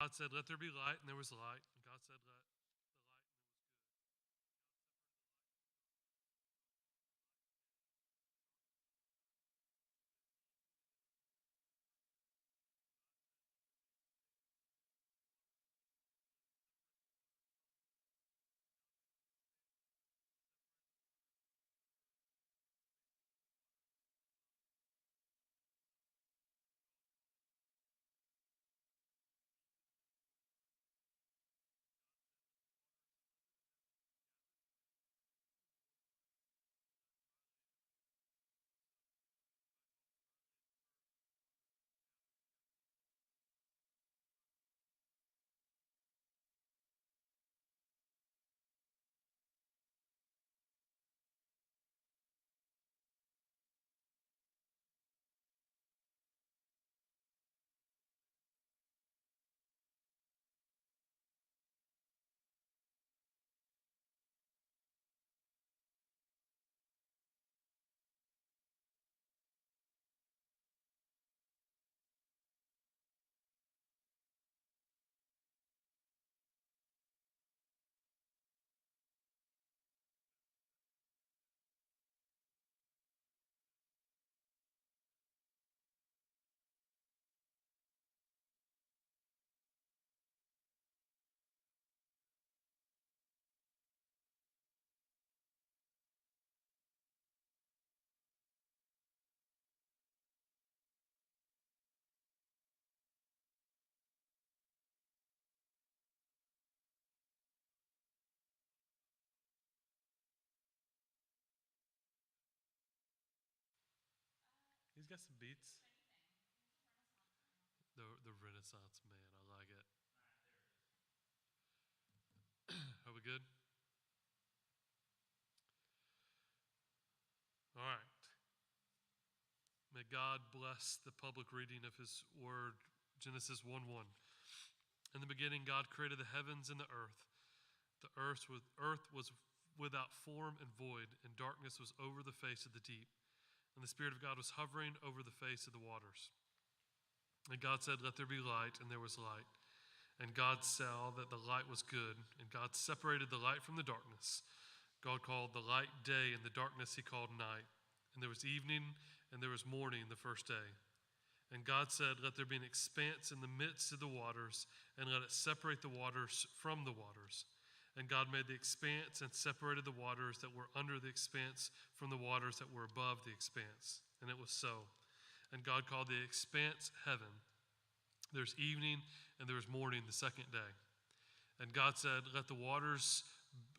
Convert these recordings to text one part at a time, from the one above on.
God said, let there be light, and there was light. And God said, let the light, and it was good. He's got some beats. The Renaissance man, I like it. Are we good? All right. May God bless the public reading of his word. Genesis 1:1. In the beginning, God created the heavens and the earth. The earth was without form and void, and darkness was over the face of the deep. And the Spirit of God was hovering over the face of the waters. And God said, let there be light, and there was light. And God saw that the light was good, and God separated the light from the darkness. God called the light day, and the darkness he called night. And there was evening, and there was morning the first day. And God said, let there be an expanse in the midst of the waters, and let it separate the waters from the waters. And God made the expanse and separated the waters that were under the expanse from the waters that were above the expanse. And it was so. And God called the expanse heaven. There's evening and there was morning the second day. And God said, let the waters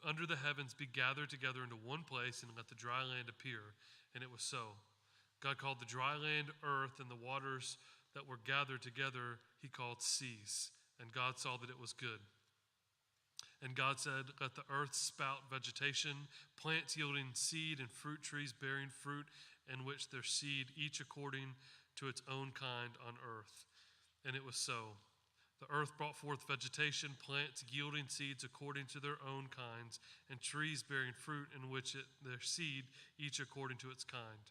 under the heavens be gathered together into one place, and let the dry land appear. And it was so. God called the dry land earth, and the waters that were gathered together he called seas. And God saw that it was good. And God said, let the earth spout vegetation, plants yielding seed, and fruit trees bearing fruit, in which their seed, each according to its own kind on earth. And it was so. The earth brought forth vegetation, plants yielding seeds according to their own kinds, and trees bearing fruit, in which their seed, each according to its kind.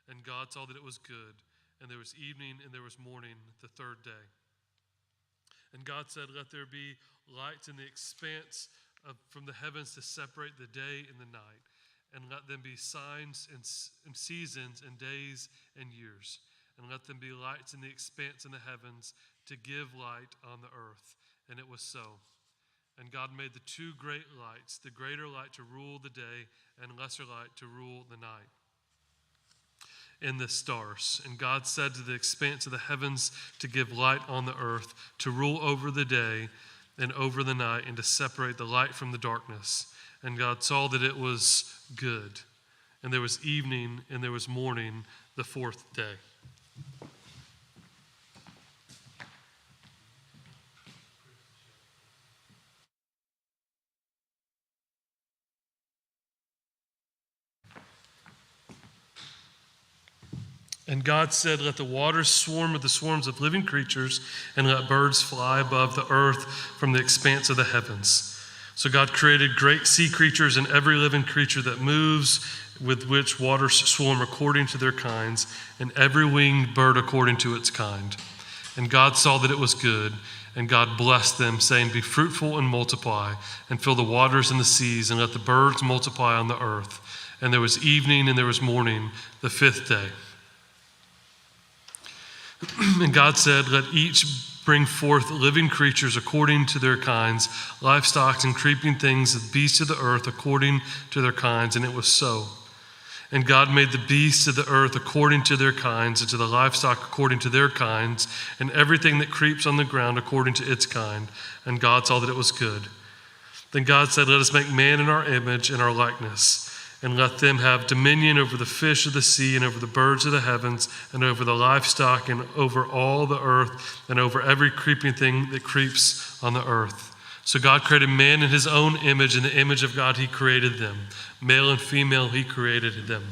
And God saw that it was good. And there was evening and there was morning the third day. And God said, let there be lights in the expanse from the heavens to separate the day and the night, and let them be signs and seasons and days and years. And let them be lights in the expanse in the heavens to give light on the earth. And it was so. And God made the two great lights, the greater light to rule the day, and lesser light to rule the night, and the stars. And God said to the expanse of the heavens to give light on the earth, to rule over the day and over the night, and to separate the light from the darkness. And God saw that it was good. And there was evening and there was morning the fourth day. And God said, let the waters swarm with the swarms of living creatures, and let birds fly above the earth from the expanse of the heavens. So God created great sea creatures and every living creature that moves, with which waters swarm according to their kinds, and every winged bird according to its kind. And God saw that it was good, and God blessed them, saying, be fruitful and multiply, and fill the waters and the seas, and let the birds multiply on the earth. And there was evening and there was morning, the fifth day. And God said, let each bring forth living creatures according to their kinds, livestock and creeping things, and beasts of the earth according to their kinds. And it was so. And God made the beasts of the earth according to their kinds, and to the livestock according to their kinds, and everything that creeps on the ground according to its kind. And God saw that it was good. Then God said, let us make man in our image and our likeness, and let them have dominion over the fish of the sea, and over the birds of the heavens, and over the livestock, and over all the earth, and over every creeping thing that creeps on the earth. So God created man in his own image. In the image of God he created them. Male and female he created them.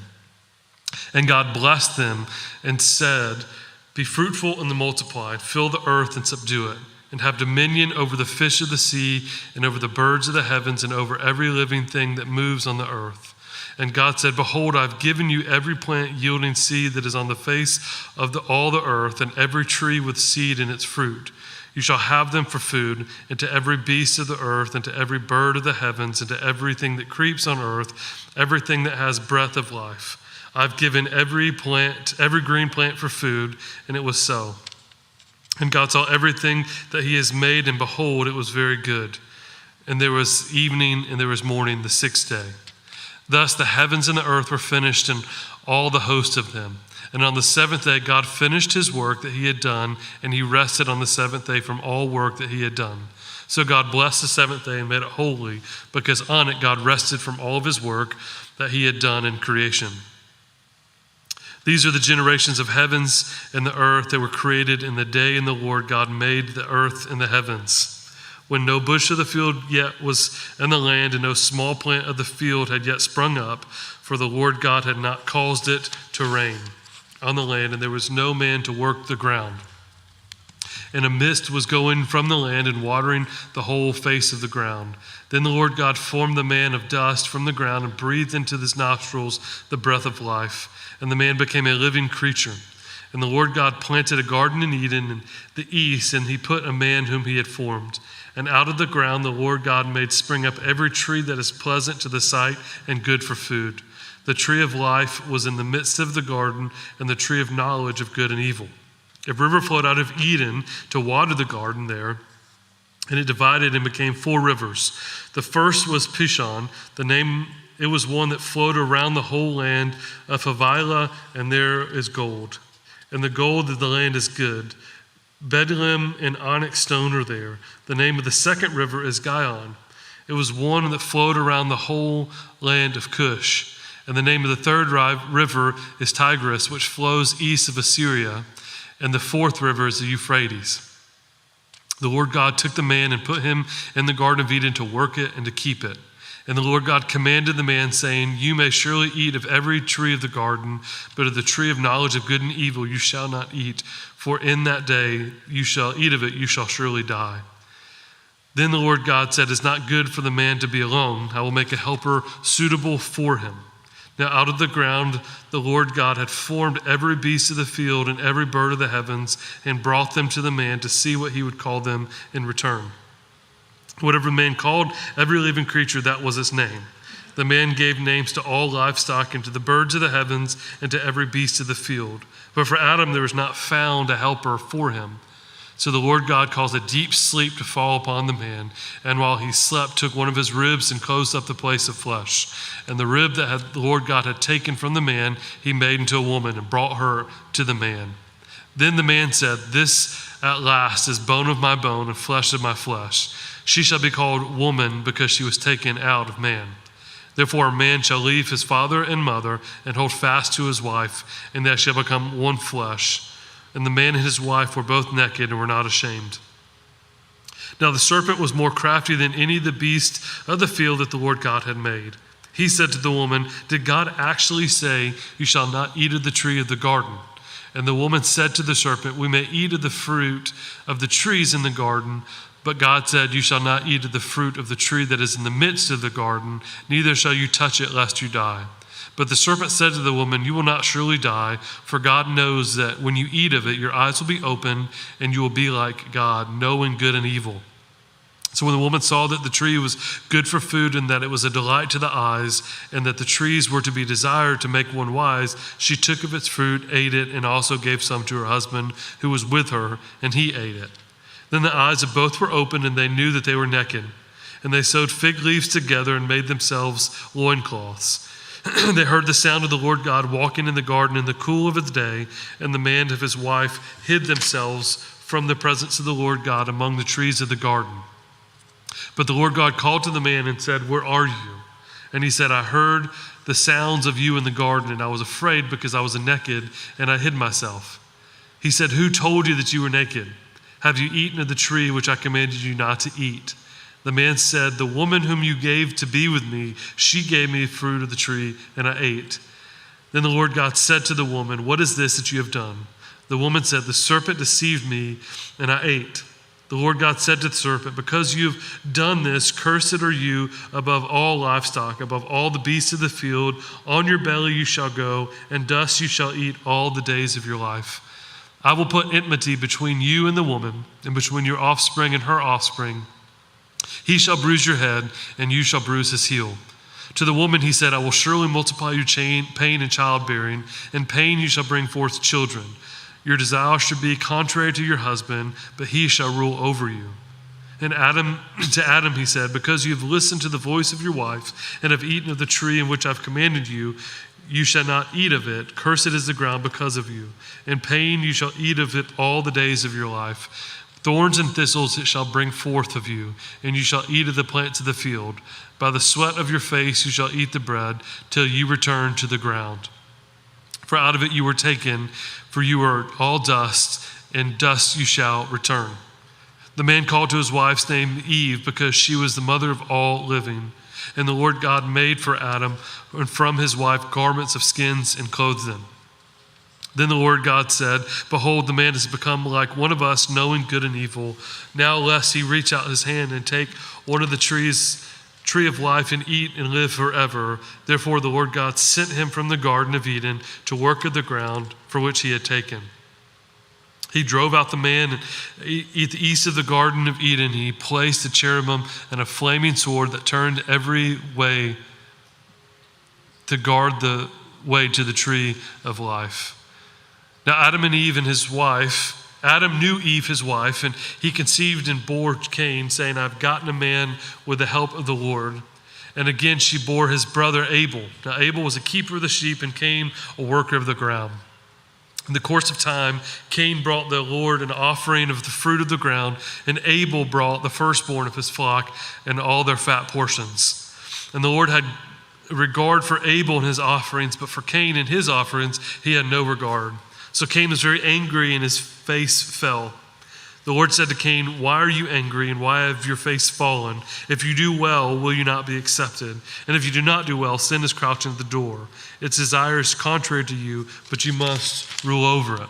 And God blessed them and said, be fruitful and multiply, fill the earth and subdue it, and have dominion over the fish of the sea, and over the birds of the heavens, and over every living thing that moves on the earth. And God said, behold, I've given you every plant yielding seed that is on the face of all the earth, and every tree with seed in its fruit. You shall have them for food, and to every beast of the earth, and to every bird of the heavens, and to everything that creeps on earth, everything that has breath of life. I've given every green plant for food, and it was so. And God saw everything that he has made, and behold, it was very good. And there was evening, and there was morning, the sixth day. Thus the heavens and the earth were finished, and all the host of them. And on the seventh day, God finished his work that he had done, and he rested on the seventh day from all work that he had done. So God blessed the seventh day and made it holy, because on it God rested from all of his work that he had done in creation. These are the generations of heavens and the earth that were created in the day in the Lord God made the earth and the heavens, when no bush of the field yet was in the land, and no small plant of the field had yet sprung up, for the Lord God had not caused it to rain on the land, and there was no man to work the ground. And a mist was going from the land and watering the whole face of the ground. Then the Lord God formed the man of dust from the ground and breathed into his nostrils the breath of life, and the man became a living creature. And the Lord God planted a garden in Eden in the east, and he put a man whom he had formed. And out of the ground the Lord God made spring up every tree that is pleasant to the sight and good for food. The tree of life was in the midst of the garden, and the tree of knowledge of good and evil. A river flowed out of Eden to water the garden there, and it divided and became 4 rivers. The first was Pishon. It was one that flowed around the whole land of Havilah, and there is gold. And the gold of the land is good. Bdellium and onyx stone are there. The name of the second river is Gihon. It was one that flowed around the whole land of Cush. And the name of the third river is Tigris, which flows east of Assyria. And the fourth river is the Euphrates. The Lord God took the man and put him in the Garden of Eden to work it and to keep it. And the Lord God commanded the man, saying, you may surely eat of every tree of the garden, but of the tree of knowledge of good and evil you shall not eat, for in that day you shall eat of it, you shall surely die. Then the Lord God said, it's not good for the man to be alone. I will make a helper suitable for him. Now out of the ground the Lord God had formed every beast of the field and every bird of the heavens, and brought them to the man to see what he would call them in return. Whatever man called every living creature, that was its name. The man gave names to all livestock, and to the birds of the heavens, and to every beast of the field. But for Adam there was not found a helper for him. So the Lord God caused a deep sleep to fall upon the man, and while he slept, took one of his ribs and closed up the place of flesh. And the rib that the Lord God had taken from the man, he made into a woman and brought her to the man. Then the man said, this at last is bone of my bone and flesh of my flesh. She shall be called woman, because she was taken out of man. Therefore a man shall leave his father and mother and hold fast to his wife, and they shall become one flesh. And the man and his wife were both naked and were not ashamed. Now the serpent was more crafty than any of the beasts of the field that the Lord God had made. He said to the woman, did God actually say, you shall not eat of the tree of the garden? And the woman said to the serpent, we may eat of the fruit of the trees in the garden, but God said, you shall not eat of the fruit of the tree that is in the midst of the garden, neither shall you touch it lest you die. But the serpent said to the woman, "You will not surely die, for God knows that when you eat of it, your eyes will be opened, and you will be like God, knowing good and evil." So when the woman saw that the tree was good for food, and that it was a delight to the eyes, and that the trees were to be desired to make one wise, she took of its fruit, ate it, and also gave some to her husband who was with her, and he ate it. Then the eyes of both were opened, and they knew that they were naked. And they sewed fig leaves together and made themselves loincloths. They heard the sound of the Lord God walking in the garden in the cool of the day, and the man and his wife hid themselves from the presence of the Lord God among the trees of the garden. But the Lord God called to the man and said, "Where are you?" And he said, "I heard the sounds of you in the garden, and I was afraid because I was naked, and I hid myself." He said, "Who told you that you were naked? Have you eaten of the tree which I commanded you not to eat?" The man said, "The woman whom you gave to be with me, she gave me fruit of the tree, and I ate." Then the Lord God said to the woman, "What is this that you have done?" The woman said, "The serpent deceived me, and I ate." The Lord God said to the serpent, "Because you have done this, cursed are you above all livestock, above all the beasts of the field. On your belly you shall go, and dust you shall eat all the days of your life. I will put enmity between you and the woman, and between your offspring and her offspring. He shall bruise your head, and you shall bruise his heel." To the woman he said, "I will surely multiply your pain in childbearing. In pain you shall bring forth children. Your desire should be contrary to your husband, but he shall rule over you." And to Adam he said, "Because you have listened to the voice of your wife, and have eaten of the tree in which I have commanded you, you shall not eat of it. Cursed is the ground because of you. In pain you shall eat of it all the days of your life. Thorns and thistles it shall bring forth of you, and you shall eat of the plants of the field. By the sweat of your face you shall eat the bread, till you return to the ground. For out of it you were taken, for you are all dust, and dust you shall return." The man called to his wife's name Eve, because she was the mother of all living. And the Lord God made for Adam and from his wife garments of skins and clothed them. Then the Lord God said, "Behold, the man has become like one of us, knowing good and evil. Now lest he reach out his hand and take one of the tree of life and eat and live forever." Therefore the Lord God sent him from the Garden of Eden to work of the ground for which he had taken. He drove out the man, and at the east of the Garden of Eden he placed a cherubim and a flaming sword that turned every way to guard the way to the tree of life. Now Adam knew Eve his wife, and he conceived and bore Cain, saying, "I've gotten a man with the help of the Lord." And again she bore his brother Abel. Now Abel was a keeper of the sheep, and Cain a worker of the ground. In the course of time, Cain brought the Lord an offering of the fruit of the ground, and Abel brought the firstborn of his flock and all their fat portions. And the Lord had regard for Abel and his offerings, but for Cain and his offerings he had no regard. So Cain was very angry, and his face fell. The Lord said to Cain, "Why are you angry, and why have your face fallen? If you do well, will you not be accepted? And if you do not do well, sin is crouching at the door. Its desire is contrary to you, but you must rule over it."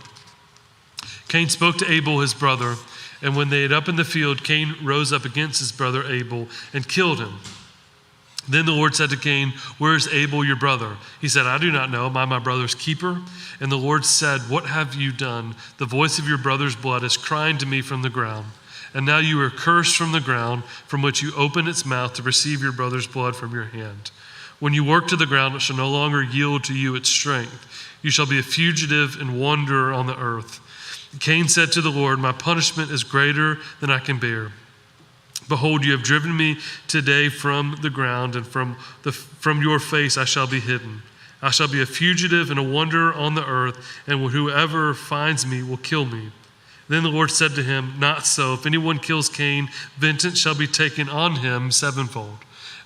Cain spoke to Abel his brother, and when they had up in the field, Cain rose up against his brother Abel and killed him. Then the Lord said to Cain, "Where is Abel your brother?" He said, "I do not know. Am I my brother's keeper?" And the Lord said, "What have you done? The voice of your brother's blood is crying to me from the ground. And now you are cursed from the ground, from which you opened its mouth to receive your brother's blood from your hand. When you work to the ground, it shall no longer yield to you its strength. You shall be a fugitive and wanderer on the earth." Cain said to the Lord, "My punishment is greater than I can bear. Behold, you have driven me today from the ground, and from your face I shall be hidden. I shall be a fugitive and a wanderer on the earth, and whoever finds me will kill me." Then the Lord said to him, "Not so. If anyone kills Cain, vengeance shall be taken on him sevenfold."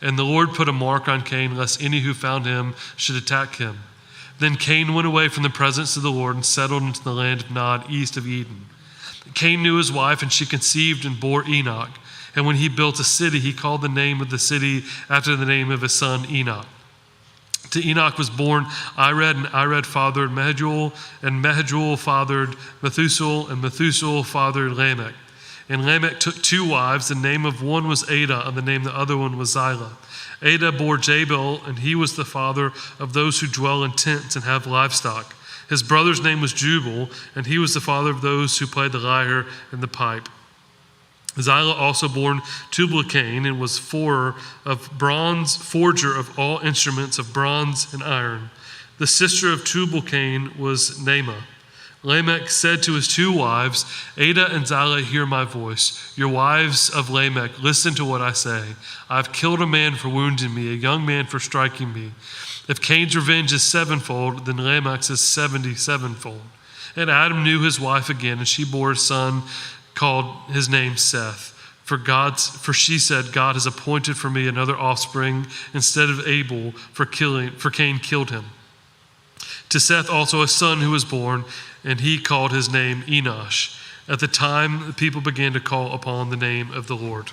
And the Lord put a mark on Cain, lest any who found him should attack him. Then Cain went away from the presence of the Lord and settled into the land of Nod, east of Eden. Cain knew his wife, and she conceived and bore Enoch. And when he built a city, he called the name of the city after the name of his son Enoch. To Enoch was born Irad, and Irad fathered Mehujael, and Mehujael fathered Methuselah, and Methuselah fathered Lamech. And Lamech took 2 wives. The name of one was Adah, and the name of the other one was Zillah. Adah bore Jabal, and he was the father of those who dwell in tents and have livestock. His brother's name was Jubal, and he was the father of those who played the lyre and the pipe. Zillah also bore Tubal-Cain, and was forger of all instruments of bronze and iron. The sister of Tubal-Cain was Naamah. Lamech said to his 2 wives, Adah and Zillah, hear my voice. Your wives of Lamech, listen to what I say. I have killed a man for wounding me, a young man for striking me. If Cain's revenge is 7-fold, then Lamech's is 77-fold. And Adam knew his wife again, and she bore a son, called his name Seth. For she said, God has appointed for me another offspring instead of Abel, for Cain killed him. To Seth also a son who was born, and he called his name Enosh. At the time, the people began to call upon the name of the Lord.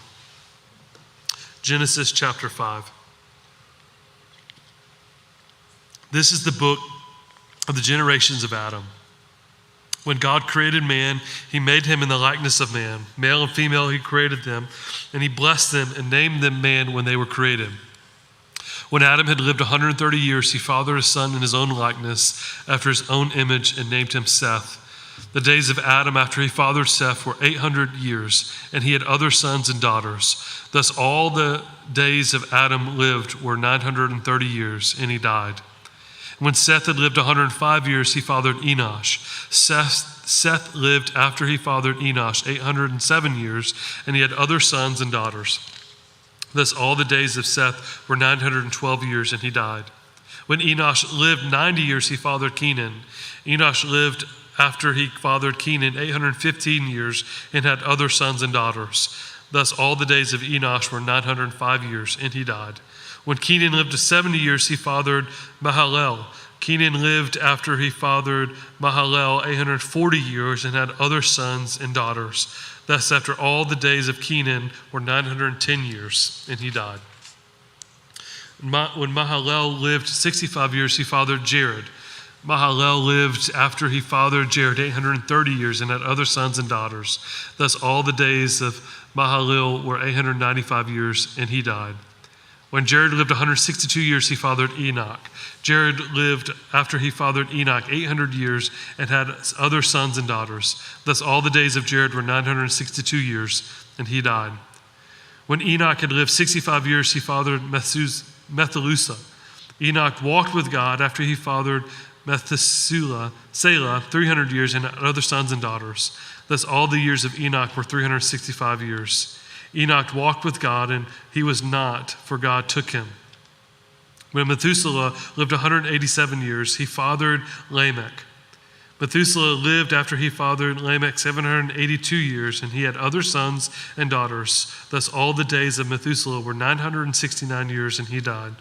Genesis chapter 5. This is the book of the generations of Adam. When God created man, he made him in the likeness of man. Male and female, he created them, and he blessed them and named them man when they were created. When Adam had lived 130 years, he fathered a son in his own likeness, after his own image, and named him Seth. The days of Adam after he fathered Seth were 800 years, and he had other sons and daughters. Thus all the days of Adam lived were 930 years, and he died. When Seth had lived 105 years, he fathered Enosh. Seth lived after he fathered Enosh 807 years, and he had other sons and daughters. Thus all the days of Seth were 912 years, and he died. When Enosh lived 90 years, he fathered Kenan. Enosh lived after he fathered Kenan 815 years, and had other sons and daughters. Thus all the days of Enosh were 905 years, and he died. When Kenan lived 70 years, he fathered Mahalalel. Kenan lived after he fathered Mahalalel 840 years, and had other sons and daughters. Thus, after all the days of Kenan were 910 years, and he died. When Mahalalel lived 65 years, he fathered Jared. Mahalalel lived after he fathered Jared 830 years, and had other sons and daughters. Thus, all the days of Mahalalel were 895 years, and he died. When Jared lived 162 years, he fathered Enoch. Jared lived after he fathered Enoch 800 years, and had other sons and daughters. Thus all the days of Jared were 962 years, and he died. When Enoch had lived 65 years, he fathered Methuselah. Enoch walked with God after he fathered Methuselah 300 years, and had other sons and daughters. Thus all the years of Enoch were 365 years. Enoch walked with God, and he was not, for God took him. When Methuselah lived 187 years, he fathered Lamech. Methuselah lived after he fathered Lamech 782 years, and he had other sons and daughters. Thus all the days of Methuselah were 969 years, and he died.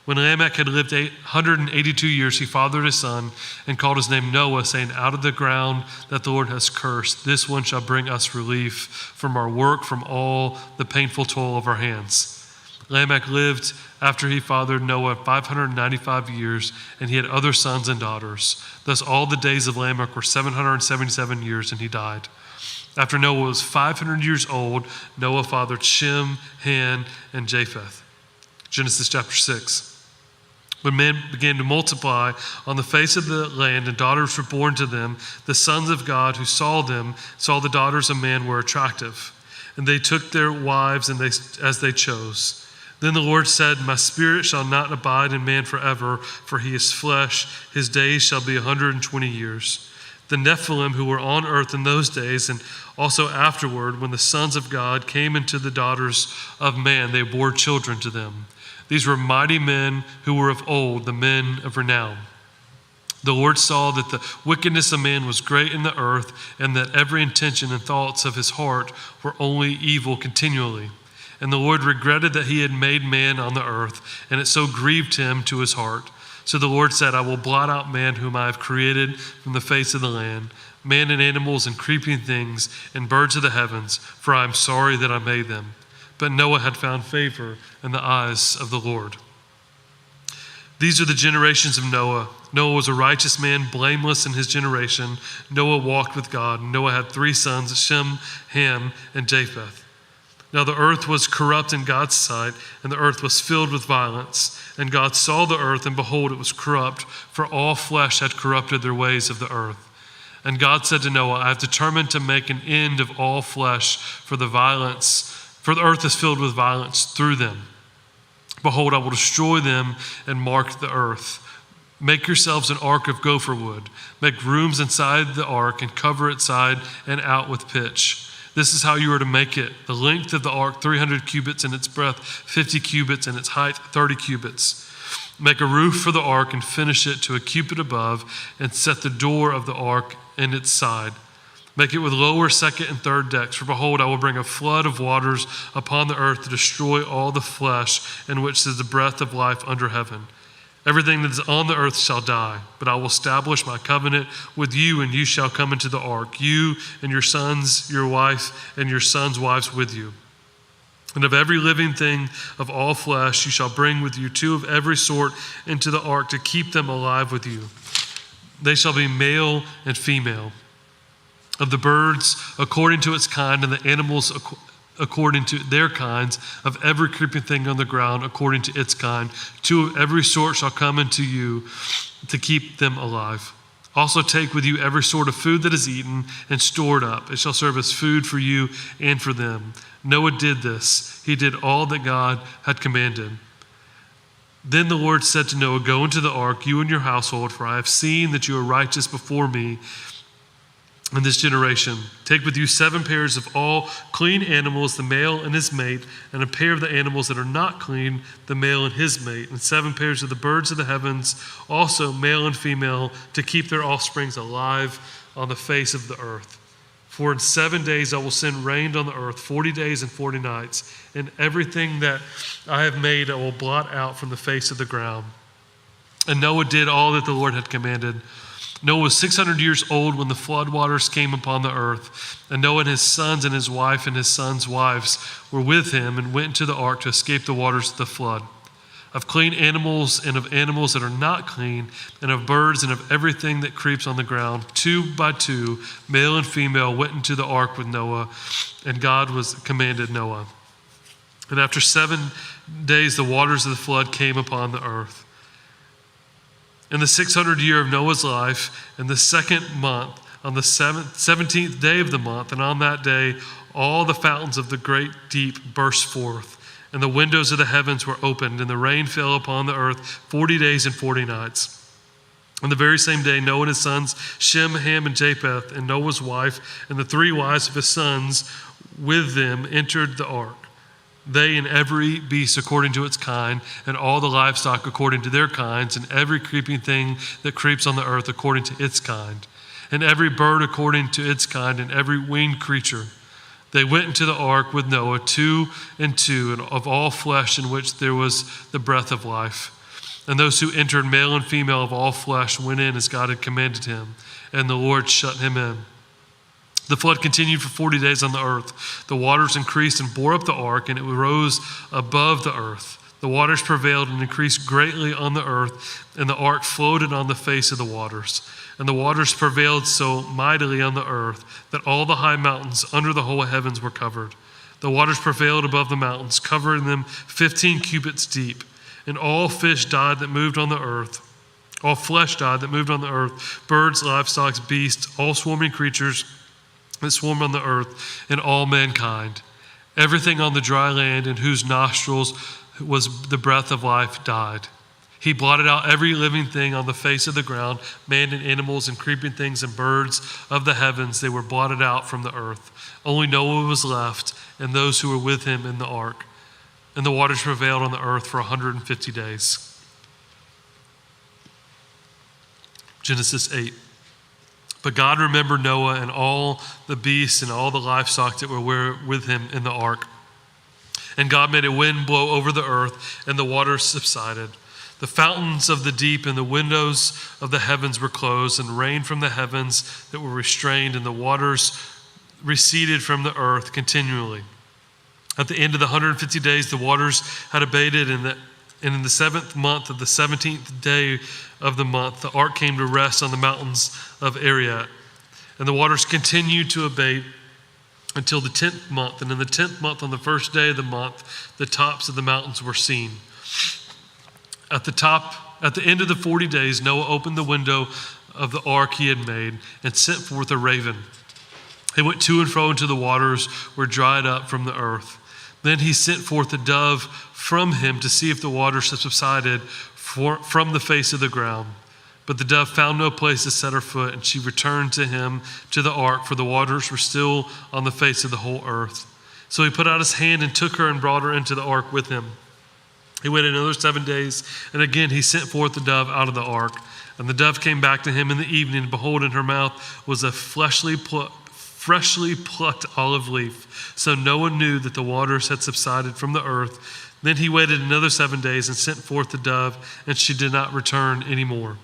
When Lamech had lived 882 years, he fathered a son and called his name Noah, saying, out of the ground that the Lord has cursed, this one shall bring us relief from our work, from all the painful toil of our hands. Lamech lived after he fathered Noah 595 years, and he had other sons and daughters. Thus all the days of Lamech were 777 years, and he died. After Noah was 500 years old, Noah fathered Shem, Ham, and Japheth. Genesis chapter 6. When men began to multiply on the face of the land, and daughters were born to them, the sons of God who saw them saw the daughters of man were attractive, and they took their wives as they chose. Then the Lord said, my spirit shall not abide in man forever, for he is flesh. His days shall be 120 years. The Nephilim who were on earth in those days, and also afterward, when the sons of God came into the daughters of man, they bore children to them. These were mighty men who were of old, the men of renown. The Lord saw that the wickedness of man was great in the earth, and that every intention and thoughts of his heart were only evil continually. And the Lord regretted that he had made man on the earth, and it so grieved him to his heart. So the Lord said, I will blot out man whom I have created from the face of the land, man and animals and creeping things and birds of the heavens, for I am sorry that I made them. But Noah had found favor in the eyes of the Lord. These are the generations of Noah. Noah was a righteous man, blameless in his generation. Noah walked with God. Noah had 3 sons, Shem, Ham, and Japheth. Now the earth was corrupt in God's sight, and the earth was filled with violence. And God saw the earth, and behold, it was corrupt, for all flesh had corrupted their ways of the earth. And God said to Noah, I have determined to make an end of all flesh, for the earth is filled with violence through them. Behold, I will destroy them and mark the earth. Make yourselves an ark of gopher wood. Make rooms inside the ark and cover its side and out with pitch. This is how you are to make it. The length of the ark, 300 cubits, and its breadth, 50 cubits, and its height, 30 cubits. Make a roof for the ark and finish it to a cubit above, and set the door of the ark in its side. Make it with lower, second, and third decks. For behold, I will bring a flood of waters upon the earth to destroy all the flesh in which is the breath of life under heaven. Everything that is on the earth shall die, but I will establish my covenant with you, and you shall come into the ark, you and your sons, your wife, and your sons' wives with you. And of every living thing of all flesh you shall bring with you 2 of every sort into the ark to keep them alive with you. They shall be male and female. Of the birds according to its kind, and the animals according to their kinds, of every creeping thing on the ground according to its kind, 2 of every sort shall come into you to keep them alive. Also take with you every sort of food that is eaten and stored up. It shall serve as food for you and for them. Noah did this. He did all that God had commanded. Then the Lord said to Noah, go into the ark, you and your household, for I have seen that you are righteous before me in this generation. Take with you 7 pairs of all clean animals, the male and his mate, and a pair of the animals that are not clean, the male and his mate, and 7 pairs of the birds of the heavens, also male and female, to keep their offsprings alive on the face of the earth. For in 7 days I will send rain on the earth, 40 days and 40 nights, and everything that I have made I will blot out from the face of the ground. And Noah did all that the Lord had commanded. Noah was 600 years old when the flood waters came upon the earth. And Noah and his sons and his wife and his sons' wives were with him and went into the ark to escape the waters of the flood. Of clean animals and of animals that are not clean, and of birds and of everything that creeps on the ground, 2 by 2, male and female, went into the ark with Noah, and God commanded Noah. And after 7 days the waters of the flood came upon the earth. In the 600th year of Noah's life, in the 2nd month, on the 17th day of the month, and on that day, all the fountains of the great deep burst forth, and the windows of the heavens were opened, and the rain fell upon the earth 40 days and 40 nights. On the very same day, Noah and his sons, Shem, Ham, and Japheth, and Noah's wife, and the 3 wives of his sons with them entered the ark. They and every beast according to its kind, and all the livestock according to their kinds, and every creeping thing that creeps on the earth according to its kind, and every bird according to its kind, and every winged creature. They went into the ark with Noah, 2 and 2, and of all flesh in which there was the breath of life. And those who entered, male and female of all flesh, went in as God had commanded him, and the Lord shut him in. The flood continued for 40 days on the earth. The waters increased and bore up the ark, and it rose above the earth. The waters prevailed and increased greatly on the earth, and the ark floated on the face of the waters. And the waters prevailed so mightily on the earth that all the high mountains under the whole heavens were covered. The waters prevailed above the mountains, covering them 15 cubits deep. And all fish died that moved on the earth. All flesh died that moved on the earth, birds, livestock, beasts, all swarming creatures that swarmed on the earth, and all mankind. Everything on the dry land in whose nostrils was the breath of life died. He blotted out every living thing on the face of the ground, man and animals and creeping things and birds of the heavens. They were blotted out from the earth. Only Noah was left, and those who were with him in the ark. And the waters prevailed on the earth for 150 days. Genesis 8. But God remembered Noah and all the beasts and all the livestock that were with him in the ark. And God made a wind blow over the earth, and the waters subsided. The fountains of the deep and the windows of the heavens were closed, and rain from the heavens that were restrained, and the waters receded from the earth continually. At the end of the 150 days, the waters had abated, and And in the 7th month of the 17th day of the month, the ark came to rest on the mountains of Ararat. And the waters continued to abate until the 10th month. And in the 10th month, on the first day of the month, the tops of the mountains were seen. At the end of the 40 days, Noah opened the window of the ark he had made and sent forth a raven. He went to and fro until the waters were dried up from the earth. Then he sent forth a dove from him to see if the waters had subsided from the face of the ground. But the dove found no place to set her foot, and she returned to him to the ark, for the waters were still on the face of the whole earth. So he put out his hand and took her and brought her into the ark with him. He waited another 7 days, and again he sent forth the dove out of the ark. And the dove came back to him in the evening, and behold, in her mouth was a freshly plucked olive leaf. So Noah knew that the waters had subsided from the earth. Then he waited another 7 days and sent forth the dove, and she did not return anymore.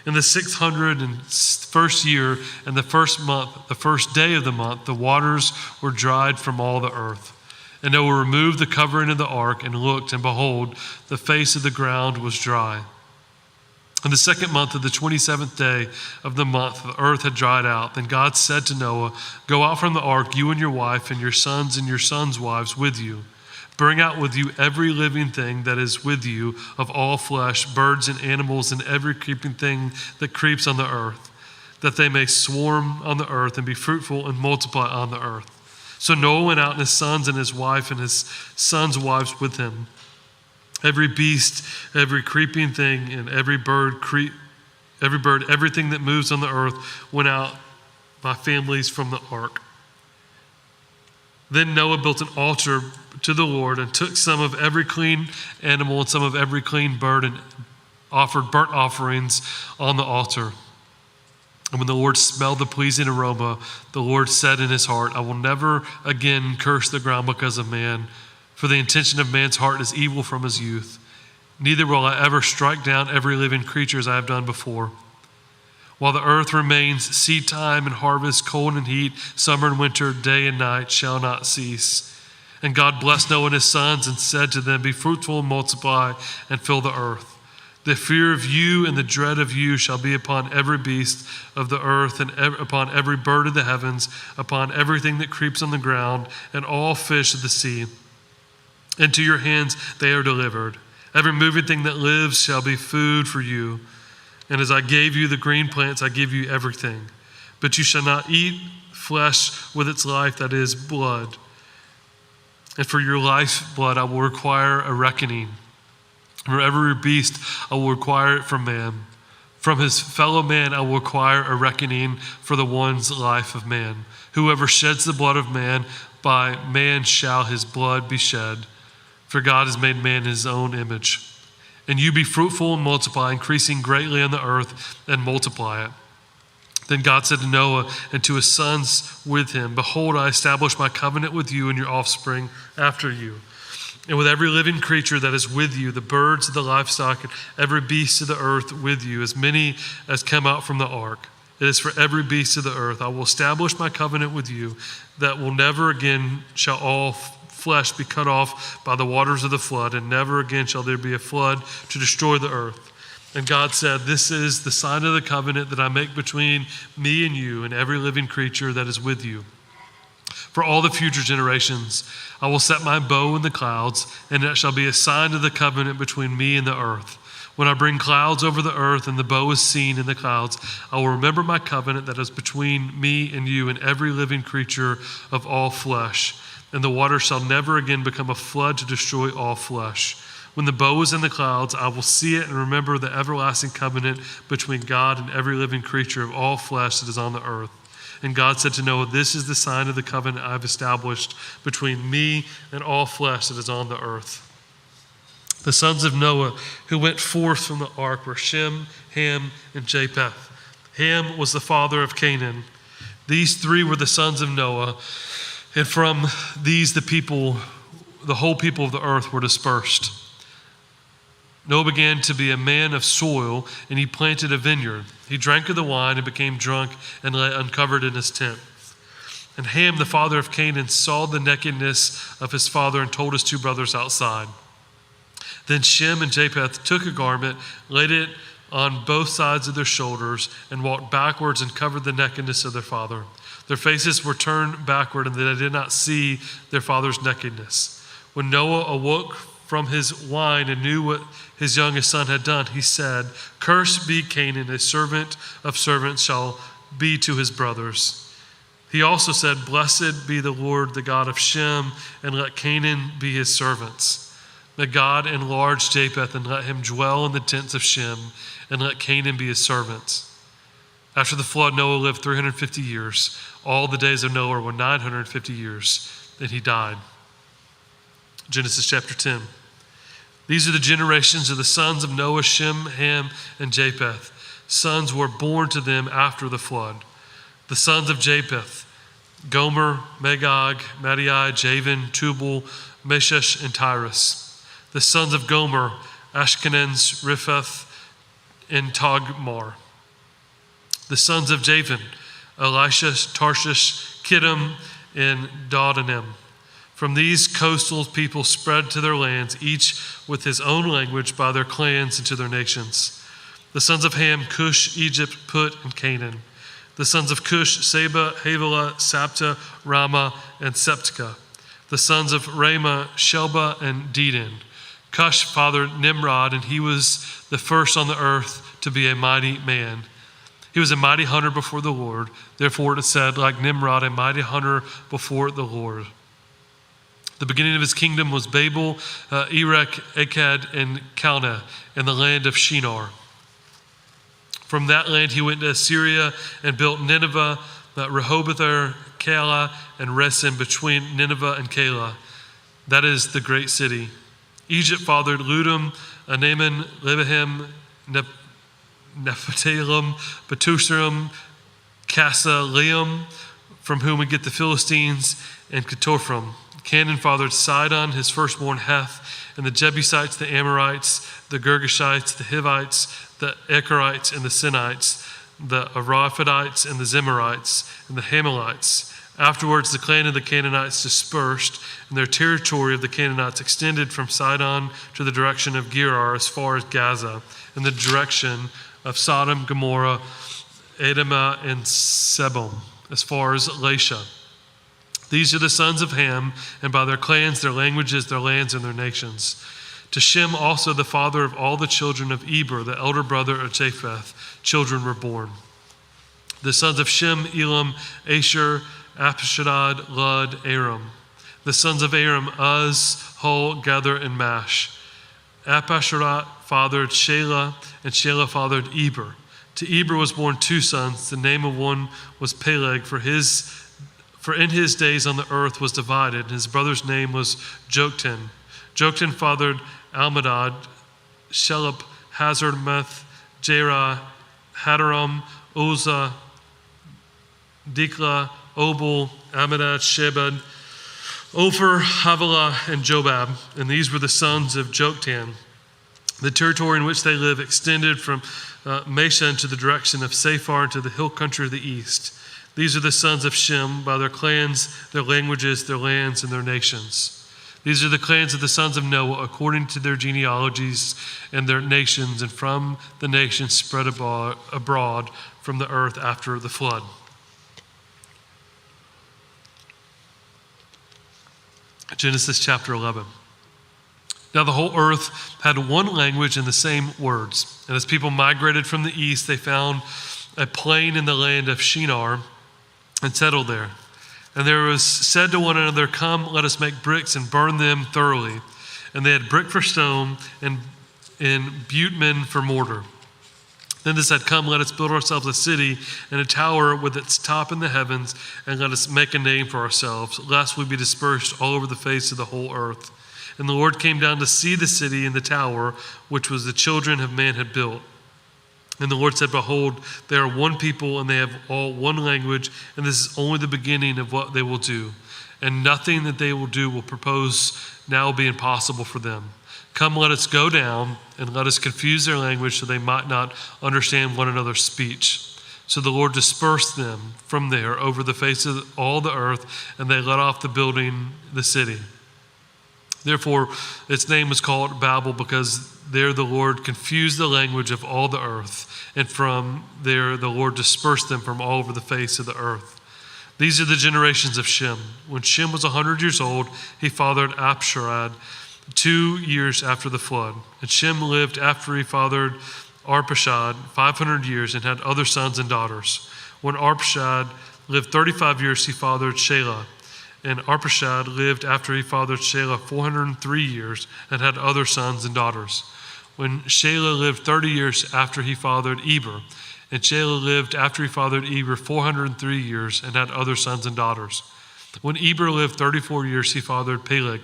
In the 601st year and the first month, the first day of the month, the waters were dried from all the earth. And Noah removed the covering of the ark and looked, and behold, the face of the ground was dry. In the 2nd month of the 27th day of the month, the earth had dried out. Then God said to Noah, "Go out from the ark, you and your wife and your sons' wives with you. Bring out with you every living thing that is with you of all flesh, birds and animals, and every creeping thing that creeps on the earth, that they may swarm on the earth and be fruitful and multiply on the earth." So Noah went out, and his sons and his wife and his sons' wives with him. Every beast, every creeping thing, and every bird, everything that moves on the earth went out by families from the ark. Then Noah built an altar to the Lord and took some of every clean animal and some of every clean bird and offered burnt offerings on the altar. And when the Lord smelled the pleasing aroma, the Lord said in his heart, "I will never again curse the ground because of man, for the intention of man's heart is evil from his youth. Neither will I ever strike down every living creature as I have done before. While the earth remains, seed time and harvest, cold and heat, summer and winter, day and night shall not cease." And God blessed Noah and his sons and said to them, "Be fruitful and multiply and fill the earth. The fear of you and the dread of you shall be upon every beast of the earth and upon every bird of the heavens, upon everything that creeps on the ground and all fish of the sea. Into your hands they are delivered. Every moving thing that lives shall be food for you. And as I gave you the green plants, I give you everything. But you shall not eat flesh with its life, that is, blood. And for your life's blood I will require a reckoning. For every beast I will require it from man. From his fellow man I will require a reckoning for the one's life of man. Whoever sheds the blood of man, by man shall his blood be shed. For God has made man in his own image. And you be fruitful and multiply, increasing greatly on the earth, and multiply it." Then God said to Noah and to his sons with him, "Behold, I establish my covenant with you and your offspring after you, and with every living creature that is with you, the birds, the livestock, and every beast of the earth with you, as many as come out from the ark. It is for every beast of the earth. I will establish my covenant with you, that will never again shall all flesh be cut off by the waters of the flood, and never again shall there be a flood to destroy the earth." And God said, "This is the sign of the covenant that I make between me and you and every living creature that is with you. For all the future generations, I will set my bow in the clouds, and it shall be a sign of the covenant between me and the earth. When I bring clouds over the earth and the bow is seen in the clouds, I will remember my covenant that is between me and you and every living creature of all flesh. And the water shall never again become a flood to destroy all flesh. When the bow is in the clouds, I will see it and remember the everlasting covenant between God and every living creature of all flesh that is on the earth." And God said to Noah, "This is the sign of the covenant I have established between me and all flesh that is on the earth." The sons of Noah who went forth from the ark were Shem, Ham, and Japheth. Ham was the father of Canaan. These three were the sons of Noah. And from these the whole people of the earth were dispersed. Noah began to be a man of soil, and he planted a vineyard. He drank of the wine and became drunk and lay uncovered in his tent. And Ham, the father of Canaan, saw the nakedness of his father and told his two brothers outside. Then Shem and Japheth took a garment, laid it on both sides of their shoulders, and walked backwards and covered the nakedness of their father. Their faces were turned backward, and they did not see their father's nakedness. When Noah awoke from his wine and knew what his youngest son had done, he said, "Cursed be Canaan, a servant of servants shall be to his brothers." He also said, "Blessed be the Lord, the God of Shem, and let Canaan be his servants. May God enlarge Japheth, and let him dwell in the tents of Shem, and let Canaan be his servants." After the flood, Noah lived 350 years. All the days of Noah were 950 years. Then he died. Genesis chapter 10. These are the generations of the sons of Noah, Shem, Ham, and Japheth. Sons were born to them after the flood. The sons of Japheth: Gomer, Magog, Madai, Javan, Tubal, Meshech, and Tyrus. The sons of Gomer: Ashkenaz, Riphath, and Togmar. The sons of Javan: Elisha, Tarshish, Kittim, and Dodanim. From these coastal people spread to their lands, each with his own language, by their clans and to their nations. The sons of Ham: Cush, Egypt, Put, and Canaan. The sons of Cush: Seba, Havilah, Sabta, Ramah, and Septica. The sons of Ramah: Shelba and Dedan. Cush fathered Nimrod, and he was the first on the earth to be a mighty man. He was a mighty hunter before the Lord. Therefore it is said, like Nimrod, a mighty hunter before the Lord. The beginning of his kingdom was Babel, Erech, Akkad, and Calneh, in the land of Shinar. From that land he went to Assyria and built Nineveh, Rehoboth, Calah, and Resen between Nineveh and Calah. That is the great city. Egypt fathered Ludum, Anaman, Lebahem, Nephthalim, Bethusaram, Casaleum, from whom we get the Philistines, and Ketopharim. Canaan fathered Sidon, his firstborn Heth, and the Jebusites, the Amorites, the Girgashites, the Hivites, the Echarites, and the Sinites, the Araphidites, and the Zemarites, and the Hamalites. Afterwards, the clan of the Canaanites dispersed, and their territory of the Canaanites extended from Sidon to the direction of Gerar as far as Gaza, in the direction of Sodom, Gomorrah, Admah, and Sebom, as far as Lasha. These are the sons of Ham, and by their clans, their languages, their lands, and their nations. To Shem also, the father of all the children of Eber, the elder brother of Japheth, children were born. The sons of Shem: Elam, Asher, Apishadad, Lud, Aram. The sons of Aram: Uz, Hul, Gether, and Mash. Apasharat fathered Shelah, and Shelah fathered Eber. To Eber was born two sons. The name of one was Peleg, for in his days on the earth was divided, and his brother's name was Joktan. Joktan fathered Almadad, Shelep, Hazarmeth, Jerah, Hadaram, Uzzah, Diklah, Obal, Amadad, Shebad, Ophir, Havilah, and Jobab. And these were the sons of Joktan. The territory in which they live extended from Mesha to the direction of Sephar to the hill country of the east. These are the sons of Shem, by their clans, their languages, their lands, and their nations. These are the clans of the sons of Noah, according to their genealogies and their nations, and from the nations spread abroad from the earth after the flood. Genesis chapter 11. Now the whole earth had one language and the same words. And as people migrated from the east, they found a plain in the land of Shinar and settled there. And there was said to one another, "Come, let us make bricks and burn them thoroughly." And they had brick for stone and bitumen for mortar. Then they said, "Come, let us build ourselves a city and a tower with its top in the heavens, and let us make a name for ourselves, lest we be dispersed all over the face of the whole earth." And the Lord came down to see the city and the tower, which was the children of man had built. And the Lord said, "Behold, they are one people, and they have all one language, and this is only the beginning of what they will do. And nothing that they will do will propose now be impossible for them. Come, let us go down, and let us confuse their language, so they might not understand one another's speech." So the Lord dispersed them from there over the face of all the earth, and they let off the building the city. Therefore, its name was called Babel, because there the Lord confused the language of all the earth, and from there the Lord dispersed them from all over the face of the earth. These are the generations of Shem. When Shem was 100 years old, he fathered Arpachshad 2 years after the flood. And Shem lived after he fathered Arpachshad 500 years and had other sons and daughters. When Arpachshad lived 35 years, he fathered Shelah. And Arpachshad lived after he fathered Shelah 403 years and had other sons and daughters. When Shelah lived 30 years after he fathered Eber. And Shelah lived after he fathered Eber 403 years and had other sons and daughters. When Eber lived 34 years, he fathered Peleg.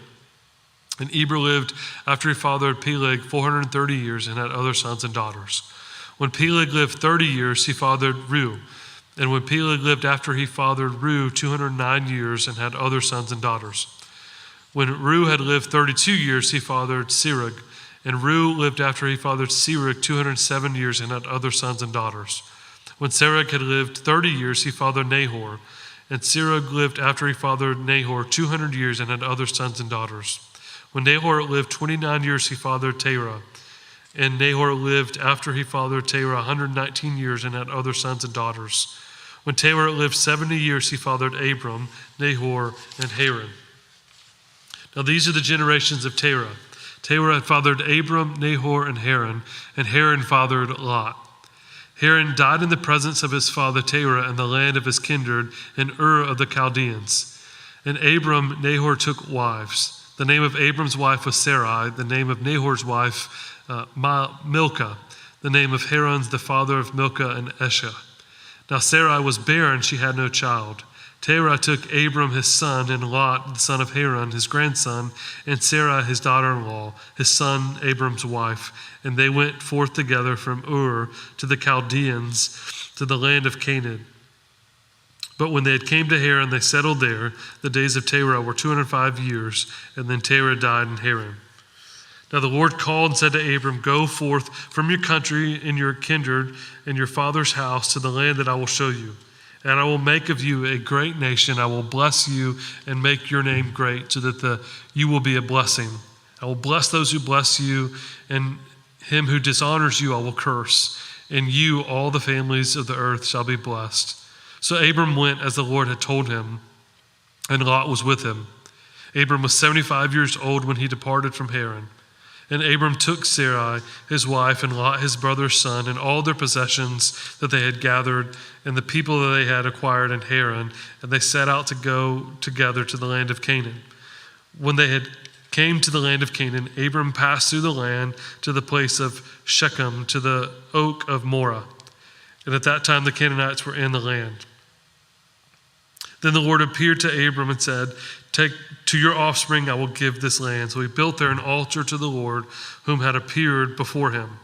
And Eber lived after he fathered Peleg 430 years and had other sons and daughters. When Peleg lived 30 years, he fathered Reu. And when Peleg lived after he fathered Reu 209 years and had other sons and daughters. When Reu had lived 32 years, he fathered Serug. And Reu lived after he fathered Serug 207 years and had other sons and daughters. When Serug had lived 30 years, he fathered Nahor. And Serug lived after he fathered Nahor 200 years and had other sons and daughters. When Nahor lived 29 years, he fathered Terah. And Nahor lived after he fathered Terah 119 years and had other sons and daughters. When Terah lived 70 years, he fathered Abram, Nahor, and Haran. Now these are the generations of Terah. Terah had fathered Abram, Nahor, and Haran fathered Lot. Haran died in the presence of his father Terah in the land of his kindred in Ur of the Chaldeans. And Abram, Nahor took wives. The name of Abram's wife was Sarai. The name of Nahor's wife, Milcah. The name of Haran's the father of Milcah and Esha. Now Sarai was barren, she had no child. Terah took Abram his son, and Lot, the son of Haran, his grandson, and Sarai his daughter-in-law, his son Abram's wife. And they went forth together from Ur to the Chaldeans, to the land of Canaan. But when they had came to Haran, they settled there. The days of Terah were 205 years, and then Terah died in Haran. Now the Lord called and said to Abram, "Go forth from your country and your kindred and your father's house to the land that I will show you. And I will make of you a great nation. I will bless you and make your name great, so that you will be a blessing. I will bless those who bless you, and him who dishonors you I will curse. And you, all the families of the earth, shall be blessed." So Abram went as the Lord had told him, and Lot was with him. Abram was 75 years old when he departed from Haran. And Abram took Sarai, his wife, and Lot, his brother's son, and all their possessions that they had gathered, and the people that they had acquired in Haran, and they set out to go together to the land of Canaan. When they had came to the land of Canaan, Abram passed through the land to the place of Shechem, to the oak of Moreh. And at that time the Canaanites were in the land. Then the Lord appeared to Abram and said, "Take to your offspring I will give this land." So he built there an altar to the Lord, whom had appeared before him.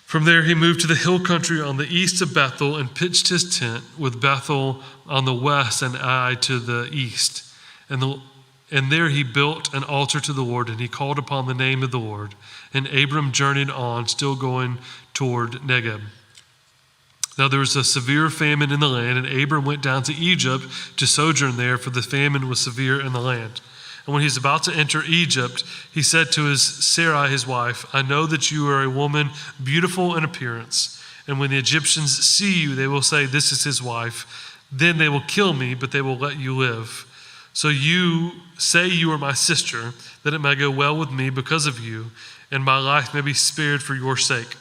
From there he moved to the hill country on the east of Bethel and pitched his tent, with Bethel on the west and Ai to the east. And there he built an altar to the Lord, and he called upon the name of the Lord. And Abram journeyed on, still going toward Negeb. Now there was a severe famine in the land, and Abram went down to Egypt to sojourn there, for the famine was severe in the land. And when he was about to enter Egypt, he said to his Sarai, his wife, "I know that you are a woman beautiful in appearance. And when the Egyptians see you, they will say, 'This is his wife.' Then they will kill me, but they will let you live. So you say you are my sister, that it may go well with me because of you, and my life may be spared for your sake."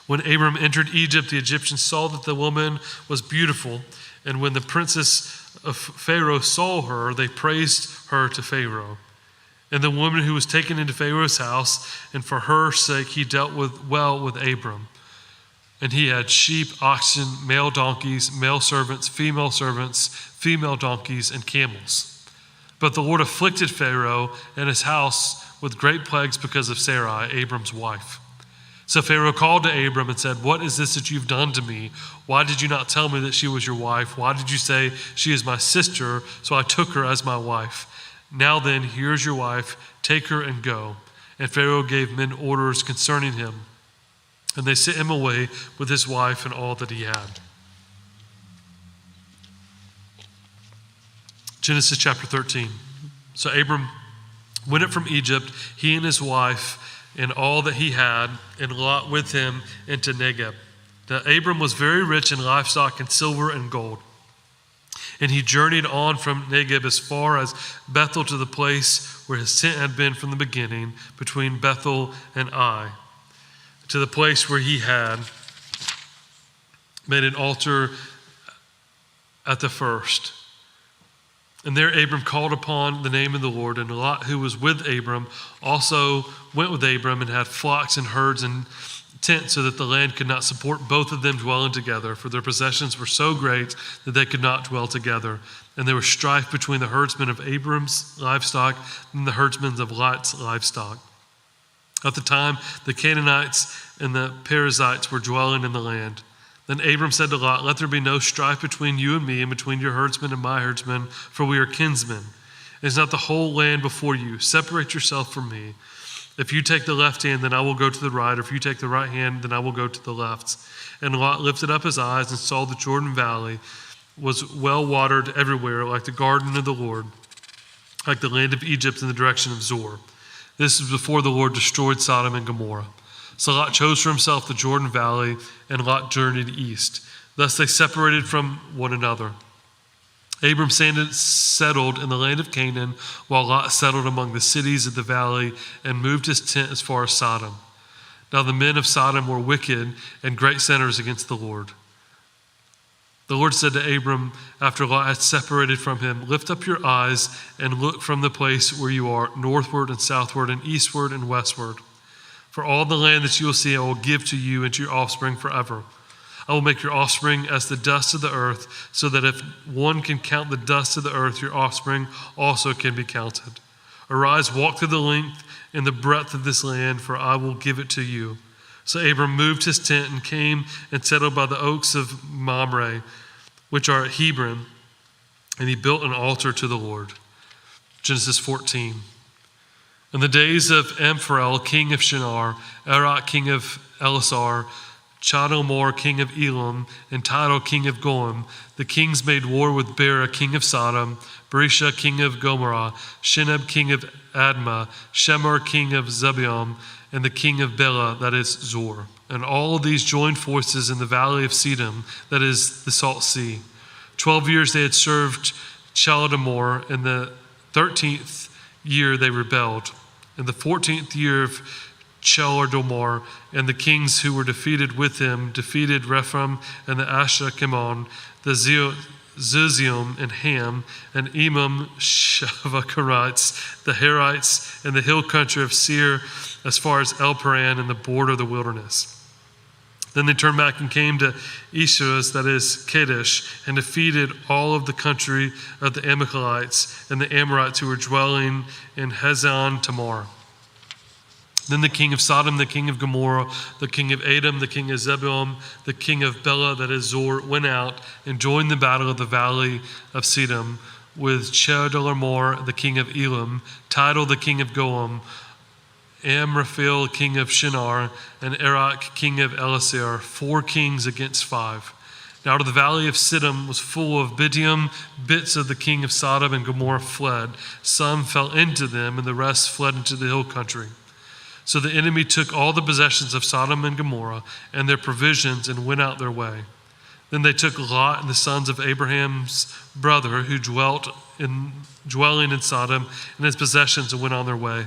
When Abram entered Egypt, the Egyptians saw that the woman was beautiful, and when the princes of Pharaoh saw her, they praised her to Pharaoh. And the woman who was taken into Pharaoh's house, and for her sake he dealt well with Abram. And he had sheep, oxen, male donkeys, male servants, female donkeys, and camels. But the Lord afflicted Pharaoh and his house with great plagues because of Sarai, Abram's wife. So Pharaoh called to Abram and said, "What is this that you've done to me? Why did you not tell me that she was your wife? Why did you say she is my sister?" So I took her as my wife. Now then, here's your wife. Take her and go. And Pharaoh gave men orders concerning him. And they sent him away with his wife and all that he had. Genesis chapter 13. So Abram went up from Egypt, he and his wife, and all that he had, and Lot with him into Negeb. Now Abram was very rich in livestock and silver and gold. And he journeyed on from Negeb as far as Bethel to the place where his tent had been from the beginning, between Bethel and Ai, to the place where he had made an altar at the first. And there Abram called upon the name of the Lord, and Lot, who was with Abram, also went with Abram and had flocks and herds and tents, so that the land could not support both of them dwelling together, for their possessions were so great that they could not dwell together. And there was strife between the herdsmen of Abram's livestock and the herdsmen of Lot's livestock. At the time, the Canaanites and the Perizzites were dwelling in the land. Then Abram said to Lot, "Let there be no strife between you and me, and between your herdsmen and my herdsmen, for we are kinsmen. Is not the whole land before you? Separate yourself from me. If you take the left hand, then I will go to the right. Or if you take the right hand, then I will go to the left." And Lot lifted up his eyes and saw the Jordan Valley was well watered everywhere, like the garden of the Lord, like the land of Egypt in the direction of Zoar. This was before the Lord destroyed Sodom and Gomorrah. So Lot chose for himself the Jordan Valley, and Lot journeyed east. Thus they separated from one another. Abram settled in the land of Canaan, while Lot settled among the cities of the valley and moved his tent as far as Sodom. Now the men of Sodom were wicked and great sinners against the Lord. The Lord said to Abram, after Lot had separated from him, "Lift up your eyes and look from the place where you are, northward and southward and eastward and westward. For all the land that you will see I will give to you and to your offspring forever. I will make your offspring as the dust of the earth, so that if one can count the dust of the earth, your offspring also can be counted. Arise, walk through the length and the breadth of this land, for I will give it to you." So Abram moved his tent and came and settled by the oaks of Mamre, which are at Hebron, and he built an altar to the Lord. Genesis 14. In the days of Amphrael, king of Shinar, Erech, king of Elasar, Chedorlaomer, king of Elam, and Tidal, king of Goim, the kings made war with Bera, king of Sodom, Berisha, king of Gomorrah, Shinab, king of Admah, Shemer, king of Zebulun, and the king of Bela, that is Zor. And all of these joined forces in the valley of Sodom, that is the Salt Sea. 12 years they had served Chedorlaomer. In the 13th year they rebelled. In the 14th year of Chedorlaomer, and the kings who were defeated with him defeated Rephaim and the Ashkelon, the Zuzim and Ham, and Emim, Shavakarites, the Harites, and the hill country of Seir, as far as El Paran and the border of the wilderness. Then they turned back and came to Esau, that is Kadesh, and defeated all of the country of the Amalekites and the Amorites who were dwelling in Hazan Tamar. Then the king of Sodom, the king of Gomorrah, the king of Edom, the king of Zebulun, the king of Bela, that is Zor, went out and joined the battle of the valley of Sodom with Chedorlaomer, the king of Elam, Tidal, the king of Goim, Amraphel, king of Shinar, and Erech, king of Elasar, 4 kings against 5. Now the valley of Sodom was full of Bitium. Bits of the king of Sodom and Gomorrah fled. Some fell into them, and the rest fled into the hill country. So the enemy took all the possessions of Sodom and Gomorrah and their provisions and went out their way. Then they took Lot and the sons of Abraham's brother, who dwelling in Sodom, and his possessions, and went on their way.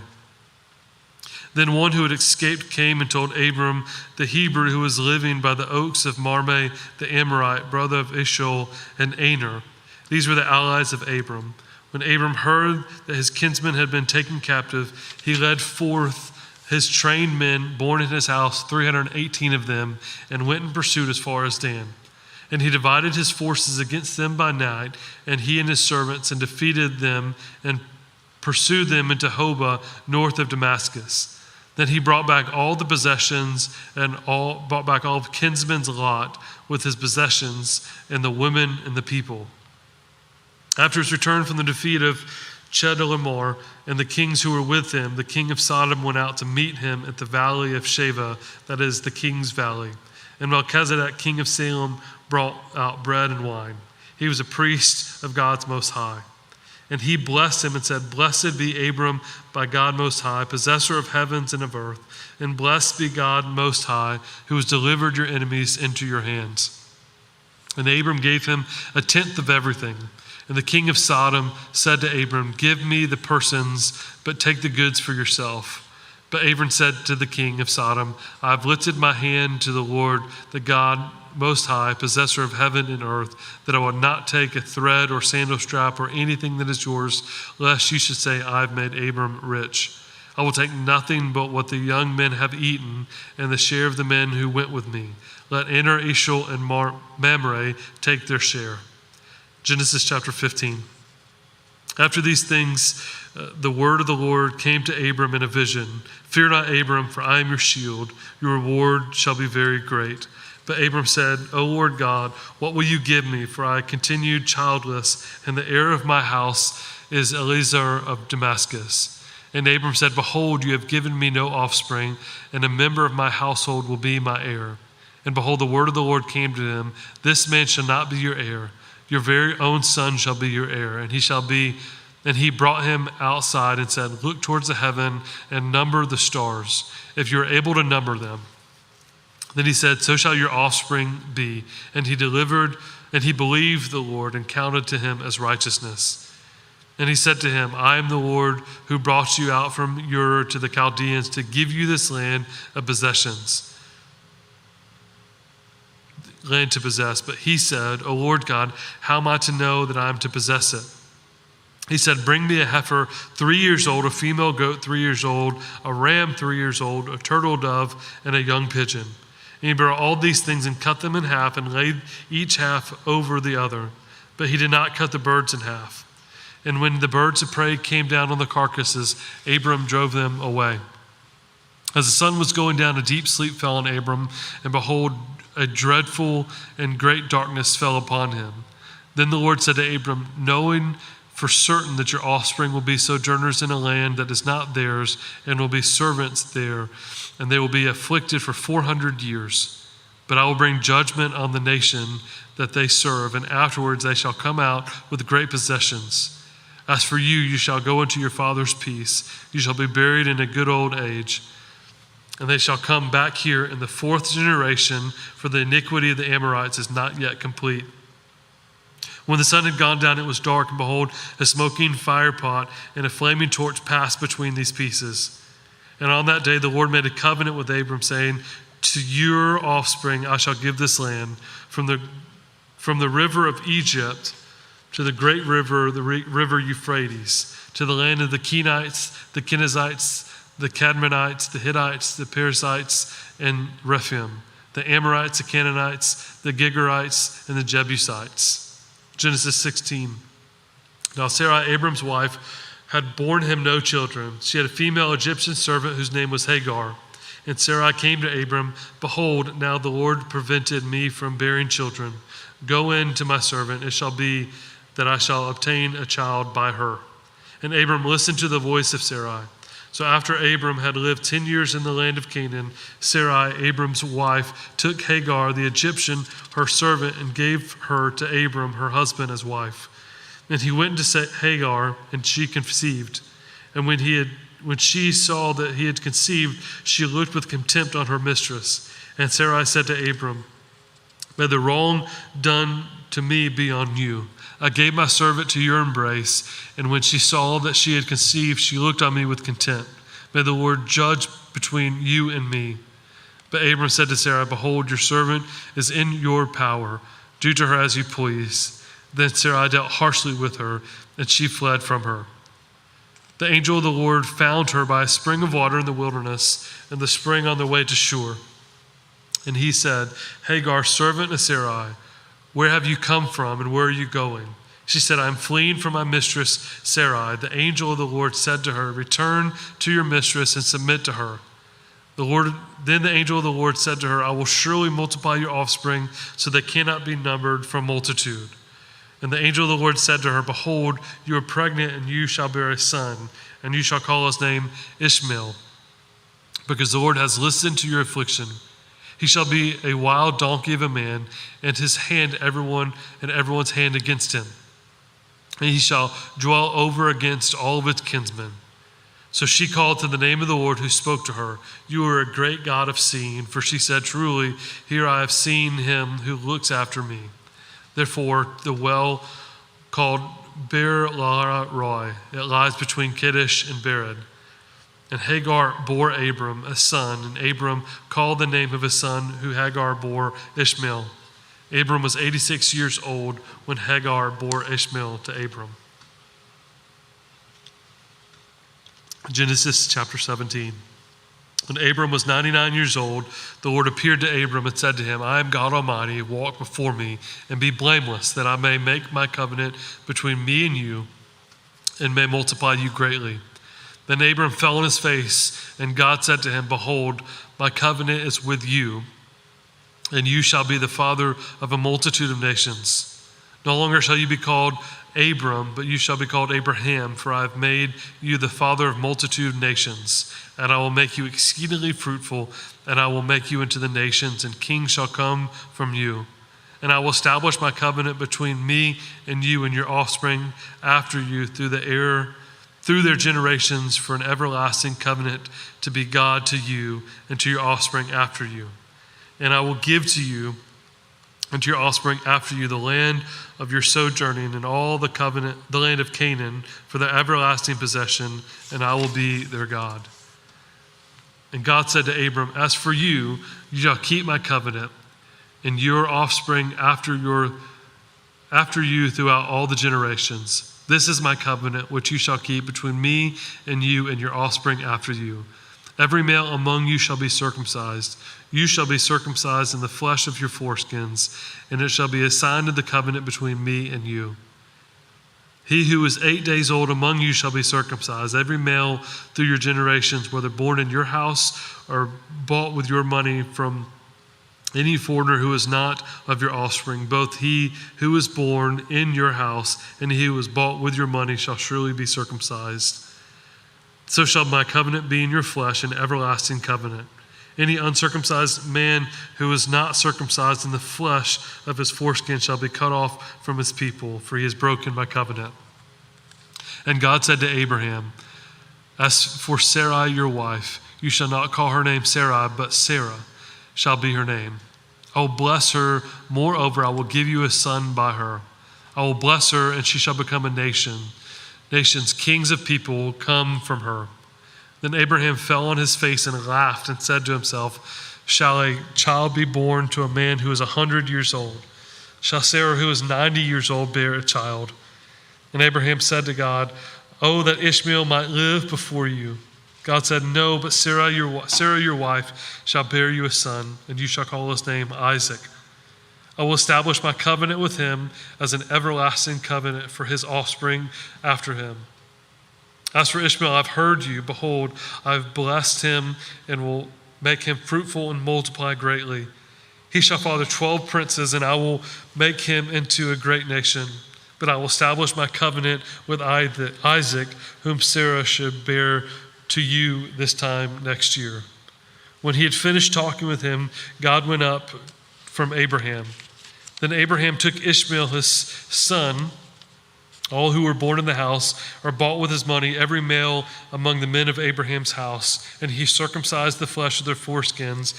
Then one who had escaped came and told Abram, the Hebrew, who was living by the oaks of Mamre, the Amorite, brother of Eshcol and Aner. These were the allies of Abram. When Abram heard that his kinsmen had been taken captive, he led forth his trained men born in his house, 318 of them, and went in pursuit as far as Dan. And he divided his forces against them by night, and he and his servants, and defeated them and pursued them into Hobah, north of Damascus. Then he brought back all the possessions and brought back all of kinsman's Lot with his possessions and the women and the people. After his return from the defeat of Chedorlaomer and the kings who were with him, the king of Sodom went out to meet him at the valley of Sheva, that is the king's valley. And Melchizedek, king of Salem, brought out bread and wine. He was a priest of God's Most High. And he blessed him and said, Blessed be Abram by God Most High, possessor of heavens and of earth, and blessed be God Most High, who has delivered your enemies into your hands. And Abram gave him a tenth of everything. And the king of Sodom said to Abram, Give me the persons, but take the goods for yourself. But Abram said to the king of Sodom, I have lifted my hand to the Lord, the God Most High, possessor of heaven and earth, that I will not take a thread or sandal strap or anything that is yours, lest you should say, I have made Abram rich. I will take nothing but what the young men have eaten, and the share of the men who went with me. Let Aner, Ishmael, and Mamre take their share. Genesis chapter 15. After these things, the word of the Lord came to Abram in a vision. Fear not, Abram, for I am your shield. Your reward shall be very great. But Abram said, O Lord God, what will you give me? For I continued childless, and the heir of my house is Eliezer of Damascus. And Abram said, Behold, you have given me no offspring, and a member of my household will be my heir. And behold, the word of the Lord came to him, This man shall not be your heir. Your very own son shall be your heir. And he brought him outside and said, Look towards the heaven and number the stars, if you are able to number them. Then he said, So shall your offspring be. And he believed the Lord and counted to him as righteousness. And he said to him, I am the Lord who brought you out from Ur to the Chaldeans to give you this land of possessions. Land to possess. But he said, O Lord God, how am I to know that I am to possess it? He said, Bring me a heifer 3 years old, a female goat 3 years old, a ram 3 years old, a turtle dove, and a young pigeon. And he brought all these things and cut them in half and laid each half over the other. But he did not cut the birds in half. And when the birds of prey came down on the carcasses, Abram drove them away. As the sun was going down, a deep sleep fell on Abram, and behold, a dreadful and great darkness fell upon him. Then the Lord said to Abram, Knowing for certain that your offspring will be sojourners in a land that is not theirs, and will be servants there, and they will be afflicted for 400 years. But I will bring judgment on the nation that they serve, and afterwards they shall come out with great possessions. As for you, you shall go into your father's peace. You shall be buried in a good old age. And they shall come back here in the 4th generation, for the iniquity of the Amorites is not yet complete. When the sun had gone down, it was dark, and behold, a smoking fire pot and a flaming torch passed between these pieces. And on that day the Lord made a covenant with Abram, saying, To your offspring I shall give this land, from the river of Egypt to the great river, the river Euphrates, to the land of the Kenites, the Kenizzites, the Cadmonites, the Hittites, the Perizzites, and Rephaim, the Amorites, the Canaanites, the Gigarites, and the Jebusites. Genesis 16. Now Sarai, Abram's wife, had borne him no children. She had a female Egyptian servant whose name was Hagar. And Sarai came to Abram, Behold, now the Lord prevented me from bearing children. Go in to my servant. It shall be that I shall obtain a child by her. And Abram listened to the voice of Sarai. So after Abram had lived 10 years in the land of Canaan, Sarai, Abram's wife, took Hagar, the Egyptian, her servant, and gave her to Abram, her husband, as wife. And he went to Hagar, and she conceived. And when she saw that he had conceived, she looked with contempt on her mistress. And Sarai said to Abram, May the wrong done to me be on you. I gave my servant to your embrace, and when she saw that she had conceived, she looked on me with contempt. May the Lord judge between you and me. But Abram said to Sarah, Behold, your servant is in your power. Do to her as you please. Then Sarai dealt harshly with her, and she fled from her. The angel of the Lord found her by a spring of water in the wilderness, and the spring on the way to Shur. And he said, Hagar, servant of Sarai, where have you come from, and where are you going? She said, I am fleeing from my mistress Sarai. The angel of the Lord said to her, Return to your mistress and submit to her. Then the angel of the Lord said to her, I will surely multiply your offspring, so they cannot be numbered from multitude. And the angel of the Lord said to her, Behold, you are pregnant, and you shall bear a son, and you shall call his name Ishmael, because the Lord has listened to your affliction. He shall be a wild donkey of a man, and his hand everyone's hand against him. and he shall dwell over against all of its kinsmen. So she called to the name of the Lord who spoke to her, You are a great God of seeing. For she said, Truly, here I have seen him who looks after me. Therefore, the well called Beer-lahai-roi, it lies between Kadesh and Bered. And Hagar bore Abram a son, and Abram called the name of his son who Hagar bore Ishmael. Abram was 86 years old when Hagar bore Ishmael to Abram. Genesis chapter 17. When Abram was 99 years old, the Lord appeared to Abram and said to him, I am God Almighty, walk before me and be blameless, that I may make my covenant between me and you and may multiply you greatly. Then Abram fell on his face, and God said to him, Behold, my covenant is with you, and you shall be the father of a multitude of nations. No longer shall you be called Abram, but you shall be called Abraham, for I have made you the father of multitude of nations, and I will make you exceedingly fruitful, and I will make you into the nations, and kings shall come from you. And I will establish my covenant between me and you and your offspring after you through their generations, for an everlasting covenant to be God to you and to your offspring after you. And I will give to you and to your offspring after you the land of your sojourning and all the land of Canaan for their everlasting possession, and I will be their God. And God said to Abram, As for you, you shall keep my covenant, and your offspring after you throughout all the generations. This is my covenant, which you shall keep between me and you and your offspring after you. Every male among you shall be circumcised. You shall be circumcised in the flesh of your foreskins, and it shall be a sign of the covenant between me and you. He who is 8 days old among you shall be circumcised, every male through your generations, whether born in your house or bought with your money from any foreigner who is not of your offspring. Both he who is born in your house and he who is bought with your money shall surely be circumcised. So shall my covenant be in your flesh, an everlasting covenant. Any uncircumcised man who is not circumcised in the flesh of his foreskin shall be cut off from his people, for he has broken my covenant. And God said to Abraham, As for Sarai your wife, you shall not call her name Sarai, but Sarah shall be her name. I will bless her. Moreover, I will give you a son by her. I will bless her, and she shall become a nation. Nations, kings of people will come from her. Then Abraham fell on his face and laughed and said to himself, Shall a child be born to a man who is 100 years old? Shall Sarah, who is 90 years old, bear a child? And Abraham said to God, Oh, that Ishmael might live before you. God said, No, but Sarah your wife shall bear you a son, and you shall call his name Isaac. I will establish my covenant with him as an everlasting covenant for his offspring after him. As for Ishmael, I've heard you. Behold, I've blessed him and will make him fruitful and multiply greatly. He shall father 12 princes, and I will make him into a great nation. But I will establish my covenant with Isaac, whom Sarah should bear to you this time next year. When he had finished talking with him, God went up from Abraham. Then Abraham took Ishmael, his son. All who were born in the house are bought with his money, every male among the men of Abraham's house. And he circumcised the flesh of their foreskins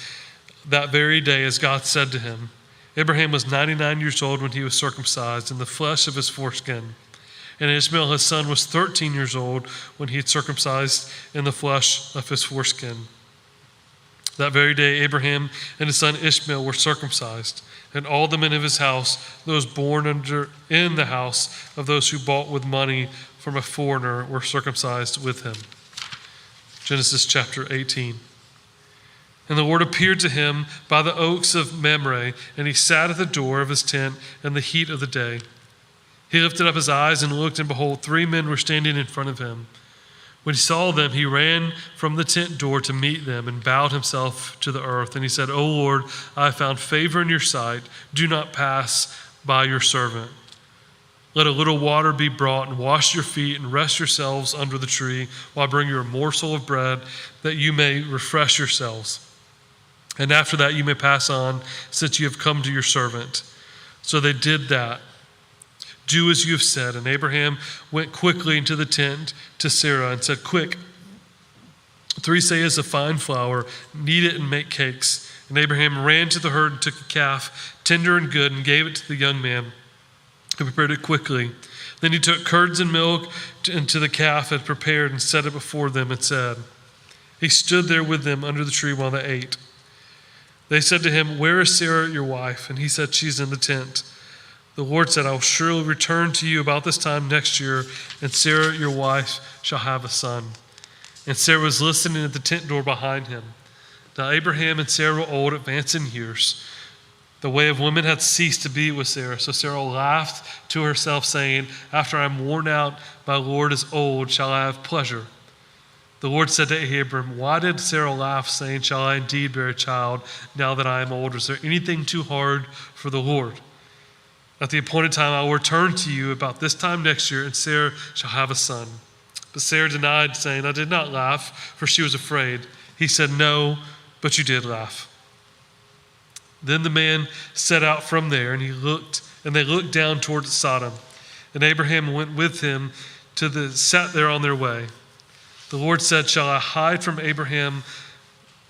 that very day, as God said to him. Abraham was 99 years old when he was circumcised in the flesh of his foreskin. And Ishmael, his son, was 13 years old when he had circumcised in the flesh of his foreskin. That very day, Abraham and his son Ishmael were circumcised. And all the men of his house, those born in the house of those who bought with money from a foreigner, were circumcised with him. Genesis chapter 18. And the Lord appeared to him by the oaks of Mamre, and he sat at the door of his tent in the heat of the day. He lifted up his eyes and looked, and behold, 3 men were standing in front of him. When he saw them, he ran from the tent door to meet them and bowed himself to the earth. And he said, O Lord, I have found favor in your sight. Do not pass by your servant. Let a little water be brought, and wash your feet, and rest yourselves under the tree, while I bring you a morsel of bread, that you may refresh yourselves. And after that you may pass on, since you have come to your servant. So they did that. Do as you have said." And Abraham went quickly into the tent to Sarah and said, "Quick, 3 seahs of fine flour, knead it and make cakes." And Abraham ran to the herd and took a calf, tender and good, and gave it to the young man, who prepared it quickly. Then he took curds and milk into the calf had prepared and set it before them and said, he stood there with them under the tree while they ate. They said to him, "Where is Sarah, your wife?" And he said, "She's in the tent." The Lord said, "I will surely return to you about this time next year, and Sarah, your wife, shall have a son." And Sarah was listening at the tent door behind him. Now Abraham and Sarah were old, advanced in years. The way of women had ceased to be with Sarah. So Sarah laughed to herself, saying, "After I am worn out, my Lord is old, shall I have pleasure?" The Lord said to Abram, "Why did Sarah laugh, saying, 'Shall I indeed bear a child now that I am old?' Is there anything too hard for the Lord? At the appointed time I will return to you about this time next year, and Sarah shall have a son." But Sarah denied, saying, "I did not laugh," for she was afraid. He said, "No, but you did laugh." Then the man set out from there, and they looked down towards Sodom. And Abraham went with him sat there on their way. The Lord said, "Shall I hide from Abraham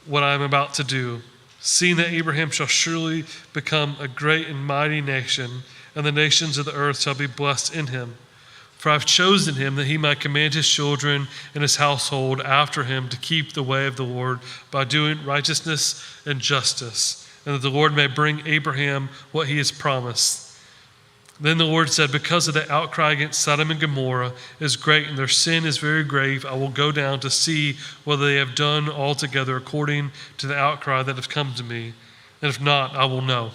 what I am about to do? Seeing that Abraham shall surely become a great and mighty nation, and the nations of the earth shall be blessed in him. For I have chosen him that he might command his children and his household after him to keep the way of the Lord by doing righteousness and justice, and that the Lord may bring Abraham what he has promised." Then the Lord said, "Because of the outcry against Sodom and Gomorrah is great, and their sin is very grave, I will go down to see whether they have done altogether according to the outcry that have come to me. And if not, I will know."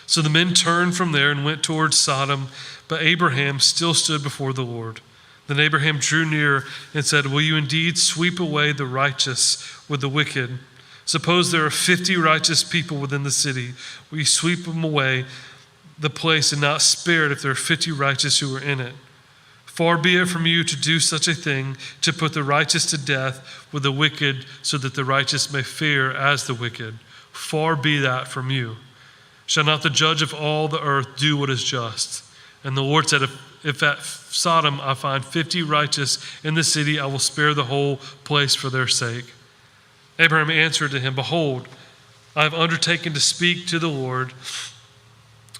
So the men turned from there and went towards Sodom, but Abraham still stood before the Lord. Then Abraham drew near and said, "Will you indeed sweep away the righteous with the wicked? Suppose there are 50 righteous people within the city. Will you sweep them away the place and not spare it if there are 50 righteous who are in it? Far be it from you to do such a thing, to put the righteous to death with the wicked, so that the righteous may fare as the wicked. Far be that from you. Shall not the judge of all the earth do what is just?" And the Lord said, if at Sodom I find 50 righteous in the city, I will spare the whole place for their sake. Abraham answered to him, "Behold, I have undertaken to speak to the Lord,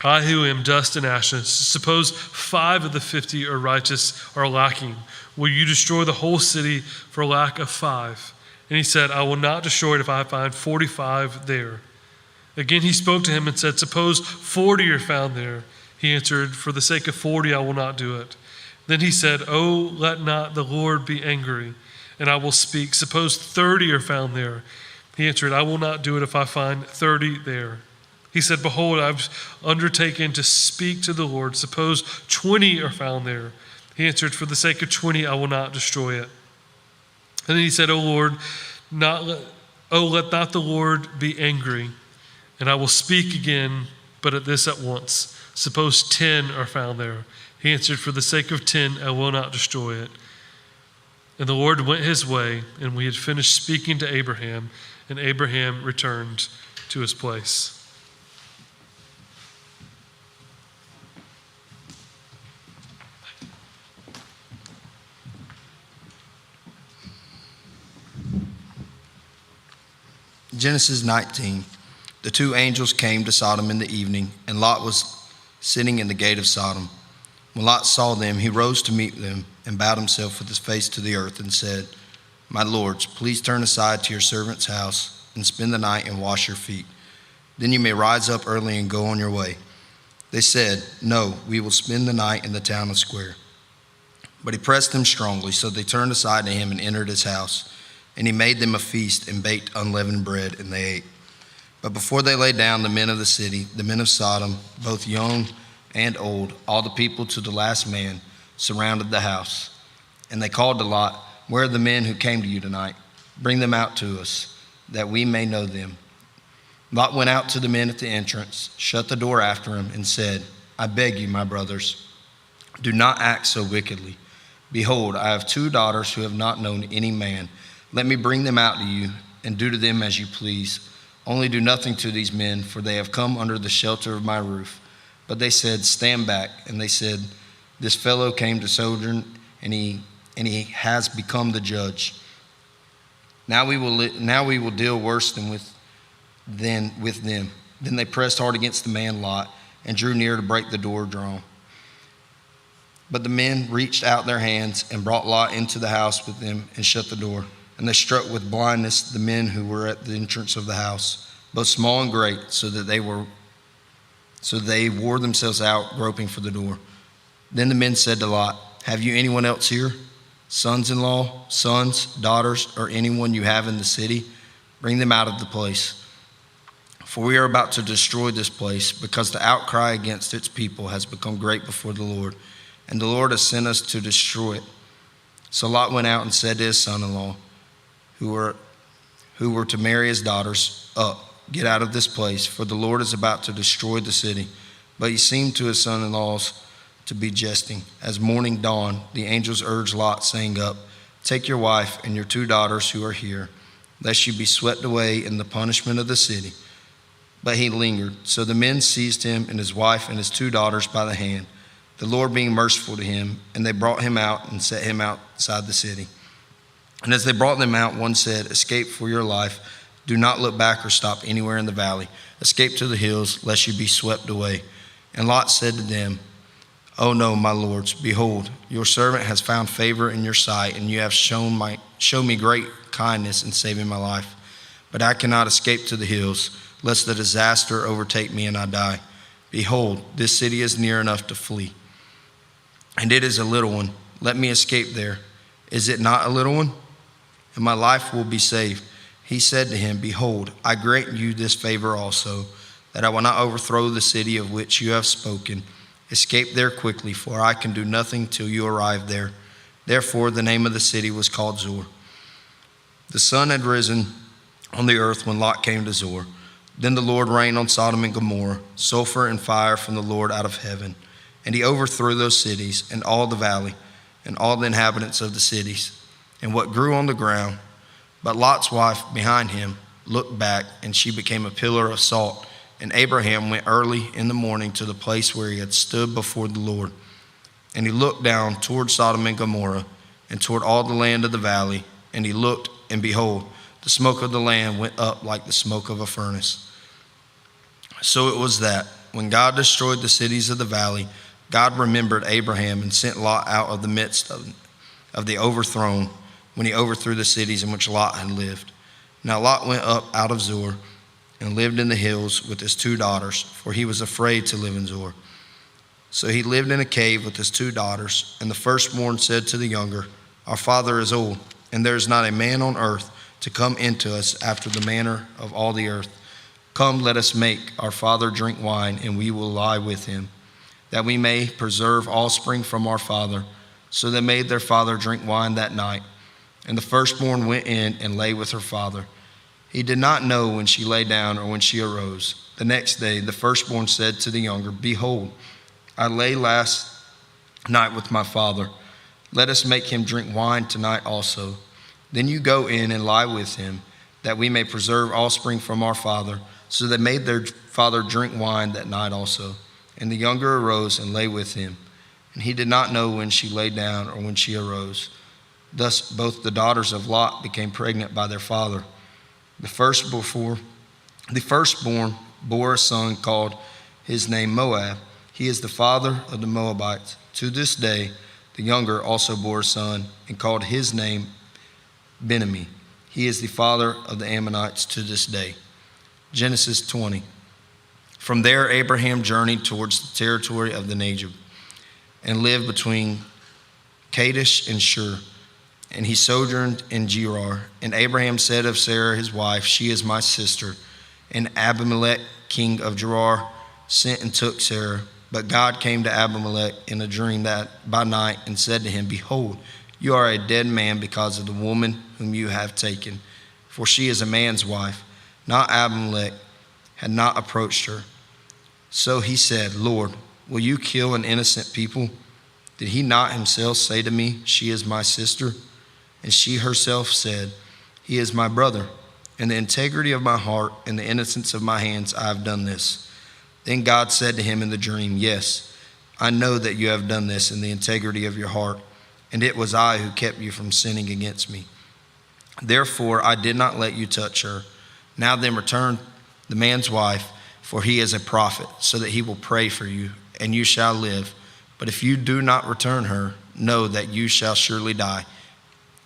I who am dust and ashes. Suppose 5 of the 50 are righteous are lacking. Will you destroy the whole city for lack of 5? And he said, "I will not destroy it if I find 45 there." Again he spoke to him and said, "Suppose 40 are found there." He answered, "For the sake of 40 I will not do it." Then he said, "Oh, let not the Lord be angry, and I will speak. Suppose 30 are found there." He answered, "I will not do it if I find 30 there." He said, "Behold, I have undertaken to speak to the Lord. Suppose 20 are found there." He answered, "For the sake of 20, I will not destroy it." And then he said, let not the Lord be angry, and I will speak again, but at this at once. Suppose 10 are found there." He answered, "For the sake of 10, I will not destroy it." And the Lord went his way, and we had finished speaking to Abraham, and Abraham returned to his place. Genesis 19. The 2 angels came to Sodom in the evening, and Lot was sitting in the gate of Sodom. When Lot saw them, he rose to meet them and bowed himself with his face to the earth and said, "My lords, please turn aside to your servant's house and spend the night and wash your feet. Then you may rise up early and go on your way." They said, "No, we will spend the night in the town square." But he pressed them strongly, so they turned aside to him and entered his house. And he made them a feast and baked unleavened bread, and they ate. But before they lay down, the men of the city, the men of Sodom, both young and old, all the people to the last man, surrounded the house. And they called to Lot, "Where are the men who came to you tonight? Bring them out to us, that we may know them." Lot went out to the men at the entrance, shut the door after him, and said, "I beg you, my brothers, do not act so wickedly. Behold, I have 2 daughters who have not known any man. Let me bring them out to you, and do to them as you please. Only do nothing to these men, for they have come under the shelter of my roof. But they said, stand back. And they said, this fellow came to sojourn, and he has become the judge. Now we will deal worse than with them. Then they pressed hard against the man Lot and drew near to break the door drawn. But the men reached out their hands and brought Lot into the house with them and shut the door. And they struck with blindness the men who were at the entrance of the house, both small and great, so they wore themselves out, groping for the door. Then the men said to Lot, have you anyone else here? Sons-in-law, sons, daughters, or anyone you have in the city? Bring them out of the place. For we are about to destroy this place, because the outcry against its people has become great before the Lord, and the Lord has sent us to destroy it. So Lot went out and said to his son-in-law, who were to marry his daughters, up, get out of this place, for the Lord is about to destroy the city. But he seemed to his son-in-laws to be jesting. As morning dawned, the angels urged Lot, saying, up, take your wife and your 2 daughters who are here, lest you be swept away in the punishment of the city. But he lingered. So the men seized him and his wife and his 2 daughters by the hand, the Lord being merciful to him, and they brought him out and set him outside the city. And as they brought them out, one said, escape for your life. Do not look back or stop anywhere in the valley. Escape to the hills, lest you be swept away. And Lot said to them, oh no, my lords, behold, your servant has found favor in your sight, and you have shown me great kindness in saving my life. But I cannot escape to the hills, lest the disaster overtake me and I die. Behold, this city is near enough to flee, and it is a little one. Let me escape there. Is it not a little one? And my life will be saved. He said to him, behold, I grant you this favor also, that I will not overthrow the city of which you have spoken. Escape there quickly, for I can do nothing till you arrive there. Therefore the name of the city was called Zoar. The sun had risen on the earth when Lot came to Zoar. Then the Lord rained on Sodom and Gomorrah, sulfur and fire from the Lord out of heaven. And he overthrew those cities and all the valley and all the inhabitants of the cities and what grew on the ground. But Lot's wife behind him looked back, and she became a pillar of salt. And Abraham went early in the morning to the place where he had stood before the Lord. And he looked down toward Sodom and Gomorrah and toward all the land of the valley. And he looked, and behold, the smoke of the land went up like the smoke of a furnace. So it was that when God destroyed the cities of the valley, God remembered Abraham and sent Lot out of the midst of the overthrown, when he overthrew the cities in which Lot had lived. Now Lot went up out of Zoar and lived in the hills with his 2 daughters, for he was afraid to live in Zoar. So he lived in a cave with his 2 daughters, and the firstborn said to the younger, our father is old, and there is not a man on earth to come into us after the manner of all the earth. Come, let us make our father drink wine, and we will lie with him, that we may preserve offspring from our father. So they made their father drink wine that night. And the firstborn went in and lay with her father. He did not know when she lay down or when she arose. The next day the firstborn said to the younger, behold, I lay last night with my father. Let us make him drink wine tonight also. Then you go in and lie with him, that we may preserve offspring from our father. So they made their father drink wine that night also. And the younger arose and lay with him. And he did not know when she lay down or when she arose. Thus both the daughters of Lot became pregnant by their father. The firstborn bore a son, called his name Moab. He is the father of the Moabites. To this day the younger also bore a son, and called his name Ben-ammi. He is the father of the Ammonites to this day. Genesis 20. From there Abraham journeyed towards the territory of the Nadab, and lived between Kadesh and Shur. And he sojourned in Gerar. And Abraham said of Sarah his wife, she is my sister. And Abimelech, king of Gerar, sent and took Sarah. But God came to Abimelech in a dream that by night, and said to him, behold, you are a dead man because of the woman whom you have taken, for she is a man's wife. Not Abimelech had not approached her. So he said, Lord, will you kill an innocent people? Did he not himself say to me, she is my sister? And she herself said, he is my brother. In the integrity of my heart and the innocence of my hands I have done this. Then God said to him in the dream, "Yes, I know that you have done this in the integrity of your heart, and it was I who kept you from sinning against me. Therefore I did not let you touch her. Now then return the man's wife, for he is a prophet, so that he will pray for you, and you shall live. But if you do not return her, know that you shall surely die,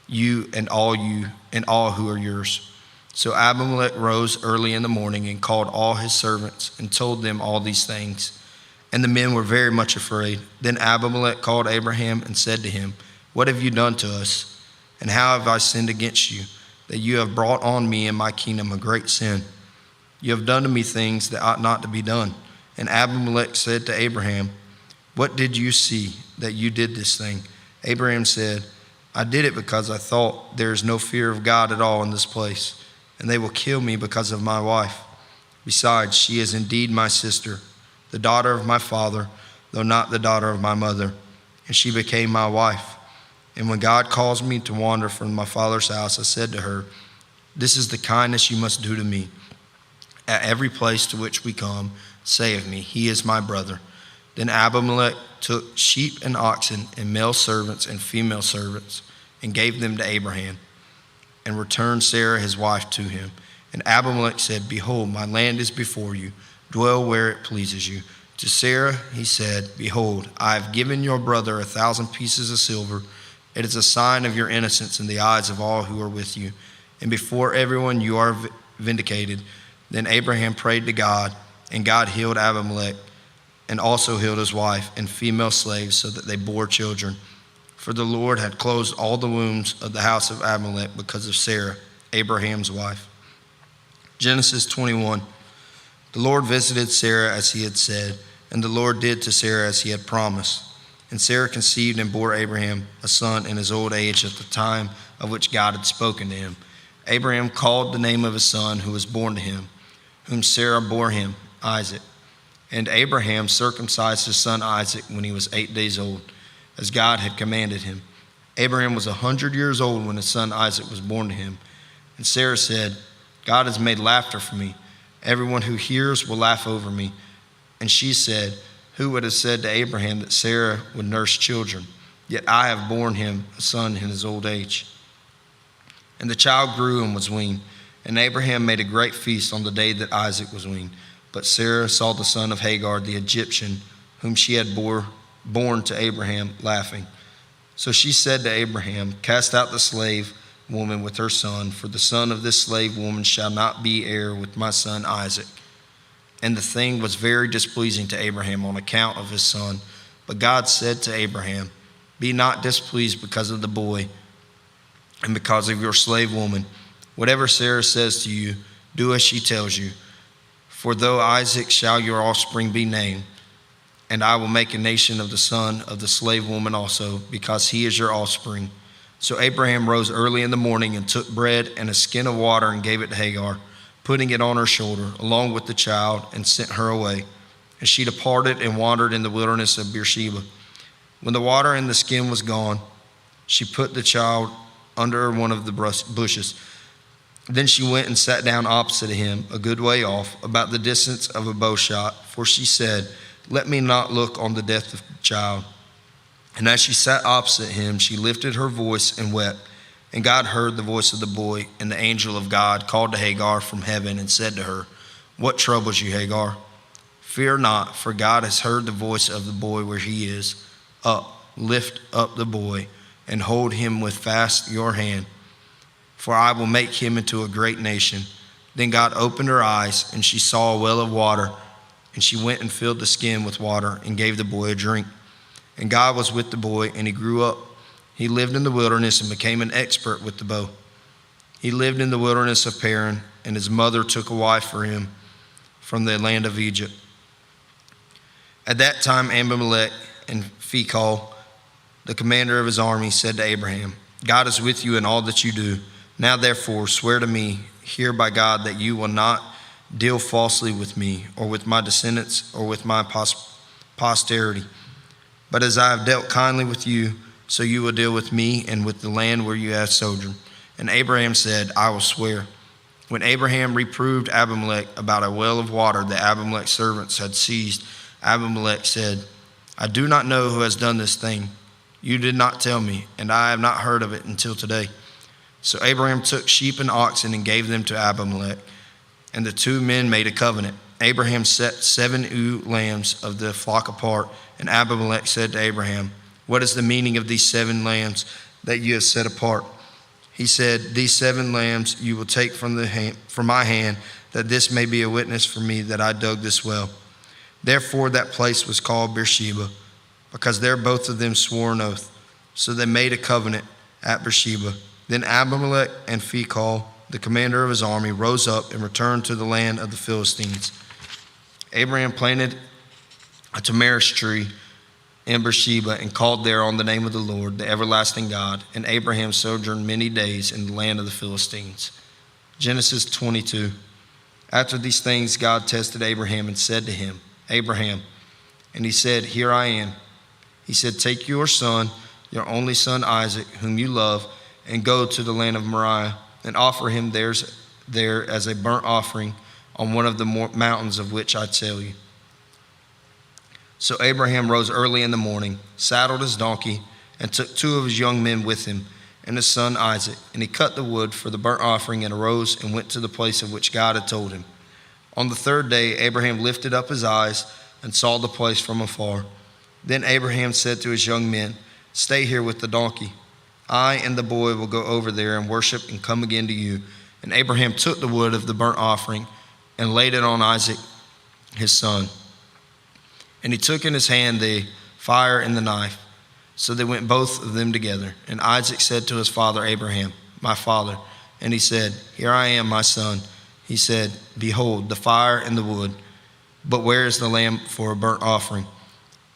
you and all who are yours." So Abimelech rose early in the morning and called all his servants and told them all these things. And the men were very much afraid. Then Abimelech called Abraham and said to him, "What have you done to us? And how have I sinned against you, that you have brought on me and my kingdom a great sin? You have done to me things that ought not to be done." And Abimelech said to Abraham, "What did you see that you did this thing?" Abraham said, "I did it because I thought there is no fear of God at all in this place, and they will kill me because of my wife. Besides, she is indeed my sister, the daughter of my father, though not the daughter of my mother, and she became my wife. And when God caused me to wander from my father's house, I said to her, 'This is the kindness you must do to me. At every place to which we come, say of me, he is my brother.' Then Abimelech took sheep and oxen and male servants and female servants and gave them to Abraham, and returned Sarah his wife to him. And Abimelech said, 'Behold, my land is before you. Dwell where it pleases you.' To Sarah he said, 'Behold, I have given your brother 1,000 pieces of silver. It is a sign of your innocence in the eyes of all who are with you, and before everyone you are vindicated.' Then Abraham prayed to God, and God healed Abimelech, and also healed his wife and female slaves, so that they bore children. For the Lord had closed all the wombs of the house of Abimelech because of Sarah, Abraham's wife." Genesis 21. The Lord visited Sarah as he had said, and the Lord did to Sarah as he had promised. And Sarah conceived and bore Abraham a son in his old age at the time of which God had spoken to him. Abraham called the name of his son who was born to him, whom Sarah bore him, Isaac. And Abraham circumcised his son Isaac when he was 8 days old, as God had commanded him. Abraham was 100 years old when his son Isaac was born to him. And Sarah said, "God has made laughter for me. Everyone who hears will laugh over me." And she said, "Who would have said to Abraham that Sarah would nurse children? Yet I have borne him a son in his old age." And the child grew and was weaned. And Abraham made a great feast on the day that Isaac was weaned. But Sarah saw the son of Hagar, the Egyptian, whom she had born to Abraham, laughing. So she said to Abraham, "Cast out the slave woman with her son, for the son of this slave woman shall not be heir with my son Isaac." And the thing was very displeasing to Abraham on account of his son. But God said to Abraham, "Be not displeased because of the boy and because of your slave woman. Whatever Sarah says to you, do as she tells you. For though Isaac shall your offspring be named, and I will make a nation of the son of the slave woman also, because he is your offspring." So Abraham rose early in the morning and took bread and a skin of water and gave it to Hagar, putting it on her shoulder, along with the child, and sent her away. And she departed and wandered in the wilderness of Beersheba. When the water in the skin was gone, she put the child under one of the bushes. Then she went and sat down opposite him, a good way off, about the distance of a bow shot, for she said, "Let me not look on the death of the child." And as she sat opposite him, she lifted her voice and wept. And God heard the voice of the boy, and the angel of God called to Hagar from heaven and said to her, "What troubles you, Hagar? Fear not, for God has heard the voice of the boy where he is. Up, lift up the boy, and hold him with fast your hand, for I will make him into a great nation." Then God opened her eyes, and she saw a well of water, and she went and filled the skin with water and gave the boy a drink. And God was with the boy, and he grew up. He lived in the wilderness and became an expert with the bow. He lived in the wilderness of Paran, and his mother took a wife for him from the land of Egypt. At that time Abimelech and Phicol, the commander of his army, said to Abraham, "God is with you in all that you do. Now therefore swear to me here by God that you will not deal falsely with me, or with my descendants, or with my posterity. But as I have dealt kindly with you, so you will deal with me and with the land where you have sojourned." And Abraham said, "I will swear." When Abraham reproved Abimelech about a well of water that Abimelech's servants had seized, Abimelech said, I do not know who has done this thing. You did not tell me, and I have not heard of it until today. So Abraham took sheep and oxen and gave them to Abimelech, and the two men made a covenant. Abraham set 7 ewe lambs of the flock apart, and Abimelech said to Abraham, what is the meaning of these 7 lambs that you have set apart? He said, these 7 lambs you will take from my hand, that this may be a witness for me that I dug this well. Therefore that place was called Beersheba, because there both of them swore an oath. So they made a covenant at Beersheba. Then Abimelech and Phicol, the commander of his army, rose up and returned to the land of the Philistines. Abraham planted a tamarisk tree in Beersheba and called there on the name of the Lord, the everlasting God. And Abraham sojourned many days in the land of the Philistines. Genesis 22. After these things, God tested Abraham and said to him, Abraham. And he said, here I am. He said, take your son, your only son Isaac, whom you love, and go to the land of Moriah, and offer him there as a burnt offering on one of the mountains of which I tell you. So Abraham rose early in the morning, saddled his donkey, and took 2 of his young men with him, and his son Isaac. And he cut the wood for the burnt offering, and arose and went to the place of which God had told him. On the 3rd day, Abraham lifted up his eyes and saw the place from afar. Then Abraham said to his young men, stay here with the donkey. I and the boy will go over there and worship and come again to you. And Abraham took the wood of the burnt offering and laid it on Isaac, his son. And he took in his hand the fire and the knife. So they went both of them together. And Isaac said to his father Abraham, my father. And he said, here I am, my son. He said, behold, the fire and the wood, but where is the lamb for a burnt offering?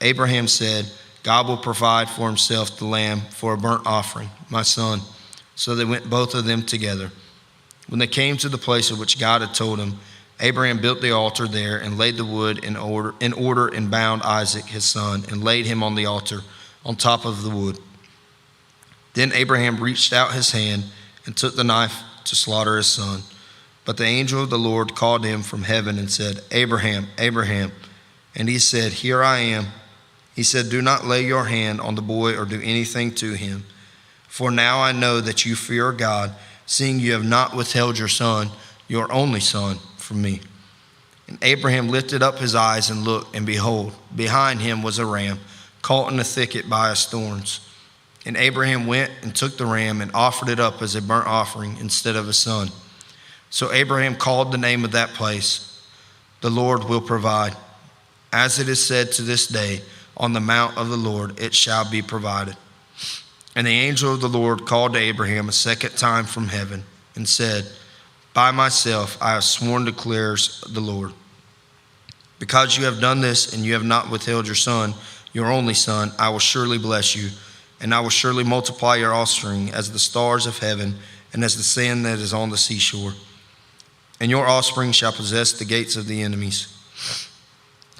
Abraham said, God will provide for himself the lamb for a burnt offering, my son. So they went both of them together. When they came to the place of which God had told him, Abraham built the altar there and laid the wood in order and bound Isaac his son and laid him on the altar on top of the wood. Then Abraham reached out his hand and took the knife to slaughter his son. But the angel of the Lord called him from heaven and said, Abraham, Abraham. And he said, here I am. He said, do not lay your hand on the boy or do anything to him. For now I know that you fear God, seeing you have not withheld your son, your only son, from me. And Abraham lifted up his eyes and looked, and behold, behind him was a ram, caught in a thicket by its thorns. And Abraham went and took the ram and offered it up as a burnt offering instead of his son. So Abraham called the name of that place, the Lord will provide. As it is said to this day, on the mount of the Lord it shall be provided. And the angel of the Lord called to Abraham a second time from heaven and said, by myself I have sworn, declares the Lord, because you have done this and you have not withheld your son, your only son, I will surely bless you, and I will surely multiply your offspring as the stars of heaven and as the sand that is on the seashore. And your offspring shall possess the gates of the enemies.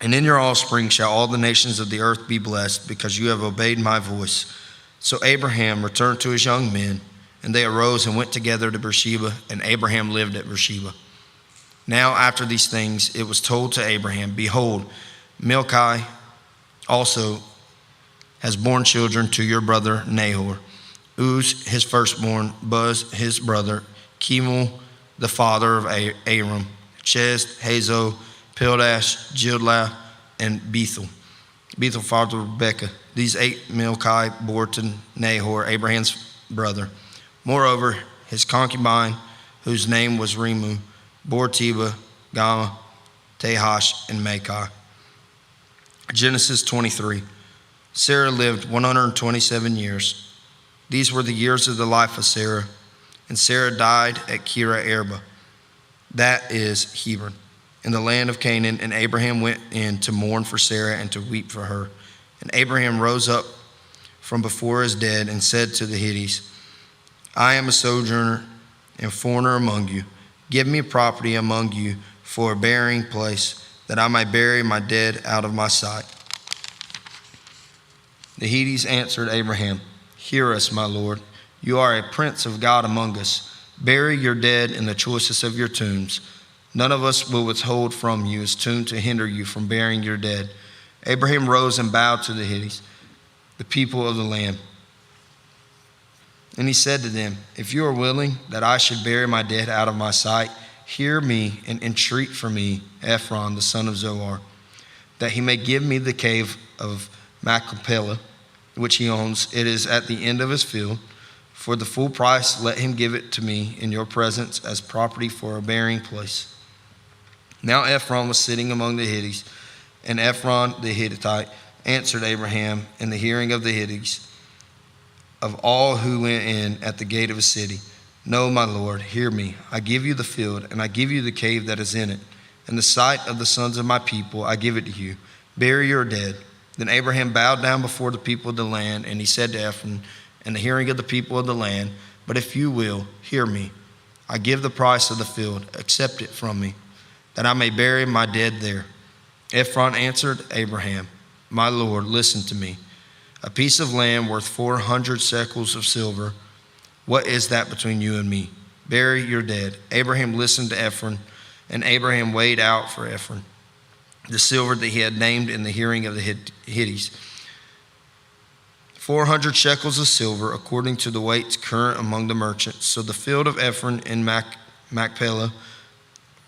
And in your offspring shall all the nations of the earth be blessed, because you have obeyed my voice. So Abraham returned to his young men, and they arose and went together to Beersheba, and Abraham lived at Beersheba. Now after these things it was told to Abraham, behold, Milcah also has borne children to your brother Nahor, Uz his firstborn, Buz his brother, Kemuel the father of Aram, Chez, Hazo, Pildash, Jidlaph, and Bethel. Bethel fathered Rebekah. These 8 Milcah bore to Nahor, Abraham's brother. Moreover, his concubine, whose name was Rimu, bore Teba, Gama, Tahash, and Makah. Genesis 23. Sarah lived 127 years. These were the years of the life of Sarah. And Sarah died at Kira-Arba, that is Hebron, in the land of Canaan. And Abraham went in to mourn for Sarah and to weep for her. And Abraham rose up from before his dead and said to the Hittites, I am a sojourner and foreigner among you. Give me property among you for a burying place, that I may bury my dead out of my sight. The Hittites answered Abraham, hear us, my lord. You are a prince of God among us. Bury your dead in the choicest of your tombs. None of us will withhold from you his tomb to hinder you from burying your dead." Abraham rose and bowed to the Hittites, the people of the land. And he said to them, "If you are willing that I should bury my dead out of my sight, hear me and entreat for me Ephron, the son of Zohar, that he may give me the cave of Machpelah, which he owns. It is at the end of his field. For the full price, let him give it to me in your presence as property for a burying place." Now Ephron was sitting among the Hittites, and Ephron the Hittite answered Abraham in the hearing of the Hittites, of all who went in at the gate of a city, "No, my lord, hear me. I give you the field, and I give you the cave that is in it. In the sight of the sons of my people, I give it to you. Bury your dead." Then Abraham bowed down before the people of the land, and he said to Ephron, in the hearing of the people of the land, "But if you will, hear me. I give the price of the field, accept it from me, that I may bury my dead there." Ephron answered Abraham, "My lord, listen to me. A piece of land worth 400 shekels of silver. What is that between you and me? Bury your dead." Abraham listened to Ephron, and Abraham weighed out for Ephron the silver that he had named in the hearing of the Hittites, 400 shekels of silver, according to the weights current among the merchants. So the field of Ephron in Machpelah,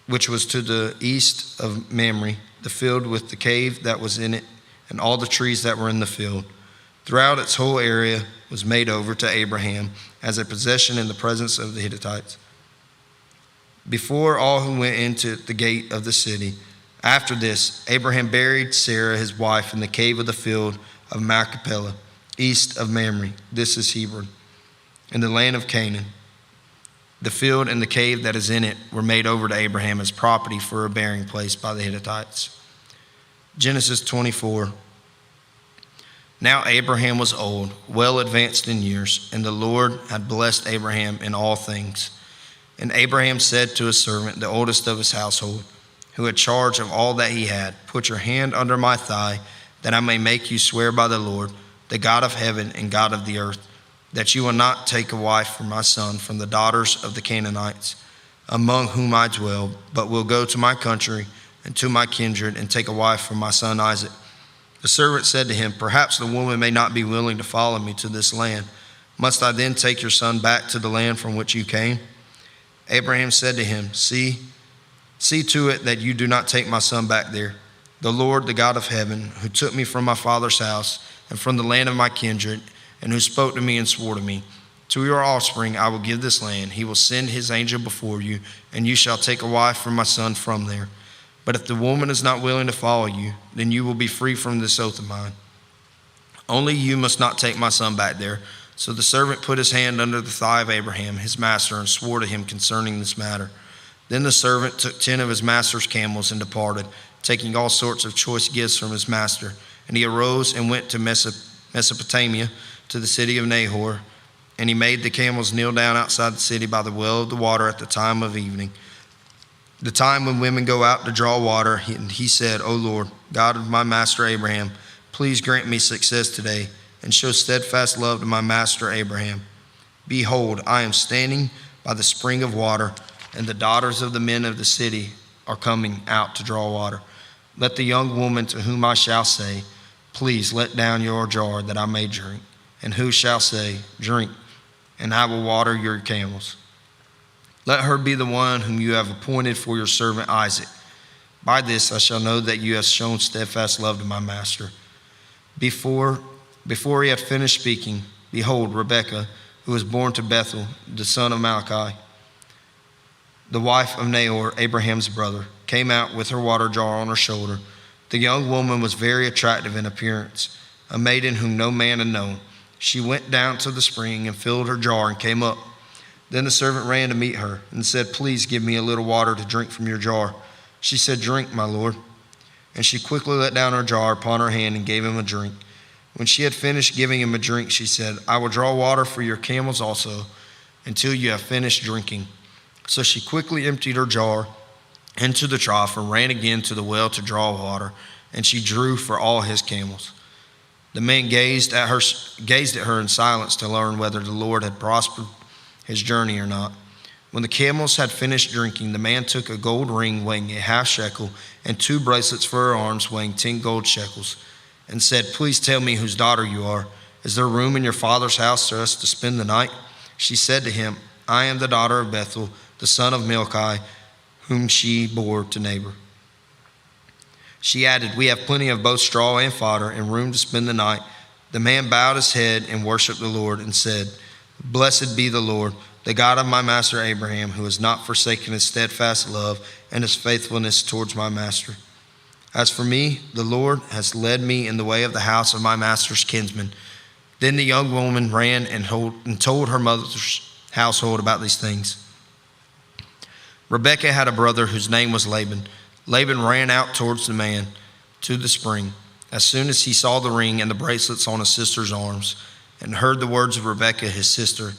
which was to the east of Mamre, the field with the cave that was in it, and all the trees that were in the field, throughout its whole area, was made over to Abraham as a possession in the presence of the Hittites, before all who went into the gate of the city. After this, Abraham buried Sarah his wife in the cave of the field of Machpelah, east of Mamre. This is Hebron, in the land of Canaan. The field and the cave that is in it were made over to Abraham as property for a burying place by the Hittites. Genesis 24. Now Abraham was old, well advanced in years, and the Lord had blessed Abraham in all things. And Abraham said to his servant, the oldest of his household, who had charge of all that he had, "Put your hand under my thigh, that I may make you swear by the Lord, the God of heaven and God of the earth, that you will not take a wife for my son from the daughters of the Canaanites, among whom I dwell, but will go to my country and to my kindred and take a wife for my son Isaac." The servant said to him, "Perhaps the woman may not be willing to follow me to this land. Must I then take your son back to the land from which you came?" Abraham said to him, See to it that you do not take my son back there. The Lord, the God of heaven, who took me from my father's house and from the land of my kindred, and who spoke to me and swore to me, to your offspring I will give this land. He will send his angel before you, and you shall take a wife for my son from there. But if the woman is not willing to follow you, then you will be free from this oath of mine. Only you must not take my son back there." So the servant put his hand under the thigh of Abraham, his master, and swore to him concerning this matter. Then the servant took 10 of his master's camels and departed, taking all sorts of choice gifts from his master. And he arose and went to Mesopotamia, to the city of Nahor. And he made the camels kneel down outside the city by the well of the water at the time of evening, the time when women go out to draw water. He said, "O Lord, God of my master Abraham, please grant me success today, and show steadfast love to my master Abraham. Behold, I am standing by the spring of water, and the daughters of the men of the city are coming out to draw water. Let the young woman to whom I shall say, 'Please let down your jar that I may drink,' and who shall say, 'Drink, and I will water your camels,' let her be the one whom you have appointed for your servant Isaac. By this I shall know that you have shown steadfast love to my master." Before he had finished speaking, behold, Rebekah, who was born to Bethuel, the son of Malachi, the wife of Nahor, Abraham's brother, came out with her water jar on her shoulder. The young woman was very attractive in appearance, a maiden whom no man had known. She went down to the spring and filled her jar and came up. Then the servant ran to meet her and said, "Please give me a little water to drink from your jar." She said, "Drink, my lord." And she quickly let down her jar upon her hand and gave him a drink. When she had finished giving him a drink, she said, "I will draw water for your camels also, until you have finished drinking." So she quickly emptied her jar into the trough and ran again to the well to draw water, and she drew for all his camels. The man gazed at her in silence to learn whether the Lord had prospered his journey or not. When the camels had finished drinking, the man took a gold ring weighing a half shekel and 2 bracelets for her arms weighing 10 gold shekels, and said, "Please tell me whose daughter you are. Is there room in your father's house for us to spend the night?" She said to him, "I am the daughter of Bethuel, the son of Milcah, whom she bore to Nabor." She added, "We have plenty of both straw and fodder and room to spend the night." The man bowed his head and worshiped the Lord and said, "Blessed be the Lord, the God of my master Abraham, who has not forsaken his steadfast love and his faithfulness towards my master. As for me, the Lord has led me in the way of the house of my master's kinsman." Then the young woman ran and told her mother's household about these things. Rebekah had a brother whose name was Laban. Laban ran out towards the man to the spring as soon as he saw the ring and the bracelets on his sister's arms, and heard the words of Rebekah his sister.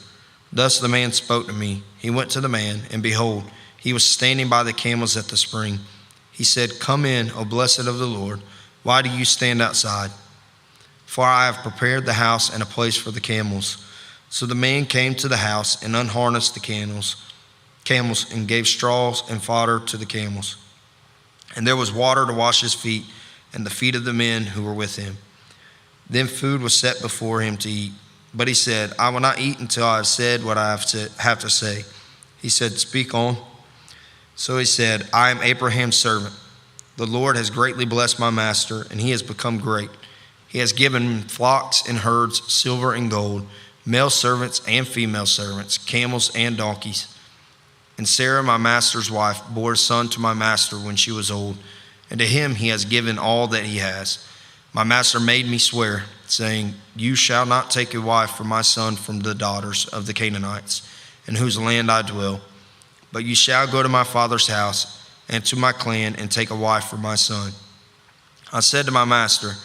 Thus the man spoke to me. He went to the man, and behold, he was standing by the camels at the spring. He said, "Come in, O blessed of the Lord. Why do you stand outside? For I have prepared the house and a place for the camels." So the man came to the house and unharnessed the camels and gave straws and fodder to the camels. And there was water to wash his feet and the feet of the men who were with him. Then food was set before him to eat. But he said, "I will not eat until I have said what I have to say." He said, "Speak on." So he said, "I am Abraham's servant. The Lord has greatly blessed my master, and he has become great. He has given him flocks and herds, silver and gold, male servants and female servants, camels and donkeys. And Sarah, my master's wife, bore a son to my master when she was old, and to him he has given all that he has. My master made me swear, saying, 'You shall not take a wife for my son from the daughters of the Canaanites, in whose land I dwell, but you shall go to my father's house and to my clan and take a wife for my son.' I said to my master,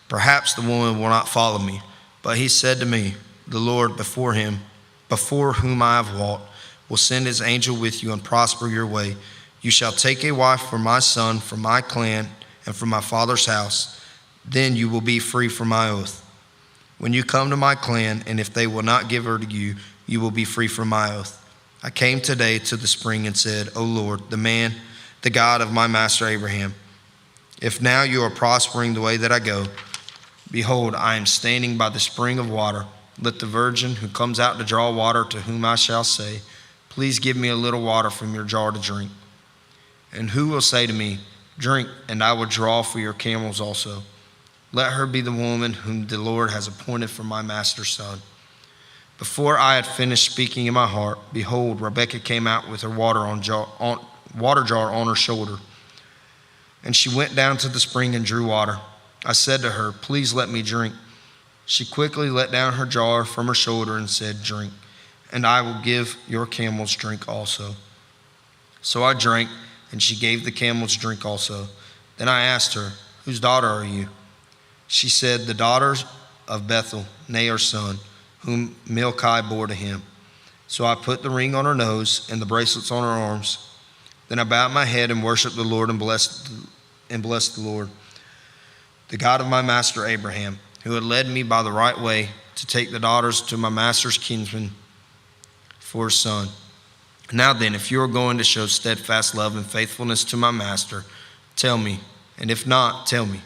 'Perhaps the woman will not follow me.' But he said to me, 'The Lord before whom I have walked, will send his angel with you and prosper your way. You shall take a wife for my son from my clan and from my father's house. Then you will be free from my oath. When you come to my clan, and if they will not give her to you, you will be free from my oath. I came today to the spring and said, O Lord, the God of my master Abraham, if now you are prospering the way that I go, behold, I am standing by the spring of water. Let the virgin who comes out to draw water, to whom I shall say, Please give me a little water from your jar to drink. And who will say to me, Drink, and I will draw for your camels also. Let her be the woman whom the Lord has appointed for my master's son.' Before I had finished speaking in my heart, behold, Rebekah came out with her water jar on her shoulder. And she went down to the spring and drew water. I said to her, Please let me drink. She quickly let down her jar from her shoulder and said, Drink, and I will give your camels drink also. So I drank, and she gave the camels drink also. Then I asked her, Whose daughter are you? She said, The daughters of Bethuel, Nahor's son, whom Milcah bore to him. So I put the ring on her nose and the bracelets on her arms. Then I bowed my head and worshiped the Lord and blessed the Lord, the God of my master Abraham, who had led me by the right way to take the daughters to my master's kinsman for his son. Now then, if you are going to show steadfast love and faithfulness to my master, tell me, and if not, tell me,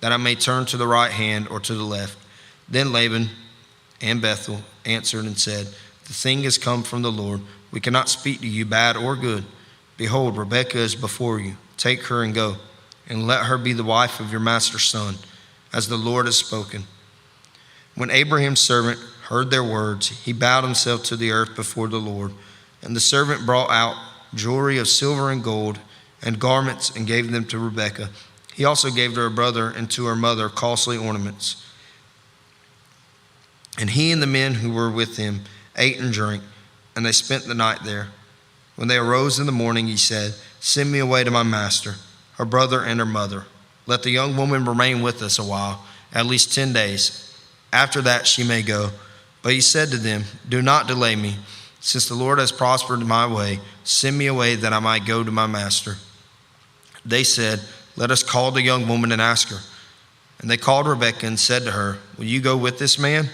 that I may turn to the right hand or to the left. Then Laban and Bethuel answered and said, The thing has come from the Lord. We cannot speak to you bad or good. Behold, Rebekah is before you. Take her and go, and let her be the wife of your master's son, as the Lord has spoken. When Abraham's servant heard their words, he bowed himself to the earth before the Lord. And the servant brought out jewelry of silver and gold and garments and gave them to Rebekah. He also gave to her brother and to her mother costly ornaments. And he and the men who were with him ate and drank, and they spent the night there. When they arose in the morning, he said, Send me away to my master, her brother and her mother. Let the young woman remain with us a while, at least 10 days. After that she may go. But he said to them, Do not delay me. Since the Lord has prospered my way, send me away that I might go to my master. They said, Let us call the young woman and ask her. And they called Rebekah and said to her, Will you go with this man?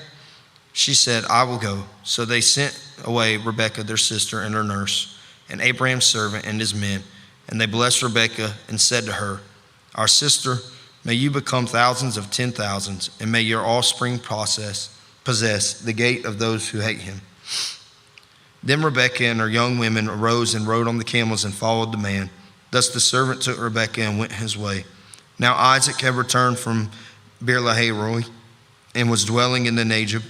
She said, I will go. So they sent away Rebekah, their sister, and her nurse. and Abraham's servant and his men. And they blessed Rebekah and said to her, "Our sister, may you become thousands of 10,000s, and may your offspring possess the gate of those who hate him." Then Rebekah and her young women arose and rode on the camels and followed the man. Thus the servant took Rebekah and went his way. Now Isaac had returned from Beer-lahai-roi and was dwelling in the Nadab.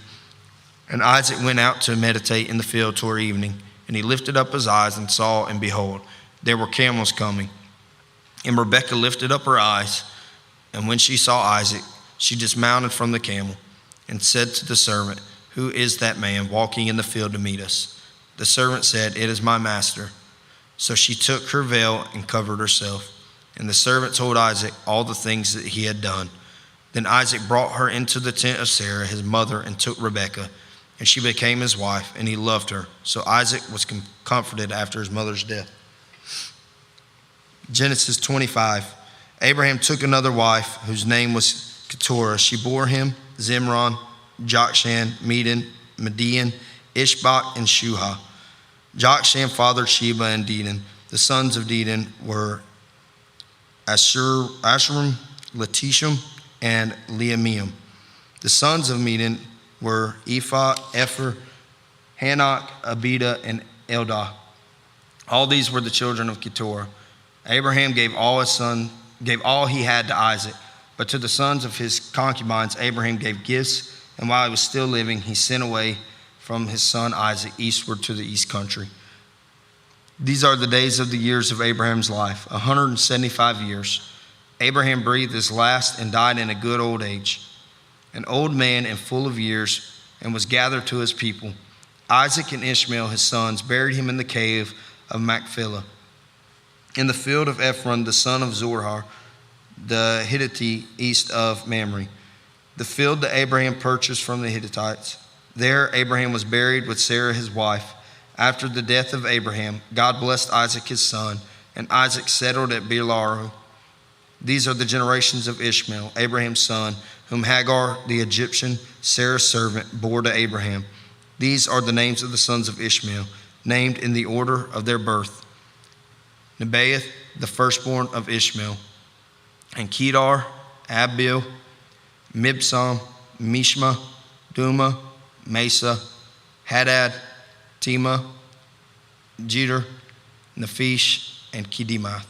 And Isaac went out to meditate in the field toward evening. And he lifted up his eyes and saw, and behold, there were camels coming. And Rebekah lifted up her eyes, and when she saw Isaac, she dismounted from the camel and said to the servant, "Who is that man walking in the field to meet us?" The servant said, "It is my master." So she took her veil and covered herself. And the servant told Isaac all the things that he had done. Then Isaac brought her into the tent of Sarah, his mother, and took Rebekah. And she became his wife, and he loved her. So Isaac was comforted after his mother's death. Genesis 25. Abraham took another wife, whose name was Keturah. She bore him Zimron, Jokshan, Median, Ishbak, and Shuha. Jokshan fathered Sheba and Dedan. The sons of Dedan were Asherim, Letishim, and Leamium. The sons of Median were Ephah, Epher, Hanok, Abida, and Eldah. All these were the children of Keturah. Abraham gave all he had to Isaac, but to the sons of his concubines Abraham gave gifts, and while he was still living, he sent away from his son Isaac eastward to the east country. These are the days of the years of Abraham's life, 175 years. Abraham breathed his last and died in a good old age, an old man and full of years, and was gathered to his people. Isaac and Ishmael, his sons, buried him in the cave of Machpelah, in the field of Ephron, the son of Zohar, the Hittite, east of Mamre, the field that Abraham purchased from the Hittites. There Abraham was buried with Sarah his wife. After the death of Abraham, God blessed Isaac his son, and Isaac settled at Beer-lahai-roi. These are the generations of Ishmael, Abraham's son, whom Hagar the Egyptian, Sarah's servant, bore to Abraham. These are the names of the sons of Ishmael, named in the order of their birth: Nebaioth, the firstborn of Ishmael, and Kedar, Abiel, Mibsam, Mishma, Duma, Mesa, Hadad, Tema, Jeter, Nephish, and Kedemoth.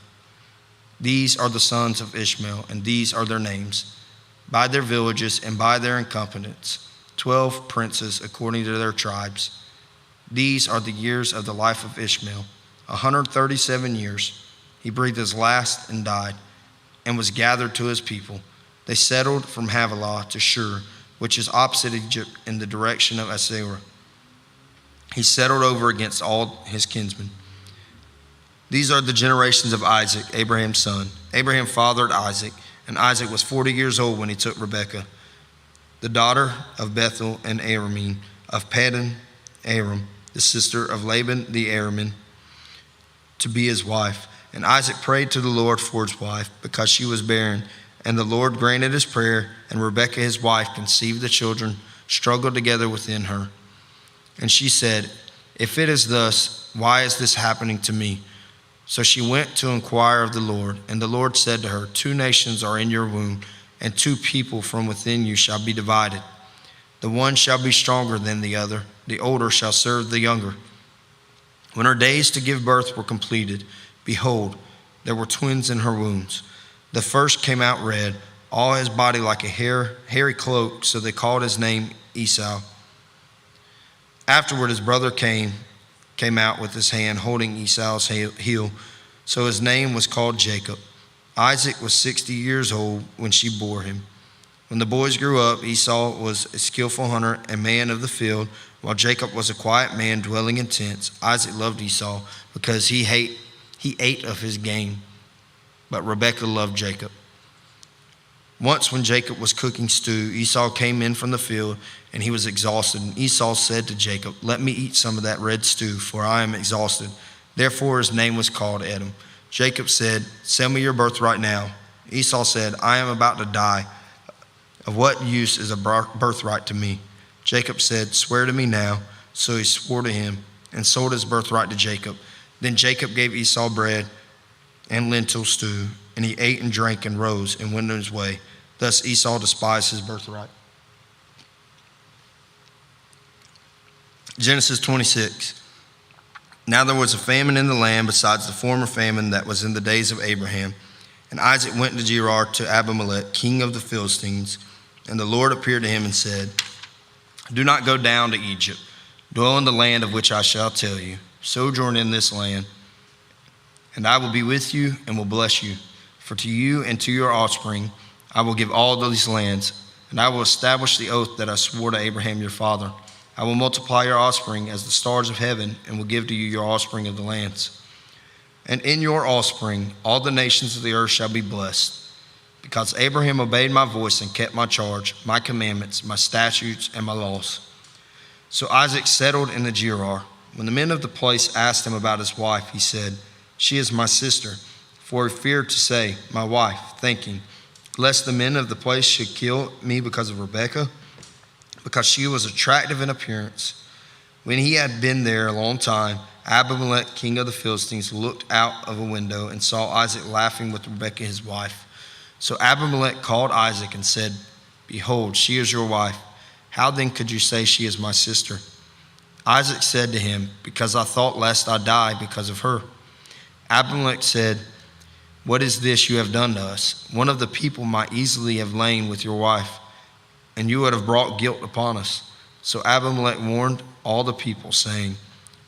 These are the sons of Ishmael, and these are their names, by their villages and by their encampments, 12 princes according to their tribes. These are the years of the life of Ishmael, 137 years. He breathed his last and died, and was gathered to his people. They settled from Havilah to Shur, which is opposite Egypt in the direction of Assyria. He settled over against all his kinsmen. These are the generations of Isaac, Abraham's son. Abraham fathered Isaac, and Isaac was 40 years old when he took Rebekah, the daughter of Bethuel and Aramean, of Paddan Aram, the sister of Laban the Aramean, to be his wife. And Isaac prayed to the Lord for his wife, because she was barren. And the Lord granted his prayer, and Rebekah his wife conceived the children, struggled together within her. And she said, "If it is thus, why is this happening to me?" So she went to inquire of the Lord, and the Lord said to her, "Two nations are in your womb, and two people from within you shall be divided. The one shall be stronger than the other, the older shall serve the younger." When her days to give birth were completed, behold, there were twins in her wombs. The first came out red, all his body like a hairy cloak, so they called his name Esau. Afterward his brother Cain came out with his hand holding Esau's heel, so his name was called Jacob. Isaac was 60 years old when she bore him. When the boys grew up, Esau was a skillful hunter and man of the field, while Jacob was a quiet man dwelling in tents. Isaac loved Esau because he ate of his game, but Rebekah loved Jacob. Once when Jacob was cooking stew, Esau came in from the field, and he was exhausted. And Esau said to Jacob, "Let me eat some of that red stew, for I am exhausted." Therefore his name was called Edom. Jacob said, "Sell me your birthright now." Esau said, "I am about to die. Of what use is a birthright to me?" Jacob said, "Swear to me now." So he swore to him and sold his birthright to Jacob. Then Jacob gave Esau bread and lentil stew, and he ate and drank and rose and went on his way. Thus Esau despised his birthright. Genesis 26. Now there was a famine in the land besides the former famine that was in the days of Abraham. And Isaac went to Gerar to Abimelech, king of the Philistines. And the Lord appeared to him and said, do not go down to Egypt. Dwell in the land of which I shall tell you. Sojourn in this land, and I will be with you and will bless you. For to you and to your offspring I will give all these lands, and I will establish the oath that I swore to Abraham your father. I will multiply your offspring as the stars of heaven, and will give to you your offspring of the lands. And in your offspring all the nations of the earth shall be blessed, because Abraham obeyed my voice and kept my charge, my commandments, my statutes, and my laws. So Isaac settled in the Gerar. When the men of the place asked him about his wife, he said, she is my sister. For he feared to say, my wife, thinking, lest the men of the place should kill me because of Rebekah, because she was attractive in appearance. When he had been there a long time, Abimelech, king of the Philistines, looked out of a window and saw Isaac laughing with Rebekah his wife. So Abimelech called Isaac and said, behold, she is your wife. How then could you say she is my sister? Isaac said to him, because I thought lest I die because of her. Abimelech said, what is this you have done to us? One of the people might easily have lain with your wife, and you would have brought guilt upon us. So Abimelech warned all the people, saying,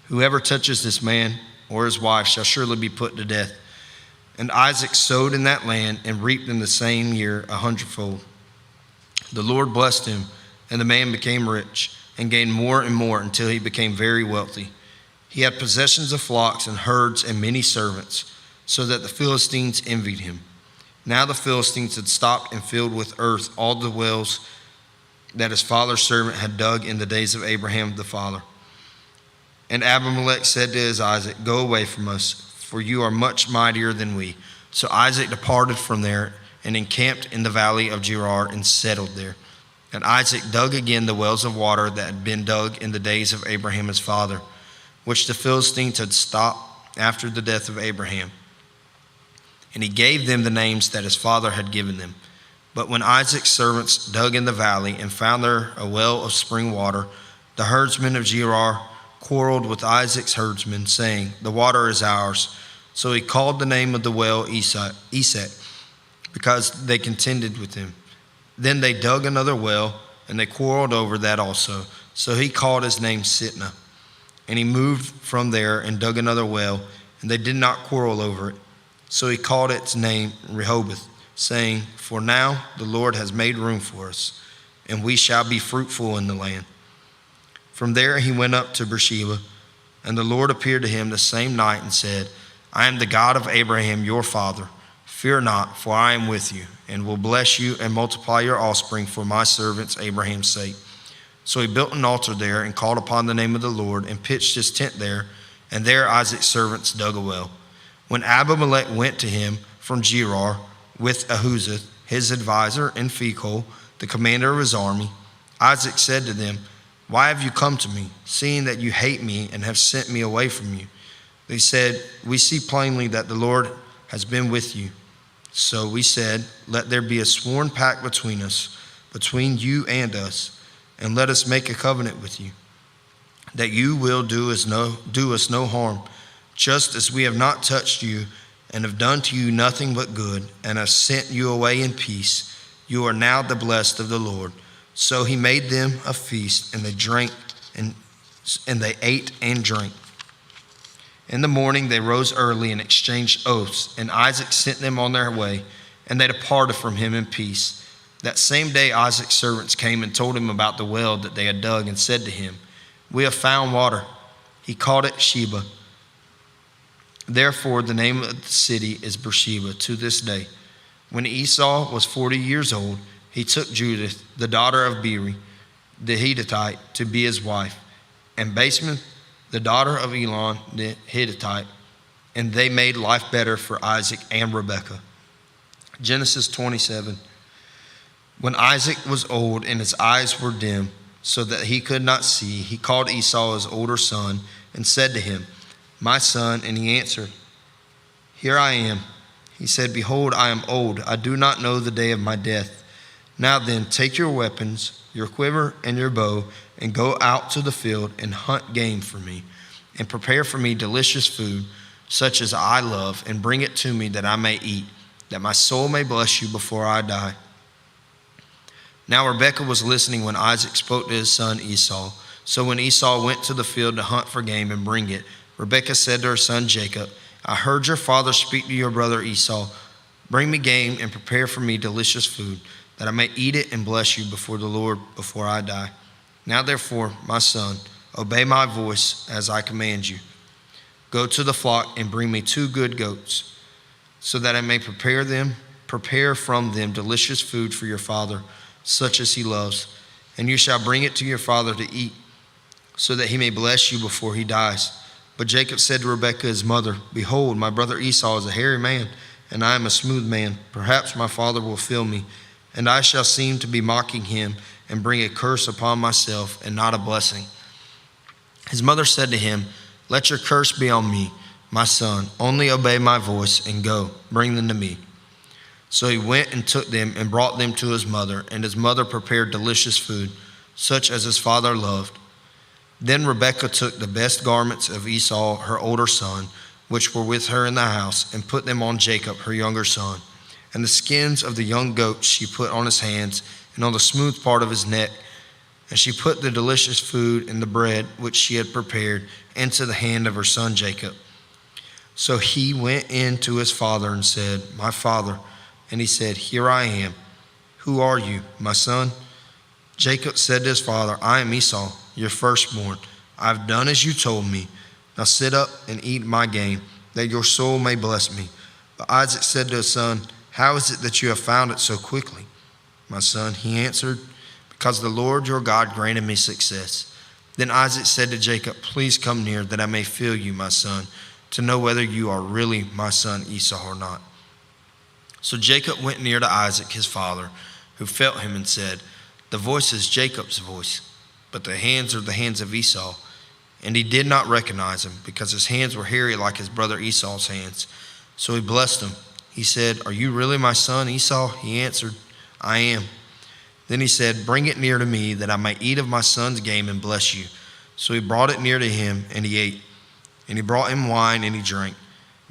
whoever touches this man or his wife shall surely be put to death. And Isaac sowed in that land and reaped in the same year 100-fold. The Lord blessed him, and the man became rich and gained more and more until he became very wealthy. He had possessions of flocks and herds and many servants, so that the Philistines envied him. Now the Philistines had stopped and filled with earth all the wells that his father's servant had dug in the days of Abraham the father. And Abimelech said to his Isaac, go away from us, for you are much mightier than we. So Isaac departed from there and encamped in the valley of Gerar and settled there. And Isaac dug again the wells of water that had been dug in the days of Abraham his father, which the Philistines had stopped after the death of Abraham. And he gave them the names that his father had given them. But when Isaac's servants dug in the valley and found there a well of spring water, the herdsmen of Gerar quarreled with Isaac's herdsmen, saying, the water is ours. So he called the name of the well Esek, because they contended with him. Then they dug another well, and they quarreled over that also. So he called his name Sitnah. And he moved from there and dug another well, and they did not quarrel over it. So he called its name Rehoboth, saying, for now the Lord has made room for us, and we shall be fruitful in the land. From there he went up to Beersheba, and the Lord appeared to him the same night and said, I am the God of Abraham your father. Fear not, for I am with you, and will bless you and multiply your offspring for my servants Abraham's sake. So he built an altar there and called upon the name of the Lord and pitched his tent there, and there Isaac's servants dug a well. When Abimelech went to him from Gerar with Ahuzeth, his advisor, and Phicol, the commander of his army, Isaac said to them, why have you come to me, seeing that you hate me and have sent me away from you? They said, we see plainly that the Lord has been with you. So we said, let there be a sworn pact between us, between you and us, and let us make a covenant with you, that you will do us no harm, just as we have not touched you and have done to you nothing but good, and have sent you away in peace. You are now the blessed of the Lord. So he made them a feast, and they drank, and they ate and drank. In the morning they rose early and exchanged oaths, and Isaac sent them on their way, and they departed from him in peace. That same day Isaac's servants came and told him about the well that they had dug, and said to him, we have found water. He called it Sheba. Therefore the name of the city is Beersheba to this day. When Esau was 40 years old, he took Judith, the daughter of Beeri, the Hittite, to be his wife, and Basemath, the daughter of Elon, the Hittite, and they made life better for Isaac and Rebekah. Genesis 27. When Isaac was old and his eyes were dim, so that he could not see, he called Esau his older son and said to him, my son? And he answered, here I am. He said, behold, I am old. I do not know the day of my death. Now then, take your weapons, your quiver and your bow, and go out to the field and hunt game for me, and prepare for me delicious food, such as I love, and bring it to me that I may eat, that my soul may bless you before I die. Now Rebekah was listening when Isaac spoke to his son Esau. So when Esau went to the field to hunt for game and bring it, Rebekah said to her son Jacob, I heard your father speak to your brother Esau. Bring me game and prepare for me delicious food, that I may eat it and bless you before the Lord before I die. Now therefore, my son, obey my voice as I command you. Go to the flock and bring me 2 good goats, so that I may prepare from them delicious food for your father, such as he loves. And you shall bring it to your father to eat, so that he may bless you before he dies. But Jacob said to Rebekah his mother, behold, my brother Esau is a hairy man, and I am a smooth man. Perhaps my father will feel me, and I shall seem to be mocking him, and bring a curse upon myself, and not a blessing. His mother said to him, let your curse be on me, my son. Only obey my voice, and go, bring them to me. So he went and took them, and brought them to his mother, and his mother prepared delicious food, such as his father loved. Then Rebekah took the best garments of Esau, her older son, which were with her in the house, and put them on Jacob, her younger son. And the skins of the young goats she put on his hands and on the smooth part of his neck. And she put the delicious food and the bread which she had prepared into the hand of her son Jacob. So he went in to his father and said, my father. And he said, here I am. Who are you, my son? Jacob said to his father, I am Esau, your firstborn. I have done as you told me. Now sit up and eat my game, that your soul may bless me. But Isaac said to his son, how is it that you have found it so quickly? My son, he answered, because the Lord your God granted me success. Then Isaac said to Jacob, please come near, that I may feel you, my son, to know whether you are really my son Esau or not. So Jacob went near to Isaac his father, who felt him and said, the voice is Jacob's voice, but the hands are the hands of Esau. And he did not recognize him, because his hands were hairy like his brother Esau's hands. So he blessed him. He said, are you really my son Esau? He answered, I am. Then he said, bring it near to me, that I may eat of my son's game and bless you. So he brought it near to him, and he ate. And he brought him wine, and he drank.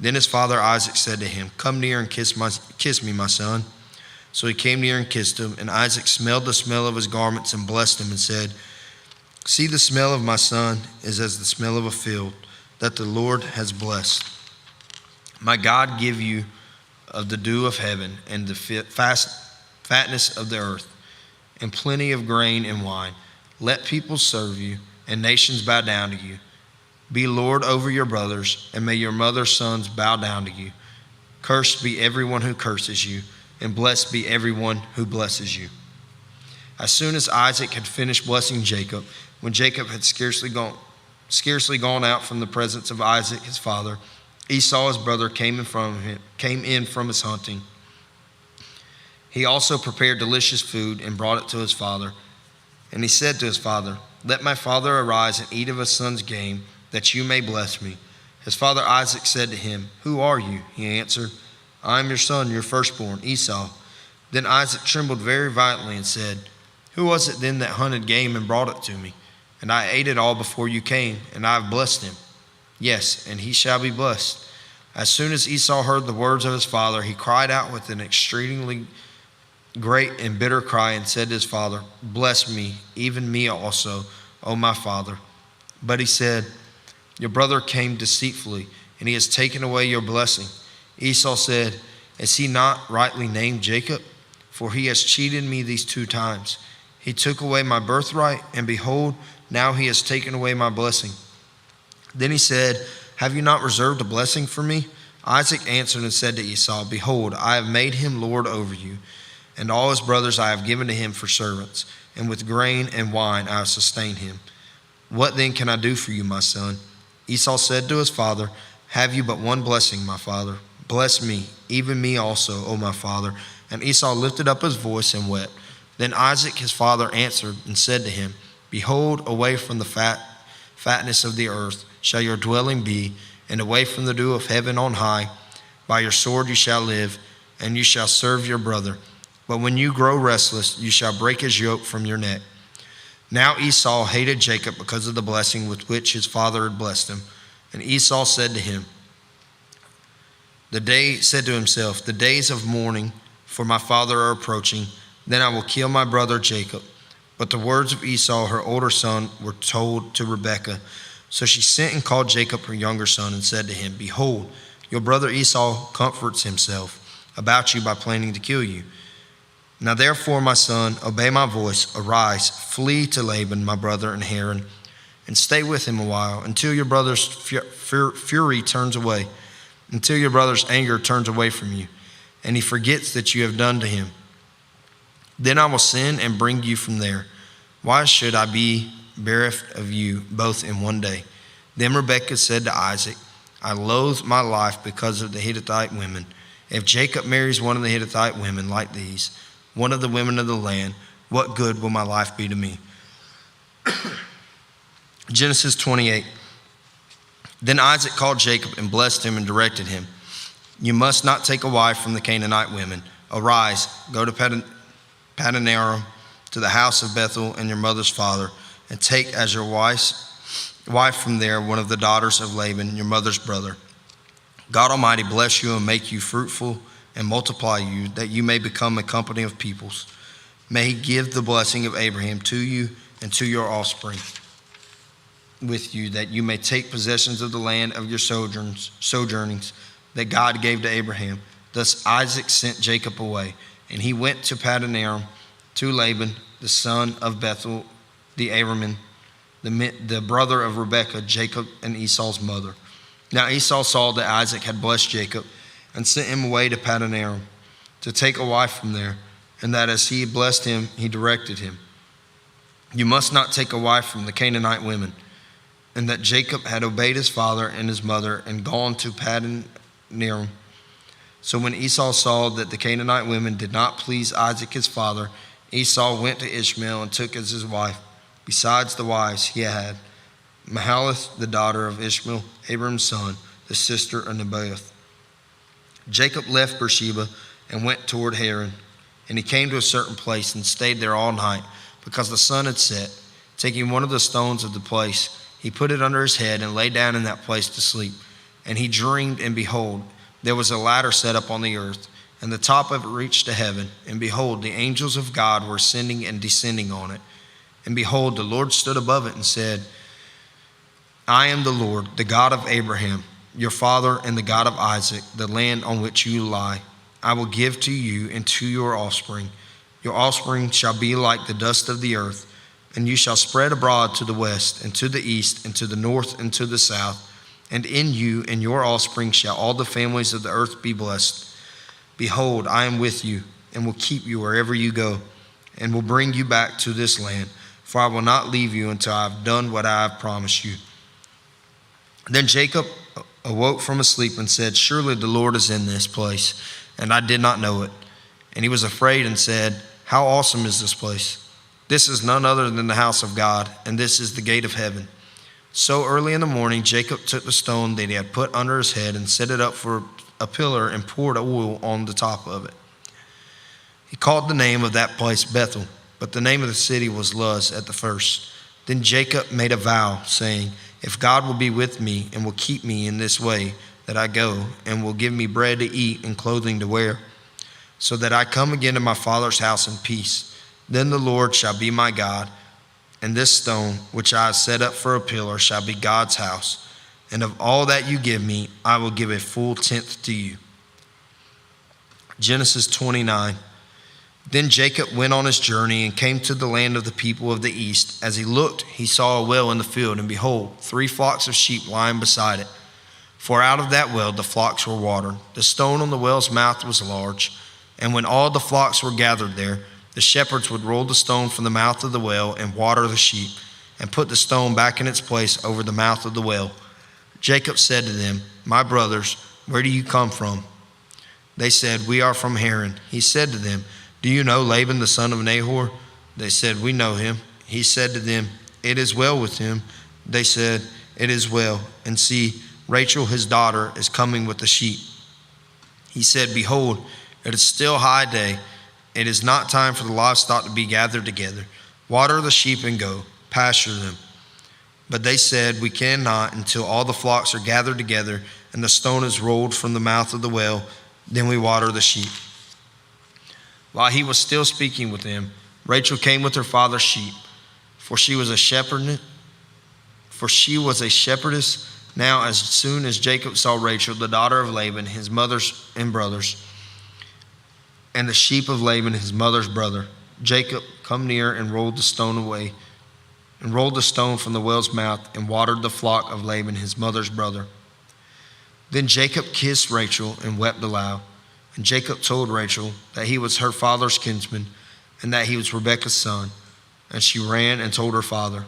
Then his father Isaac said to him, come near and kiss me, my son. So he came near and kissed him, and Isaac smelled the smell of his garments and blessed him and said, see, the smell of my son is as the smell of a field that the Lord has blessed. My God give you of the dew of heaven and the fatness of the earth, and plenty of grain and wine. Let people serve you, and nations bow down to you. Be Lord over your brothers, and may your mother's sons bow down to you. Cursed be everyone who curses you, and blessed be everyone who blesses you. As soon as Isaac had finished blessing Jacob, when Jacob had scarcely gone out from the presence of Isaac his father, Esau his brother came in from his hunting. He also prepared delicious food and brought it to his father. And he said to his father, let my father arise and eat of his son's game, that you may bless me. His father Isaac said to him, who are you? He answered, I am your son, your firstborn, Esau. Then Isaac trembled very violently and said, who was it then that hunted game and brought it to me? And I ate it all before you came, and I have blessed him. Yes, and he shall be blessed. As soon as Esau heard the words of his father, he cried out with an extremely great and bitter cry and said to his father, bless me, even me also, O my father. But he said, your brother came deceitfully, and he has taken away your blessing. Esau said, is he not rightly named Jacob? For he has cheated me these 2 times. He took away my birthright, and behold, now he has taken away my blessing. Then he said, have you not reserved a blessing for me? Isaac answered and said to Esau, behold, I have made him lord over you, and all his brothers I have given to him for servants, and with grain and wine I have sustained him. What then can I do for you, my son? Esau said to his father, have you but one blessing, my father? Bless me, even me also, O my father. And Esau lifted up his voice and wept. Then Isaac his father answered and said to him, behold, away from the fatness of the earth shall your dwelling be, and away from the dew of heaven on high. By your sword you shall live, and you shall serve your brother. But when you grow restless, you shall break his yoke from your neck." Now Esau hated Jacob because of the blessing with which his father had blessed him. And Esau said to himself, "The days of mourning for my father are approaching. Then I will kill my brother Jacob." But the words of Esau, her older son, were told to Rebekah. So she sent and called Jacob, her younger son, and said to him, "Behold, your brother Esau comforts himself about you by planning to kill you. Now therefore, my son, obey my voice. Arise, flee to Laban, my brother, in Haran, and stay with him a while, until your brother's fury turns away, until your brother's anger turns away from you, and he forgets that you have done to him. Then I will send and bring you from there. Why should I be bereft of you both in one day?" Then Rebekah said to Isaac, "I loathe my life because of the Hittite women. If Jacob marries one of the Hittite women like these, one of the women of the land, what good will my life be to me?" Genesis 28. Then Isaac called Jacob and blessed him and directed him, "You must not take a wife from the Canaanite women. Arise, go to Paddan Aram, to the house of Bethuel and your mother's father, and take as your wife from there one of the daughters of Laban, your mother's brother. God Almighty bless you and make you fruitful and multiply you, that you may become a company of peoples. May he give the blessing of Abraham to you and to your offspring with you, that you may take possessions of the land of your sojournings that God gave to Abraham." Thus Isaac sent Jacob away, and he went to Paddan Aram to Laban, the son of Bethuel the Aramean, the brother of Rebekah, Jacob and Esau's mother. Now Esau saw that Isaac had blessed Jacob, and sent him away to Paddan Aram to take a wife from there, and that as he had blessed him, he directed him, "You must not take a wife from the Canaanite women." And that Jacob had obeyed his father and his mother and gone to Paddan Aram. So when Esau saw that the Canaanite women did not please Isaac his father, Esau went to Ishmael and took as his wife, besides the wives he had, Mahalath, the daughter of Ishmael, Abram's son, the sister of Nebaioth. Jacob left Beersheba and went toward Haran, and he came to a certain place and stayed there all night, because the sun had set. Taking one of the stones of the place, he put it under his head and lay down in that place to sleep. And he dreamed, and behold, there was a ladder set up on the earth, and the top of it reached to heaven. And behold, the angels of God were ascending and descending on it. And behold, the Lord stood above it and said, "I am the Lord, the God of Abraham, your father, and the God of Isaac. The land on which you lie, I will give to you and to your offspring. Your offspring shall be like the dust of the earth, and you shall spread abroad to the west and to the east and to the north and to the south. And in you and your offspring shall all the families of the earth be blessed. Behold, I am with you and will keep you wherever you go, and will bring you back to this land, for I will not leave you until I have done what I have promised you." Then Jacob awoke from his sleep and said, "Surely the Lord is in this place, and I did not know it." And he was afraid and said, "How awesome is this place! This is none other than the house of God, and this is the gate of heaven." So early in the morning, Jacob took the stone that he had put under his head and set it up for a pillar and poured oil on the top of it. He called the name of that place Bethel, but the name of the city was Luz at the first. Then Jacob made a vow, saying, "If God will be with me and will keep me in this way that I go, and will give me bread to eat and clothing to wear, so that I come again to my father's house in peace, then the Lord shall be my God, and this stone which I have set up for a pillar shall be God's house. And of all that you give me, I will give a full tenth to you." Genesis 29. Then Jacob went on his journey and came to the land of the people of the east. As he looked, he saw a well in the field, and behold, 3 flocks of sheep lying beside it. For out of that well the flocks were watered. The stone on the well's mouth was large, and when all the flocks were gathered there, the shepherds would roll the stone from the mouth of the well and water the sheep, and put the stone back in its place over the mouth of the well. Jacob said to them, "My brothers, where do you come from?" They said, "We are from Haran." He said to them, "Do you know Laban the son of Nahor?" They said, "We know him." He said to them, "It is well with him." They said, "It is well. And see, Rachel his daughter is coming with the sheep. He said, behold, it is still high day. It is not time for the livestock to be gathered together. Water the sheep and go, pasture them. But they said, we cannot until all the flocks are gathered together and the stone is rolled from the mouth of the well. Then we water the sheep. While he was still speaking with them, Rachel came with her father's sheep, for she was a shepherdess. Now, as soon as Jacob saw Rachel, the daughter of Laban, his mother's and brothers, and the sheep of Laban, his mother's brother, Jacob come near and rolled the stone away, and rolled the stone from the well's mouth, and watered the flock of Laban, his mother's brother. Then Jacob kissed Rachel and wept aloud. And Jacob told Rachel that he was her father's kinsman, and that he was Rebekah's son. And she ran and told her father.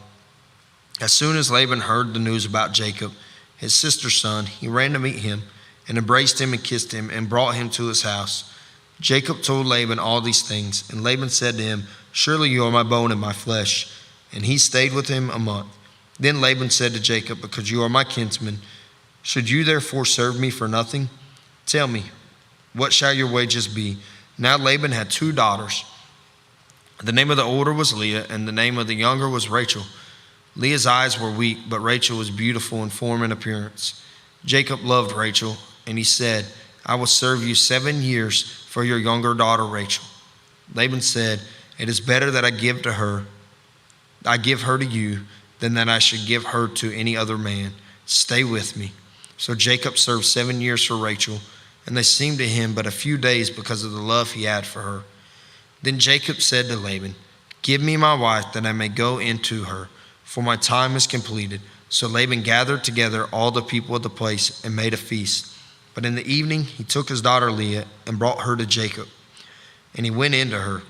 As soon as Laban heard the news about Jacob, his sister's son, he ran to meet him, and embraced him and kissed him, and brought him to his house. Jacob told Laban all these things, and Laban said to him, surely you are my bone and my flesh. And he stayed with him a month. Then Laban said to Jacob, because you are my kinsman, should you therefore serve me for nothing? Tell me, what shall your wages be? Now Laban had 2 daughters. The name of the older was Leah, and the name of the younger was Rachel. Leah's eyes were weak, but Rachel was beautiful in form and appearance. Jacob loved Rachel, and he said, I will serve you 7 years for your younger daughter Rachel. Laban said, it is better that I give her to you, than that I should give her to any other man. Stay with me. So Jacob served 7 years for Rachel, and they seemed to him but a few days because of the love he had for her. Then Jacob said to Laban, give me my wife that I may go into her, for my time is completed. So Laban gathered together all the people of the place and made a feast. But in the evening he took his daughter Leah and brought her to Jacob, and he went into her.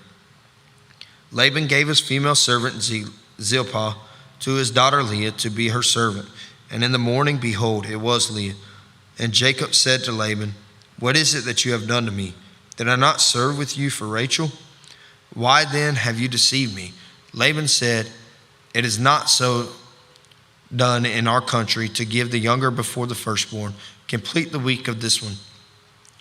Laban gave his female servant Zilpah to his daughter Leah to be her servant. And in the morning, behold, it was Leah. And Jacob said to Laban, what is it that you have done to me? Did I not serve with you for Rachel? Why then have you deceived me? Laban said, it is not so done in our country to give the younger before the firstborn. Complete the week of this one,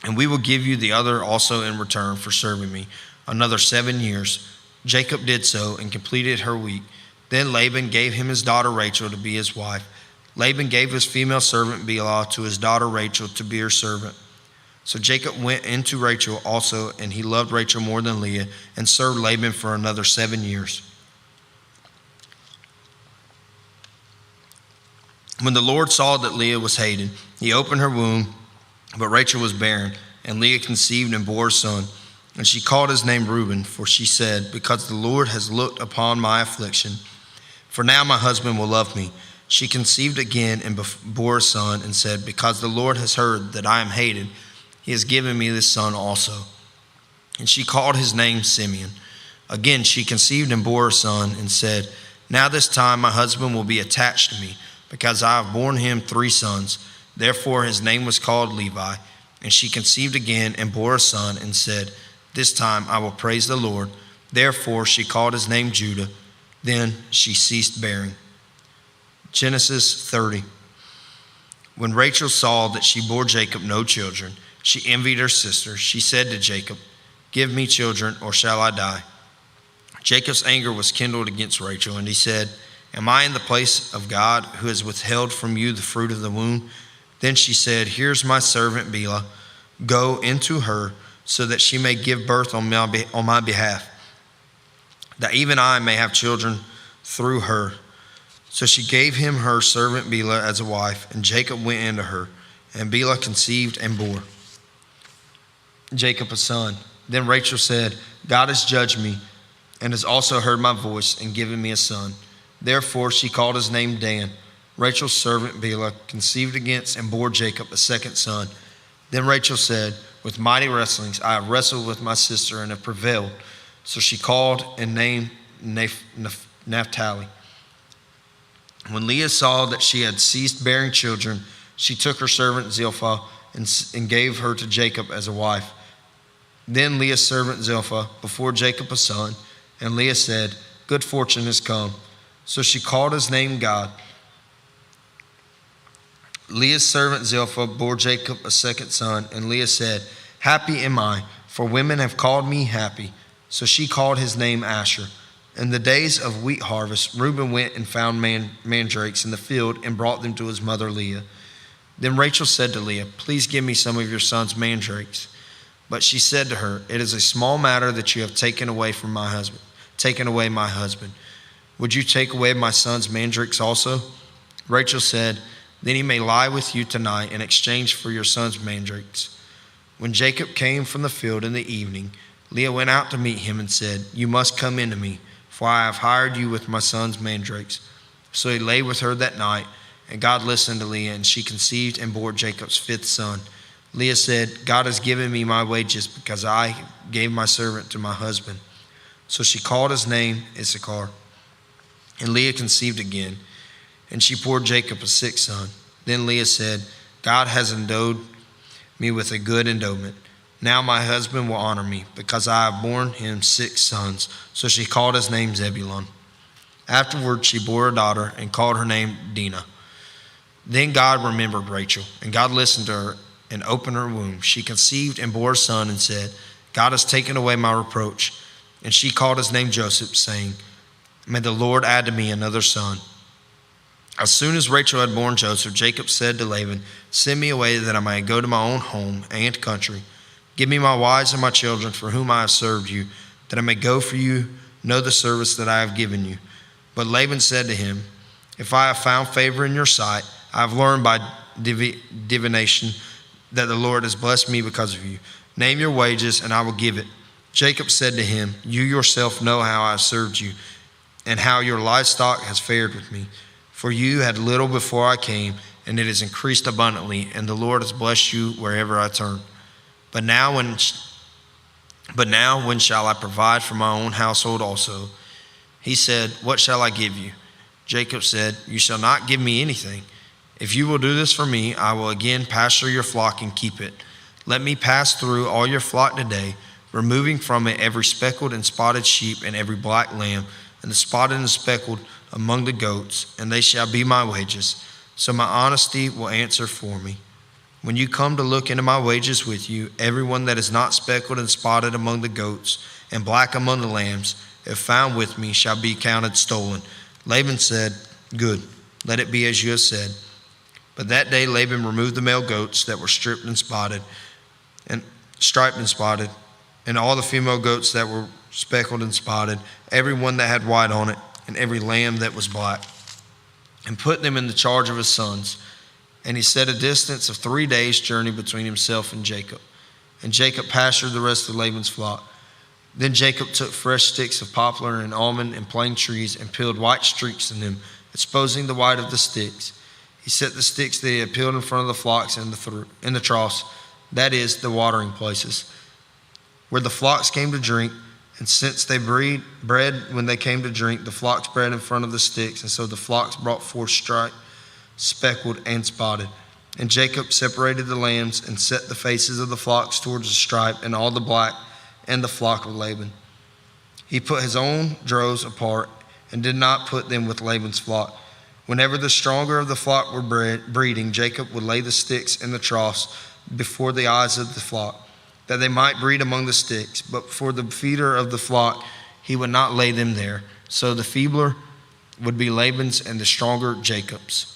and we will give you the other also in return for serving me another 7 years. Jacob did so and completed her week. Then Laban gave him his daughter Rachel to be his wife. Laban gave his female servant Bilhah to his daughter Rachel to be her servant. So Jacob went into Rachel also, and he loved Rachel more than Leah, and served Laban for another 7 years. When the Lord saw that Leah was hated, he opened her womb, but Rachel was barren, and Leah conceived and bore a son. And she called his name Reuben, for she said, because the Lord has looked upon my affliction, for now my husband will love me. She conceived again and bore a son, and said, because the Lord has heard that I am hated, he has given me this son also. And she called his name Simeon. Again she conceived and bore a son, and said, now this time my husband will be attached to me, because I have borne him 3 sons. Therefore his name was called Levi. And she conceived again and bore a son, and said, this time I will praise the Lord. Therefore she called his name Judah. Then she ceased bearing. Genesis 30. When Rachel saw that she bore Jacob no children, she envied her sister. She said to Jacob, give me children, or shall I die? Jacob's anger was kindled against Rachel, and he said, am I in the place of God, who has withheld from you the fruit of the womb? Then she said, here's my servant Bilhah. Go into her, so that she may give birth on my behalf, that even I may have children through her. So she gave him her servant Bilhah as a wife, and Jacob went into her, and Bilhah conceived and bore Jacob a son. Then Rachel said, God has judged me, and has also heard my voice, and given me a son. Therefore she called his name Dan. Rachel's servant Bilhah conceived against and bore Jacob a second son. Then Rachel said, with mighty wrestlings I have wrestled with my sister and have prevailed. So she called and named Naphtali. When Leah saw that she had ceased bearing children, she took her servant Zilpah and gave her to Jacob as a wife. Then Leah's servant Zilpah before Jacob a son, and Leah said, good fortune has come. So she called his name God. Leah's servant Zilpah bore Jacob a second son, and Leah said, "Happy am I, for women have called me happy." So she called his name Asher. In the days of wheat harvest, Reuben went and found mandrakes in the field and brought them to his mother Leah. Then Rachel said to Leah, "Please give me some of your son's mandrakes." But she said to her, "It is a small matter that you have taken away my husband. Would you take away my son's mandrakes also?" Rachel said, "Then he may lie with you tonight in exchange for your son's mandrakes." When Jacob came from the field in the evening, Leah went out to meet him and said, "You must come in to me, for I have hired you with my son's mandrakes." So he lay with her that night, and God listened to Leah, and she conceived and bore Jacob's fifth son. Leah said, "God has given me my wages because I gave my servant to my husband." So she called his name Issachar. And Leah conceived again, and she bore Jacob a sixth son. Then Leah said, "God has endowed me with a good endowment. Now my husband will honor me, because I have borne him 6 sons." So she called his name Zebulun. Afterward she bore a daughter and called her name Dinah. Then God remembered Rachel, and God listened to her and opened her womb. She conceived and bore a son and said, "God has taken away my reproach." And she called his name Joseph, saying, "May the Lord add to me another son." As soon as Rachel had borne Joseph, Jacob said to Laban, "Send me away that I may go to my own home and country. Give me my wives and my children for whom I have served you, that I may go for you, know the service that I have given you." But Laban said to him, "If I have found favor in your sight, I have learned by divination that the Lord has blessed me because of you. Name your wages, and I will give it." Jacob said to him, "You yourself know how I have served you, and how your livestock has fared with me. For you had little before I came, and it has increased abundantly, and the Lord has blessed you wherever I turn. But now when shall I provide for my own household also?" He said, "What shall I give you?" Jacob said, "You shall not give me anything. If you will do this for me, I will again pasture your flock and keep it. Let me pass through all your flock today, removing from it every speckled and spotted sheep and every black lamb, and the spotted and speckled among the goats, and they shall be my wages. So my honesty will answer for me. When you come to look into my wages with you, everyone that is not speckled and spotted among the goats and black among the lambs, if found with me, shall be counted stolen." Laban said, "Good, let it be as you have said." But that day Laban removed the male goats that were striped and spotted, and all the female goats that were speckled and spotted, every one that had white on it, and every lamb that was black, and put them in the charge of his sons. And he set a distance of 3 days' journey between himself and Jacob. And Jacob pastured the rest of Laban's flock. Then Jacob took fresh sticks of poplar and almond and plane trees and peeled white streaks in them, exposing the white of the sticks. He set the sticks that he had peeled in front of the flocks in the troughs, that is, the watering places, where the flocks came to drink. And since they bred when they came to drink, the flocks bred in front of the sticks. And so the flocks brought forth striped, speckled, and spotted. And Jacob separated the lambs and set the faces of the flocks towards the stripe and all the black and the flock of Laban. He put his own droves apart and did not put them with Laban's flock. Whenever the stronger of the flock were breeding, Jacob would lay the sticks in the troughs before the eyes of the flock, that they might breed among the sticks. But for the feeder of the flock, he would not lay them there. So the feebler would be Laban's and the stronger Jacob's.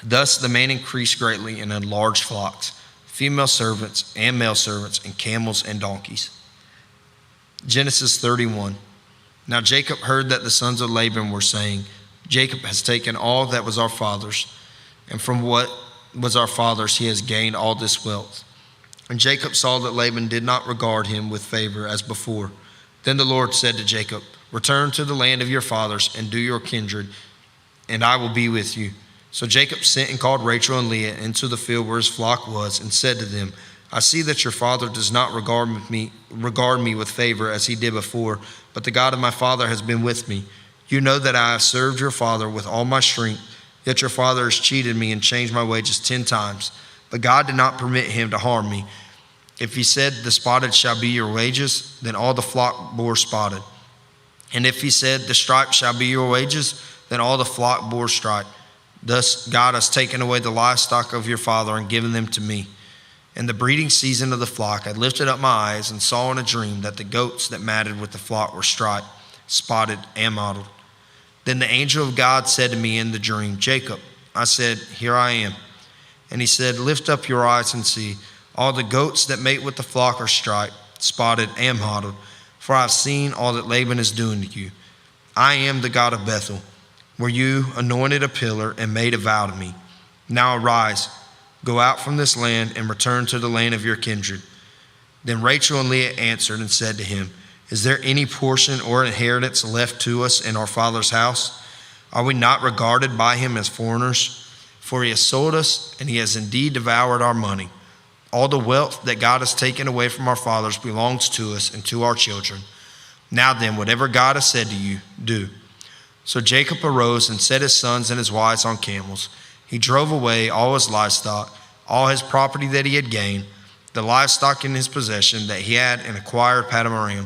Thus the man increased greatly and had large flocks, female servants and male servants, and camels and donkeys. Genesis 31. Now Jacob heard that the sons of Laban were saying, "Jacob has taken all that was our father's, and from what was our father's he has gained all this wealth." And Jacob saw that Laban did not regard him with favor as before. Then the Lord said to Jacob, "Return to the land of your fathers and do your kindred, and I will be with you." So Jacob sent and called Rachel and Leah into the field where his flock was, and said to them, "I see that your father does not regard me with favor as he did before, but the God of my father has been with me. You know that I have served your father with all my strength, yet your father has cheated me and changed my wages 10 times. But God did not permit him to harm me. If he said, 'The spotted shall be your wages,' then all the flock bore spotted. And if he said, 'The striped shall be your wages,' then all the flock bore striped. Thus God has taken away the livestock of your father and given them to me. In the breeding season of the flock, I lifted up my eyes and saw in a dream that the goats that matted with the flock were striped, spotted, and mottled. Then the angel of God said to me in the dream, Jacob. I said, Here I am. And he said, Lift up your eyes and see. All the goats that mate with the flock are striped, spotted, and mottled. For I have seen all that Laban is doing to you. I am the God of Bethel, where you anointed a pillar and made a vow to me. Now arise, go out from this land and return to the land of your kindred. Then Rachel and Leah answered and said to him, Is there any portion or inheritance left to us in our father's house? Are we not regarded by him as foreigners? For he has sold us, and he has indeed devoured our money. All the wealth that God has taken away from our fathers belongs to us and to our children. Now then, whatever God has said to you, do. So Jacob arose and set his sons and his wives on camels. He drove away all his livestock, all his property that he had gained, the livestock in his possession that he had and acquired Padamaram,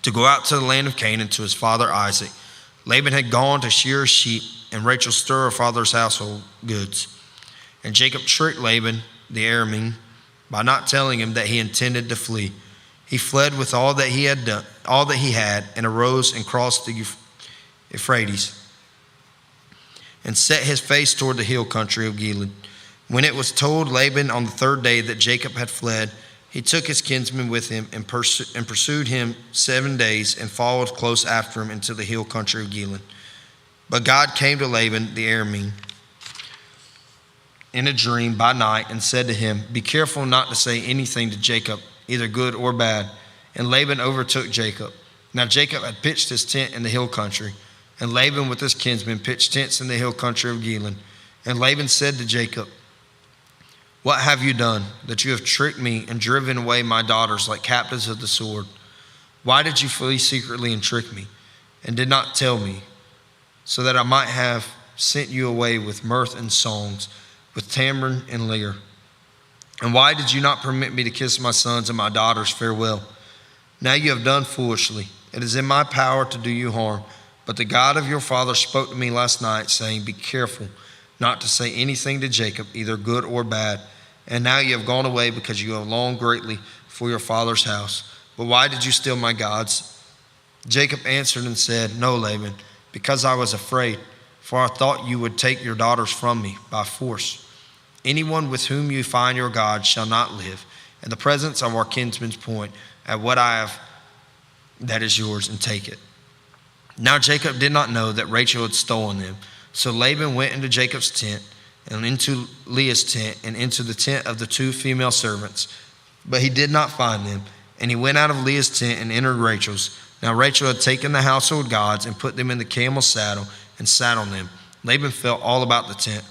to go out to the land of Canaan to his father Isaac. Laban had gone to shear his sheep, and Rachel stirred her father's household goods. And Jacob tricked Laban the Aramean by not telling him that he intended to flee. He fled with all that he had, and arose and crossed the Euphrates, and set his face toward the hill country of Gilead. When it was told Laban on the third day that Jacob had fled, he took his kinsmen with him and pursued him 7 days and followed close after him into the hill country of Gilead. But God came to Laban the Aramean in a dream by night and said to him, Be careful not to say anything to Jacob, either good or bad. And Laban overtook Jacob. Now Jacob had pitched his tent in the hill country, and Laban with his kinsmen pitched tents in the hill country of Gilead. And Laban said to Jacob, What have you done, that you have tricked me and driven away my daughters like captives of the sword? Why did you flee secretly and trick me, and did not tell me, so that I might have sent you away with mirth and songs, with tambourine and lyre? And why did you not permit me to kiss my sons and my daughters farewell? Now you have done foolishly. It is in my power to do you harm. But the God of your father spoke to me last night, saying, Be careful not to say anything to Jacob, either good or bad. And now you have gone away because you have longed greatly for your father's house. But why did you steal my gods? Jacob answered and said, No, Laban, because I was afraid, for I thought you would take your daughters from me by force. Anyone with whom you find your God shall not live. In the presence of our kinsmen's point at what I have that is yours, and take it. Now Jacob did not know that Rachel had stolen them. So Laban went into Jacob's tent, and into Leah's tent, and into the tent of the 2 female servants. But he did not find them. And he went out of Leah's tent and entered Rachel's. Now Rachel had taken the household gods and put them in the camel's saddle and sat on them. Laban felt all about the tent,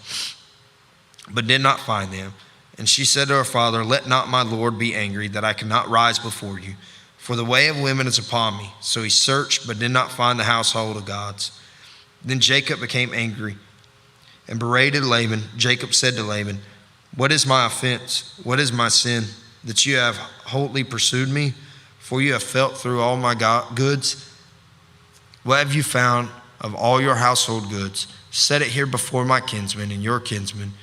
but did not find them. And she said to her father, Let not my lord be angry, that I cannot rise before you. For the way of women is upon me. So he searched, but did not find the household of gods. Then Jacob became angry and berated Laban. Jacob said to Laban, What is my offense? What is my sin, that you have hotly pursued me? For you have felt through all my goods. What have you found of all your household goods? Set it here before my kinsmen and your kinsmen,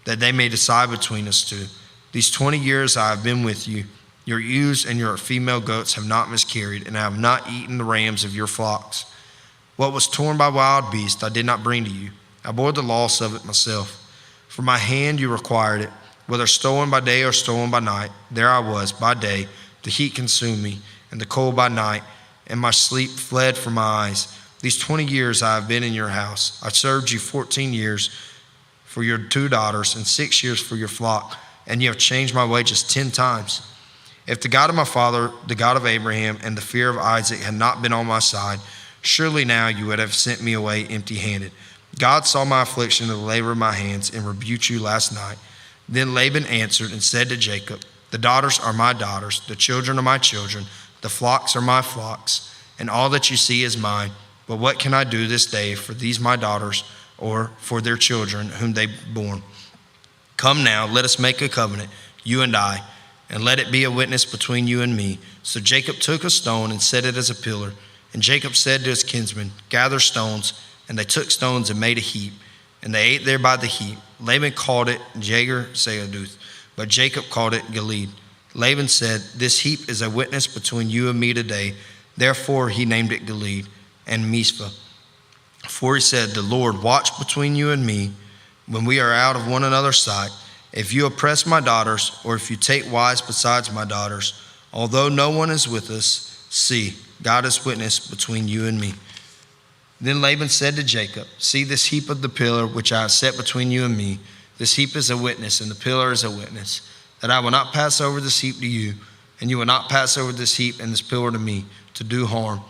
that they may decide between us two. These 20 years I have been with you. Your ewes and your female goats have not miscarried, and I have not eaten the rams of your flocks. What was torn by wild beasts I did not bring to you. I bore the loss of it myself. For my hand you required it, whether stolen by day or stolen by night. There I was by day, the heat consumed me, and the cold by night, and my sleep fled from my eyes. These 20 years I have been in your house. I served you 14 years for your 2 daughters, and 6 years for your flock, and you have changed my wages 10 times. If the God of my father, the God of Abraham, and the fear of Isaac had not been on my side, surely now you would have sent me away empty-handed. God saw my affliction and the labor of my hands, and rebuked you last night. Then Laban answered and said to Jacob, The daughters are my daughters, the children are my children, the flocks are my flocks, and all that you see is mine. But what can I do this day for these my daughters, or for their children whom they born? Come now, let us make a covenant, you and I, and let it be a witness between you and me. So Jacob took a stone and set it as a pillar. And Jacob said to his kinsmen, Gather stones. And they took stones and made a heap. And they ate there by the heap. Laban called it Jegar-Sahadutha, but Jacob called it Gilead. Laban said, "This heap is a witness between you and me today." Therefore he named it Gilead and Mizpah. For he said, "The Lord watch between you and me when we are out of one another's sight. If you oppress my daughters, or if you take wives besides my daughters, although no one is with us, see, God is witness between you and me." Then Laban said to Jacob, "See this heap of the pillar which I have set between you and me. This heap is a witness, and the pillar is a witness, that I will not pass over this heap to you, and you will not pass over this heap and this pillar to me, to do harm.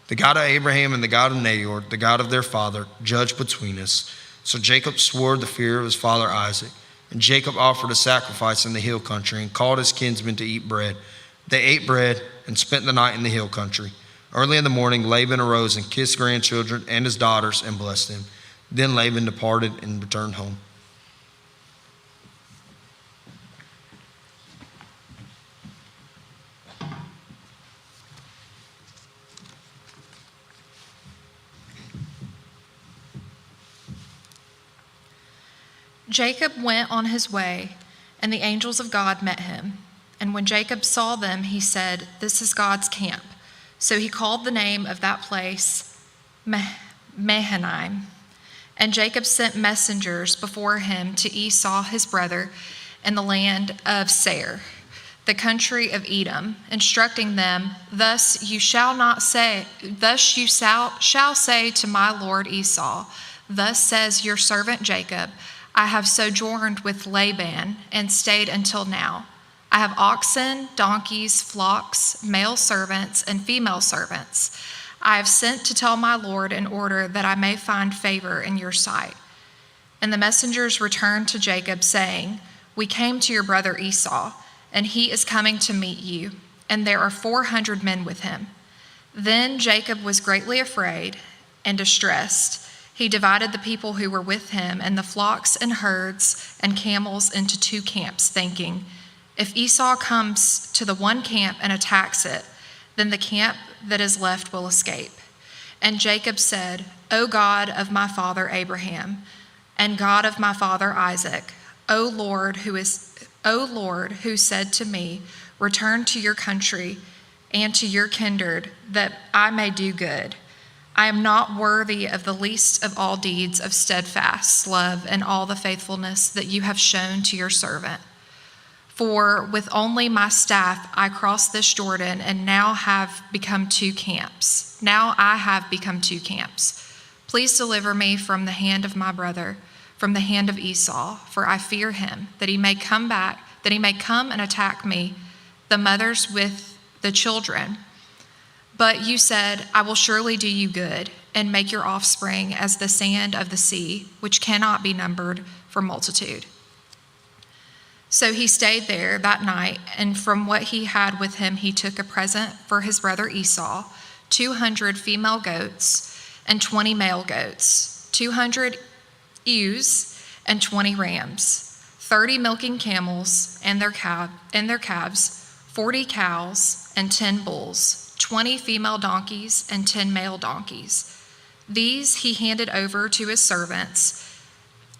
The God of Abraham and the God of Nahor, the God of their father, judge between us." So Jacob swore the fear of his father Isaac. And Jacob offered a sacrifice in the hill country and called his kinsmen to eat bread. They ate bread and spent the night in the hill country. Early in the morning, Laban arose and kissed grandchildren and his daughters and blessed them. Then Laban departed and returned home. Jacob went on his way, and the angels of God met him. And when Jacob saw them, he said, "This is God's camp." So he called the name of that place Mahanaim. And Jacob sent messengers before him to Esau his brother in the land of Seir, the country of Edom, instructing them, "Thus you shall say to my lord Esau, thus says your servant Jacob, I have sojourned with Laban and stayed until now. I have oxen, donkeys, flocks, male servants, and female servants. I have sent to tell my lord in order that I may find favor in your sight." And the messengers returned to Jacob, saying, "We came to your brother Esau, and he is coming to meet you, and there are 400 men with him." Then Jacob was greatly afraid and distressed. He divided the people who were with him and the flocks and herds and camels into 2 camps, thinking, "If Esau comes to the one camp and attacks it, then the camp that is left will escape." And Jacob said, "O God of my father Abraham, and God of my father Isaac, O Lord, who said to me, 'Return to your country and to your kindred, that I may do good,' I am not worthy of the least of all deeds of steadfast love and all the faithfulness that you have shown to your servant. For with only my staff I crossed this Jordan, and now I have become 2 camps. Please deliver me from the hand of my brother, from the hand of Esau, for I fear him, that he may come and attack me, the mothers with the children. But you said, I will surely do you good, and make your offspring as the sand of the sea, which cannot be numbered for multitude." So he stayed there that night, and from what he had with him he took a present for his brother Esau, 200 female goats and 20 male goats, 200 ewes and 20 rams, 30 milking camels and their calves, 40 cows and 10 bulls, 20 female donkeys and 10 male donkeys. These he handed over to his servants.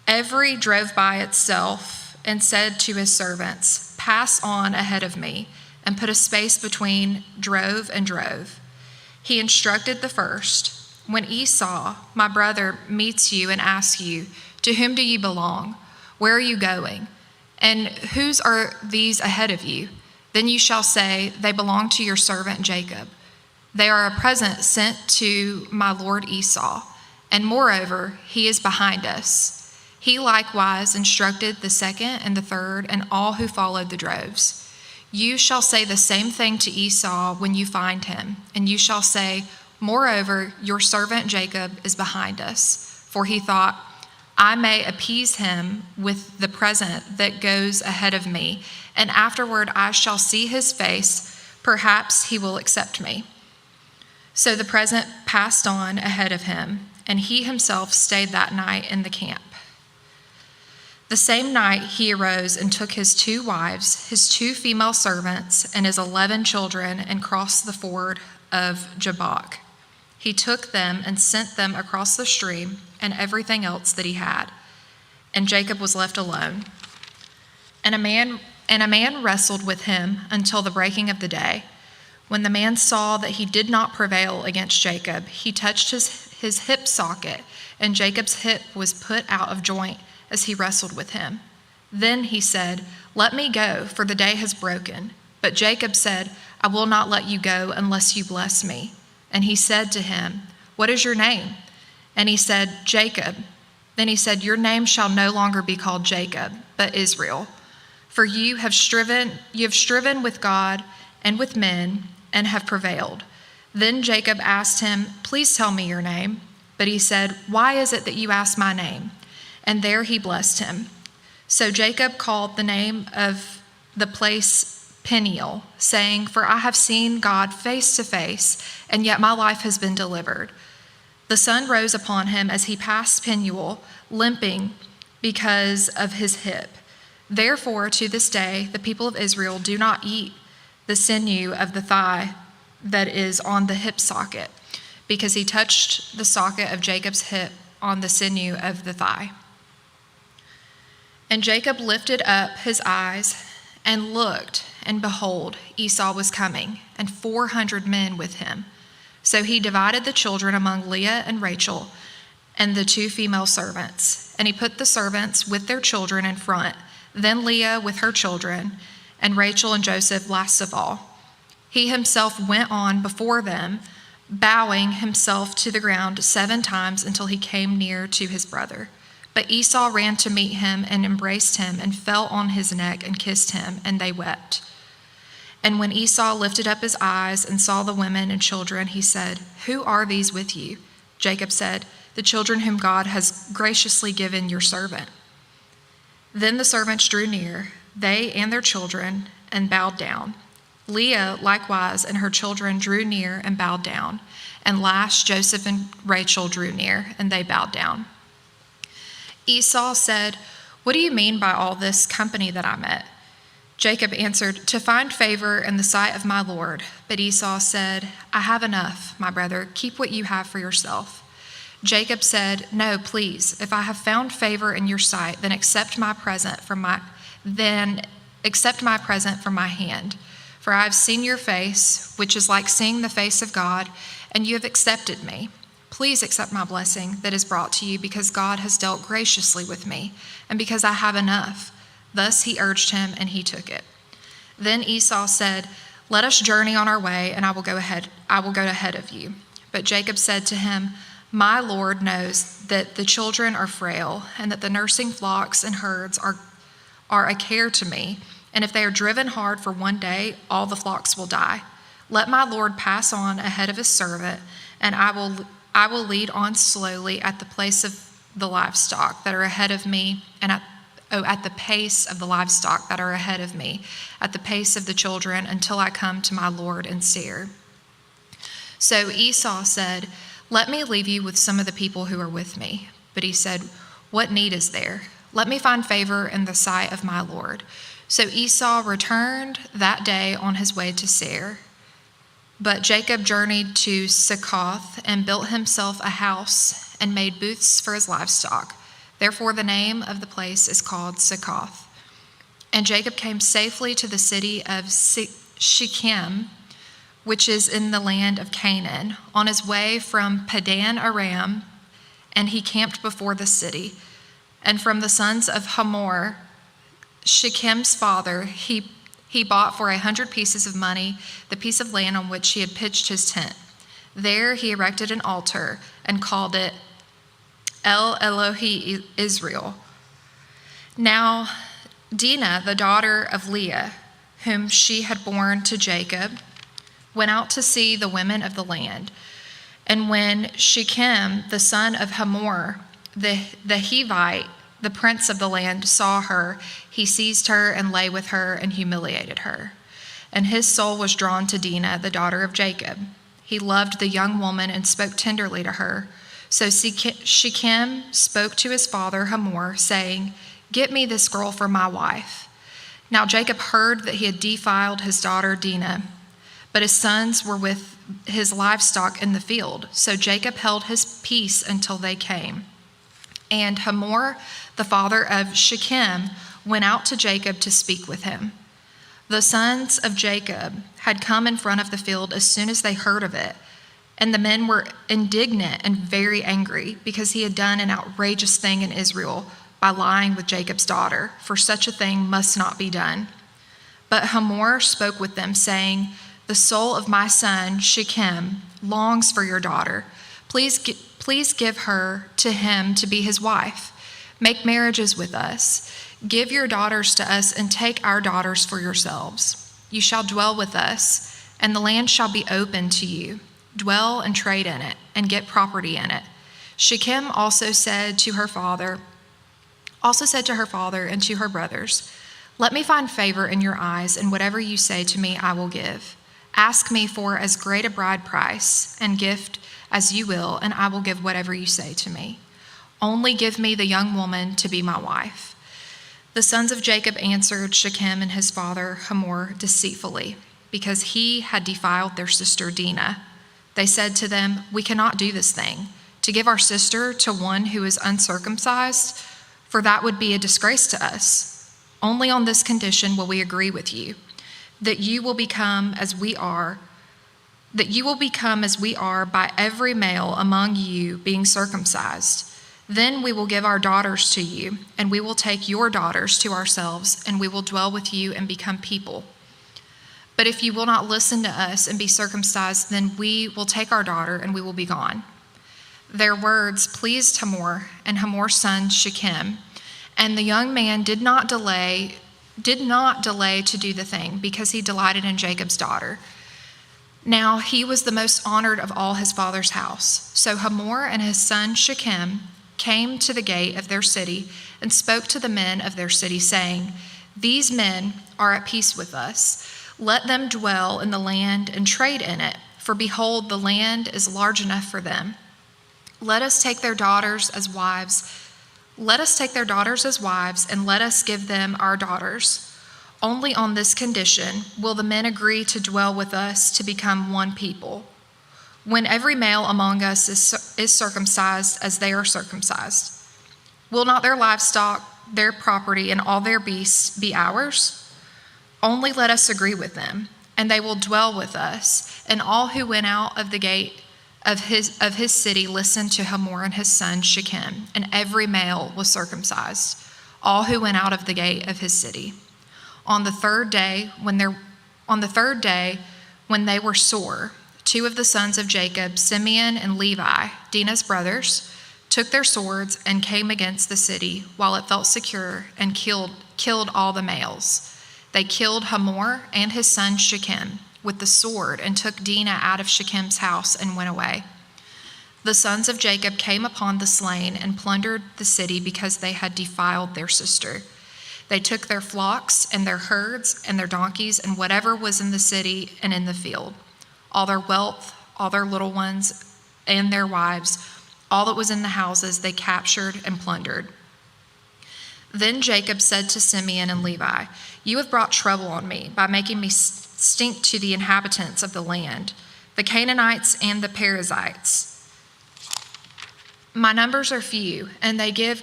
Every drove by itself and said to his servants, "Pass on ahead of me," and put a space between drove and drove. He instructed the first, "When Esau, my brother, meets you and asks you, 'To whom do you belong? Where are you going? And whose are these ahead of you?' Then you shall say, 'They belong to your servant Jacob. They are a present sent to my lord Esau, and moreover, he is behind us.'" He likewise instructed the second and the third and all who followed the droves. "You shall say the same thing to Esau when you find him, and you shall say, 'Moreover, your servant Jacob is behind us,' for he thought, 'I may appease him with the present that goes ahead of me, and afterward I shall see his face. Perhaps he will accept me.' So the present passed on ahead of him, and he himself stayed that night in the camp. The same night he arose and took his 2 wives, his 2 female servants, and his 11 children, and crossed the ford of Jabbok. He took them and sent them across the stream and everything else that he had. and Jacob was left alone. And a man wrestled with him until the breaking of the day. When the man saw that he did not prevail against Jacob, he touched his hip socket, and Jacob's hip was put out of joint as he wrestled with him. Then he said, "Let me go, for the day has broken." But Jacob said, "I will not let you go unless you bless me." And he said to him, "What is your name?" And he said, "Jacob." Then he said, "Your name shall no longer be called Jacob, but Israel. For you have striven with God and with men and have prevailed." Then Jacob asked him, "Please tell me your name." But he said, "Why is it that you ask my name?" And there he blessed him. So Jacob called the name of the place Peniel, saying, "For I have seen God face to face, and yet my life has been delivered." The sun rose upon him as he passed Peniel, limping because of his hip. Therefore, to this day, the people of Israel do not eat the sinew of the thigh that is on the hip socket, because he touched the socket of Jacob's hip on the sinew of the thigh. And Jacob lifted up his eyes and looked, and behold, Esau was coming, and 400 men with him. So he divided the children among Leah and Rachel and the 2 female servants. And he put the servants with their children in front, then Leah with her children, and Rachel and Joseph last of all. He himself went on before them, bowing himself to the ground 7 times until he came near to his brother. But Esau ran to meet him and embraced him and fell on his neck and kissed him, and they wept. And when Esau lifted up his eyes and saw the women and children, he said, "Who are these with you?" Jacob said, "The children whom God has graciously given your servant." Then the servants drew near, they and their children, and bowed down. Leah likewise and her children drew near and bowed down. And last Joseph and Rachel drew near, and they bowed down. Esau said, "What do you mean by all this company that I met?" Jacob answered, "To find favor in the sight of my Lord." But Esau said, "I have enough, my brother. Keep what you have for yourself." Jacob said, "No, please. If I have found favor in your sight, then accept my present from my hand. For I have seen your face, which is like seeing the face of God, and you have accepted me. Please accept my blessing that is brought to you, because God has dealt graciously with me, and because I have enough." Thus he urged him, and he took it. Then Esau said, "Let us journey on our way, and I will go ahead of you." But Jacob said to him, "My Lord knows that the children are frail, and that the nursing flocks and herds are a care to me, and if they are driven hard for one day, all the flocks will die. Let my Lord pass on ahead of his servant, and I will lead on slowly at the place of the livestock that are ahead of me, and at the pace of the livestock that are ahead of me, at the pace of the children, until I come to my Lord in Seir." So Esau said, "Let me leave you with some of the people who are with me." But he said, "What need is there? Let me find favor in the sight of my Lord." So Esau returned that day on his way to Seir. But Jacob journeyed to Succoth and built himself a house and made booths for his livestock. Therefore the name of the place is called Succoth. And Jacob came safely to the city of Shechem, which is in the land of Canaan, on his way from Padan Aram, and he camped before the city. And from the sons of Hamor, Shechem's father, he bought for 100 pieces of money the piece of land on which he had pitched his tent. There he erected an altar and called it El Elohe Israel. Now Dinah, the daughter of Leah, whom she had borne to Jacob, went out to see the women of the land. And when Shechem, the son of Hamor, the Hivite, the prince of the land, saw her, he seized her and lay with her and humiliated her. And his soul was drawn to Dinah, the daughter of Jacob. He loved the young woman and spoke tenderly to her. So Shechem spoke to his father Hamor, saying, "Get me this girl for my wife." Now Jacob heard that he had defiled his daughter Dinah, but his sons were with his livestock in the field. So Jacob held his peace until they came. And Hamor, the father of Shechem, went out to Jacob to speak with him. The sons of Jacob had come in front of the field as soon as they heard of it, and the men were indignant and very angry because he had done an outrageous thing in Israel by lying with Jacob's daughter, for such a thing must not be done. But Hamor spoke with them, saying, "The soul of my son Shechem longs for your daughter. Please give her to him to be his wife. Make marriages with us. Give your daughters to us and take our daughters for yourselves. You shall dwell with us, and the land shall be open to you. Dwell and trade in it, and get property in it." Shechem also said to her father and to her brothers, "Let me find favor in your eyes, and whatever you say to me I will give. Ask me for as great a bride price and gift as you will, and I will give whatever you say to me. Only give me the young woman to be my wife." The sons of Jacob answered Shechem and his father Hamor deceitfully, because he had defiled their sister Dinah. They said to them, "We cannot do this thing, to give our sister to one who is uncircumcised, for that would be a disgrace to us. Only on this condition will we agree with you, that you will become as we are by every male among you being circumcised. Then we will give our daughters to you, and we will take your daughters to ourselves, and we will dwell with you and become people. But if you will not listen to us and be circumcised, then we will take our daughter and we will be gone." Their words pleased Hamor and Hamor's son Shechem, and the young man did not delay to do the thing, because he delighted in Jacob's daughter. Now he was the most honored of all his father's house. So Hamor and his son Shechem came to the gate of their city and spoke to the men of their city, saying, "These men are at peace with us. Let them dwell in the land and trade in it, for behold, the land is large enough for them. Let us take their daughters as wives, and let us give them our daughters. Only on this condition will the men agree to dwell with us to become one people. When every male among us is circumcised as they are circumcised, will not their livestock, their property, and all their beasts be ours? Only let us agree with them, and they will dwell with us." And all who went out of the gate of his city listened to Hamor and his son Shechem, and every male was circumcised, all who went out of the gate of his city. On the third day, when they were sore, two of the sons of Jacob, Simeon and Levi, Dinah's brothers, took their swords and came against the city while it felt secure, and killed all the males. They killed Hamor and his son Shechem with the sword, and took Dinah out of Shechem's house and went away. The sons of Jacob came upon the slain and plundered the city, because they had defiled their sister. They took their flocks and their herds and their donkeys and whatever was in the city and in the field, all their wealth, all their little ones and their wives, all that was in the houses they captured and plundered. Then Jacob said to Simeon and Levi, "You have brought trouble on me by making me stink to the inhabitants of the land, the Canaanites and the Perizzites. My numbers are few, and if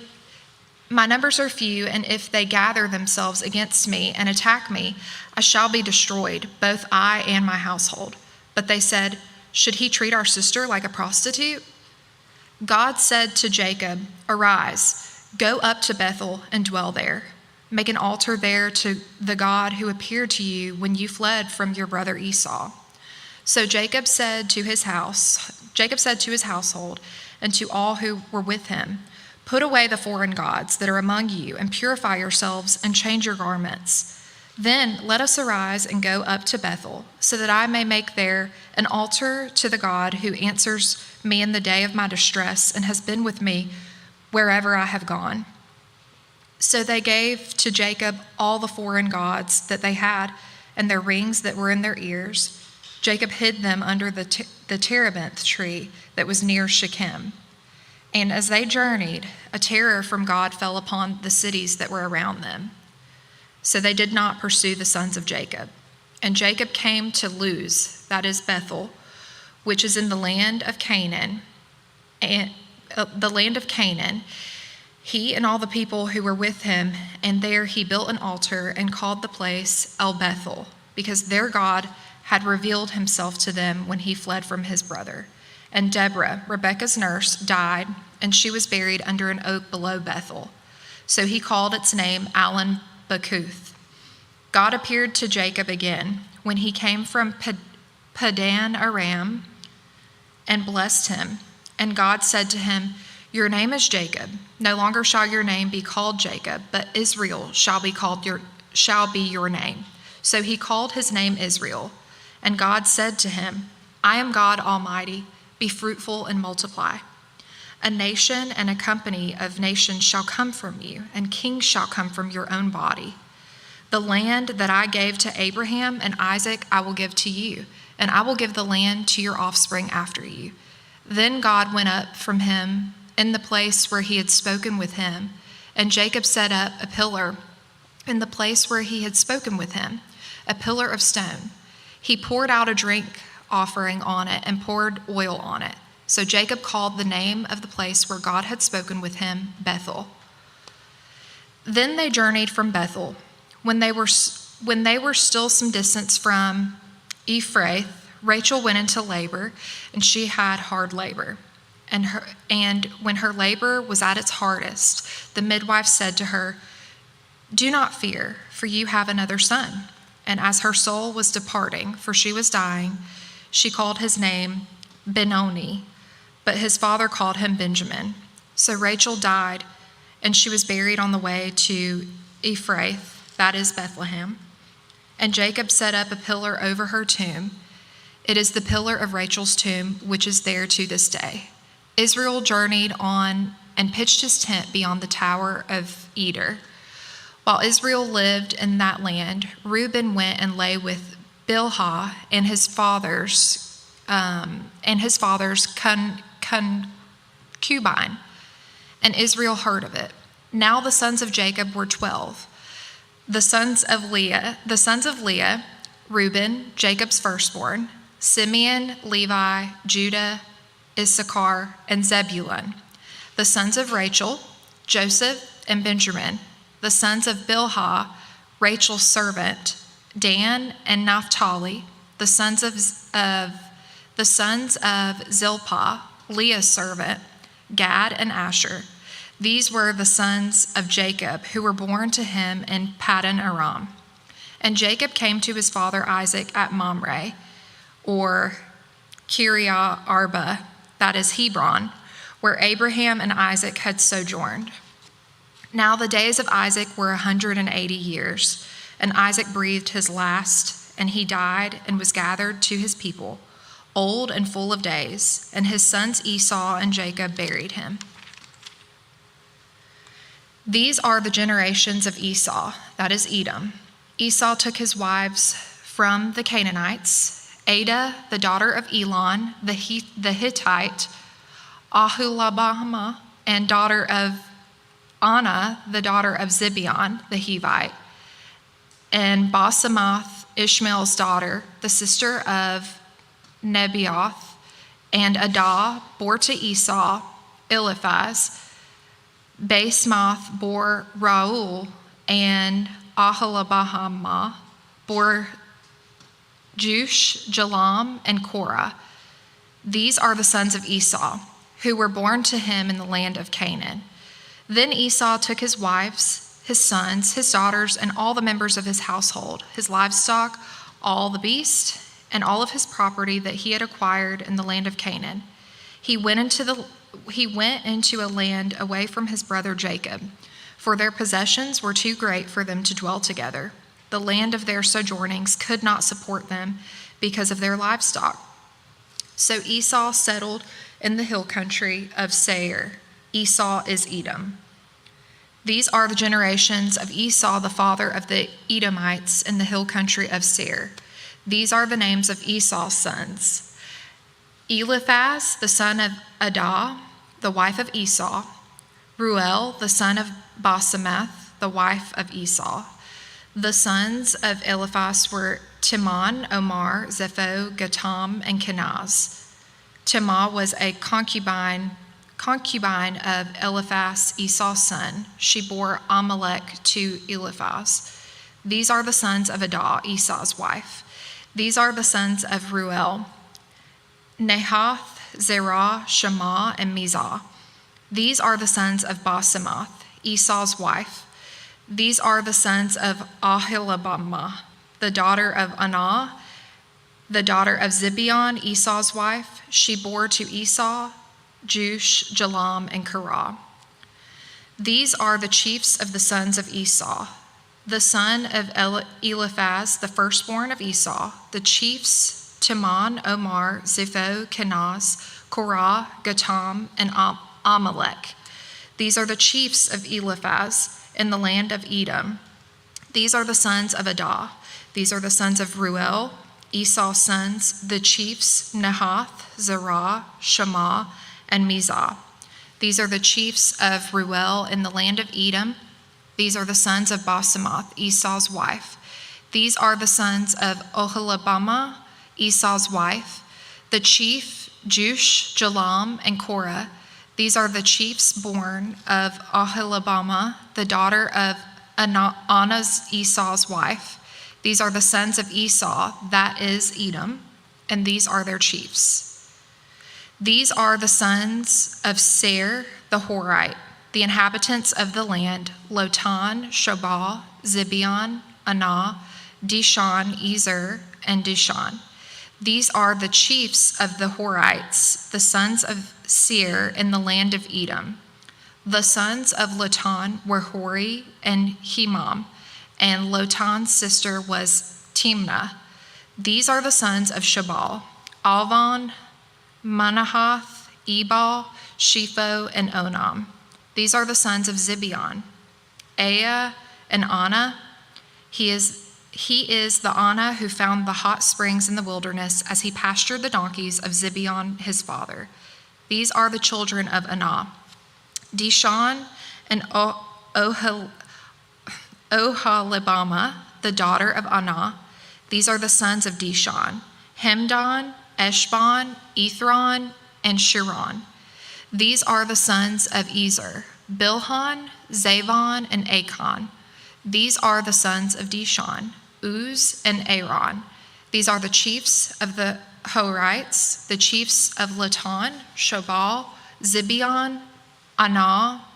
they gather themselves against me and attack me, I shall be destroyed, both I and my household." But they said, "Should he treat our sister like a prostitute?" God said to Jacob, "Arise, go up to Bethel and dwell there. Make an altar there to the God who appeared to you when you fled from your brother Esau." So Jacob said to his household and to all who were with him, "Put away the foreign gods that are among you, and purify yourselves and change your garments. Then let us arise and go up to Bethel, so that I may make there an altar to the God who answers me in the day of my distress and has been with me wherever I have gone." So they gave to Jacob all the foreign gods that they had and their rings that were in their ears. Jacob hid them under the terebinth tree that was near Shechem. And as they journeyed, a terror from God fell upon the cities that were around them. So they did not pursue the sons of Jacob. And Jacob came to Luz, that is Bethel, which is in the land of Canaan, he and all the people who were with him, and there he built an altar and called the place El Bethel, because their God had revealed himself to them when he fled from his brother. And Deborah, Rebekah's nurse, died, and she was buried under an oak below Bethel. So he called its name Alon Bakuth. God appeared to Jacob again when he came from Padan Aram and blessed him. And God said to him, "Your name is Jacob. No longer shall your name be called Jacob, but Israel shall be your name." So he called his name Israel. And God said to him, "I am God Almighty. Be fruitful and multiply. A nation and a company of nations shall come from you, and kings shall come from your own body. The land that I gave to Abraham and Isaac I will give to you, and I will give the land to your offspring after you." Then God went up from him in the place where he had spoken with him, and Jacob set up a pillar in the place where he had spoken with him, a pillar of stone. He poured out a drink offering on it and poured oil on it. So Jacob called the name of the place where God had spoken with him Bethel. Then they journeyed from Bethel. When they were still some distance from Ephrath, Rachel went into labor, and she had hard labor. And when her labor was at its hardest, the midwife said to her, "Do not fear, for you have another son." And as her soul was departing, for she was dying, she called his name Benoni, but his father called him Benjamin. So Rachel died, and she was buried on the way to Ephrath, that is Bethlehem. And Jacob set up a pillar over her tomb. It is the pillar of Rachel's tomb, which is there to this day. Israel journeyed on and pitched his tent beyond the Tower of Eder. While Israel lived in that land, Reuben went and lay with Bilhah and his father's concubine, and Israel heard of it. Now the sons of Jacob were 12. The sons of Leah, Reuben, Jacob's firstborn, Simeon, Levi, Judah, Issachar, and Zebulun. The sons of Rachel, Joseph and Benjamin. The sons of Bilhah, Rachel's servant, Dan and Naphtali. The sons of Zilpah, Leah's servant, Gad and Asher. These were the sons of Jacob who were born to him in Paddan Aram. And Jacob came to his father Isaac at Mamre, or Kiriath Arba, that is Hebron, where Abraham and Isaac had sojourned. Now the days of Isaac were 180 years, and Isaac breathed his last, and he died and was gathered to his people, old and full of days, and his sons Esau and Jacob buried him. These are the generations of Esau, that is Edom. Esau took his wives from the Canaanites, Adah, the daughter of Elon, the Hittite, Ahulabama, and daughter of Anna, the daughter of Zibeon, the Hivite, and Basemath, Ishmael's daughter, the sister of Nebaioth, and Adah bore to Esau Eliphaz. Basemath bore Reuel, and Aholabahama bore Jush, Jalam, and Korah. These are the sons of Esau, who were born to him in the land of Canaan. Then Esau took his wives, his sons, his daughters, and all the members of his household, his livestock, all the beasts, and all of his property that he had acquired in the land of Canaan. He went into a land away from his brother Jacob, for their possessions were too great for them to dwell together. The land of their sojournings could not support them because of their livestock. So Esau settled in the hill country of Seir. Esau is Edom. These are the generations of Esau, the father of the Edomites in the hill country of Seir. These are the names of Esau's sons: Eliphaz, the son of Adah, the wife of Esau; Reuel, the son of Basemath, the wife of Esau. The sons of Eliphaz were Timon, Omar, Zepho, Gatam, and Kenaz. Timah was a concubine concubine of Eliphaz, Esau's son. She bore Abimelech to Eliphaz. These are the sons of Adah, Esau's wife. These are the sons of Reuel, Nahath, Zerah, Shema, and Mizah. These are the sons of Basemath, Esau's wife. These are the sons of Aholibamah, the daughter of Anah, the daughter of Zibeon, Esau's wife. She bore to Esau Jush, Jalam, and Korah. These are the chiefs of the sons of Esau. The son of Eliphaz, the firstborn of Esau, the chiefs Teman, Omar, Zipho, Kenaz, Korah, Gatam, and Amalek. These are the chiefs of Eliphaz in the land of Edom. These are the sons of Adah. These are the sons of Reuel, Esau's sons, the chiefs Nahath, Zerah, Shema, and Mizah. These are the chiefs of Reuel in the land of Edom. These are the sons of Basemath, Esau's wife. These are the sons of Oholibamah, Esau's wife, the chief Jush, Jalam, and Korah. These are the chiefs born of Oholibamah, the daughter of Anah's Esau's wife. These are the sons of Esau, that is Edom, and these are their chiefs. These are the sons of Seir the Horite, the inhabitants of the land, Lotan, Shobal, Zibeon, Anah, Dishan, Ezer, and Dishan. These are the chiefs of the Horites, the sons of Seir in the land of Edom. The sons of Lotan were Hori and Hemam, and Lotan's sister was Timnah. These are the sons of Shobal, Alvan, Manahath, Ebal, Shepho, and Onam. These are the sons of Zibeon, Aya and Anna. He is the Anna who found the hot springs in the wilderness as he pastured the donkeys of Zibeon his father. These are the children of Anah, Dishan and Oholibamah, the daughter of Anah. These are the sons of Dishan, Hemdan, Eshban, Ithron, and Shiron. These are the sons of Ezer, Bilhan, Zavon, and Achan. These are the sons of Dishan, Uz, and Aaron. These are the chiefs of the Horites, the chiefs of Lotan, Shobal, Zibeon, Anah,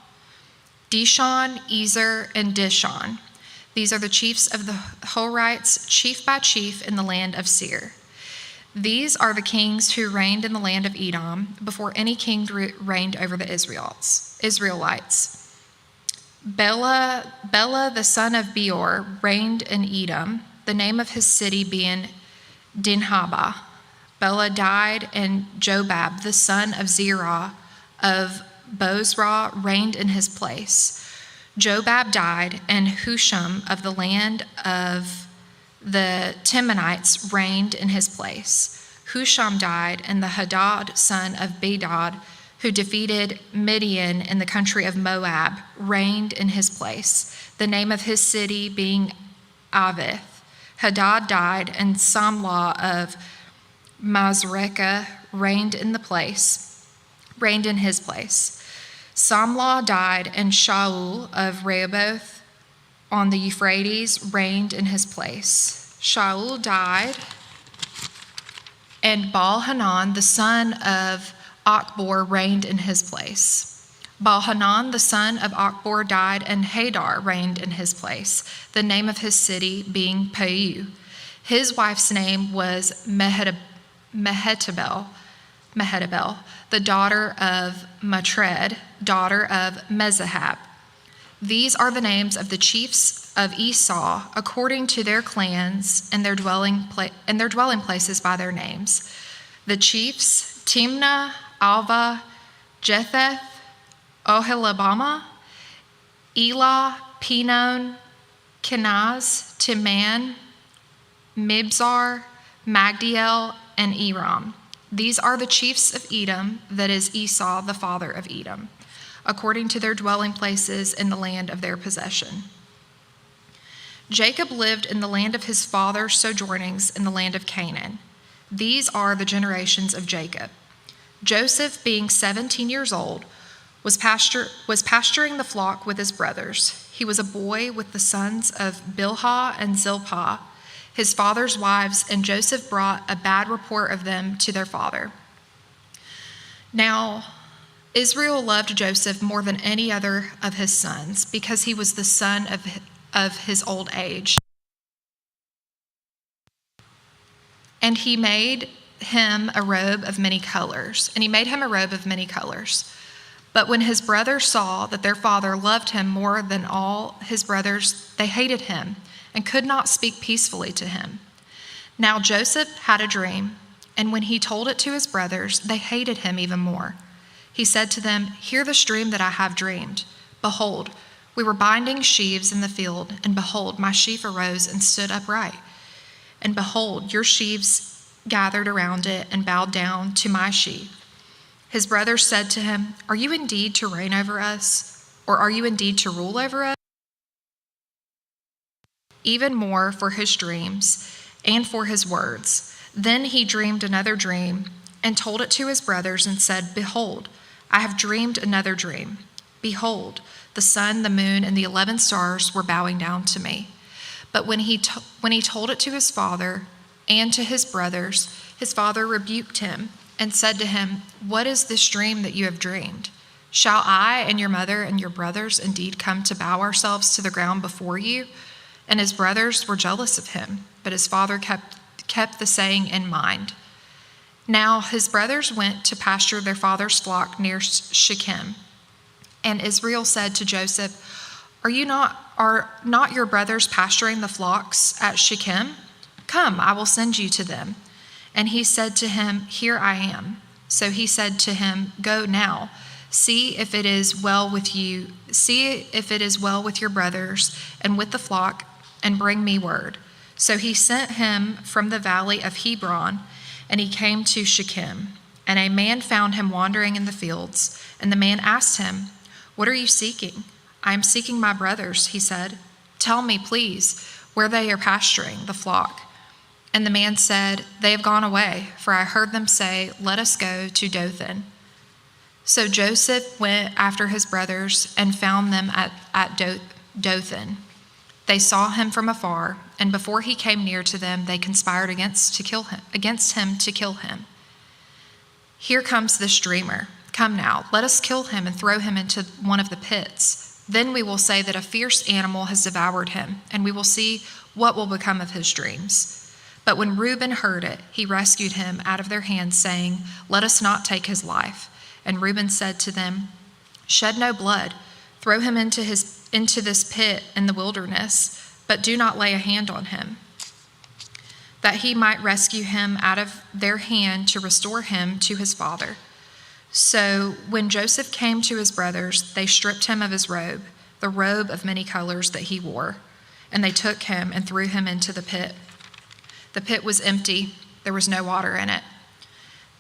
Dishan, Ezer, and Dishan. These are the chiefs of the Horites, chief by chief in the land of Seir. These are the kings who reigned in the land of Edom before any king reigned over the Israelites. Bela, the son of Beor, reigned in Edom, the name of his city being Dinhabah. Bela died, and Jobab, the son of Zerah of Bozrah, reigned in his place. Jobab died, and Husham of the land of the Temanites reigned in his place. Husham died, and the Hadad, son of Bedad, who defeated Midian in the country of Moab, reigned in his place, the name of his city being Avith. Hadad died, and Samlah of Masrekah reigned in his place. Samlah died, and Shaul of Rehoboth on the Euphrates reigned in his place. Shaul died, and Baal-Hanan, the son of Achbor, reigned in his place. Baal-Hanan, the son of Achbor, died, and Hadar reigned in his place, the name of his city being Pau. His wife's name was Mehetabel, the daughter of Matred, daughter of Mezahab. These are the names of the chiefs of Esau according to their clans and their dwelling places by their names. The chiefs Timnah, Alva, Jetheth, Oholibamah, Elah, Pinon, Kenaz, Timan, Mibzar, Magdiel, and Eram. These are the chiefs of Edom, that is Esau, the father of Edom, according to their dwelling places in the land of their possession. Jacob lived in the land of his father's sojournings in the land of Canaan. These are the generations of Jacob. Joseph, being 17 years old, was pasturing the flock with his brothers. He was a boy with the sons of Bilhah and Zilpah, his father's wives, and Joseph brought a bad report of them to their father. Now, Israel loved Joseph more than any other of his sons, because he was the son of his old age. And he made him a robe of many colors. But when his brothers saw that their father loved him more than all his brothers, they hated him and could not speak peacefully to him. Now Joseph had a dream, and when he told it to his brothers, they hated him even more. He said to them, "Hear this dream that I have dreamed. Behold, we were binding sheaves in the field, and behold, my sheaf arose and stood upright. And behold, your sheaves gathered around it and bowed down to my sheaf." His brothers said to him, "Are you indeed to reign over us, or are you indeed to rule over us?" Even more for his dreams and for his words. Then he dreamed another dream and told it to his brothers and said, "Behold, I have dreamed another dream. Behold, the sun, the moon, and the 11 stars were bowing down to me." But when he told it to his father and to his brothers, his father rebuked him and said to him, "What is this dream that you have dreamed? Shall I and your mother and your brothers indeed come to bow ourselves to the ground before you?" And his brothers were jealous of him, but his father kept the saying in mind. Now his brothers went to pasture their father's flock near Shechem. And Israel said to Joseph, Are not your brothers pasturing the flocks at Shechem? Come, I will send you to them. And he said to him, "Here I am." So he said to him, "Go now, see if it is well with you. See if it is well with your brothers and with the flock, and bring me word." So he sent him from the valley of Hebron, and he came to Shechem. And a man found him wandering in the fields. And the man asked him, "What are you seeking?" "I am seeking my brothers," he said. "Tell me, please, where they are pasturing the flock." And the man said, "They have gone away, for I heard them say, 'Let us go to Dothan.'" So Joseph went after his brothers and found them at Dothan. They saw him from afar, and before he came near to them, they conspired against him to kill him. "Here comes this dreamer. Come now, let us kill him and throw him into one of the pits. Then we will say that a fierce animal has devoured him, and we will see what will become of his dreams." But when Reuben heard it, he rescued him out of their hands, saying, "Let us not take his life." And Reuben said to them, "Shed no blood. Throw him into this pit in the wilderness, but do not lay a hand on him, that he might rescue him out of their hand to restore him to his father." So when Joseph came to his brothers, they stripped him of his robe, the robe of many colors that he wore, and they took him and threw him into the pit. The pit was empty, there was no water in it.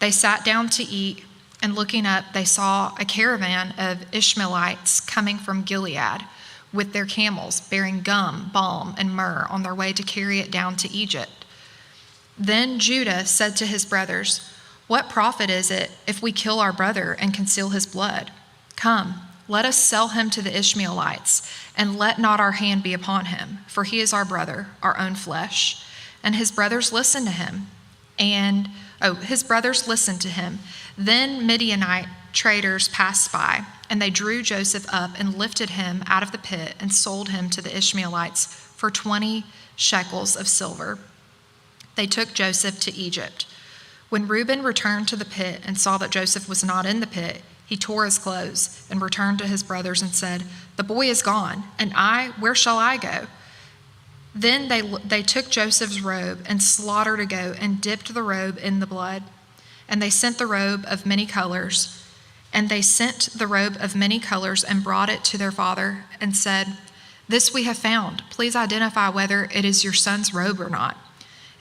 They sat down to eat, and looking up, they saw a caravan of Ishmaelites coming from Gilead with their camels, bearing gum, balm, and myrrh on their way to carry it down to Egypt. Then Judah said to his brothers, "What profit is it if we kill our brother and conceal his blood? Come, let us sell him to the Ishmaelites, and let not our hand be upon him, for he is our brother, our own flesh." And his brothers listened to him. Then Midianite traders passed by, and they drew Joseph up and lifted him out of the pit and sold him to the Ishmaelites for 20 shekels of silver. They took Joseph to Egypt. When Reuben returned to the pit and saw that Joseph was not in the pit, he tore his clothes and returned to his brothers and said, "The boy is gone, and where shall I go?" Then they took Joseph's robe and slaughtered a goat and dipped the robe in the blood. And they sent the robe of many colors. And brought it to their father and said, "This we have found. Please identify whether it is your son's robe or not."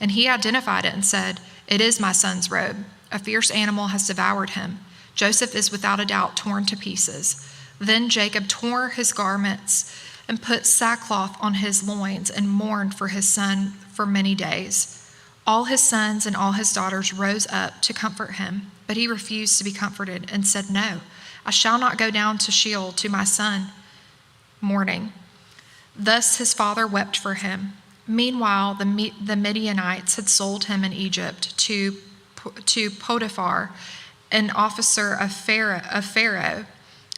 And he identified it and said, "It is my son's robe. A fierce animal has devoured him. Joseph is without a doubt torn to pieces." Then Jacob tore his garments and put sackcloth on his loins and mourned for his son for many days. All his sons and all his daughters rose up to comfort him, but he refused to be comforted and said, "No, I shall not go down to Sheol to my son mourning." Thus his father wept for him. Meanwhile, the Midianites had sold him in Egypt to Potiphar, an officer of Pharaoh,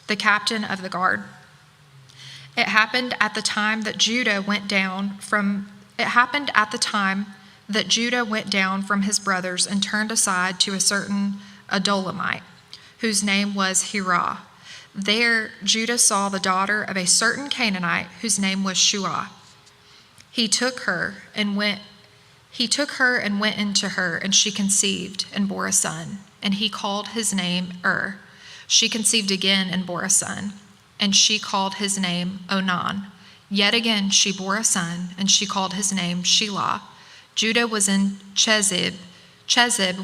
the captain of the guard. It happened at the time that Judah went down from his brothers and turned aside to a certain Adulamite, whose name was Hirah. There Judah saw the daughter of a certain Canaanite whose name was Shua. He took her and went into her, and she conceived and bore a son, and he called his name She conceived again and bore a son, and she called his name Onan. Yet again she bore a son, and she called his name Shelah. Judah was in Chezib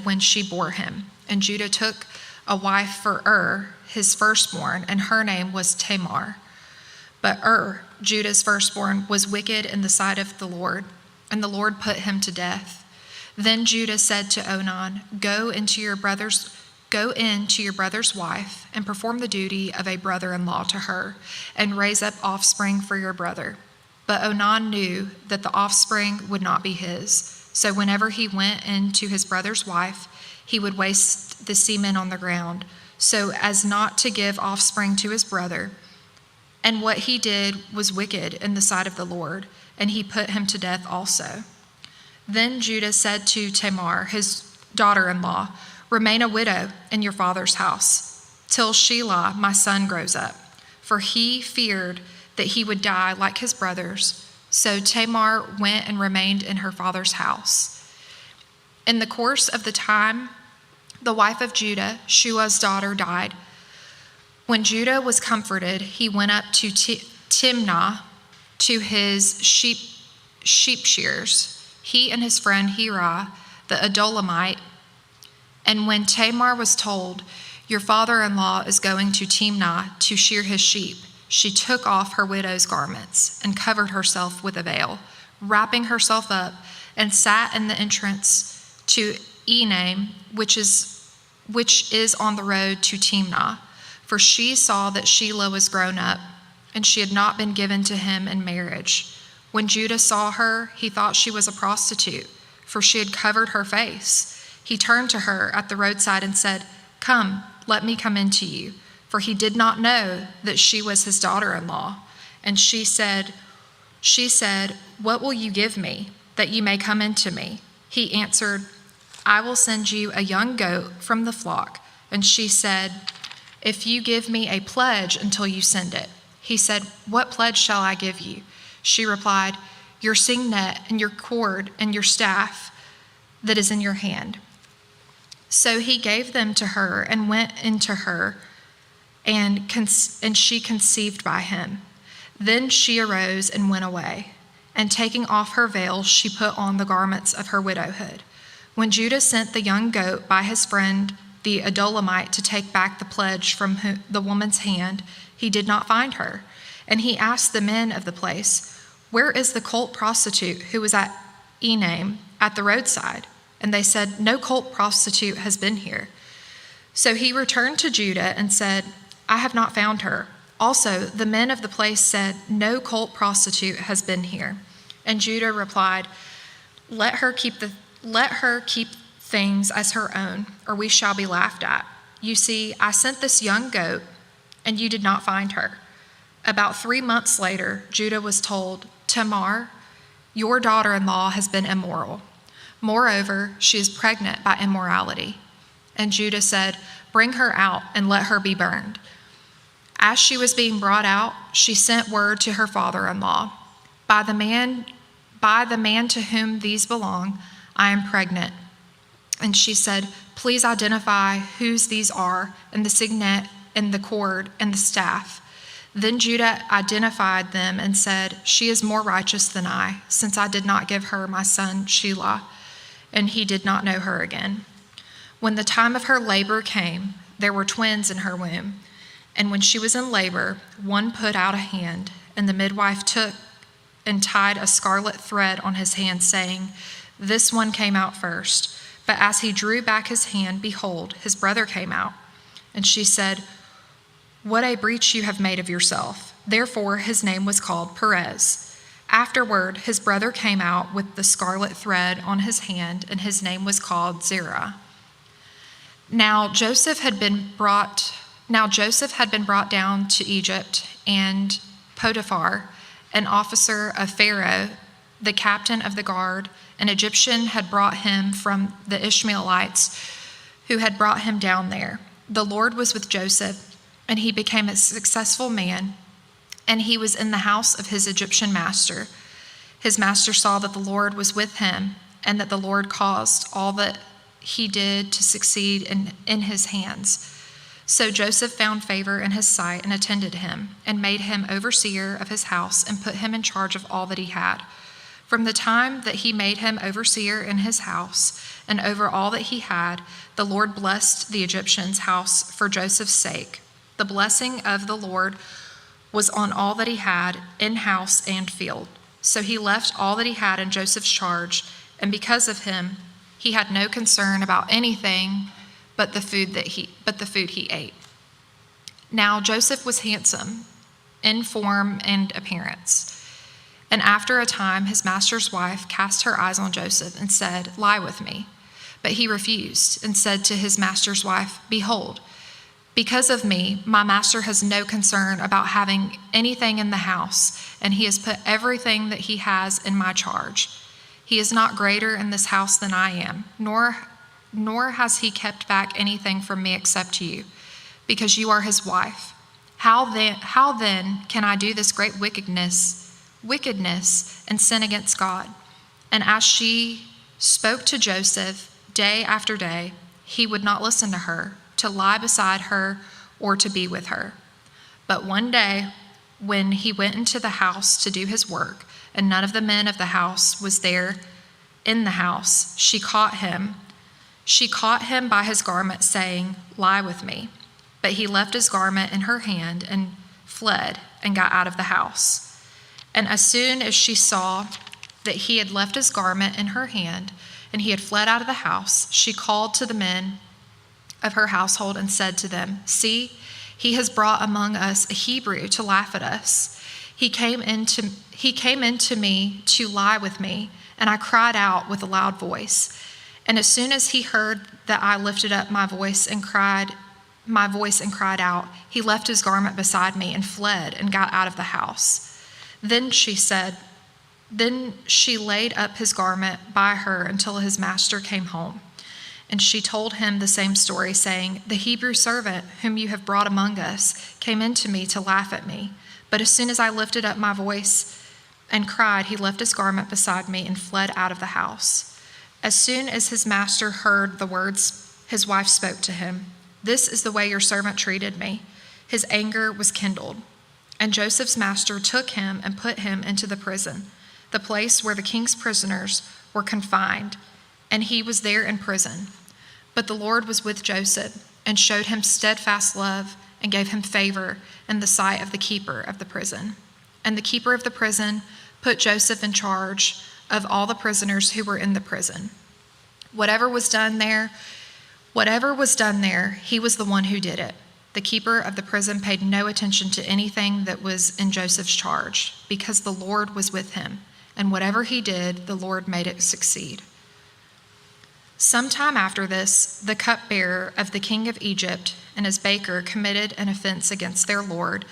when she bore him, and Judah took a wife for his firstborn, and her name was Tamar. But Judah's firstborn, was wicked in the sight of the Lord, and the Lord put him to death. Then Judah said to Onan, Go into your brother's wife, and perform the duty of a brother-in-law to her, and raise up offspring for your brother. But Onan knew that the offspring would not be his. So whenever he went in to his brother's wife, he would waste the semen on the ground, so as not to give offspring to his brother. And what he did was wicked in the sight of the Lord, and he put him to death also. Then Judah said to Tamar, his daughter-in-law, Remain a widow in your father's house, till Shelah, my son, grows up. For he feared that he would die like his brothers. So Tamar went and remained in her father's house. In the course of the time, the wife of Judah, Shua's daughter, died. When Judah was comforted, he went up to Timnah to his sheep shears, he and his friend Hirah, the Adulamite. And when Tamar was told, Your father-in-law is going to Timnah to shear his sheep, she took off her widow's garments and covered herself with a veil, wrapping herself up, and sat in the entrance to Enaim, which is on the road to Timnah. For she saw that Shelah was grown up, and she had not been given to him in marriage. When Judah saw her, he thought she was a prostitute, for she had covered her face. He turned to her at the roadside and said, Come, let me come in to you. For he did not know that she was his daughter-in-law. And she said, What will you give me, that you may come in to me? He answered, I will send you a young goat from the flock. And she said, If you give me a pledge until you send it. He said, What pledge shall I give you? She replied, Your signet and your cord and your staff that is in your hand. So he gave them to her and went into her, and she conceived by him. Then she arose and went away, and taking off her veil, she put on the garments of her widowhood. When Judah sent the young goat by his friend the Adulamite to take back the pledge from the woman's hand, he did not find her. And he asked the men of the place, Where is the cult prostitute who was at Enaim at the roadside? And they said, No cult prostitute has been here. So he returned to Judah and said, I have not found her. Also, the men of the place said, No cult prostitute has been here. And Judah replied, Let her keep things as her own, or we shall be laughed at. You see, I sent this young goat, and you did not find her. About 3 months later, Judah was told, Tamar, your daughter-in-law has been immoral. Moreover, she is pregnant by immorality. And Judah said, Bring her out and let her be burned. As she was being brought out, she sent word to her father-in-law, By the man to whom these belong, I am pregnant. And she said, Please identify whose these are, and the signet, and the cord, and the staff. Then Judah identified them and said, She is more righteous than I, since I did not give her my son Shelah. And he did not know her again. When the time of her labor came, there were twins in her womb. And when she was in labor, one put out a hand, and the midwife took and tied a scarlet thread on his hand, saying, This one came out first. But as he drew back his hand, behold, his brother came out. And she said, what a breach you have made of yourself. Therefore his name was called Perez. Afterward, his brother came out with the scarlet thread on his hand, and his name was called Zerah. Now Joseph had been brought down to Egypt, and Potiphar, an officer of Pharaoh, the captain of the guard, an Egyptian, had brought him from the Ishmaelites who had brought him down there. The Lord was with Joseph, and he became a successful man, and he was in the house of his Egyptian master. His master saw that the Lord was with him, and that the Lord caused all that he did to succeed in his hands. So Joseph found favor in his sight and attended him, and made him overseer of his house, and put him in charge of all that he had. From the time that he made him overseer in his house and over all that he had, the Lord blessed the Egyptian's house for Joseph's sake. The blessing of the Lord was on all that he had in house and field. So he left all that he had in Joseph's charge, and because of him, he had no concern about anything but the food he ate. Now Joseph was handsome in form and appearance. And after a time, his master's wife cast her eyes on Joseph and said, lie with me. But he refused and said to his master's wife, behold, because of me, my master has no concern about having anything in the house, and he has put everything that he has in my charge. He is not greater in this house than I am, nor has he kept back anything from me except you, because you are his wife. How then can I do this great wickedness and sin against God? And as she spoke to Joseph day after day, he would not listen to her, to lie beside her or to be with her. But one day, when he went into the house to do his work, and none of the men of the house was there in the house, she caught him by his garment, saying, lie with me. But he left his garment in her hand and fled and got out of the house. And as soon as she saw that he had left his garment in her hand and he had fled out of the house, she called to the men of her household and said to them, see, he has brought among us a Hebrew to laugh at us. He came into me to lie with me, and I cried out with a loud voice. And as soon as he heard that I lifted up my voice and cried out, he left his garment beside me and fled and got out of the house. Then she laid up his garment by her until his master came home. And she told him the same story, saying, the Hebrew servant whom you have brought among us came in to me to laugh at me. But as soon as I lifted up my voice and cried, he left his garment beside me and fled out of the house. As soon as his master heard the words his wife spoke to him, this is the way your servant treated me, his anger was kindled. And Joseph's master took him and put him into the prison, the place where the king's prisoners were confined, and he was there in prison. But the Lord was with Joseph and showed him steadfast love and gave him favor in the sight of the keeper of the prison. And the keeper of the prison put Joseph in charge of all the prisoners who were in the prison. Whatever was done there, he was the one who did it. The keeper of the prison paid no attention to anything that was in Joseph's charge, because the Lord was with him, and whatever he did, the Lord made it succeed. Sometime after this, the cupbearer of the king of Egypt and his baker committed an offense against their lord,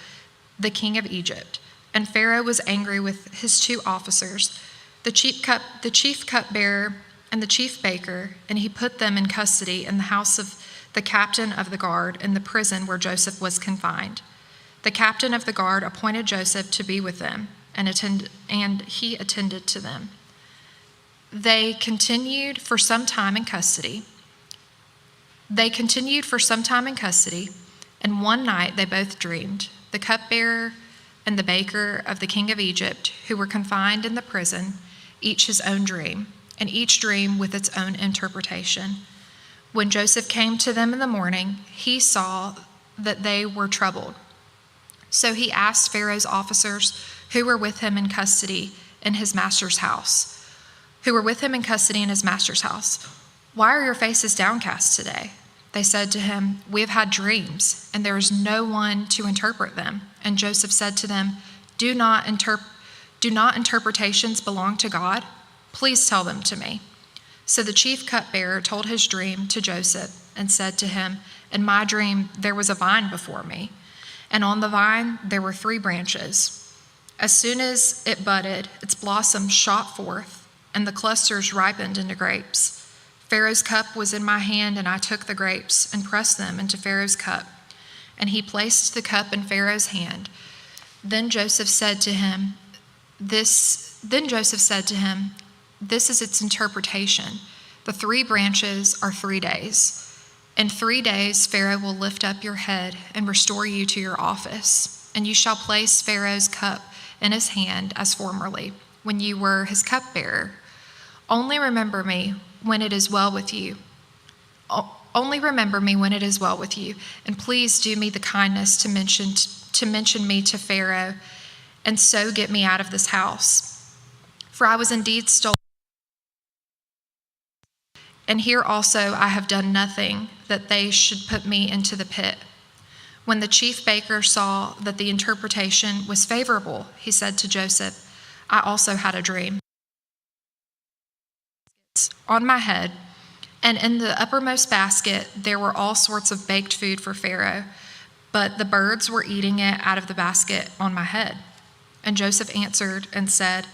the king of Egypt. And Pharaoh was angry with his two officers, the chief cupbearer and the chief baker, and he put them in custody in the house of the captain of the guard in the prison where Joseph was confined. The captain of the guard appointed Joseph to be with them, and he attended to them. They continued for some time in custody, and one night they both dreamed, the cupbearer and the baker of the king of Egypt, who were confined in the prison, each his own dream, and each dream with its own interpretation. When Joseph came to them in the morning, he saw that they were troubled. So he asked Pharaoh's officers who were with him in custody in his master's house, who were with him in custody in his master's house, "Why are your faces downcast today?" They said to him, "We have had dreams, and there is no one to interpret them." And Joseph said to them, Do not interpretations belong to God? Please tell them to me." So the chief cupbearer told his dream to Joseph and said to him, "In my dream there was a vine before me, and on the vine there were 3 branches. As soon as it budded, its blossoms shot forth, and the clusters ripened into grapes. Pharaoh's cup was in my hand, and I took the grapes and pressed them into Pharaoh's cup. And he placed the cup in Pharaoh's hand. Then Joseph said to him, This is its interpretation. The 3 branches are 3 days. In 3 days Pharaoh will lift up your head and restore you to your office, and you shall place Pharaoh's cup in his hand as formerly, when you were his cupbearer. Only remember me when it is well with you. And please do me the kindness to mention me to Pharaoh, and so get me out of this house. For I was indeed stolen, and here also I have done nothing that they should put me into the pit." When the chief baker saw that the interpretation was favorable, he said to Joseph, "I also had a dream on my head, and in the uppermost basket there were all sorts of baked food for Pharaoh, but the birds were eating it out of the basket on my head." And Joseph answered and said,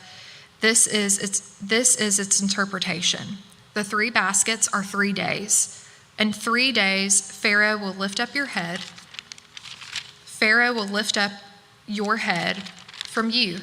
This is its interpretation. The 3 baskets are 3 days. In 3 days Pharaoh will lift up your head from you,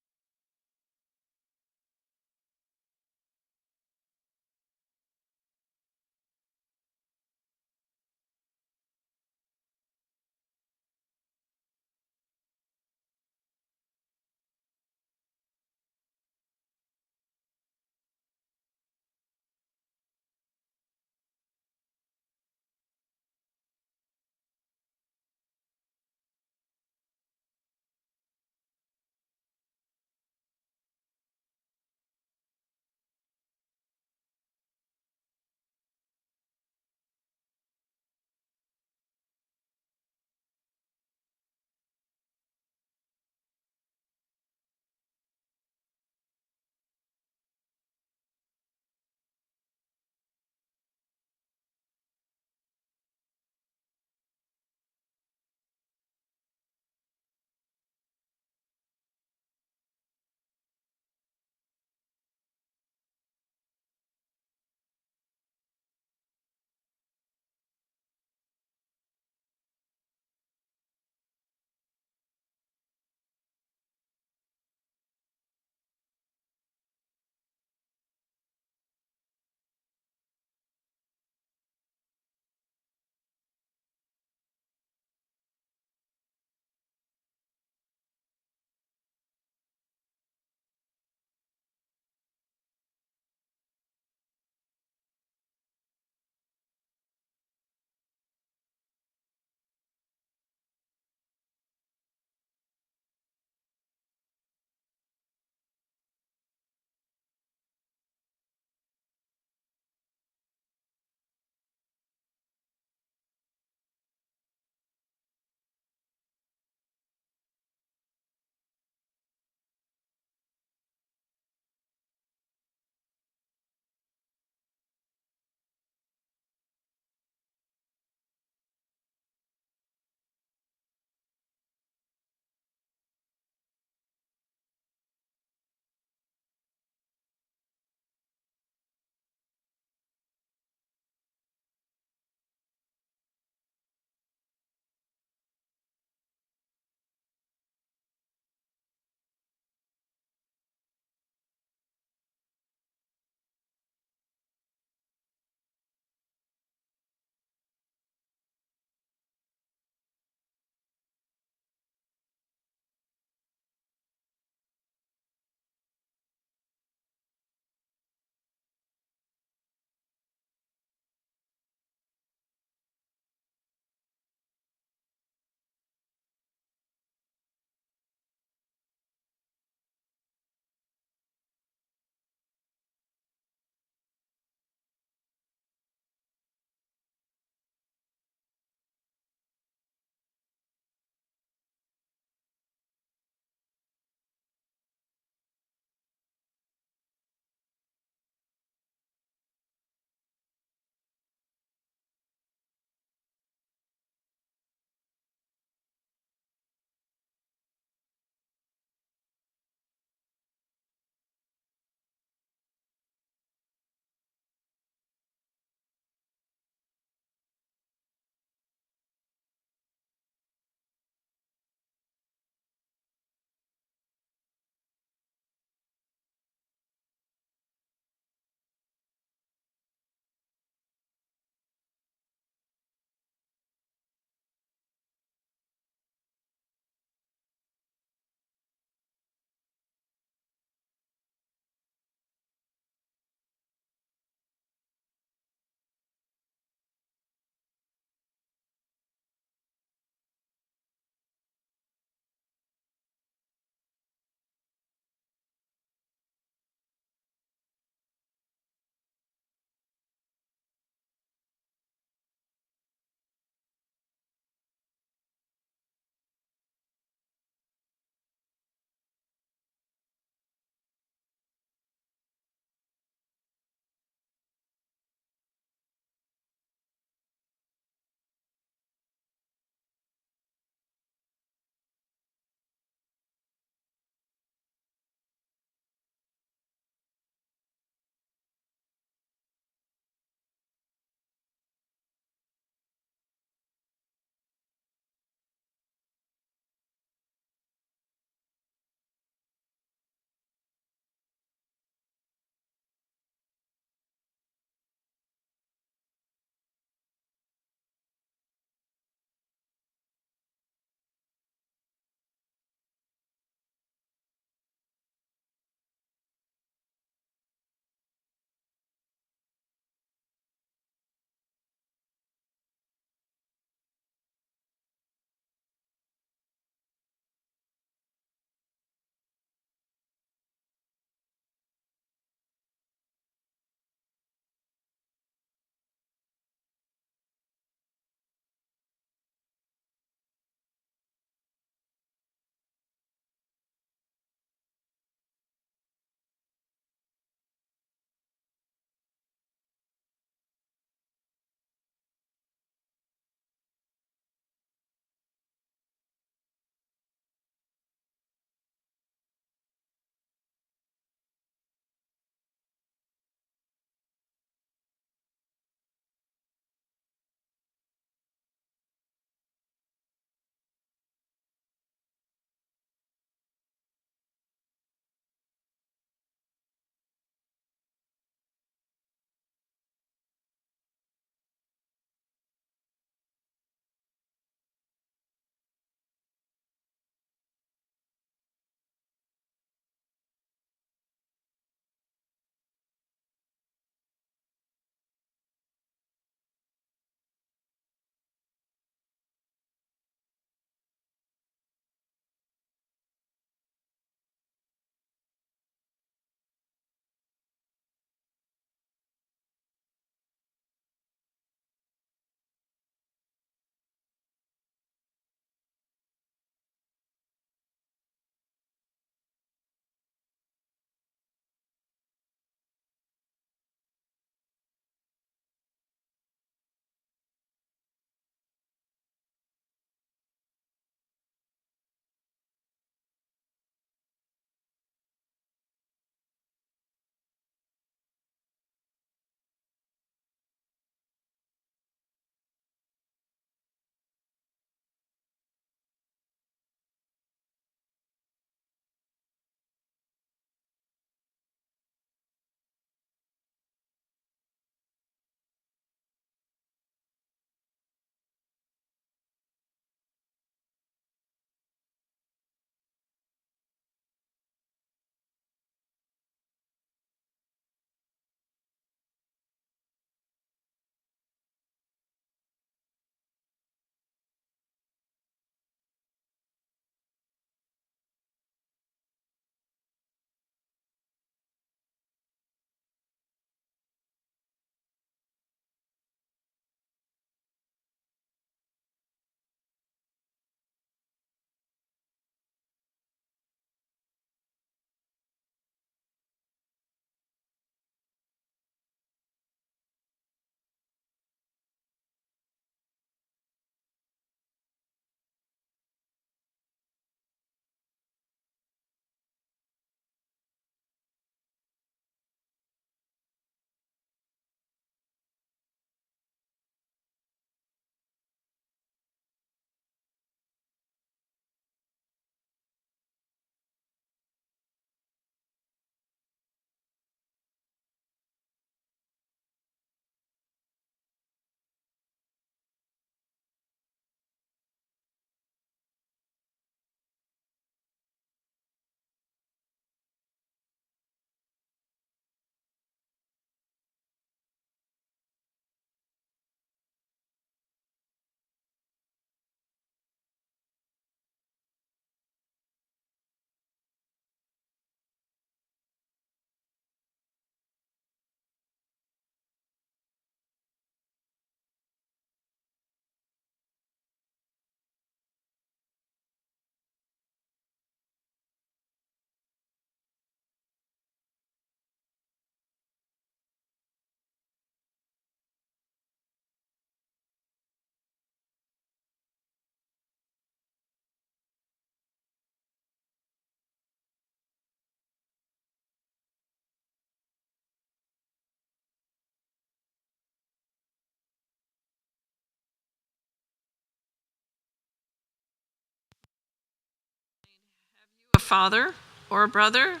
father or a brother?"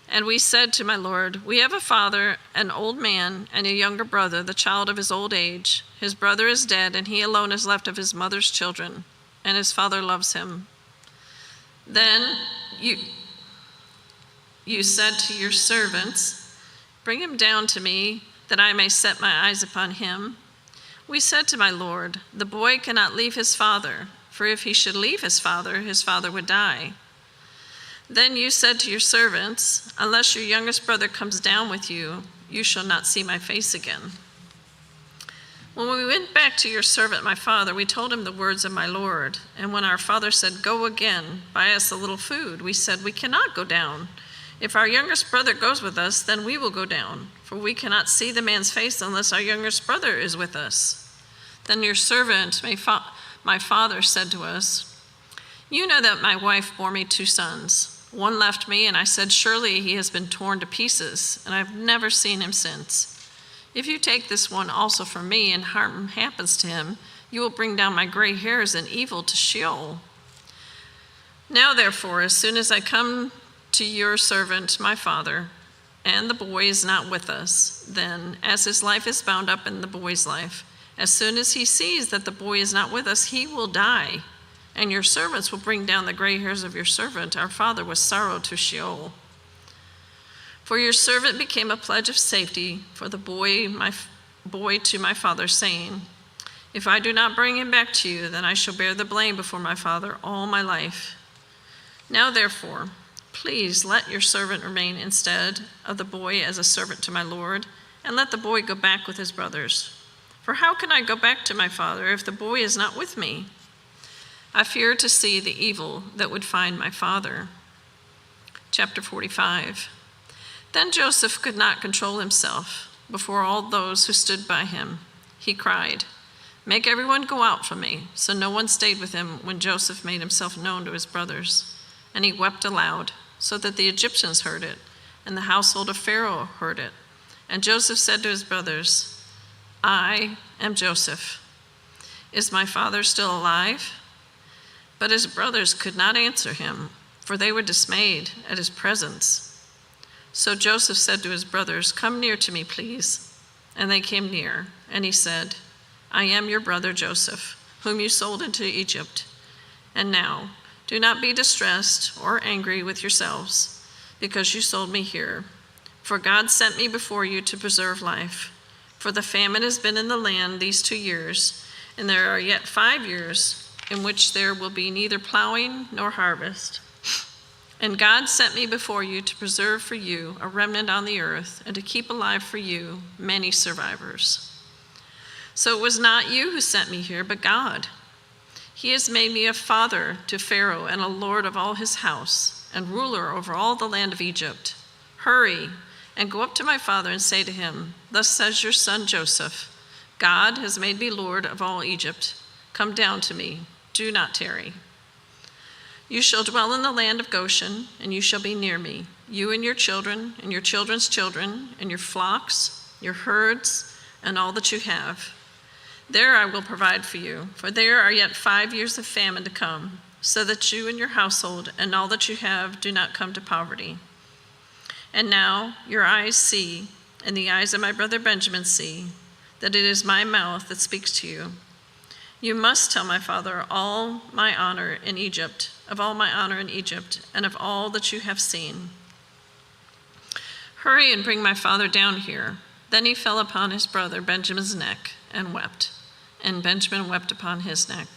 And we said to my lord, "We have a father, an old man, and a younger brother, the child of his old age. His brother is dead, and he alone is left of his mother's children, and his father loves him." Then you said to your servants, "Bring him down to me, that I may set my eyes upon him." We said to my lord, "The boy cannot leave his father, for if he should leave his father would die." Then you said to your servants, "Unless your youngest brother comes down with you, you shall not see my face again." When we went back to your servant my father, we told him the words of my lord. And when our father said, "Go again, buy us a little food," we said, "We cannot go down. If our youngest brother goes with us, then we will go down, for we cannot see the man's face unless our youngest brother is with us." Then your servant my father said to us, "You know that my wife bore me 2 sons. One left me, and I said, 'Surely he has been torn to pieces,' and I've never seen him since. If you take this one also from me, and harm happens to him, you will bring down my gray hairs and evil to Sheol. Now therefore, as soon as I come to your servant my father, and the boy is not with us, then, as his life is bound up in the boy's life, as soon as he sees that the boy is not with us, he will die. And your servants will bring down the gray hairs of your servant, our father, with sorrow to Sheol. For your servant became a pledge of safety for the boy to my father, saying, 'If I do not bring him back to you, then I shall bear the blame before my father all my life.' Now therefore, please let your servant remain instead of the boy as a servant to my lord, and let the boy go back with his brothers. For how can I go back to my father if the boy is not with me? I fear to see the evil that would find my father." Chapter 45. Then Joseph could not control himself before all those who stood by him. He cried, "Make everyone go out from me." So no one stayed with him when Joseph made himself known to his brothers. And he wept aloud, so that the Egyptians heard it, and the household of Pharaoh heard it. And Joseph said to his brothers, "I am Joseph. Is my father still alive?" But his brothers could not answer him, for they were dismayed at his presence. So Joseph said to his brothers, "Come near to me, please." And they came near, and he said, "I am your brother Joseph, whom you sold into Egypt. And now, do not be distressed or angry with yourselves, because you sold me here. For God sent me before you to preserve life. For the famine has been in the land these 2 years, and there are yet 5 years in which there will be neither plowing nor harvest. And God sent me before you to preserve for you a remnant on the earth, and to keep alive for you many survivors. So it was not you who sent me here, but God. He has made me a father to Pharaoh and a lord of all his house, and ruler over all the land of Egypt. Hurry and go up to my father and say to him, 'Thus says your son Joseph, God has made me lord of all Egypt. Come down to me. Do not tarry. You shall dwell in the land of Goshen, and you shall be near me, you and your children, and your children's children, and your flocks, your herds, and all that you have. There I will provide for you, for there are yet 5 years of famine to come, so that you and your household and all that you have do not come to poverty. And now your eyes see, and the eyes of my brother Benjamin see, that it is my mouth that speaks to you. You must tell my father all my honor in Egypt, of all my honor in Egypt, and of all that you have seen. Hurry and bring my father down here." Then he fell upon his brother Benjamin's neck and wept, and Benjamin wept upon his neck.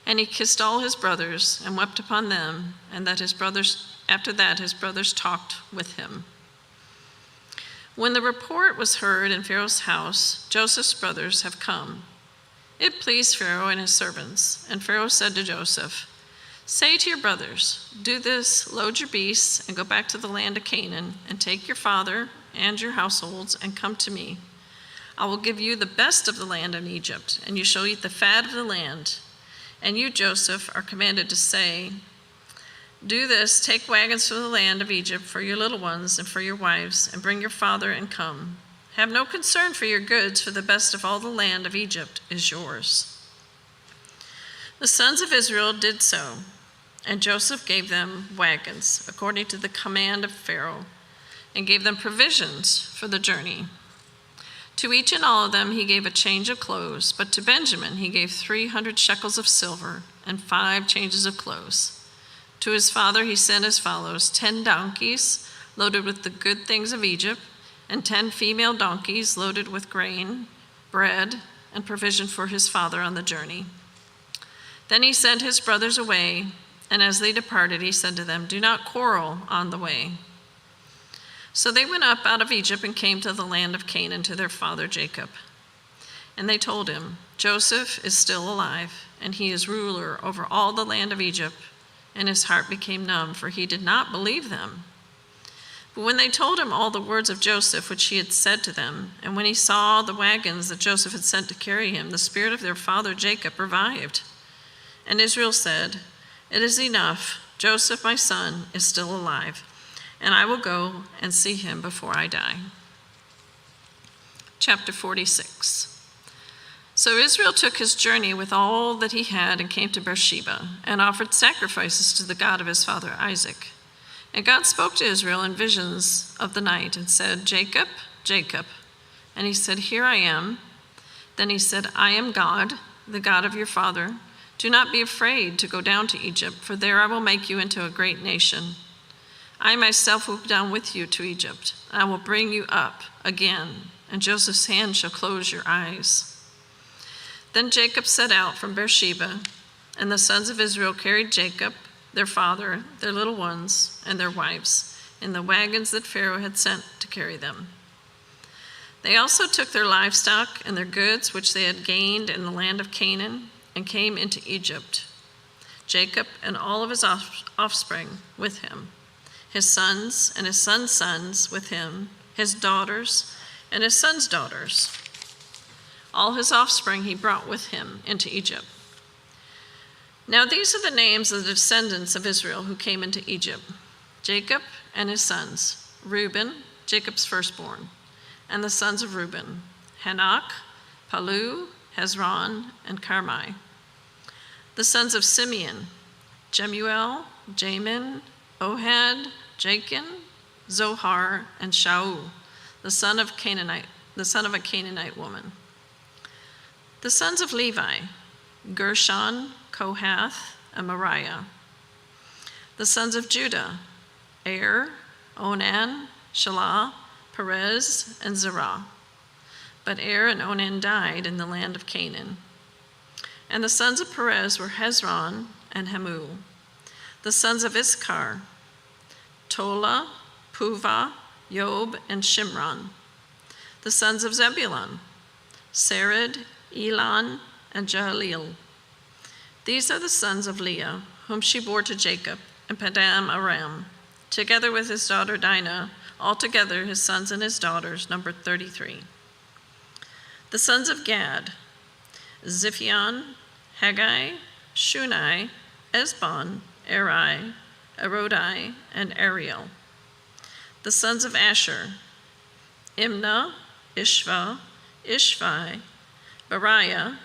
And he kissed all his brothers and wept upon them, and after that his brothers talked with him. When the report was heard in Pharaoh's house, "Joseph's brothers have come," it pleased Pharaoh and his servants. And Pharaoh said to Joseph, "Say to your brothers, do this, load your beasts, and go back to the land of Canaan, and take your father and your households, and come to me. I will give you the best of the land in Egypt, and you shall eat the fat of the land. And you, Joseph, are commanded to say, do this, take wagons from the land of Egypt for your little ones and for your wives, and bring your father and come. Have no concern for your goods, for the best of all the land of Egypt is yours." The sons of Israel did so, And Joseph gave them wagons, according to the command of Pharaoh, and gave them provisions for the journey. To each and all of them he gave a change of clothes, but to Benjamin he gave 300 shekels of silver and 5 changes of clothes. To his father he sent as follows: 10 donkeys loaded with the good things of Egypt, and 10 female donkeys loaded with grain, bread, and provision for his father on the journey. Then he sent his brothers away, and as they departed, he said to them, "Do not quarrel on the way." So they went up out of Egypt and came to the land of Canaan to their father Jacob. And they told him, "Joseph is still alive, and he is ruler over all the land of Egypt." And his heart became numb, for he did not believe them. But when they told him all the words of Joseph which he had said to them, and when he saw the wagons that Joseph had sent to carry him, the spirit of their father Jacob revived. And Israel said, "It is enough. Joseph, my son, is still alive, and I will go and see him before I die." Chapter 46. So Israel took his journey with all that he had and came to Beersheba and offered sacrifices to the God of his father Isaac. And God spoke to Israel in visions of the night and said, "Jacob, Jacob." And he said, "Here I am." Then he said, "I am God, the God of your father. Do not be afraid to go down to Egypt, for there I will make you into a great nation. I myself will go down with you to Egypt, and I will bring you up again, and Joseph's hand shall close your eyes." Then Jacob set out from Beersheba, and the sons of Israel carried Jacob, their father, their little ones, and their wives, in the wagons that Pharaoh had sent to carry them. They also took their livestock and their goods which they had gained in the land of Canaan, and came into Egypt, Jacob and all of his offspring with him, his sons and his sons' sons with him, his daughters and his sons' daughters. All his offspring he brought with him into Egypt. Now these are the names of the descendants of Israel who came into Egypt: Jacob and his sons, Reuben, Jacob's firstborn, and the sons of Reuben, Hanok, Palu, Hezron, and Carmi. The sons of Simeon, Jemuel, Jamin, Ohad, Jachin, Zohar, and Shaul, the son of a Canaanite woman. The sons of Levi, Gershon, Kohath, and Merari. The sons of Judah, Onan, Shelah, Perez, and Zerah. But and Onan died in the land of Canaan. And the sons of Perez were Hezron and Hamul. The sons of Issachar, Tola, Puvah, Yob, and Shimron. The sons of Zebulun, Sered, Elon, and Jahleel. These are the sons of Leah, whom she bore to Jacob in Padan Aram, together with his daughter Dinah. Altogether his sons and his daughters numbered 33. The sons of Gad, Ziphion, Haggai, Shunai, Esbon, Eri, Arodi, and Ariel. The sons of Asher, Imnah, Ishva, Ishvi, Beriah,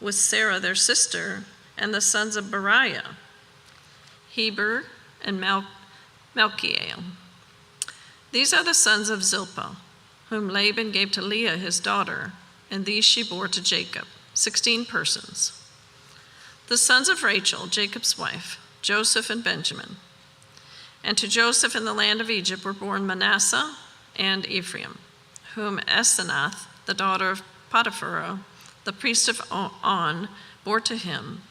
with Sarah their sister, and the sons of Beriah, Heber, and Malchiel. These are the sons of Zilpah, whom Laban gave to Leah his daughter, and these she bore to Jacob, 16 persons. The sons of Rachel, Jacob's wife, Joseph and Benjamin. And to Joseph in the land of Egypt were born Manasseh and Ephraim, whom Asenath, the daughter of Potiphar, the priest of On, bore to him.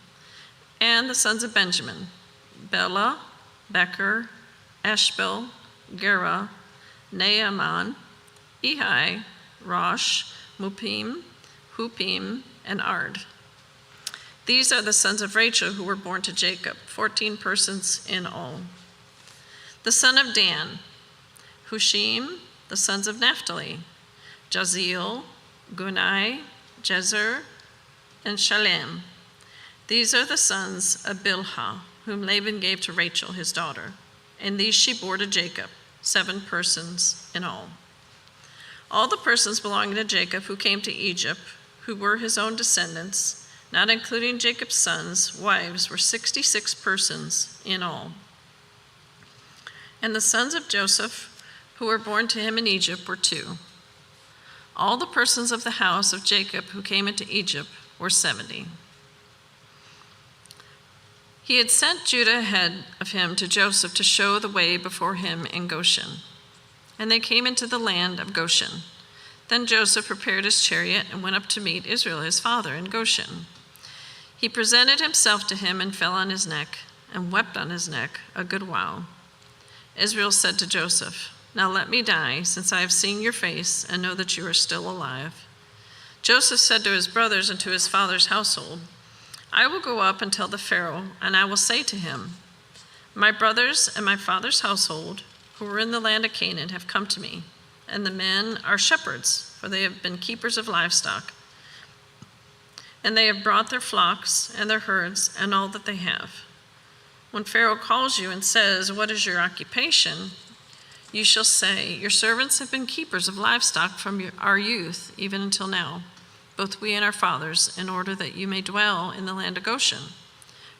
And the sons of Benjamin, Bela, Becher, Ashbel, Gera, Naaman, Ehi, Rosh, Mupim, Hupim, and Ard. These are the sons of Rachel who were born to Jacob, 14 persons in all. The son of Dan, Hushim, the sons of Naphtali, Jaziel, Gunai, Jezer, and Shalem. These are the sons of Bilhah, whom Laban gave to Rachel his daughter, and these she bore to Jacob, 7 persons in all. All the persons belonging to Jacob who came to Egypt, who were his own descendants, not including Jacob's sons, wives, were 66 persons in all. And the sons of Joseph, who were born to him in Egypt, were 2. All the persons of the house of Jacob who came into Egypt were 70. He had sent Judah ahead of him to Joseph to show the way before him in Goshen. And they came into the land of Goshen. Then Joseph prepared his chariot and went up to meet Israel his father in Goshen. He presented himself to him and fell on his neck and wept on his neck a good while. Israel said to Joseph, "Now let me die, since I have seen your face and know that you are still alive." Joseph said to his brothers and to his father's household, "I will go up and tell the Pharaoh, and I will say to him, 'My brothers and my father's household, who were in the land of Canaan, have come to me, and the men are shepherds, for they have been keepers of livestock. And they have brought their flocks and their herds and all that they have. When Pharaoh calls you and says, "What is your occupation?" you shall say, "Your servants have been keepers of livestock from our youth, even until now, both we and our fathers, in order that you may dwell in the land of Goshen.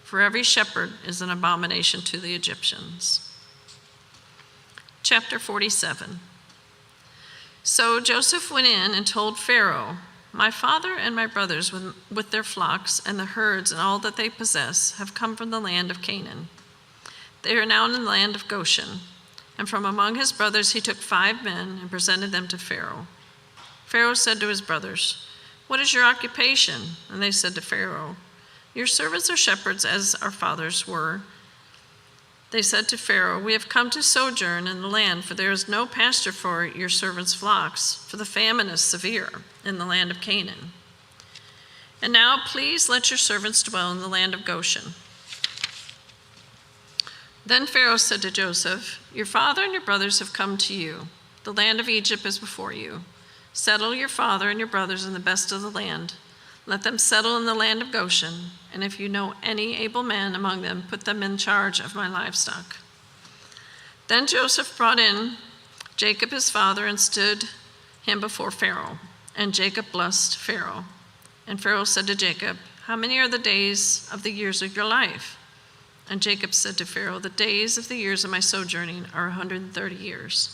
For every shepherd is an abomination to the Egyptians." Chapter 47. So Joseph went in and told Pharaoh, "My father and my brothers with their flocks and the herds and all that they possess have come from the land of Canaan. They are now in the land of Goshen." And from among his brothers he took 5 men and presented them to Pharaoh. Pharaoh said to his brothers, "What is your occupation?" And they said to Pharaoh, "Your servants are shepherds as our fathers were." They said to Pharaoh, "We have come to sojourn in the land, for there is no pasture for your servants' flocks, for the famine is severe in the land of Canaan. And now please let your servants dwell in the land of Goshen." Then Pharaoh said to Joseph, "Your father and your brothers have come to you. The land of Egypt is before you. Settle your father and your brothers in the best of the land. Let them settle in the land of Goshen, and if you know any able men among them, put them in charge of my livestock." Then Joseph brought in Jacob his father and stood him before Pharaoh. And Jacob blessed Pharaoh. And Pharaoh said to Jacob, "How many are the days of the years of your life?" And Jacob said to Pharaoh, "The days of the years of my sojourning are 130 years.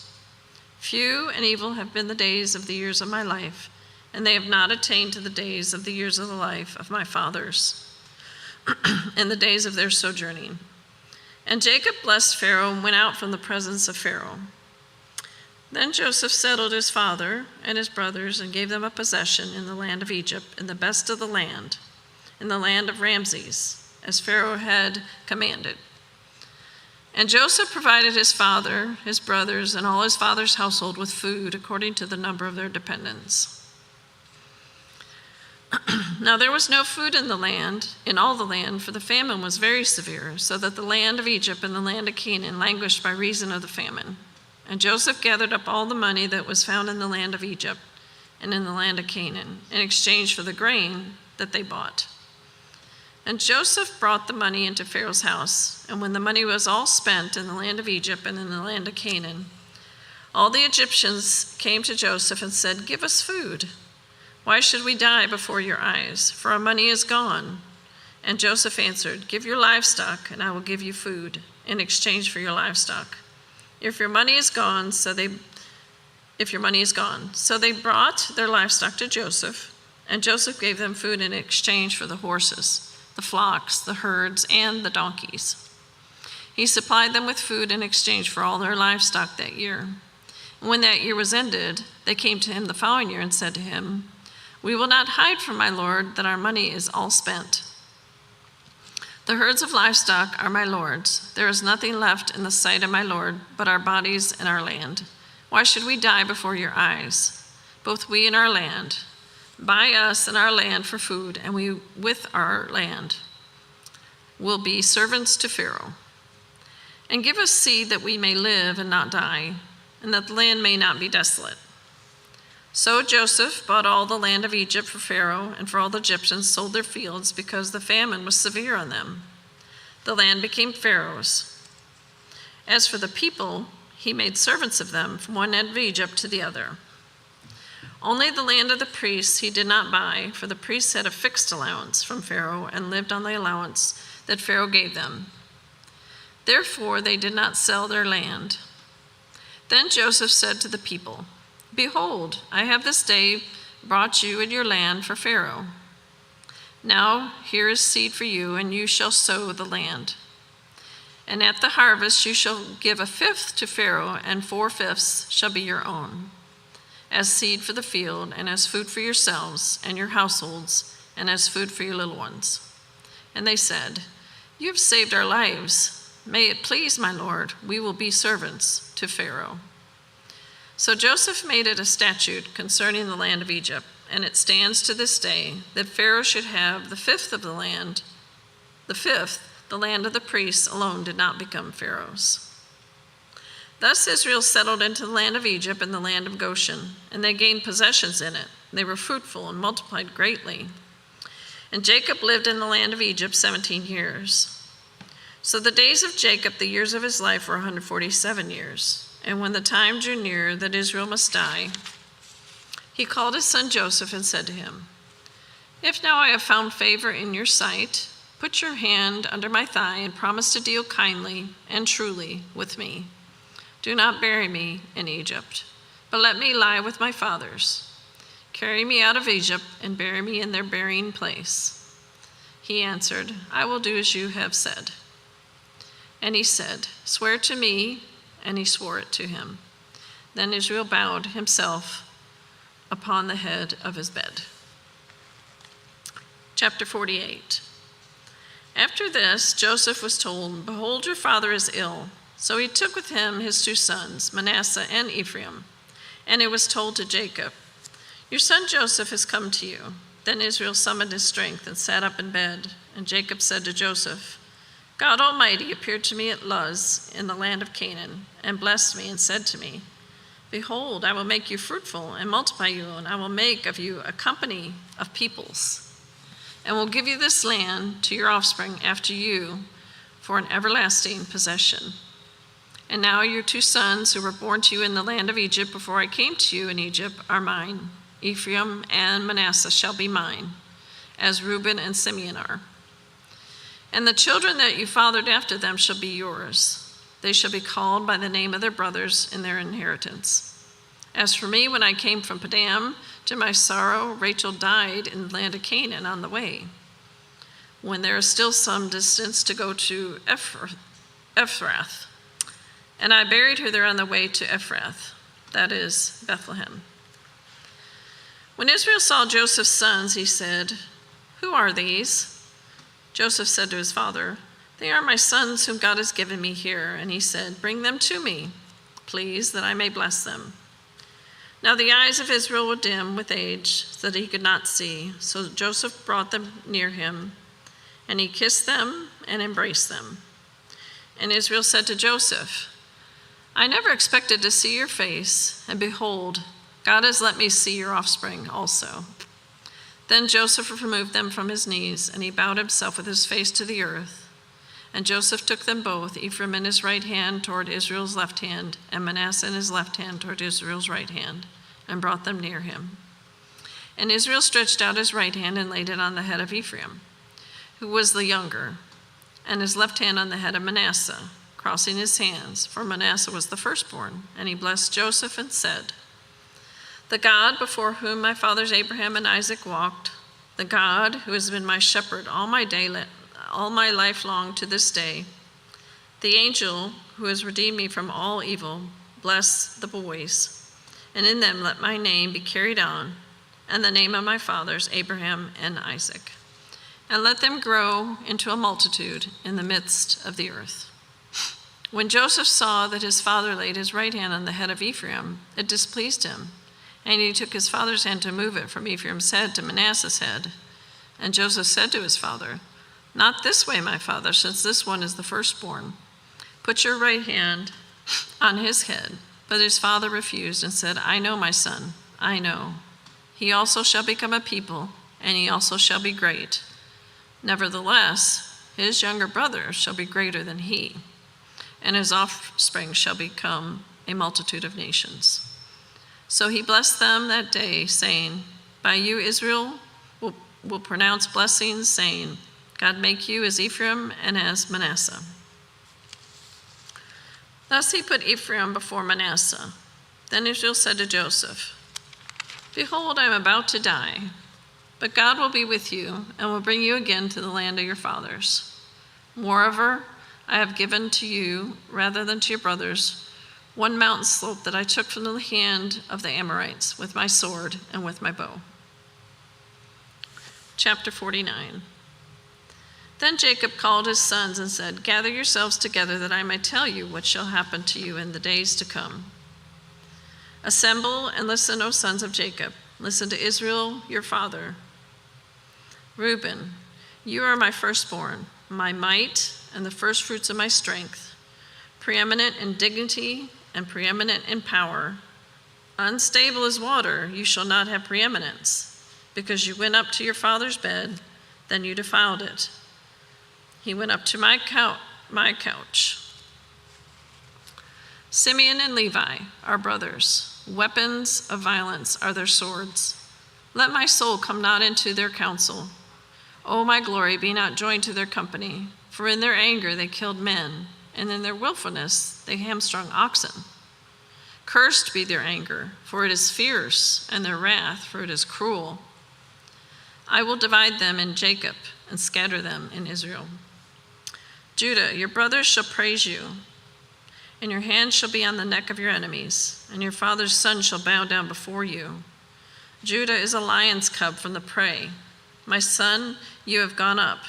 Few and evil have been the days of the years of my life, and they have not attained to the days of the years of the life of my fathers in the days of their sojourning." And Jacob blessed Pharaoh and went out from the presence of Pharaoh. Then Joseph settled his father and his brothers and gave them a possession in the land of Egypt, in the best of the land, in the land of Ramses, as Pharaoh had commanded. And Joseph provided his father, his brothers, and all his father's household with food according to the number of their dependents. Now there was no food in all the land, for the famine was very severe, so that the land of Egypt and the land of Canaan languished by reason of the famine. And Joseph gathered up all the money that was found in the land of Egypt and in the land of Canaan, in exchange for the grain that they bought. And Joseph brought the money into Pharaoh's house, and when the money was all spent in the land of Egypt and in the land of Canaan, all the Egyptians came to Joseph and said, "Give us food. Why should we die before your eyes? For our money is gone." And Joseph answered, "Give your livestock, and I will give you food in exchange for your livestock. If your money is gone," so they brought their livestock to Joseph, and Joseph gave them food in exchange for the horses, the flocks, the herds, and the donkeys. He supplied them with food in exchange for all their livestock that year. And when that year was ended, they came to him the following year and said to him, "We will not hide from my lord that our money is all spent. The herds of livestock are my lord's. There is nothing left in the sight of my lord but our bodies and our land. Why should we die before your eyes, both we and our land? Buy us and our land for food, and we with our land will be servants to Pharaoh. And give us seed that we may live and not die, and that the land may not be desolate." So Joseph bought all the land of Egypt for Pharaoh, and for all the Egyptians sold their fields because the famine was severe on them. The land became Pharaoh's. As for the people, he made servants of them from one end of Egypt to the other. Only the land of the priests he did not buy, for the priests had a fixed allowance from Pharaoh and lived on the allowance that Pharaoh gave them. Therefore they did not sell their land. Then Joseph said to the people, "Behold, I have this day brought you and your land for Pharaoh. Now here is seed for you, and you shall sow the land. And at the harvest you shall give 1/5 to Pharaoh, and 4/5 shall be your own, as seed for the field, and as food for yourselves and your households, and as food for your little ones." And they said, "You have saved our lives. May it please my lord, we will be servants to Pharaoh." So Joseph made it a statute concerning the land of Egypt, and it stands to this day, that Pharaoh should have the fifth of the land. The fifth, the land of the priests alone, did not become Pharaoh's. Thus Israel settled into the land of Egypt and the land of Goshen, and they gained possessions in it. They were fruitful and multiplied greatly. And Jacob lived in the land of Egypt 17 years. So the days of Jacob, the years of his life, were 147 years. And when the time drew near that Israel must die, he called his son Joseph and said to him, "If now I have found favor in your sight, put your hand under my thigh and promise to deal kindly and truly with me. Do not bury me in Egypt, but let me lie with my fathers. Carry me out of Egypt and bury me in their burying place." He answered, "I will do as you have said." And he said, "Swear to me," and he swore it to him. Then Israel bowed himself upon the head of his bed. Chapter 48. After this, Joseph was told, "Behold, your father is ill." So he took with him his 2 sons, Manasseh and Ephraim. And it was told to Jacob, "Your son Joseph has come to you." Then Israel summoned his strength and sat up in bed. And Jacob said to Joseph, "God Almighty appeared to me at Luz in the land of Canaan, and blessed me and said to me, 'Behold, I will make you fruitful and multiply you, and I will make of you a company of peoples, and will give you this land to your offspring after you for an everlasting possession.' And now your 2 sons who were born to you in the land of Egypt before I came to you in Egypt are mine. Ephraim and Manasseh shall be mine, as Reuben and Simeon are. And the children that you fathered after them shall be yours. They shall be called by the name of their brothers in their inheritance. As for me, when I came from Padam, to my sorrow, Rachel died in the land of Canaan on the way, when there is still some distance to go to Ephrath. And I buried her there on the way to Ephrath, that is, Bethlehem. When Israel saw Joseph's sons, he said, "Who are these?" Joseph said to his father, "They are my sons whom God has given me here." And he said, "Bring them to me, please, that I may bless them." Now the eyes of Israel were dim with age, so that he could not see. So Joseph brought them near him, and he kissed them and embraced them. And Israel said to Joseph, "I never expected to see your face, and behold, God has let me see your offspring also." Then Joseph removed them from his knees, and he bowed himself with his face to the earth. And Joseph took them both, Ephraim in his right hand toward Israel's left hand, and Manasseh in his left hand toward Israel's right hand, and brought them near him. And Israel stretched out his right hand and laid it on the head of Ephraim, who was the younger, and his left hand on the head of Manasseh, crossing his hands, for Manasseh was the firstborn. And he blessed Joseph and said, "The God before whom my fathers Abraham and Isaac walked, the God who has been my shepherd all my life long to this day, the angel who has redeemed me from all evil, bless the boys, and in them let my name be carried on, and the name of my fathers Abraham and Isaac, and let them grow into a multitude in the midst of the earth." When Joseph saw that his father laid his right hand on the head of Ephraim, it displeased him. And he took his father's hand to move it from Ephraim's head to Manasseh's head. And Joseph said to his father, "Not this way, my father, since this one is the firstborn. Put your right hand on his head." But his father refused and said, "I know, my son, I know. He also shall become a people, and he also shall be great. Nevertheless, his younger brother shall be greater than he, and his offspring shall become a multitude of nations." So he blessed them that day, saying, by you Israel will pronounce blessings, saying, God make you as Ephraim and as Manasseh. Thus he put Ephraim before Manasseh. Then Israel said to Joseph, behold, I am about to die, but God will be with you and will bring you again to the land of your fathers. Moreover, I have given to you, rather than to your brothers, one mountain slope that I took from the hand of the Amorites with my sword and with my bow. Chapter 49. Then Jacob called his sons and said, gather yourselves together that I may tell you what shall happen to you in the days to come. Assemble and listen, O sons of Jacob. Listen to Israel, your father. Reuben, you are my firstborn, my might, and the firstfruits of my strength, preeminent in dignity and preeminent in power. Unstable as water, you shall not have preeminence, because you went up to your father's bed, then you defiled it. He went up to my couch. Simeon and Levi are brothers. Weapons of violence are their swords. Let my soul come not into their counsel. O my glory, be not joined to their company. For in their anger they killed men, and in their willfulness they hamstrung oxen. Cursed be their anger, for it is fierce, and their wrath, for it is cruel. I will divide them in Jacob and scatter them in Israel. Judah, your brothers shall praise you, and your hand shall be on the neck of your enemies, and your father's son shall bow down before you. Judah is a lion's cub from the prey. My son, you have gone up.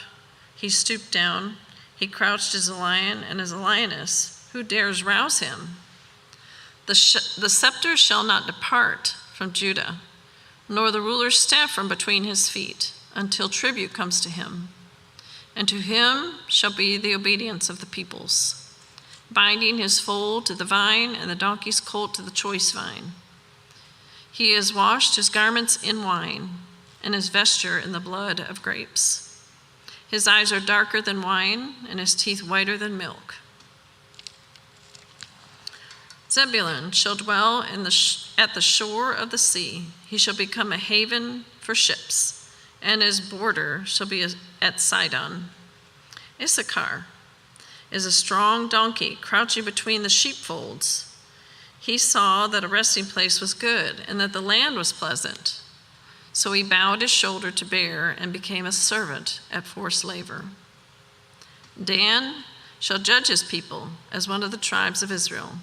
He stooped down. He crouched as a lion and as a lioness. Who dares rouse him? The scepter shall not depart from Judah, nor the ruler's staff from between his feet, until tribute comes to him. And to him shall be the obedience of the peoples, binding his foal to the vine and the donkey's colt to the choice vine. He has washed his garments in wine, and his vesture in the blood of grapes. His eyes are darker than wine, and his teeth whiter than milk. Zebulun shall dwell at the shore of the sea. He shall become a haven for ships, and his border shall be at Sidon. Issachar is a strong donkey crouching between the sheepfolds. He saw that a resting place was good, and that the land was pleasant. So he bowed his shoulder to bear and became a servant at forced labor. Dan shall judge his people as one of the tribes of Israel.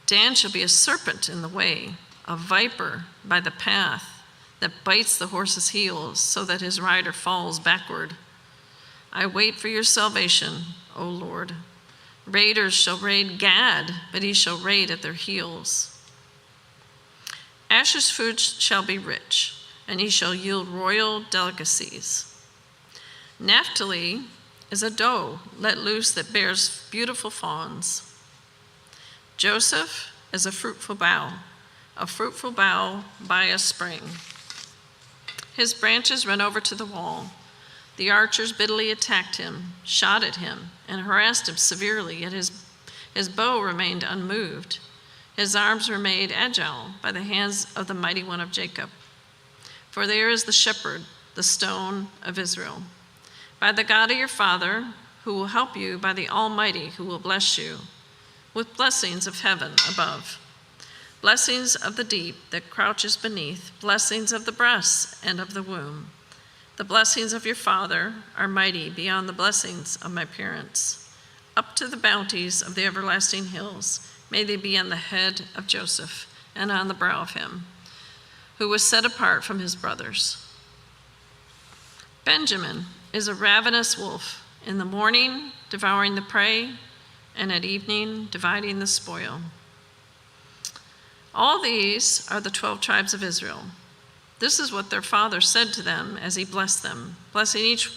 Dan shall be a serpent in the way, a viper by the path that bites the horse's heels so that his rider falls backward. I wait for your salvation, O Lord. Raiders shall raid Gad, but he shall raid at their heels. Asher's food shall be rich, and he shall yield royal delicacies. Naphtali is a doe let loose that bears beautiful fawns. Joseph is a fruitful bough by a spring. His branches run over to the wall. The archers bitterly attacked him, shot at him, and harassed him severely, yet his bow remained unmoved. His arms were made agile by the hands of the mighty one of Jacob. For there is the shepherd, the stone of Israel. By the God of your father, who will help you, by the Almighty, who will bless you, with blessings of heaven above, blessings of the deep that crouches beneath, blessings of the breasts and of the womb. The blessings of your father are mighty beyond the blessings of my parents. Up to the bounties of the everlasting hills, may they be on the head of Joseph and on the brow of him, who was set apart from his brothers. Benjamin is a ravenous wolf, in the morning devouring the prey, and at evening dividing the spoil. All these are the 12 tribes of Israel. This is what their father said to them as he blessed them, blessing each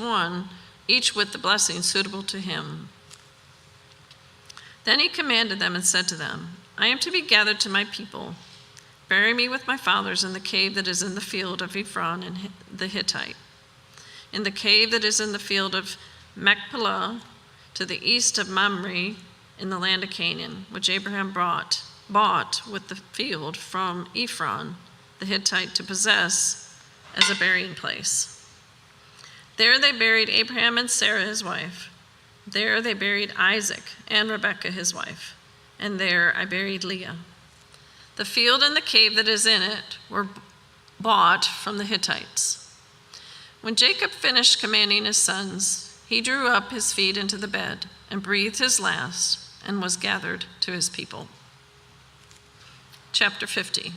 with the blessing suitable to him. Then he commanded them and said to them, I am to be gathered to my people. Bury me with my fathers in the cave that is in the field of Ephron and the Hittite, in the cave that is in the field of Machpelah, to the east of Mamre, in the land of Canaan, which Abraham bought bought with the field from Ephron the Hittite to possess as a burying place. There they buried Abraham and Sarah his wife. There they buried Isaac and Rebekah his wife. And there I buried Leah. The field and the cave that is in it were bought from the Hittites. When Jacob finished commanding his sons, he drew up his feet into the bed and breathed his last and was gathered to his people. Chapter 50.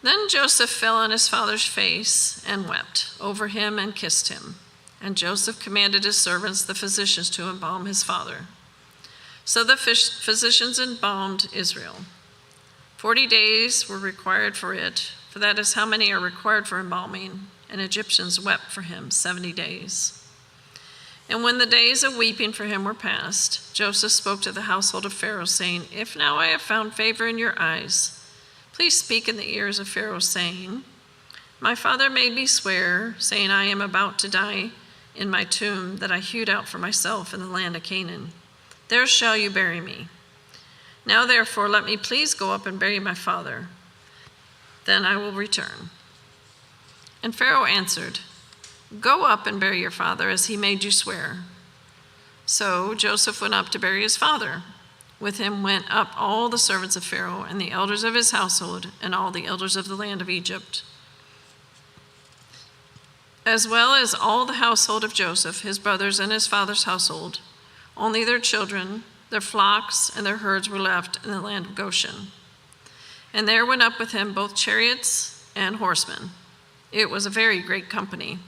Then Joseph fell on his father's face and wept over him and kissed him. And Joseph commanded his servants, the physicians, to embalm his father. So the physicians embalmed Israel. 40 days were required for it, for that is how many are required for embalming, and Egyptians wept for him 70 days. And when the days of weeping for him were past, Joseph spoke to the household of Pharaoh, saying, If now I have found favor in your eyes, please speak in the ears of Pharaoh, saying, My father made me swear, saying, I am about to die in my tomb that I hewed out for myself in the land of Canaan. There shall you bury me. Now therefore let me please go up and bury my father. Then I will return. And Pharaoh answered, Go up and bury your father as he made you swear. So Joseph went up to bury his father. With him went up all the servants of Pharaoh and the elders of his household and all the elders of the land of Egypt, as well as all the household of Joseph, his brothers and his father's household. Only their children, their flocks, and their herds were left in the land of Goshen. And there went up with him both chariots and horsemen. It was a very great company.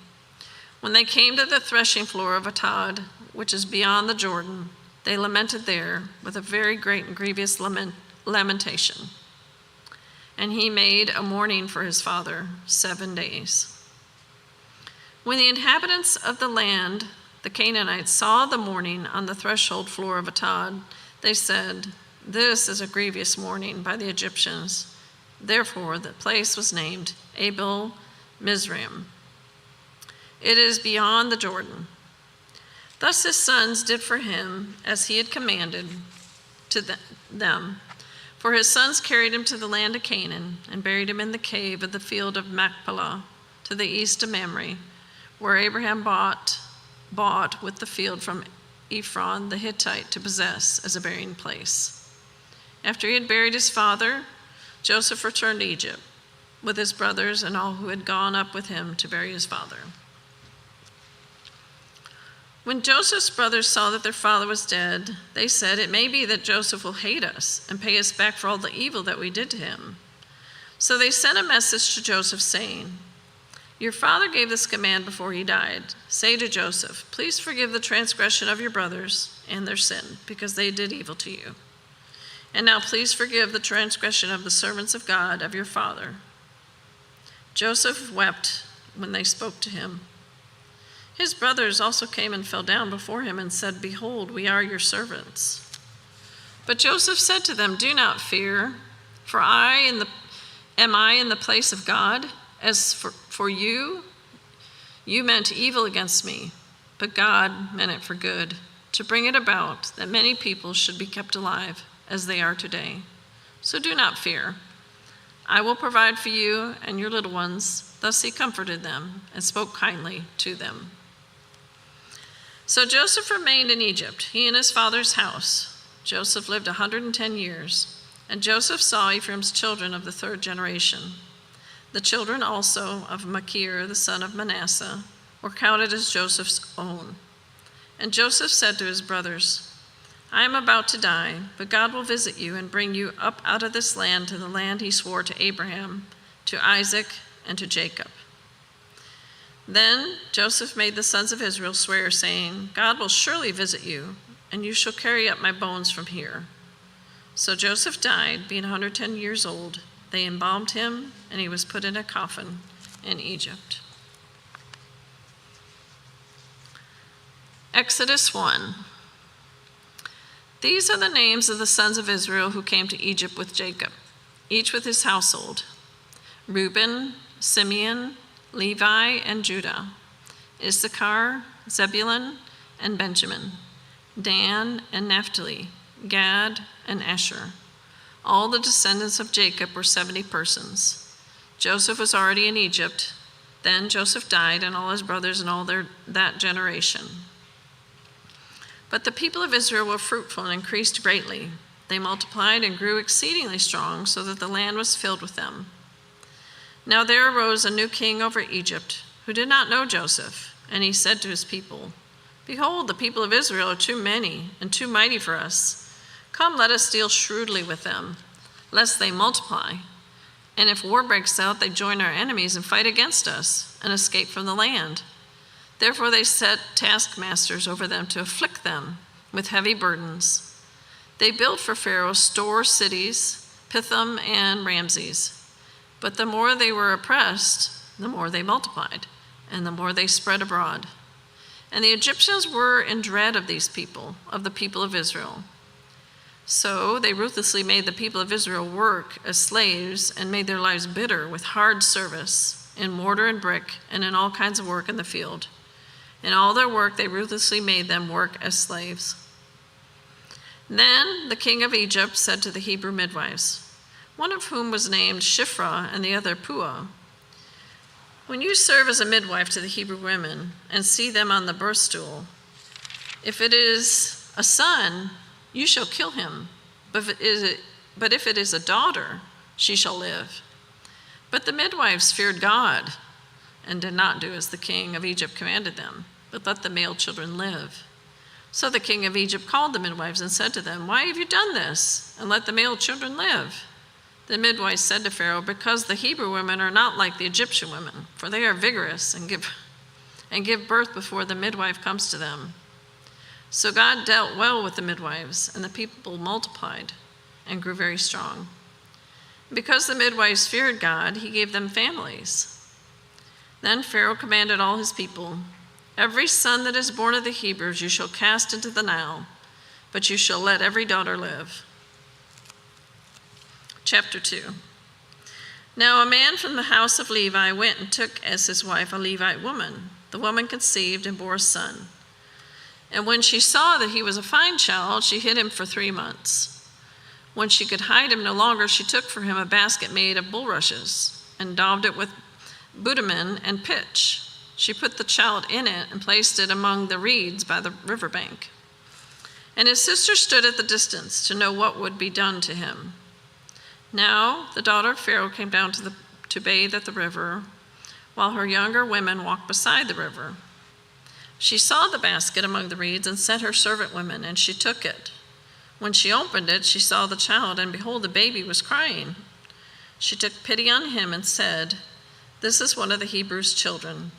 When they came to the threshing floor of Atad, which is beyond the Jordan, they lamented there with a very great and grievous lamentation. And he made a mourning for his father 7 days. When the inhabitants of the land, the Canaanites, saw the mourning on the threshold floor of Atad, they said, This is a grievous mourning by the Egyptians. Therefore the place was named Abel Mizraim. It is beyond the Jordan. Thus his sons did for him as he had commanded to them. For his sons carried him to the land of Canaan and buried him in the cave of the field of Machpelah to the east of Mamre, where Abraham bought with the field from Ephron the Hittite to possess as a burying place. After he had buried his father, Joseph returned to Egypt with his brothers and all who had gone up with him to bury his father. When Joseph's brothers saw that their father was dead, they said, It may be that Joseph will hate us and pay us back for all the evil that we did to him. So they sent a message to Joseph saying, Your father gave this command before he died. Say to Joseph, Please forgive the transgression of your brothers and their sin, because they did evil to you. And now please forgive the transgression of the servants of God of your father. Joseph wept when they spoke to him. His brothers also came and fell down before him and said, Behold, we are your servants. But Joseph said to them, Do not fear, for am I in the place of God? As for you, you meant evil against me, but God meant it for good, to bring it about that many people should be kept alive as they are today. So do not fear. I will provide for you and your little ones. Thus he comforted them and spoke kindly to them. So Joseph remained in Egypt, he and his father's house. Joseph lived 110 years, and Joseph saw Ephraim's children of the third generation. The children also of Machir, the son of Manasseh, were counted as Joseph's own. And Joseph said to his brothers, I am about to die, but God will visit you and bring you up out of this land to the land he swore to Abraham, to Isaac, and to Jacob. Then Joseph made the sons of Israel swear, saying, God will surely visit you, and you shall carry up my bones from here. So Joseph died, being 110 years old. They embalmed him, and he was put in a coffin in Egypt. Exodus 1. These are the names of the sons of Israel who came to Egypt with Jacob, each with his household: Reuben, Simeon, Levi, and Judah, Issachar, Zebulun, and Benjamin, Dan and Naphtali, Gad and Asher. All the descendants of Jacob were 70 persons. Joseph was already in Egypt. Then Joseph died, and all his brothers and all that generation. But the people of Israel were fruitful and increased greatly. They multiplied and grew exceedingly strong, so that the land was filled with them. Now there arose a new king over Egypt, who did not know Joseph, and he said to his people, "Behold, the people of Israel are too many and too mighty for us. Come, let us deal shrewdly with them, lest they multiply. And if war breaks out, they join our enemies and fight against us and escape from the land." Therefore they set taskmasters over them to afflict them with heavy burdens. They built for Pharaoh store cities, Pithom and Ramses. But the more they were oppressed, the more they multiplied, and the more they spread abroad. And the Egyptians were in dread of these people, of the people of Israel. So they ruthlessly made the people of Israel work as slaves and made their lives bitter with hard service in mortar and brick and in all kinds of work in the field. In all their work they ruthlessly made them work as slaves. Then the king of Egypt said to the Hebrew midwives, one of whom was named Shiphrah and the other Puah, "When you serve as a midwife to the Hebrew women and see them on the birth stool, if it is a son, you shall kill him, but if it is a daughter, she shall live." But the midwives feared God and did not do as the king of Egypt commanded them, but let the male children live. So the king of Egypt called the midwives and said to them, "Why have you done this, and let the male children live?" The midwives said to Pharaoh, "Because the Hebrew women are not like the Egyptian women, for they are vigorous and give birth before the midwife comes to them." So God dealt well with the midwives, and the people multiplied and grew very strong. Because the midwives feared God, he gave them families. Then Pharaoh commanded all his people, "Every son that is born of the Hebrews you shall cast into the Nile, but you shall let every daughter live." Chapter 2. Now a man from the house of Levi went and took as his wife a Levite woman. The woman conceived and bore a son. And when she saw that he was a fine child, she hid him for 3 months. When she could hide him no longer, she took for him a basket made of bulrushes and daubed it with bitumen and pitch. She put the child in it and placed it among the reeds by the riverbank. And his sister stood at the distance to know what would be done to him. Now the daughter of Pharaoh came down to bathe at the river, while her younger women walked beside the river. She saw the basket among the reeds and sent her servant women, and she took it. When she opened it, she saw the child, and behold, the baby was crying. She took pity on him and said, "This is one of the Hebrews' children."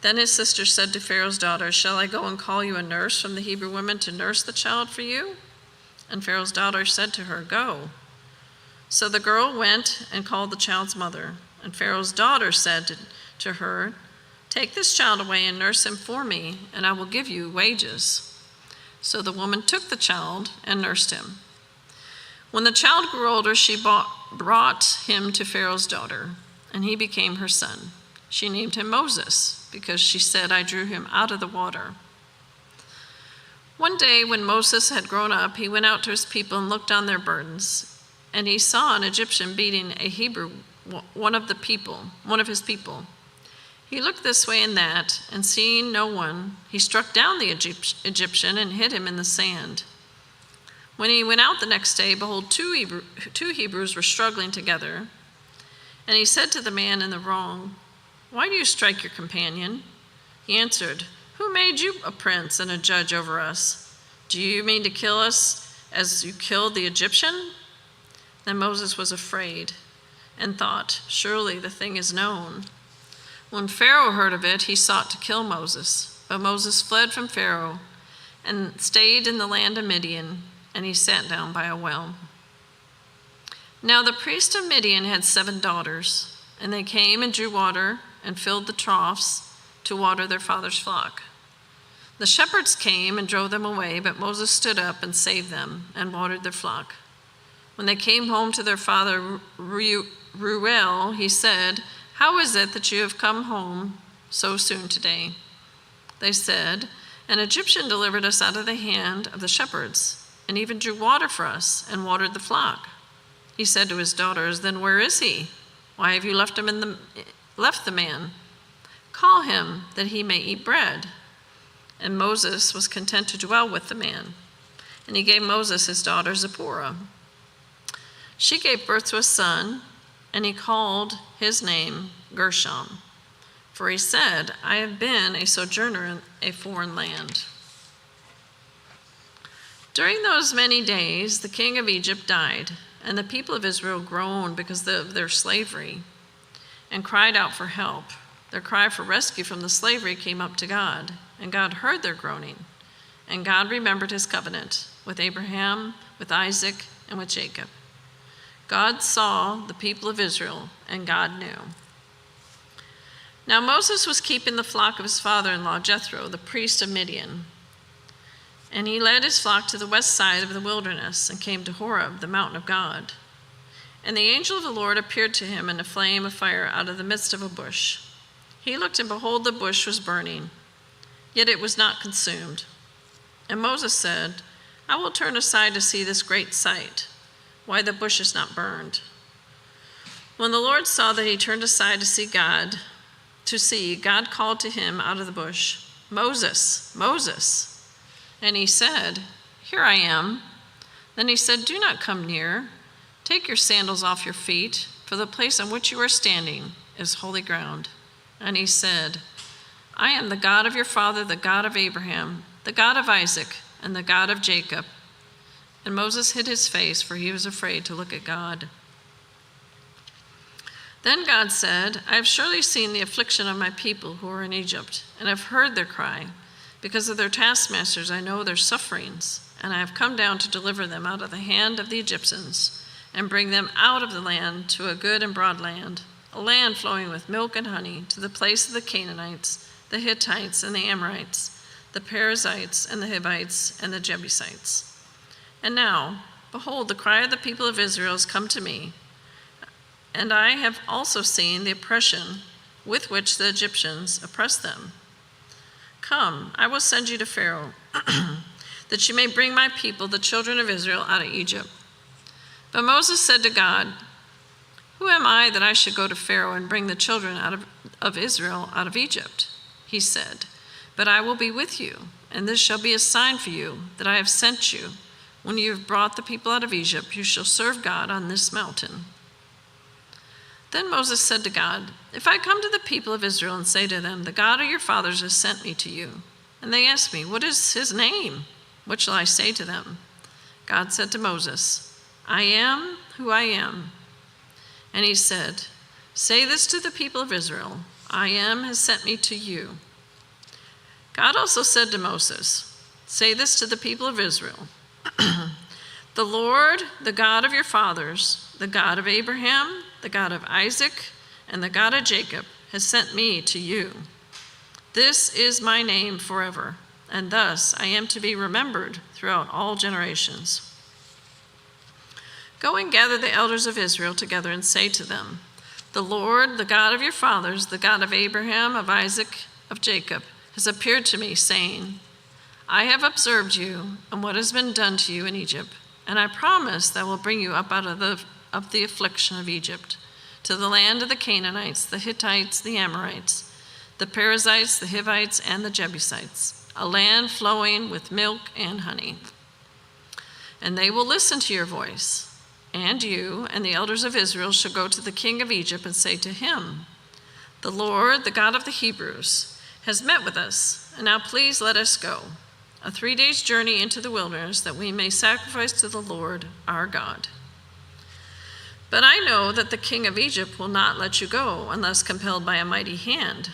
Then his sister said to Pharaoh's daughter, "Shall I go and call you a nurse from the Hebrew women to nurse the child for you?" And Pharaoh's daughter said to her, "Go." So the girl went and called the child's mother. And Pharaoh's daughter said to her, "Take this child away and nurse him for me, and I will give you wages." So the woman took the child and nursed him. When the child grew older, she brought him to Pharaoh's daughter, and he became her son. She named him Moses, because she said, "I drew him out of the water." One day when Moses had grown up, he went out to his people and looked on their burdens. And he saw an Egyptian beating a Hebrew, one of his people. He looked this way and that, and seeing no one, he struck down the Egyptian and hid him in the sand. When he went out the next day, behold, two Hebrews were struggling together. And he said to the man in the wrong, "Why do you strike your companion?" He answered, "Who made you a prince and a judge over us? Do you mean to kill us as you killed the Egyptian?" Then Moses was afraid and thought, "Surely the thing is known." When Pharaoh heard of it, he sought to kill Moses. But Moses fled from Pharaoh and stayed in the land of Midian, and he sat down by a well. Now the priest of Midian had 7 daughters, and they came and drew water and filled the troughs to water their father's flock. The shepherds came and drove them away, but Moses stood up and saved them and watered their flock. When they came home to their father Reuel, he said, "How is it that you have come home so soon today?" They said, "An Egyptian delivered us out of the hand of the shepherds, and even drew water for us and watered the flock." He said to his daughters, "Then where is he? Why have you left the man? Call him, that he may eat bread." And Moses was content to dwell with the man. And he gave Moses his daughter Zipporah. She gave birth to a son, and he called his name Gershom. For he said, "I have been a sojourner in a foreign land." During those many days, the king of Egypt died, and the people of Israel groaned because of their slavery and cried out for help. Their cry for rescue from the slavery came up to God, and God heard their groaning. And God remembered his covenant with Abraham, with Isaac, and with Jacob. God saw the people of Israel, and God knew. Now Moses was keeping the flock of his father-in-law Jethro, the priest of Midian. And he led his flock to the west side of the wilderness and came to Horeb, the mountain of God. And the angel of the Lord appeared to him in a flame of fire out of the midst of a bush. He looked, and behold, the bush was burning, yet it was not consumed. And Moses said, "I will turn aside to see this great sight, why the bush is not burned." When the Lord saw that he turned aside to see, God called to him out of the bush, "Moses, Moses." And he said, "Here I am." Then he said, "Do not come near. Take your sandals off your feet, for the place on which you are standing is holy ground." And he said, "I am the God of your father, the God of Abraham, the God of Isaac, and the God of Jacob." And Moses hid his face, for he was afraid to look at God. Then God said, "I have surely seen the affliction of my people who are in Egypt, and have heard their cry. Because of their taskmasters, I know their sufferings, and I have come down to deliver them out of the hand of the Egyptians, and bring them out of the land to a good and broad land, a land flowing with milk and honey, to the place of the Canaanites, the Hittites, and the Amorites, the Perizzites, and the Hivites, and the Jebusites. And now, behold, the cry of the people of Israel has come to me, and I have also seen the oppression with which the Egyptians oppress them. Come, I will send you to Pharaoh, that you may bring my people, the children of Israel, out of Egypt." But Moses said to God, "Who am I that I should go to Pharaoh and bring the children of Israel out of Egypt?" He said, "But I will be with you, and this shall be a sign for you that I have sent you. When you have brought the people out of Egypt, you shall serve God on this mountain." Then Moses said to God, "If I come to the people of Israel and say to them, 'The God of your fathers has sent me to you,' and they ask me, 'What is his name?' what shall I say to them?" God said to Moses, "I am who I am." And he said, "Say this to the people of Israel, 'I am has sent me to you.'" God also said to Moses, "Say this to the people of Israel, 'The Lord, the God of your fathers, the God of Abraham, the God of Isaac, and the God of Jacob, has sent me to you. This is my name forever, and thus I am to be remembered throughout all generations. Go and gather the elders of Israel together and say to them, 'The Lord, the God of your fathers, the God of Abraham, of Isaac, of Jacob, has appeared to me, saying, I have observed you and what has been done to you in Egypt, and I promise that I will bring you up out of the affliction of Egypt, to the land of the Canaanites, the Hittites, the Amorites, the Perizzites, the Hivites, and the Jebusites, a land flowing with milk and honey. And they will listen to your voice, and you and the elders of Israel shall go to the king of Egypt and say to him, The Lord, the God of the Hebrews, has met with us, and now please let us go, a 3 days' journey into the wilderness, that we may sacrifice to the Lord our God. But I know that the king of Egypt will not let you go unless compelled by a mighty hand.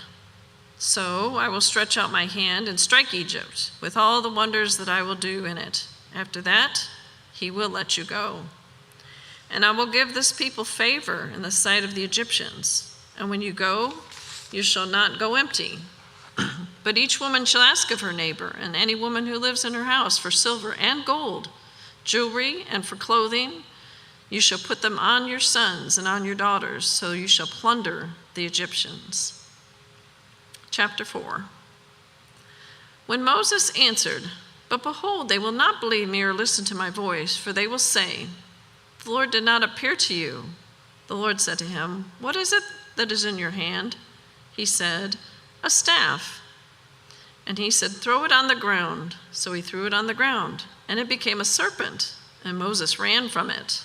So I will stretch out my hand and strike Egypt with all the wonders that I will do in it. After that, he will let you go. And I will give this people favor in the sight of the Egyptians. And when you go, you shall not go empty. But each woman shall ask of her neighbor, and any woman who lives in her house, for silver and gold, jewelry, and for clothing. You shall put them on your sons and on your daughters, so you shall plunder the Egyptians. Chapter 4. When Moses answered, But behold, they will not believe me or listen to my voice, for they will say, the Lord did not appear to you." The Lord said to him, "What is it that is in your hand?" He said, "A staff." And he said, "Throw it on the ground." So he threw it on the ground, and it became a serpent, and Moses ran from it.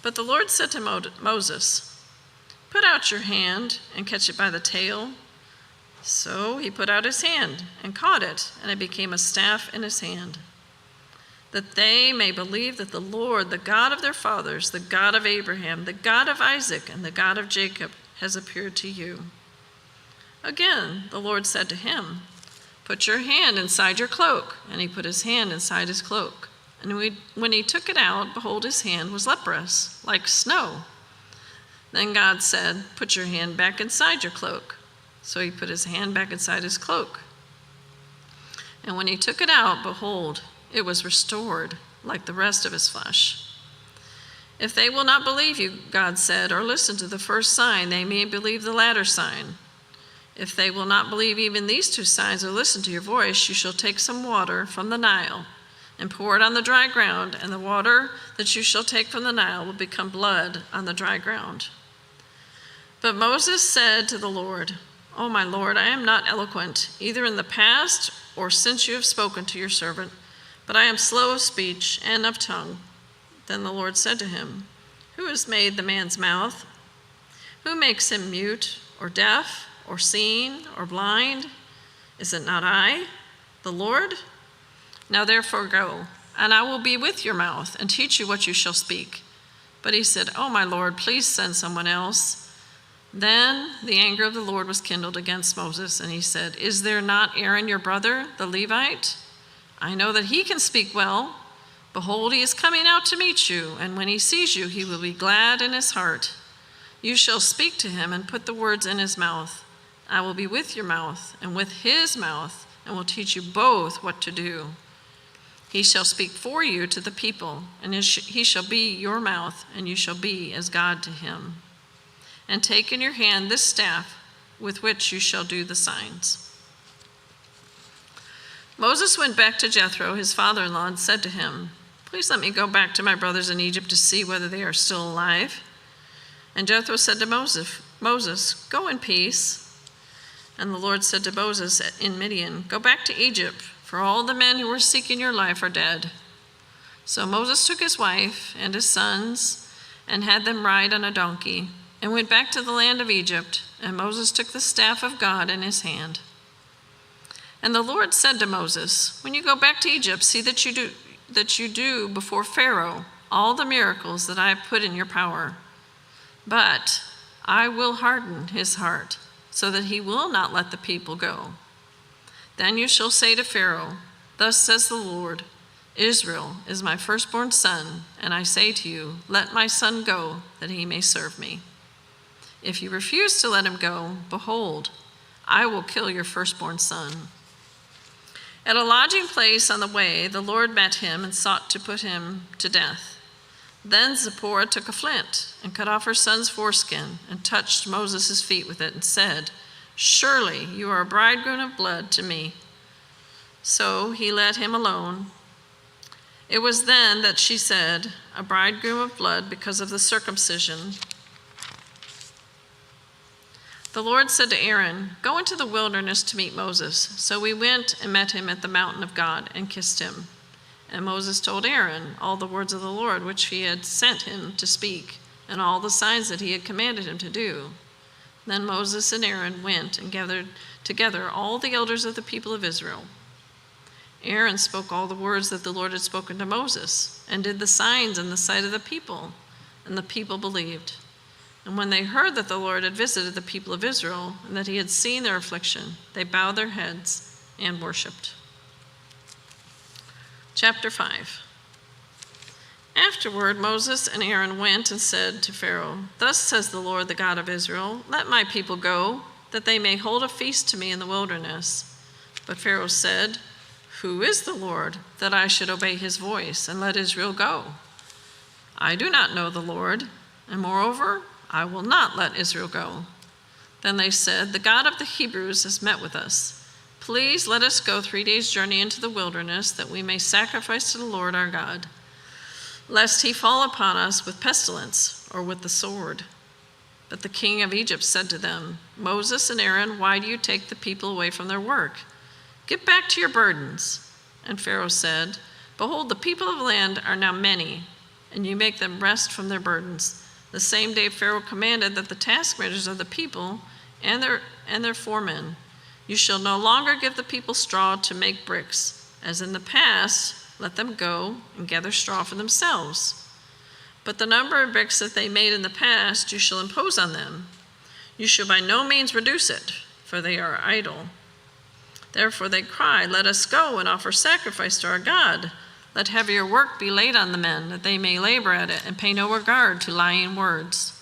But the Lord said to Moses, "Put out your hand and catch it by the tail." So he put out his hand and caught it, and it became a staff in his hand, that they may believe that the Lord, the God of their fathers, the God of Abraham, the God of Isaac, and the God of Jacob, has appeared to you. Again, the Lord said to him, "Put your hand inside your cloak." And he put his hand inside his cloak. And when he took it out, behold, his hand was leprous, like snow. Then God said, "Put your hand back inside your cloak." So he put his hand back inside his cloak. And when he took it out, behold, it was restored, like the rest of his flesh. "If they will not believe you," God said, "or listen to the first sign, they may believe the latter sign. If they will not believe even these two signs or listen to your voice, you shall take some water from the Nile and pour it on the dry ground, and the water that you shall take from the Nile will become blood on the dry ground." But Moses said to the Lord, "O my Lord, I am not eloquent, either in the past or since you have spoken to your servant, but I am slow of speech and of tongue." Then the Lord said to him, "Who has made the man's mouth? Who makes him mute or deaf or seen or blind? Is it not I, the Lord? Now therefore go, and I will be with your mouth and teach you what you shall speak." But he said, "O my Lord, please send someone else." Then the anger of the Lord was kindled against Moses, and he said, "Is there not Aaron your brother, the Levite? I know that he can speak well. Behold, he is coming out to meet you, and when he sees you, he will be glad in his heart. You shall speak to him and put the words in his mouth. I will be with your mouth and with his mouth, and will teach you both what to do. He shall speak for you to the people, and he shall be your mouth, and you shall be as God to him. And take in your hand this staff with which you shall do the signs." Moses went back to Jethro, his father-in-law, and said to him, "Please let me go back to my brothers in Egypt to see whether they are still alive." And Jethro said to Moses, "Go in peace." And the Lord said to Moses in Midian, "Go back to Egypt, for all the men who were seeking your life are dead." So Moses took his wife and his sons and had them ride on a donkey and went back to the land of Egypt, and Moses took the staff of God in his hand. And the Lord said to Moses, "When you go back to Egypt, see that you do before Pharaoh all the miracles that I have put in your power. But I will harden his heart, so that he will not let the people go. Then you shall say to Pharaoh, 'Thus says the Lord, Israel is my firstborn son, and I say to you, let my son go, that he may serve me. If you refuse to let him go, behold, I will kill your firstborn son.'" At a lodging place on the way, the Lord met him and sought to put him to death. Then Zipporah took a flint and cut off her son's foreskin and touched Moses' feet with it and said, "Surely you are a bridegroom of blood to me." So he let him alone. It was then that she said, "A bridegroom of blood," because of the circumcision. The Lord said to Aaron, "Go into the wilderness to meet Moses." So we went and met him at the mountain of God and kissed him. And Moses told Aaron all the words of the Lord which he had sent him to speak, and all the signs that he had commanded him to do. Then Moses and Aaron went and gathered together all the elders of the people of Israel. Aaron spoke all the words that the Lord had spoken to Moses, and did the signs in the sight of the people, and the people believed. And when they heard that the Lord had visited the people of Israel, and that he had seen their affliction, they bowed their heads and worshipped. Chapter 5. Afterward, Moses and Aaron went and said to Pharaoh, "Thus says the Lord, the God of Israel, let my people go, that they may hold a feast to me in the wilderness." But Pharaoh said, "Who is the Lord, that I should obey his voice and let Israel go? I do not know the Lord, and moreover, I will not let Israel go." Then they said, "The God of the Hebrews has met with us. Please let us go 3 days' journey into the wilderness, that we may sacrifice to the Lord our God." lest he fall upon us with pestilence or with the sword." But the king of Egypt said to them, "Moses and Aaron, why do you take the people away from their work? Get back to your burdens." And Pharaoh said, "Behold, the people of the land are now many, and you make them rest from their burdens." The same day Pharaoh commanded that the taskmasters of the people and their foremen, "You shall no longer give the people straw to make bricks. As in the past, let them go and gather straw for themselves. But the number of bricks that they made in the past you shall impose on them. You shall by no means reduce it, for they are idle." Therefore they cry, "Let us go and offer sacrifice to our God. Let heavier work be laid on the men, that they may labor at it and pay no regard to lying words."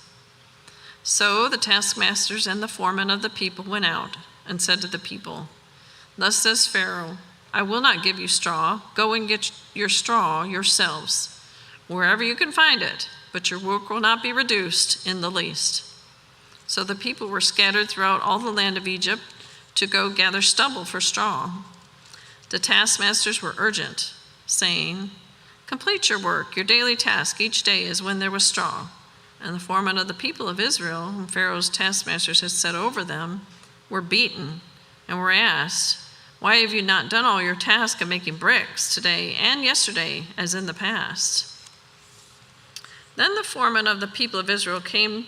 So the taskmasters and the foremen of the people went out and said to the people, "Thus says Pharaoh, I will not give you straw. Go and get your straw yourselves, wherever you can find it, but your work will not be reduced in the least." So the people were scattered throughout all the land of Egypt to go gather stubble for straw. The taskmasters were urgent, saying, "Complete your work, your daily task each day is when there was straw." And the foremen of the people of Israel, whom Pharaoh's taskmasters had set over them, were beaten and were asked, "Why have you not done all your task of making bricks today and yesterday as in the past?" Then the foreman of the people of Israel came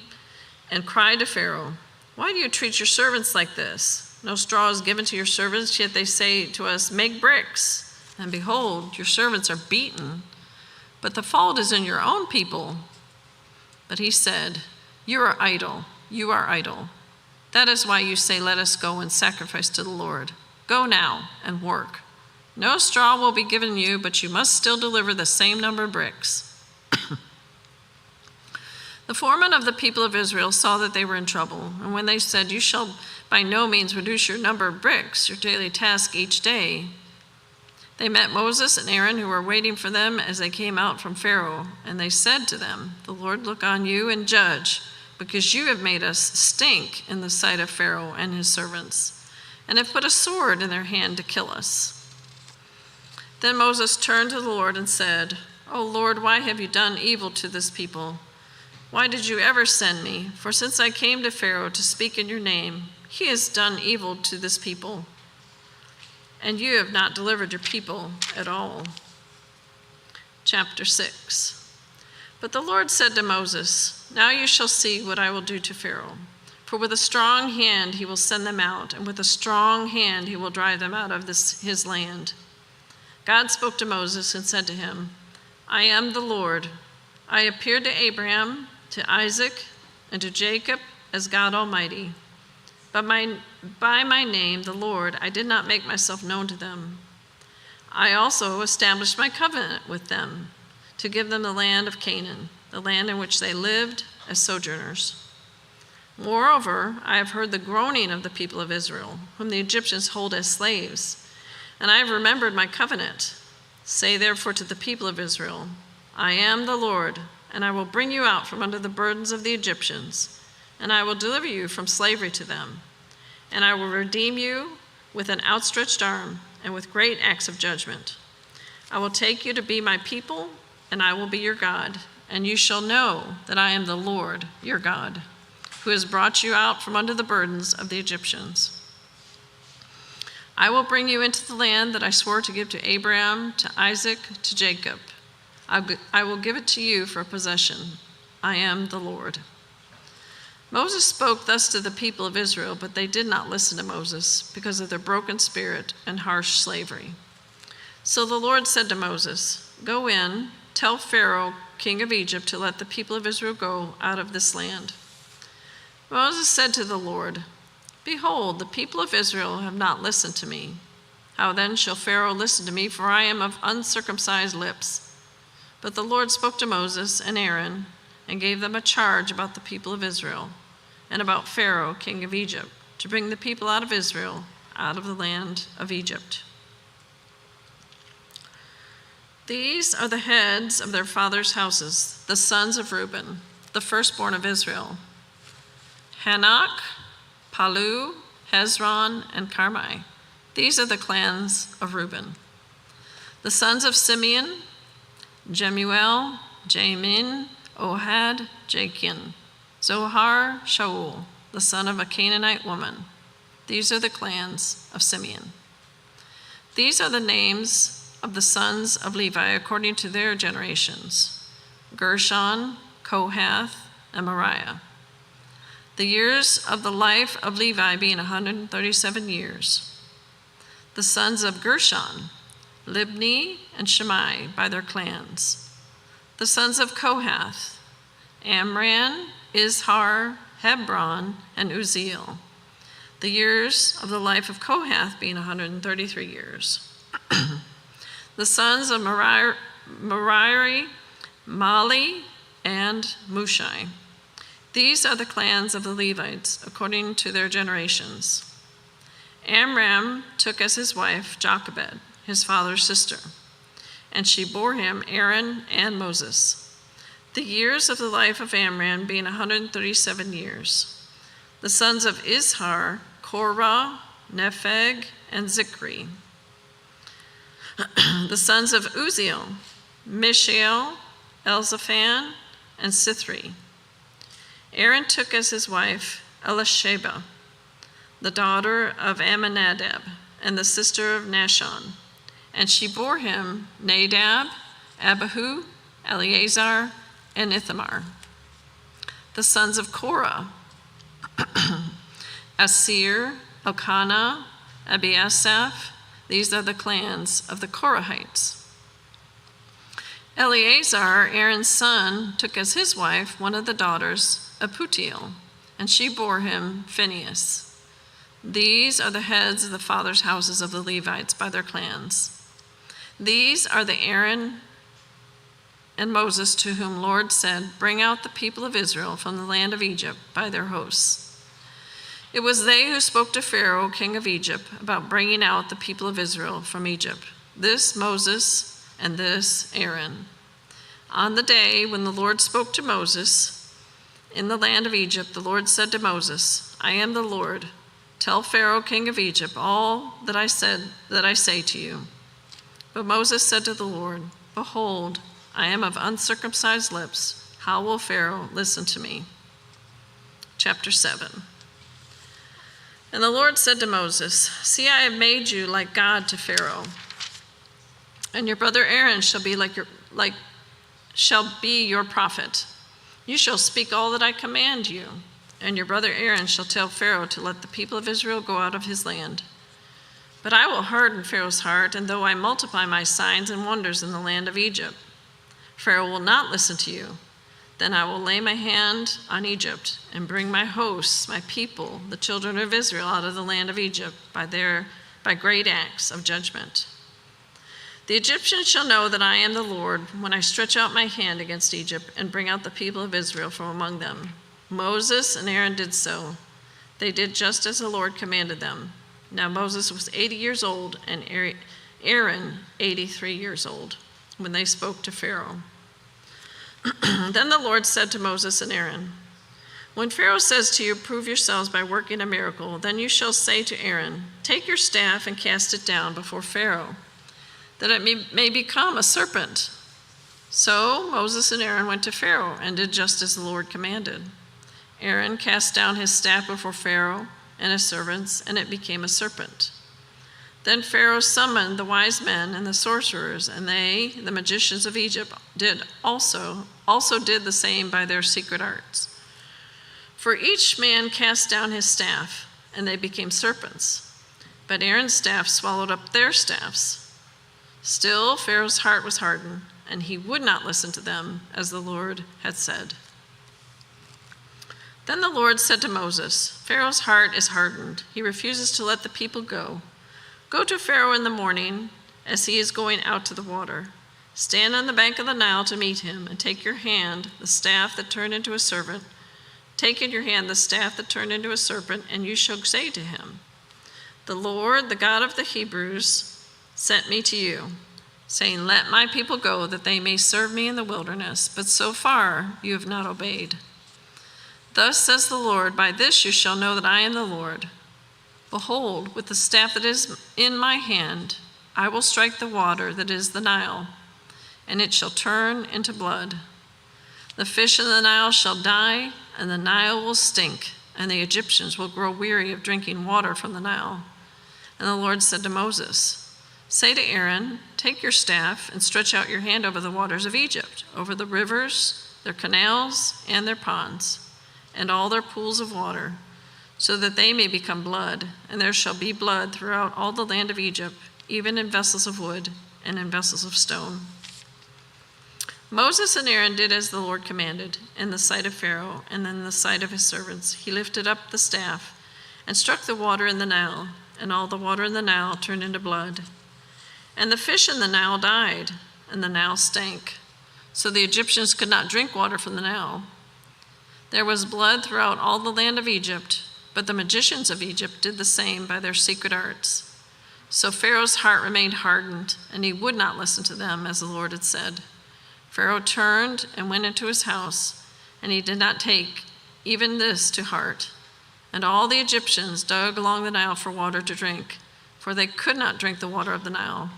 and cried to Pharaoh, "Why do you treat your servants like this? No straw is given to your servants, yet they say to us, 'Make bricks.' And behold, your servants are beaten, but the fault is in your own people." But he said, you are idle. That is why you say, 'Let us go and sacrifice to the Lord.' Go now and work. No straw will be given you, but you must still deliver the same number of bricks." The foreman of the people of Israel saw that they were in trouble, and when they said, "You shall by no means reduce your number of bricks, your daily task each day," they met Moses and Aaron, who were waiting for them as they came out from Pharaoh, and they said to them, "The Lord look on you and judge, because you have made us stink in the sight of Pharaoh and his servants, and have put a sword in their hand to kill us." Then Moses turned to the Lord and said, "O Lord, why have you done evil to this people? Why did you ever send me? For since I came to Pharaoh to speak in your name, he has done evil to this people, and you have not delivered your people at all." Chapter 6. But the Lord said to Moses, "Now you shall see what I will do to Pharaoh. For with a strong hand he will send them out, and with a strong hand he will drive them out of his land." God spoke to Moses and said to him, "I am the Lord. I appeared to Abraham, to Isaac, and to Jacob as God Almighty. But by my name, the Lord, I did not make myself known to them. I also established my covenant with them to give them the land of Canaan, the land in which they lived as sojourners. Moreover, I have heard the groaning of the people of Israel, whom the Egyptians hold as slaves, and I have remembered my covenant. Say therefore to the people of Israel, I am the Lord, and I will bring you out from under the burdens of the Egyptians, and I will deliver you from slavery to them, and I will redeem you with an outstretched arm and with great acts of judgment. I will take you to be my people, and I will be your God, and you shall know that I am the Lord your God, who has brought you out from under the burdens of the Egyptians. I will bring you into the land that I swore to give to Abraham, to Isaac, to Jacob. I will give it to you for a possession. I am the Lord." Moses spoke thus to the people of Israel, but they did not listen to Moses because of their broken spirit and harsh slavery. So the Lord said to Moses, "Go in, tell Pharaoh, king of Egypt, to let the people of Israel go out of this land." Moses said to the Lord, "Behold, the people of Israel have not listened to me. How then shall Pharaoh listen to me, for I am of uncircumcised lips?" But the Lord spoke to Moses and Aaron and gave them a charge about the people of Israel and about Pharaoh, king of Egypt, to bring the people out of Israel, out of the land of Egypt. These are the heads of their fathers' houses, the sons of Reuben, the firstborn of Israel: Hanok, Palu, Hezron, and— these are the clans of Reuben. The sons of Simeon: Jemuel, Jamin, Ohad, Jachin, Zohar, Shaul, the son of a Canaanite woman. These are the clans of Simeon. These are the names of the sons of Levi according to their generations: Gershon, Kohath, and Merari. The years of the life of Levi being 137 years. The sons of Gershon, Libni and Shammai by their clans. The sons of Kohath, Amram, Izhar, Hebron, and Uzziel. The years of the life of Kohath being 133 years. The sons of Merari, Mali, and Mushai. These are the clans of the Levites according to their generations. Amram took as his wife Jochebed, his father's sister, and she bore him Aaron and Moses. The years of the life of Amram being 137 years. The sons of Izhar, Korah, Nepheg, and Zikri. The sons of Uzziel, Mishael, Elzaphan, and Sithri. Aaron took as his wife Elisheba, the daughter of Amminadab, and the sister of Nahshon, and she bore him Nadab, Abihu, Eleazar, and Ithamar. The sons of Korah, Asir, Elkanah, Abiasaph. These are the clans of the Korahites. Eleazar, Aaron's son, took as his wife one of the daughters of Putiel, and she bore him Phinehas. These are the heads of the fathers' houses of the Levites by their clans. These are the Aaron and Moses to whom Lord said, "Bring out the people of Israel from the land of Egypt by their hosts." It was they who spoke to Pharaoh, king of Egypt, about bringing out the people of Israel from Egypt. This Moses and this Aaron. On the day when the Lord spoke to Moses in the land of Egypt, the Lord said to Moses, "I am the Lord. Tell Pharaoh, king of Egypt, all that I say to you." But Moses said to the Lord, "Behold, I am of uncircumcised lips. How will Pharaoh listen to me?" Chapter 7. And the Lord said to Moses, "See, I have made you like God to Pharaoh, and your brother Aaron shall be your prophet. You shall speak all that I command you, and your brother Aaron shall tell Pharaoh to let the people of Israel go out of his land. But I will harden Pharaoh's heart, and though I multiply my signs and wonders in the land of Egypt, Pharaoh will not listen to you. Then I will lay my hand on Egypt and bring my hosts, my people, the children of Israel, out of the land of Egypt by great acts of judgment. The Egyptians shall know that I am the Lord when I stretch out my hand against Egypt and bring out the people of Israel from among them." Moses and Aaron did so. They did just as the Lord commanded them. Now Moses was 80 years old and Aaron 83 years old when they spoke to Pharaoh. Then the Lord said to Moses and Aaron, "When Pharaoh says to you, 'Prove yourselves by working a miracle,' then you shall say to Aaron, 'Take your staff and cast it down before Pharaoh, that it may become a serpent.'" So Moses and Aaron went to Pharaoh and did just as the Lord commanded. Aaron cast down his staff before Pharaoh and his servants, and it became a serpent. Then Pharaoh summoned the wise men and the sorcerers, and they, the magicians of Egypt, did also did the same by their secret arts. For each man cast down his staff, and they became serpents. But Aaron's staff swallowed up their staffs. Still, Pharaoh's heart was hardened, and he would not listen to them, as the Lord had said. Then the Lord said to Moses, "Pharaoh's heart is hardened. He refuses to let the people go. Go to Pharaoh in the morning as he is going out to the water. Stand on the bank of the Nile to meet him, and take in your hand the staff that turned into a serpent. And you shall say to him, 'The Lord, the God of the Hebrews, sent me to you, saying, Let my people go, that they may serve me in the wilderness. But so far you have not obeyed. Thus says the Lord, by this you shall know that I am the Lord. Behold, with the staff that is in my hand, I will strike the water that is the Nile, and it shall turn into blood. The fish in the Nile shall die, and the Nile will stink, and the Egyptians will grow weary of drinking water from the Nile. And the Lord said to Moses, say to Aaron, take your staff and stretch out your hand over the waters of Egypt, over the rivers, their canals, and their ponds, and all their pools of water, so that they may become blood, and there shall be blood throughout all the land of Egypt, even in vessels of wood and in vessels of stone. Moses and Aaron did as the Lord commanded, in the sight of Pharaoh and in the sight of his servants. He lifted up the staff and struck the water in the Nile, and all the water in the Nile turned into blood. And the fish in the Nile died, and the Nile stank, so the Egyptians could not drink water from the Nile. There was blood throughout all the land of Egypt, but the magicians of Egypt did the same by their secret arts. So Pharaoh's heart remained hardened, and he would not listen to them, as the Lord had said. Pharaoh turned and went into his house, and he did not take even this to heart. And all the Egyptians dug along the Nile for water to drink, for they could not drink the water of the Nile.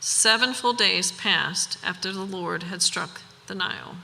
7 full days passed after the Lord had struck the Nile.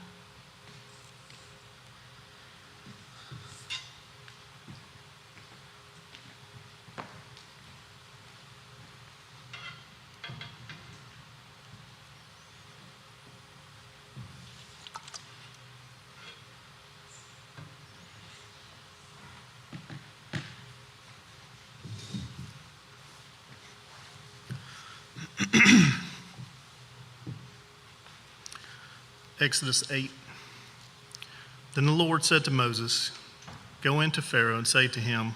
Exodus 8. Then the Lord said to Moses, go into Pharaoh and say to him,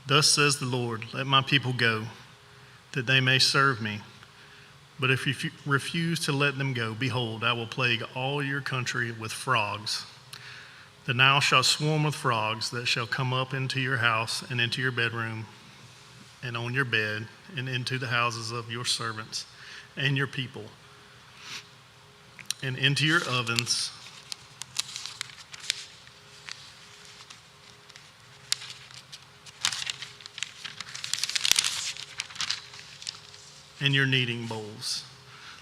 thus says the Lord, let my people go, that they may serve me. But if you refuse to let them go, behold, I will plague all your country with frogs. The Nile shall swarm with frogs that shall come up into your house and into your bedroom and on your bed and into the houses of your servants and your people, and into your ovens, and your kneading bowls.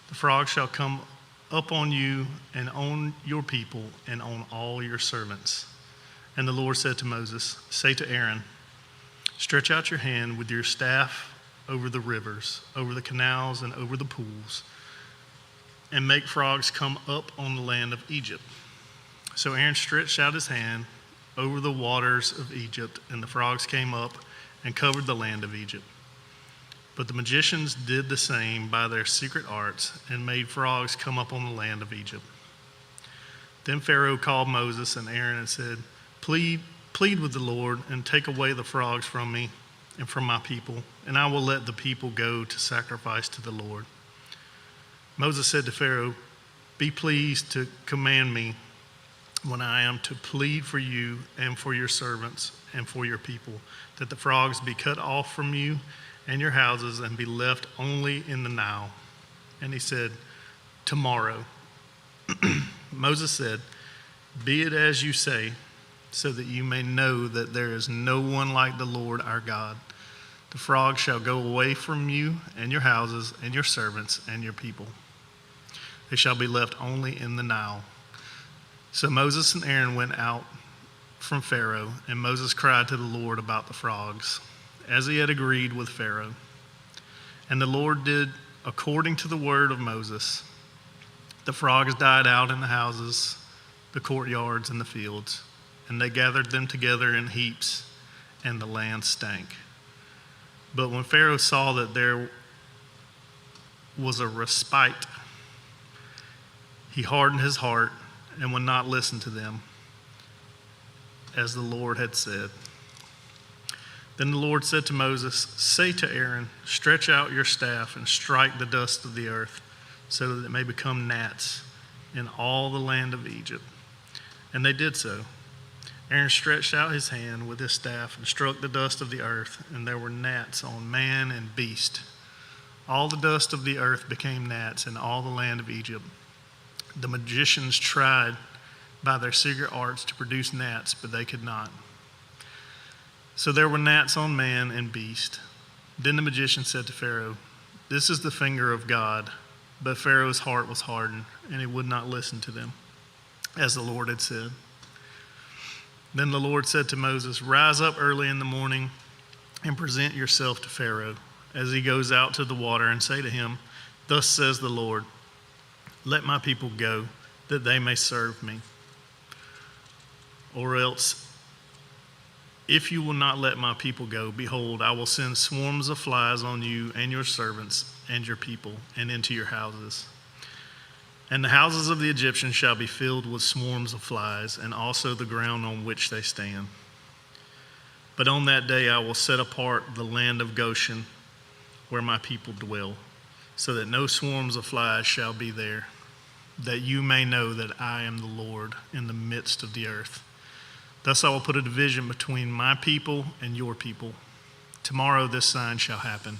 The frogs shall come up on you and on your people and on all your servants. And the Lord said to Moses, say to Aaron, stretch out your hand with your staff over the rivers, over the canals, and over the pools, and make frogs come up on the land of Egypt. So Aaron stretched out his hand over the waters of Egypt, and the frogs came up and covered the land of Egypt. But the magicians did the same by their secret arts and made frogs come up on the land of Egypt. Then Pharaoh called Moses and Aaron and said, plead with the Lord and take away the frogs from me and from my people, and I will let the people go to sacrifice to the Lord. Moses said to Pharaoh, be pleased to command me when I am to plead for you and for your servants and for your people, that the frogs be cut off from you and your houses and be left only in the Nile. And he said, tomorrow. Moses said, be it as you say, so that you may know that there is no one like the Lord our God. The frogs shall go away from you and your houses and your servants and your people. They shall be left only in the Nile. So Moses and Aaron went out from Pharaoh, and Moses cried to the Lord about the frogs, as he had agreed with Pharaoh. And the Lord did according to the word of Moses. The frogs died out in the houses, the courtyards, and the fields, and they gathered them together in heaps, and the land stank. But when Pharaoh saw that there was a respite, he hardened his heart and would not listen to them, as the Lord had said. Then the Lord said to Moses, say to Aaron, stretch out your staff and strike the dust of the earth, so that it may become gnats in all the land of Egypt. And they did so. Aaron stretched out his hand with his staff and struck the dust of the earth, and there were gnats on man and beast. All the dust of the earth became gnats in all the land of Egypt. The magicians tried by their secret arts to produce gnats, but they could not. So there were gnats on man and beast. Then the magician said to Pharaoh, this is the finger of God. But Pharaoh's heart was hardened, and he would not listen to them, as the Lord had said. Then the Lord said to Moses, "Rise up early in the morning and present yourself to Pharaoh as he goes out to the water, and say to him, 'Thus says the Lord, let my people go, that they may serve me. Or else, if you will not let my people go, behold, I will send swarms of flies on you and your servants and your people, and into your houses. And the houses of the Egyptians shall be filled with swarms of flies, and also the ground on which they stand. But on that day I will set apart the land of Goshen, where my people dwell, so that no swarms of flies shall be there, that you may know that I am the Lord in the midst of the earth. Thus I will put a division between my people and your people. Tomorrow this sign shall happen.'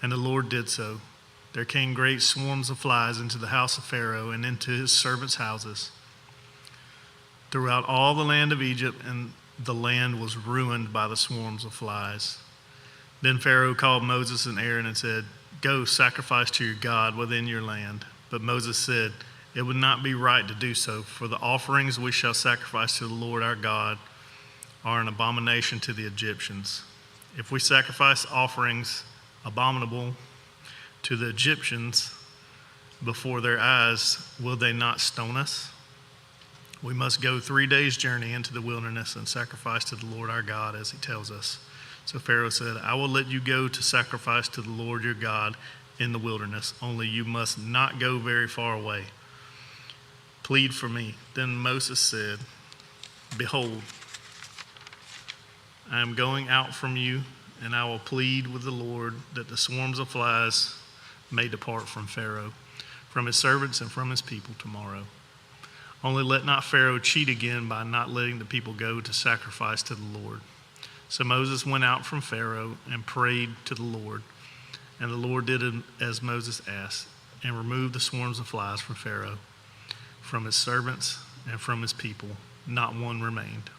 And the Lord did so. There came great swarms of flies into the house of Pharaoh and into his servants' houses throughout all the land of Egypt, and the land was ruined by the swarms of flies. Then Pharaoh called Moses and Aaron and said, 'Go, sacrifice to your God within your land.' But Moses said, 'It would not be right to do so, for the offerings we shall sacrifice to the Lord our God are an abomination to the Egyptians. If we sacrifice offerings abominable to the Egyptians before their eyes, will they not stone us? We must go 3 days' journey into the wilderness and sacrifice to the Lord our God as he tells us.' So Pharaoh said, 'I will let you go to sacrifice to the Lord your God in the wilderness, only you must not go very far away. Plead for me.' Then Moses said, 'Behold, I am going out from you, and I will plead with the Lord that the swarms of flies may depart from Pharaoh, from his servants, and from his people tomorrow. Only let not Pharaoh cheat again by not letting the people go to sacrifice to the Lord.' So Moses went out from Pharaoh and prayed to the Lord. And the Lord did as Moses asked, and removed the swarms of flies from Pharaoh, from his servants, and from his people. Not one remained.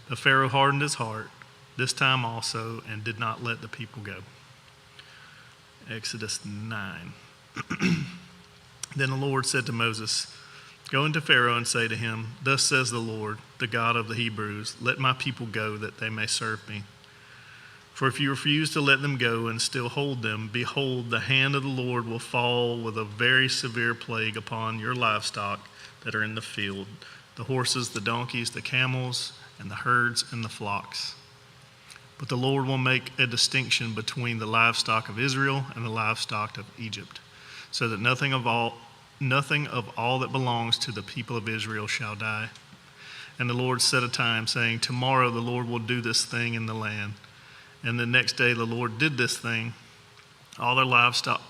But Pharaoh hardened his heart this time also, and did not let the people go." Exodus 9. Then the Lord said to Moses, "Go into Pharaoh and say to him, 'Thus says the Lord, the God of the Hebrews, let my people go, that they may serve me. For if you refuse to let them go and still hold them, behold, the hand of the Lord will fall with a very severe plague upon your livestock that are in the field, the horses, the donkeys, the camels, and the herds and the flocks. But the Lord will make a distinction between the livestock of Israel and the livestock of Egypt, so that nothing of all that belongs to the people of Israel shall die.' And the Lord set a time, saying, 'Tomorrow the Lord will do this thing in the land.' And the next day the Lord did this thing. All the livestock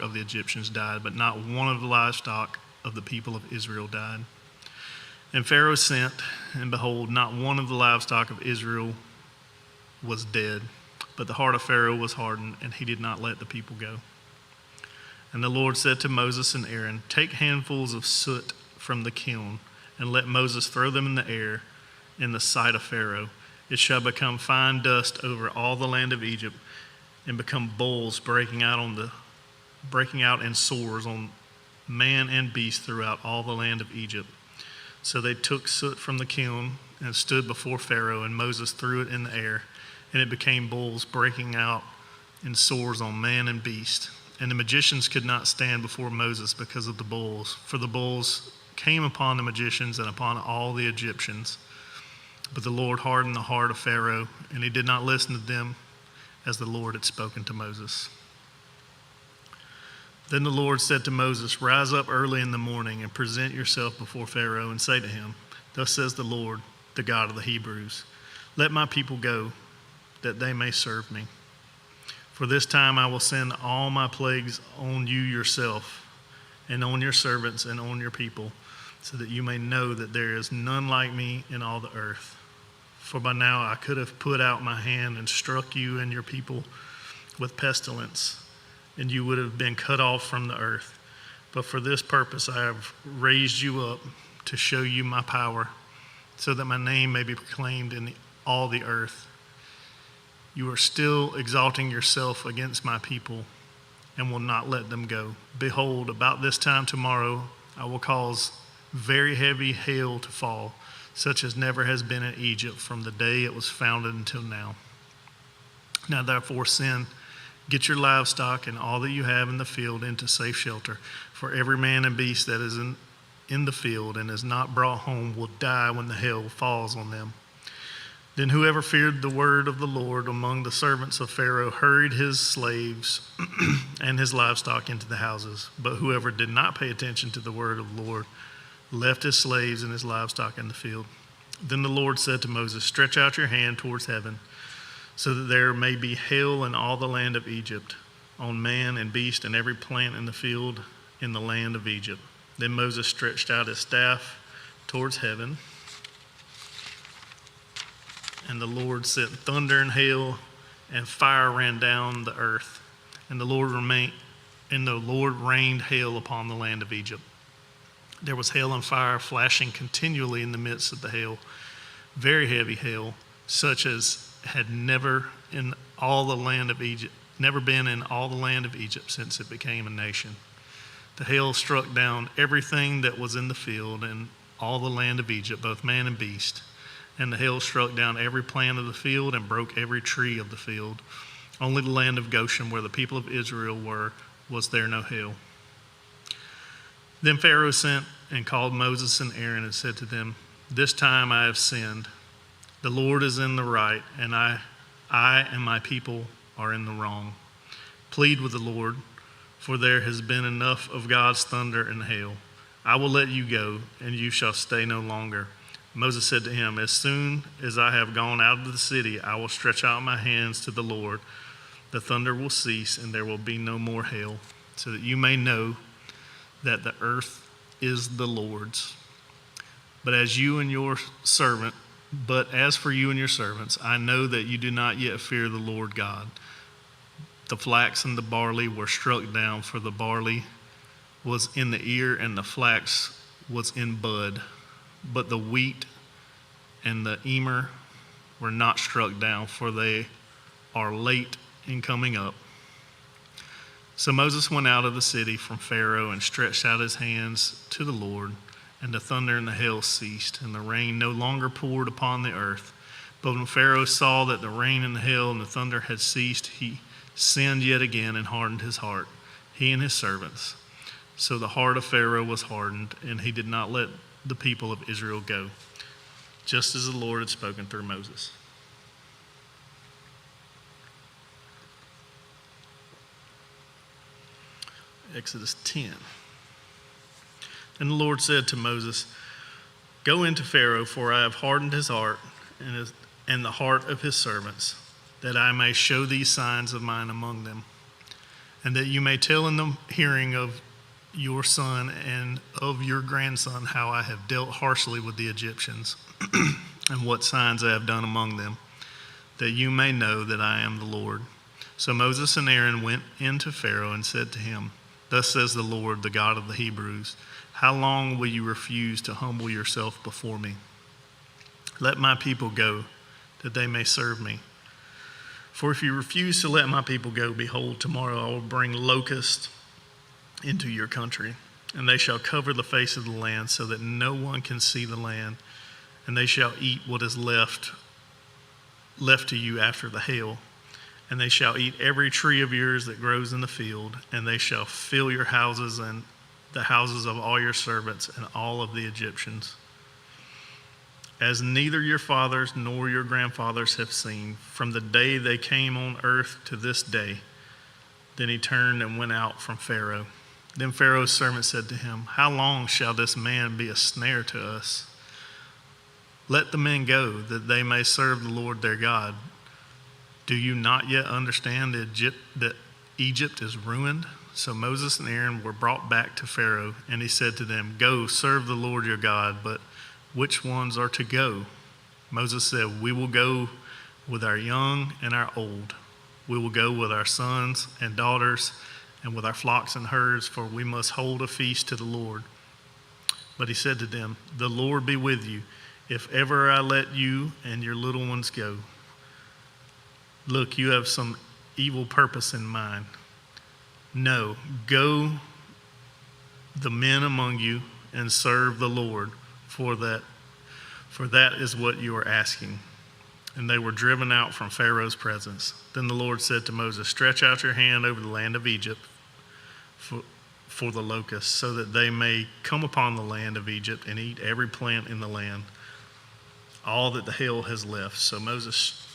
of the Egyptians died, but not one of the livestock of the people of Israel died. And Pharaoh sent, and behold, not one of the livestock of Israel was dead. But the heart of Pharaoh was hardened, and he did not let the people go. And the Lord said to Moses and Aaron, 'Take handfuls of soot from the kiln, and let Moses throw them in the air in the sight of Pharaoh. It shall become fine dust over all the land of Egypt, and become bowls breaking out in sores on man and beast throughout all the land of Egypt.' So they took soot from the kiln and stood before Pharaoh, and Moses threw it in the air, and it became bowls breaking out in sores on man and beast. And the magicians could not stand before Moses because of the bowls, for the bowls came upon the magicians and upon all the Egyptians. But the Lord hardened the heart of Pharaoh, and he did not listen to them as the Lord had spoken to Moses. Then the Lord said to Moses, 'Rise up early in the morning and present yourself before Pharaoh and say to him, Thus says the Lord, the God of the Hebrews, let my people go, that they may serve me. For this time I will send all my plagues on you yourself, and on your servants and on your people, so that you may know that there is none like me in all the earth. For by now I could have put out my hand and struck you and your people with pestilence, and you would have been cut off from the earth. But for this purpose I have raised you up, to show you my power, so that my name may be proclaimed in all the earth. You are still exalting yourself against my people, and will not let them go. Behold, about this time tomorrow I will cause very heavy hail to fall, such as never has been in Egypt from the day it was founded until now. Now therefore send, get your livestock and all that you have in the field into safe shelter, for every man and beast that is in the field and is not brought home will die when the hail falls on them. Then whoever feared the word of the Lord among the servants of Pharaoh hurried his slaves and his livestock into the houses. But whoever did not pay attention to the word of the Lord left his slaves and his livestock in the field. Then the Lord said to Moses, stretch out your hand towards heaven, so that there may be hail in all the land of Egypt, on man and beast and every plant in the field in the land of Egypt. Then Moses stretched out his staff towards heaven, and the Lord sent thunder and hail, and fire ran down the earth. And the Lord rained hail upon the land of Egypt. There was hail and fire flashing continually in the midst of the hail, very heavy hail, such as had never been in all the land of Egypt since it became a nation. The hail struck down everything that was in the field and all the land of Egypt, both man and beast. And the hail struck down every plant of the field and broke every tree of the field. Only the land of Goshen, where the people of Israel were, was there no hail. Then Pharaoh sent and called Moses and Aaron and said to them, this time I have sinned. The Lord is in the right, and I and my people are in the wrong. Plead with the Lord, for there has been enough of God's thunder and hail. I will let you go, and you shall stay no longer. Moses said to him, as soon as I have gone out of the city, I will stretch out my hands to the Lord. The thunder will cease, and there will be no more hail, so that you may know that the earth is the Lord's. But as for you and your servants, I know that you do not yet fear the Lord God. The flax and the barley were struck down, for the barley was in the ear and the flax was in bud. But the wheat and the emmer were not struck down, for they are late in coming up. So Moses went out of the city from Pharaoh and stretched out his hands to the Lord, and the thunder and the hail ceased, and the rain no longer poured upon the earth. But when Pharaoh saw that the rain and the hail and the thunder had ceased, he sinned yet again and hardened his heart, he and his servants. So the heart of Pharaoh was hardened, and he did not let the people of Israel go, just as the Lord had spoken through Moses. Exodus 10. And the Lord said to Moses, go into Pharaoh, for I have hardened his heart and the heart of his servants, that I may show these signs of mine among them, and that you may tell in the hearing of your son and of your grandson how I have dealt harshly with the Egyptians and what signs I have done among them, that you may know that I am the Lord. So Moses and Aaron went into Pharaoh and said to him, thus says the Lord, the God of the Hebrews, how long will you refuse to humble yourself before me? Let my people go, that they may serve me. For if you refuse to let my people go, behold, tomorrow I will bring locusts into your country, and they shall cover the face of the land so that no one can see the land, and they shall eat what is left to you after the hail, and they shall eat every tree of yours that grows in the field, and they shall fill your houses and the houses of all your servants and all of the Egyptians, as neither your fathers nor your grandfathers have seen, from the day they came on earth to this day. Then he turned and went out from Pharaoh. Then Pharaoh's servant said to him, how long shall this man be a snare to us? Let the men go, that they may serve the Lord their God. Do you not yet understand that Egypt is ruined? So Moses and Aaron were brought back to Pharaoh, and he said to them, go, serve the Lord your God, but which ones are to go? Moses said, we will go with our young and our old. We will go with our sons and daughters and with our flocks and herds, for we must hold a feast to the Lord. But he said to them, the Lord be with you, if ever I let you and your little ones go. Look, you have some evil purpose in mind. No, go the men among you and serve the Lord, for that is what you are asking." And they were driven out from Pharaoh's presence. Then the Lord said to Moses, "Stretch out your hand over the land of Egypt for the locusts, so that they may come upon the land of Egypt and eat every plant in the land, all that the hail has left." So Moses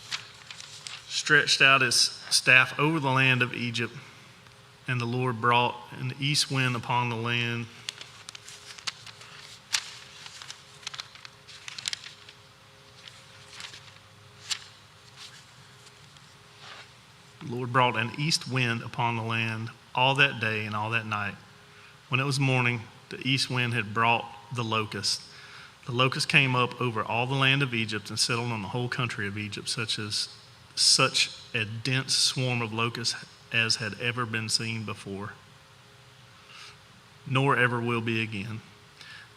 stretched out his staff over the land of Egypt, and the Lord brought an east wind upon the land. The Lord brought an east wind upon the land all that day and all that night. When it was morning, the east wind had brought the locust. The locust came up over all the land of Egypt and settled on the whole country of Egypt, such a dense swarm of locusts as had ever been seen before, nor ever will be again.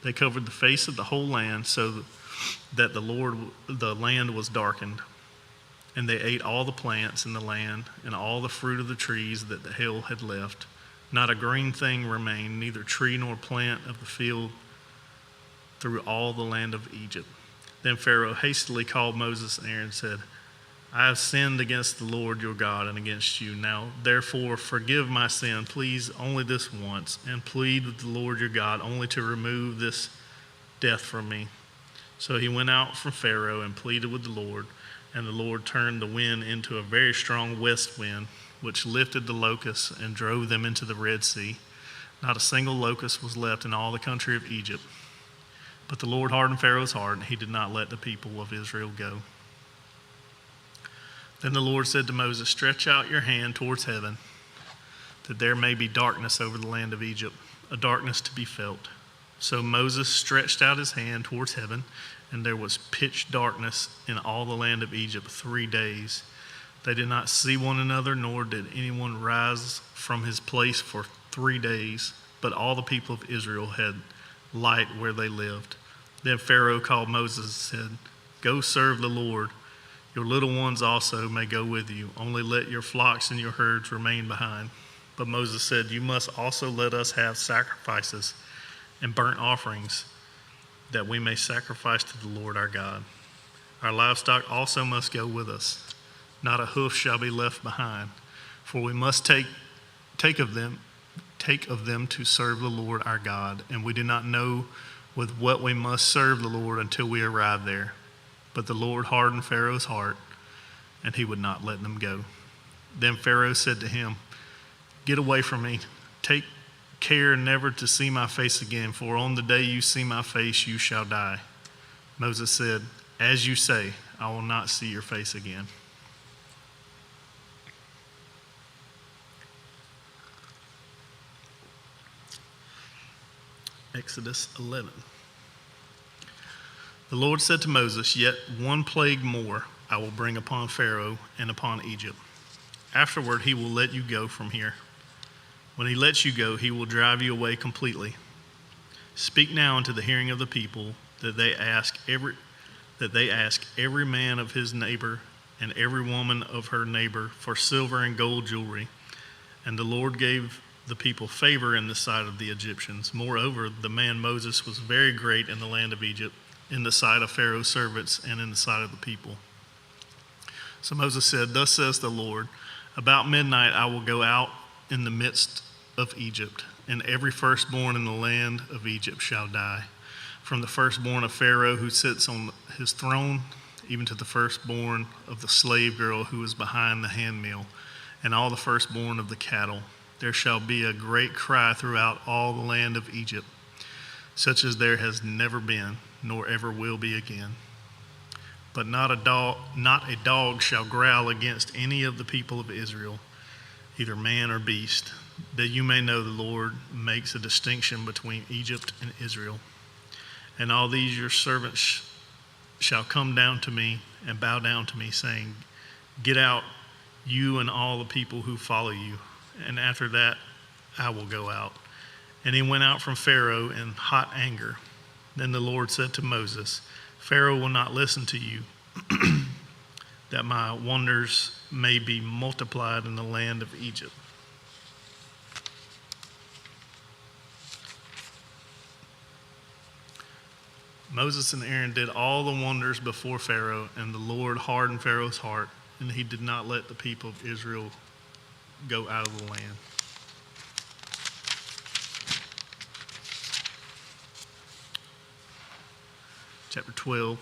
They covered the face of the whole land, so that the land was darkened. And they ate all the plants in the land and all the fruit of the trees that the hail had left. Not a green thing remained, neither tree nor plant of the field, through all the land of Egypt. Then Pharaoh hastily called Moses and Aaron and said, "I have sinned against the Lord your God and against you. Now therefore forgive my sin, please, only this once, and plead with the Lord your God only to remove this death from me." So he went out from Pharaoh and pleaded with the Lord, and the Lord turned the wind into a very strong west wind, which lifted the locusts and drove them into the Red Sea. Not a single locust was left in all the country of Egypt. But the Lord hardened Pharaoh's heart, and he did not let the people of Israel go. Then the Lord said to Moses, "Stretch out your hand towards heaven, that there may be darkness over the land of Egypt, a darkness to be felt." So Moses stretched out his hand towards heaven, and there was pitch darkness in all the land of Egypt 3 days. They did not see one another, nor did anyone rise from his place for 3 days, but all the people of Israel had light where they lived. Then Pharaoh called Moses and said, "Go serve the Lord. Your little ones also may go with you. Only let your flocks and your herds remain behind." But Moses said, "You must also let us have sacrifices and burnt offerings, that we may sacrifice to the Lord our God. Our livestock also must go with us. Not a hoof shall be left behind, for we must take of them to serve the Lord our God, and we do not know with what we must serve the Lord until we arrive there." But the Lord hardened Pharaoh's heart, and he would not let them go. Then Pharaoh said to him, "Get away from me. Take care never to see my face again, for on the day you see my face, you shall die." Moses said, "As you say, I will not see your face again." Exodus 11. The Lord said to Moses, "Yet one plague more I will bring upon Pharaoh and upon Egypt. Afterward he will let you go from here. When he lets you go, he will drive you away completely. Speak now unto the hearing of the people, that they ask every man of his neighbor and every woman of her neighbor for silver and gold jewelry." And the Lord gave the people favor in the sight of the Egyptians. Moreover, the man Moses was very great in the land of Egypt, in the sight of Pharaoh's servants and in the sight of the people. So Moses said, "Thus says the Lord, about midnight I will go out in the midst of Egypt, and every firstborn in the land of Egypt shall die, from the firstborn of Pharaoh who sits on his throne, even to the firstborn of the slave girl who is behind the handmill, and all the firstborn of the cattle. There shall be a great cry throughout all the land of Egypt, such as there has never been, nor ever will be again. But not a dog shall growl against any of the people of Israel, either man or beast, that you may know the Lord makes a distinction between Egypt and Israel. And all these your servants shall come down to me and bow down to me, saying, Get out, you and all the people who follow you. And after that I will go out." And he went out from Pharaoh in hot anger. Then the Lord said to Moses, "Pharaoh will not listen to you, that my wonders may be multiplied in the land of Egypt." Moses and Aaron did all the wonders before Pharaoh, and the Lord hardened Pharaoh's heart, and he did not let the people of Israel go out of the land. Chapter 12.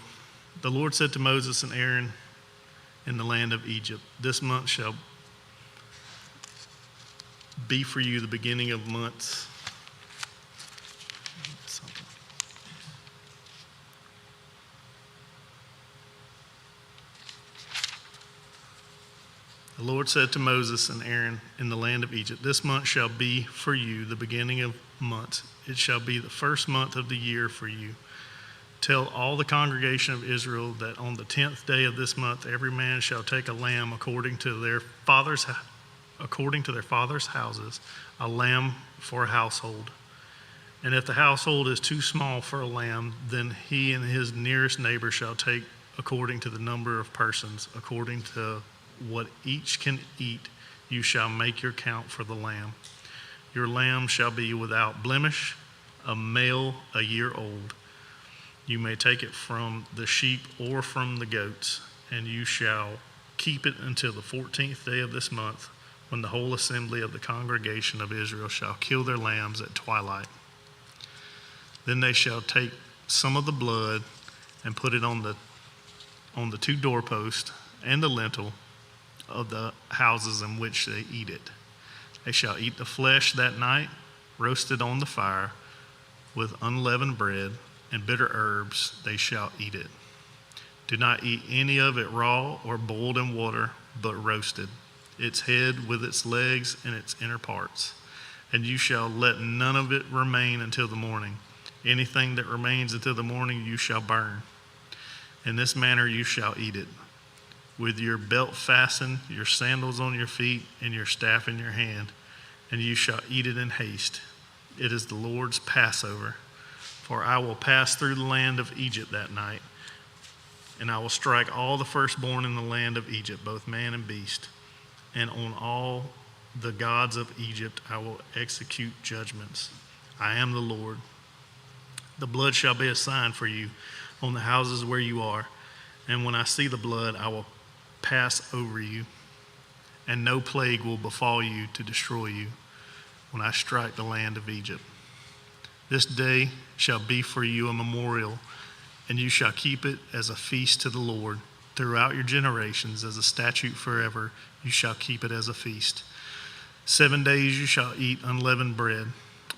The Lord said to Moses and Aaron in the land of Egypt, "This month shall be for you the beginning of months." The Lord said to Moses and Aaron in the land of Egypt, "This month shall be for you the beginning of months. It shall be the first month of the year for you. Tell all the congregation of Israel that on the 10th day of this month every man shall take a lamb according to their father's houses, a lamb for a household. And if the household is too small for a lamb, then he and his nearest neighbor shall take according to the number of persons, according to what each can eat, you shall make your count for the lamb. Your lamb shall be without blemish, a male a year old. You may take it from the sheep or from the goats, and you shall keep it until the 14th day of this month, when the whole assembly of the congregation of Israel shall kill their lambs at twilight. Then they shall take some of the blood and put it on the two doorposts and the lintel of the houses in which they eat it. They shall eat the flesh that night, roasted on the fire, with unleavened bread and bitter herbs they shall eat it. Do not eat any of it raw or boiled in water, but roasted, its head with its legs and its inner parts. And you shall let none of it remain until the morning. Anything that remains until the morning you shall burn. In this manner you shall eat it, with your belt fastened, your sandals on your feet, and your staff in your hand, and you shall eat it in haste. It is the Lord's Passover. For I will pass through the land of Egypt that night, and I will strike all the firstborn in the land of Egypt, both man and beast, and on all the gods of Egypt I will execute judgments. I am the Lord. The blood shall be a sign for you on the houses where you are, and when I see the blood, I will pass over you, and no plague will befall you to destroy you when I strike the land of Egypt. This day shall be for you a memorial, and you shall keep it as a feast to the Lord. Throughout your generations, as a statute forever, you shall keep it as a feast. 7 days you shall eat unleavened bread.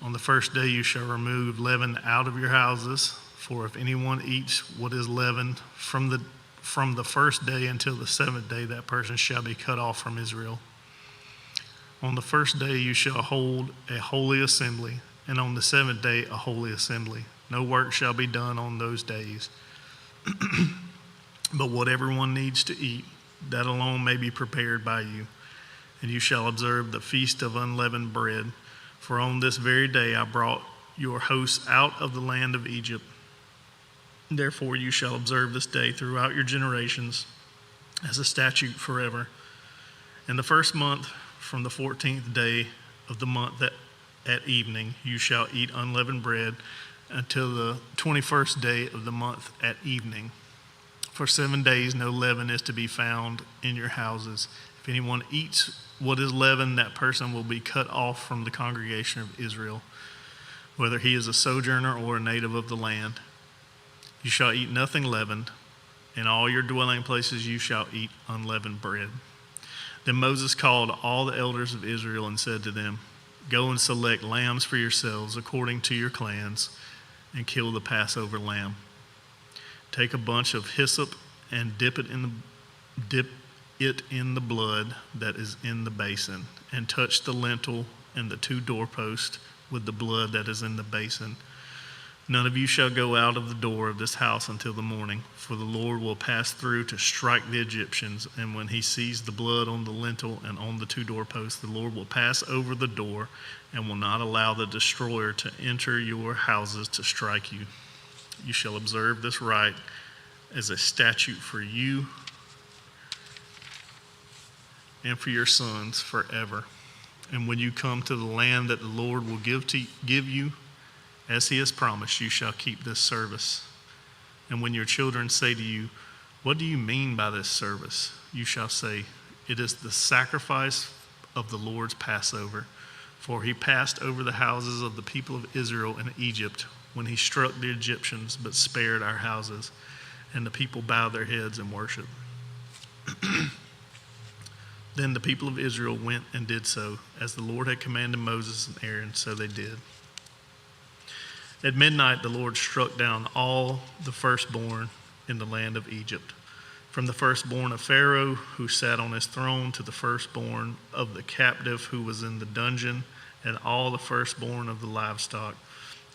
On the first day you shall remove leaven out of your houses, for if anyone eats what is leavened from the first day until the 7th day, that person shall be cut off from Israel. On the first day you shall hold a holy assembly, and on the 7th day a holy assembly. No work shall be done on those days. But what everyone needs to eat, that alone may be prepared by you. And you shall observe the feast of unleavened bread. For on this very day I brought your hosts out of the land of Egypt. Therefore you shall observe this day throughout your generations as a statute forever. In the first month, from the 14th day of the month at evening, you shall eat unleavened bread until the 21st day of the month at evening. For 7 days no leaven is to be found in your houses. If anyone eats what is leavened, that person will be cut off from the congregation of Israel, whether he is a sojourner or a native of the land. You shall eat nothing leavened. In all your dwelling places you shall eat unleavened bread. Then Moses called all the elders of Israel and said to them, Go and select lambs for yourselves according to your clans, and kill the Passover lamb. Take a bunch of hyssop and dip it in the blood that is in the basin, and touch the lintel and the two doorposts with the blood that is in the basin. None of you shall go out of the door of this house until the morning, for the Lord will pass through to strike the Egyptians, and when he sees the blood on the lintel and on the two doorposts, the Lord will pass over the door and will not allow the destroyer to enter your houses to strike you. You shall observe this rite as a statute for you and for your sons forever. And when you come to the land that the Lord will give you, as he has promised, you shall keep this service And when your children say to you, 'What do you mean by this service?' you shall say, 'It is the sacrifice of the Lord's Passover. For he passed over the houses of the people of Israel in Egypt when he struck the Egyptians, but spared our houses.' And the people bowed their heads and worshiped. Then the people of Israel went and did so, as the Lord had commanded Moses and Aaron, so they did. At midnight the Lord struck down all the firstborn in the land of Egypt, from the firstborn of Pharaoh who sat on his throne to the firstborn of the captive who was in the dungeon, and all the firstborn of the livestock.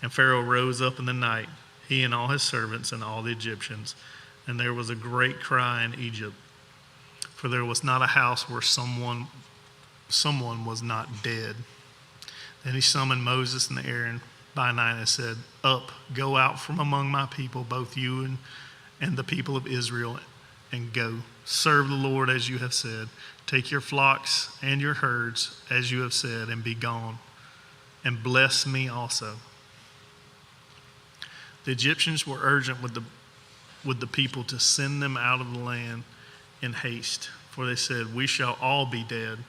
And Pharaoh rose up in the night, he and all his servants and all the Egyptians, and there was a great cry in Egypt, for there was not a house where someone was not dead. Then he summoned Moses and Aaron by night and said, 'Up, go out from among my people, both you and the people of Israel, and go. Serve the Lord as you have said. Take your flocks and your herds as you have said, and be gone. And bless me also.' The Egyptians were urgent with the people to send them out of the land in haste, for they said, 'We shall all be dead.'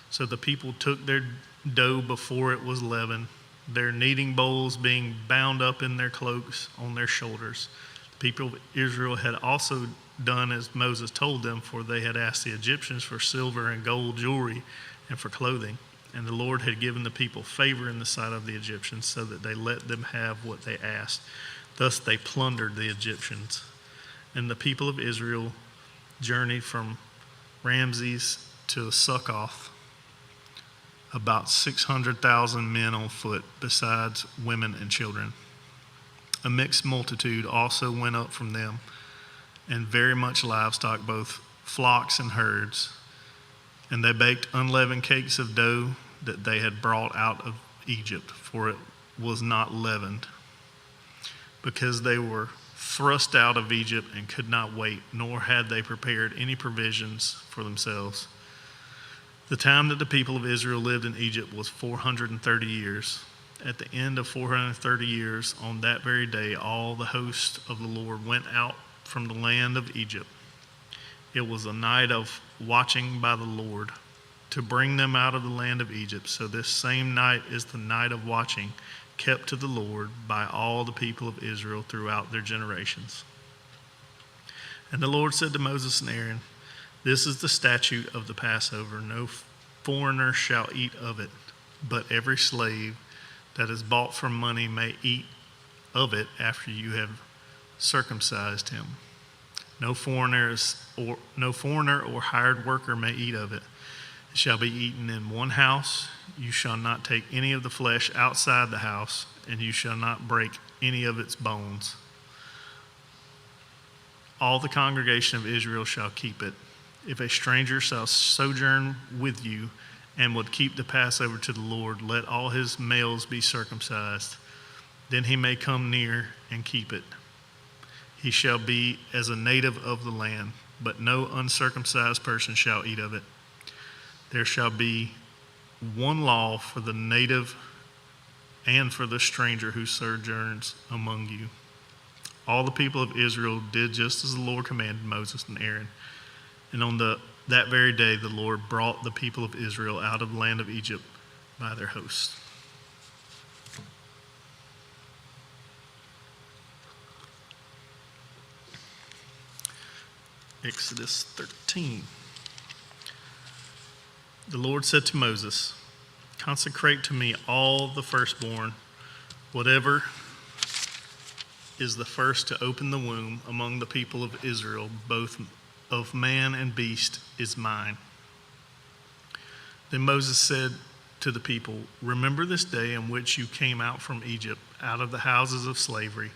So the people took their dough before it was leavened, their kneading bowls being bound up in their cloaks on their shoulders. The people of Israel had also done as Moses told them, for they had asked the Egyptians for silver and gold jewelry and for clothing. And the Lord had given the people favor in the sight of the Egyptians, so that they let them have what they asked. Thus they plundered the Egyptians. And the people of Israel journeyed from Ramses to Succoth, about 600,000 men on foot, besides women and children. A mixed multitude also went up from them, and very much livestock, both flocks and herds. And they baked unleavened cakes of dough that they had brought out of Egypt, for it was not leavened, because they were thrust out of Egypt and could not wait, nor had they prepared any provisions for themselves. The time that the people of Israel lived in Egypt was 430 years. At the end of 430 years, on that very day, all the host of the Lord went out from the land of Egypt. It was a night of watching by the Lord to bring them out of the land of Egypt. So this same night is the night of watching kept to the Lord by all the people of Israel throughout their generations. And the Lord said to Moses and Aaron, "This is the statute of the Passover. No foreigner shall eat of it, but every slave that is bought for money may eat of it after you have circumcised him. No foreigner or hired worker may eat of it. It shall be eaten in one house. You shall not take any of the flesh outside the house, and you shall not break any of its bones. All the congregation of Israel shall keep it. If a stranger shall sojourn with you and would keep the Passover to the Lord, let all his males be circumcised. Then he may come near and keep it. He shall be as a native of the land, but no uncircumcised person shall eat of it. There shall be one law for the native and for the stranger who sojourns among you." All the people of Israel did just as the Lord commanded Moses and Aaron. And on that very day, the Lord brought the people of Israel out of the land of Egypt by their hosts. Exodus 13. The Lord said to Moses, "Consecrate to me all the firstborn, whatever is the first to open the womb among the people of Israel, both of man and beast, is mine." Then Moses said to the people, "Remember this day in which you came out from Egypt, out of the houses of slavery.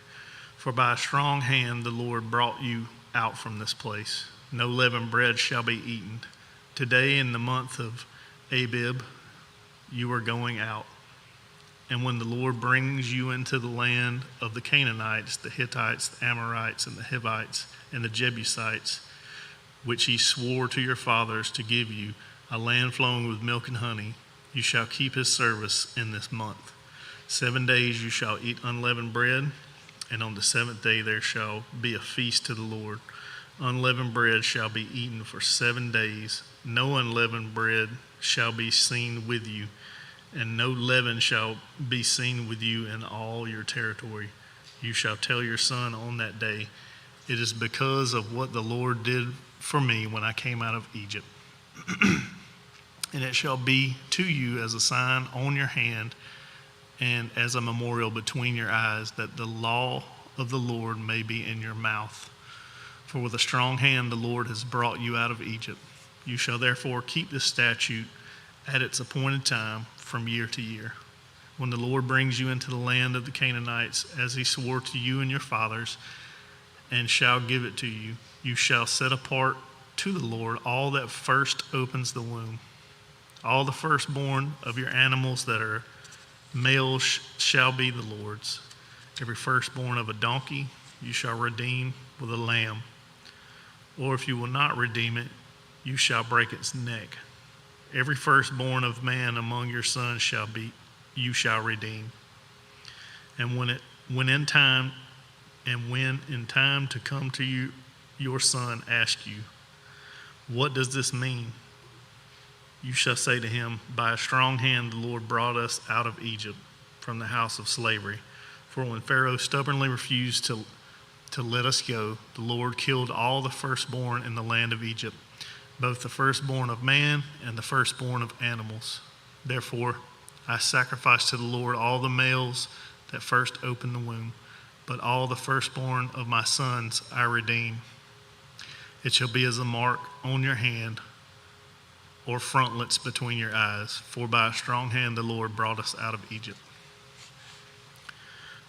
For by a strong hand the Lord brought you out from this place. No leavened bread shall be eaten. Today in the month of Abib you are going out. And when the Lord brings you into the land of the Canaanites, the Hittites, the Amorites, and the Hivites, and the Jebusites, which he swore to your fathers to give you, a land flowing with milk and honey, you shall keep his service in this month. 7 days you shall eat unleavened bread. And on the seventh day there shall be a feast to the Lord. Unleavened bread shall be eaten for 7 days. No unleavened bread shall be seen with you, and no leaven shall be seen with you in all your territory. You shall tell your son on that day, it is because of what the Lord did for me when I came out of Egypt. And it shall be to you as a sign on your hand and as a memorial between your eyes, that the law of the Lord may be in your mouth. For with a strong hand the Lord has brought you out of Egypt. You shall therefore keep this statute at its appointed time from year to year. When the Lord brings you into the land of the Canaanites, as he swore to you and your fathers, and shall give it to you, you shall set apart to the Lord all that first opens the womb. All the firstborn of your animals that are males shall be the Lord's. Every firstborn of a donkey you shall redeem with a lamb. Or if you will not redeem it, you shall break its neck. Every firstborn of man among your sons you shall redeem. And when in time to come to you, your son ask you, what does this mean? You shall say to him, by a strong hand the Lord brought us out of Egypt from the house of slavery. For when Pharaoh stubbornly refused to let us go, the Lord killed all the firstborn in the land of Egypt, both the firstborn of man and the firstborn of animals. Therefore I sacrificed to the Lord all the males that first opened the womb, but all the firstborn of my sons I redeem. It shall be as a mark on your hand or frontlets between your eyes, for by a strong hand the Lord brought us out of Egypt.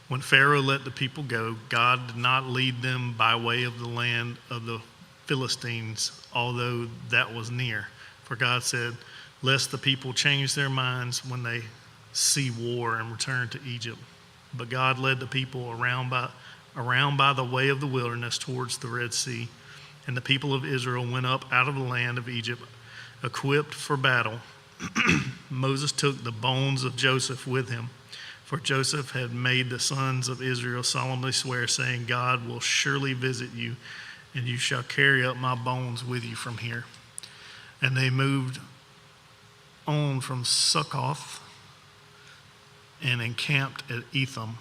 When Pharaoh let the people go, God did not lead them by way of the land of the Philistines, although that was near. For God said, lest the people change their minds when they see war and return to Egypt. But God led the people around by the way of the wilderness towards the Red Sea. And the people of Israel went up out of the land of Egypt, equipped for battle. Moses took the bones of Joseph with him, for Joseph had made the sons of Israel solemnly swear, saying, God will surely visit you, and you shall carry up my bones with you from here. And they moved on from Succoth and encamped at Etham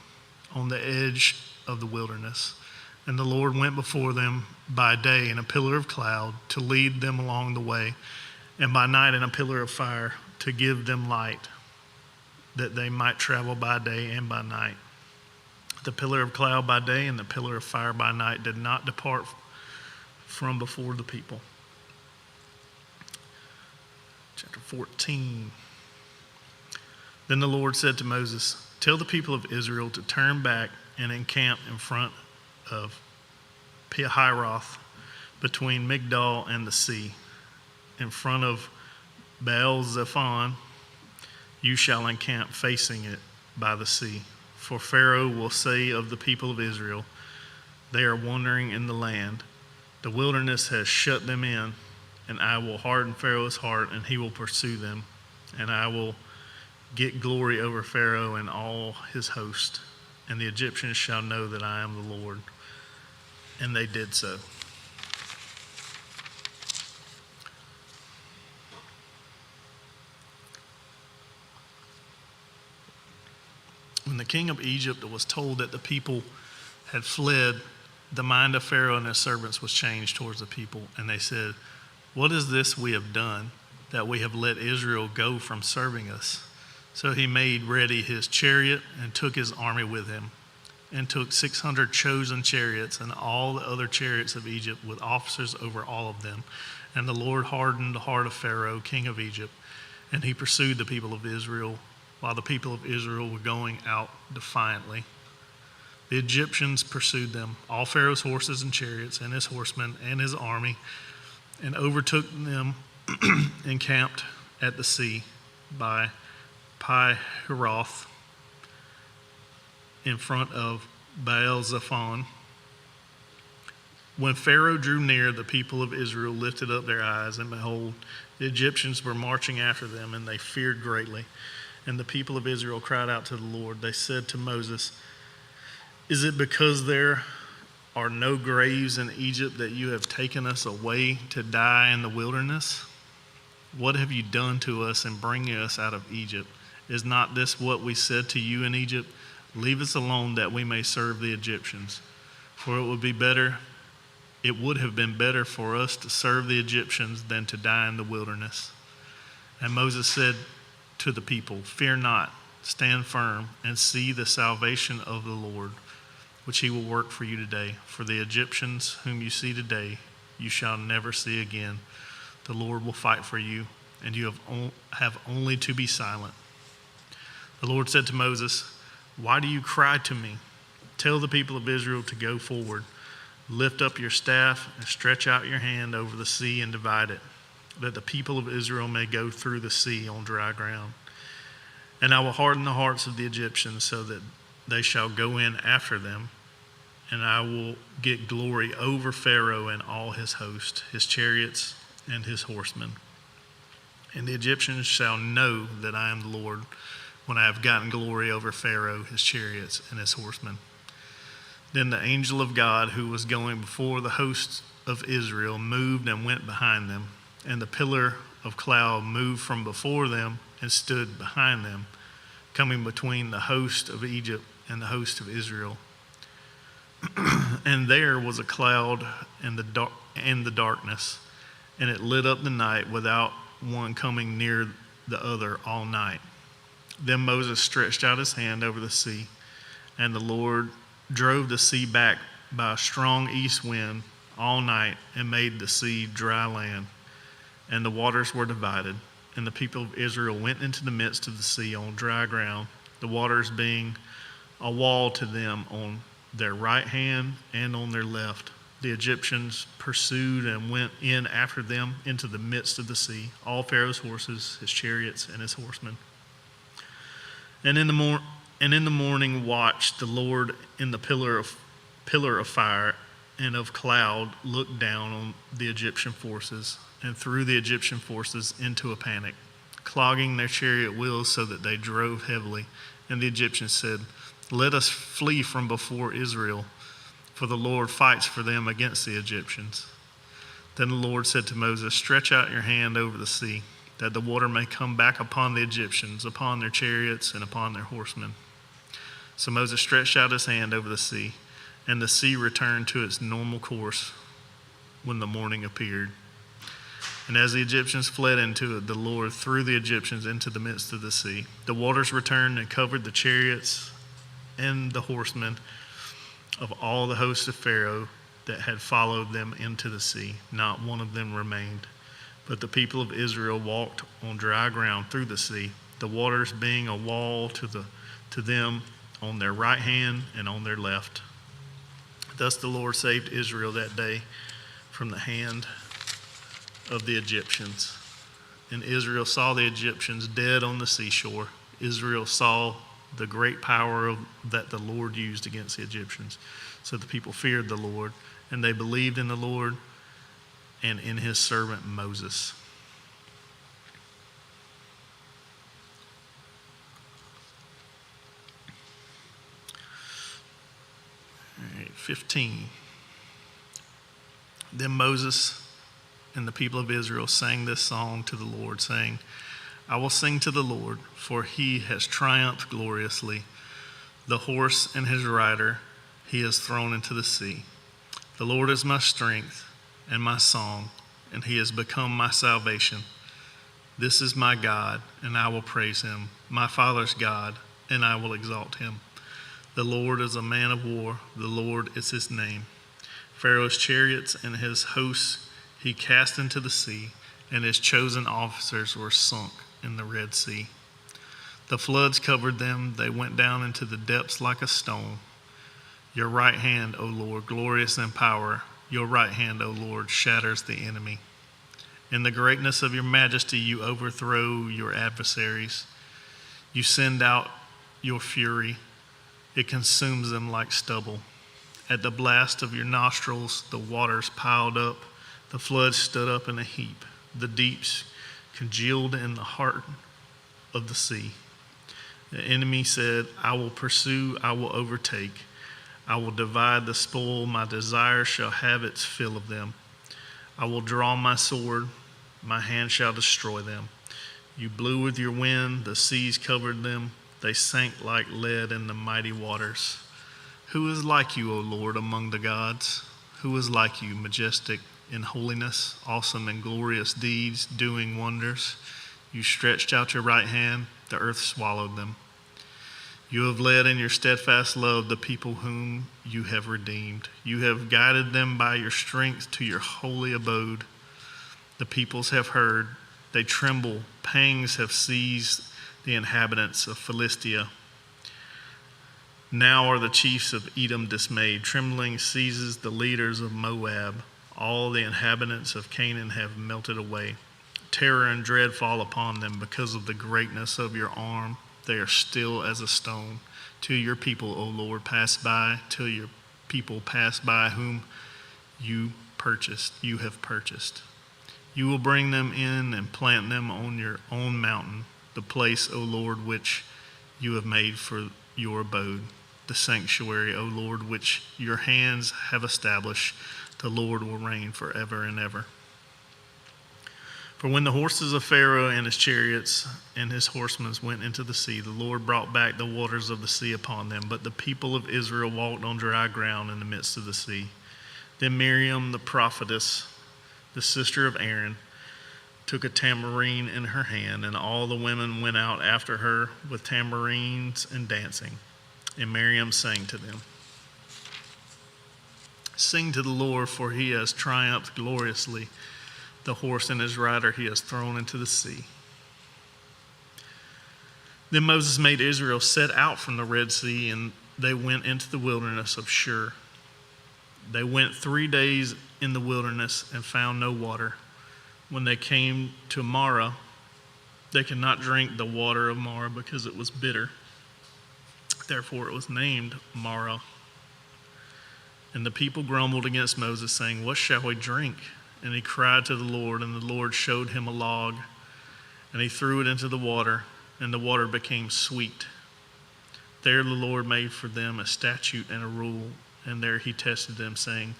on the edge of the wilderness. And the Lord went before them by day in a pillar of cloud to lead them along the way, and by night in a pillar of fire to give them light, that they might travel by day and by night. The pillar of cloud by day and the pillar of fire by night did not depart from before the people. Chapter 14. Then the Lord said to Moses, tell the people of Israel to turn back and encamp in front of Pihahiroth, between Migdol and the sea. In front of Baal-zephon, you shall encamp facing it by the sea. For Pharaoh will say of the people of Israel, they are wandering in the land. The wilderness has shut them in, and I will harden Pharaoh's heart, and he will pursue them. And I will get glory over Pharaoh and all his host. And the Egyptians shall know that I am the Lord. And they did so. When the king of Egypt was told that the people had fled, the mind of Pharaoh and his servants was changed towards the people. And they said, what is this we have done, that we have let Israel go from serving us? So he made ready his chariot and took his army with him, and took 600 chosen chariots and all the other chariots of Egypt with officers over all of them. And the Lord hardened the heart of Pharaoh, king of Egypt, and he pursued the people of Israel, while the people of Israel were going out defiantly. The Egyptians pursued them, all Pharaoh's horses and chariots, and his horsemen and his army, and overtook them, encamped at the sea by Pi-Hahiroth, in front of Baal-zephon. When Pharaoh drew near, the people of Israel lifted up their eyes, and behold, the Egyptians were marching after them, and they feared greatly. And the people of Israel cried out to the Lord. They said to Moses, Is it because there are no graves in Egypt that you have taken us away to die in the wilderness? What have you done to us in bringing us out of Egypt? Is not this what we said to you in Egypt? Leave us alone that we may serve the Egyptians. For it would have been better for us to serve the Egyptians than to die in the wilderness. And Moses said to the people, fear not, stand firm, and see the salvation of the Lord, which he will work for you today. For the Egyptians whom you see today, you shall never see again. The Lord will fight for you, and you have only to be silent. The Lord said to Moses, why do you cry to me? Tell the people of Israel to go forward. Lift up your staff and stretch out your hand over the sea and divide it, that the people of Israel may go through the sea on dry ground. And I will harden the hearts of the Egyptians so that they shall go in after them, and I will get glory over Pharaoh and all his host, his chariots and his horsemen. And the Egyptians shall know that I am the Lord when I have gotten glory over Pharaoh, his chariots, and his horsemen. Then the angel of God who was going before the host of Israel moved and went behind them, and the pillar of cloud moved from before them and stood behind them, coming between the host of Egypt and the host of Israel. And there was a cloud and the darkness, and it lit up the night without one coming near the other all night. Then Moses stretched out his hand over the sea, and the Lord drove the sea back by a strong east wind all night and made the sea dry land, and the waters were divided. And the people of Israel went into the midst of the sea on dry ground, the waters being a wall to them on their right hand and on their left. The Egyptians pursued and went in after them into the midst of the sea, all Pharaoh's horses, his chariots, and his horsemen. And in the morning watch, the Lord in the pillar of fire and of cloud looked down on the Egyptian forces and threw the Egyptian forces into a panic, clogging their chariot wheels so that they drove heavily. And the Egyptians said, let us flee from before Israel, for the Lord fights for them against the Egyptians. Then the Lord said to Moses, stretch out your hand over the sea, that the water may come back upon the Egyptians, upon their chariots, and upon their horsemen. So Moses stretched out his hand over the sea, and the sea returned to its normal course when the morning appeared. And as the Egyptians fled into it, the Lord threw the Egyptians into the midst of the sea. The waters returned and covered the chariots and the horsemen of all the host of Pharaoh that had followed them into the sea. Not one of them remained. But the people of Israel walked on dry ground through the sea, the waters being a wall to them on their right hand and on their left. Thus the Lord saved Israel that day from the hand of the Egyptians. And Israel saw the Egyptians dead on the seashore. Israel saw the great power that the Lord used against the Egyptians. So the people feared the Lord, and they believed in the Lord and in his servant Moses. All right, 15. Then Moses and the people of Israel sang this song to the Lord, saying, I will sing to the Lord, for he has triumphed gloriously. The horse and his rider he has thrown into the sea. The Lord is my strength and my song, and he has become my salvation. This is my God, and I will praise him, my father's God, and I will exalt him. The Lord is a man of war, the Lord is his name. Pharaoh's chariots and his hosts he cast into the sea, and his chosen officers were sunk in the Red Sea. The floods covered them, they went down into the depths like a stone. Your right hand, O Lord, glorious in power, your right hand, O Lord, shatters the enemy. In the greatness of your majesty, you overthrow your adversaries. You send out your fury, it consumes them like stubble. At the blast of your nostrils, the waters piled up, the floods stood up in a heap. The deeps congealed in the heart of the sea. The enemy said, I will pursue, I will overtake. I will divide the spoil. My desire shall have its fill of them. I will draw my sword. My hand shall destroy them. You blew with your wind. The seas covered them. They sank like lead in the mighty waters. Who is like you, O Lord, among the gods? Who is like you, majestic in holiness, awesome in glorious deeds, doing wonders? You stretched out your right hand. The earth swallowed them. You have led in your steadfast love the people whom you have redeemed. You have guided them by your strength to your holy abode. The peoples have heard. They tremble. Pangs have seized the inhabitants of Philistia. Now are the chiefs of Edom dismayed. Trembling seizes the leaders of Moab. All the inhabitants of Canaan have melted away. Terror and dread fall upon them because of the greatness of your arm. They are still as a stone. Till your people, O Lord, pass by, till your people pass by whom you have purchased. You will bring them in and plant them on your own mountain, the place, O Lord, which you have made for your abode, the sanctuary, O Lord, which your hands have established. The Lord will reign forever and ever. For when the horses of Pharaoh and his chariots and his horsemen went into the sea, the Lord brought back the waters of the sea upon them. But the people of Israel walked on dry ground in the midst of the sea. Then Miriam, the prophetess, the sister of Aaron, took a tambourine in her hand, and all the women went out after her with tambourines and dancing. And Miriam sang to them, "Sing to the Lord, for he has triumphed gloriously. The horse and his rider he has thrown into the sea." Then Moses made Israel set out from the Red Sea, and they went into the wilderness of Shur. They went 3 days in the wilderness and found no water. When they came to Marah, they could not drink the water of Marah because it was bitter. Therefore it was named Marah. And the people grumbled against Moses, saying, "What shall we drink?" And he cried to the Lord, and the Lord showed him a log, and he threw it into the water, and the water became sweet. There the Lord made for them a statute and a rule, and there he tested them, saying,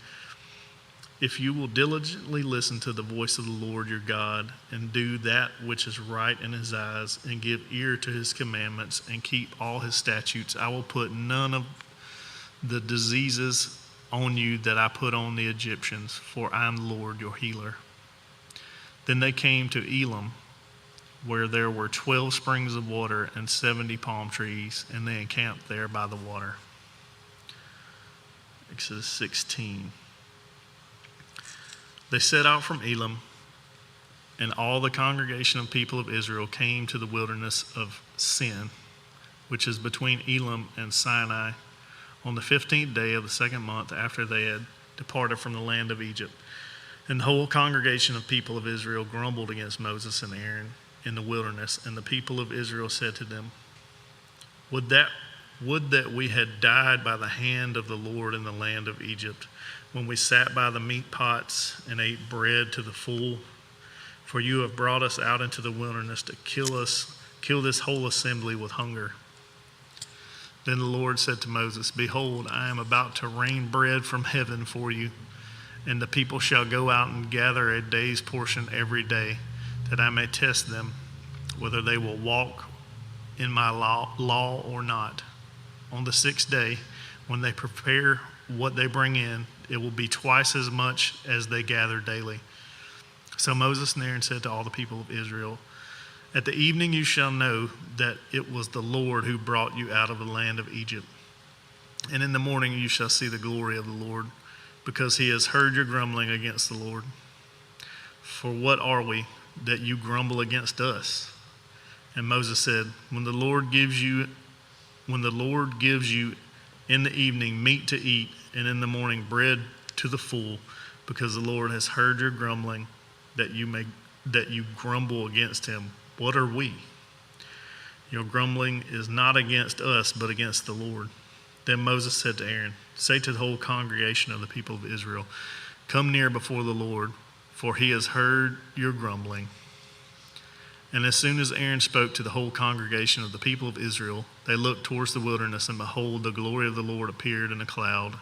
"If you will diligently listen to the voice of the Lord your God, and do that which is right in his eyes, and give ear to his commandments, and keep all his statutes, I will put none of the diseases on you that I put on the Egyptians, for I am the Lord your healer." Then they came to Elim, where there were 12 springs of water and 70 palm trees, and they encamped there by the water. Exodus 16. They set out from Elim, and all the congregation of people of Israel came to the wilderness of Sin, which is between Elim and Sinai, on the 15th day of the second month after they had departed from the land of Egypt. And the whole congregation of people of Israel grumbled against Moses and Aaron in the wilderness. And the people of Israel said to them, Would that we had died by the hand of the Lord in the land of Egypt, when we sat by the meat pots and ate bread to the full. For you have brought us out into the wilderness to kill this whole assembly with hunger." Then the Lord said to Moses, "Behold, I am about to rain bread from heaven for you, and the people shall go out and gather a day's portion every day, that I may test them, whether they will walk in my law or not. On the 6th day, when they prepare what they bring in, it will be twice as much as they gather daily." So Moses and Aaron said to all the people of Israel, "At the evening you shall know that it was the Lord who brought you out of the land of Egypt. And in the morning you shall see the glory of the Lord, because he has heard your grumbling against the Lord. For what are we that you grumble against us?" And Moses said, When the Lord gives you in the evening meat to eat, and in the morning bread to the full, because the Lord has heard your grumbling, that you grumble against him, what are we? Your grumbling is not against us, but against the Lord." Then Moses said to Aaron, "Say to the whole congregation of the people of Israel, Come near before the Lord, for he has heard your grumbling. And as soon as Aaron spoke to the whole congregation of the people of Israel, they looked towards the wilderness, and behold, the glory of the Lord appeared in a cloud.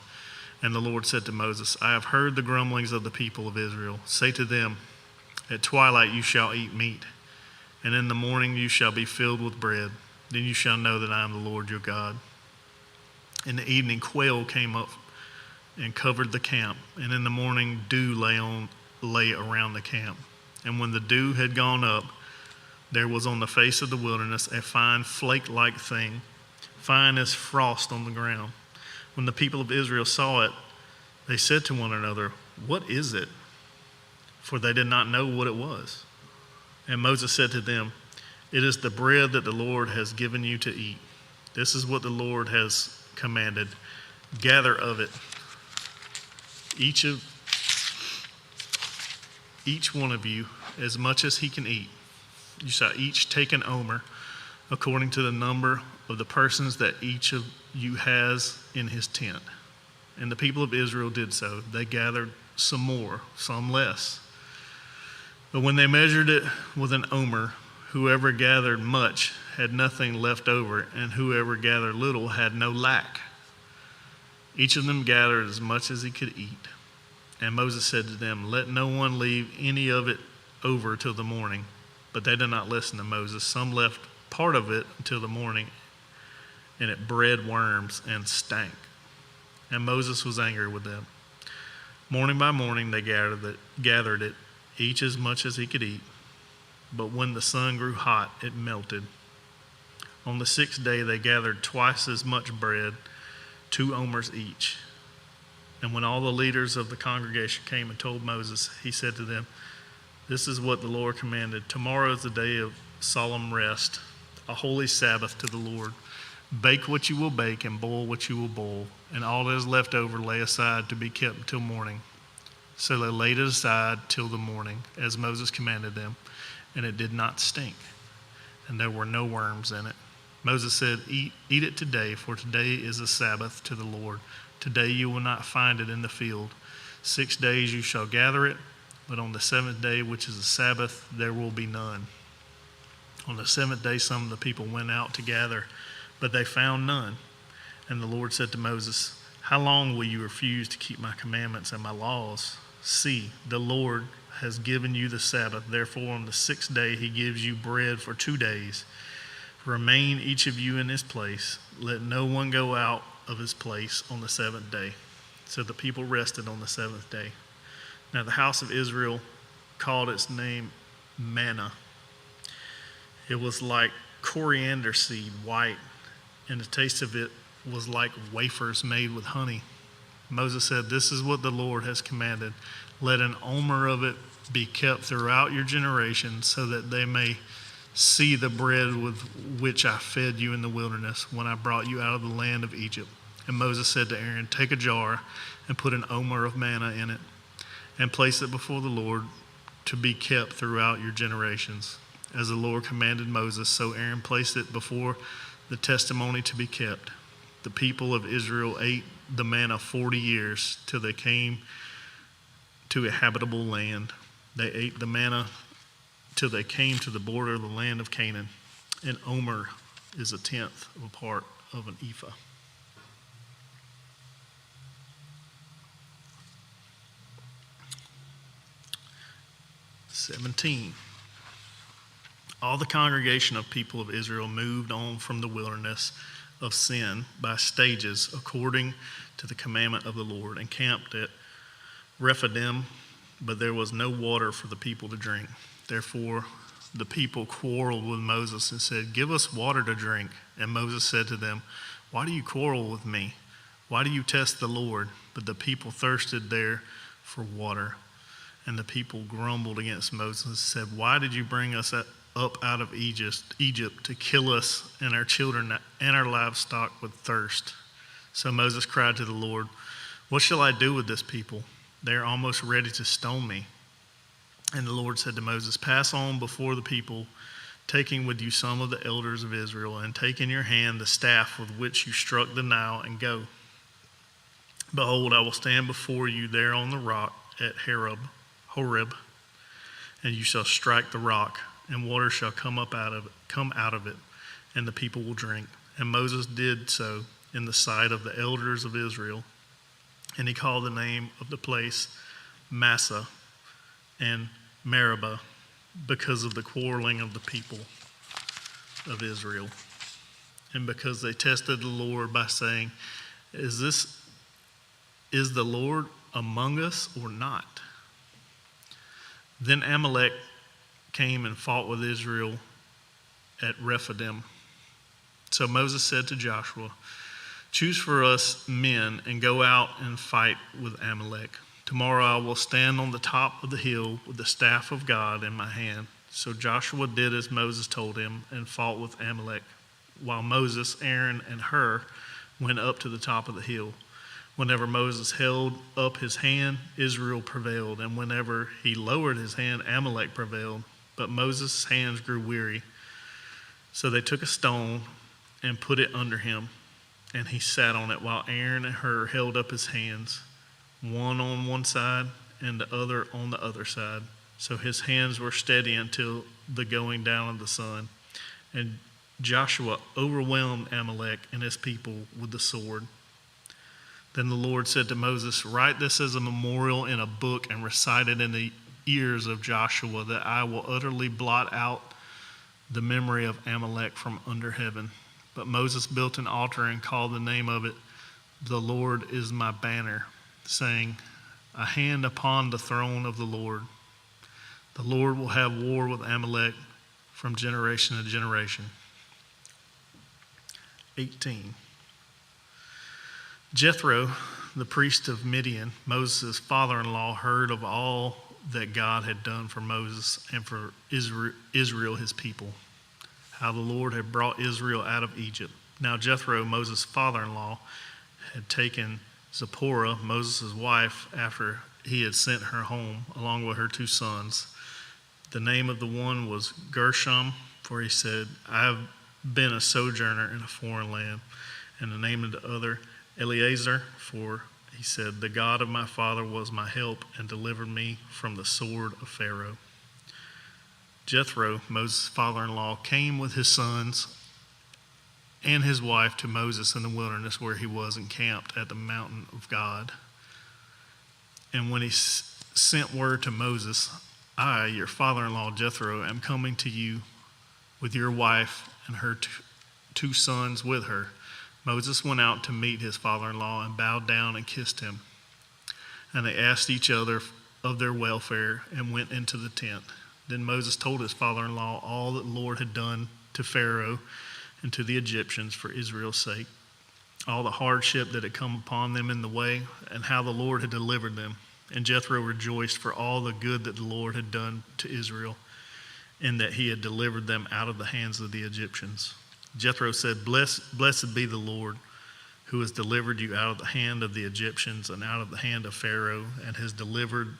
And the Lord said to Moses, I have heard the grumblings of the people of Israel. Say to them, at twilight you shall eat meat, and in the morning you shall be filled with bread. Then you shall know that I am the Lord your God. In the evening quail came up and covered the camp, and in the morning dew lay around the camp. And when the dew had gone up, there was on the face of the wilderness a fine flake-like thing, fine as frost on the ground. When the people of Israel saw it, they said to one another, what is it? For they did not know what it was. And Moses said to them, it is the bread that the Lord has given you to eat. This is what the Lord has commanded. Gather of it, each one of you, as much as he can eat. You shall each take an omer, according to the number of the persons that each of you has in his tent. And the people of Israel did so. They gathered some more, some less. But when they measured it with an omer, whoever gathered much had nothing left over, and whoever gathered little had no lack. Each of them gathered as much as he could eat. And Moses said to them, let no one leave any of it over till the morning. But they did not listen to Moses. Some left part of it until the morning, and it bred worms and stank. And Moses was angry with them. Morning by morning they gathered it, each as much as he could eat. But when the sun grew hot, it melted. On the 6th day they gathered twice as much bread, 2 omers each. And when all the leaders of the congregation came and told Moses, he said to them, this is what the Lord commanded. Tomorrow is the day of solemn rest, a holy Sabbath to the Lord. Bake what you will bake and boil what you will boil, and all that is left over lay aside to be kept until morning. So they laid it aside till the morning, as Moses commanded them, and it did not stink, and there were no worms in it. Moses said, eat it today, for today is a Sabbath to the Lord. Today you will not find it in the field. 6 days you shall gather it, but on the 7th day, which is a Sabbath, there will be none. On the 7th day some of the people went out to gather, but they found none. And the Lord said to Moses, how long will you refuse to keep my commandments and my laws? See, the Lord has given you the Sabbath. Therefore on the 6th day he gives you bread for 2 days. Remain each of you in his place. Let no one go out of his place on the 7th day. So the people rested on the 7th day. Now the house of Israel called its name manna. It was like coriander seed, white, and the taste of it was like wafers made with honey. Moses said, this is what the Lord has commanded. Let an omer of it be kept throughout your generations, so that they may see the bread with which I fed you in the wilderness when I brought you out of the land of Egypt. And Moses said to Aaron, take a jar and put an omer of manna in it, and place it before the Lord to be kept throughout your generations. As the Lord commanded Moses, so Aaron placed it before the testimony to be kept. The people of Israel ate the manna 40 years till they came to a habitable land. They ate the manna till they came to the border of the land of Canaan. An omer is 1/10 of a part of an ephah. All the congregation of people of Israel moved on from the wilderness of sin by stages according to the commandment of the Lord, and camped at Rephidim, but there was no water for the people to drink. Therefore the people quarreled with Moses and said, give us water to drink. And Moses said to them, why do you quarrel with me? Why do you test the Lord? But the people thirsted there for water. And the people grumbled against Moses and said, why did you bring us up out of Egypt to kill us and our children and our livestock with thirst? So Moses cried to the Lord, what shall I do with this people? They are almost ready to stone me. And the Lord said to Moses, pass on before the people, taking with you some of the elders of Israel, and take in your hand the staff with which you struck the Nile, and go. Behold, I will stand before you there on the rock at Horeb, and you shall strike the rock, and water shall come out of it, and the people will drink. And Moses did so in the sight of the elders of Israel, and he called the name of the place Massah and Meribah, because of the quarreling of the people of Israel, and because they tested the Lord by saying, Is the Lord among us or not? Then Abimelech came and fought with Israel at Rephidim. So Moses said to Joshua, Choose for us men and go out and fight with Abimelech. Tomorrow I will stand on the top of the hill with the staff of God in my hand. So Joshua did as Moses told him and fought with Abimelech, while Moses, Aaron, and Hur went up to the top of the hill. Whenever Moses held up his hand, Israel prevailed, and whenever he lowered his hand, Abimelech prevailed. But Moses' hands grew weary. So they took a stone and put it under him, and he sat on it, while Aaron and Hur held up his hands, one on one side and the other on the other side. So his hands were steady until the going down of the sun. And Joshua overwhelmed Abimelech and his people with the sword. Then the Lord said to Moses, Write this as a memorial in a book and recite it in the ears of Joshua, that I will utterly blot out the memory of Abimelech from under heaven. But Moses built an altar and called the name of it, The Lord is my banner, saying, A hand upon the throne of the Lord. The Lord will have war with Abimelech from generation to generation. 18. Jethro, the priest of Midian, Moses' father-in-law, heard of all that God had done for Moses and for Israel, his people, how the Lord had brought Israel out of Egypt. Now Jethro, Moses' father-in-law, had taken Zipporah, Moses' wife, after he had sent her home, along with her 2 sons. The name of the one was Gershom, for he said, I have been a sojourner in a foreign land. And the name of the other, Eleazar, for he said, The God of my father was my help and delivered me from the sword of Pharaoh. Jethro, Moses' father-in-law, came with his sons and his wife to Moses in the wilderness, where he was encamped at the mountain of God. And when he sent word to Moses, I, your father-in-law Jethro, am coming to you with your wife and her 2 sons with her. Moses went out to meet his father-in-law and bowed down and kissed him. And they asked each other of their welfare and went into the tent. Then Moses told his father-in-law all that the Lord had done to Pharaoh and to the Egyptians for Israel's sake, all the hardship that had come upon them in the way, and how the Lord had delivered them. And Jethro rejoiced for all the good that the Lord had done to Israel, in that he had delivered them out of the hands of the Egyptians. Jethro said, Blessed be the Lord, who has delivered you out of the hand of the Egyptians and out of the hand of Pharaoh, and has delivered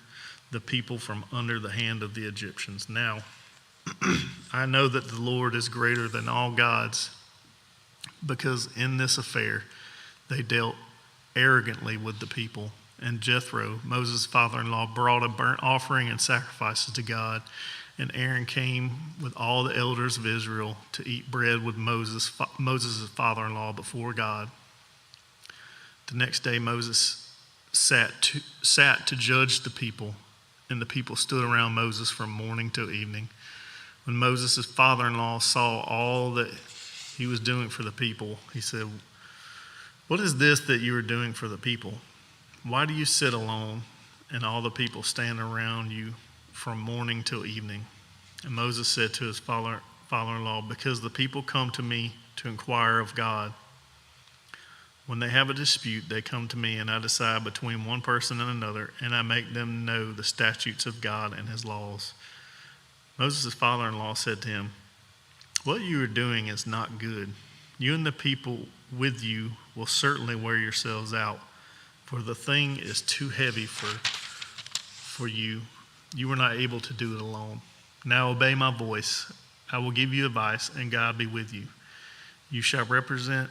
the people from under the hand of the Egyptians. Now, I know that the Lord is greater than all gods, because in this affair they dealt arrogantly with the people. And Jethro, Moses' father-in-law, brought a burnt offering and sacrifices to God. And Aaron came with all the elders of Israel to eat bread with Moses' father-in-law before God. The next day Moses sat to judge the people, and the people stood around Moses from morning till evening. When Moses' father-in-law saw all that he was doing for the people, he said, What is this that you are doing for the people? Why do you sit alone and all the people stand around you from morning till evening? And Moses said to his father-in-law, Because the people come to me to inquire of God. When they have a dispute, they come to me, and I decide between one person and another, and I make them know the statutes of God and his laws. Moses' father-in-law said to him, What you are doing is not good. You and the people with you will certainly wear yourselves out, for the thing is too heavy for you. You were not able to do it alone. Now obey my voice. I will give you advice, and God be with you. You shall represent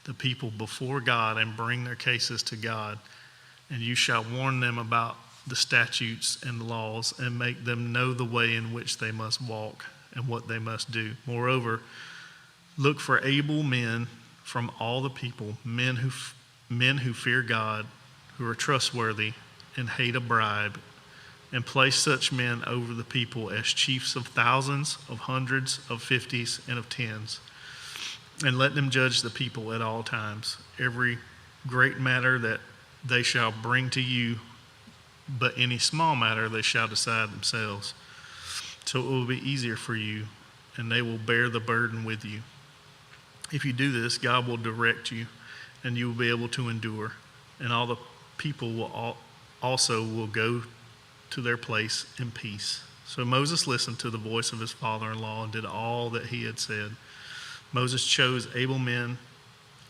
the people before God and bring their cases to God, and you shall warn them about the statutes and the laws, and make them know the way in which they must walk and what they must do. Moreover, look for able men from all the people, men who fear God, who are trustworthy and hate a bribe, and place such men over the people as chiefs of thousands, of hundreds, of fifties, and of tens. And let them judge the people at all times. Every great matter that they shall bring to you, but any small matter they shall decide themselves. So it will be easier for you, and they will bear the burden with you. If you do this, God will direct you, and you will be able to endure. And all the people will also go to their place in peace. So Moses listened to the voice of his father-in-law and did all that he had said. Moses chose able men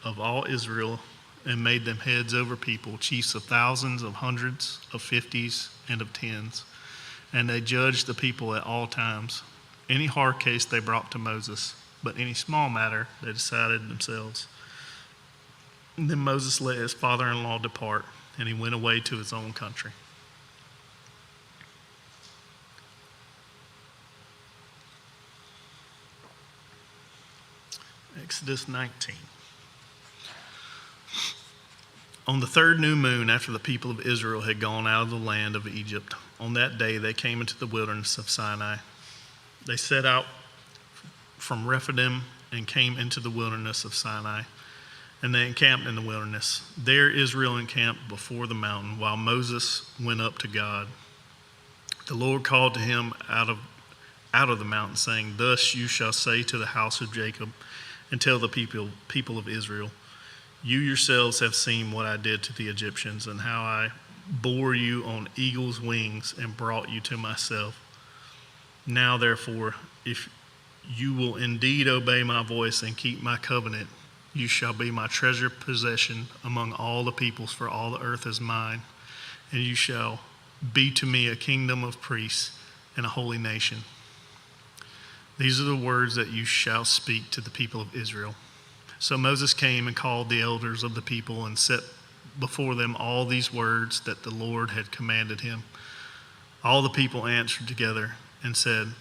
of all Israel and made them heads over people, chiefs of thousands, of hundreds, of fifties, and of tens. And they judged the people at all times. Any hard case they brought to Moses, but any small matter they decided themselves. And then Moses let his father-in-law depart, and he went away to his own country. Exodus 19. On the third new moon, after the people of Israel had gone out of the land of Egypt, on that day they came into the wilderness of Sinai. They set out from Rephidim and came into the wilderness of Sinai, and they encamped in the wilderness. There Israel encamped before the mountain, while Moses went up to God. The Lord called to him out of the mountain, saying, "Thus you shall say to the house of Jacob, and tell the people of Israel, you yourselves have seen what I did to the Egyptians, and how I bore you on eagle's wings and brought you to myself. Now, therefore, if you will indeed obey my voice and keep my covenant, you shall be my treasured possession among all the peoples, for all the earth is mine, and you shall be to me a kingdom of priests and a holy nation. These are the words that you shall speak to the people of Israel." So Moses came and called the elders of the people and set before them all these words that the Lord had commanded him. All the people answered together and said,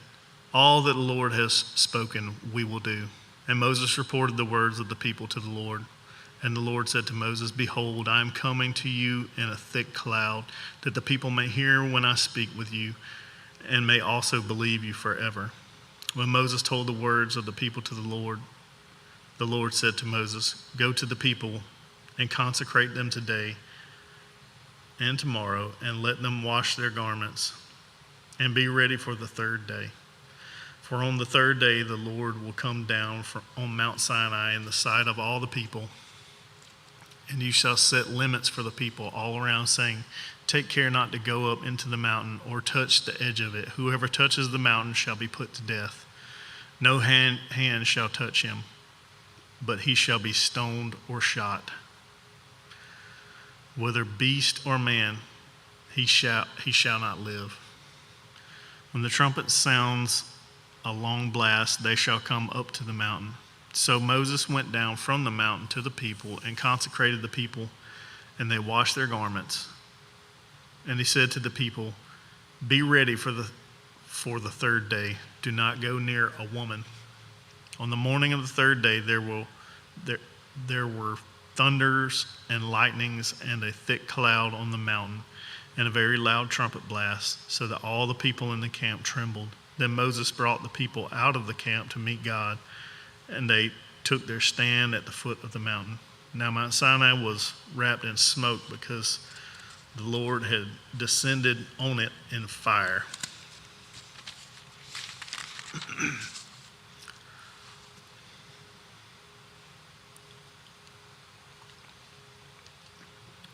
"All that the Lord has spoken we will do." And Moses reported the words of the people to the Lord. And the Lord said to Moses, "Behold, I am coming to you in a thick cloud, that the people may hear when I speak with you, and may also believe you forever." When Moses told the words of the people to the Lord said to Moses, "Go to the people and consecrate them today and tomorrow, and let them wash their garments, and be ready for the third day. For on the third day the Lord will come down on Mount Sinai in the sight of all the people, and you shall set limits for the people all around, saying, take care not to go up into the mountain or touch the edge of it. Whoever touches the mountain shall be put to death. No hand shall touch him, but he shall be stoned or shot. Whether beast or man, he shall not live. When the trumpet sounds a long blast, they shall come up to the mountain." So Moses went down from the mountain to the people and consecrated the people, and they washed their garments. And he said to the people, "Be ready for the third day. Do not go near a woman." On the morning of the third day there were thunders and lightnings and a thick cloud on the mountain, and a very loud trumpet blast, so that all the people in the camp trembled. Then Moses brought the people out of the camp to meet God, and they took their stand at the foot of the mountain. Now Mount Sinai was wrapped in smoke, because the Lord had descended on it in fire.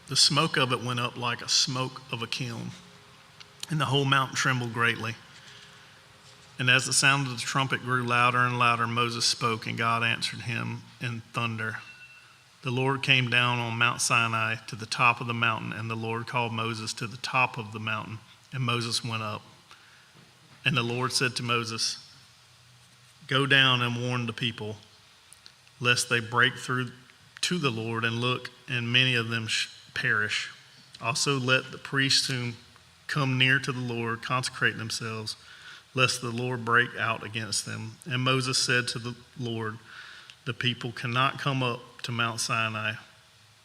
The smoke of it went up like a smoke of a kiln, and the whole mountain trembled greatly. And as the sound of the trumpet grew louder and louder, Moses spoke, and God answered him in thunder. The Lord came down on Mount Sinai to the top of the mountain, and the Lord called Moses to the top of the mountain, and Moses went up. And the Lord said to Moses, "Go down and warn the people, lest they break through to the Lord and look, and many of them perish. Also let the priests whom come near to the Lord, consecrating themselves, lest the Lord break out against them. And Moses said to the Lord, the people cannot come up to Mount Sinai,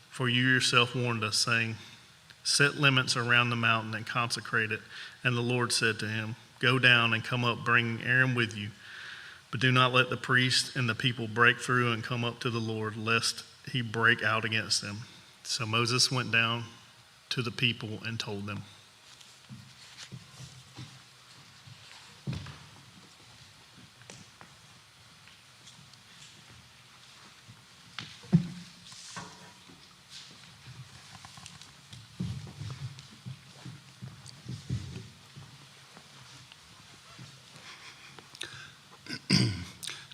for you yourself warned us, saying, set limits around the mountain and consecrate it. And the Lord said to him, go down and come up, bringing Aaron with you. But do not let the priest and the people break through and come up to the Lord, lest he break out against them. So Moses went down to the people and told them.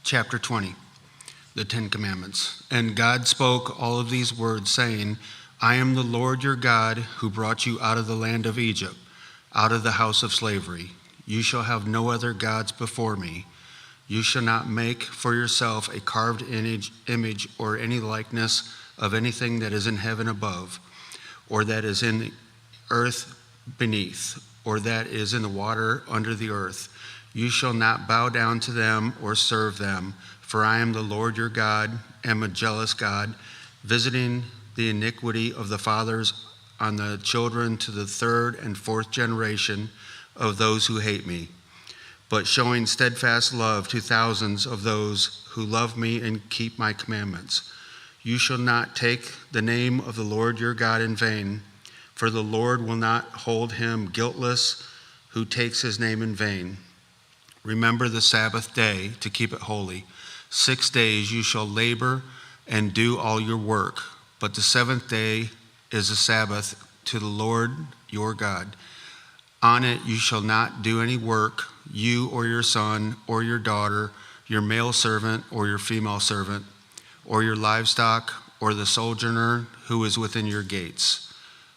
Chapter 20, the Ten Commandments. And God spoke all of these words, saying, I am the Lord your God, who brought you out of the land of Egypt, out of the house of slavery. You shall have no other gods before me. You shall not make for yourself a carved image or any likeness of anything that is in heaven above, or that is in the earth beneath, or that is in the water under the earth. You shall not bow down to them or serve them, for I am the Lord your God, am a jealous God, visiting the iniquity of the fathers on the children to the third and fourth generation of those who hate me, but showing steadfast love to thousands of those who love me and keep my commandments. You shall not take the name of the Lord your God in vain, for the Lord will not hold him guiltless who takes his name in vain. Remember the Sabbath day to keep it holy. 6 days you shall labor and do all your work, but the seventh day is a Sabbath to the Lord your God. On it you shall not do any work, you or your son or your daughter, your male servant or your female servant, or your livestock or the sojourner who is within your gates.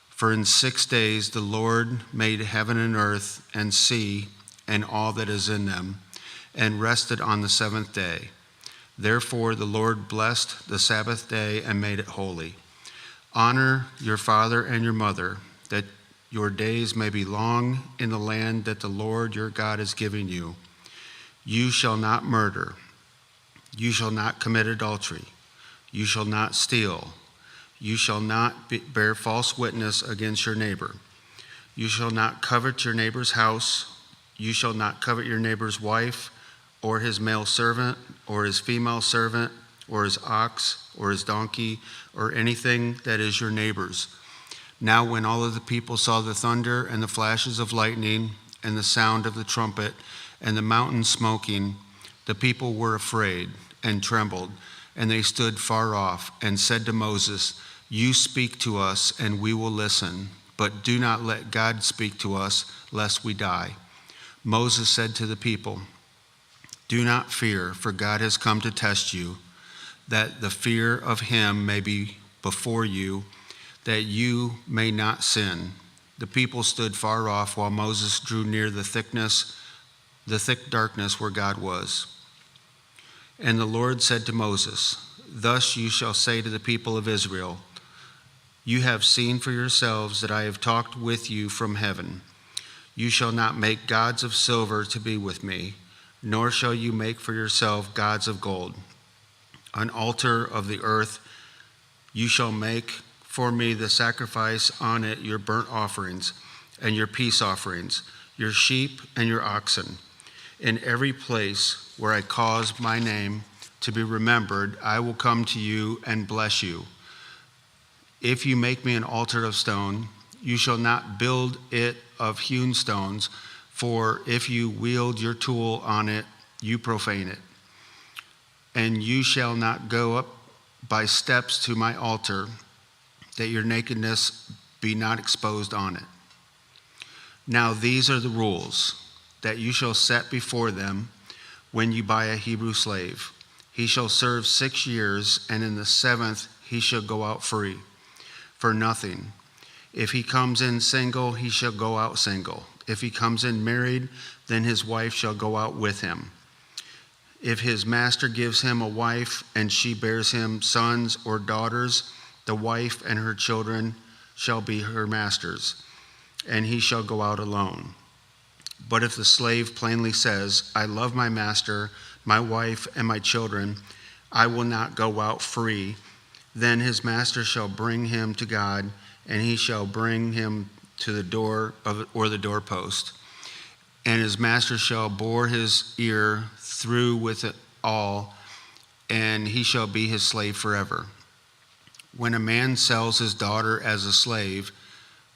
For in 6 days the Lord made heaven and earth and sea and all that is in them, and rested on the seventh day. Therefore the Lord blessed the Sabbath day and made it holy. Honor your father and your mother, that your days may be long in the land that the Lord your God is giving you. You shall not murder. You shall not commit adultery. You shall not steal. You shall not bear false witness against your neighbor. You shall not covet your neighbor's house. You shall not covet your neighbor's wife, or his male servant, or his female servant, or his ox, or his donkey, or anything that is your neighbor's. Now when all of the people saw the thunder and the flashes of lightning and the sound of the trumpet and the mountain smoking, the people were afraid and trembled, and they stood far off and said to Moses, you speak to us and we will listen, but do not let God speak to us lest we die. Moses said to the people, do not fear, for God has come to test you, that the fear of him may be before you, that you may not sin. The people stood far off while Moses drew near the thick darkness where God was. And the Lord said to Moses, thus you shall say to the people of Israel, you have seen for yourselves that I have talked with you from heaven. You shall not make gods of silver to be with me, nor shall you make for yourself gods of gold. An altar of the earth you shall make for me the sacrifice on it, your burnt offerings and your peace offerings, your sheep and your oxen. In every place where I cause my name to be remembered, I will come to you and bless you. If you make me an altar of stone, you shall not build it of hewn stones, for if you wield your tool on it, you profane it. And you shall not go up by steps to my altar, that your nakedness be not exposed on it. Now these are the rules that you shall set before them when you buy a Hebrew slave. He shall serve 6 years, and in the 7th he shall go out free, for nothing. If he comes in single, he shall go out single. If he comes in married, then his wife shall go out with him. If his master gives him a wife, and she bears him sons or daughters, the wife and her children shall be her master's. and he shall go out alone. But if the slave plainly says, I love my master, my wife, and my children, I will not go out free, then his master shall bring him to God, and he shall bring him to the door or the doorpost. And his master shall bore his ear through with it all, and he shall be his slave forever. When a man sells his daughter as a slave,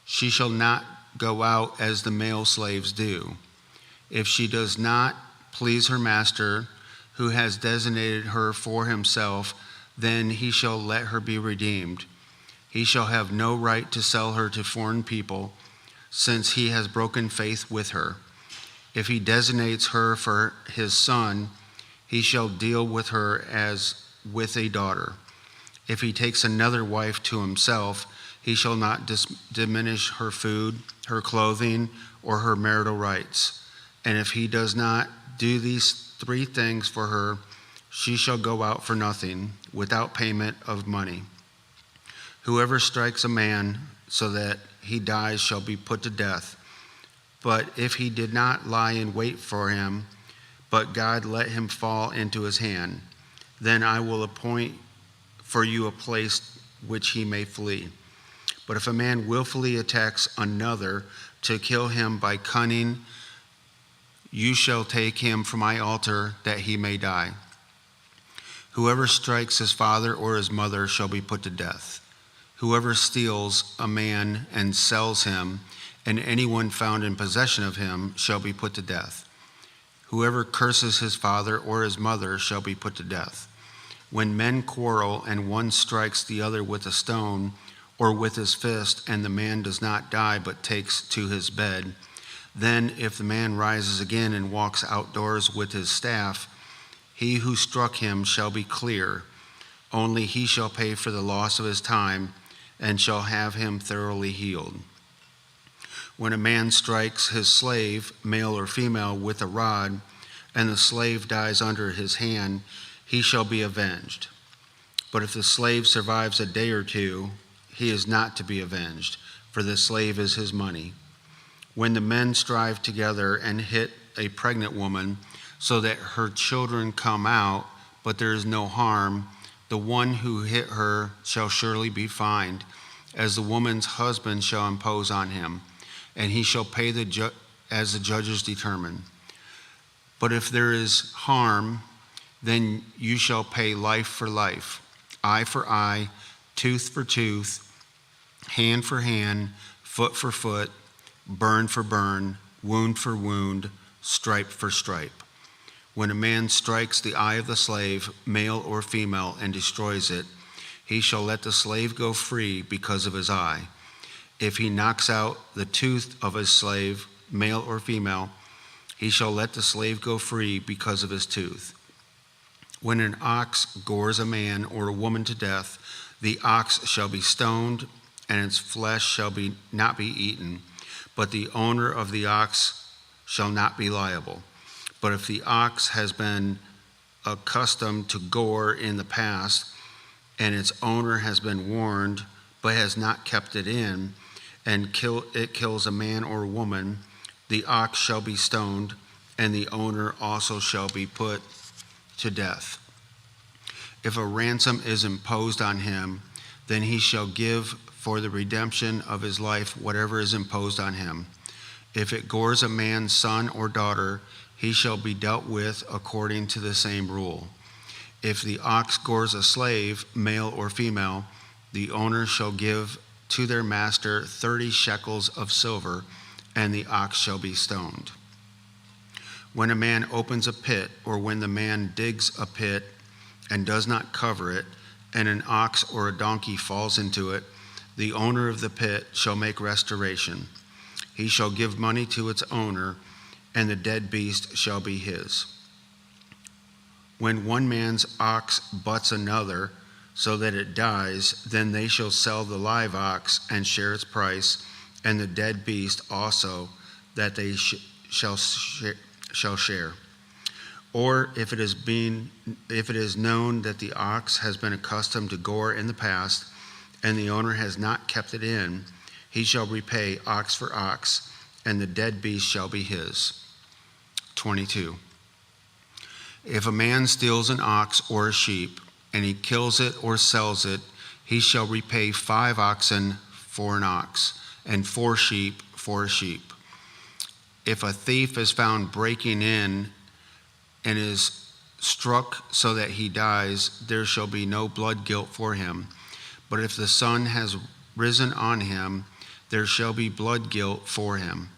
she shall not go out as the male slaves do. If she does not please her master, who has designated her for himself, then he shall let her be redeemed. He shall have no right to sell her to foreign people, since he has broken faith with her. If he designates her for his son, he shall deal with her as with a daughter. If he takes another wife to himself, he shall not diminish her food, her clothing, or her marital rights. And if he does not do these 3 things for her, she shall go out for nothing, without payment of money. Whoever strikes a man so that he dies shall be put to death. But if he did not lie in wait for him, but God let him fall into his hand, then I will appoint for you a place which he may flee. But if a man willfully attacks another to kill him by cunning, you shall take him from my altar that he may die. Whoever strikes his father or his mother shall be put to death. Whoever steals a man and sells him, and anyone found in possession of him shall be put to death. Whoever curses his father or his mother shall be put to death. When men quarrel and one strikes the other with a stone or with his fist, and the man does not die but takes to his bed, then if the man rises again and walks outdoors with his staff, he who struck him shall be clear. Only he shall pay for the loss of his time and shall have him thoroughly healed. When a man strikes his slave, male or female, with a rod, and the slave dies under his hand, he shall be avenged. But if the slave survives a day or 2, he is not to be avenged, for the slave is his money. When the men strive together and hit a pregnant woman, so that her children come out, but there is no harm, the one who hit her shall surely be fined, as the woman's husband shall impose on him, and he shall pay as the judges determine. But if there is harm, then you shall pay life for life, eye for eye, tooth for tooth, hand for hand, foot for foot, burn for burn, wound for wound, stripe for stripe. When a man strikes the eye of the slave, male or female, and destroys it, he shall let the slave go free because of his eye. If he knocks out the tooth of his slave, male or female, he shall let the slave go free because of his tooth. When an ox gores a man or a woman to death, the ox shall be stoned, and its flesh shall not be eaten, but the owner of the ox shall not be liable. But if the ox has been accustomed to gore in the past, and its owner has been warned, but has not kept it in, and it kills a man or a woman, the ox shall be stoned, and the owner also shall be put to death. If a ransom is imposed on him, then he shall give for the redemption of his life whatever is imposed on him. If it gores a man's son or daughter, he shall be dealt with according to the same rule. If the ox gores a slave, male or female, the owner shall give to their master 30 shekels of silver, and the ox shall be stoned. When a man opens a pit, or when the man digs a pit and does not cover it, and an ox or a donkey falls into it, the owner of the pit shall make restoration. He shall give money to its owner, and the dead beast shall be his. When one man's ox butts another so that it dies, then they shall sell the live ox and share its price, and the dead beast also, that they shall share. Or if it is known that the ox has been accustomed to gore in the past, and the owner has not kept it in, he shall repay ox for ox, and the dead beast shall be his. 22. If a man steals an ox or a sheep, and he kills it or sells it, he shall repay 5 oxen for an ox, and 4 sheep for a sheep. If a thief is found breaking in and is struck so that he dies, there shall be no blood guilt for him. But if the sun has risen on him, there shall be blood guilt for him.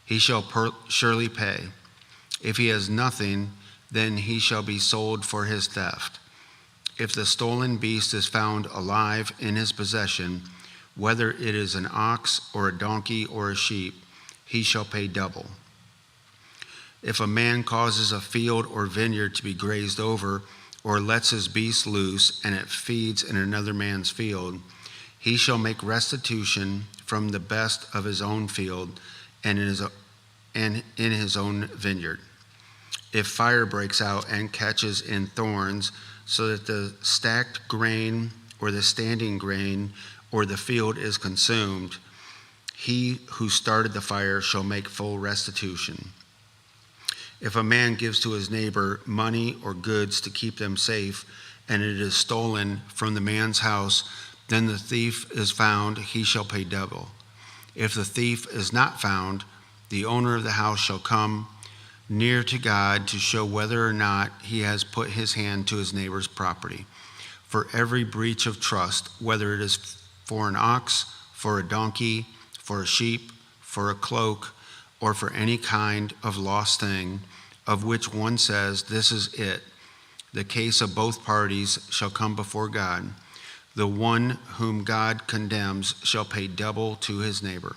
He shall surely pay. If he has nothing, then he shall be sold for his theft. If the stolen beast is found alive in his possession, whether it is an ox or a donkey or a sheep, he shall pay double. If a man causes a field or vineyard to be grazed over, or lets his beast loose, and it feeds in another man's field, he shall make restitution from the best of his own field and in his own vineyard. If fire breaks out and catches in thorns, so that the stacked grain or the standing grain or the field is consumed, he who started the fire shall make full restitution. If a man gives to his neighbor money or goods to keep them safe, and it is stolen from the man's house, then the thief is found, he shall pay double. If the thief is not found, the owner of the house shall come near to God to show whether or not he has put his hand to his neighbor's property. For every breach of trust, whether it is for an ox, for a donkey, for a sheep, for a cloak, or for any kind of lost thing, of which one says, "This is it," the case of both parties shall come before God. The one whom God condemns shall pay double to his neighbor.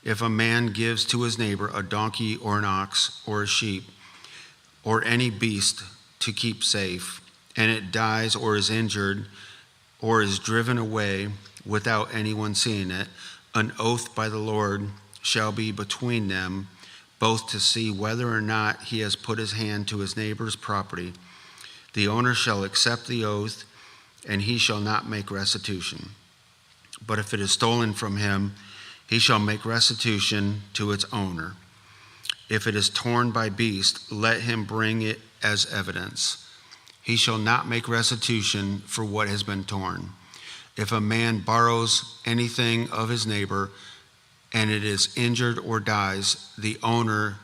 If a man gives to his neighbor a donkey or an ox or a sheep or any beast to keep safe, and it dies or is injured or is driven away without anyone seeing it, an oath by the Lord shall be between them, both to see whether or not he has put his hand to his neighbor's property. The owner shall accept the oath, and he shall not make restitution. But if it is stolen from him, he shall make restitution to its owner. If it is torn by beast, let him bring it as evidence. He shall not make restitution for what has been torn. If a man borrows anything of his neighbor, and it is injured or dies, the owner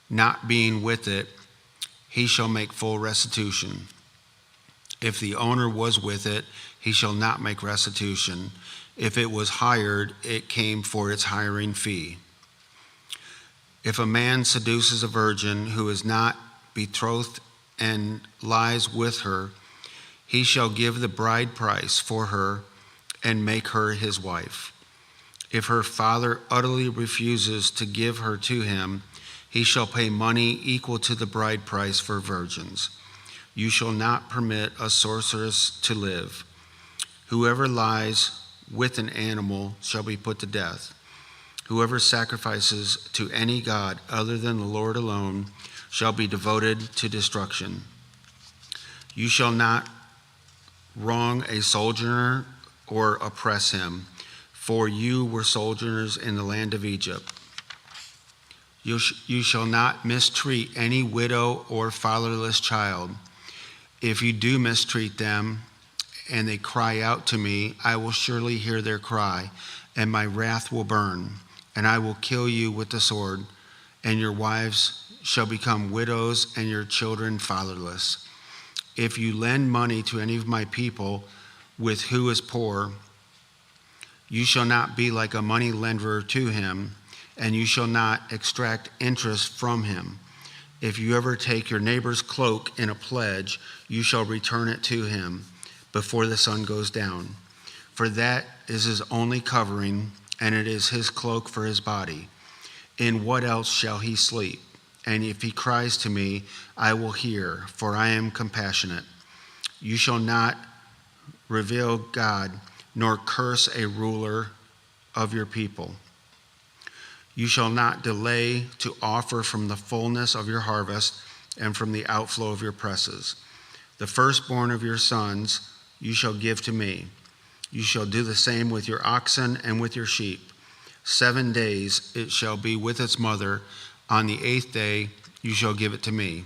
not being with it, he shall make full restitution. If the owner was with it, he shall not make restitution. If it was hired, it came for its hiring fee. If a man seduces a virgin who is not betrothed and lies with her, he shall give the bride price for her and make her his wife. If her father utterly refuses to give her to him, he shall pay money equal to the bride price for virgins. You shall not permit a sorceress to live. Whoever lies with an animal shall be put to death. Whoever sacrifices to any god other than the Lord alone shall be devoted to destruction. You shall not wrong a sojourner or oppress him, for you were sojourners in the land of Egypt. You shall not mistreat any widow or fatherless child. If you do mistreat them, and they cry out to me, I will surely hear their cry, and my wrath will burn, and I will kill you with the sword, and your wives shall become widows, and your children fatherless. If you lend money to any of my people with who is poor, you shall not be like a money lender to him, and you shall not extract interest from him. If you ever take your neighbor's cloak in a pledge, you shall return it to him before the sun goes down. For that is his only covering, and it is his cloak for his body. In what else shall he sleep? And if he cries to me, I will hear, for I am compassionate. You shall not revile God, nor curse a ruler of your people. You shall not delay to offer from the fullness of your harvest and from the outflow of your presses. The firstborn of your sons you shall give to me. You shall do the same with your oxen and with your sheep. 7 days it shall be with its mother. On the 8th day you shall give it to me.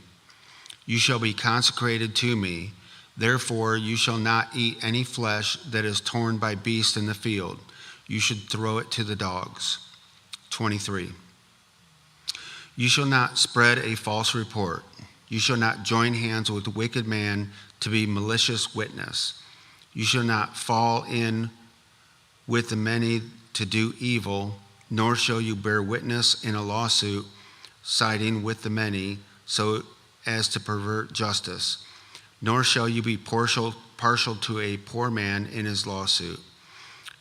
You shall be consecrated to me. Therefore you shall not eat any flesh that is torn by beasts in the field. You should throw it to the dogs. 23. You shall not spread a false report. You shall not join hands with a wicked man to be malicious witness. You shall not fall in with the many to do evil, nor shall you bear witness in a lawsuit, siding with the many, so as to pervert justice. Nor shall you be partial to a poor man in his lawsuit.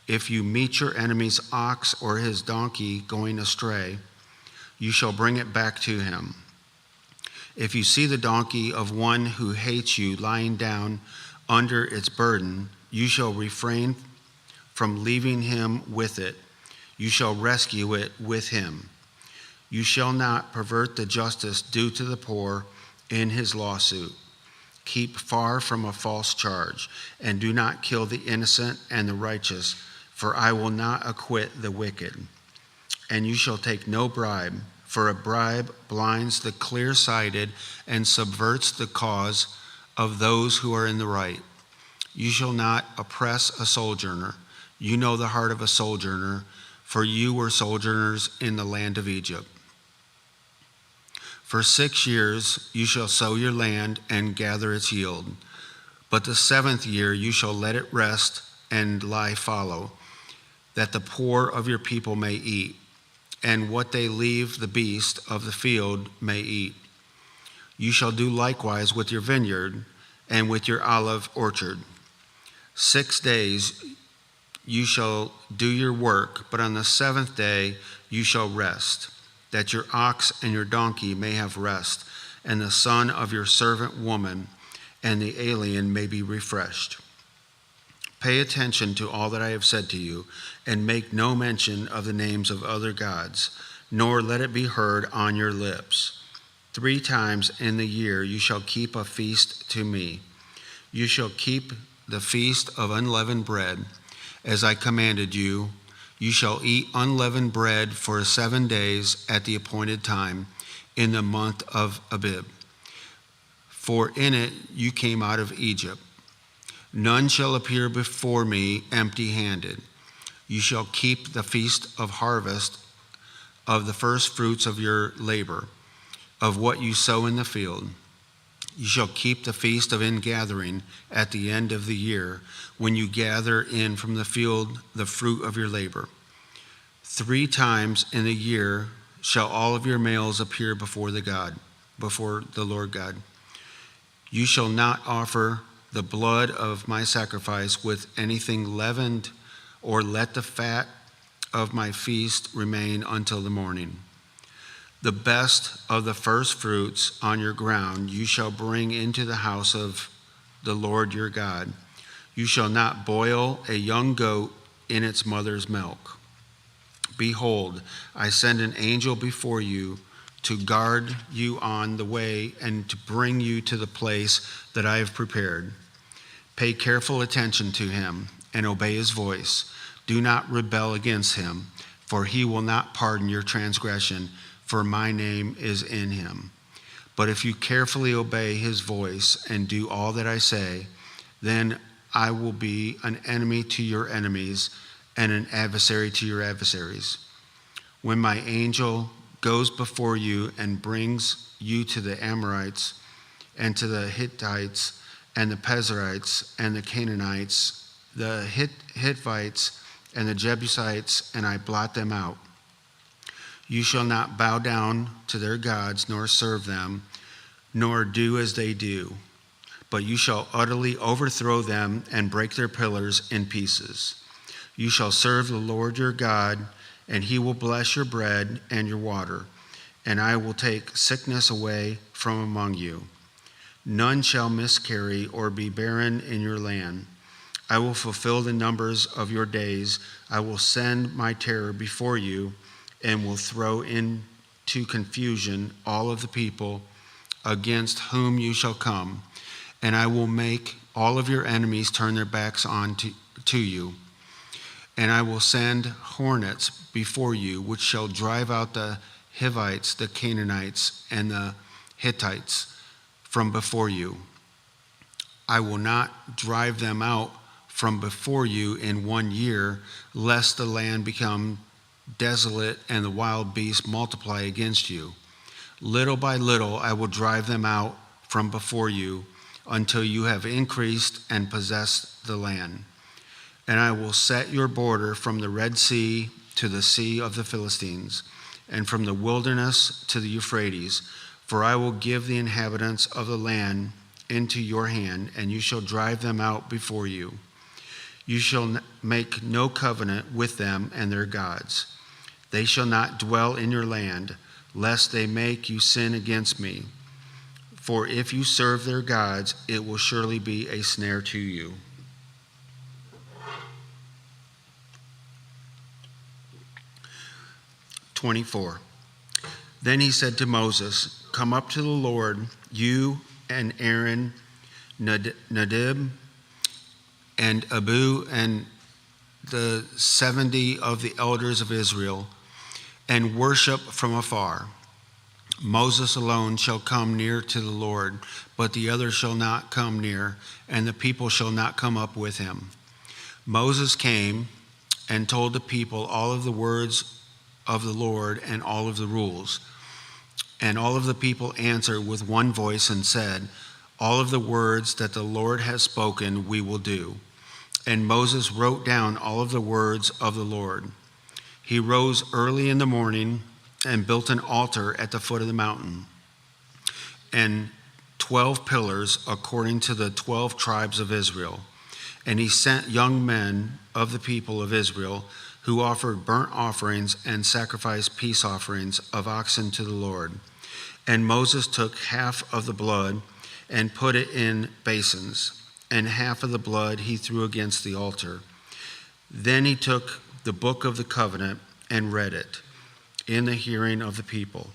If you meet your enemy's ox or his donkey going astray, you shall bring it back to him. If you see the donkey of one who hates you lying down under its burden, you shall refrain from leaving him with it. You shall rescue it with him. You shall not pervert the justice due to the poor in his lawsuit. Keep far from a false charge, and do not kill the innocent and the righteous, for I will not acquit the wicked. And you shall take no bribe, for a bribe blinds the clear-sighted and subverts the cause of those who are in the right. You shall not oppress a sojourner. You know the heart of a sojourner, for you were sojourners in the land of Egypt. For 6 years you shall sow your land and gather its yield. But the 7th year you shall let it rest and lie fallow, that the poor of your people may eat, and what they leave the beast of the field may eat. You shall do likewise with your vineyard and with your olive orchard. 6 days you shall do your work, but on the 7th day you shall rest, that your ox and your donkey may have rest, and the son of your servant woman and the alien may be refreshed. Pay attention to all that I have said to you, and make no mention of the names of other gods, nor let it be heard on your lips. 3 times in the year you shall keep a feast to me. You shall keep the feast of unleavened bread, as I commanded you. You shall eat unleavened bread for 7 days at the appointed time, in the month of Abib. For in it you came out of Egypt. None shall appear before me empty-handed. You shall keep the feast of harvest of the first fruits of your labor, of what you sow in the field. You shall keep the feast of ingathering at the end of the year, when you gather in from the field the fruit of your labor. 3 times in the year shall all of your males appear before the Lord God. You shall not offer the blood of my sacrifice with anything leavened, or let the fat of my feast remain until the morning. The best of the first fruits on your ground you shall bring into the house of the Lord your God. You shall not boil a young goat in its mother's milk. Behold, I send an angel before you to guard you on the way and to bring you to the place that I have prepared. Pay careful attention to him and obey his voice. Do not rebel against him, for he will not pardon your transgression, for my name is in him. But if you carefully obey his voice and do all that I say, then I will be an enemy to your enemies and an adversary to your adversaries. When my angel goes before you and brings you to the Amorites and to the Hittites and the Perizzites and the Canaanites, the Hittites and the Jebusites, and I blot them out. You shall not bow down to their gods, nor serve them, nor do as they do, but you shall utterly overthrow them and break their pillars in pieces. You shall serve the Lord your God, and he will bless your bread and your water, and I will take sickness away from among you. None shall miscarry or be barren in your land. I will fulfill the numbers of your days. I will send my terror before you and will throw into confusion all of the people against whom you shall come, and I will make all of your enemies turn their backs to you. And I will send hornets before you, which shall drive out the Hivites, the Canaanites, and the Hittites from before you. I will not drive them out from before you in 1 year, lest the land become desolate and the wild beasts multiply against you. Little by little I will drive them out from before you until you have increased and possessed the land. And I will set your border from the Red Sea to the Sea of the Philistines, and from the wilderness to the Euphrates, for I will give the inhabitants of the land into your hand, and you shall drive them out before you. You shall make no covenant with them and their gods. They shall not dwell in your land, lest they make you sin against me. For if you serve their gods, it will surely be a snare to you. Then he said to Moses, come up to the Lord, you and Aaron, Nadab, and Abihu, and the 70 of the elders of Israel, and worship from afar. Moses alone shall come near to the Lord, but the others shall not come near, and the people shall not come up with him. Moses came and told the people all of the words of the Lord and all of the rules. And all of the people answered with one voice and said, all of the words that the Lord has spoken we will do. And Moses wrote down all of the words of the Lord. He rose early in the morning and built an altar at the foot of the mountain, and 12 pillars according to the 12 tribes of Israel. And he sent young men of the people of Israel who offered burnt offerings and sacrificed peace offerings of oxen to the Lord. And Moses took half of the blood and put it in basins, and half of the blood he threw against the altar. Then he took the book of the covenant and read it in the hearing of the people.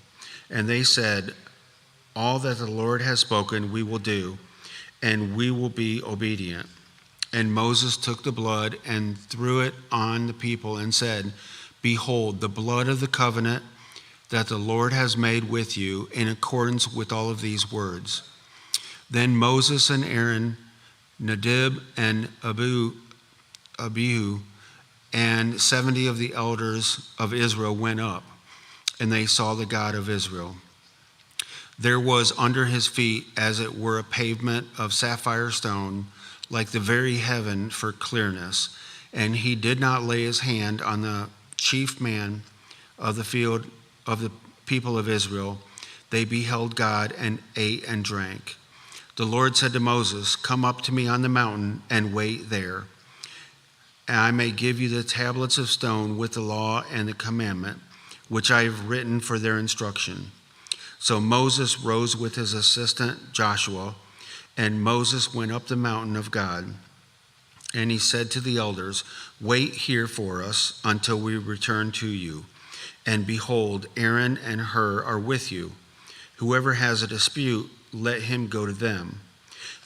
And they said, all that the Lord has spoken we will do, and we will be obedient. And Moses took the blood and threw it on the people and said, behold, the blood of the covenant that the Lord has made with you in accordance with all of these words. Then Moses and Aaron, Nadab and Abihu, and 70 of the elders of Israel went up, and they saw the God of Israel. There was under his feet, as it were, a pavement of sapphire stone, like the very heaven for clearness. And he did not lay his hand on the chief man of the field of the people of Israel. They beheld God and ate and drank. The Lord said to Moses, come up to me on the mountain and wait there, and I may give you the tablets of stone with the law and the commandment, which I have written for their instruction. So Moses rose with his assistant Joshua, and Moses went up the mountain of God. And he said to the elders, wait here for us until we return to you. And behold, Aaron and Hur are with you. Whoever has a dispute, let him go to them.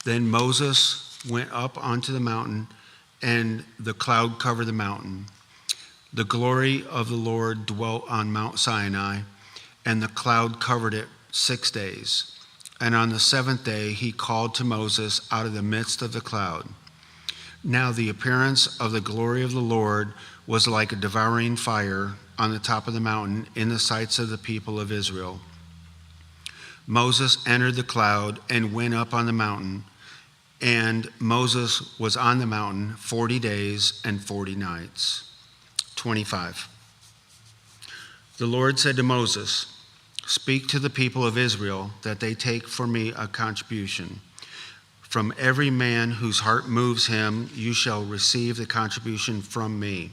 Then Moses went up onto the mountain, and the cloud covered the mountain. The glory of the Lord dwelt on Mount Sinai, and the cloud covered it 6 days. And on the 7th day he called to Moses out of the midst of the cloud. Now the appearance of the glory of the Lord was like a devouring fire on the top of the mountain in the sights of the people of Israel. Moses entered the cloud and went up on the mountain, and Moses was on the mountain 40 days and 40 nights. 25. The Lord said to Moses, speak to the people of Israel that they take for me a contribution. From every man whose heart moves him, you shall receive the contribution from me.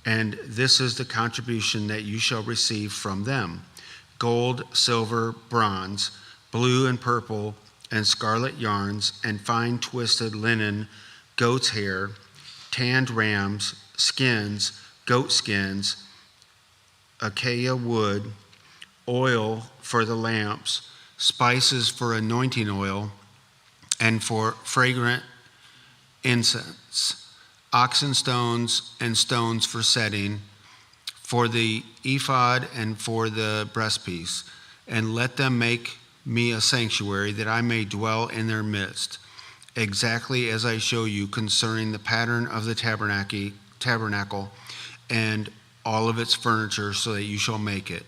And this is the contribution that you shall receive from them: gold, silver, bronze, blue and purple, and scarlet yarns, and fine twisted linen, goat's hair, tanned rams, skins, goat skins, acacia wood, oil for the lamps, spices for anointing oil, and for fragrant incense, oxen stones and stones for setting, for the ephod and for the breastpiece, and let them make me a sanctuary that I may dwell in their midst, exactly as I show you concerning the pattern of the tabernacle and all of its furniture, so that you shall make it.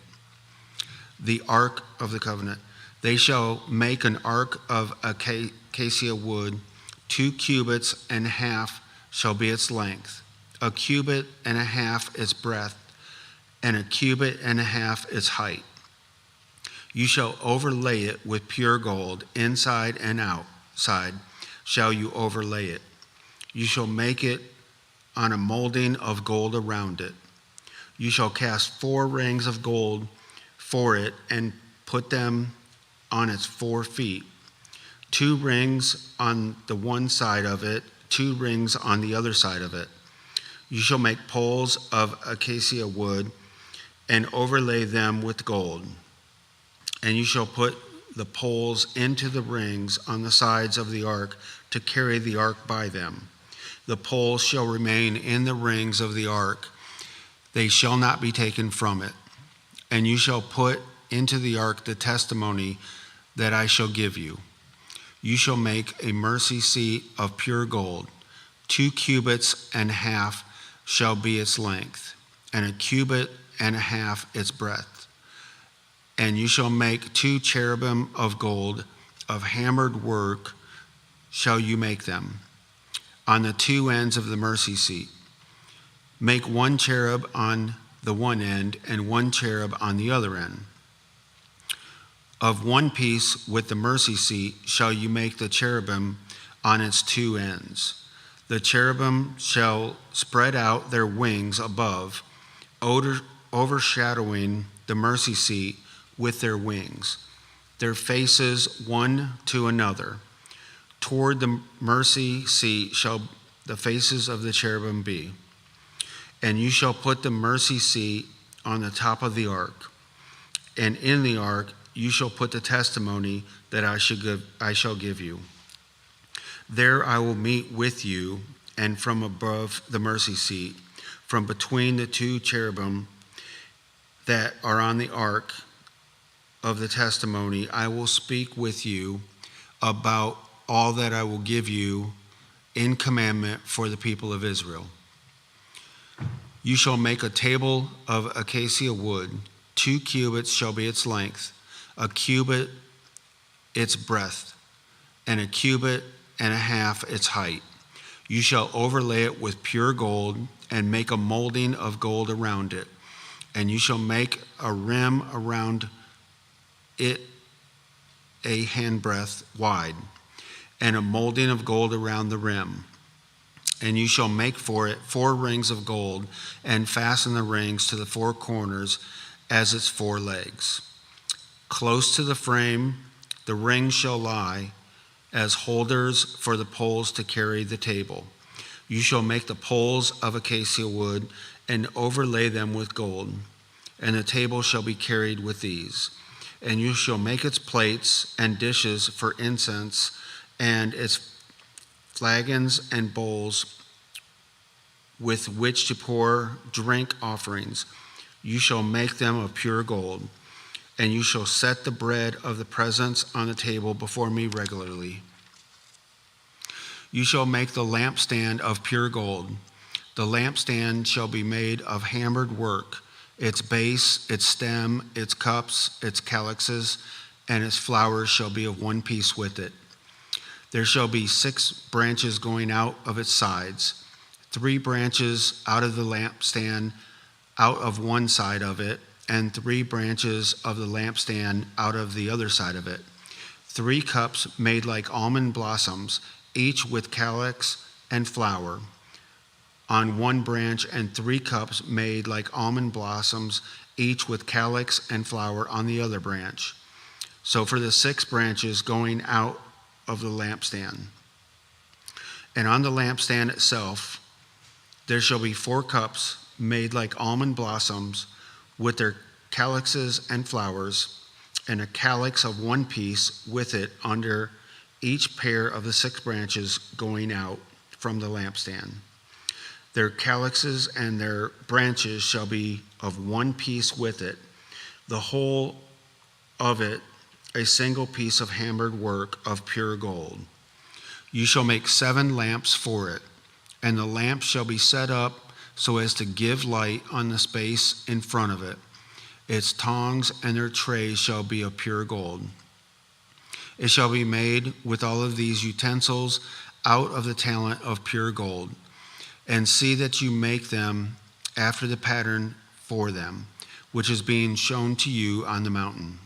The ark of the covenant. They shall make an ark of acacia wood, 2 cubits and a half shall be its length, 1.5 cubits its breadth, and 1.5 cubits its height. You shall overlay it with pure gold, inside and outside shall you overlay it. You shall make it on a molding of gold around it. You shall cast 4 rings of gold for it and put them on its 4 feet, 2 rings on the one side of it, 2 rings on the other side of it. You shall make poles of acacia wood and overlay them with gold. And you shall put the poles into the rings on the sides of the ark to carry the ark by them. The poles shall remain in the rings of the ark. They shall not be taken from it. And you shall put into the ark the testimony that I shall give you. You shall make a mercy seat of pure gold. 2.5 cubits shall be its length, and 1.5 cubits its breadth. And you shall make 2 cherubim of gold, of hammered work shall you make them, on the 2 ends of the mercy seat. Make 1 cherub on the one end and 1 cherub on the other end. Of one piece with the mercy seat shall you make the cherubim on its 2 ends. The cherubim shall spread out their wings above, overshadowing the mercy seat with their wings, their faces one to another. Toward the mercy seat shall the faces of the cherubim be. And you shall put the mercy seat on the top of the ark. And in the ark you shall put the testimony that I shall give you. There I will meet with you, and from above the mercy seat, from between the 2 cherubim that are on the ark of the testimony, I will speak with you about all that I will give you in commandment for the people of Israel. You shall make a table of acacia wood. 2 cubits shall be its length, 1 cubit its breadth, and 1.5 cubits its height. You shall overlay it with pure gold and make a molding of gold around it. And you shall make a rim around it a handbreadth wide, and a molding of gold around the rim. And you shall make for it 4 rings of gold, and fasten the rings to the 4 corners as its 4 legs. Close to the frame, the rings shall lie as holders for the poles to carry the table. You shall make the poles of acacia wood and overlay them with gold, and the table shall be carried with these. And you shall make its plates and dishes for incense, and its flagons and bowls with which to pour drink offerings. You shall make them of pure gold. And you shall set the bread of the presence on the table before me regularly. You shall make the lampstand of pure gold. The lampstand shall be made of hammered work. Its base, its stem, its cups, its calyxes, and its flowers shall be of one piece with it. There shall be 6 branches going out of its sides, 3 branches out of the lampstand out of one side of it, and 3 branches of the lampstand out of the other side of it. 3 cups made like almond blossoms, each with calyx and flower on one branch, and 3 cups made like almond blossoms, each with calyx and flower on the other branch. So for the 6 branches going out of the lampstand. And on the lampstand itself, there shall be 4 cups made like almond blossoms with their calyxes and flowers, and a calyx of one piece with it under each pair of the 6 branches going out from the lampstand. Their calyxes and their branches shall be of one piece with it, the whole of it a single piece of hammered work of pure gold. You shall make 7 lamps for it, and the lamps shall be set up so as to give light on the space in front of it. Its tongs and their trays shall be of pure gold. It shall be made with all of these utensils out of the talent of pure gold. And see that you make them after the pattern for them, which is being shown to you on the mountain.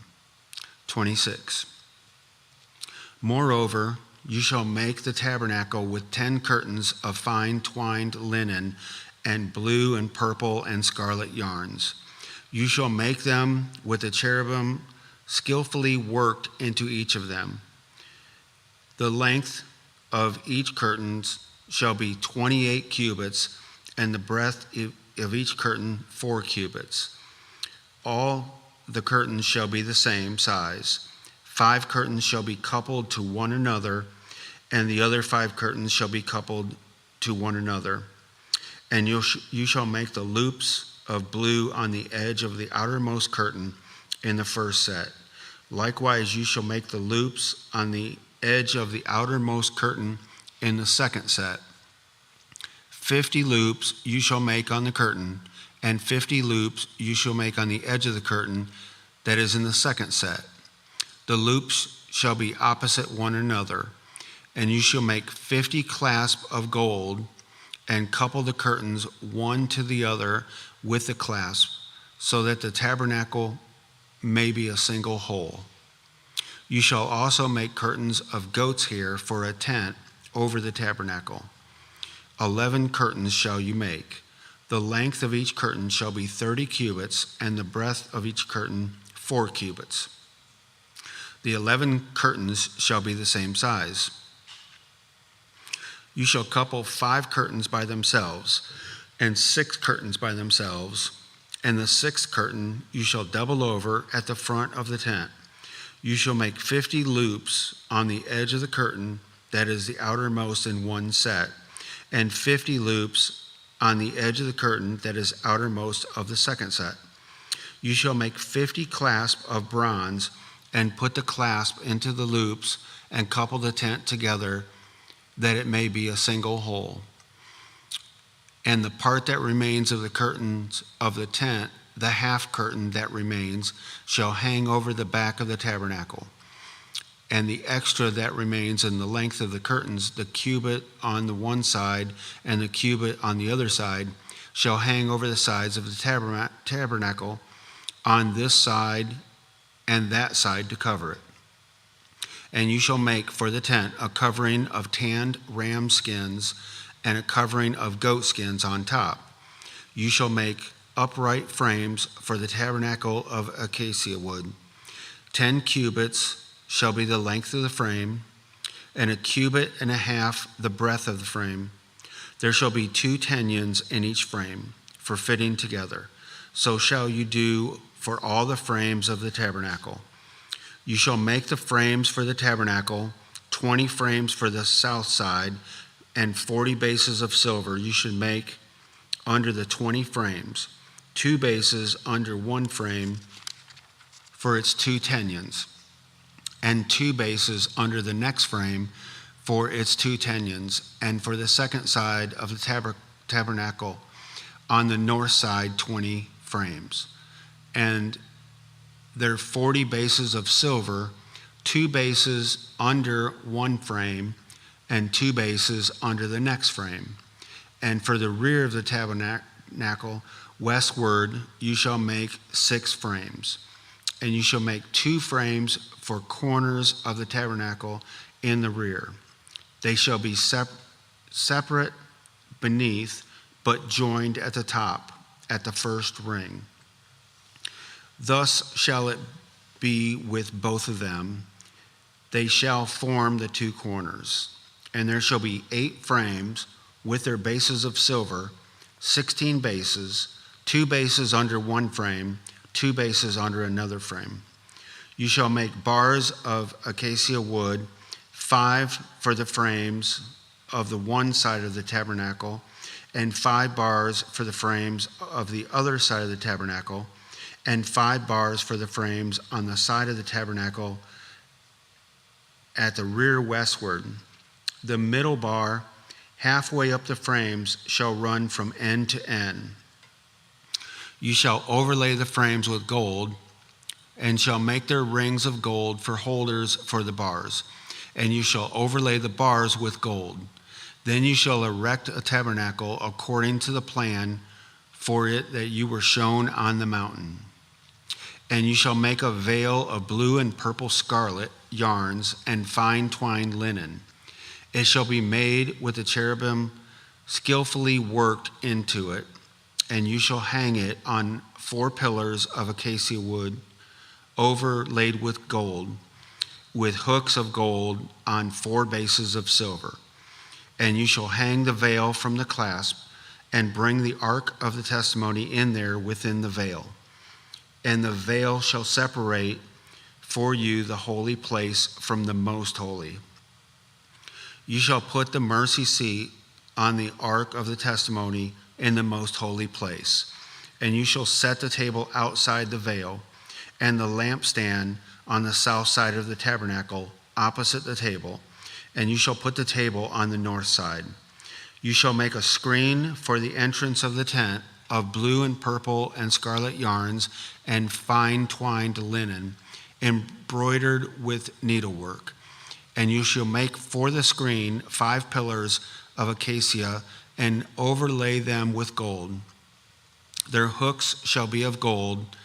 26. Moreover, you shall make the tabernacle with 10 curtains of fine twined linen and blue and purple and scarlet yarns. You shall make them with the cherubim skillfully worked into each of them. The length of each curtain shall be 28 cubits, and the breadth of each curtain 4 cubits. All the curtains shall be the same size. 5 curtains shall be coupled to one another, and the other 5 curtains shall be coupled to one another. And you shall make the loops of blue on the edge of the outermost curtain in the first set. Likewise, you shall make the loops on the edge of the outermost curtain in the second set. 50 loops you shall make on the curtain, and 50 loops you shall make on the edge of the curtain that is in the second set. The loops shall be opposite one another, and you shall make 50 clasps of gold, and couple the curtains one to the other with the clasp, so that the tabernacle may be a single whole. You shall also make curtains of goat's hair for a tent over the tabernacle. 11 curtains shall you make. The length of each curtain shall be 30 cubits, and the breadth of each curtain 4 cubits. The 11 curtains shall be the same size. You shall couple 5 curtains by themselves, and 6 curtains by themselves, and the 6th curtain you shall double over at the front of the tent. You shall make 50 loops on the edge of the curtain that is the outermost in one set, and 50 loops on the edge of the curtain that is outermost of the second set. You shall make 50 clasps of bronze, and put the clasp into the loops, and couple the tent together, that it may be a single whole. And the part that remains of the curtains of the tent, the half curtain that remains, shall hang over the back of the tabernacle. And the extra that remains in the length of the curtains, the cubit on the one side and the cubit on the other side, shall hang over the sides of the tabernacle on this side and that side to cover it. And you shall make for the tent a covering of tanned ram skins and a covering of goat skins on top. You shall make upright frames for the tabernacle of acacia wood. 10 cubits shall be the length of the frame, and a cubit and a half the breadth of the frame. There shall be 2 tenons in each frame for fitting together. So shall you do for all the frames of the tabernacle. You shall make the frames for the tabernacle, 20 frames for the south side, and 40 bases of silver you should make under the 20 frames, 2 bases under one frame for its 2 tenons, and 2 bases under the next frame for its 2 tenons, and for the second side of the tabernacle on the north side 20 frames. And there are 40 bases of silver, 2 bases under one frame, and 2 bases under the next frame. And for the rear of the tabernacle, westward, you shall make 6 frames. And you shall make 2 frames for corners of the tabernacle in the rear. They shall be separate beneath, but joined at the top, at the first ring. Thus shall it be with both of them. They shall form the 2 corners. And there shall be 8 frames with their bases of silver, 16 bases, 2 bases under one frame, 2 bases under another frame. You shall make bars of acacia wood, 5 for the frames of the one side of the tabernacle, and 5 bars for the frames of the other side of the tabernacle, and 5 bars for the frames on the side of the tabernacle at the rear westward. The middle bar, halfway up the frames, shall run from end to end. You shall overlay the frames with gold, and shall make their rings of gold for holders for the bars, and you shall overlay the bars with gold. Then you shall erect a tabernacle according to the plan for it that you were shown on the mountain. And you shall make a veil of blue and purple scarlet yarns and fine twined linen. It shall be made with the cherubim skillfully worked into it, and you shall hang it on 4 pillars of acacia wood overlaid with gold, with hooks of gold on 4 bases of silver. And you shall hang the veil from the clasp, and bring the ark of the testimony in there within the veil. And the veil shall separate for you the holy place from the most holy. You shall put the mercy seat on the ark of the testimony in the most holy place. And you shall set the table outside the veil, and the lampstand on the south side of the tabernacle opposite the table, and you shall put the table on the north side. You shall make a screen for the entrance of the tent of blue and purple and scarlet yarns and fine twined linen, embroidered with needlework. And you shall make for the screen 5 pillars of acacia and overlay them with gold. Their hooks shall be of gold,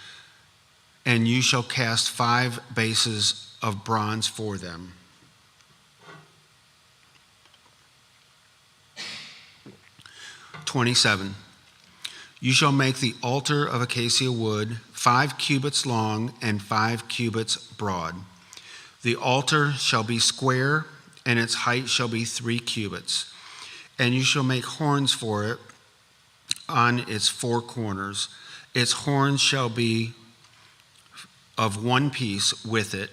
and you shall cast 5 bases of bronze for them. "27. You shall make the altar of acacia wood 5 cubits long and 5 cubits broad. The altar shall be square, and its height shall be 3 cubits. And you shall make horns for it on its 4 corners. Its horns shall be of one piece with it,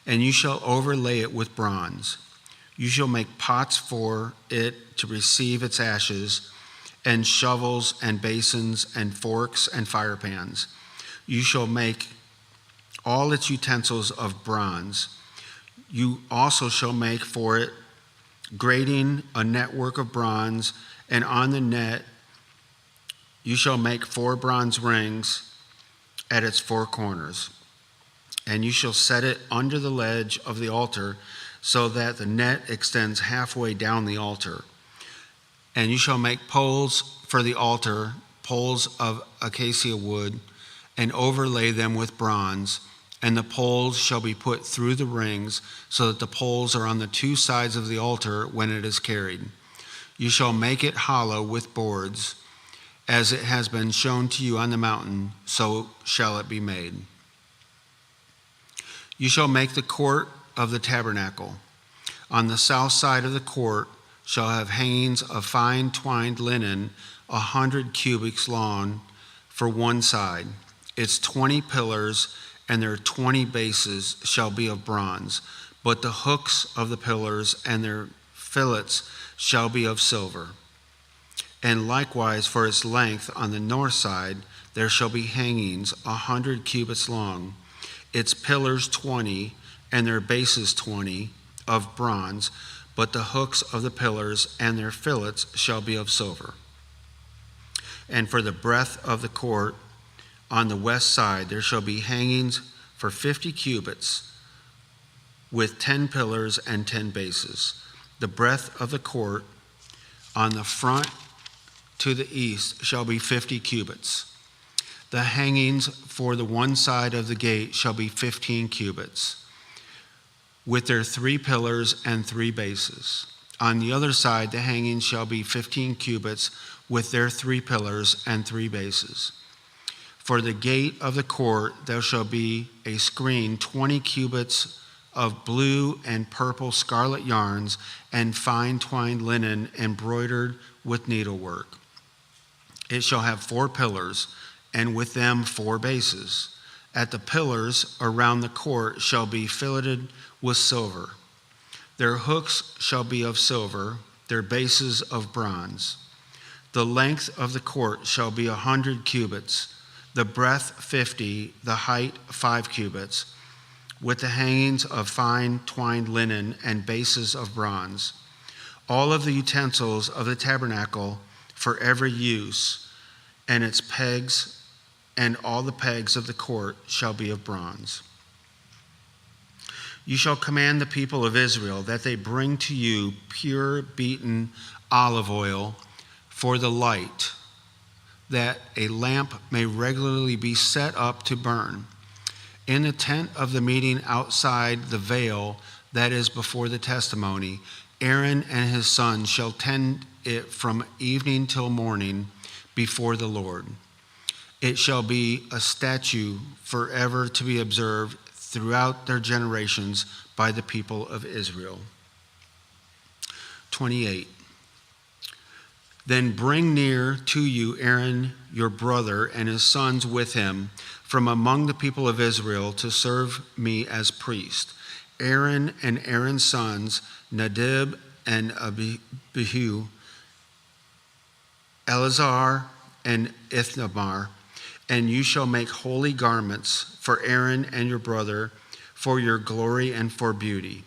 and you shall overlay it with bronze. You shall make pots for it to receive its ashes, and shovels and basins and forks and fire pans. You shall make all its utensils of bronze. You also shall make for it grating a network of bronze, and on the net you shall make 4 bronze rings at its 4 corners. And you shall set it under the ledge of the altar, so that the net extends halfway down the altar. And you shall make poles for the altar, poles of acacia wood, and overlay them with bronze. And the poles shall be put through the rings, so that the poles are on the 2 sides of the altar when it is carried. You shall make it hollow with boards. As it has been shown to you on the mountain, so shall it be made. You shall make the court of the tabernacle. On the south side of the court shall have hangings of fine twined linen 100 cubits long for one side. Its 20 pillars and their 20 bases shall be of bronze, but the hooks of the pillars and their fillets shall be of silver. And likewise for its length on the north side there shall be hangings 100 cubits long, its pillars 20 and their bases 20 of bronze, but the hooks of the pillars and their fillets shall be of silver. And for the breadth of the court on the west side there shall be hangings for 50 cubits with 10 pillars and 10 bases. The breadth of the court on the front to the east shall be 50 cubits. The hangings for the one side of the gate shall be 15 cubits, with their 3 pillars and 3 bases. On the other side, the hangings shall be 15 cubits, with their 3 pillars and 3 bases. For the gate of the court there shall be a screen 20 cubits of blue and purple scarlet yarns and fine twined linen embroidered with needlework. It shall have 4 pillars, and with them 4 bases. At the pillars around the court shall be filleted with silver. Their hooks shall be of silver, their bases of bronze. The length of the court shall be 100 cubits, the breadth 50, the height 5 cubits, with the hangings of fine twined linen and bases of bronze. All of the utensils of the tabernacle for every use, and its pegs, and all the pegs of the court shall be of bronze. You shall command the people of Israel that they bring to you pure beaten olive oil for the light, that a lamp may regularly be set up to burn. In the tent of the meeting outside the veil that is before the testimony, Aaron and his sons shall tend it from evening till morning before the Lord. It shall be a statute forever to be observed throughout their generations by the people of Israel. 28. Then bring near to you Aaron your brother and his sons with him from among the people of Israel to serve me as priest. Aaron and Aaron's sons, Nadab and Abihu, Eleazar and Ithamar, and you shall make holy garments for Aaron and your brother, for your glory and for beauty.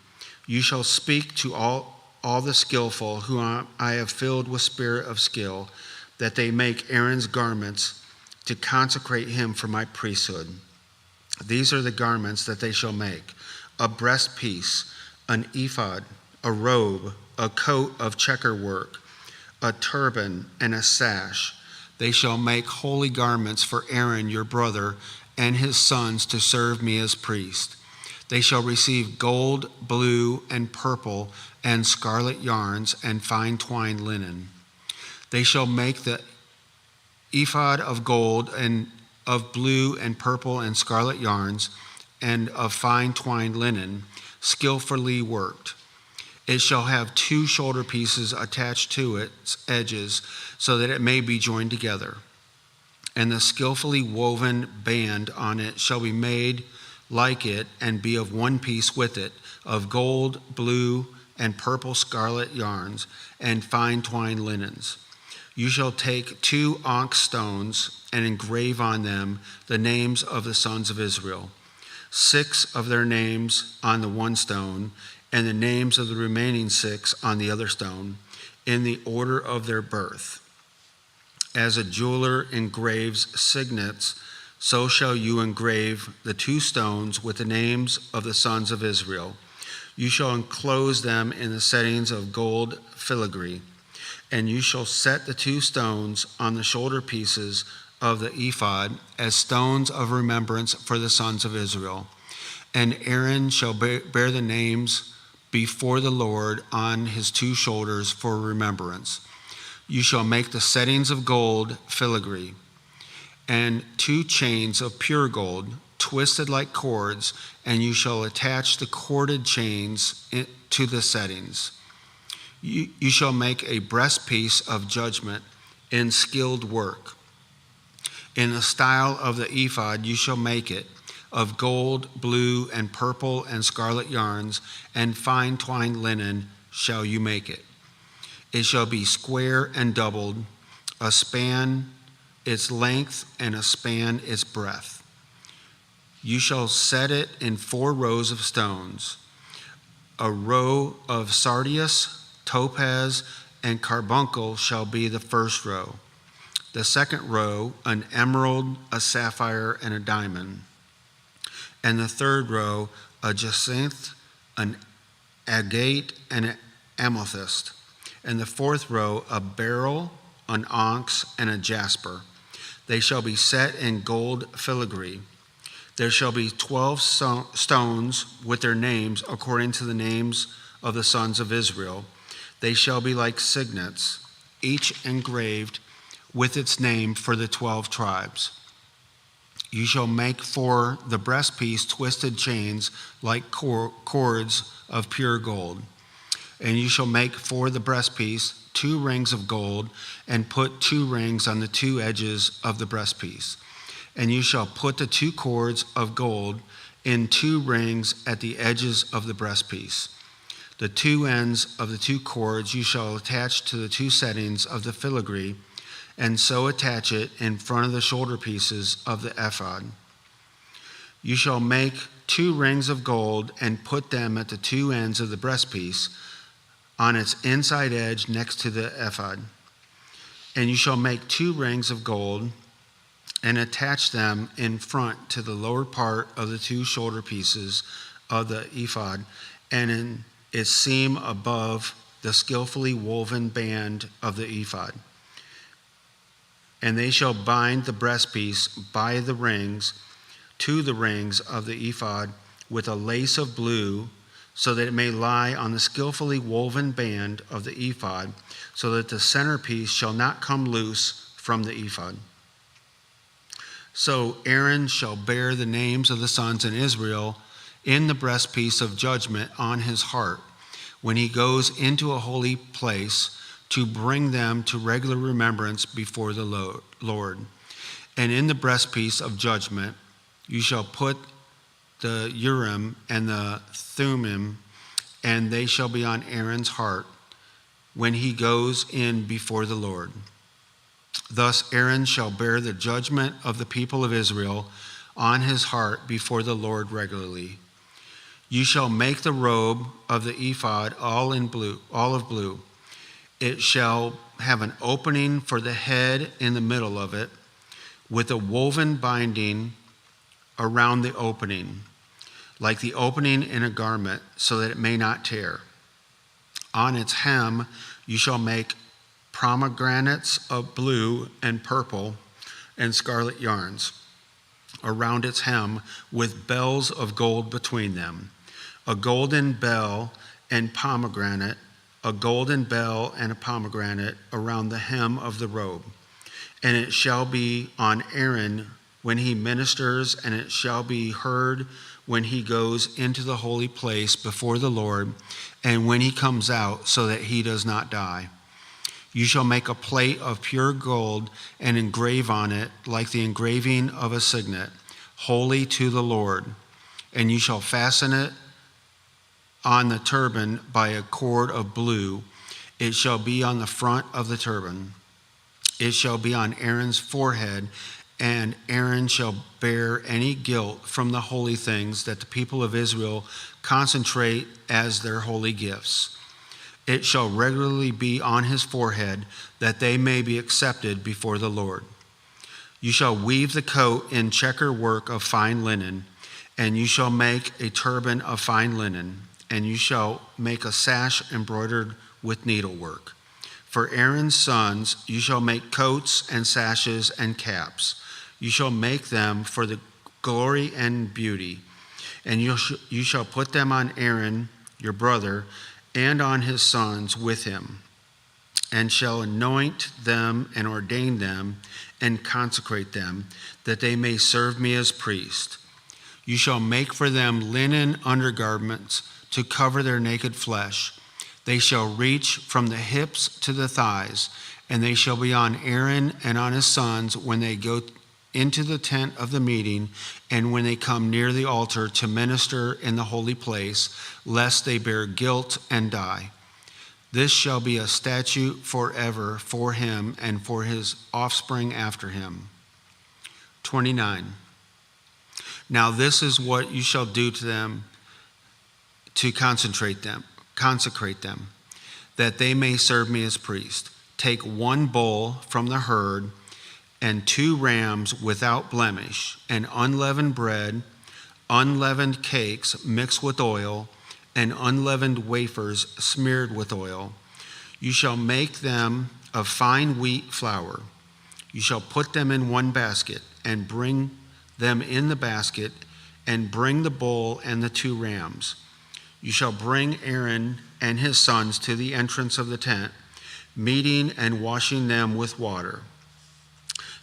You shall speak to all the skillful whom I have filled with spirit of skill, that they make Aaron's garments to consecrate him for my priesthood. These are the garments that they shall make: a breastpiece, an ephod, a robe, a coat of checker work, a turban, and a sash. They shall make holy garments for Aaron your brother and his sons to serve me as priest. They shall receive gold, blue, and purple, and scarlet yarns, and fine twined linen. They shall make the ephod of gold, and of blue, and purple, and scarlet yarns, and of fine twined linen, skillfully worked. It shall have 2 shoulder pieces attached to its edges, so that it may be joined together. And the skillfully woven band on it shall be made like it, and be of one piece with it, of gold, blue, and purple scarlet yarns, and fine twined linens. You shall take 2 onyx stones and engrave on them the names of the sons of Israel, 6 of their names on the one stone, and the names of the remaining 6 on the other stone, in the order of their birth. As a jeweler engraves signets, so shall you engrave the 2 stones with the names of the sons of Israel. You shall enclose them in the settings of gold filigree, and you shall set the 2 stones on the shoulder pieces of the ephod as stones of remembrance for the sons of Israel. And Aaron shall bear the names before the Lord on his 2 shoulders for remembrance. You shall make the settings of gold filigree, and 2 chains of pure gold, twisted like cords, and you shall attach the corded chains to the settings. You shall make a breastpiece of judgment in skilled work. In the style of the ephod you shall make it, of gold, blue, and purple, and scarlet yarns, and fine twined linen shall you make it. It shall be square and doubled, a span its length, and a span its breadth. You shall set it in 4 rows of stones. A row of sardius, topaz, and carbuncle shall be the first row. The second row, an emerald, a sapphire, and a diamond. And the third row, a jacinth, an agate, and an amethyst. And the fourth row, a beryl, an onyx, and a jasper. They shall be set in gold filigree. There shall be 12 stones with their names according to the names of the sons of Israel. They shall be like signets, each engraved with its name for the 12 tribes. You shall make for the breastpiece twisted chains like cords of pure gold. And you shall make for the breastpiece 2 rings of gold, and put 2 rings on the 2 edges of the breastpiece. And you shall put the 2 cords of gold in 2 rings at the edges of the breastpiece. The 2 ends of the 2 cords you shall attach to the 2 settings of the filigree and so attach it in front of the shoulder pieces of the ephod. You shall make 2 rings of gold and put them at the 2 ends of the breastpiece on its inside edge next to the ephod. And you shall make 2 rings of gold and attach them in front to the lower part of the 2 shoulder pieces of the ephod and in its seam above the skillfully woven band of the ephod. And they shall bind the breastpiece by the rings to the rings of the ephod with a lace of blue, so that it may lie on the skillfully woven band of the ephod, so that the centerpiece shall not come loose from the ephod. So Aaron shall bear the names of the sons in Israel in the breastpiece of judgment on his heart when he goes into a holy place to bring them to regular remembrance before the Lord. And in the breastpiece of judgment you shall put the Urim and the Thummim, and they shall be on Aaron's heart when he goes in before the Lord. Thus Aaron shall bear the judgment of the people of Israel on his heart before the Lord regularly. You shall make the robe of the ephod all of blue. It shall have an opening for the head in the middle of it, with a woven binding around the opening, like the opening in a garment, so that it may not tear. On its hem you shall make pomegranates of blue and purple and scarlet yarns around its hem, with bells of gold between them, a golden bell and pomegranate, a golden bell and a pomegranate around the hem of the robe. And it shall be on Aaron when he ministers, and it shall be heard when he goes into the holy place before the Lord, and when he comes out, so that he does not die. You shall make a plate of pure gold and engrave on it like the engraving of a signet, holy to the Lord. And you shall fasten it on the turban by a cord of blue. It shall be on the front of the turban. It shall be on Aaron's forehead, and Aaron shall bear any guilt from the holy things that the people of Israel consecrate as their holy gifts. It shall regularly be on his forehead, that they may be accepted before the Lord. You shall weave the coat in checker work of fine linen, and you shall make a turban of fine linen, and you shall make a sash embroidered with needlework. For Aaron's sons you shall make coats and sashes and caps. You shall make them for the glory and beauty, and you shall put them on Aaron your brother and on his sons with him, and shall anoint them and ordain them and consecrate them, that they may serve me as priests. You shall make for them linen undergarments to cover their naked flesh. They shall reach from the hips to the thighs, and they shall be on Aaron and on his sons when they go into the tent of the meeting, and when they come near the altar to minister in the holy place, lest they bear guilt and die. This shall be a statute forever for him and for his offspring after him. 29. Now this is what you shall do to them to consecrate them, that they may serve me as priests. Take 1 bull from the herd, and 2 rams without blemish, and unleavened bread, unleavened cakes mixed with oil, and unleavened wafers smeared with oil. You shall make them of fine wheat flour. You shall put them in 1 basket, and bring them in the basket, and bring the bull and the 2 rams. You shall bring Aaron and his sons to the entrance of the tent, meeting and washing them with water.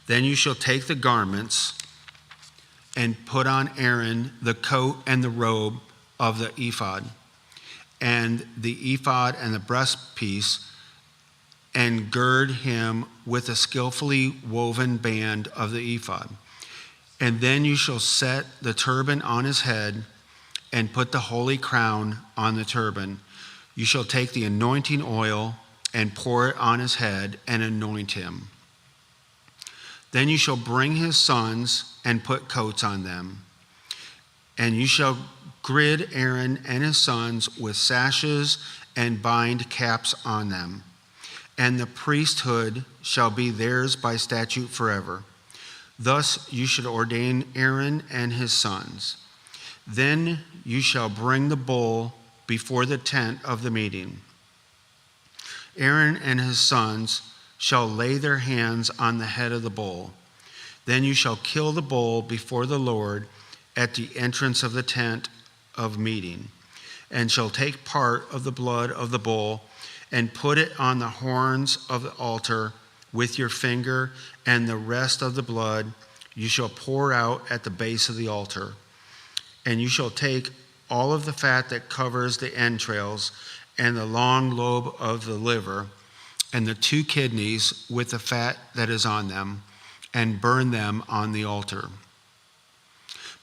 Then you shall take the garments and put on Aaron the coat and the robe of the ephod, and the ephod and the breastpiece, and gird him with a skillfully woven band of the ephod. And then you shall set the turban on his head, and put the holy crown on the turban. You shall take the anointing oil and pour it on his head and anoint him. Then you shall bring his sons and put coats on them. And you shall gird Aaron and his sons with sashes and bind caps on them. And the priesthood shall be theirs by statute forever. Thus you should ordain Aaron and his sons. Then you shall bring the bull before the tent of the meeting. Aaron and his sons shall lay their hands on the head of the bull. Then you shall kill the bull before the Lord at the entrance of the tent of meeting, and shall take part of the blood of the bull and put it on the horns of the altar with your finger, and the rest of the blood you shall pour out at the base of the altar. And you shall take all of the fat that covers the entrails and the long lobe of the liver and the 2 kidneys with the fat that is on them, and burn them on the altar.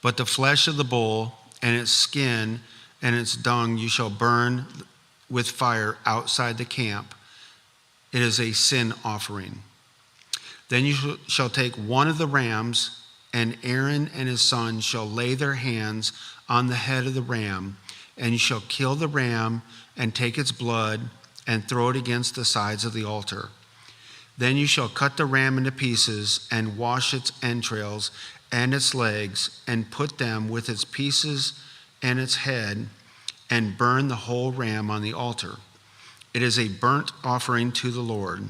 But the flesh of the bull and its skin and its dung you shall burn with fire outside the camp. It is a sin offering. Then you shall take one of the rams, and Aaron and his sons shall lay their hands on the head of the ram, and you shall kill the ram and take its blood and throw it against the sides of the altar. Then you shall cut the ram into pieces and wash its entrails and its legs and put them with its pieces and its head and burn the whole ram on the altar. It is a burnt offering to the Lord.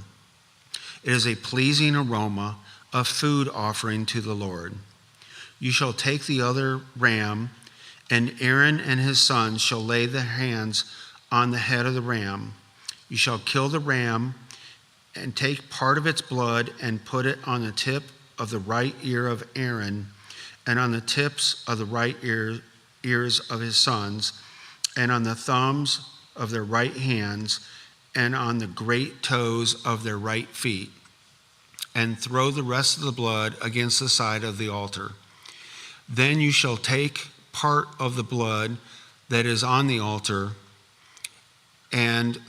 It is a pleasing aroma, a food offering to the Lord. You shall take the other ram, and Aaron and his sons shall lay their hands on the head of the ram. You shall kill the ram and take part of its blood and put it on the tip of the right ear of Aaron, and on the tips of the right ears of his sons, and on the thumbs of their right hands, and on the great toes of their right feet, and throw the rest of the blood against the side of the altar. Then you shall take part of the blood that is on the altar and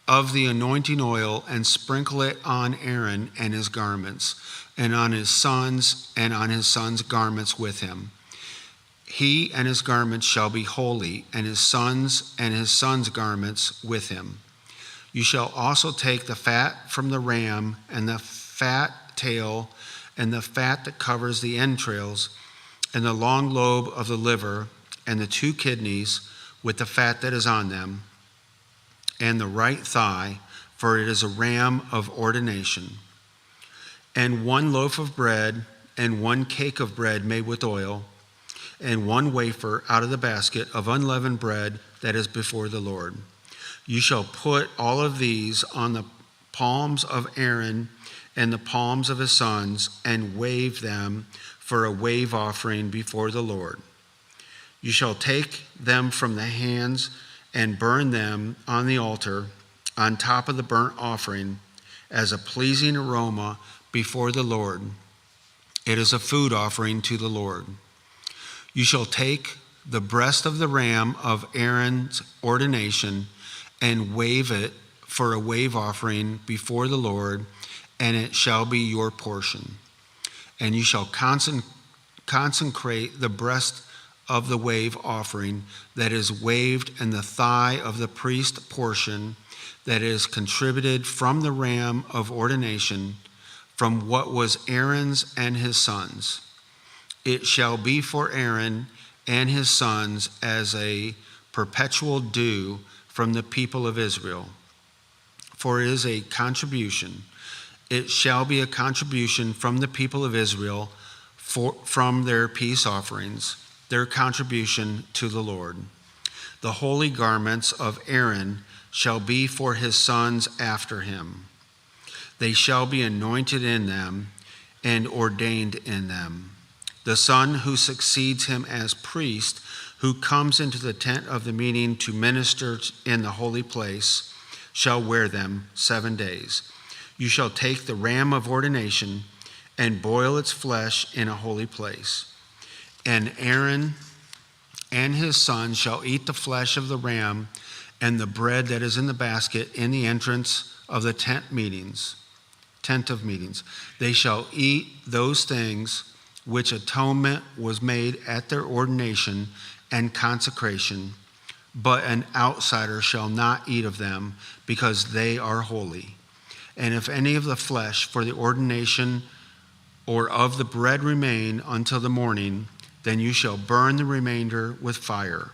of the anointing oil, and sprinkle it on Aaron and his garments, and on his sons garments with him. He and his garments shall be holy, and his sons garments with him. You shall also take the fat from the ram, and the fat tail, and the fat that covers the entrails, and the long lobe of the liver, and the 2 kidneys with the fat that is on them, and the right thigh, for it is a ram of ordination. And 1 loaf of bread, and 1 cake of bread made with oil, and 1 wafer out of the basket of unleavened bread that is before the Lord. You shall put all of these on the palms of Aaron and the palms of his sons, and wave them for a wave offering before the Lord. You shall take them from the hands and burn them on the altar on top of the burnt offering as a pleasing aroma before the Lord. It is a food offering to the Lord. You shall take the breast of the ram of Aaron's ordination and wave it for a wave offering before the Lord, and it shall be your portion. And you shall consecrate the breast of the wave offering that is waved, and the thigh of the priest portion that is contributed from the ram of ordination, from what was Aaron's and his sons. It shall be for Aaron and his sons as a perpetual due from the people of Israel. For it is a contribution. It shall be a contribution from the people of Israel from their peace offerings, their contribution to the Lord. The holy garments of Aaron shall be for his sons after him. They shall be anointed in them and ordained in them. The son who succeeds him as priest, who comes into the tent of the meeting to minister in the holy place, shall wear them 7 days. You shall take the ram of ordination and boil its flesh in a holy place. And Aaron and his sons shall eat the flesh of the ram and the bread that is in the basket in the entrance of the tent tent of meetings. They shall eat those things which atonement was made at their ordination and consecration, but an outsider shall not eat of them, because they are holy. And if any of the flesh for the ordination or of the bread remain until the morning, then you shall burn the remainder with fire.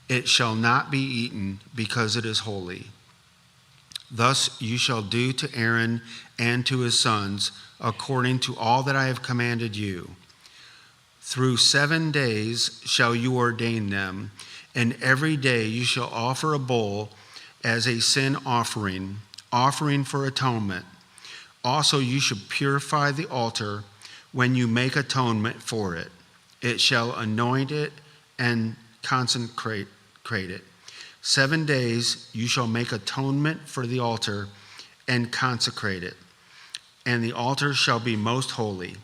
It shall not be eaten, because it is holy. Thus you shall do to Aaron and to his sons, according to all that I have commanded you. Through 7 days shall you ordain them, and every day you shall offer a bull as a sin offering for atonement. Also you should purify the altar when you make atonement for it. It shall anoint it and consecrate it. 7 days you shall make atonement for the altar and consecrate it, and the altar shall be most holy.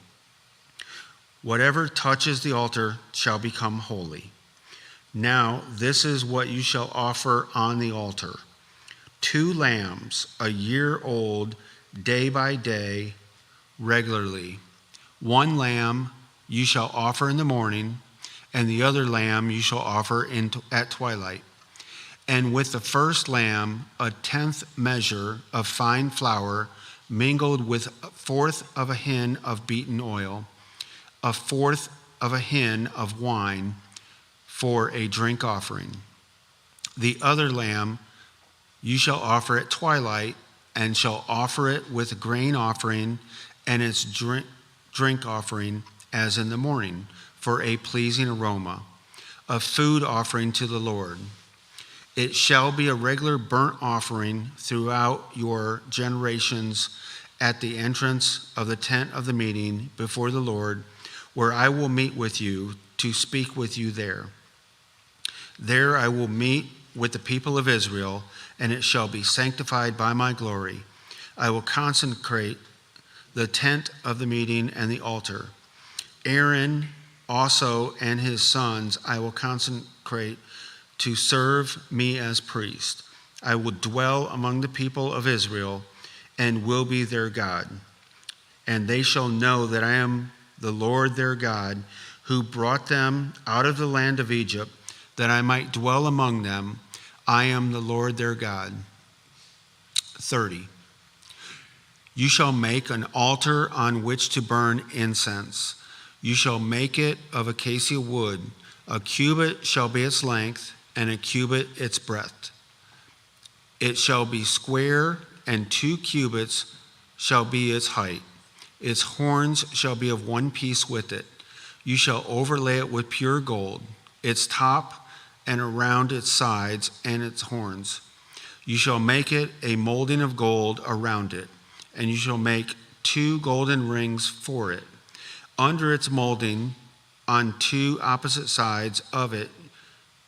Whatever touches the altar shall become holy. Now this is what you shall offer on the altar: 2 lambs, a year old, day by day, regularly. 1 lamb you shall offer in the morning, and the other lamb you shall offer at twilight. And with the first lamb, 1/10 measure of fine flour, mingled with 1/4 of a hin of beaten oil, 1/4 of a hin of wine for a drink offering. The other lamb you shall offer at twilight, and shall offer it with a grain offering and its drink offering as in the morning, for a pleasing aroma, a food offering to the Lord. It shall be a regular burnt offering throughout your generations at the entrance of the tent of the meeting before the Lord, where I will meet with you to speak with you there. There I will meet with the people of Israel, and it shall be sanctified by my glory. I will consecrate the tent of the meeting and the altar. Aaron also and his sons I will consecrate to serve me as priest. I will dwell among the people of Israel and will be their God. And they shall know that I am the Lord their God, who brought them out of the land of Egypt, that I might dwell among them. I am the Lord their God. 30. You shall make an altar on which to burn incense. You shall make it of acacia wood. A cubit shall be its length, and a cubit its breadth. It shall be square, and 2 cubits shall be its height. Its horns shall be of 1 piece with it. You shall overlay it with pure gold, its top and around its sides and its horns. You shall make it a molding of gold around it, and you shall make 2 golden rings for it. Under its molding, on 2 opposite sides of it,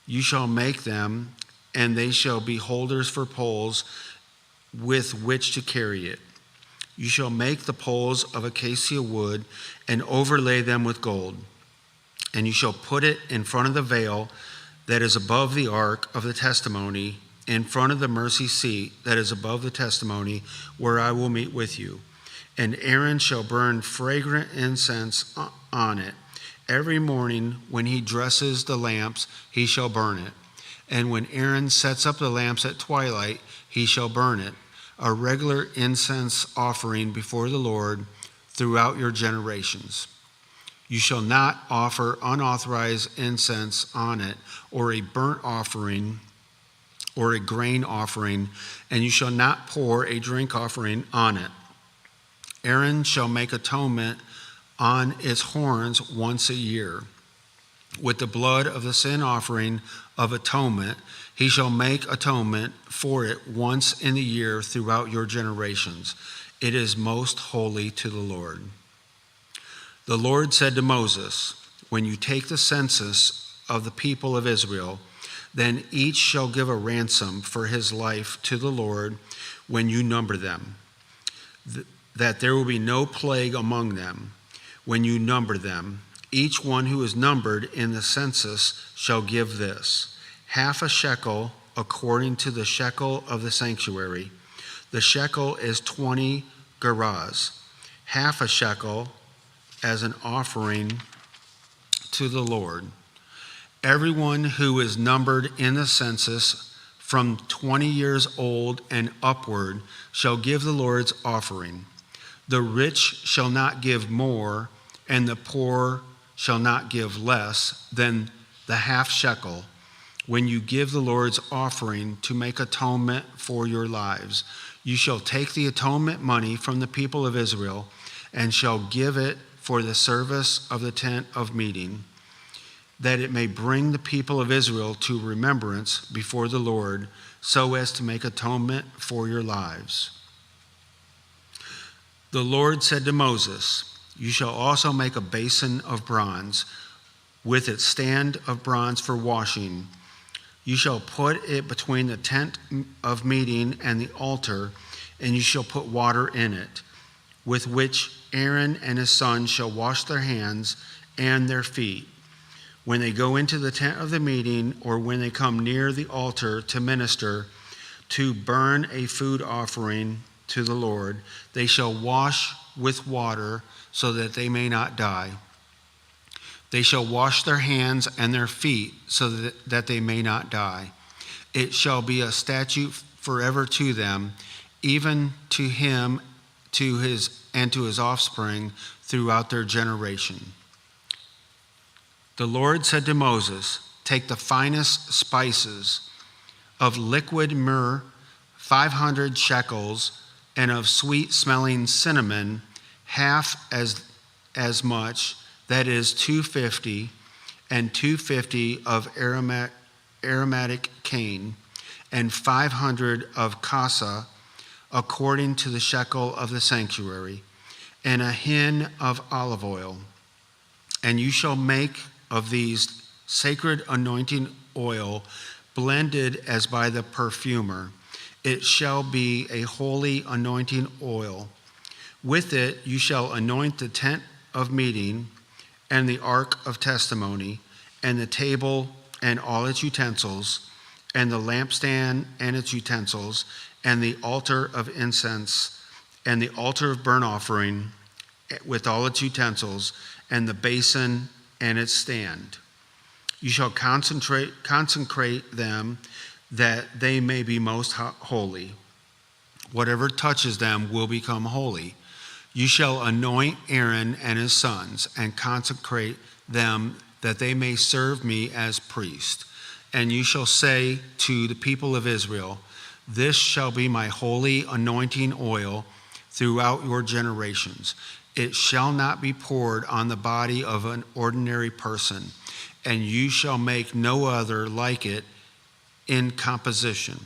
you shall make them, and they shall be holders for poles with which to carry it. You shall make the poles of acacia wood and overlay them with gold. And you shall put it in front of the veil that is above the ark of the testimony, in front of the mercy seat that is above the testimony, where I will meet with you. And Aaron shall burn fragrant incense on it. Every morning when he dresses the lamps, he shall burn it. And when Aaron sets up the lamps at twilight, he shall burn it, a regular incense offering before the Lord throughout your generations. You shall not offer unauthorized incense on it, or a burnt offering, or a grain offering, and you shall not pour a drink offering on it. Aaron shall make atonement on its horns once a year. With the blood of the sin offering of atonement, he shall make atonement for it once in the year throughout your generations. It is most holy to the Lord. The Lord said to Moses, when you take the census of the people of Israel, then each shall give a ransom for his life to the Lord when you number them, that there will be no plague among them. When you number them, each one who is numbered in the census shall give this: 1/2 shekel according to the shekel of the sanctuary. The shekel is 20 gerahs, half a shekel as an offering to the Lord. Everyone who is numbered in the census from 20 years old and upward shall give the Lord's offering. The rich shall not give more, and the poor shall not give less than the half shekel when you give the Lord's offering to make atonement for your lives. You shall take the atonement money from the people of Israel and shall give it for the service of the tent of meeting, that it may bring the people of Israel to remembrance before the Lord, so as to make atonement for your lives. The Lord said to Moses, you shall also make a basin of bronze with its stand of bronze for washing. You shall put it between the tent of meeting and the altar, and you shall put water in it, with which Aaron and his sons shall wash their hands and their feet when they go into the tent of the meeting, or when they come near the altar to minister, to burn a food offering to the Lord. They shall wash with water so that they may not die. They shall wash their hands and their feet so that they may not die. It shall be a statute forever to them, even to him, to his offspring throughout their generation. The Lord said to Moses, take the finest spices of liquid myrrh, 500 shekels, and of sweet-smelling cinnamon, half as much, that is 250, and 250 of aromatic cane, and 500 of casa, according to the shekel of the sanctuary, and a hin of olive oil. And you shall make of these sacred anointing oil, blended as by the perfumer. It shall be a holy anointing oil. With it you shall anoint the tent of meeting, and the ark of testimony, and the table and all its utensils, and the lampstand and its utensils, and the altar of incense, and the altar of burnt offering with all its utensils, and the basin and its stand. You shall consecrate them, that they may be most holy. Whatever touches them will become holy. You shall anoint Aaron and his sons, and consecrate them, that they may serve me as priests. And you shall say to the people of Israel, this shall be my holy anointing oil throughout your generations. It shall not be poured on the body of an ordinary person, and you shall make no other like it in composition.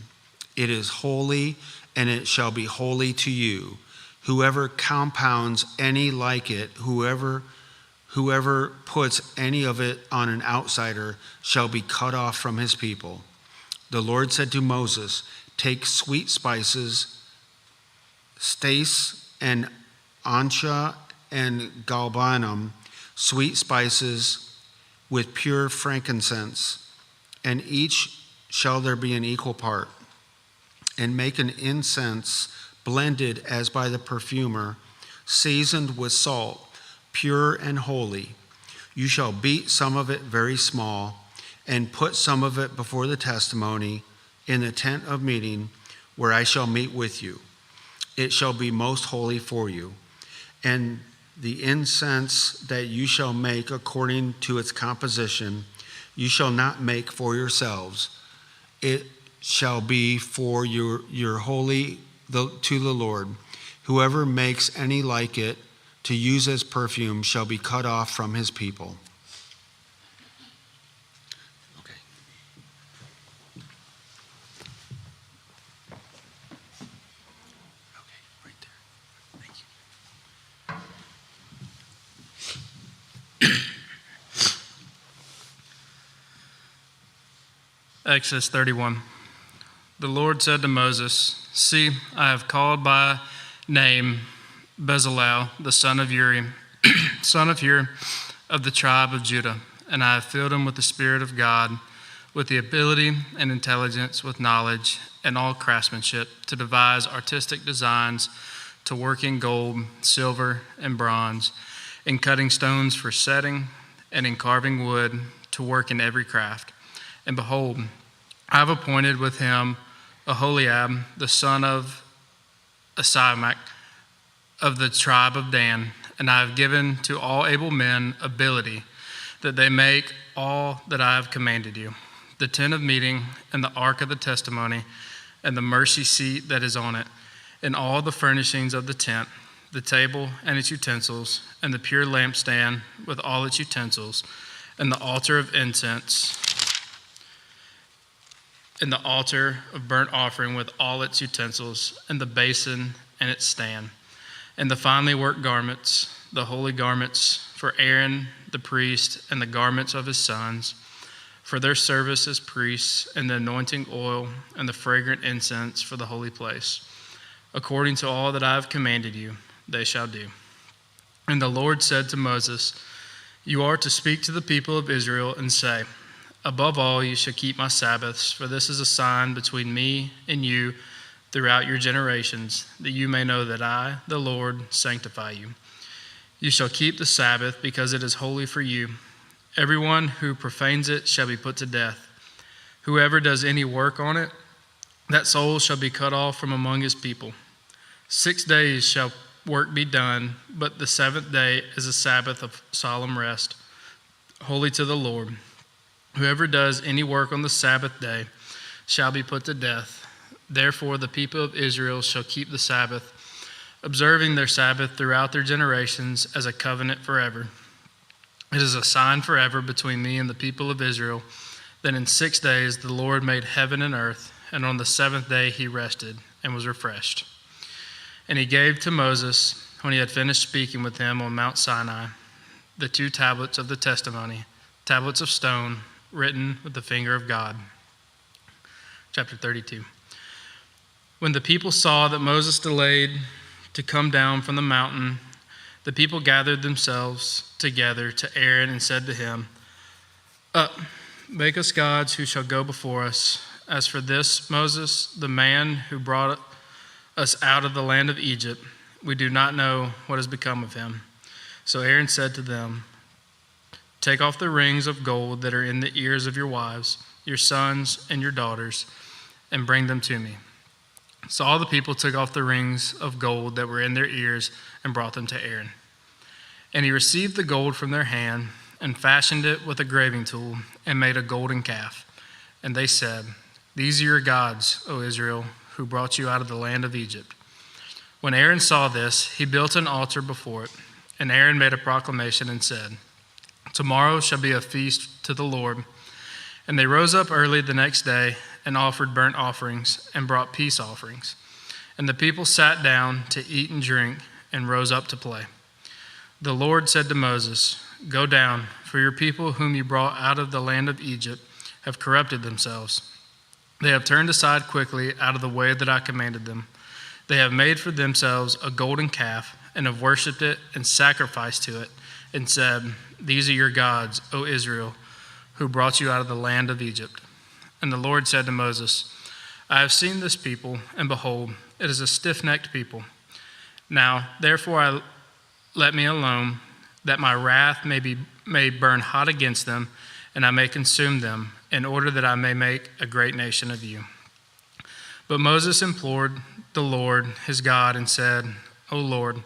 It is holy, and it shall be holy to you. Whoever compounds any like it, whoever puts any of it on an outsider, shall be cut off from his people. The Lord said to Moses, take sweet spices, stace and ancha and galbanum, sweet spices with pure frankincense, and each shall there be an equal part. And make an incense blended as by the perfumer, seasoned with salt, pure and holy. You shall beat some of it very small, and put some of it before the testimony in the tent of meeting, where I shall meet with you. It shall be most holy for you. And the incense that you shall make according to its composition, you shall not make for yourselves. It shall be for your holy to the Lord. Whoever makes any like it to use as perfume shall be cut off from his people. Okay. Okay, right there. Thank you. Exodus 31. The Lord said to Moses, see, I have called by name Bezalel, the son of Uri, son of Hur, of the tribe of Judah, and I have filled him with the Spirit of God, with the ability and intelligence, with knowledge and all craftsmanship, to devise artistic designs, to work in gold, silver, and bronze, in cutting stones for setting, and in carving wood, to work in every craft. And behold, I have appointed with him Aholiab, the son of Ahisamach, of the tribe of Dan, and I have given to all able men ability, that they make all that I have commanded you: the tent of meeting, and the ark of the testimony, and the mercy seat that is on it, and all the furnishings of the tent, the table and its utensils, and the pure lampstand with all its utensils, and the altar of incense, and the altar of burnt offering with all its utensils, and the basin and its stand, and the finely worked garments, the holy garments for Aaron the priest, and the garments of his sons, for their service as priests, and the anointing oil, and the fragrant incense for the holy place. According to all that I have commanded you, they shall do. And the Lord said to Moses, you are to speak to the people of Israel and say, above all, you shall keep my Sabbaths, for this is a sign between me and you throughout your generations, that you may know that I, the Lord, sanctify you. You shall keep the Sabbath, because it is holy for you. Everyone who profanes it shall be put to death. Whoever does any work on it, that soul shall be cut off from among his people. 6 days shall work be done, but the seventh day is a Sabbath of solemn rest, holy to the Lord. Whoever does any work on the Sabbath day shall be put to death. Therefore the people of Israel shall keep the Sabbath, observing their Sabbath throughout their generations as a covenant forever. It is a sign forever between me and the people of Israel, that in 6 days the Lord made heaven and earth, and on the seventh day he rested and was refreshed. And he gave to Moses, when he had finished speaking with him on Mount Sinai, the 2 tablets of the testimony, tablets of stone, written with the finger of God. Chapter 32. When the people saw that Moses delayed to come down from the mountain, the people gathered themselves together to Aaron and said to him, up, make us gods who shall go before us. As for this Moses, the man who brought us out of the land of Egypt, we do not know what has become of him. So Aaron said to them, take off the rings of gold that are in the ears of your wives, your sons, and your daughters, and bring them to me. So all the people took off the rings of gold that were in their ears and brought them to Aaron. And he received the gold from their hand and fashioned it with a graving tool and made a golden calf. And they said, these are your gods, O Israel, who brought you out of the land of Egypt. When Aaron saw this, he built an altar before it. And Aaron made a proclamation and said, tomorrow shall be a feast to the Lord. And they rose up early the next day and offered burnt offerings and brought peace offerings. And the people sat down to eat and drink and rose up to play. The Lord said to Moses, go down, for your people whom you brought out of the land of Egypt have corrupted themselves. They have turned aside quickly out of the way that I commanded them. They have made for themselves a golden calf and have worshipped it and sacrificed to it and said, these are your gods, O Israel, who brought you out of the land of Egypt. And the Lord said to Moses, I have seen this people, and behold, it is a stiff-necked people. Now, therefore, let me alone, that my wrath may burn hot against them, and I may consume them, in order that I may make a great nation of you. But Moses implored the Lord his God and said, O Lord,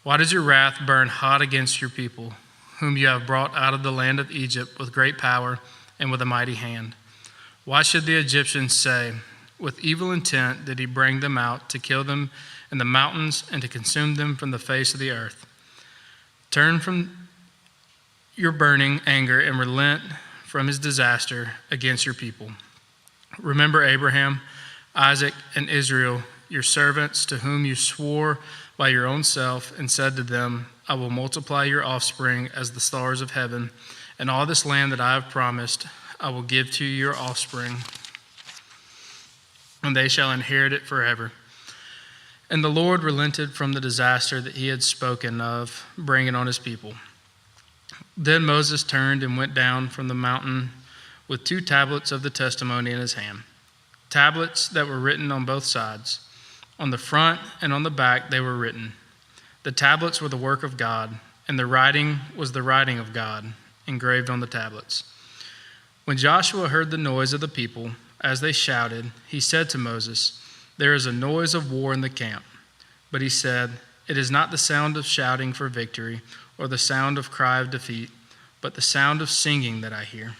why does your wrath burn hot against your people, whom you have brought out of the land of Egypt with great power and with a mighty hand? Why should the Egyptians say, with evil intent did he bring them out to kill them in the mountains and to consume them from the face of the earth? Turn from your burning anger and relent from his disaster against your people. Remember Abraham, Isaac, and Israel, your servants, to whom you swore by your own self and said to them, I will multiply your offspring as the stars of heaven, and all this land that I have promised I will give to your offspring, and they shall inherit it forever. And the Lord relented from the disaster that he had spoken of bringing on his people. Then Moses turned and went down from the mountain with 2 tablets of the testimony in his hand, tablets that were written on both sides. On the front and on the back they were written. The tablets were the work of God, and the writing was the writing of God, engraved on the tablets. When Joshua heard the noise of the people, as they shouted, he said to Moses, "There is a noise of war in the camp." But he said, "It is not the sound of shouting for victory or the sound of cry of defeat, but the sound of singing that I hear."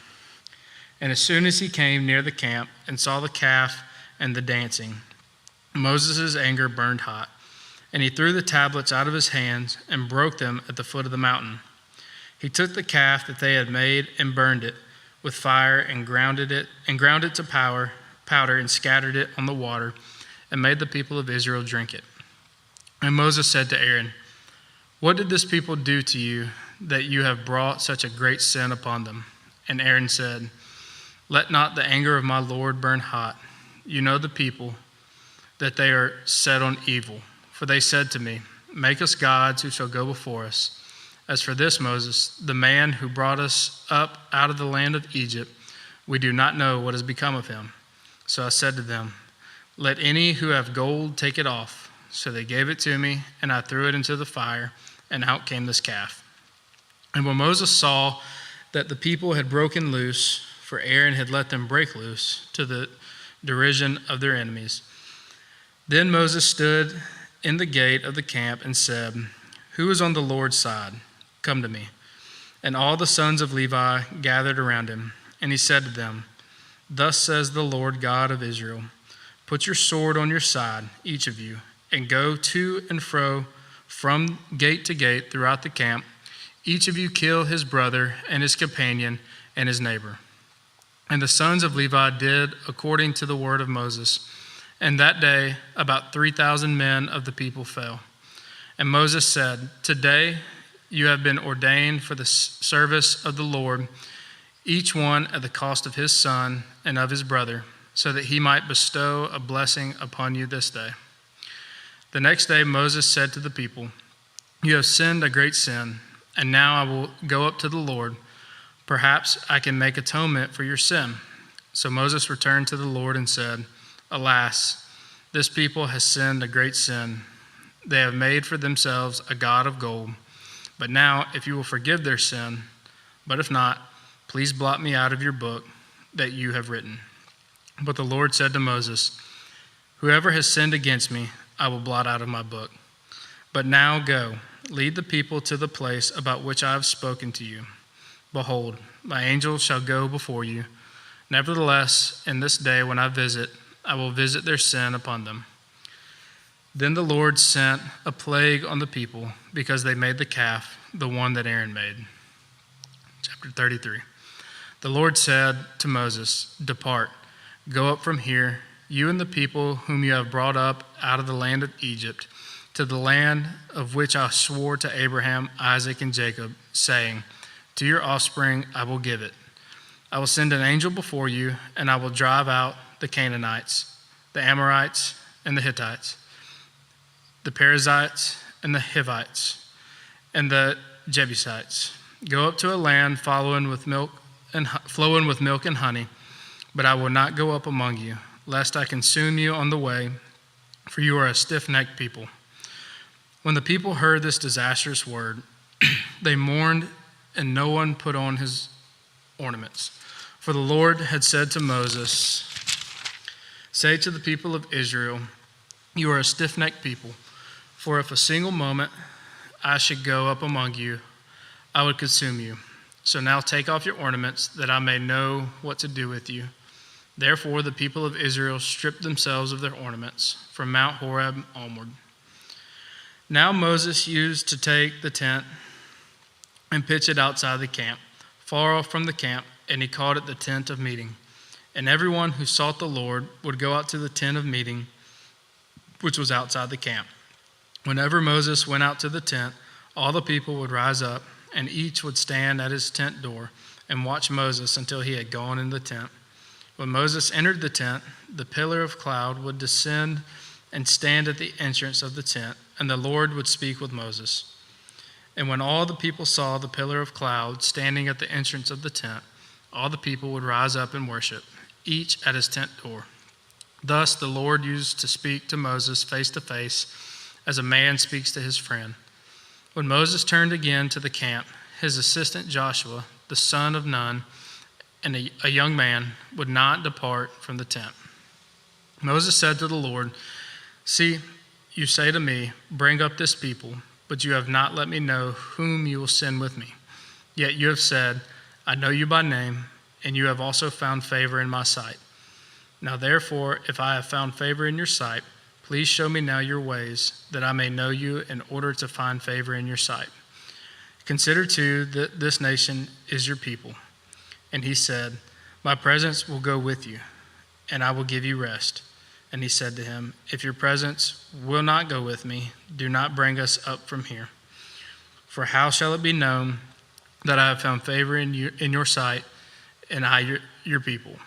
And as soon as he came near the camp and saw the calf and the dancing, Moses' anger burned hot, and he threw the tablets out of his hands and broke them at the foot of the mountain. He took the calf that they had made and burned it with fire and ground it to powder and scattered it on the water and made the people of Israel drink it. And Moses said to Aaron, "What did this people do to you that you have brought such a great sin upon them?" And Aaron said, "Let not the anger of my Lord burn hot. You know the people, that they are set on evil. For they said to me, 'Make us gods who shall go before us.' As for this Moses, the man who brought us up out of the land of Egypt, we do not know what has become of him." So I said to them, "Let any who have gold take it off." So they gave it to me, and I threw it into the fire, and out came this calf. And when Moses saw that the people had broken loose, for Aaron had let them break loose, to the derision of their enemies, then Moses stood in the gate of the camp and said, "Who is on the Lord's side? Come to me." And all the sons of Levi gathered around him, and he said to them, "Thus says the Lord God of Israel, put your sword on your side, each of you, and go to and fro from gate to gate throughout the camp. Each of you kill his brother and his companion and his neighbor." And the sons of Levi did according to the word of Moses. And that day about 3,000 men of the people fell. And Moses said, "Today you have been ordained for the service of the Lord, each one at the cost of his son and of his brother, so that he might bestow a blessing upon you this day." The next day Moses said to the people, "You have sinned a great sin, and now I will go up to the Lord. Perhaps I can make atonement for your sin." So Moses returned to the Lord and said, "Alas, this people has sinned a great sin. They have made for themselves a god of gold. But now, if you will forgive their sin, but if not, please blot me out of your book that you have written." But the Lord said to Moses, "Whoever has sinned against me, I will blot out of my book. But now go, lead the people to the place about which I have spoken to you. Behold, my angel shall go before you. Nevertheless, in this day when I will visit their sin upon them." Then the Lord sent a plague on the people because they made the calf, the one that Aaron made. Chapter 33. The Lord said to Moses, "Depart, go up from here, you and the people whom you have brought up out of the land of Egypt, to the land of which I swore to Abraham, Isaac, and Jacob, saying, 'To your offspring I will give it.' I will send an angel before you, and I will drive out the Canaanites, the Amorites, and the Hittites, the Perizzites, and the Hivites, and the Jebusites. Go up to a land flowing with milk and honey, but I will not go up among you, lest I consume you on the way, for you are a stiff-necked people." When the people heard this disastrous word, they mourned, and no one put on his ornaments. For the Lord had said to Moses, "Say to the people of Israel, you are a stiff-necked people. For if a single moment I should go up among you, I would consume you. So now take off your ornaments, that I may know what to do with you." Therefore the people of Israel stripped themselves of their ornaments from Mount Horeb onward. Now Moses used to take the tent and pitch it outside the camp, far off from the camp, and he called it the tent of meeting. And everyone who sought the Lord would go out to the tent of meeting, which was outside the camp. Whenever Moses went out to the tent, all the people would rise up, and each would stand at his tent door and watch Moses until he had gone in the tent. When Moses entered the tent, the pillar of cloud would descend and stand at the entrance of the tent, and the Lord would speak with Moses. And when all the people saw the pillar of cloud standing at the entrance of the tent, all the people would rise up and worship, each at his tent door. Thus the Lord used to speak to Moses face to face, as a man speaks to his friend. When Moses turned again to the camp, his assistant Joshua, the son of Nun, and a young man, would not depart from the tent. Moses said to the Lord, "See, you say to me, 'Bring up this people,' but you have not let me know whom you will send with me. Yet you have said, 'I know you by name,' and you have also found favor in my sight. Now therefore, if I have found favor in your sight, please show me now your ways, that I may know you in order to find favor in your sight. Consider too that this nation is your people." And he said, "My presence will go with you, and I will give you rest." And he said to him, "If your presence will not go with me, do not bring us up from here. For how shall it be known that I have found favor in your sight, and I your people?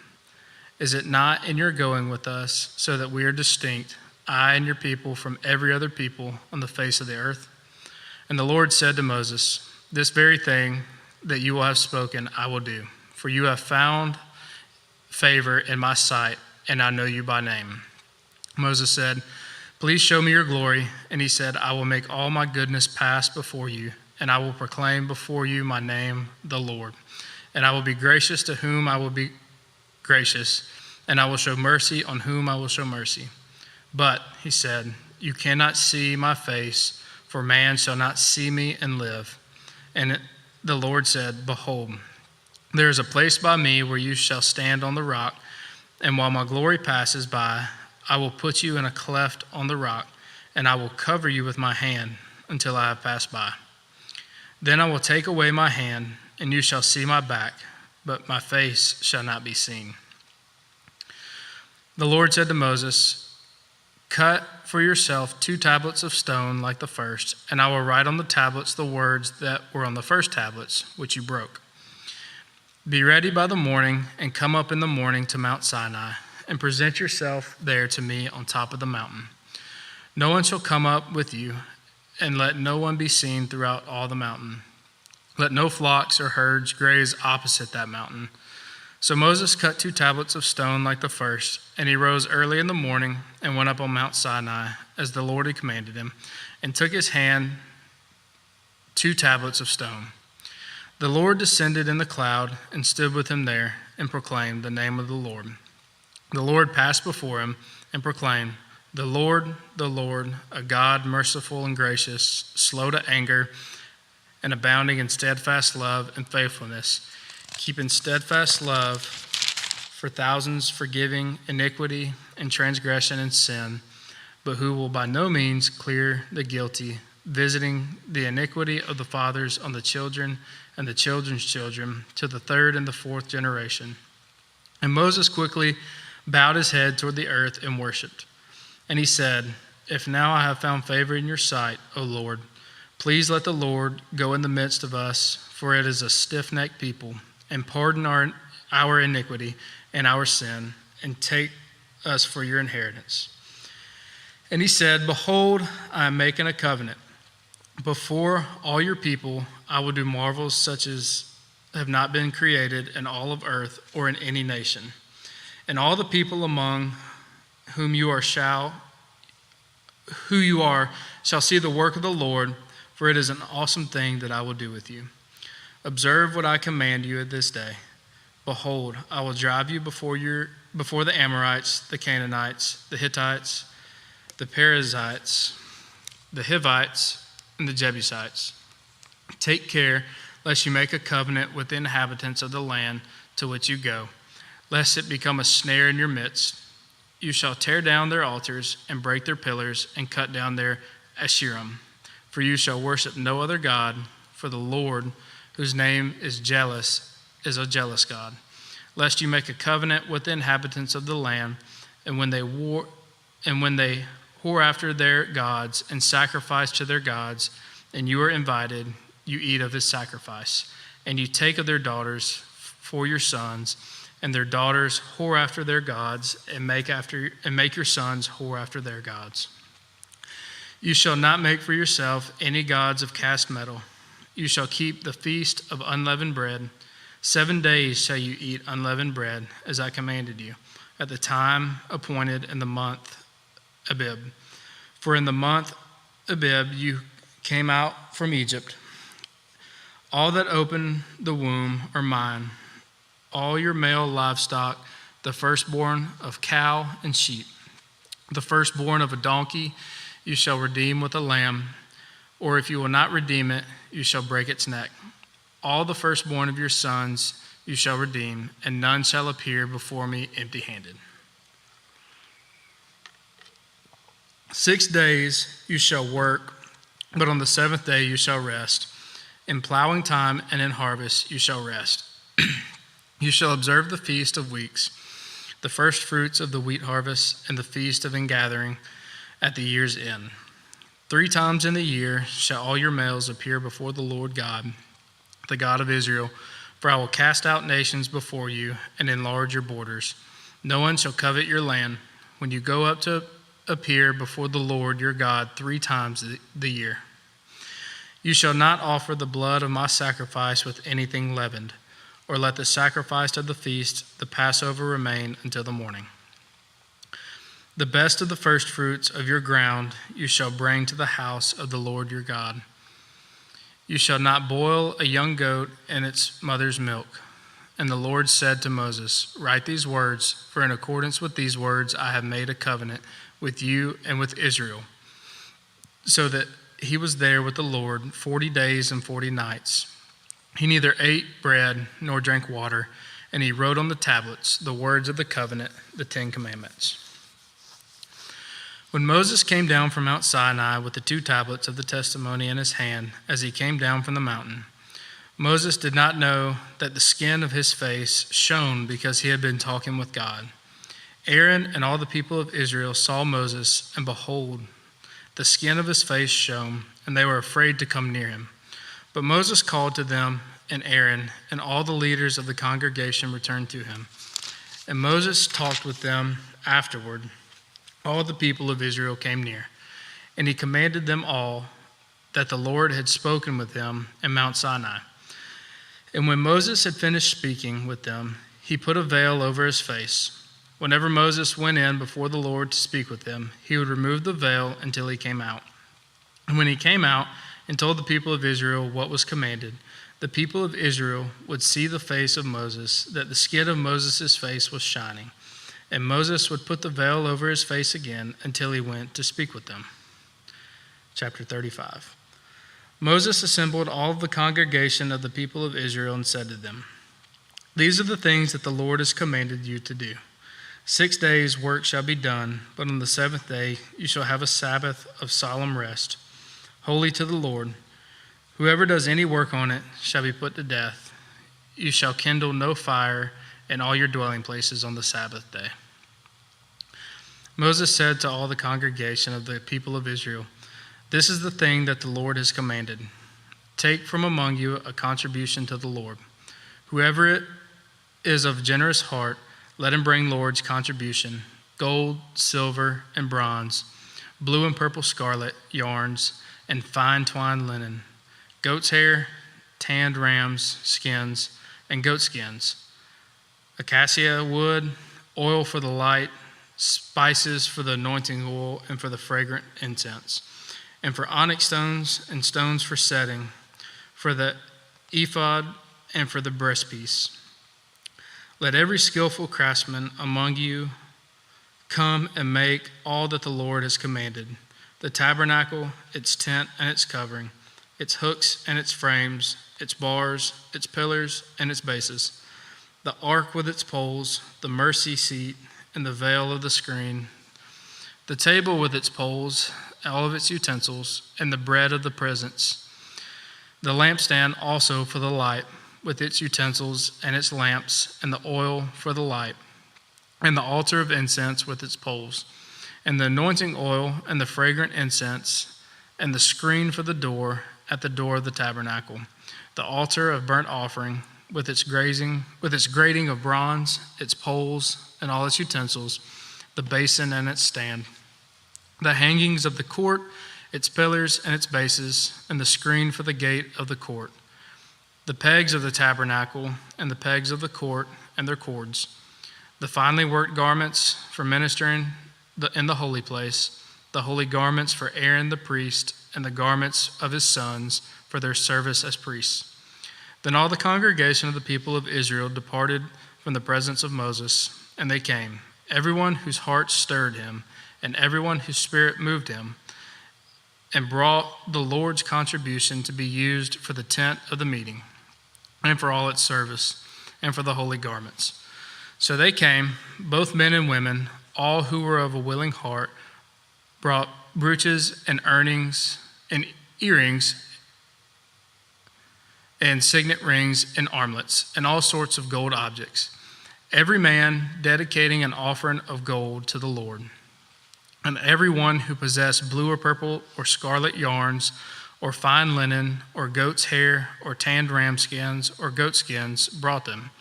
Is it not in your going with us, so that we are distinct, I and your people, from every other people on the face of the earth?" And the Lord said to Moses, "This very thing that you will have spoken, I will do, for you have found favor in my sight, and I know you by name." Moses said, "Please show me your glory." And he said, "I will make all my goodness pass before you, and I will proclaim before you my name, the Lord. And I will be gracious to whom I will be gracious, and I will show mercy on whom I will show mercy. But," he said, "you cannot see my face, for man shall not see me and live." And the Lord said, "Behold, there is a place by me where you shall stand on the rock, and while my glory passes by, I will put you in a cleft on the rock, and I will cover you with my hand until I have passed by. Then I will take away my hand, and you shall see my back, but my face shall not be seen." The Lord said to Moses, "Cut for yourself 2 tablets of stone like the first, and I will write on the tablets the words that were on the first tablets, which you broke. Be ready by the morning, and come up in the morning to Mount Sinai, and present yourself there to me on top of the mountain. No one shall come up with you, and let no one be seen throughout all the mountain. Let no flocks or herds graze opposite that mountain." So Moses cut 2 tablets of stone like the first, and he rose early in the morning and went up on Mount Sinai, as the Lord had commanded him, and took his hand 2 tablets of stone. The Lord descended in the cloud and stood with him there, and proclaimed the name of the Lord. The Lord passed before him and proclaimed, the Lord, a God merciful and gracious, slow to anger, and abounding in steadfast love and faithfulness, keeping steadfast love for thousands, forgiving iniquity and transgression and sin, but who will by no means clear the guilty, visiting the iniquity of the fathers on the children and the children's children to the 3rd and the 4th generation. And Moses quickly bowed his head toward the earth and worshipped. And he said, "If now I have found favor in your sight, O Lord, please let the Lord go in the midst of us, for it is a stiff-necked people, and pardon our iniquity and our sin, and take us for your inheritance." And he said, "Behold, I am making a covenant. Before all your people, I will do marvels such as have not been created in all of earth or in any nation. And all the people among whom you are shall see the work of the Lord, for it is an awesome thing that I will do with you. Observe what I command you this day. Behold, I will drive you before the Amorites, the Canaanites, the Hittites, the Perizzites, the Hivites, and the Jebusites. Take care lest you make a covenant with the inhabitants of the land to which you go, lest it become a snare in your midst. You shall tear down their altars and break their pillars and cut down their Asherim. For you shall worship no other God, for the Lord, whose name is jealous, is a jealous God. Lest you make a covenant with the inhabitants of the land, and when they whore after their gods and sacrifice to their gods, and you are invited, you eat of his sacrifice, and you take of their daughters for your sons, and their daughters whore after their gods, and make your sons whore after their gods. You shall not make for yourself any gods of cast metal. You shall keep the feast of unleavened bread. 7 days shall you eat unleavened bread, as I commanded you. at the time appointed in the month Abib. For in the month Abib you came out from Egypt. All that open the womb are mine, all your male livestock, the firstborn of cow and sheep. The firstborn of a donkey you shall redeem with a lamb, or if you will not redeem it, you shall break its neck. All the firstborn of your sons you shall redeem, and none shall appear before me empty-handed. 6 days you shall work, but on the seventh day you shall rest. In plowing time and in harvest you shall rest. You shall observe the feast of weeks, the first fruits of the wheat harvest, and the feast of ingathering at the year's end. 3 times in the year shall all your males appear before the Lord God, the God of Israel, for I will cast out nations before you and enlarge your borders. No one shall covet your land when you go up to appear before the Lord your God 3 times the year. You shall not offer the blood of my sacrifice with anything leavened, or let the sacrifice of the feast, the Passover, remain until the morning. The best of the firstfruits of your ground you shall bring to the house of the Lord your God. You shall not boil a young goat in its mother's milk. And the Lord said to Moses, write these words, for in accordance with these words I have made a covenant with you and with Israel. So that he was there with the Lord 40 days and 40 nights. He neither ate bread nor drank water, and he wrote on the tablets the words of the covenant, the 10 Commandments. When Moses came down from Mount Sinai with the 2 tablets of the testimony in his hand, as he came down from the mountain, Moses did not know that the skin of his face shone because he had been talking with God. Aaron and all the people of Israel saw Moses, and behold, the skin of his face shone, and they were afraid to come near him. But Moses called to them, and Aaron and all the leaders of the congregation returned to him. And Moses talked with them afterward. All the people of Israel came near, and he commanded them all that the Lord had spoken with them in Mount Sinai. And when Moses had finished speaking with them, he put a veil over his face. Whenever Moses went in before the Lord to speak with them, he would remove the veil until he came out. And when he came out and told the people of Israel what was commanded, the people of Israel would see the face of Moses, that the skin of Moses' face was shining. And Moses would put the veil over his face again until he went to speak with them. Chapter 35. Moses assembled all of the congregation of the people of Israel and said to them, these are the things that the Lord has commanded you to do. 6 days' work shall be done, but on the 7th day you shall have a Sabbath of solemn rest, holy to the Lord. Whoever does any work on it shall be put to death. You shall kindle no fire in all your dwelling places on the Sabbath day. Moses said to all the congregation of the people of Israel, this is the thing that the Lord has commanded. Take from among you a contribution to the Lord. Whoever is of generous heart, let him bring Lord's contribution, gold, silver, and bronze, blue and purple scarlet yarns, and fine twined linen, goat's hair, tanned rams' skins, and goat skins, acacia wood, oil for the light, spices for the anointing oil and for the fragrant incense, and for onyx stones and stones for setting, for the ephod and for the breastpiece. Let every skillful craftsman among you come and make all that the Lord has commanded, the tabernacle, its tent and its covering, its hooks and its frames, its bars, its pillars and its bases, the ark with its poles, the mercy seat and the veil of the screen, the table with its poles, all of its utensils, and the bread of the presence, the lampstand also for the light, with its utensils and its lamps, and the oil for the light, and the altar of incense with its poles, and the anointing oil and the fragrant incense, and the screen for the door at the door of the tabernacle, the altar of burnt offering with its grating of bronze, its poles and all its utensils, the basin and its stand, the hangings of the court, its pillars and its bases, and the screen for the gate of the court, the pegs of the tabernacle and the pegs of the court and their cords, the finely worked garments for ministering in the holy place, the holy garments for Aaron the priest, and the garments of his sons for their service as priests. Then all the congregation of the people of Israel departed from the presence of Moses, and they came, everyone whose heart stirred him, and everyone whose spirit moved him, and brought the Lord's contribution to be used for the tent of the meeting, and for all its service, and for the holy garments. So they came, both men and women, all who were of a willing heart, brought brooches and earrings and earrings and signet rings and armlets and all sorts of gold objects, every man dedicating an offering of gold to the Lord. And everyone who possessed blue or purple or scarlet yarns or fine linen or goat's hair or tanned ram skins or goat skins brought them.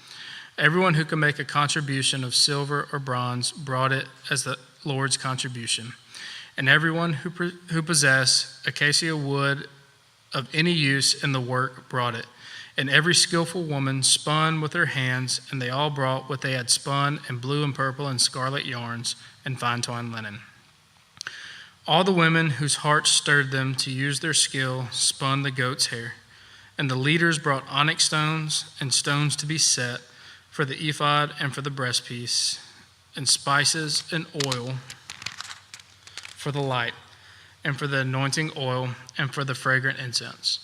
Everyone who could make a contribution of silver or bronze brought it as the Lord's contribution. And everyone who possessed acacia wood of any use in the work brought it. And every skillful woman spun with her hands, and they all brought what they had spun in blue and purple and scarlet yarns and fine twined linen. All the women whose hearts stirred them to use their skill spun the goat's hair. And the leaders brought onyx stones and stones to be set for the ephod and for the breastpiece, and spices and oil for the light, and for the anointing oil, and for the fragrant incense.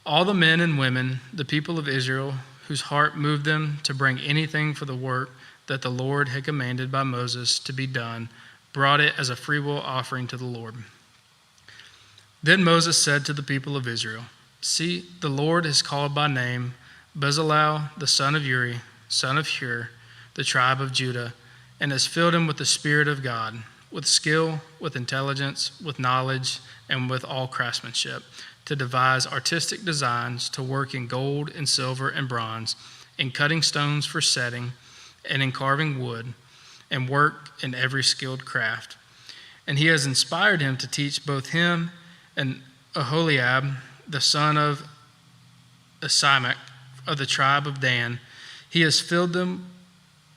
All the men and women, the people of Israel, whose heart moved them to bring anything for the work that the Lord had commanded by Moses to be done, brought it as a freewill offering to the Lord. Then Moses said to the people of Israel, "See, the Lord has called by name Bezalel, the son of Uri, son of Hur, the tribe of Judah, and has filled him with the Spirit of God, with skill, with intelligence, with knowledge, and with all craftsmanship, to devise artistic designs, to work in gold and silver and bronze, in cutting stones for setting, and in carving wood, and work in every skilled craft. And he has inspired him to teach both him and Aholiab, the son of Ahisamach, of the tribe of Dan. He has filled them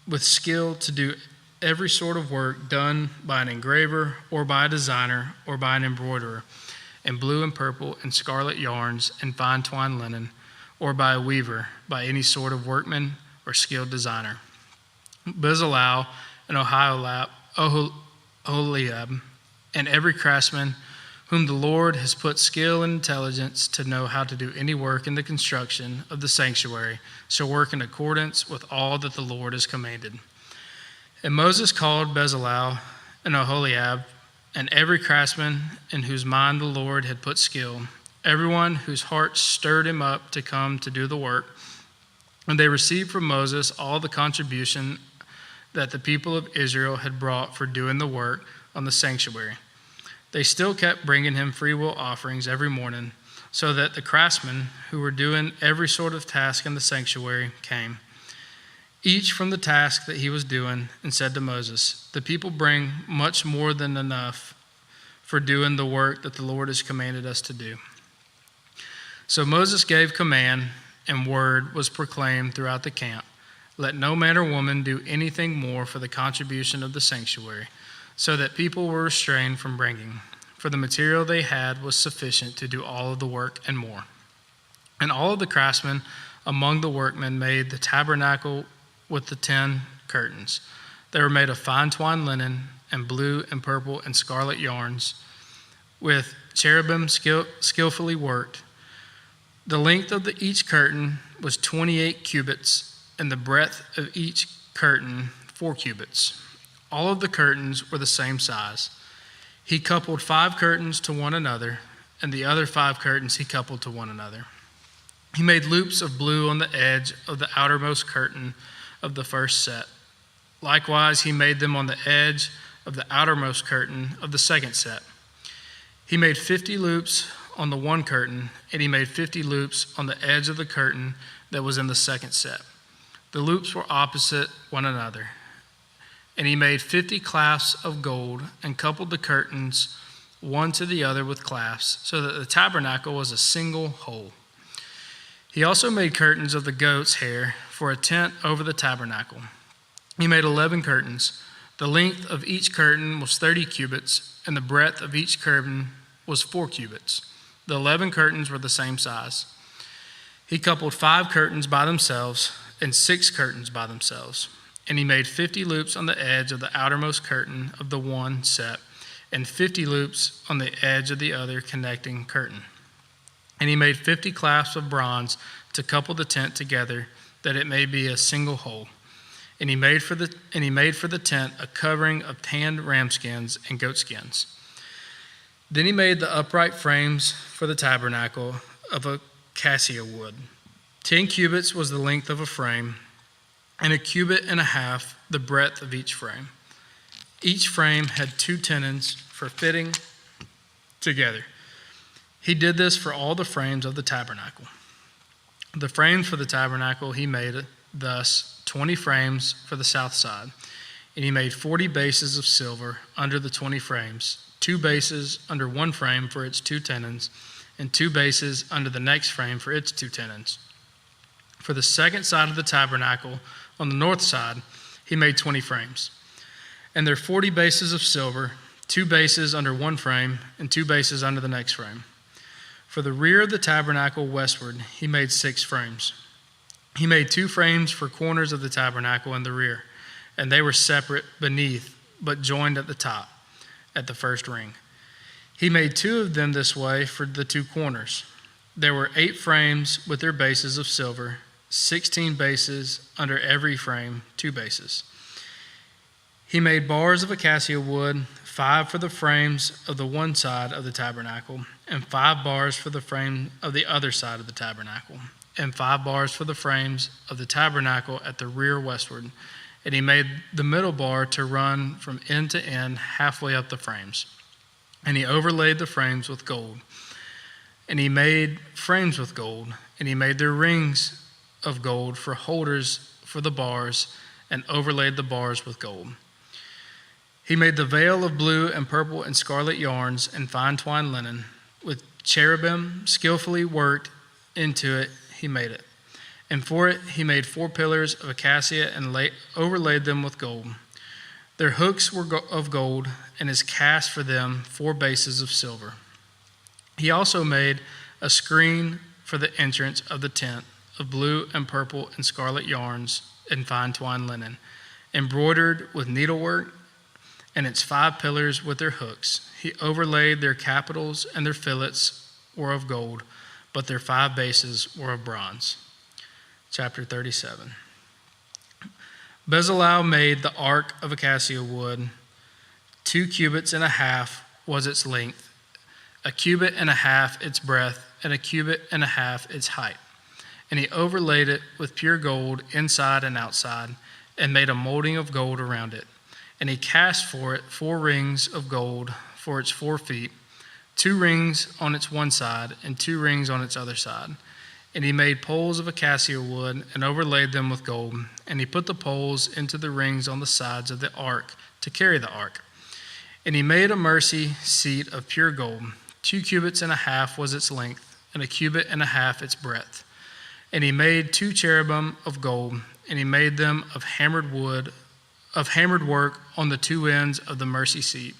with skill to do every sort of work done by an engraver or by a designer or by an embroiderer, in blue and purple and scarlet yarns and fine twined linen, or by a weaver, by any sort of workman or skilled designer. Bezalel and Aholiab, and every craftsman whom the Lord has put skill and intelligence to know how to do any work in the construction of the sanctuary, shall work in accordance with all that the Lord has commanded." And Moses called Bezalel and Aholiab, and every craftsman in whose mind the Lord had put skill, everyone whose heart stirred him up to come to do the work. And they received from Moses all the contribution that the people of Israel had brought for doing the work on the sanctuary. They still kept bringing him freewill offerings every morning, so that the craftsmen who were doing every sort of task in the sanctuary came, each from the task that he was doing, and said to Moses, "The people bring much more than enough for doing the work that the Lord has commanded us to do." So Moses gave command, and word was proclaimed throughout the camp, "Let no man or woman do anything more for the contribution of the sanctuary," so that people were restrained from bringing, for the material they had was sufficient to do all of the work and more. And all of the craftsmen among the workmen made the tabernacle with the 10 curtains. They were made of fine twined linen and blue and purple and scarlet yarns, with cherubim skillfully worked. The length of each curtain was 28 cubits, and the breadth of each curtain 4 cubits. All of the curtains were the same size. He coupled 5 curtains to one another, and the other 5 curtains he coupled to one another. He made loops of blue on the edge of the outermost curtain of the first set. Likewise, he made them on the edge of the outermost curtain of the second set. He made 50 loops on the one curtain, and he made 50 loops on the edge of the curtain that was in the second set. The loops were opposite one another. And he made 50 clasps of gold and coupled the curtains one to the other with clasps, so that the tabernacle was a single whole. He also made curtains of the goat's hair for a tent over the tabernacle. He made 11 curtains. The length of each curtain was 30 cubits, and the breadth of each curtain was 4 cubits. The 11 curtains were the same size. He coupled 5 curtains by themselves and 6 curtains by themselves. And he made 50 loops on the edge of the outermost curtain of the one set, and 50 loops on the edge of the other connecting curtain. And he made 50 clasps of bronze to couple the tent together, that it may be a single whole. And he made for the tent a covering of tanned ram skins and goat skins. Then he made the upright frames for the tabernacle of acacia wood. 10 cubits was the length of a frame, and 1.5 cubits the breadth of each frame. Each frame had 2 tenons for fitting together. He did this for all the frames of the tabernacle. The frames for the tabernacle he made thus 20 frames for the south side, and he made 40 bases of silver under the 20 frames, 2 bases under one frame for its 2 tenons, and 2 bases under the next frame for its 2 tenons. For the second side of the tabernacle, on the north side, he made 20 frames. And there are 40 bases of silver, 2 bases under one frame, and 2 bases under the next frame. For the rear of the tabernacle westward, he made 6 frames. He made 2 frames for corners of the tabernacle in the rear, and they were separate beneath, but joined at the top, at the first ring. He made 2 of them this way for the 2 corners. There were 8 frames with their bases of silver, 16 bases under every frame, 2 bases. He made bars of acacia wood, 5 for the frames of the one side of the tabernacle, and 5 bars for the frame of the other side of the tabernacle, and 5 bars for the frames of the tabernacle at the rear westward. And he made the middle bar to run from end to end halfway up the frames. And he overlaid the frames with gold. And he made frames with gold, and he made their rings of gold for holders for the bars, and overlaid the bars with gold. He made the veil of blue and purple and scarlet yarns and fine twined linen, with cherubim skillfully worked into it. He made it, and for it he made 4 pillars of acacia and overlaid them with gold. Their hooks were of gold, and his cast for them 4 bases of silver. He also made a screen for the entrance of the tent of blue and purple and scarlet yarns and fine twined linen, embroidered with needlework, and its 5 pillars with their hooks. He overlaid their capitals, and their fillets were of gold, but their 5 bases were of bronze. Chapter 37. Bezalel made the ark of acacia wood. 2.5 cubits was its length, 1.5 cubits its breadth, and 1.5 cubits its height. And he overlaid it with pure gold inside and outside, and made a molding of gold around it. And he cast for it 4 rings of gold for its 4 feet, 2 rings on its one side, and 2 rings on its other side. And he made poles of acacia wood, and overlaid them with gold. And he put the poles into the rings on the sides of the ark to carry the ark. And he made a mercy seat of pure gold. 2.5 cubits was its length, and 1.5 cubits its breadth. And he made 2 cherubim of gold, and he made them of hammered work on the 2 ends of the mercy seat,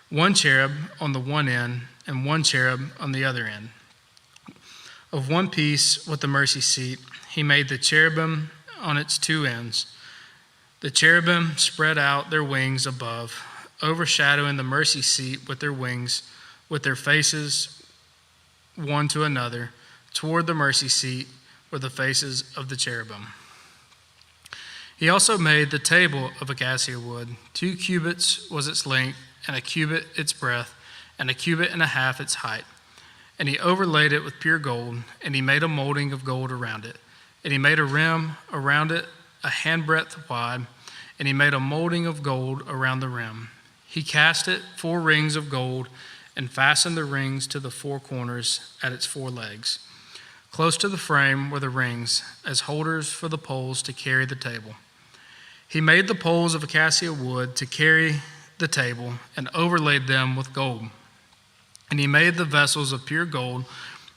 1 cherub on the one end, and 1 cherub on the other end. Of one piece with the mercy seat, he made the cherubim on its 2 ends. The cherubim spread out their wings above, overshadowing the mercy seat with their wings, with their faces one to another. Toward the mercy seat were the faces of the cherubim. He also made the table of acacia wood. 2 cubits was its length, and 1 cubit its breadth, and 1.5 cubits its height. And he overlaid it with pure gold, and he made a molding of gold around it. And he made a rim around it, a handbreadth wide, and he made a molding of gold around the rim. He cast it 4 rings of gold, and fastened the rings to the 4 corners at its 4 legs. Close to the frame were the rings, as holders for the poles to carry the table. He made the poles of acacia wood to carry the table, and overlaid them with gold. And he made the vessels of pure gold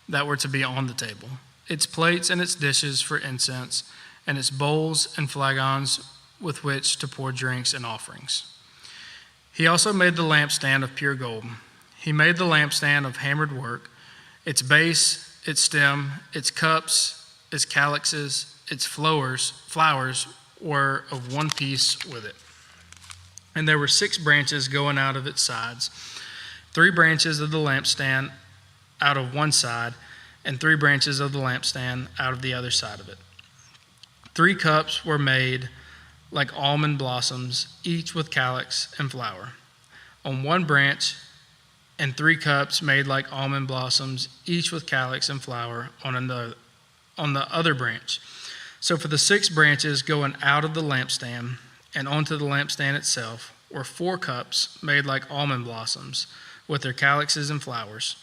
that were to be on the table, its plates and its dishes for incense, and its bowls and flagons with which to pour drinks and offerings. He also made the lampstand of pure gold. He made the lampstand of hammered work. Its base, its stem, its cups, its calyxes, its flowers were of one piece with it. And there were 6 branches going out of its sides, 3 branches of the lampstand out of one side, and 3 branches of the lampstand out of the other side of it. 3 cups were made like almond blossoms, each with calyx and flower, on one branch, and 3 cups made like almond blossoms, each with calyx and flower on the other branch. So for the 6 branches going out of the lampstand and onto the lampstand itself were 4 cups made like almond blossoms, with their calyxes and flowers,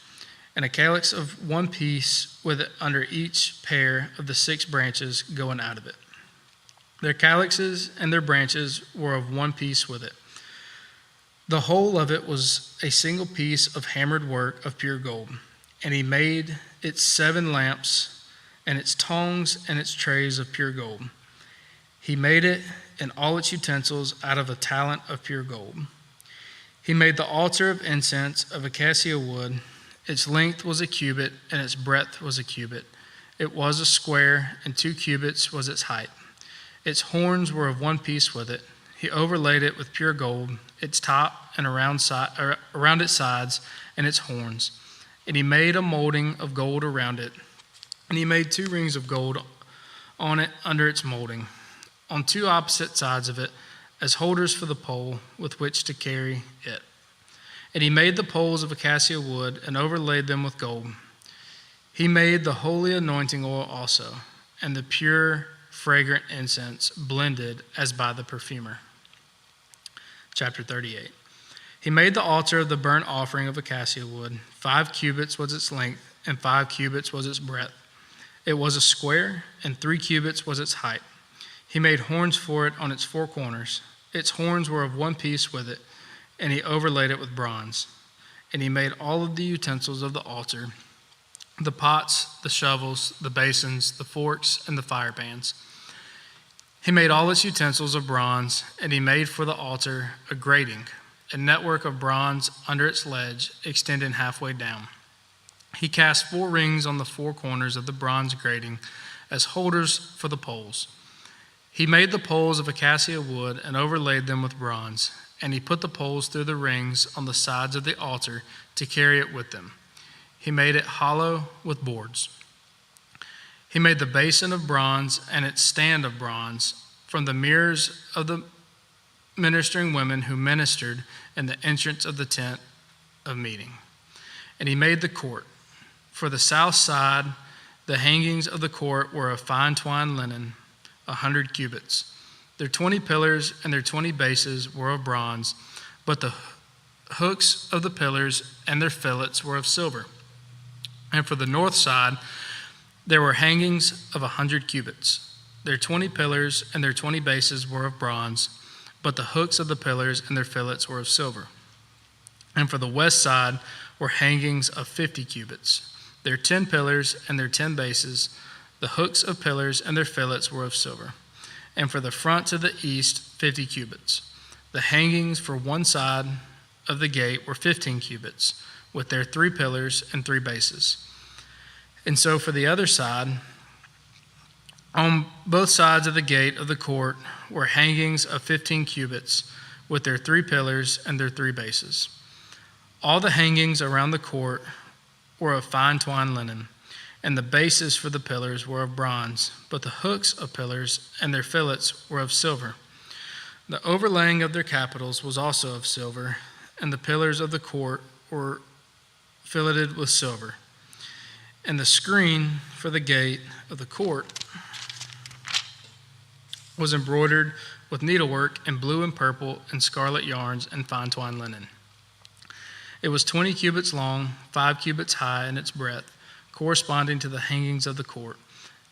and a calyx of one piece with it under each pair of the 6 branches going out of it. Their calyxes and their branches were of one piece with it. The whole of it was a single piece of hammered work of pure gold. And he made its 7 lamps, and its tongs and its trays of pure gold. He made it and all its utensils out of a talent of pure gold. He made the altar of incense of acacia wood. Its length was a cubit, and its breadth was a cubit. It was a square, and 2 cubits was its height. Its horns were of one piece with it. He overlaid it with pure gold, its top and around its sides and its horns. And he made a molding of gold around it. And he made 2 rings of gold on it under its molding, on 2 opposite sides of it, as holders for the pole with which to carry it. And he made the poles of acacia wood and overlaid them with gold. He made the holy anointing oil also, and the pure fragrant incense blended as by the perfumer. Chapter 38. He made the altar of the burnt offering of acacia wood. 5 cubits was its length, and 5 cubits was its breadth. It was a square, and 3 cubits was its height. He made horns for it on its 4 corners. Its horns were of one piece with it, and he overlaid it with bronze. And he made all of the utensils of the altar, the pots, the shovels, the basins, the forks, and the fire pans. He made all its utensils of bronze, and he made for the altar a grating, a network of bronze under its ledge, extending halfway down. He cast 4 rings on the 4 corners of the bronze grating as holders for the poles. He made the poles of acacia wood and overlaid them with bronze, and he put the poles through the rings on the sides of the altar to carry it with them. He made it hollow with boards. He made the basin of bronze and its stand of bronze from the mirrors of the ministering women who ministered in the entrance of the tent of meeting. And he made the court. For the south side, the hangings of the court were of fine twined linen, 100 cubits. Their 20 pillars and their 20 bases were of bronze, but the hooks of the pillars and their fillets were of silver. And for the north side, there were hangings of 100 cubits. Their 20 pillars and their 20 bases were of bronze, but the hooks of the pillars and their fillets were of silver. And for the west side were hangings of 50 cubits. Their 10 pillars and their 10 bases, the hooks of pillars and their fillets were of silver. And for the front to the east, 50 cubits. The hangings for one side of the gate were 15 cubits, with their 3 pillars and 3 bases. And so for the other side, on both sides of the gate of the court were hangings of 15 cubits, with their 3 pillars and their 3 bases. All the hangings around the court were of fine twined linen, and the bases for the pillars were of bronze, but the hooks of pillars and their fillets were of silver. The overlaying of their capitals was also of silver, and the pillars of the court were filleted with silver. And the screen for the gate of the court was embroidered with needlework in blue and purple and scarlet yarns and fine twined linen. It was 20 cubits long, 5 cubits high in its breadth, corresponding to the hangings of the court.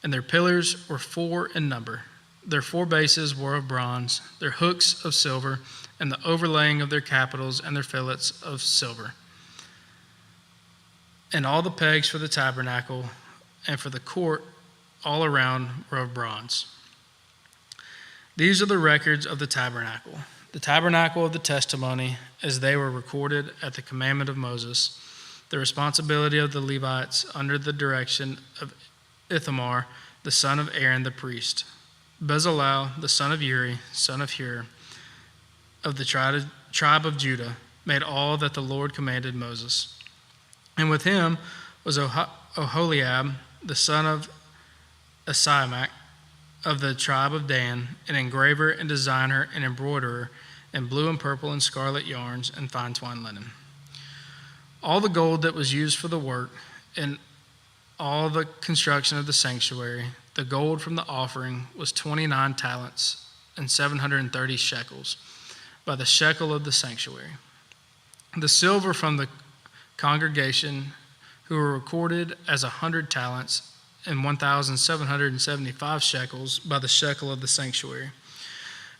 And their pillars were 4 in number. Their 4 bases were of bronze, their hooks of silver, and the overlaying of their capitals and their fillets of silver. And all the pegs for the tabernacle and for the court all around were of bronze. These are the records of the tabernacle of the testimony, as they were recorded at the commandment of Moses, the responsibility of the Levites under the direction of Ithamar, the son of Aaron the priest. Bezalel, the son of Uri, son of Hur, of the tribe of Judah, made all that the Lord commanded Moses. And with him was Oholiab, the son of Ahisamach, of the tribe of Dan, an engraver and designer and embroiderer in blue and purple and scarlet yarns and fine twined linen. All the gold that was used for the work and all the construction of the sanctuary, the gold from the offering was 29 talents and 730 shekels by the shekel of the sanctuary. The silver from the congregation, who were recorded as 100 talents and 1,775 shekels by the shekel of the sanctuary.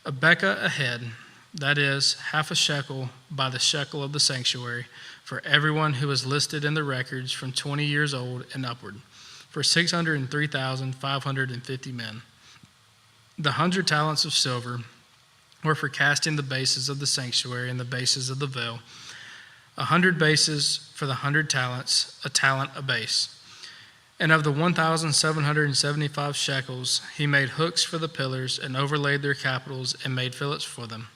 A bekah a head, that is, half a shekel by the shekel of the sanctuary, for everyone who was listed in the records from 20 years old and upward, for 603,550 men. The 100 talents of silver were for casting the bases of the sanctuary and the bases of the veil, 100 bases for the 100 talents, a talent a base. And of the 1,775 shekels, he made hooks for the pillars and overlaid their capitals and made fillets for them.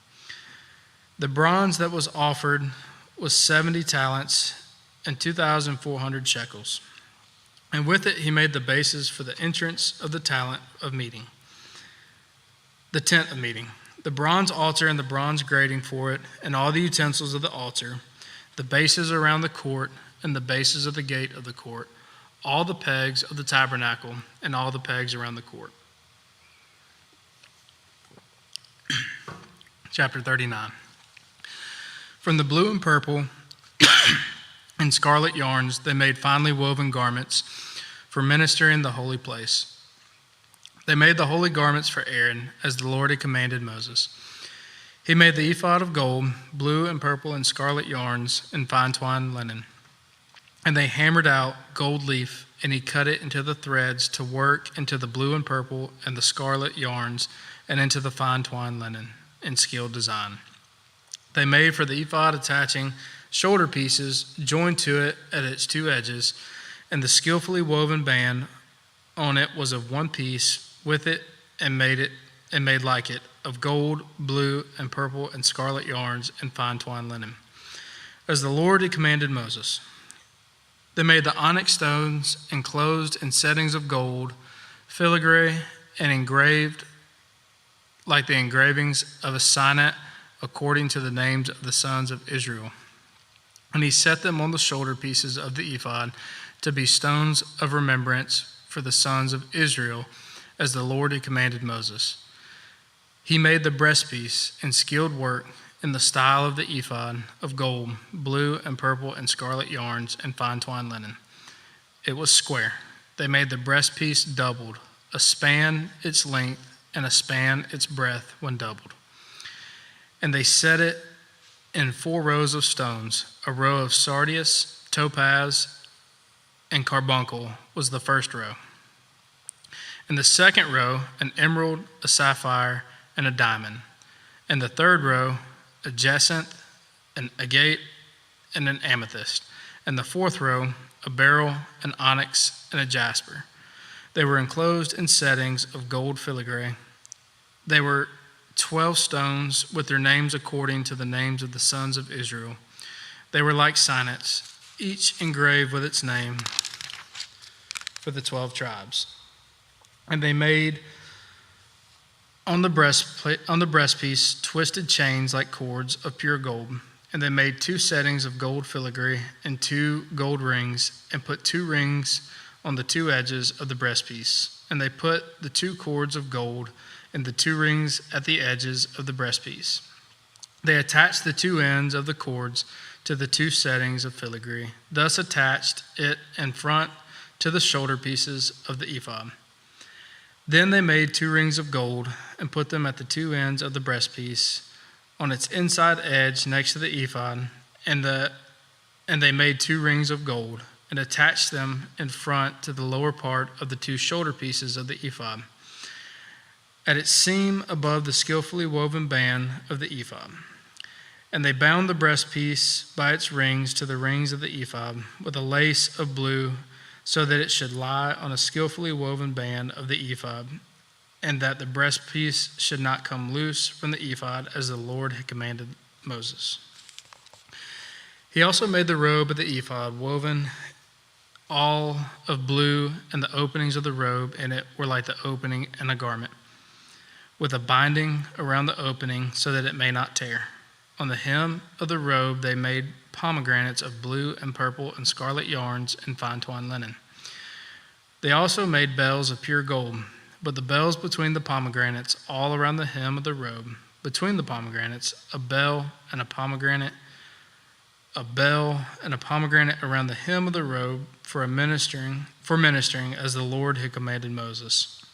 The bronze that was offered was 70 talents and 2,400 shekels. And with it he made the bases for the entrance of the tent of meeting. The bronze altar and the bronze grating for it, and all the utensils of the altar, the bases around the court, and the bases of the gate of the court, all the pegs of the tabernacle, and all the pegs around the court. Chapter 39. From the blue and purple and scarlet yarns, they made finely woven garments for ministering in the holy place. They made the holy garments for Aaron, as the Lord had commanded Moses. He made the ephod of gold, blue and purple and scarlet yarns, and fine twined linen. And they hammered out gold leaf, and he cut it into the threads to work into the blue and purple and the scarlet yarns, and into the fine twined linen in skilled design. They made for the ephod attaching shoulder pieces joined to it at its two edges, and the skillfully woven band on it was of one piece with it, and made like it of gold, blue, and purple and scarlet yarns and fine twined linen, as the Lord had commanded Moses. They made the onyx stones enclosed in settings of gold, filigree, and engraved like the engravings of a signet, according to the names of the sons of Israel. And he set them on the shoulder pieces of the ephod to be stones of remembrance for the sons of Israel, as the Lord had commanded Moses. He made the breastpiece in skilled work in the style of the ephod of gold, blue and purple and scarlet yarns, and fine twined linen. It was square. They made the breastpiece doubled, a span its length and a span its breadth when doubled. And they set it in 4 rows of stones. A row of sardius, topaz, and carbuncle was the first row. In the second row, an emerald, a sapphire, and a diamond. In the third row, a jacinth, an agate, and an amethyst. And the fourth row, a beryl, an onyx, and a jasper. They were enclosed in settings of gold filigree. They were 12 stones with their names according to the names of the sons of Israel. They were like signets, each engraved with its name for the 12 tribes. And they made on the breastpiece twisted chains like cords of pure gold. And they made 2 settings of gold filigree and 2 gold rings, and put 2 rings on the 2 edges of the breastpiece. And they put the 2 cords of gold and the 2 rings at the edges of the breastpiece. They attached the 2 ends of the cords to the 2 settings of filigree, thus attached it in front to the shoulder pieces of the ephod. Then they made 2 rings of gold and put them at the 2 ends of the breastpiece on its inside edge next to the ephod, and they made 2 rings of gold and attached them in front to the lower part of the 2 shoulder pieces of the ephod. at its seam above the skillfully woven band of the ephod. And they bound the breastpiece by its rings to the rings of the ephod with a lace of blue, so that it should lie on a skillfully woven band of the ephod, and that the breastpiece should not come loose from the ephod, as the Lord had commanded Moses. He also made the robe of the ephod, woven all of blue, and the openings of the robe in it were like the opening in a garment, with a binding around the opening so that it may not tear. On the hem of the robe they made pomegranates of blue and purple and scarlet yarns and fine twined linen. They also made bells of pure gold, but the bells between the pomegranates all around the hem of the robe, between the pomegranates, a bell and a pomegranate around the hem of the robe for ministering as the Lord had commanded Moses.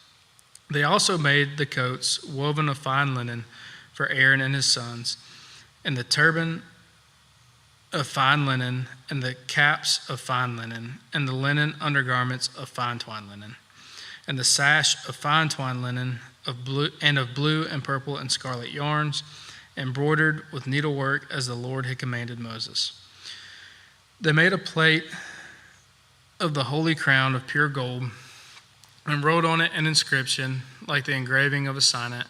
They also made the coats woven of fine linen for Aaron and his sons, and the turban of fine linen, and the caps of fine linen, and the linen undergarments of fine twined linen, and the sash of fine twined linen of blue and purple and scarlet yarns, embroidered with needlework as the Lord had commanded Moses. They made a plate of the holy crown of pure gold, and wrote on it an inscription like the engraving of a signet,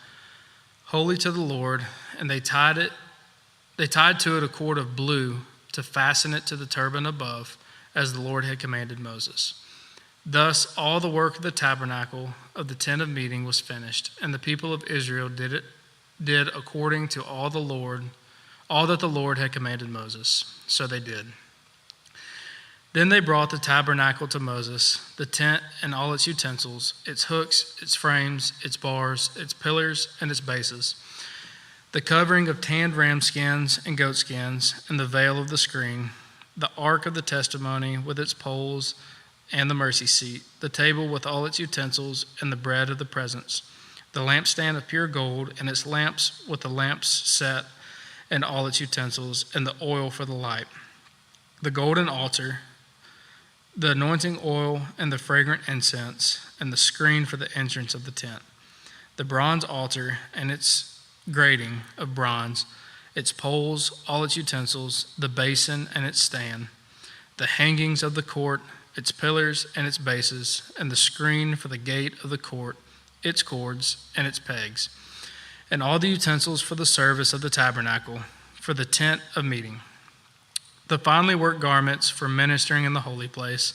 "Holy to the Lord," and they tied to it a cord of blue to fasten it to the turban above, as the Lord had commanded Moses. Thus all the work of the tabernacle of the tent of meeting was finished, and the people of Israel did according to all that the Lord had commanded Moses. So they did. Then they brought the tabernacle to Moses, the tent and all its utensils, its hooks, its frames, its bars, its pillars, and its bases, the covering of tanned ram skins and goat skins, and the veil of the screen, the ark of the testimony with its poles and the mercy seat, the table with all its utensils, and the bread of the presence, the lampstand of pure gold, and its lamps with the lamps set and all its utensils, and the oil for the light, the golden altar, the anointing oil and the fragrant incense, and the screen for the entrance of the tent, the bronze altar and its grating of bronze, its poles, all its utensils, the basin and its stand, the hangings of the court, its pillars and its bases, and the screen for the gate of the court, its cords and its pegs, and all the utensils for the service of the tabernacle, for the tent of meeting, the finely worked garments for ministering in the holy place,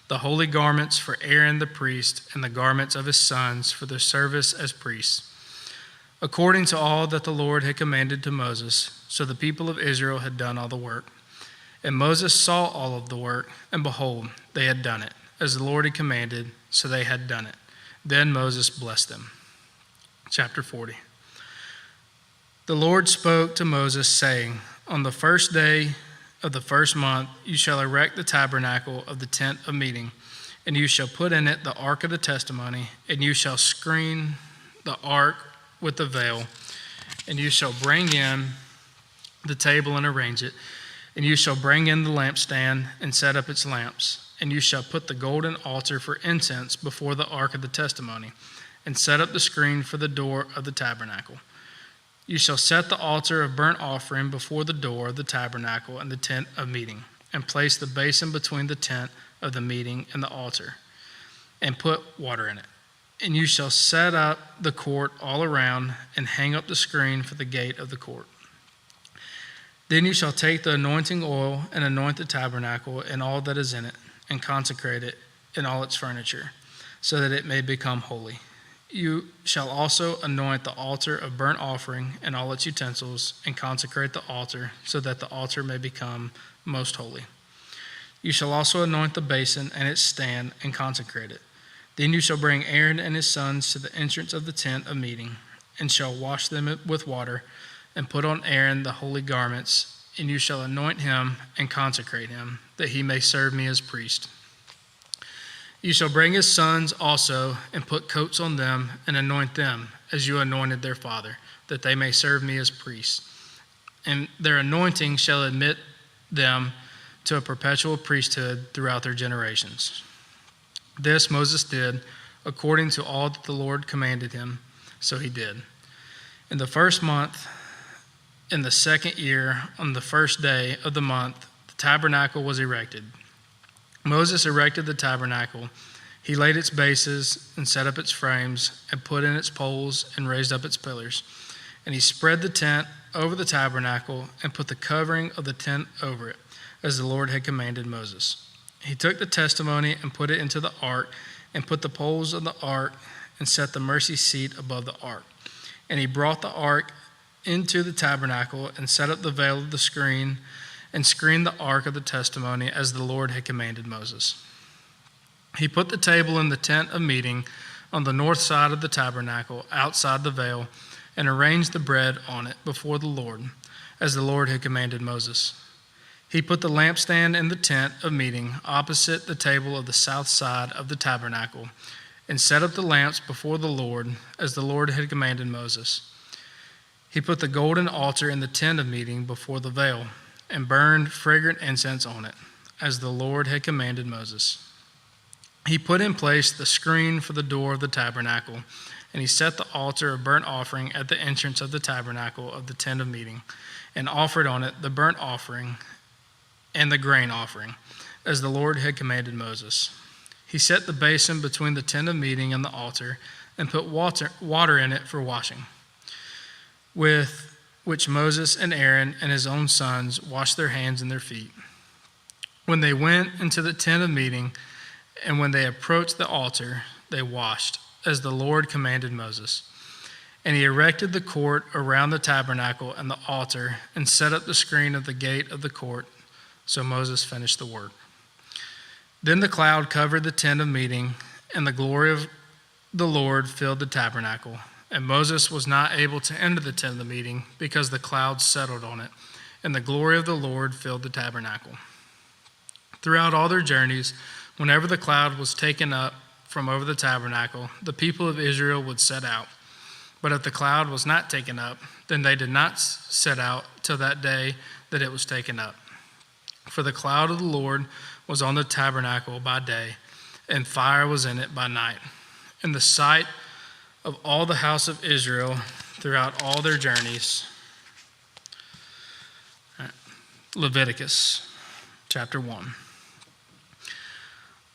the holy garments for Aaron the priest, and the garments of his sons for their service as priests, according to all that the Lord had commanded to Moses. So the people of Israel had done all the work. And Moses saw all of the work, and behold, they had done it, as the Lord had commanded, so they had done it. Then Moses blessed them. Chapter 40. The Lord spoke to Moses, saying, "On the first day of the first month you shall erect the tabernacle of the tent of meeting, and you shall put in it the ark of the testimony, and you shall screen the ark with the veil, and you shall bring in the table and arrange it, and you shall bring in the lampstand and set up its lamps, and you shall put the golden altar for incense before the ark of the testimony, and set up the screen for the door of the tabernacle. You shall set the altar of burnt offering before the door of the tabernacle and the tent of meeting, and place the basin between the tent of the meeting and the altar, and put water in it. And you shall set up the court all around, and hang up the screen for the gate of the court. Then you shall take the anointing oil and anoint the tabernacle and all that is in it, and consecrate it in all its furniture, so that it may become holy. You shall also anoint the altar of burnt offering and all its utensils, and consecrate the altar, so that the altar may become most holy. You shall also anoint the basin and its stand, and consecrate it. Then you shall bring Aaron and his sons to the entrance of the tent of meeting, and shall wash them with water, and put on Aaron the holy garments, and you shall anoint him and consecrate him, that he may serve me as priest. You shall bring his sons also, and put coats on them, and anoint them, as you anointed their father, that they may serve me as priests. And their anointing shall admit them to a perpetual priesthood throughout their generations. This Moses did, according to all that the Lord commanded him. So he did. In the first month, in the second year, on the first day of the month, the tabernacle was erected. Moses erected the tabernacle. He laid its bases and set up its frames and put in its poles and raised up its pillars. And he spread the tent over the tabernacle and put the covering of the tent over it, as the Lord had commanded Moses. He took the testimony and put it into the ark and put the poles of the ark and set the mercy seat above the ark. And he brought the ark into the tabernacle and set up the veil of the screen and screened the ark of the testimony as the Lord had commanded Moses. He put the table in the tent of meeting on the north side of the tabernacle outside the veil and arranged the bread on it before the Lord as the Lord had commanded Moses. He put the lampstand in the tent of meeting opposite the table of the south side of the tabernacle and set up the lamps before the Lord as the Lord had commanded Moses. He put the golden altar in the tent of meeting before the veil and burned fragrant incense on it, as the Lord had commanded Moses. He put in place the screen for the door of the tabernacle, and he set the altar of burnt offering at the entrance of the tabernacle of the tent of meeting, and offered on it the burnt offering and the grain offering, as the Lord had commanded Moses. He set the basin between the tent of meeting and the altar, and put water in it for washing, with which Moses and Aaron and his own sons washed their hands and their feet. When they went into the tent of meeting, and when they approached the altar, they washed, as the Lord commanded Moses. And he erected the court around the tabernacle and the altar, and set up the screen of the gate of the court. So Moses finished the work. Then the cloud covered the tent of meeting, and the glory of the Lord filled the tabernacle. And Moses was not able to enter the tent of the meeting because the cloud settled on it, and the glory of the Lord filled the tabernacle. Throughout all their journeys, whenever the cloud was taken up from over the tabernacle, the people of Israel would set out. But if the cloud was not taken up, then they did not set out till that day that it was taken up. For the cloud of the Lord was on the tabernacle by day, and fire was in it by night, in the sight of all the house of Israel throughout all their journeys. Leviticus chapter 1.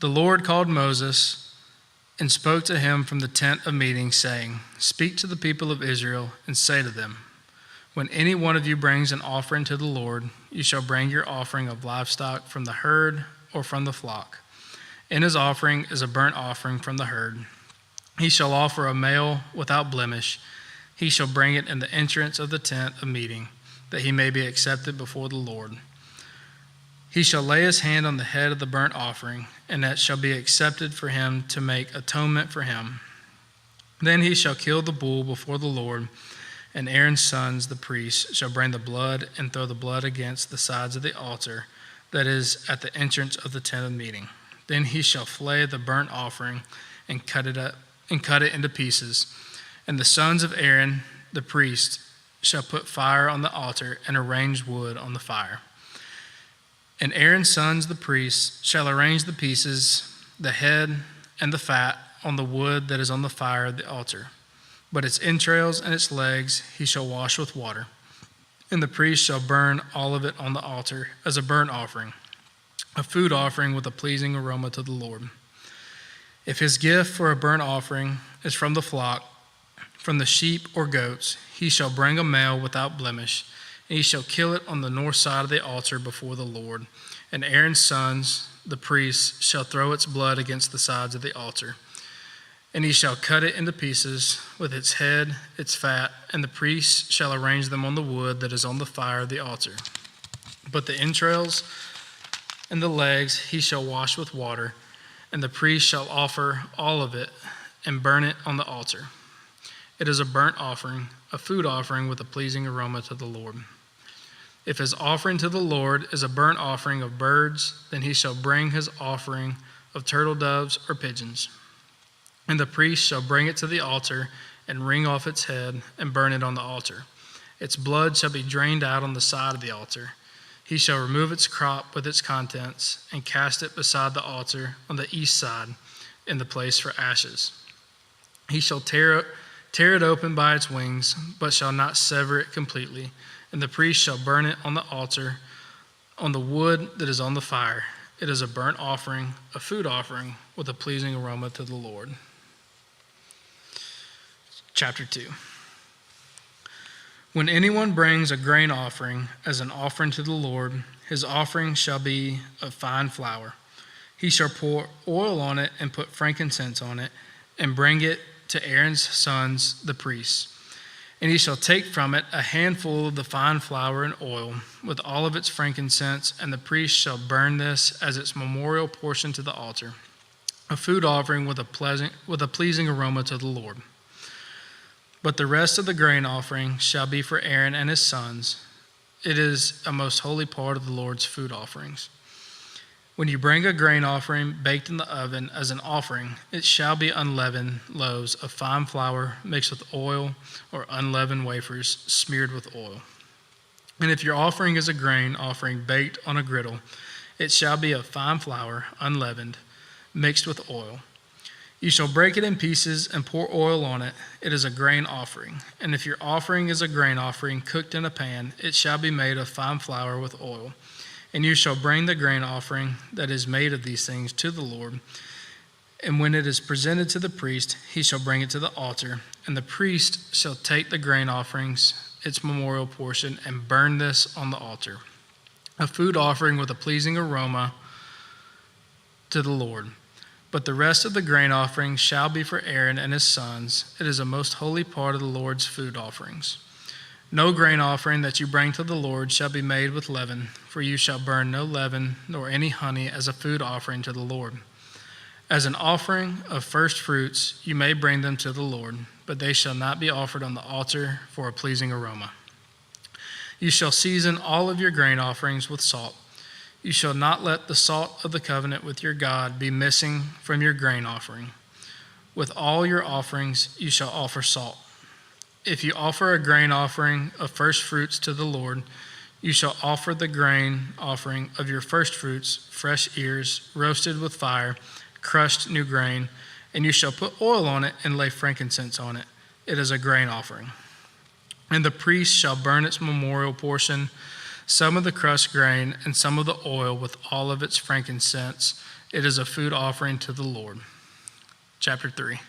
The Lord called Moses and spoke to him from the tent of meeting, saying, "Speak to the people of Israel and say to them, when any one of you brings an offering to the Lord, you shall bring your offering of livestock from the herd or from the flock. In his offering is a burnt offering from the herd. He shall offer a male without blemish. He shall bring it in the entrance of the tent of meeting, that he may be accepted before the Lord. He shall lay his hand on the head of the burnt offering, and that shall be accepted for him to make atonement for him. Then he shall kill the bull before the Lord, and Aaron's sons, the priests, shall bring the blood and throw the blood against the sides of the altar that is at the entrance of the tent of meeting. Then he shall flay the burnt offering and cut it into pieces. And the sons of Aaron, the priest, shall put fire on the altar and arrange wood on the fire. And Aaron's sons, the priests, shall arrange the pieces, the head, and the fat on the wood that is on the fire of the altar. But its entrails and its legs he shall wash with water. And the priest shall burn all of it on the altar as a burnt offering, a food offering with a pleasing aroma to the Lord. If his gift for a burnt offering is from the flock, from the sheep or goats, he shall bring a male without blemish, and he shall kill it on the north side of the altar before the Lord. And Aaron's sons, the priests, shall throw its blood against the sides of the altar. And he shall cut it into pieces with its head, its fat, and the priest shall arrange them on the wood that is on the fire of the altar. But the entrails and the legs he shall wash with water, and the priest shall offer all of it and burn it on the altar. It is a burnt offering, a food offering with a pleasing aroma to the Lord. If his offering to the Lord is a burnt offering of birds, then he shall bring his offering of turtle doves or pigeons. And the priest shall bring it to the altar and wring off its head and burn it on the altar. Its blood shall be drained out on the side of the altar. He shall remove its crop with its contents and cast it beside the altar on the east side in the place for ashes. He shall tear Tear it open by its wings, but shall not sever it completely. And the priest shall burn it on the altar, on the wood that is on the fire. It is a burnt offering, a food offering, with a pleasing aroma to the Lord. Chapter 2. When anyone brings a grain offering as an offering to the Lord, his offering shall be of fine flour. He shall pour oil on it and put frankincense on it, and bring it to Aaron's sons, the priests. And he shall take from it a handful of the fine flour and oil, with all of its frankincense, and the priest shall burn this as its memorial portion to the altar, a food offering with a pleasing aroma to the Lord. But the rest of the grain offering shall be for Aaron and his sons. It is a most holy part of the Lord's food offerings. When you bring a grain offering baked in the oven as an offering, it shall be unleavened loaves of fine flour mixed with oil, or unleavened wafers smeared with oil. And if your offering is a grain offering baked on a griddle, it shall be of fine flour, unleavened, mixed with oil. You shall break it in pieces and pour oil on it. It is a grain offering. And if your offering is a grain offering cooked in a pan, it shall be made of fine flour with oil. And you shall bring the grain offering that is made of these things to the Lord. And when it is presented to the priest, he shall bring it to the altar. And the priest shall take the grain offerings, its memorial portion, and burn this on the altar, a food offering with a pleasing aroma to the Lord. But the rest of the grain offering shall be for Aaron and his sons. It is a most holy part of the Lord's food offerings. No grain offering that you bring to the Lord shall be made with leaven, for you shall burn no leaven nor any honey as a food offering to the Lord. As an offering of first fruits, you may bring them to the Lord, but they shall not be offered on the altar for a pleasing aroma. You shall season all of your grain offerings with salt. You shall not let the salt of the covenant with your God be missing from your grain offering. With all your offerings you shall offer salt. If you offer a grain offering of first fruits to the Lord, you shall offer the grain offering of your first fruits, fresh ears, roasted with fire, crushed new grain, and you shall put oil on it and lay frankincense on it. It is a grain offering. And the priest shall burn its memorial portion, some of the crushed grain and some of the oil with all of its frankincense. It is a food offering to the Lord. Chapter 3.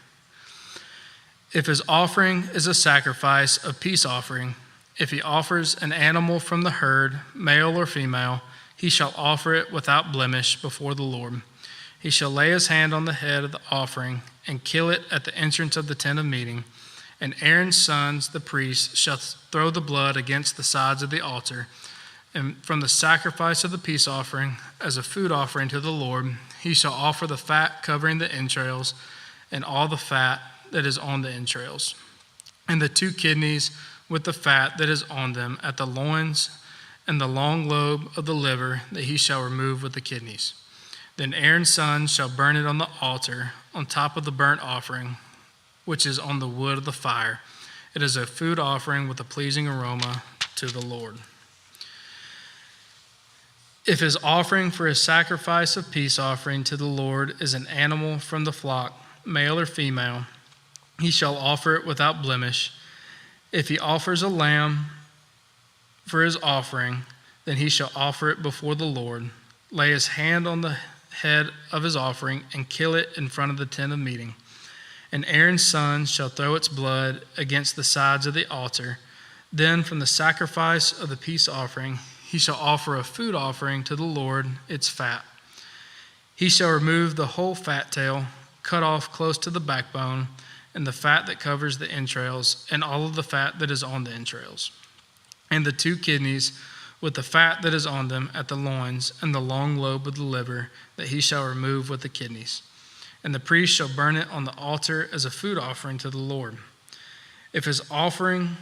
If his offering is a sacrifice of peace offering, if he offers an animal from the herd, male or female, he shall offer it without blemish before the Lord. He shall lay his hand on the head of the offering and kill it at the entrance of the tent of meeting. And Aaron's sons, the priests, shall throw the blood against the sides of the altar. And from the sacrifice of the peace offering, as a food offering to the Lord, he shall offer the fat covering the entrails and all the fat that is on the entrails, and the 2 kidneys with the fat that is on them at the loins, and the long lobe of the liver that he shall remove with the kidneys. Then Aaron's sons shall burn it on the altar on top of the burnt offering, which is on the wood of the fire. It is a food offering with a pleasing aroma to the Lord. If his offering for his sacrifice of peace offering to the Lord is an animal from the flock, male or female, he shall offer it without blemish. If he offers a lamb for his offering, then he shall offer it before the Lord, lay his hand on the head of his offering, and kill it in front of the tent of meeting. And Aaron's sons shall throw its blood against the sides of the altar. Then from the sacrifice of the peace offering, he shall offer a food offering to the Lord, its fat. He shall remove the whole fat tail, cut off close to the backbone, and the fat that covers the entrails, and all of the fat that is on the entrails, and the 2 kidneys with the fat that is on them at the loins, and the long lobe of the liver that he shall remove with the kidneys. And the priest shall burn it on the altar as a food offering to the Lord. If his offering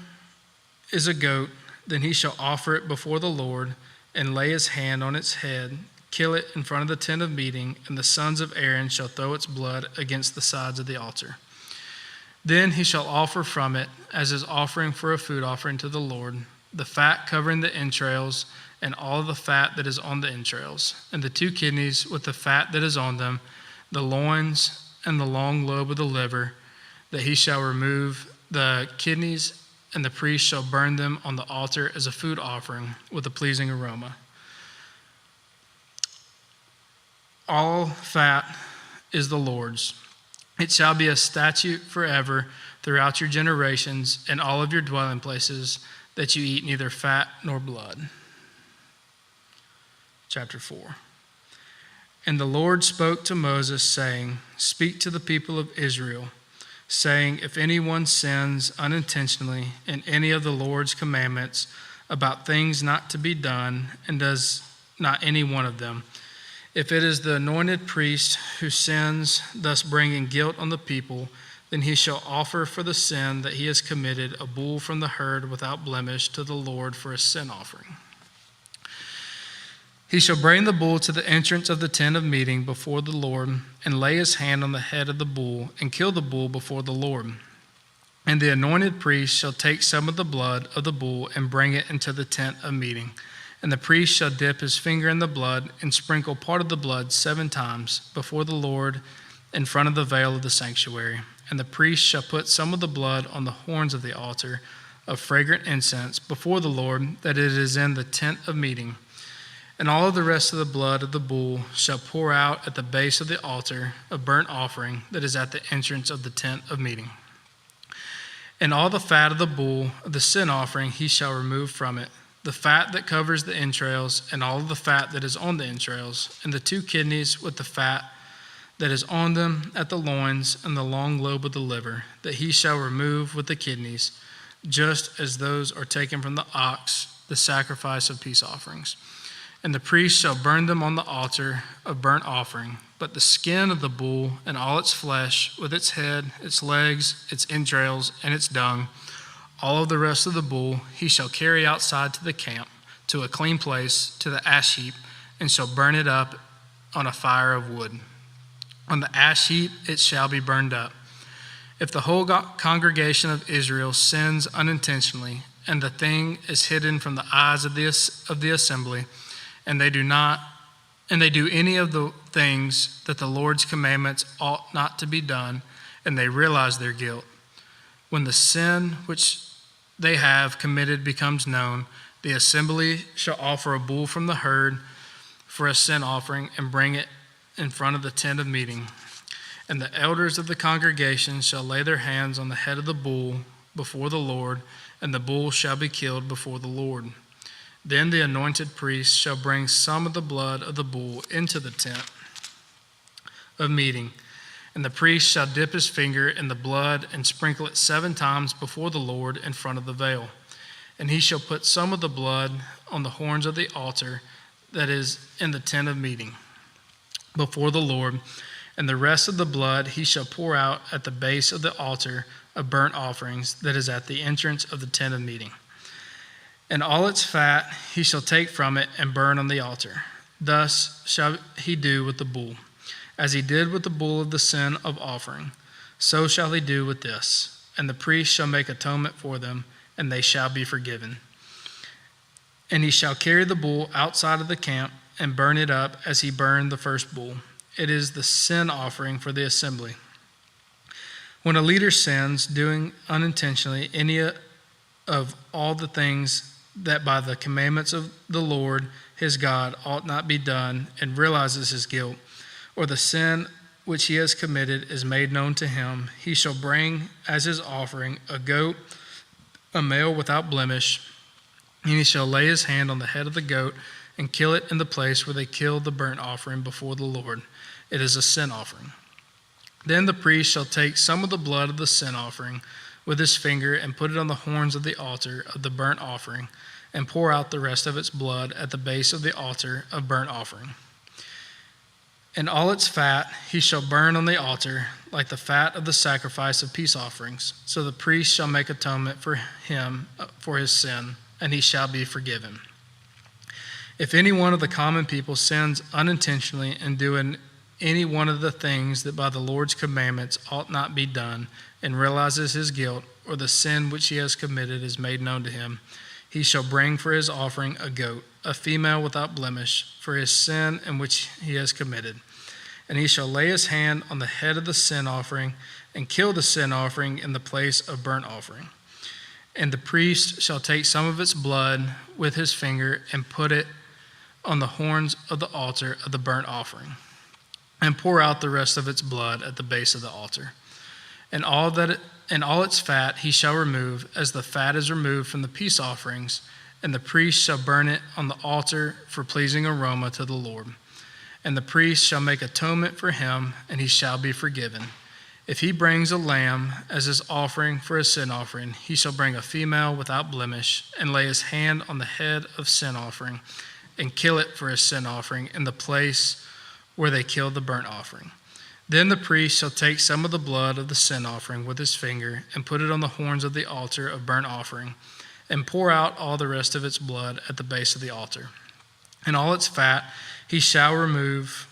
is a goat, then he shall offer it before the Lord, and lay his hand on its head, kill it in front of the tent of meeting, and the sons of Aaron shall throw its blood against the sides of the altar. Then he shall offer from it, as his offering for a food offering to the Lord, the fat covering the entrails, and all the fat that is on the entrails, and the 2 kidneys with the fat that is on them, the loins, and the long lobe of the liver, that he shall remove the kidneys, and the priest shall burn them on the altar as a food offering with a pleasing aroma. All fat is the Lord's. It shall be a statute forever throughout your generations and all of your dwelling places, that you eat neither fat nor blood. Chapter 4. And the Lord spoke to Moses, saying, Speak to the people of Israel, saying, If anyone sins unintentionally in any of the Lord's commandments about things not to be done, and does not any one of them, if it is the anointed priest who sins, thus bringing guilt on the people, then he shall offer for the sin that he has committed a bull from the herd without blemish to the Lord for a sin offering. He shall bring the bull to the entrance of the tent of meeting before the Lord, and lay his hand on the head of the bull, and kill the bull before the Lord. And the anointed priest shall take some of the blood of the bull and bring it into the tent of meeting. And the priest shall dip his finger in the blood and sprinkle part of the blood 7 times before the Lord in front of the veil of the sanctuary. And the priest shall put some of the blood on the horns of the altar of fragrant incense before the Lord, that it is in the tent of meeting. And all of the rest of the blood of the bull shall pour out at the base of the altar of burnt offering that is at the entrance of the tent of meeting. And all the fat of the bull of the sin offering he shall remove from it, the fat that covers the entrails, and all of the fat that is on the entrails, and the 2 kidneys with the fat that is on them at the loins, and the long lobe of the liver, that he shall remove with the kidneys, just as those are taken from the ox, the sacrifice of peace offerings. And the priest shall burn them on the altar of burnt offering. But the skin of the bull and all its flesh, with its head, its legs, its entrails, and its dung, all of the rest of the bull he shall carry outside to the camp, to a clean place, to the ash heap, and shall burn it up on a fire of wood. On the ash heap it shall be burned up. If the whole congregation of Israel sins unintentionally, and the thing is hidden from the eyes of the assembly, and they do any of the things that the Lord's commandments ought not to be done, and they realize their guilt, when the sin which they have committed becomes known, the assembly shall offer a bull from the herd for a sin offering and bring it in front of the tent of meeting. And the elders of the congregation shall lay their hands on the head of the bull before the Lord, and the bull shall be killed before the Lord. Then the anointed priest shall bring some of the blood of the bull into the tent of meeting, and the priest shall dip his finger in the blood and sprinkle it 7 times before the Lord in front of the veil. And he shall put some of the blood on the horns of the altar that is in the tent of meeting before the Lord, and the rest of the blood he shall pour out at the base of the altar of burnt offerings that is at the entrance of the tent of meeting. And all its fat he shall take from it and burn on the altar. Thus shall he do with the bull. As he did with the bull of the sin of offering, so shall he do with this. And the priest shall make atonement for them, and they shall be forgiven. And he shall carry the bull outside of the camp and burn it up as he burned the first bull. It is the sin offering for the assembly. When a leader sins, doing unintentionally any of all the things that by the commandments of the Lord his God ought not be done, and realizes his guilt, or the sin which he has committed is made known to him, he shall bring as his offering a goat, a male without blemish, and he shall lay his hand on the head of the goat and kill it in the place where they killed the burnt offering before the Lord. It is a sin offering. Then the priest shall take some of the blood of the sin offering with his finger and put it on the horns of the altar of the burnt offering, and pour out the rest of its blood at the base of the altar of burnt offering. And all its fat he shall burn on the altar, like the fat of the sacrifice of peace offerings. So the priest shall make atonement for him for his sin, and he shall be forgiven. If any one of the common people sins unintentionally in doing any one of the things that by the Lord's commandments ought not be done, and realizes his guilt, or the sin which he has committed is made known to him, he shall bring for his offering a goat, a female without blemish, for his sin in which he has committed. And he shall lay his hand on the head of the sin offering and kill the sin offering in the place of burnt offering. And the priest shall take some of its blood with his finger and put it on the horns of the altar of the burnt offering, and pour out the rest of its blood at the base of the altar. And all its fat he shall remove, as the fat is removed from the peace offerings, and the priest shall burn it on the altar for pleasing aroma to the Lord. And the priest shall make atonement for him, and he shall be forgiven. If he brings a lamb as his offering for a sin offering, he shall bring a female without blemish, and lay his hand on the head of sin offering, and kill it for a sin offering in the place where they killed the burnt offering. Then the priest shall take some of the blood of the sin offering with his finger, and put it on the horns of the altar of burnt offering, and pour out all the rest of its blood at the base of the altar. And all its fat he shall remove,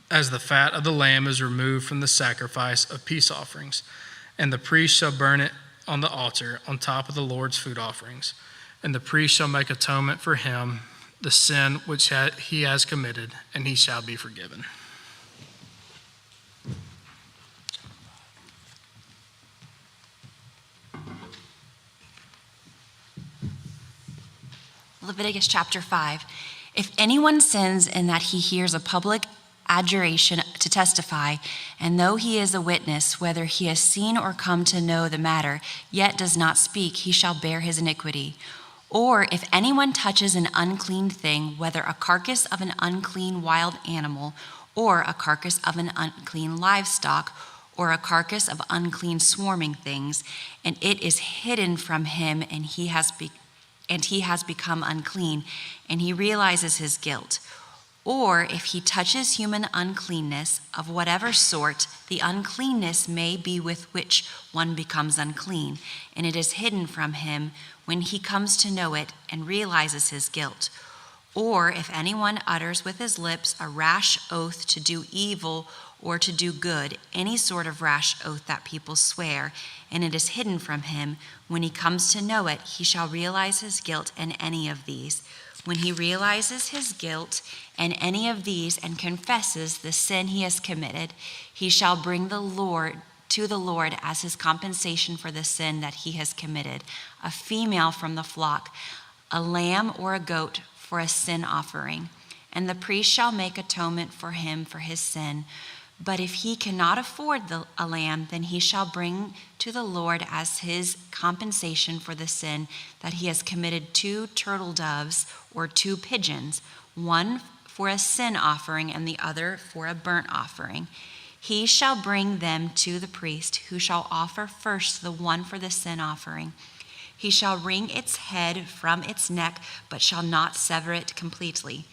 as the fat of the lamb is removed from the sacrifice of peace offerings. And the priest shall burn it on the altar on top of the Lord's food offerings. And the priest shall make atonement for him, the sin which he has committed, and he shall be forgiven. Leviticus chapter 5. If anyone sins in that he hears a public adjuration to testify, and though he is a witness, whether he has seen or come to know the matter, yet does not speak, he shall bear his iniquity. Or if anyone touches an unclean thing, whether a carcass of an unclean wild animal, or a carcass of an unclean livestock, or a carcass of unclean swarming things, and it is hidden from him, and he has become unclean, and he realizes his guilt. Or if he touches human uncleanness of whatever sort, the uncleanness may be with which one becomes unclean, and it is hidden from him when he comes to know it and realizes his guilt. Or if anyone utters with his lips a rash oath to do evil or to do good, any sort of rash oath that people swear, and it is hidden from him, when he comes to know it, he shall realize his guilt in any of these. When he realizes his guilt in any of these and confesses the sin he has committed, he shall bring to the Lord as his compensation for the sin that he has committed, a female from the flock, a lamb or a goat for a sin offering. And the priest shall make atonement for him for his sin. But if he cannot afford a lamb, then he shall bring to the Lord as his compensation for the sin that he has committed 2 turtle doves or 2 pigeons, one for a sin offering and the other for a burnt offering. He shall bring them to the priest, who shall offer first the one for the sin offering. He shall wring its head from its neck, but shall not sever it completely.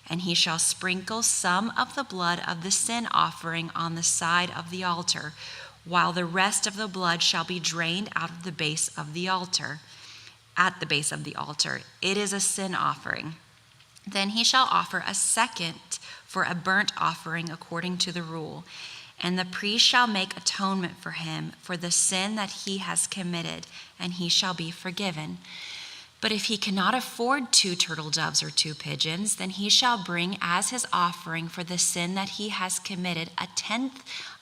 And he shall sprinkle some of the blood of the sin offering on the side of the altar, while the rest of the blood shall be drained out of the base of the altar, at the base of the altar. It is a sin offering. Then he shall offer a second for a burnt offering according to the rule. And the priest shall make atonement for him for the sin that he has committed, and he shall be forgiven. But if he cannot afford 2 turtle doves or 2 pigeons, then he shall bring as his offering for the sin that he has committed 1/10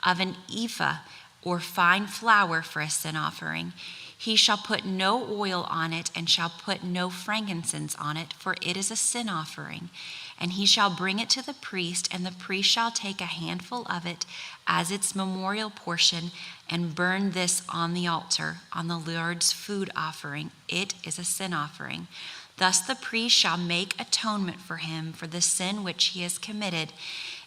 of an ephah or fine flour for a sin offering. He shall put no oil on it and shall put no frankincense on it, for it is a sin offering. And he shall bring it to the priest, and the priest shall take a handful of it as its memorial portion and burn this on the altar, on the Lord's food offering. It is a sin offering. Thus the priest shall make atonement for him for the sin which he has committed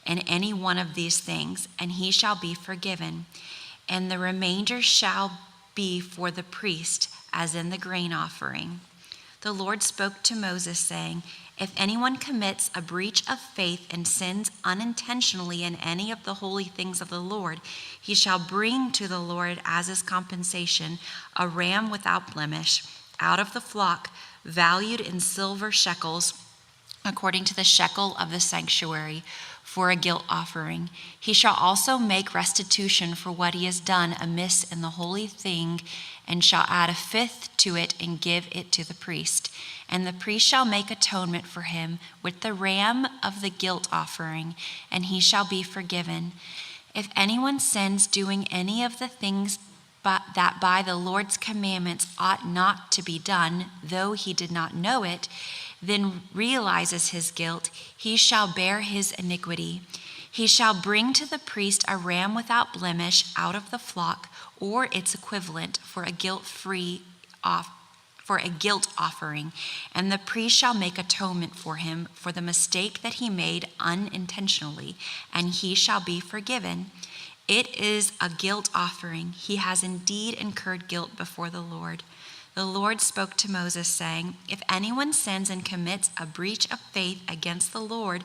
in any one of these things, and he shall be forgiven. And the remainder shall be for the priest, as in the grain offering. The Lord spoke to Moses, saying, if anyone commits a breach of faith and sins unintentionally in any of the holy things of the Lord, he shall bring to the Lord as his compensation a ram without blemish out of the flock, valued in silver shekels, according to the shekel of the sanctuary, for a guilt offering. He shall also make restitution for what he has done amiss in the holy thing, and shall add 1/5 to it and give it to the priest. And the priest shall make atonement for him with the ram of the guilt offering, and he shall be forgiven. If anyone sins doing any of the things that by the Lord's commandments ought not to be done, though he did not know it, then realizes his guilt, he shall bear his iniquity. He shall bring to the priest a ram without blemish out of the flock, or its equivalent, for a guilt offering, and the priest shall make atonement for him for the mistake that he made unintentionally, and he shall be forgiven. It is a guilt offering. He has indeed incurred guilt before the Lord. The Lord spoke to Moses, saying, if anyone sins and commits a breach of faith against the Lord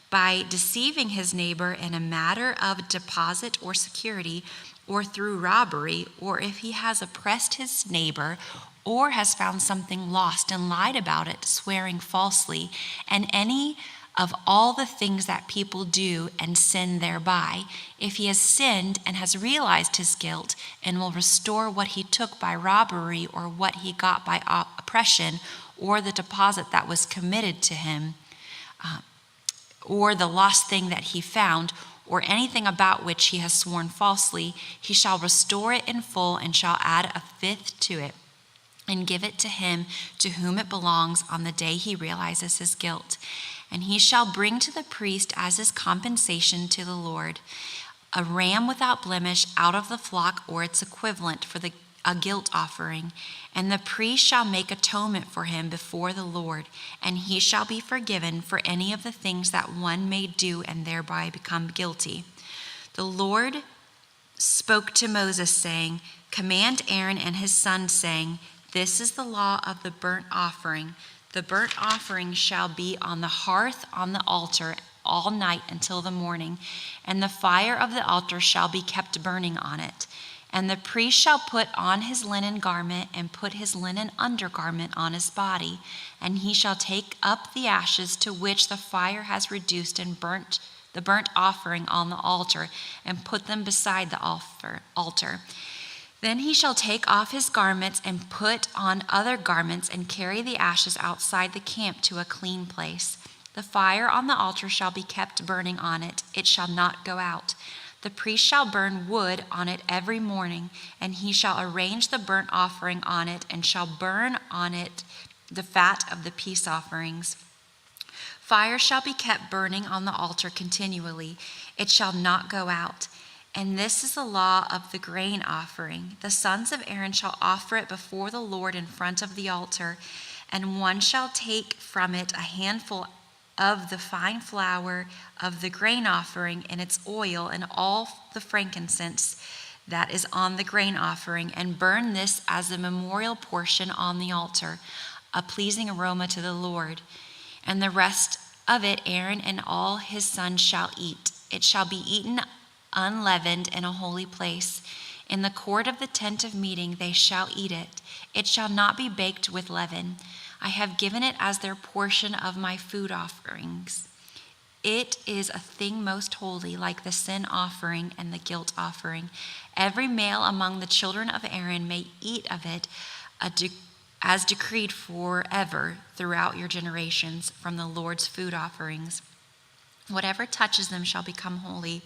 by deceiving his neighbor in a matter of deposit or security, or through robbery, or if he has oppressed his neighbor, or has found something lost and lied about it, swearing falsely, and any of all the things that people do and sin thereby, if he has sinned and has realized his guilt and will restore what he took by robbery or what he got by oppression, or the deposit that was committed to him, or the lost thing that he found, or anything about which he has sworn falsely, he shall restore it in full and shall add a fifth to it and give it to him to whom it belongs on the day he realizes his guilt. And he shall bring to the priest as his compensation to the Lord a ram without blemish out of the flock, or its equivalent, for a guilt offering. And the priest shall make atonement for him before the Lord, and he shall be forgiven for any of the things that one may do and thereby become guilty. The Lord spoke to Moses, saying, command Aaron and his sons, saying, this is the law of the burnt offering. The burnt offering shall be on the hearth on the altar all night until the morning, and the fire of the altar shall be kept burning on it. And the priest shall put on his linen garment and put his linen undergarment on his body, and he shall take up the ashes to which the fire has reduced and burnt the burnt offering on the altar, and put them beside the altar. Then he shall take off his garments and put on other garments and carry the ashes outside the camp to a clean place. The fire on the altar shall be kept burning on it. It shall not go out. The priest shall burn wood on it every morning, and he shall arrange the burnt offering on it, and shall burn on it the fat of the peace offerings. Fire shall be kept burning on the altar continually. It shall not go out. And this is the law of the grain offering. The sons of Aaron shall offer it before the Lord in front of the altar, and one shall take from it a handful of the fine flour of the grain offering and its oil and all the frankincense that is on the grain offering, and burn this as a memorial portion on the altar, a pleasing aroma to the Lord. And the rest of it Aaron and all his sons shall eat. It shall be eaten unleavened in a holy place. In the court of the tent of meeting they shall eat it. It shall not be baked with leaven. I have given it as their portion of my food offerings. It is a thing most holy, like the sin offering and the guilt offering. Every male among the children of Aaron may eat of it as decreed forever throughout your generations from the Lord's food offerings. Whatever touches them shall become holy.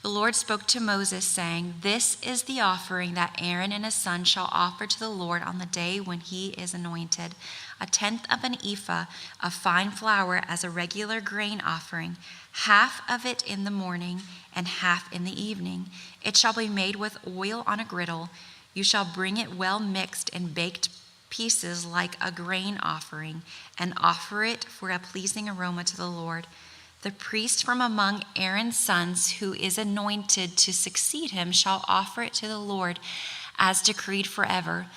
The Lord spoke to Moses, saying, this is the offering that Aaron and his son shall offer to the Lord on the day when he is anointed: 1/10 of an ephah of fine flour as a regular grain offering, half of it in the morning and half in the evening. It shall be made with oil on a griddle. You shall bring it well mixed in baked pieces like a grain offering, and offer it for a pleasing aroma to the Lord. The priest from among Aaron's sons who is anointed to succeed him shall offer it to the Lord as decreed forever.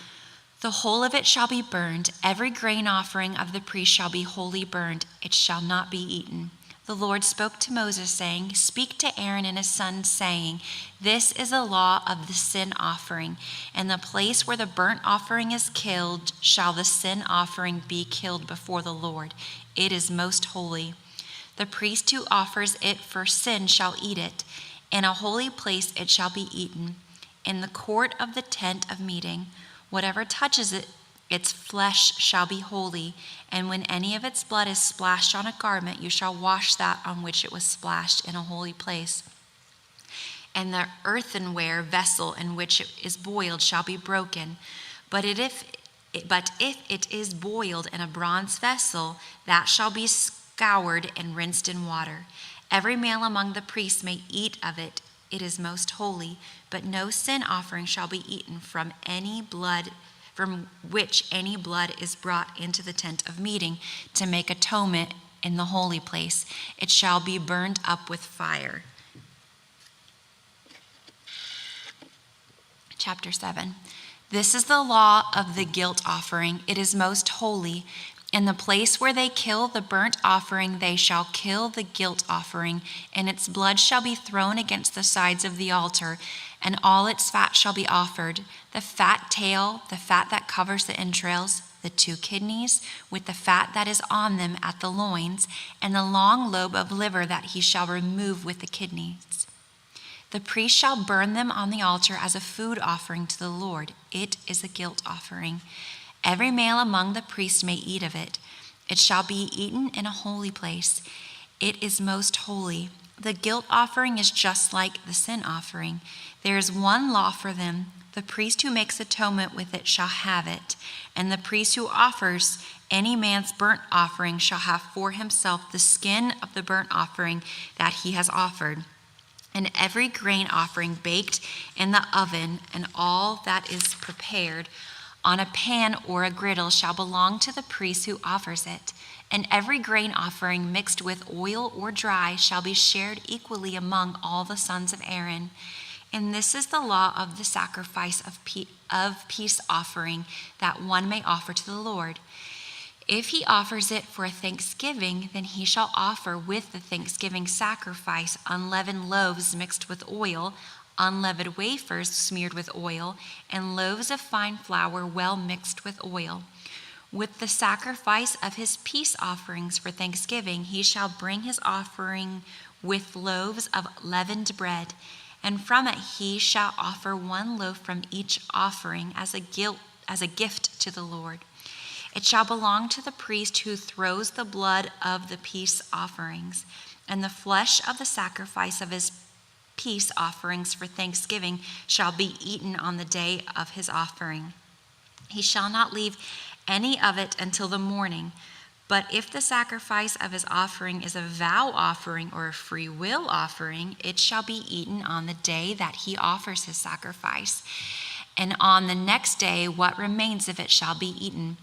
The whole of it shall be burned. Every grain offering of the priest shall be wholly burned. It shall not be eaten. The Lord spoke to Moses, saying, speak to Aaron and his sons, saying, this is the law of the sin offering. In the place where the burnt offering is killed shall the sin offering be killed before the Lord. It is most holy. The priest who offers it for sin shall eat it. In a holy place it shall be eaten. In the court of the tent of meeting, whatever touches it, its flesh shall be holy. And when any of its blood is splashed on a garment, you shall wash that on which it was splashed in a holy place. and the earthenware vessel in which it is boiled shall be broken. But if it is boiled in a bronze vessel, that shall be scoured and rinsed in water. Every male among the priests may eat of it. It is most holy, but no sin offering shall be eaten from which any blood is brought into the tent of meeting to make atonement in the holy place. It shall be burned up with fire. Chapter 7. This is the law of the guilt offering. It is most holy. In the place where they kill the burnt offering, they shall kill the guilt offering, and its blood shall be thrown against the sides of the altar, and all its fat shall be offered, the fat tail, the fat that covers the entrails, the 2 kidneys, with the fat that is on them at the loins, and the long lobe of liver that he shall remove with the kidneys. The priest shall burn them on the altar as a food offering to the Lord. It is a guilt offering. Every male among the priests may eat of it. It shall be eaten in a holy place. It is most holy. The guilt offering is just like the sin offering. There is one law for them. The priest who makes atonement with it shall have it, and the priest who offers any man's burnt offering shall have for himself the skin of the burnt offering that he has offered, and every grain offering baked in the oven, and all that is prepared on a pan or a griddle shall belong to the priest who offers it. And every grain offering mixed with oil or dry shall be shared equally among all the sons of Aaron. And this is the law of the sacrifice of peace offering that one may offer to the Lord. If he offers it for a thanksgiving, then he shall offer with the thanksgiving sacrifice unleavened loaves mixed with oil, unleavened wafers smeared with oil, and loaves of fine flour well mixed with oil. With the sacrifice of his peace offerings for thanksgiving, he shall bring his offering with loaves of leavened bread, and from it he shall offer 1 loaf from each offering as a gift to the Lord. It shall belong to the priest who throws the blood of the peace offerings, and the flesh of the sacrifice of his peace offerings for thanksgiving shall be eaten on the day of his offering. He shall not leave any of it until the morning. But if the sacrifice of his offering is a vow offering or a free will offering, it shall be eaten on the day that he offers his sacrifice. And on the next day, what remains of it shall be eaten.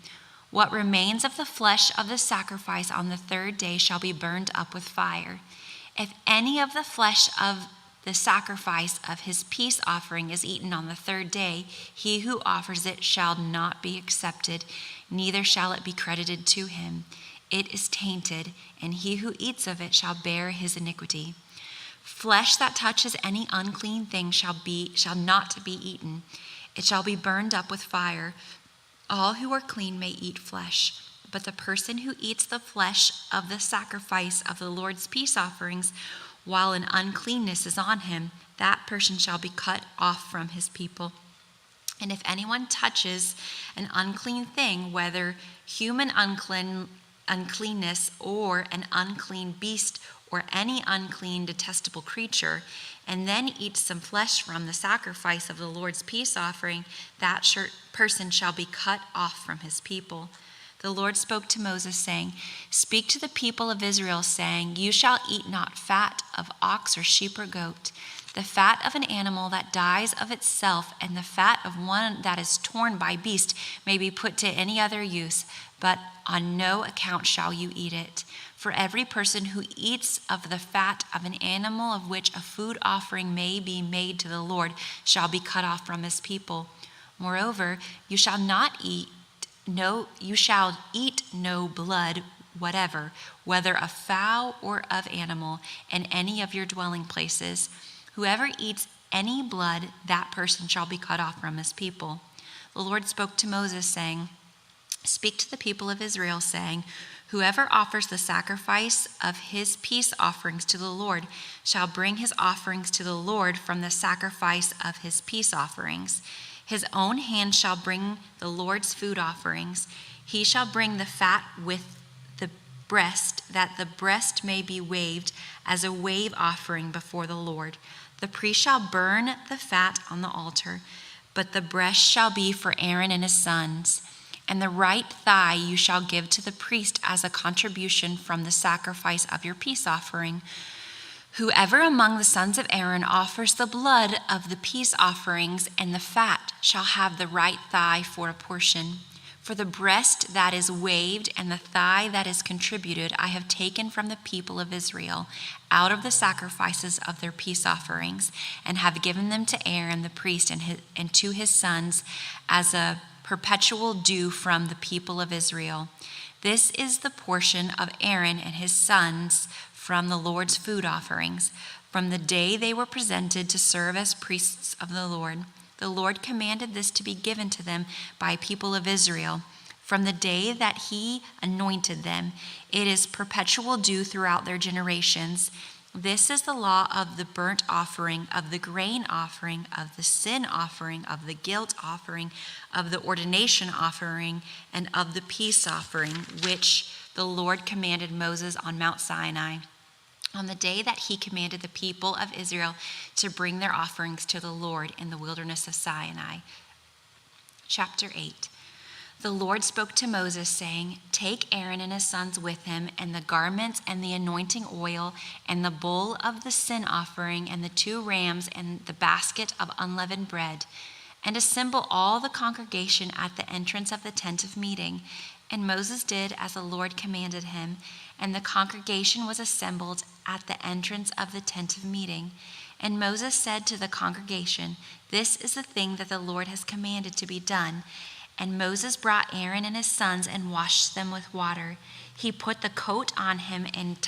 What remains of the flesh of the sacrifice on the 3rd day shall be burned up with fire. If any of the flesh of the sacrifice of his peace offering is eaten on the 3rd day, he who offers it shall not be accepted, neither shall it be credited to him. It is tainted, and he who eats of it shall bear his iniquity. Flesh that touches any unclean thing shall not be eaten. It shall be burned up with fire. All who are clean may eat flesh, but the person who eats the flesh of the sacrifice of the Lord's peace offerings while an uncleanness is on him, that person shall be cut off from his people. And if anyone touches an unclean thing, whether human uncleanness or an unclean beast or any unclean detestable creature, and then eats some flesh from the sacrifice of the Lord's peace offering, that person shall be cut off from his people. The Lord spoke to Moses, saying, "Speak to the people of Israel, saying, You shall eat not fat of ox or sheep or goat, the fat of an animal that dies of itself, and the fat of one that is torn by beast may be put to any other use, but on no account shall you eat it. For every person who eats of the fat of an animal of which a food offering may be made to the Lord shall be cut off from his people. Moreover, you shall eat no blood whatever, whether of fowl or of animal, in any of your dwelling places. Whoever eats any blood, that person shall be cut off from his people." The Lord spoke to Moses, saying, "Speak to the people of Israel, saying, Whoever offers the sacrifice of his peace offerings to the Lord shall bring his offerings to the Lord from the sacrifice of his peace offerings. His own hand shall bring the Lord's food offerings. He shall bring the fat with the breast, that the breast may be waved as a wave offering before the Lord. The priest shall burn the fat on the altar, but the breast shall be for Aaron and his sons. And the right thigh you shall give to the priest as a contribution from the sacrifice of your peace offering. Whoever among the sons of Aaron offers the blood of the peace offerings and the fat shall have the right thigh for a portion. For the breast that is waved and the thigh that is contributed I have taken from the people of Israel out of the sacrifices of their peace offerings, and have given them to Aaron the priest and to his sons as a perpetual due from the people of Israel. This is the portion of Aaron and his sons from the Lord's food offerings, from the day they were presented to serve as priests of the Lord. The Lord commanded this to be given to them by people of Israel. From the day that he anointed them, it is perpetual due throughout their generations. This is the law of the burnt offering, of the grain offering, of the sin offering, of the guilt offering, of the ordination offering, and of the peace offering, which the Lord commanded Moses on Mount Sinai, on the day that he commanded the people of Israel to bring their offerings to the Lord in the wilderness of Sinai. Chapter 8. The Lord spoke to Moses, saying, Take Aaron and his sons with him, and the garments and the anointing oil, and the bowl of the sin offering, and the 2 rams, and the basket of unleavened bread, and assemble all the congregation at the entrance of the tent of meeting. And Moses did as the Lord commanded him, and the congregation was assembled at the entrance of the tent of meeting. And Moses said to the congregation, This is the thing that the Lord has commanded to be done. And Moses brought Aaron and his sons and washed them with water. He put the coat on him and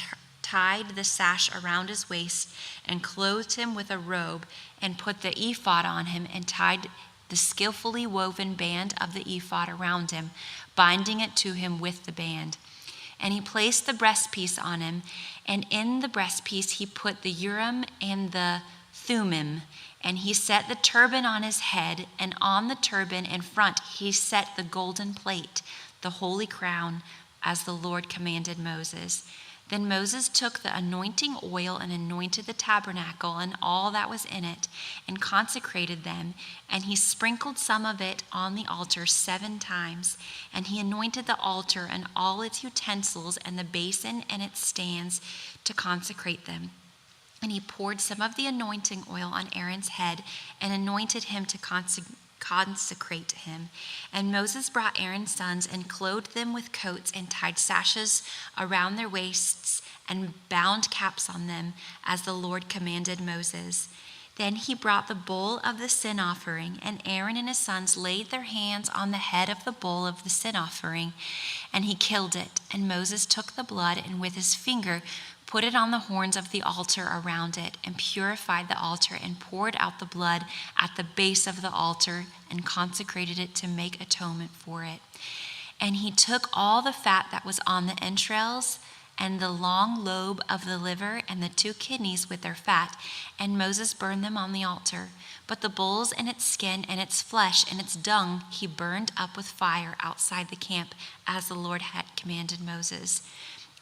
tied the sash around his waist, and clothed him with a robe, and put the ephod on him, and tied the skillfully woven band of the ephod around him, binding it to him with the band. And he placed the breastpiece on him, and in the breastpiece he put the Urim and the Thummim. And he set the turban on his head, and on the turban in front he set the golden plate, the holy crown, as the Lord commanded Moses. Then Moses took the anointing oil and anointed the tabernacle and all that was in it, and consecrated them. And he sprinkled some of it on the altar 7 times. And he anointed the altar and all its utensils and the basin and its stands to consecrate them. And he poured some of the anointing oil on Aaron's head and anointed him to consecrate him. And Moses brought Aaron's sons and clothed them with coats and tied sashes around their waists and bound caps on them, as the Lord commanded Moses. Then he brought the bowl of the sin offering, and Aaron and his sons laid their hands on the head of the bowl of the sin offering, and he killed it. And Moses took the blood and with his finger put it on the horns of the altar around it, and purified the altar, and poured out the blood at the base of the altar, and consecrated it to make atonement for it. And he took all the fat that was on the entrails, and the long lobe of the liver, and the 2 kidneys with their fat, and Moses burned them on the altar. But the bulls and its skin and its flesh and its dung he burned up with fire outside the camp, as the Lord had commanded Moses.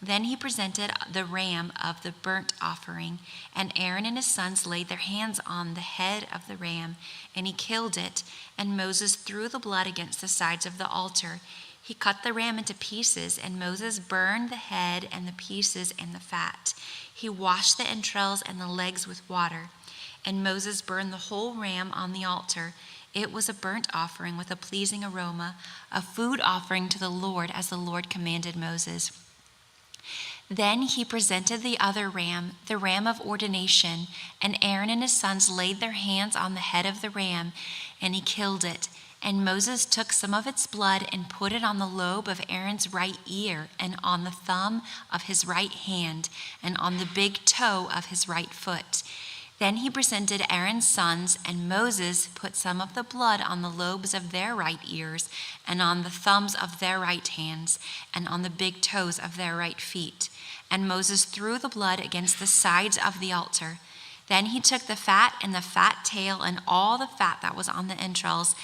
Then he presented the ram of the burnt offering, and Aaron and his sons laid their hands on the head of the ram, and he killed it, and Moses threw the blood against the sides of the altar. He cut the ram into pieces, and Moses burned the head and the pieces and the fat. He washed the entrails and the legs with water, and Moses burned the whole ram on the altar. It was a burnt offering with a pleasing aroma, a food offering to the Lord, as the Lord commanded Moses. Then he presented the other ram, the ram of ordination, and Aaron and his sons laid their hands on the head of the ram, and he killed it. And Moses took some of its blood and put it on the lobe of Aaron's right ear, and on the thumb of his right hand, and on the big toe of his right foot. Then he presented Aaron's sons, and Moses put some of the blood on the lobes of their right ears, and on the thumbs of their right hands, and on the big toes of their right feet. And Moses threw the blood against the sides of the altar. Then he took the fat and the fat tail and all the fat that was on the entrails,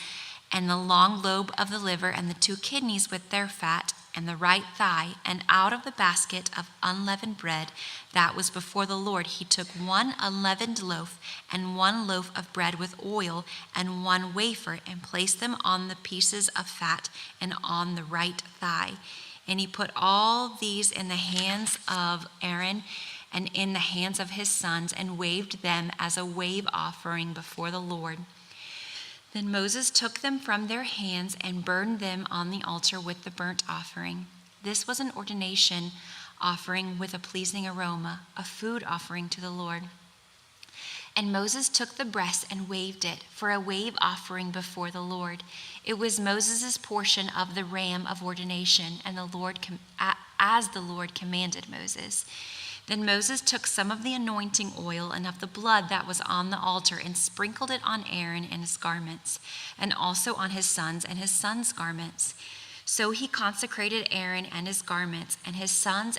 and the long lobe of the liver and the 2 kidneys with their fat, and the right thigh, and out of the basket of unleavened bread that was before the Lord, he took 1 unleavened loaf and 1 loaf of bread with oil and 1 wafer, and placed them on the pieces of fat and on the right thigh. And he put all these in the hands of Aaron and in the hands of his sons, and waved them as a wave offering before the Lord. Then Moses took them from their hands and burned them on the altar with the burnt offering. This was an ordination offering with a pleasing aroma, a food offering to the Lord. And Moses took the breast and waved it for a wave offering before the Lord. It was Moses' portion of the ram of ordination, and as the Lord commanded Moses. Then Moses took some of the anointing oil and of the blood that was on the altar and sprinkled it on Aaron and his garments, and also on his sons and his sons' garments. So he consecrated Aaron and his garments, and his sons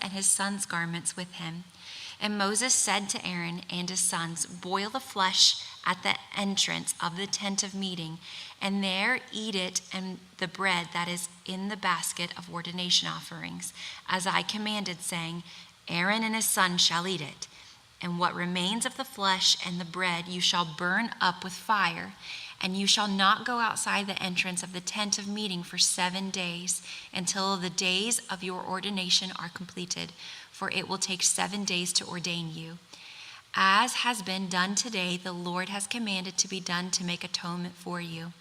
garments with him. And Moses said to Aaron and his sons, "Boil the flesh at the entrance of the tent of meeting, and there eat it and the bread that is in the basket of ordination offerings, as I commanded, saying, Aaron and his sons shall eat it. And what remains of the flesh and the bread you shall burn up with fire, and you shall not go outside the entrance of the tent of meeting for 7 days, until the days of your ordination are completed, for it will take 7 days to ordain you. As has been done today, the Lord has commanded to be done to make atonement for you.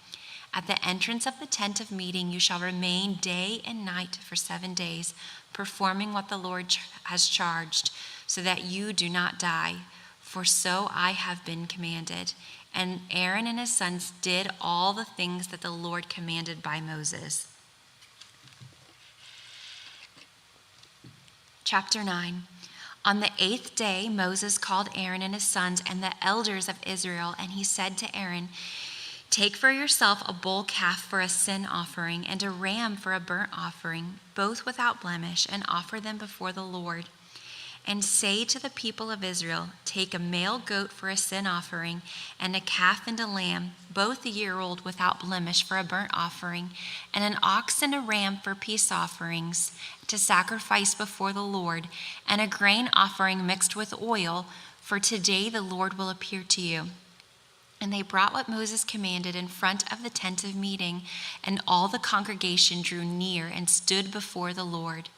At the entrance of the tent of meeting you shall remain day and night for 7 days, performing what the Lord has charged, so that you do not die, for so I have been commanded." And Aaron and his sons did all the things that the Lord commanded by Moses. Chapter 9. On the 8th day, Moses called Aaron and his sons and the elders of Israel, and he said to Aaron, "Take for yourself a bull calf for a sin offering and a ram for a burnt offering, both without blemish, and offer them before the Lord. And say to the people of Israel, take a male goat for a sin offering and a calf and a lamb, both a year old without blemish for a burnt offering, and an ox and a ram for peace offerings to sacrifice before the Lord, and a grain offering mixed with oil, for today the Lord will appear to you." And they brought what Moses commanded in front of the tent of meeting, and all the congregation drew near and stood before the Lord.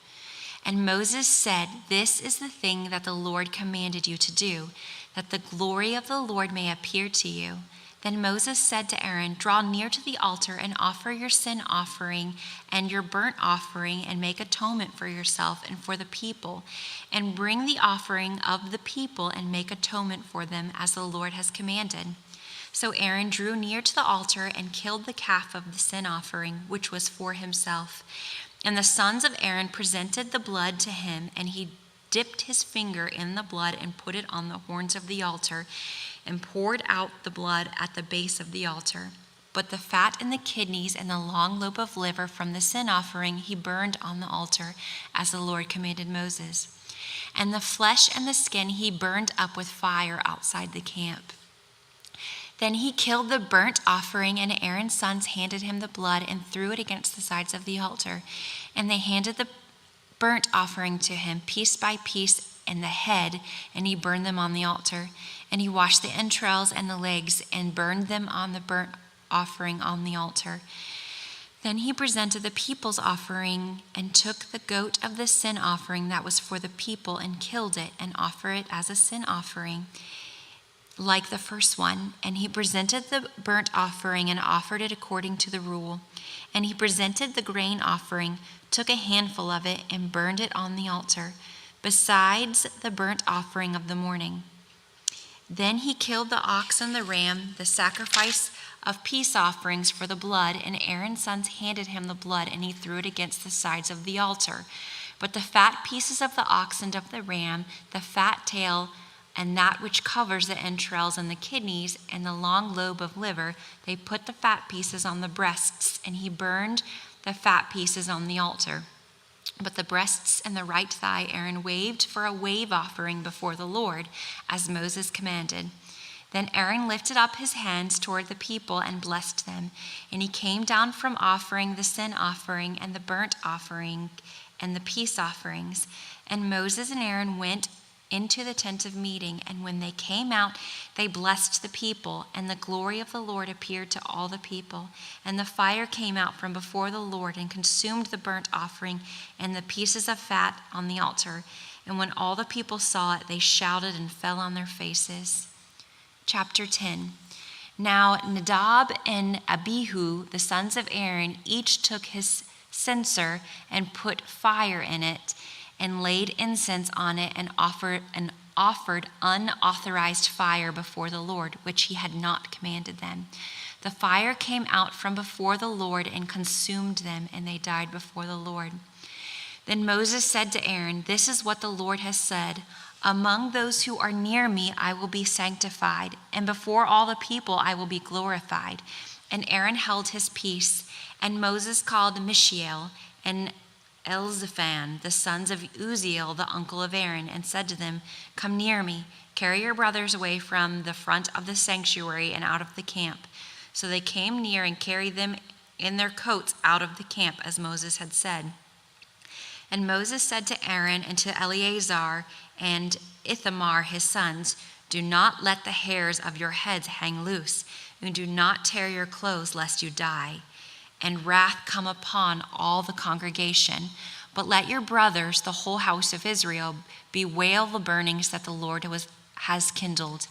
And Moses said, "This is the thing that the Lord commanded you to do, that the glory of the Lord may appear to you." Then Moses said to Aaron, "Draw near to the altar and offer your sin offering and your burnt offering, and make atonement for yourself and for the people, and bring the offering of the people and make atonement for them as the Lord has commanded." So Aaron drew near to the altar and killed the calf of the sin offering, which was for himself. And the sons of Aaron presented the blood to him, and he dipped his finger in the blood and put it on the horns of the altar, and poured out the blood at the base of the altar. But the fat and the kidneys and the long lobe of liver from the sin offering he burned on the altar, as the Lord commanded Moses. And the flesh and the skin he burned up with fire outside the camp. Then he killed the burnt offering, and Aaron's sons handed him the blood and threw it against the sides of the altar. And they handed the burnt offering to him, piece by piece, and the head, and he burned them on the altar. And he washed the entrails and the legs and burned them on the burnt offering on the altar. Then he presented the people's offering and took the goat of the sin offering that was for the people and killed it and offered it as a sin offering, like the first one. And he presented the burnt offering and offered it according to the rule. And he presented the grain offering, took a handful of it, and burned it on the altar, besides the burnt offering of the morning. Then he killed the ox and the ram, the sacrifice of peace offerings for the blood, and Aaron's sons handed him the blood, and he threw it against the sides of the altar. But the fat pieces of the ox and of the ram, the fat tail, and that which covers the entrails and the kidneys and the long lobe of liver, they put the fat pieces on the breasts, and he burned the fat pieces on the altar. But the breasts and the right thigh Aaron waved for a wave offering before the Lord, as Moses commanded. Then Aaron lifted up his hands toward the people and blessed them. And he came down from offering the sin offering and the burnt offering and the peace offerings. And Moses and Aaron went into the tent of meeting, and when they came out, they blessed the people, and the glory of the Lord appeared to all the people. And the fire came out from before the Lord and consumed the burnt offering and the pieces of fat on the altar. And when all the people saw it, they shouted and fell on their faces. Chapter 10. Now Nadab and Abihu, the sons of Aaron, each took his censer and put fire in it, and laid incense on it, and offered unauthorized fire before the Lord, which he had not commanded them. The fire came out from before the Lord and consumed them, and they died before the Lord. Then Moses said to Aaron, "This is what the Lord has said. Among those who are near me I will be sanctified, and before all the people I will be glorified." And Aaron held his peace. And Moses called Mishael and Elzaphan, the sons of Uzziel, the uncle of Aaron, and said to them, "Come near me, carry your brothers away from the front of the sanctuary and out of the camp." So they came near and carried them in their coats out of the camp, as Moses had said. And Moses said to Aaron and to Eleazar and Ithamar his sons, "Do not let the hairs of your heads hang loose, and do not tear your clothes lest you die, and wrath come upon all the congregation. But let your brothers, the whole house of Israel, bewail the burnings that the Lord has kindled.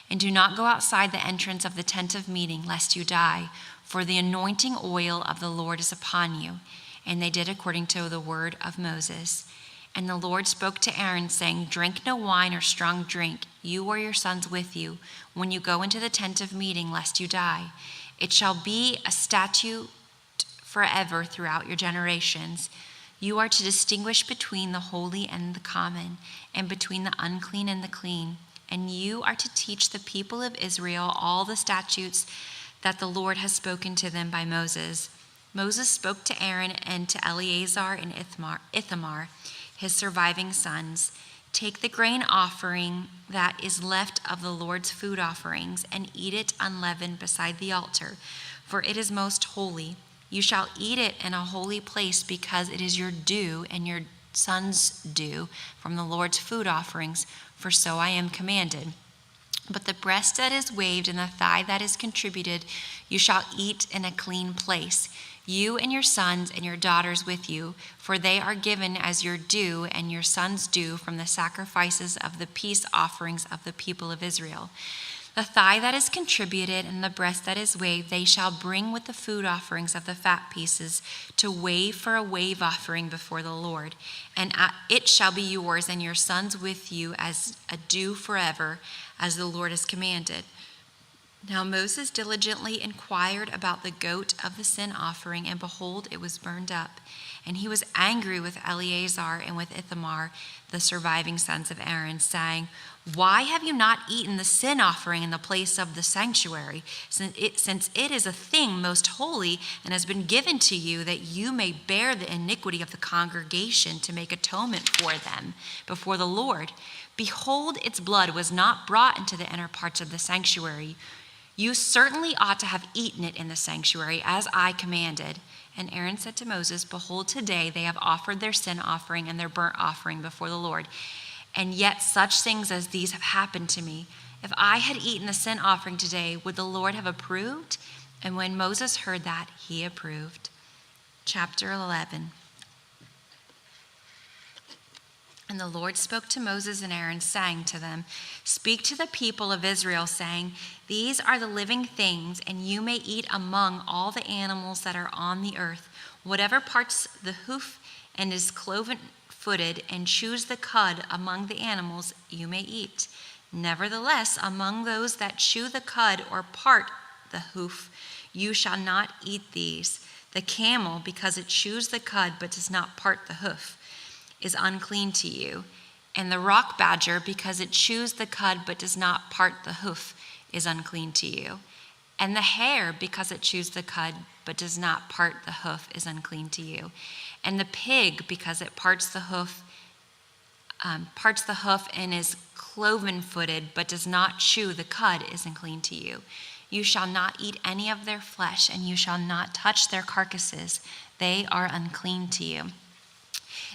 And do not go outside the entrance of the tent of meeting, lest you die, for the anointing oil of the Lord is upon you." And they did according to the word of Moses. And the Lord spoke to Aaron, saying, "Drink no wine or strong drink, you or your sons with you, when you go into the tent of meeting, lest you die. It shall be a statute forever throughout your generations. You are to distinguish between the holy and the common, and between the unclean and the clean. And you are to teach the people of Israel all the statutes that the Lord has spoken to them by Moses." Moses spoke to Aaron and to Eleazar and Ithamar, his surviving sons, "Take the grain offering that is left of the Lord's food offerings, and eat it unleavened beside the altar, for it is most holy. You shall eat it in a holy place, because it is your due and your sons' due from the Lord's food offerings, for so I am commanded. But the breast that is waved and the thigh that is contributed you shall eat in a clean place, you and your sons and your daughters with you, for they are given as your due and your sons' due from the sacrifices of the peace offerings of the people of Israel. The thigh that is contributed and the breast that is waved they shall bring with the food offerings of the fat pieces to wave for a wave offering before the Lord. And it shall be yours and your sons with you as a due forever, as the Lord has commanded." Now Moses diligently inquired about the goat of the sin offering, and behold, it was burned up. And he was angry with Eleazar and with Ithamar, the surviving sons of Aaron, saying, "Why have you not eaten the sin offering in the place of the sanctuary, since it is a thing most holy and has been given to you, that you may bear the iniquity of the congregation to make atonement for them before the Lord? Behold, its blood was not brought into the inner parts of the sanctuary. You certainly ought to have eaten it in the sanctuary, as I commanded." And Aaron said to Moses, "Behold, today they have offered their sin offering and their burnt offering before the Lord. And yet such things as these have happened to me. If I had eaten the sin offering today, would the Lord have approved?" And when Moses heard that, he approved. Chapter 11. And the Lord spoke to Moses and Aaron, saying to them, "Speak to the people of Israel, saying, These are the living things, and you may eat among all the animals that are on the earth. Whatever parts the hoof and is cloven-footed, and chews the cud among the animals, you may eat. Nevertheless, among those that chew the cud or part the hoof, you shall not eat these. The camel, because it chews the cud but does not part the hoof, is unclean to you. And the rock badger, because it chews the cud but does not part the hoof, is unclean to you. And the hare, because it chews the cud but does not part the hoof, is unclean to you. And the pig, because it parts the hoof and is cloven-footed, but does not chew the cud, is unclean to you. You shall not eat any of their flesh, and you shall not touch their carcasses. They are unclean to you.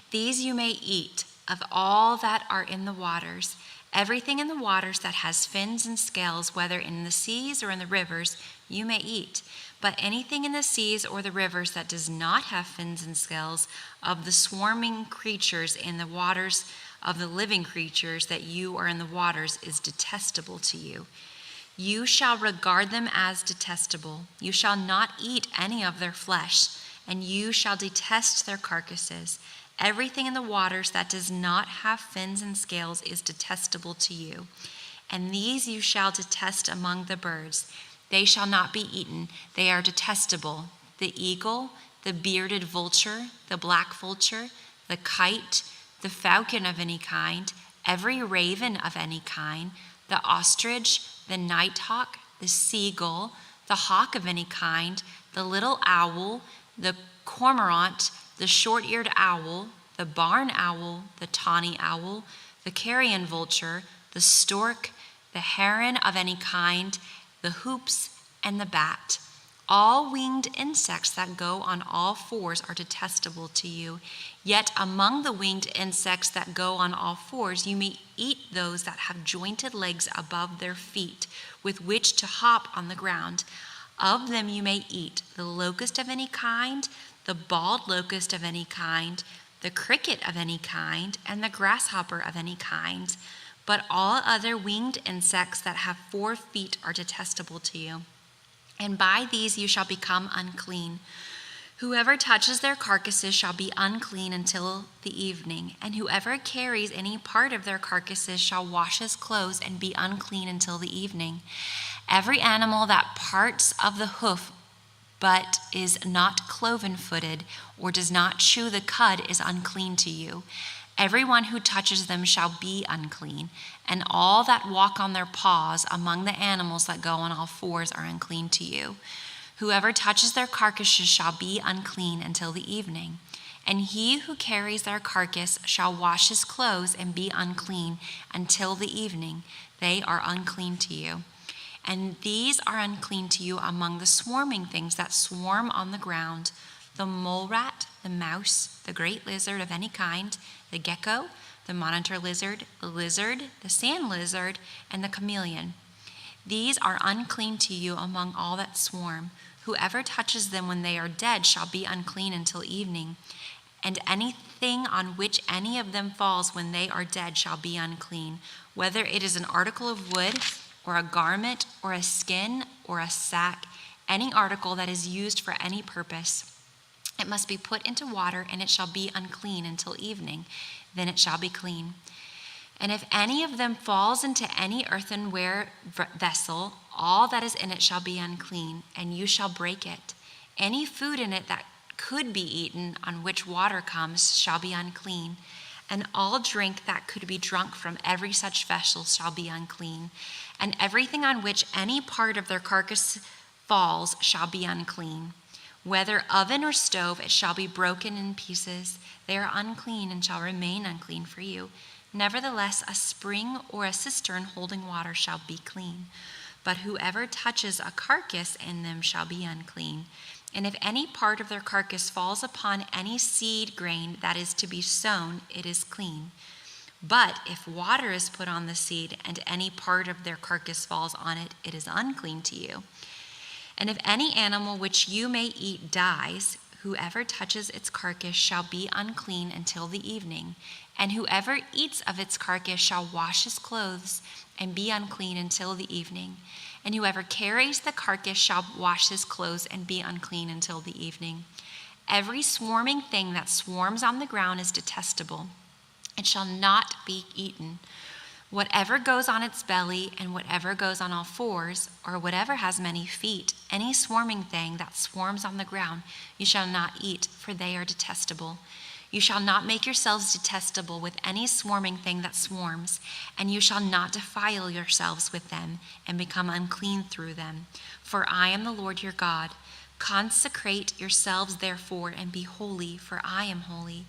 These you may eat of all that are in the waters. Everything in the waters that has fins and scales, whether in the seas or in the rivers, you may eat. But anything in the seas or the rivers that does not have fins and scales, of the swarming creatures in the waters, of the living creatures that you are in the waters, is detestable to you. You shall regard them as detestable. You shall not eat any of their flesh, and you shall detest their carcasses. Everything in the waters that does not have fins and scales is detestable to you. And these you shall detest among the birds. They shall not be eaten. They are detestable: the eagle, the bearded vulture, the black vulture, the kite, the falcon of any kind, every raven of any kind, the ostrich, the nighthawk, the seagull, the hawk of any kind, the little owl, the cormorant, the short-eared owl, the barn owl, the tawny owl, the carrion vulture, the stork, the heron of any kind, the hoops, and the bat. All winged insects that go on all fours are detestable to you. Yet among the winged insects that go on all fours, you may eat those that have jointed legs above their feet, with which to hop on the ground. Of them you may eat the locust of any kind, the bald locust of any kind, the cricket of any kind, and the grasshopper of any kind. But all other winged insects that have 4 feet are detestable to you. And by these you shall become unclean. Whoever touches their carcasses shall be unclean until the evening, and whoever carries any part of their carcasses shall wash his clothes and be unclean until the evening. Every animal that parts of the hoof but is not cloven-footed or does not chew the cud is unclean to you. Everyone who touches them shall be unclean, and all that walk on their paws among the animals that go on all fours are unclean to you. Whoever touches their carcasses shall be unclean until the evening. And he who carries their carcass shall wash his clothes and be unclean until the evening. They are unclean to you. And these are unclean to you among the swarming things that swarm on the ground: the mole rat, the mouse, the great lizard of any kind, the gecko, the monitor lizard, the sand lizard, and the chameleon. These are unclean to you among all that swarm. Whoever touches them when they are dead shall be unclean until evening. And anything on which any of them falls when they are dead shall be unclean, whether it is an article of wood, or a garment, or a skin, or a sack, any article that is used for any purpose. It must be put into water, and it shall be unclean until evening. Then it shall be clean. And if any of them falls into any earthenware vessel, all that is in it shall be unclean, and you shall break it. Any food in it that could be eaten, on which water comes, shall be unclean. And all drink that could be drunk from every such vessel shall be unclean. And everything on which any part of their carcass falls shall be unclean. Whether oven or stove, it shall be broken in pieces. They are unclean and shall remain unclean for you. Nevertheless, a spring or a cistern holding water shall be clean. But whoever touches a carcass in them shall be unclean. And if any part of their carcass falls upon any seed grain that is to be sown, it is clean. But if water is put on the seed, and any part of their carcass falls on it, it is unclean to you. And if any animal which you may eat dies, whoever touches its carcass shall be unclean until the evening. And whoever eats of its carcass shall wash his clothes and be unclean until the evening. And whoever carries the carcass shall wash his clothes and be unclean until the evening. Every swarming thing that swarms on the ground is detestable. It shall not be eaten. Whatever goes on its belly, and whatever goes on all fours, or whatever has many feet, any swarming thing that swarms on the ground, you shall not eat, for they are detestable. You shall not make yourselves detestable with any swarming thing that swarms, and you shall not defile yourselves with them and become unclean through them. For I am the Lord your God. Consecrate yourselves therefore and be holy, for I am holy.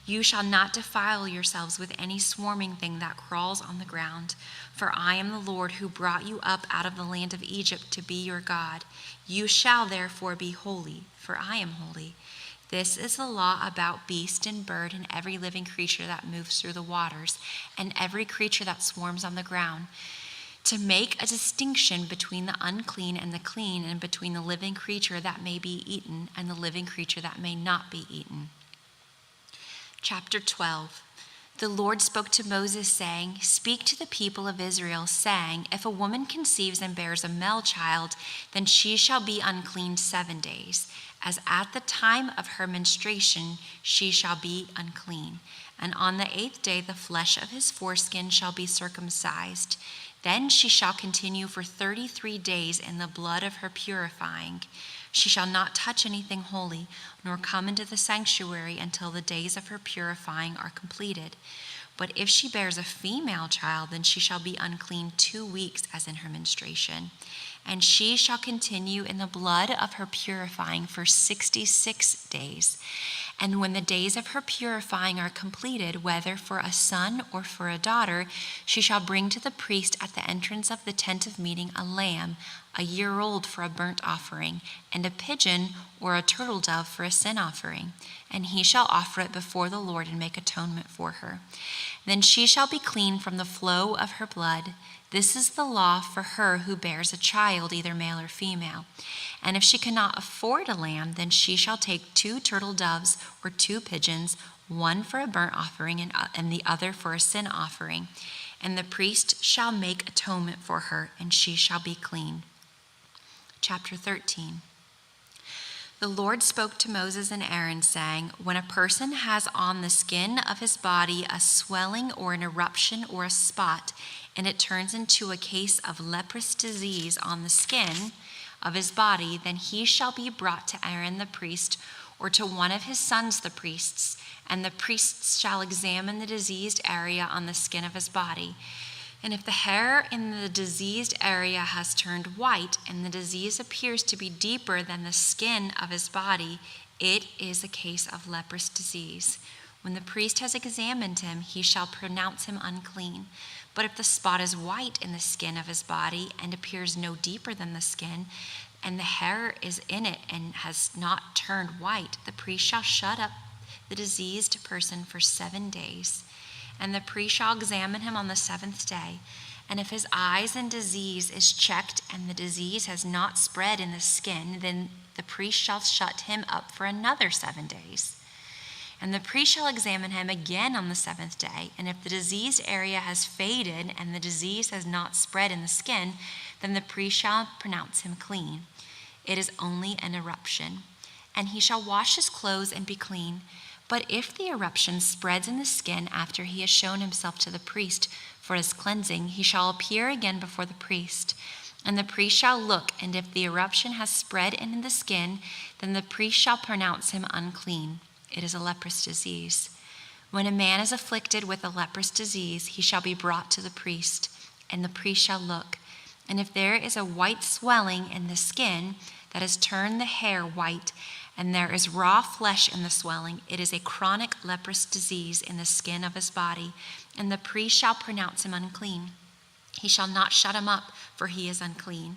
You shall not defile yourselves with any swarming thing that crawls on the ground, for I am the Lord who brought you up out of the land of Egypt to be your God. You shall therefore be holy, for I am holy. This is the law about beast and bird and every living creature that moves through the waters, and every creature that swarms on the ground, to make a distinction between the unclean and the clean, and between the living creature that may be eaten and the living creature that may not be eaten. Chapter 12. The Lord spoke to Moses, saying, Speak to the people of Israel, saying, If a woman conceives and bears a male child, then she shall be unclean 7 days. As at the time of her menstruation, she shall be unclean. And on the 8th day, the flesh of his foreskin shall be circumcised. Then she shall continue for 33 days in the blood of her purifying. She shall not touch anything holy, nor come into the sanctuary until the days of her purifying are completed. But if she bears a female child, then she shall be unclean 2 weeks as in her menstruation. And she shall continue in the blood of her purifying for 66 days. And when the days of her purifying are completed, whether for a son or for a daughter, she shall bring to the priest at the entrance of the tent of meeting a lamb, a year old, for a burnt offering, and a pigeon or a turtle dove for a sin offering. And he shall offer it before the Lord and make atonement for her. Then she shall be clean from the flow of her blood. This is the law for her who bears a child, either male or female. And if she cannot afford a lamb, then she shall take 2 turtle doves or 2 pigeons, one for a burnt offering and the other for a sin offering. And the priest shall make atonement for her, and she shall be clean. Chapter 13. The Lord spoke to Moses and Aaron, saying, When a person has on the skin of his body a swelling or an eruption or a spot, and it turns into a case of leprous disease on the skin of his body, then he shall be brought to Aaron the priest, or to one of his sons the priests, and the priests shall examine the diseased area on the skin of his body. And if the hair in the diseased area has turned white, and the disease appears to be deeper than the skin of his body, it is a case of leprous disease. When the priest has examined him, he shall pronounce him unclean. But if the spot is white in the skin of his body and appears no deeper than the skin, and the hair is in it and has not turned white, the priest shall shut up the diseased person for 7 days. And the priest shall examine him on the 7th day. And if his eyes and disease is checked and the disease has not spread in the skin, then the priest shall shut him up for another 7 days. And the priest shall examine him again on the 7th day. And if the diseased area has faded and the disease has not spread in the skin, then the priest shall pronounce him clean. It is only an eruption. And he shall wash his clothes and be clean. But if the eruption spreads in the skin after he has shown himself to the priest for his cleansing, he shall appear again before the priest. And the priest shall look, and if the eruption has spread in the skin, then the priest shall pronounce him unclean. It is a leprous disease. When a man is afflicted with a leprous disease, he shall be brought to the priest, and the priest shall look. And if there is a white swelling in the skin that has turned the hair white, and there is raw flesh in the swelling, it is a chronic leprous disease in the skin of his body, and the priest shall pronounce him unclean. He shall not shut him up, for he is unclean.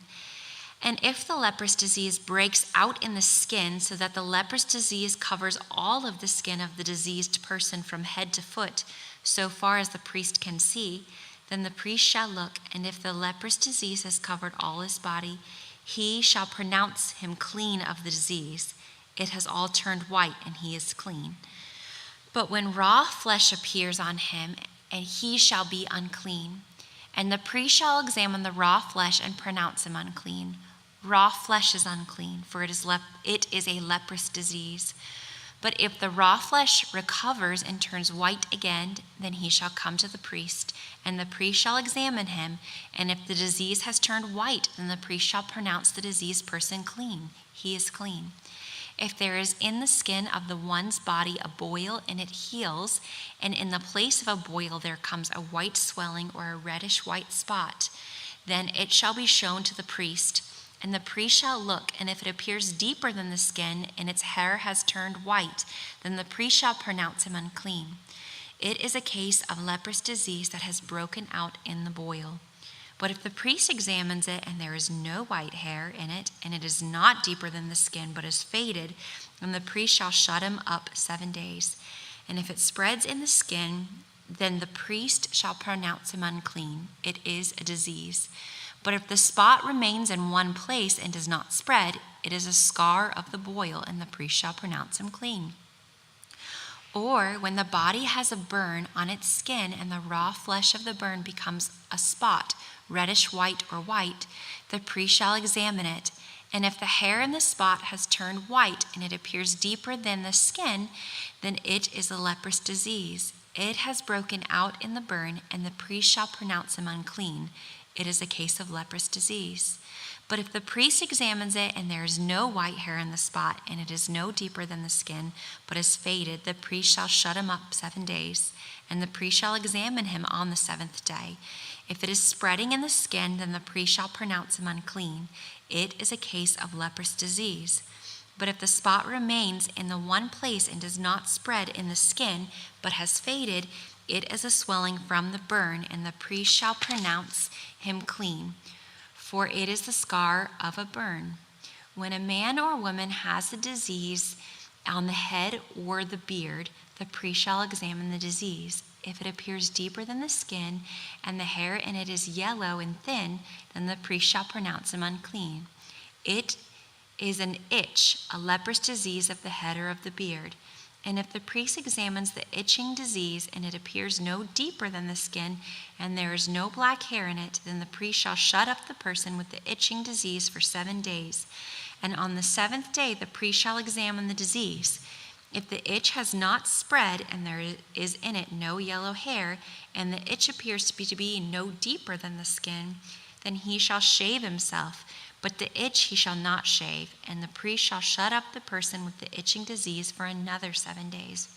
And if the leprous disease breaks out in the skin, so that the leprous disease covers all of the skin of the diseased person from head to foot, so far as the priest can see, then the priest shall look, and if the leprous disease has covered all his body, he shall pronounce him clean of the disease. It has all turned white, and he is clean. But when raw flesh appears on him, and he shall be unclean. And the priest shall examine the raw flesh and pronounce him unclean. Raw flesh is unclean, for it is a leprous disease. But if the raw flesh recovers and turns white again, then he shall come to the priest, and the priest shall examine him. And if the disease has turned white, then the priest shall pronounce the diseased person clean. He is clean. If there is in the skin of the one's body a boil and it heals, and in the place of a boil there comes a white swelling or a reddish white spot, then it shall be shown to the priest, And the priest shall look, and if it appears deeper than the skin, and its hair has turned white, then the priest shall pronounce him unclean. It is a case of leprous disease that has broken out in the boil. But if the priest examines it, and there is no white hair in it, and it is not deeper than the skin, but is faded, then the priest shall shut him up 7 days. And if it spreads in the skin, then the priest shall pronounce him unclean. It is a disease. But if the spot remains in one place and does not spread, it is a scar of the boil, and the priest shall pronounce him clean. Or when the body has a burn on its skin, and the raw flesh of the burn becomes a spot, reddish white or white, the priest shall examine it. And if the hair in the spot has turned white, and it appears deeper than the skin, then it is a leprous disease. It has broken out in the burn, and the priest shall pronounce him unclean. It is a case of leprous disease. But if the priest examines it, and there is no white hair in the spot, and it is no deeper than the skin, but is faded, the priest shall shut him up 7 days, and the priest shall examine him on the 7th day. If it is spreading in the skin, then the priest shall pronounce him unclean. It is a case of leprous disease. But if the spot remains in the one place and does not spread in the skin, but has faded, it is a swelling from the burn, and the priest shall pronounce him clean, for it is the scar of a burn. When a man or woman has a disease on the head or the beard, the priest shall examine the disease. If it appears deeper than the skin, and the hair in it is yellow and thin, then the priest shall pronounce him unclean. It is an itch, a leprous disease of the head or of the beard. And if the priest examines the itching disease, and it appears no deeper than the skin, and there is no black hair in it, then the priest shall shut up the person with the itching disease for 7 days. And on the 7th day the priest shall examine the disease. If the itch has not spread, and there is in it no yellow hair, and the itch appears to be no deeper than the skin, then he shall shave himself. But the itch he shall not shave, and the priest shall shut up the person with the itching disease for another 7 days.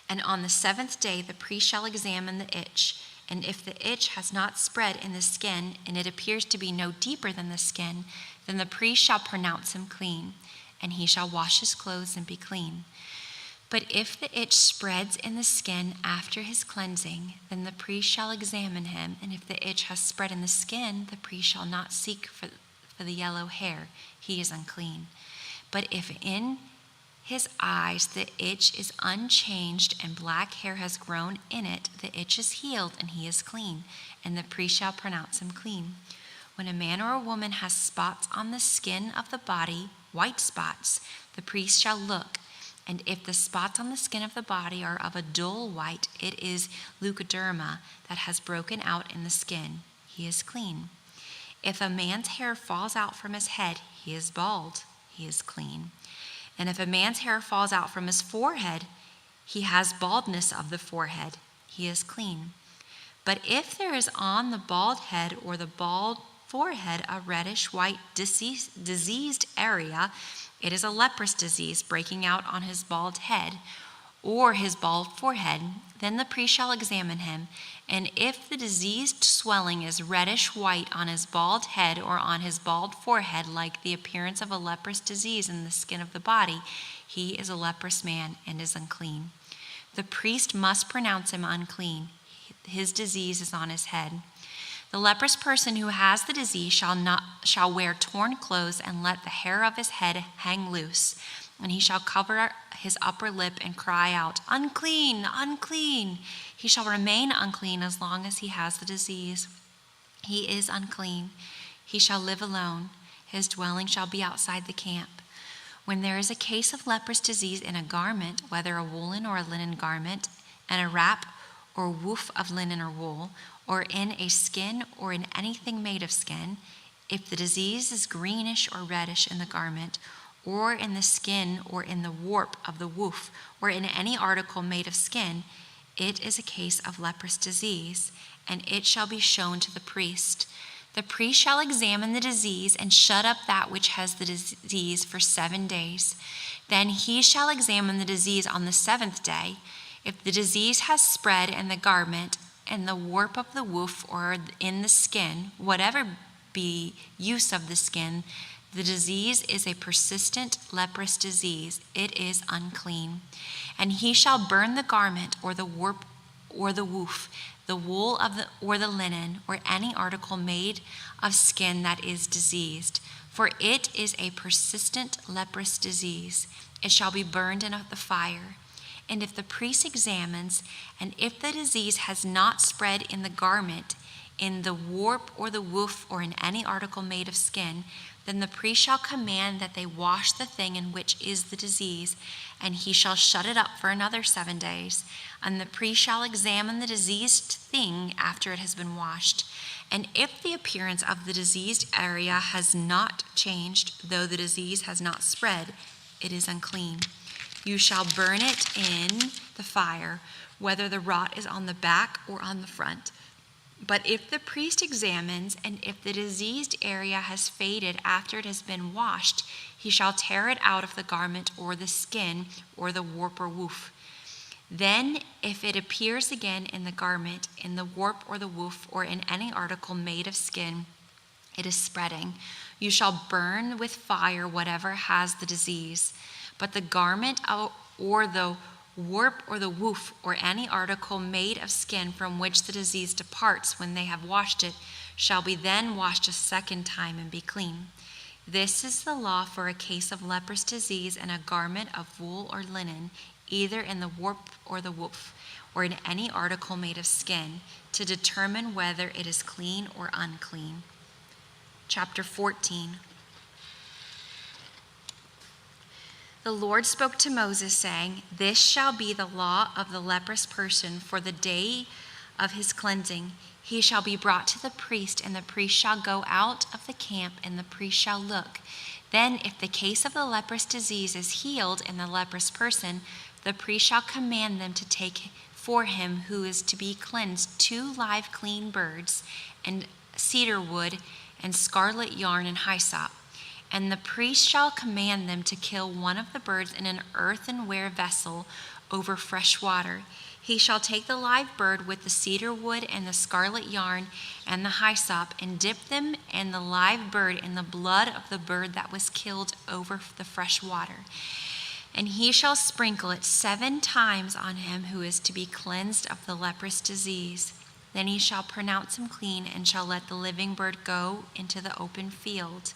And on the 7th day the priest shall examine the itch, and if the itch has not spread in the skin, and it appears to be no deeper than the skin, then the priest shall pronounce him clean, and he shall wash his clothes and be clean. But if the itch spreads in the skin after his cleansing, then the priest shall examine him, and if the itch has spread in the skin, the priest shall not seek for the yellow hair. He is unclean. But if in his eyes the itch is unchanged, and black hair has grown in it, the itch is healed, and he is clean, and the priest shall pronounce him clean. When a man or a woman has spots on the skin of the body, white spots, the priest shall look. And if the spots on the skin of the body are of a dull white, it is leukoderma that has broken out in the skin. He is clean. If a man's hair falls out from his head, he is bald. He is clean. And if a man's hair falls out from his forehead, he has baldness of the forehead. He is clean. But if there is on the bald head or the bald forehead a reddish white diseased area, it is a leprous disease breaking out on his bald head or his bald forehead. Then the priest shall examine him, and if the diseased swelling is reddish white on his bald head or on his bald forehead, like the appearance of a leprous disease in the skin of the body, he is a leprous man and is unclean. The priest must pronounce him unclean. His disease is on his head. The leprous person who has the disease shall wear torn clothes and let the hair of his head hang loose, and he shall cover his upper lip and cry out, "Unclean, unclean." He shall remain unclean as long as he has the disease. He is unclean. He shall live alone. His dwelling shall be outside the camp. When there is a case of leprous disease in a garment, whether a woolen or a linen garment, and a wrap or woof of linen or wool, or in a skin or in anything made of skin, if the disease is greenish or reddish in the garment, or in the skin, or in the warp of the woof, or in any article made of skin, it is a case of leprous disease, and it shall be shown to the priest. The priest shall examine the disease and shut up that which has the disease for 7 days. Then he shall examine the disease on the 7th day. If the disease has spread in the garment, and the warp of the woof, or in the skin, whatever be use of the skin, the disease is a persistent leprous disease. It is unclean. And he shall burn the garment or the warp or the woof, the wool of the or the linen, or any article made of skin that is diseased, for it is a persistent leprous disease. It shall be burned in the fire. And if the priest examines, and if the disease has not spread in the garment, in the warp or the woof, or in any article made of skin, then the priest shall command that they wash the thing in which is the disease, and he shall shut it up for another 7 days. And the priest shall examine the diseased thing after it has been washed. And if the appearance of the diseased area has not changed, though the disease has not spread, it is unclean. You shall burn it in the fire, whether the rot is on the back or on the front. But if the priest examines, and if the diseased area has faded after it has been washed, he shall tear it out of the garment or the skin or the warp or woof. Then, if it appears again in the garment, in the warp or the woof, or in any article made of skin, it is spreading. You shall burn with fire whatever has the disease. But the garment or the warp or the woof, or any article made of skin from which the disease departs when they have washed it, shall be then washed a second time and be clean. This is the law for a case of leprous disease in a garment of wool or linen, either in the warp or the woof, or in any article made of skin, to determine whether it is clean or unclean. Chapter 14. The Lord spoke to Moses, saying, This shall be the law of the leprous person for the day of his cleansing. He shall be brought to the priest, and the priest shall go out of the camp, and the priest shall look. Then, if the case of the leprous disease is healed in the leprous person, the priest shall command them to take for him who is to be cleansed 2 live clean birds, and cedar wood, and scarlet yarn, and hyssop. And the priest shall command them to kill one of the birds in an earthenware vessel over fresh water. He shall take the live bird with the cedar wood and the scarlet yarn and the hyssop, and dip them and the live bird in the blood of the bird that was killed over the fresh water. And he shall sprinkle it 7 times on him who is to be cleansed of the leprous disease. Then he shall pronounce him clean, and shall let the living bird go into the open field.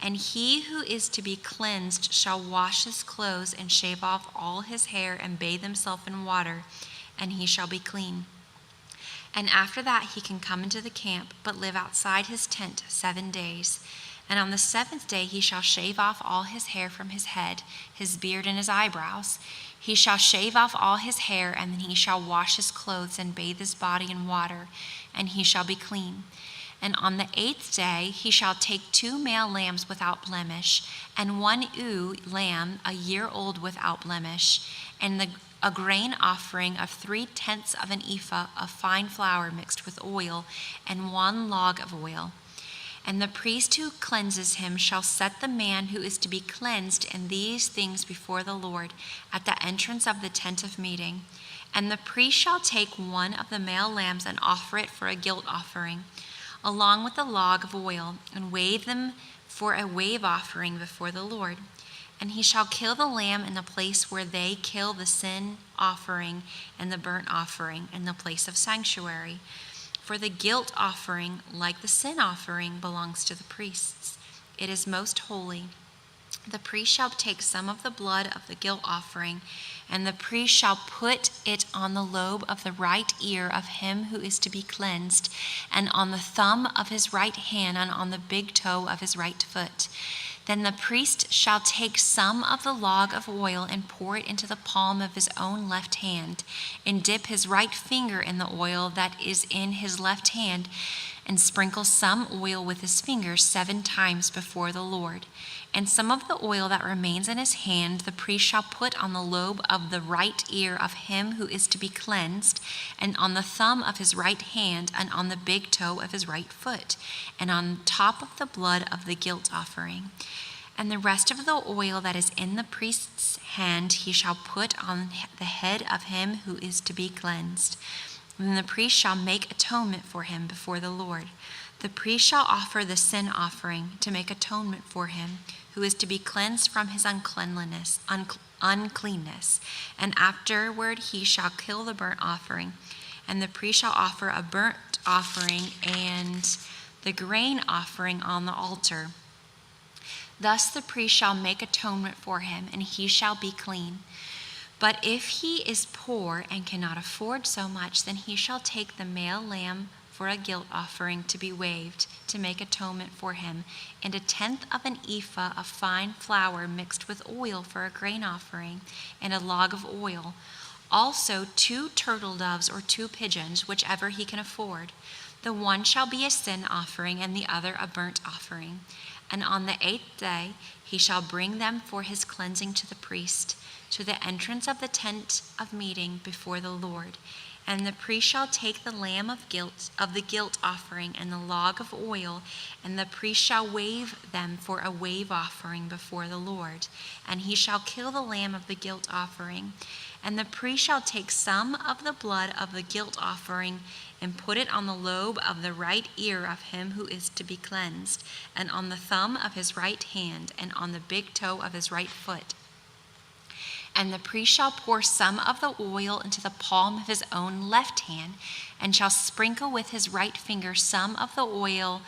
And he who is to be cleansed shall wash his clothes and shave off all his hair and bathe himself in water, and he shall be clean. And after that he can come into the camp, but live outside his tent 7 days. And on the 7th day he shall shave off all his hair from his head, his beard, and his eyebrows. He shall shave off all his hair, and then he shall wash his clothes and bathe his body in water, and he shall be clean. And on the 8th day he shall take 2 male lambs without blemish, and 1 ewe lamb a year old without blemish, and a grain offering of 3/10 of an ephah of fine flour mixed with oil, and 1 log of oil. And the priest who cleanses him shall set the man who is to be cleansed in these things before the Lord at the entrance of the tent of meeting. And the priest shall take 1 of the male lambs and offer it for a guilt offering, along with a log of oil, and wave them for a wave offering before the Lord. And he shall kill the lamb in the place where they kill the sin offering and the burnt offering, in the place of sanctuary. For the guilt offering, like the sin offering, belongs to the priests. It is most holy. The priest shall take some of the blood of the guilt offering, and the priest shall put it on the lobe of the right ear of him who is to be cleansed, and on the thumb of his right hand, and on the big toe of his right foot. Then the priest shall take some of the log of oil and pour it into the palm of his own left hand, and dip his right finger in the oil that is in his left hand, and sprinkle some oil with his fingers 7 times before the Lord. And some of the oil that remains in his hand the priest shall put on the lobe of the right ear of him who is to be cleansed, and on the thumb of his right hand, and on the big toe of his right foot, and on top of the blood of the guilt offering. And the rest of the oil that is in the priest's hand he shall put on the head of him who is to be cleansed. Then the priest shall make atonement for him before the Lord. The priest shall offer the sin offering to make atonement for him, who is to be cleansed from his uncleanness, and afterward he shall kill the burnt offering. And the priest shall offer a burnt offering and the grain offering on the altar. Thus the priest shall make atonement for him, and he shall be clean. But if he is poor and cannot afford so much, then he shall take the male lamb for a guilt offering to be waved, to make atonement for him, and 1/10 of an ephah of fine flour mixed with oil for a grain offering, and a log of oil. Also 2 turtle doves or 2 pigeons, whichever he can afford. The one shall be a sin offering, and the other a burnt offering. And on the 8th day he shall bring them for his cleansing to the priest, to the entrance of the tent of meeting before the Lord. And the priest shall take the lamb of the guilt offering and the log of oil, and the priest shall wave them for a wave offering before the Lord. And he shall kill the lamb of the guilt offering. And the priest shall take some of the blood of the guilt offering and put it on the lobe of the right ear of him who is to be cleansed, and on the thumb of his right hand, and on the big toe of his right foot. And the priest shall pour some of the oil into the palm of his own left hand, and shall sprinkle with his right finger some of the oil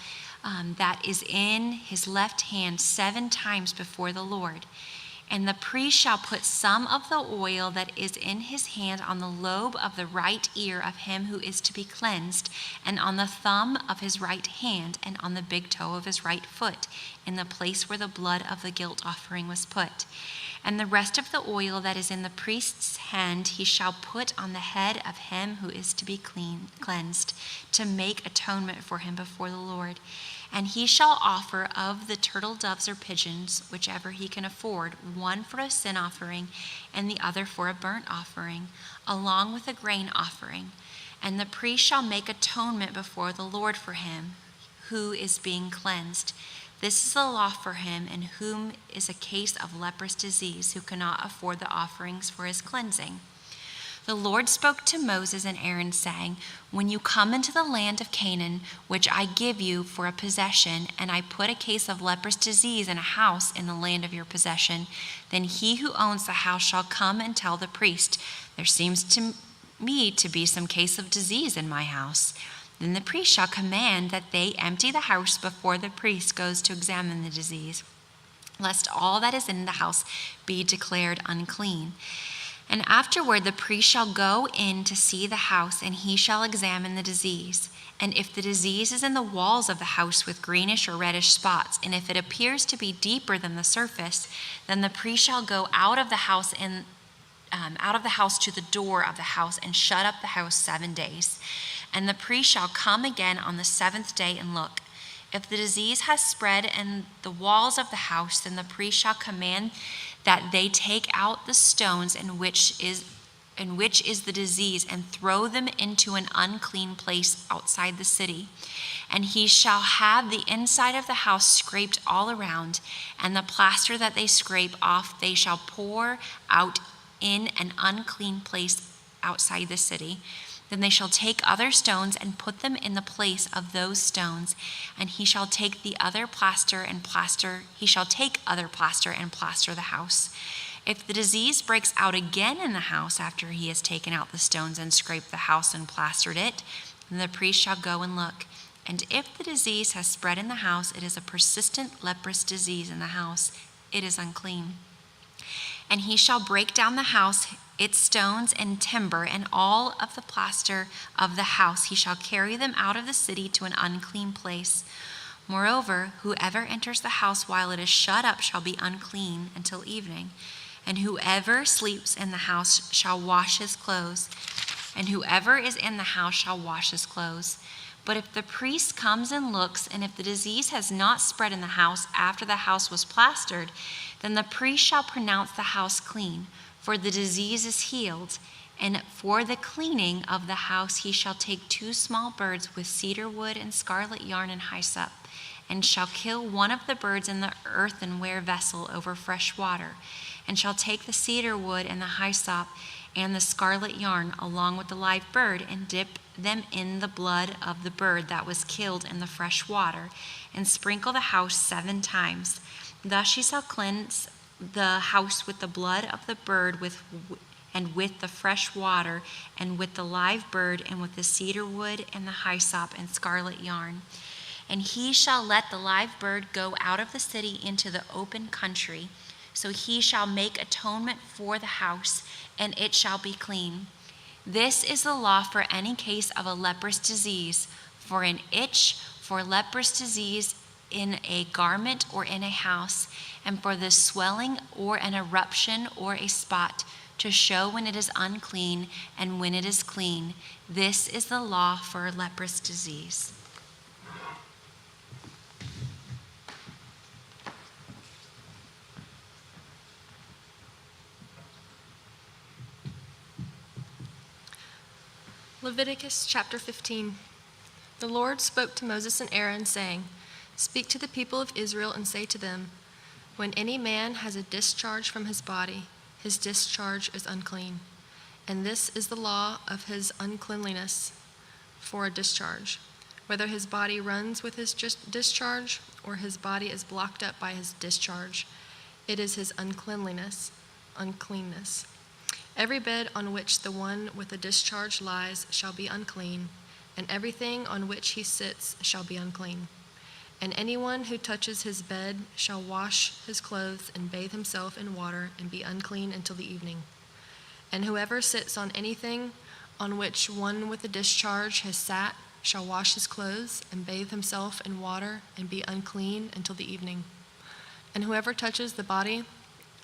that is in his left hand 7 times before the Lord. And the priest shall put some of the oil that is in his hand on the lobe of the right ear of him who is to be cleansed, and on the thumb of his right hand, and on the big toe of his right foot, in the place where the blood of the guilt offering was put. And the rest of the oil that is in the priest's hand he shall put on the head of him who is to be cleansed, to make atonement for him before the Lord. And he shall offer of the turtle doves or pigeons, whichever he can afford, one for a sin offering and the other for a burnt offering, along with a grain offering. And the priest shall make atonement before the Lord for him who is being cleansed. This is the law for him in whom is a case of leprous disease, who cannot afford the offerings for his cleansing. The Lord spoke to Moses and Aaron, saying, when you come into the land of Canaan, which I give you for a possession, and I put a case of leprous disease in a house in the land of your possession, then he who owns the house shall come and tell the priest, there seems to me to be some case of disease in my house. Then the priest shall command that they empty the house before the priest goes to examine the disease, lest all that is in the house be declared unclean. And afterward the priest shall go in to see the house, and he shall examine the disease. And if the disease is in the walls of the house with greenish or reddish spots, and if it appears to be deeper than the surface, then the priest shall go out of the house to the door of the house and shut up the house 7 days. And the priest shall come again on the 7th day and look. If the disease has spread in the walls of the house, then the priest shall command that they take out the stones in which is the disease, and throw them into an unclean place outside the city. And he shall have the inside of the house scraped all around, and the plaster that they scrape off they shall pour out in an unclean place outside the city. Then they shall take other stones and put them in the place of those stones, and he shall take other plaster and plaster the house. If the disease breaks out again in the house after he has taken out the stones and scraped the house and plastered it, then the priest shall go and look. And if the disease has spread in the house, it is a persistent leprous disease in the house. It is unclean. And he shall break down the house, its stones and timber, and all of the plaster of the house. He shall carry them out of the city to an unclean place. Moreover, whoever enters the house while it is shut up shall be unclean until evening. And whoever sleeps in the house shall wash his clothes. And whoever is in the house shall wash his clothes. But if the priest comes and looks, and if the disease has not spread in the house after the house was plastered, then the priest shall pronounce the house clean, for the disease is healed. And for the cleaning of the house he shall take 2 small birds with cedar wood and scarlet yarn and hyssop, and shall kill one of the birds in the earthenware vessel over fresh water, and shall take the cedar wood and the hyssop and the scarlet yarn along with the live bird, and dip them in the blood of the bird that was killed in the fresh water, and sprinkle the house 7 times. Thus she shall cleanse the house with the blood of the bird and with the fresh water, and with the live bird, and with the cedar wood, and the hyssop, and scarlet yarn. And he shall let the live bird go out of the city into the open country. So he shall make atonement for the house, and it shall be clean. This is the law for any case of a leprous disease, for an itch, for leprous disease in a garment or in a house, and for the swelling or an eruption or a spot, to show when it is unclean and when it is clean. This is the law for a leprous disease. Leviticus chapter 15. The Lord spoke to Moses and Aaron, saying, "Speak to the people of Israel and say to them, when any man has a discharge from his body, his discharge is unclean. And this is the law of his uncleanliness for a discharge, whether his body runs with his discharge or his body is blocked up by his discharge. It is his uncleanness. Every bed on which the one with the discharge lies shall be unclean, and everything on which he sits shall be unclean. And anyone who touches his bed shall wash his clothes and bathe himself in water and be unclean until the evening. And whoever sits on anything on which one with the discharge has sat shall wash his clothes and bathe himself in water and be unclean until the evening. And whoever touches the body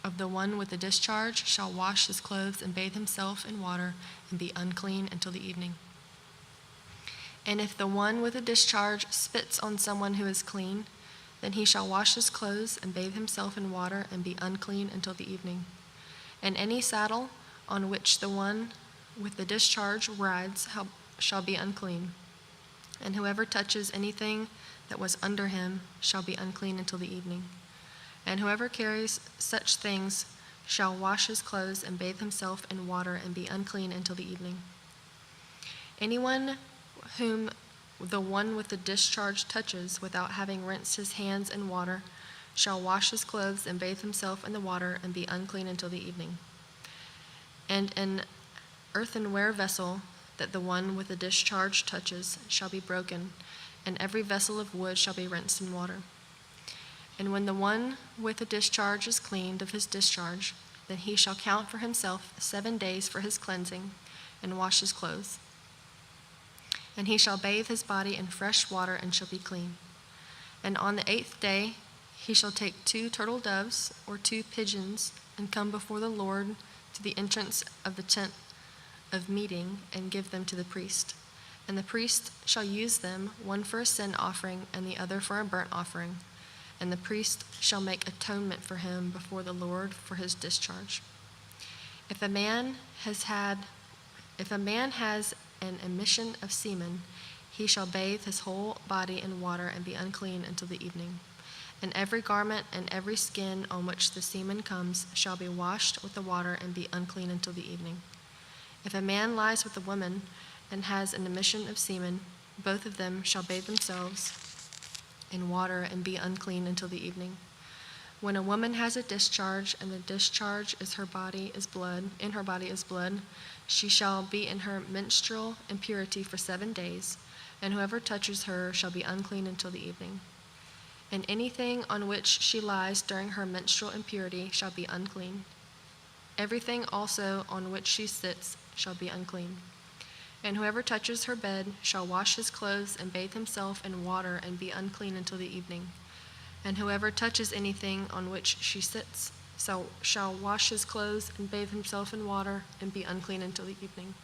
of the one with the discharge shall wash his clothes and bathe himself in water and be unclean until the evening. And if the one with the discharge spits on someone who is clean, then he shall wash his clothes and bathe himself in water and be unclean until the evening. And any saddle on which the one with the discharge rides shall be unclean. And whoever touches anything that was under him shall be unclean until the evening. And whoever carries such things shall wash his clothes and bathe himself in water and be unclean until the evening. Anyone whom the one with the discharge touches without having rinsed his hands in water shall wash his clothes and bathe himself in the water and be unclean until the evening. And an earthenware vessel that the one with the discharge touches shall be broken, and every vessel of wood shall be rinsed in water. And when the one with the discharge is cleaned of his discharge, then he shall count for himself 7 days for his cleansing, and wash his clothes. And he shall bathe his body in fresh water, and shall be clean. And on the 8th day he shall take 2 turtle doves or 2 pigeons, and come before the Lord to the entrance of the tent of meeting, and give them to the priest. And the priest shall use them, one for a sin offering and the other for a burnt offering. And the priest shall make atonement for him before the Lord for his discharge. If a man has an emission of semen, he shall bathe his whole body in water and be unclean until the evening. And every garment and every skin on which the semen comes shall be washed with the water and be unclean until the evening. If a man lies with a woman and has an emission of semen, both of them shall bathe themselves in water and be unclean until the evening. When a woman has a discharge, and the discharge in her body is blood, she shall be in her menstrual impurity for 7 days, and whoever touches her shall be unclean until the evening. And anything on which she lies during her menstrual impurity shall be unclean. Everything also on which she sits shall be unclean. And whoever touches her bed shall wash his clothes and bathe himself in water and be unclean until the evening. And whoever touches anything on which she sits shall wash his clothes and bathe himself in water and be unclean until the evening.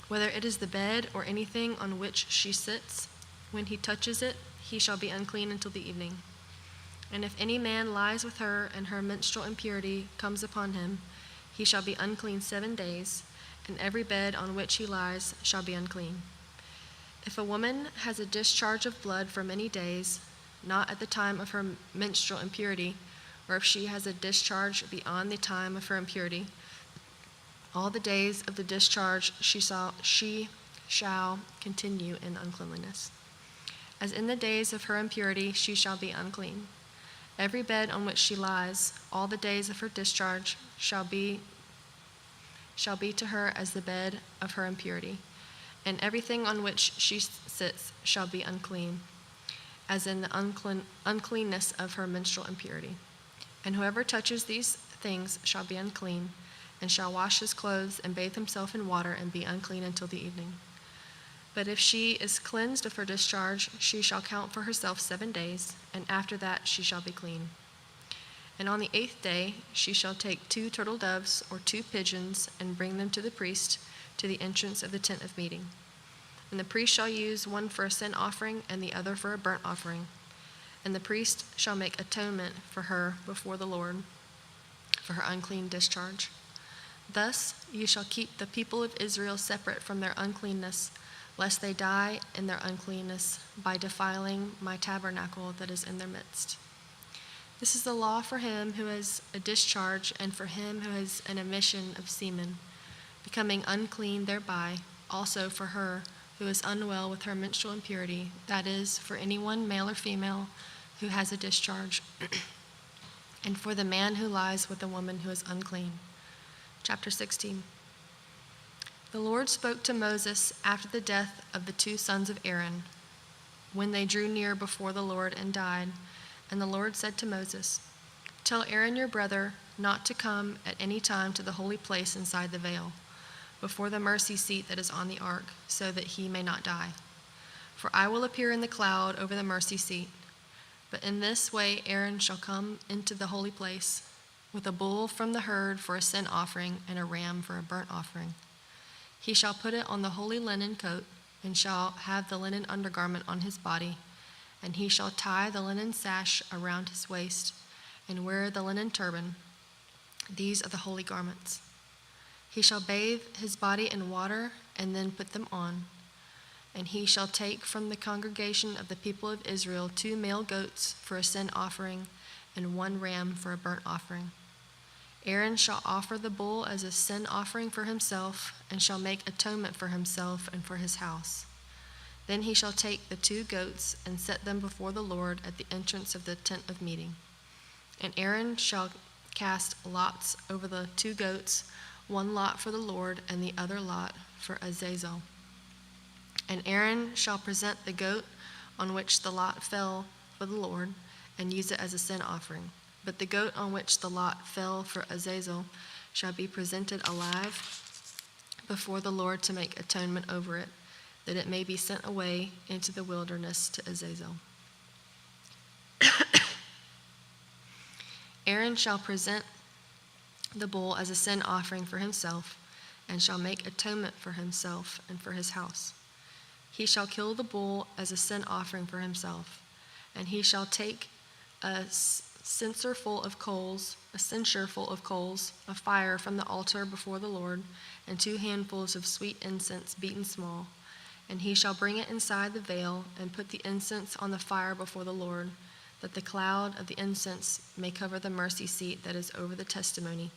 Whether it is the bed or anything on which she sits, when he touches it, he shall be unclean until the evening. And if any man lies with her and her menstrual impurity comes upon him, he shall be unclean 7 days, and every bed on which he lies shall be unclean. If a woman has a discharge of blood for many days, not at the time of her menstrual impurity, or if she has a discharge beyond the time of her impurity, all the days of the discharge she shall continue in uncleanliness. As in the days of her impurity she shall be unclean. Every bed on which she lies, all the days of her discharge shall be to her as the bed of her impurity, and everything on which she sits shall be unclean, as in the uncleanness of her menstrual impurity. And whoever touches these things shall be unclean, and shall wash his clothes and bathe himself in water and be unclean until the evening. But if she is cleansed of her discharge, she shall count for herself 7 days, and after that she shall be clean. And on the 8th day she shall take 2 turtle doves or 2 pigeons and bring them to the priest to the entrance of the tent of meeting. And the priest shall use one for a sin offering and the other for a burnt offering. And the priest shall make atonement for her before the Lord for her unclean discharge. Thus you shall keep the people of Israel separate from their uncleanness, lest they die in their uncleanness by defiling my tabernacle that is in their midst. This is the law for him who has a discharge and for him who has an emission of semen, becoming unclean thereby, also for her who is unwell with her menstrual impurity, that is, for anyone, male or female, who has a discharge, and for the man who lies with a woman who is unclean. Chapter 16. The Lord spoke to Moses after the death of the 2 sons of Aaron, when they drew near before the Lord and died. And the Lord said to Moses, "Tell Aaron your brother not to come at any time to the holy place inside the veil, before the mercy seat that is on the ark, so that he may not die. For I will appear in the cloud over the mercy seat. But in this way Aaron shall come into the holy place, with a bull from the herd for a sin offering and a ram for a burnt offering. He shall put it on the holy linen coat, and shall have the linen undergarment on his body, and he shall tie the linen sash around his waist, and wear the linen turban. These are the holy garments. He shall bathe his body in water, and then put them on. And he shall take from the congregation of the people of Israel 2 male goats for a sin offering, and 1 ram for a burnt offering. Aaron shall offer the bull as a sin offering for himself, and shall make atonement for himself and for his house. Then he shall take the 2 goats and set them before the Lord at the entrance of the tent of meeting. And Aaron shall cast lots over the 2 goats, 1 lot for the Lord and the other lot for Azazel. And Aaron shall present the goat on which the lot fell for the Lord, and use it as a sin offering. But the goat on which the lot fell for Azazel shall be presented alive before the Lord to make atonement over it, that it may be sent away into the wilderness to Azazel. Aaron shall present the bull as a sin offering for himself, and shall make atonement for himself and for his house. He shall kill the bull as a sin offering for himself, and he shall take a censer full of coals of fire from the altar before the Lord, and 2 handfuls of sweet incense beaten small. And he shall bring it inside the veil, and put the incense on the fire before the Lord, that the cloud of the incense may cover the mercy seat that is over the testimony,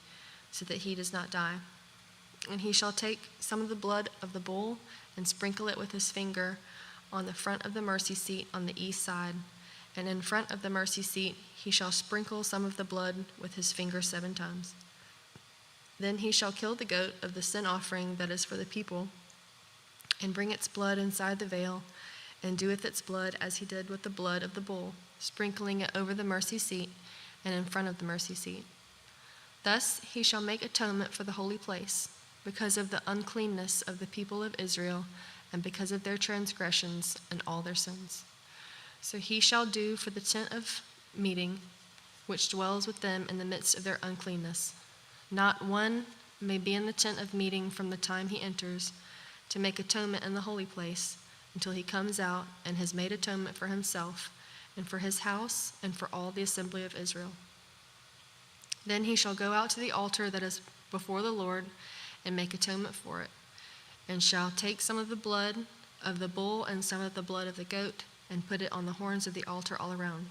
so that he does not die. And he shall take some of the blood of the bull, and sprinkle it with his finger on the front of the mercy seat on the east side. And in front of the mercy seat he shall sprinkle some of the blood with his finger 7 times. Then he shall kill the goat of the sin offering that is for the people, and bring its blood inside the veil, and do with its blood as he did with the blood of the bull, sprinkling it over the mercy seat and in front of the mercy seat. Thus he shall make atonement for the holy place, because of the uncleanness of the people of Israel, and because of their transgressions and all their sins. So he shall do for the tent of meeting, which dwells with them in the midst of their uncleanness. Not one may be in the tent of meeting from the time he enters to make atonement in the holy place, until he comes out and has made atonement for himself and for his house and for all the assembly of Israel. Then he shall go out to the altar that is before the Lord and make atonement for it, and shall take some of the blood of the bull and some of the blood of the goat, and put it on the horns of the altar all around.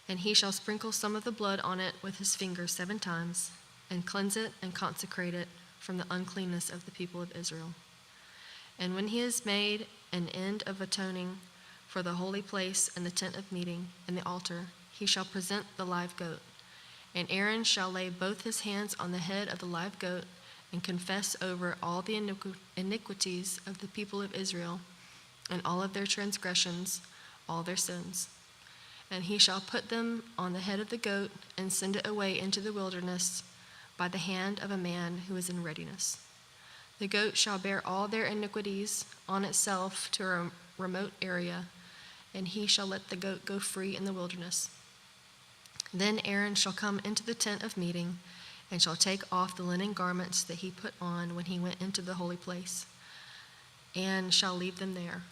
And he shall sprinkle some of the blood on it with his finger 7 times, and cleanse it and consecrate it from the uncleanness of the people of Israel. And when he has made an end of atoning for the holy place and the tent of meeting and the altar, he shall present the live goat. And Aaron shall lay both his hands on the head of the live goat and confess over all the iniquities of the people of Israel and all of their transgressions, all their sins. And he shall put them on the head of the goat and send it away into the wilderness by the hand of a man who is in readiness. The goat shall bear all their iniquities on itself to a remote area, and he shall let the goat go free in the wilderness. Then Aaron shall come into the tent of meeting, and shall take off the linen garments that he put on when he went into the holy place, and shall leave them there.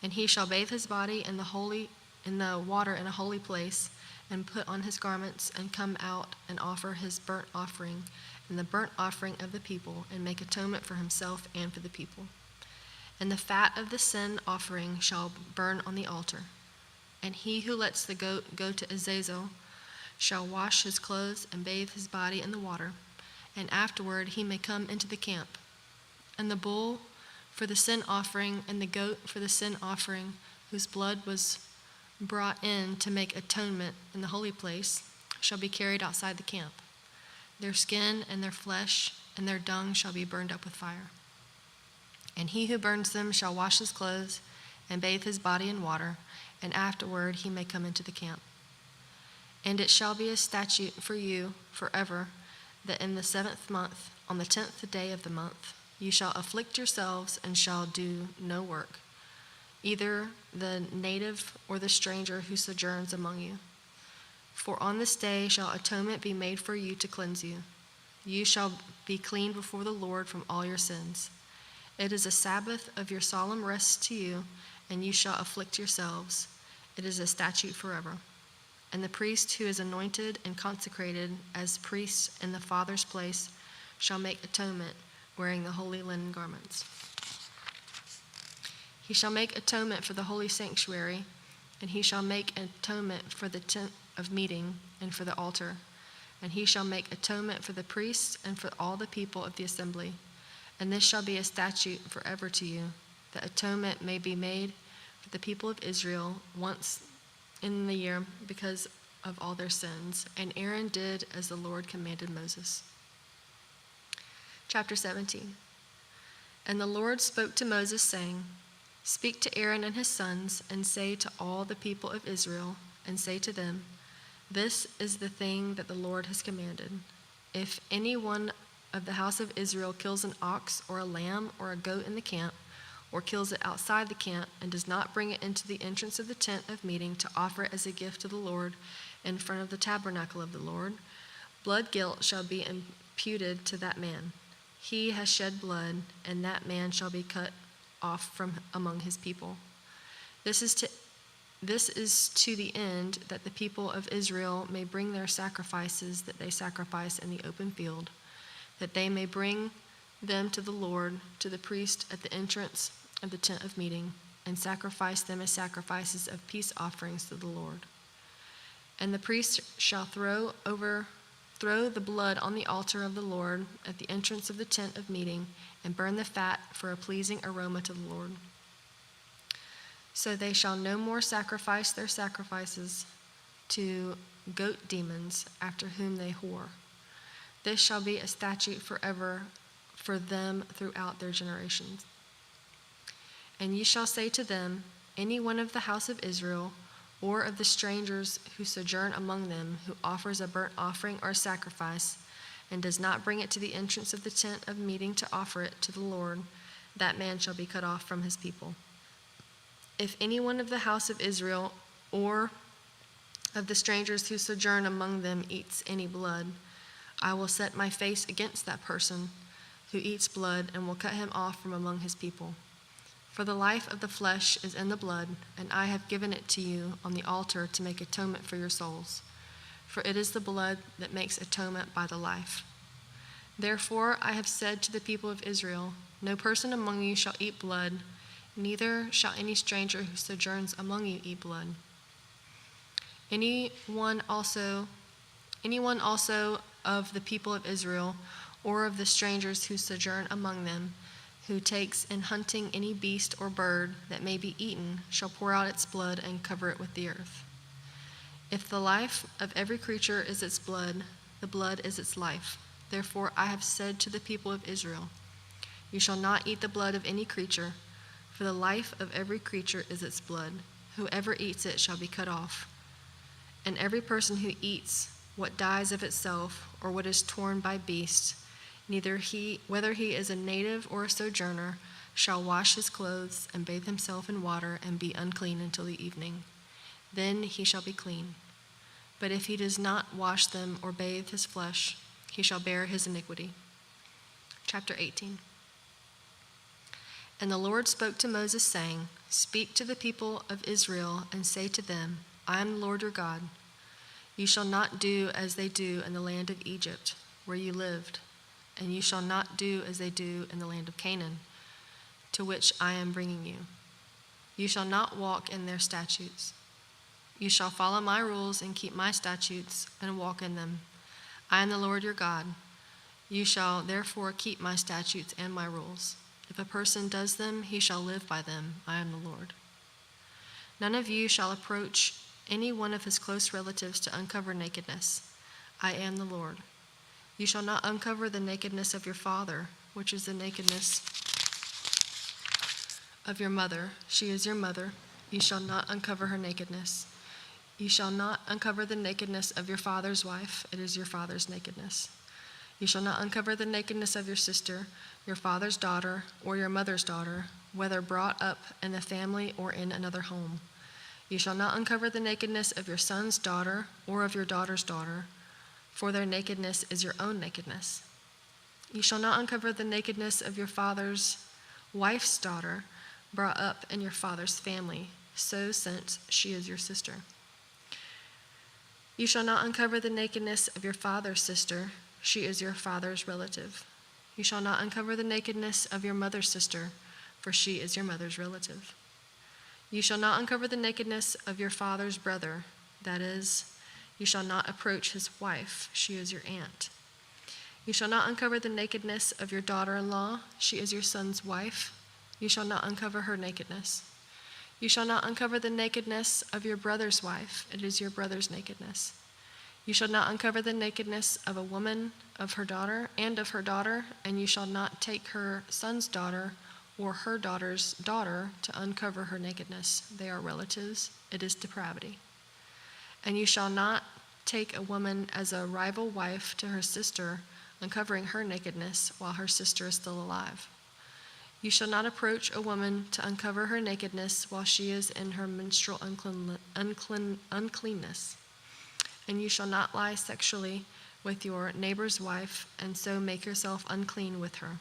And he shall bathe his body in the water in a holy place, and put on his garments, and come out and offer his burnt offering and the burnt offering of the people, and make atonement for himself and for the people. And the fat of the sin offering shall burn on the altar. And he who lets the goat go to Azazel shall wash his clothes and bathe his body in the water, and afterward he may come into the camp. And the bull for the sin offering and the goat for the sin offering, whose blood was brought in to make atonement in the holy place, shall be carried outside the camp. Their skin and their flesh and their dung shall be burned up with fire. And he who burns them shall wash his clothes and bathe his body in water, and afterward he may come into the camp. And it shall be a statute for you forever, that in the 7th month, on the 10th day of the month, you shall afflict yourselves and shall do no work, either the native or the stranger who sojourns among you. For on this day shall atonement be made for you to cleanse you. You shall be clean before the Lord from all your sins. It is a Sabbath of your solemn rest to you, and you shall afflict yourselves. It is a statute forever. And the priest who is anointed and consecrated as priest in the Father's place shall make atonement, wearing the holy linen garments. He shall make atonement for the holy sanctuary, and he shall make atonement for the tent of meeting and for the altar. And he shall make atonement for the priests and for all the people of the assembly. And this shall be a statute forever to you, that atonement may be made for the people of Israel once in the year because of all their sins. And Aaron did as the Lord commanded Moses. Chapter 17. And the Lord spoke to Moses, saying, Speak to Aaron and his sons, and say to all the people of Israel, and say to them, This is the thing that the Lord has commanded. If any one of the house of Israel kills an ox or a lamb or a goat in the camp, or kills it outside the camp, and does not bring it into the entrance of the tent of meeting to offer it as a gift to the Lord in front of the tabernacle of the Lord, blood guilt shall be imputed to that man. He has shed blood, and that man shall be cut off from among his people. This is to the end that the people of Israel may bring their sacrifices that they sacrifice in the open field, that they may bring them to the Lord, to the priest at the entrance of the tent of meeting, and sacrifice them as sacrifices of peace offerings to the Lord. And the priest shall throw the blood on the altar of the Lord at the entrance of the tent of meeting, and burn the fat for a pleasing aroma to the Lord. So they shall no more sacrifice their sacrifices to goat demons after whom they whore. This shall be a statute forever for them throughout their generations. And ye shall say to them, Any one of the house of Israel, or of the strangers who sojourn among them, who offers a burnt offering or a sacrifice, and does not bring it to the entrance of the tent of meeting to offer it to the Lord, that man shall be cut off from his people. If any one of the house of Israel, or of the strangers who sojourn among them, eats any blood, I will set my face against that person who eats blood, and will cut him off from among his people. For the life of the flesh is in the blood, and I have given it to you on the altar to make atonement for your souls. For it is the blood that makes atonement by the life. Therefore I have said to the people of Israel, No person among you shall eat blood, neither shall any stranger who sojourns among you eat blood. Anyone also of the people of Israel, or of the strangers who sojourn among them, who takes in hunting any beast or bird that may be eaten, shall pour out its blood and cover it with the earth. If the life of every creature is its blood, the blood is its life. Therefore I have said to the people of Israel, you shall not eat the blood of any creature, for the life of every creature is its blood. Whoever eats it shall be cut off. And every person who eats what dies of itself, or what is torn by beasts, whether he is a native or a sojourner, shall wash his clothes and bathe himself in water and be unclean until the evening. Then he shall be clean. But if he does not wash them or bathe his flesh, he shall bear his iniquity. Chapter 18. And the Lord spoke to Moses, saying, Speak to the people of Israel and say to them, I am the Lord your God. You shall not do as they do in the land of Egypt, where you lived, and you shall not do as they do in the land of Canaan, to which I am bringing you. You shall not walk in their statutes. You shall follow my rules and keep my statutes and walk in them. I am the Lord your God. You shall therefore keep my statutes and my rules. If a person does them, he shall live by them. I am the Lord. None of you shall approach any one of his close relatives to uncover nakedness. I am the Lord. You shall not uncover the nakedness of your father, which is the nakedness of your mother. She is your mother. You shall not uncover her nakedness. You shall not uncover the nakedness of your father's wife. It is your father's nakedness. You shall not uncover the nakedness of your sister, your father's daughter, or your mother's daughter, whether brought up in the family or in another home. You shall not uncover the nakedness of your son's daughter or of your daughter's daughter, for their nakedness is your own nakedness. You shall not uncover the nakedness of your father's wife's daughter, brought up in your father's family, so since she is your sister. You shall not uncover the nakedness of your father's sister, she is your father's relative. You shall not uncover the nakedness of your mother's sister, for she is your mother's relative. You shall not uncover the nakedness of your father's brother, that is, you shall not approach his wife, she is your aunt. You shall not uncover the nakedness of your daughter-in-law, she is your son's wife. You shall not uncover her nakedness. You shall not uncover the nakedness of your brother's wife, it is your brother's nakedness. You shall not uncover the nakedness of a woman, of her daughter, and you shall not take her son's daughter or her daughter's daughter to uncover her nakedness. They are relatives. It is depravity. And you shall not take a woman as a rival wife to her sister, uncovering her nakedness while her sister is still alive. You shall not approach a woman to uncover her nakedness while she is in her menstrual uncleanness. And you shall not lie sexually with your neighbor's wife, and so make yourself unclean with her.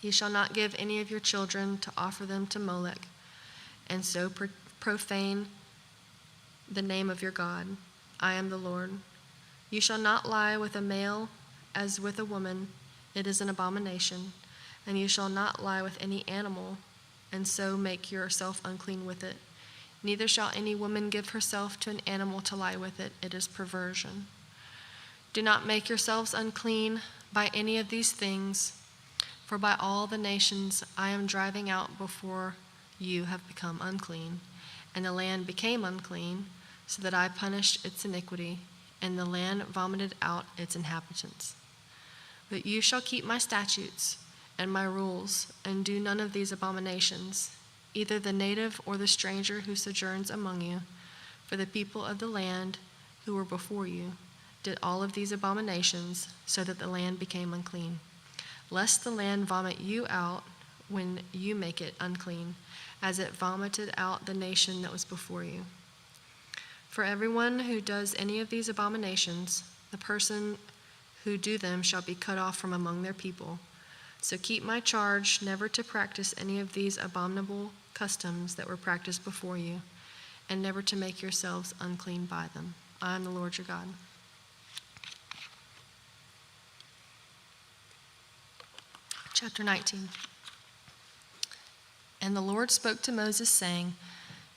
You shall not give any of your children to offer them to Molech, and so profane the name of your God. I am the Lord. You shall not lie with a male as with a woman. It is an abomination. And you shall not lie with any animal, and so make yourself unclean with it. Neither shall any woman give herself to an animal to lie with it. It is perversion. Do not make yourselves unclean by any of these things, for by all the nations I am driving out before you have become unclean. And the land became unclean, so that I punished its iniquity, and the land vomited out its inhabitants. But you shall keep my statutes and my rules, and do none of these abominations, either the native or the stranger who sojourns among you, for the people of the land who were before you did all of these abominations, so that the land became unclean. Lest the land vomit you out when you make it unclean, as it vomited out the nation that was before you. For everyone who does any of these abominations, the person who do them shall be cut off from among their people. So keep my charge never to practice any of these abominable customs that were practiced before you, and never to make yourselves unclean by them. I am the Lord your God. Chapter 19. And the Lord spoke to Moses, saying,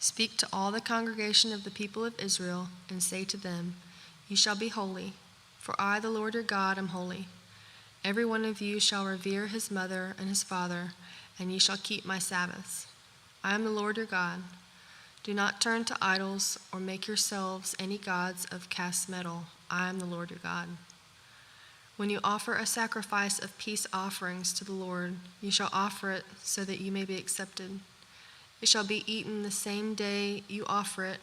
Speak to all the congregation of the people of Israel, and say to them, You shall be holy, for I, the Lord your God, am holy. Every one of you shall revere his mother and his father, and ye shall keep my Sabbaths. I am the Lord your God. Do not turn to idols or make yourselves any gods of cast metal. I am the Lord your God. When you offer a sacrifice of peace offerings to the Lord, you shall offer it so that you may be accepted. It shall be eaten the same day you offer it,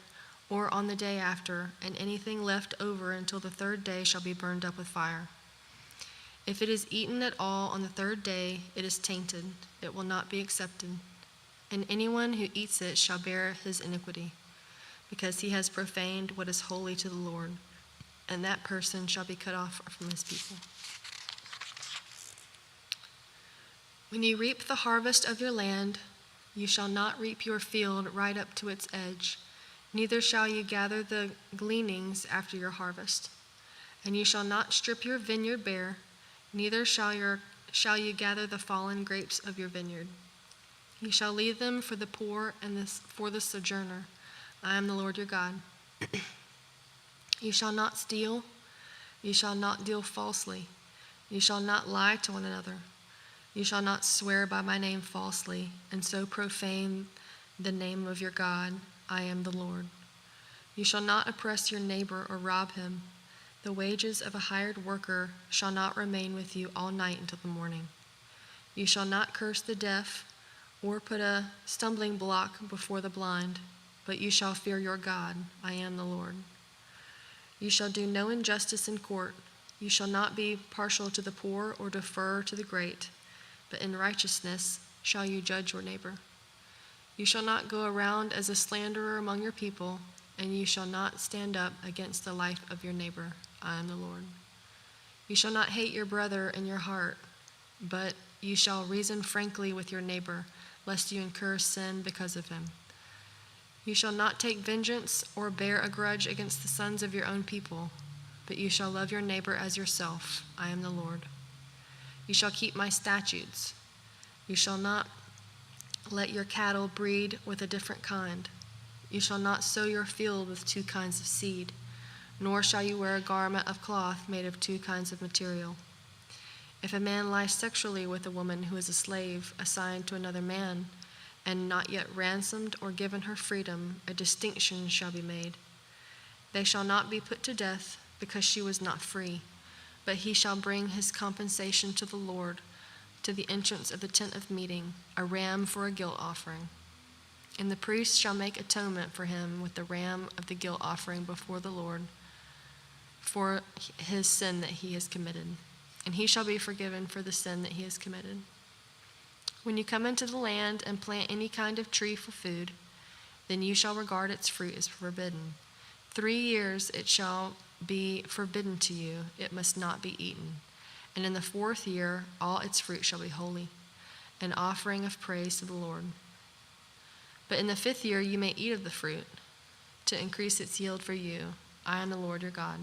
or on the day after, and anything left over until the third day shall be burned up with fire. If it is eaten at all on the third day, it is tainted. It will not be accepted. And anyone who eats it shall bear his iniquity, because he has profaned what is holy to the Lord, and that person shall be cut off from his people. When you reap the harvest of your land, you shall not reap your field right up to its edge, neither shall you gather the gleanings after your harvest. And you shall not strip your vineyard bare, neither shall you gather the fallen grapes of your vineyard. You shall leave them for the poor and for the sojourner. I am the Lord your God. You shall not steal. You shall not deal falsely. You shall not lie to one another. You shall not swear by my name falsely, and so profane the name of your God. I am the Lord. You shall not oppress your neighbor or rob him. The wages of a hired worker shall not remain with you all night until the morning. You shall not curse the deaf or put a stumbling block before the blind, but you shall fear your God. I am the Lord. You shall do no injustice in court. You shall not be partial to the poor or defer to the great, but in righteousness shall you judge your neighbor. You shall not go around as a slanderer among your people, and you shall not stand up against the life of your neighbor. I am the Lord. You shall not hate your brother in your heart, but you shall reason frankly with your neighbor, lest you incur sin because of him. You shall not take vengeance or bear a grudge against the sons of your own people, but you shall love your neighbor as yourself. I am the Lord. You shall keep my statutes. You shall not let your cattle breed with a different kind. You shall not sow your field with two kinds of seed, nor shall you wear a garment of cloth made of two kinds of material. If a man lies sexually with a woman who is a slave assigned to another man, and not yet ransomed or given her freedom, a distinction shall be made. They shall not be put to death because she was not free, but he shall bring his compensation to the Lord, to the entrance of the tent of meeting, a ram for a guilt offering. And the priest shall make atonement for him with the ram of the guilt offering before the Lord for his sin that he has committed, and he shall be forgiven for the sin that he has committed. When you come into the land and plant any kind of tree for food, then you shall regard its fruit as forbidden. 3 years it shall be forbidden to you, it must not be eaten. And in the 4th year all its fruit shall be holy, an offering of praise to the Lord. But in the 5th year you may eat of the fruit, to increase its yield for you. I am the Lord your God.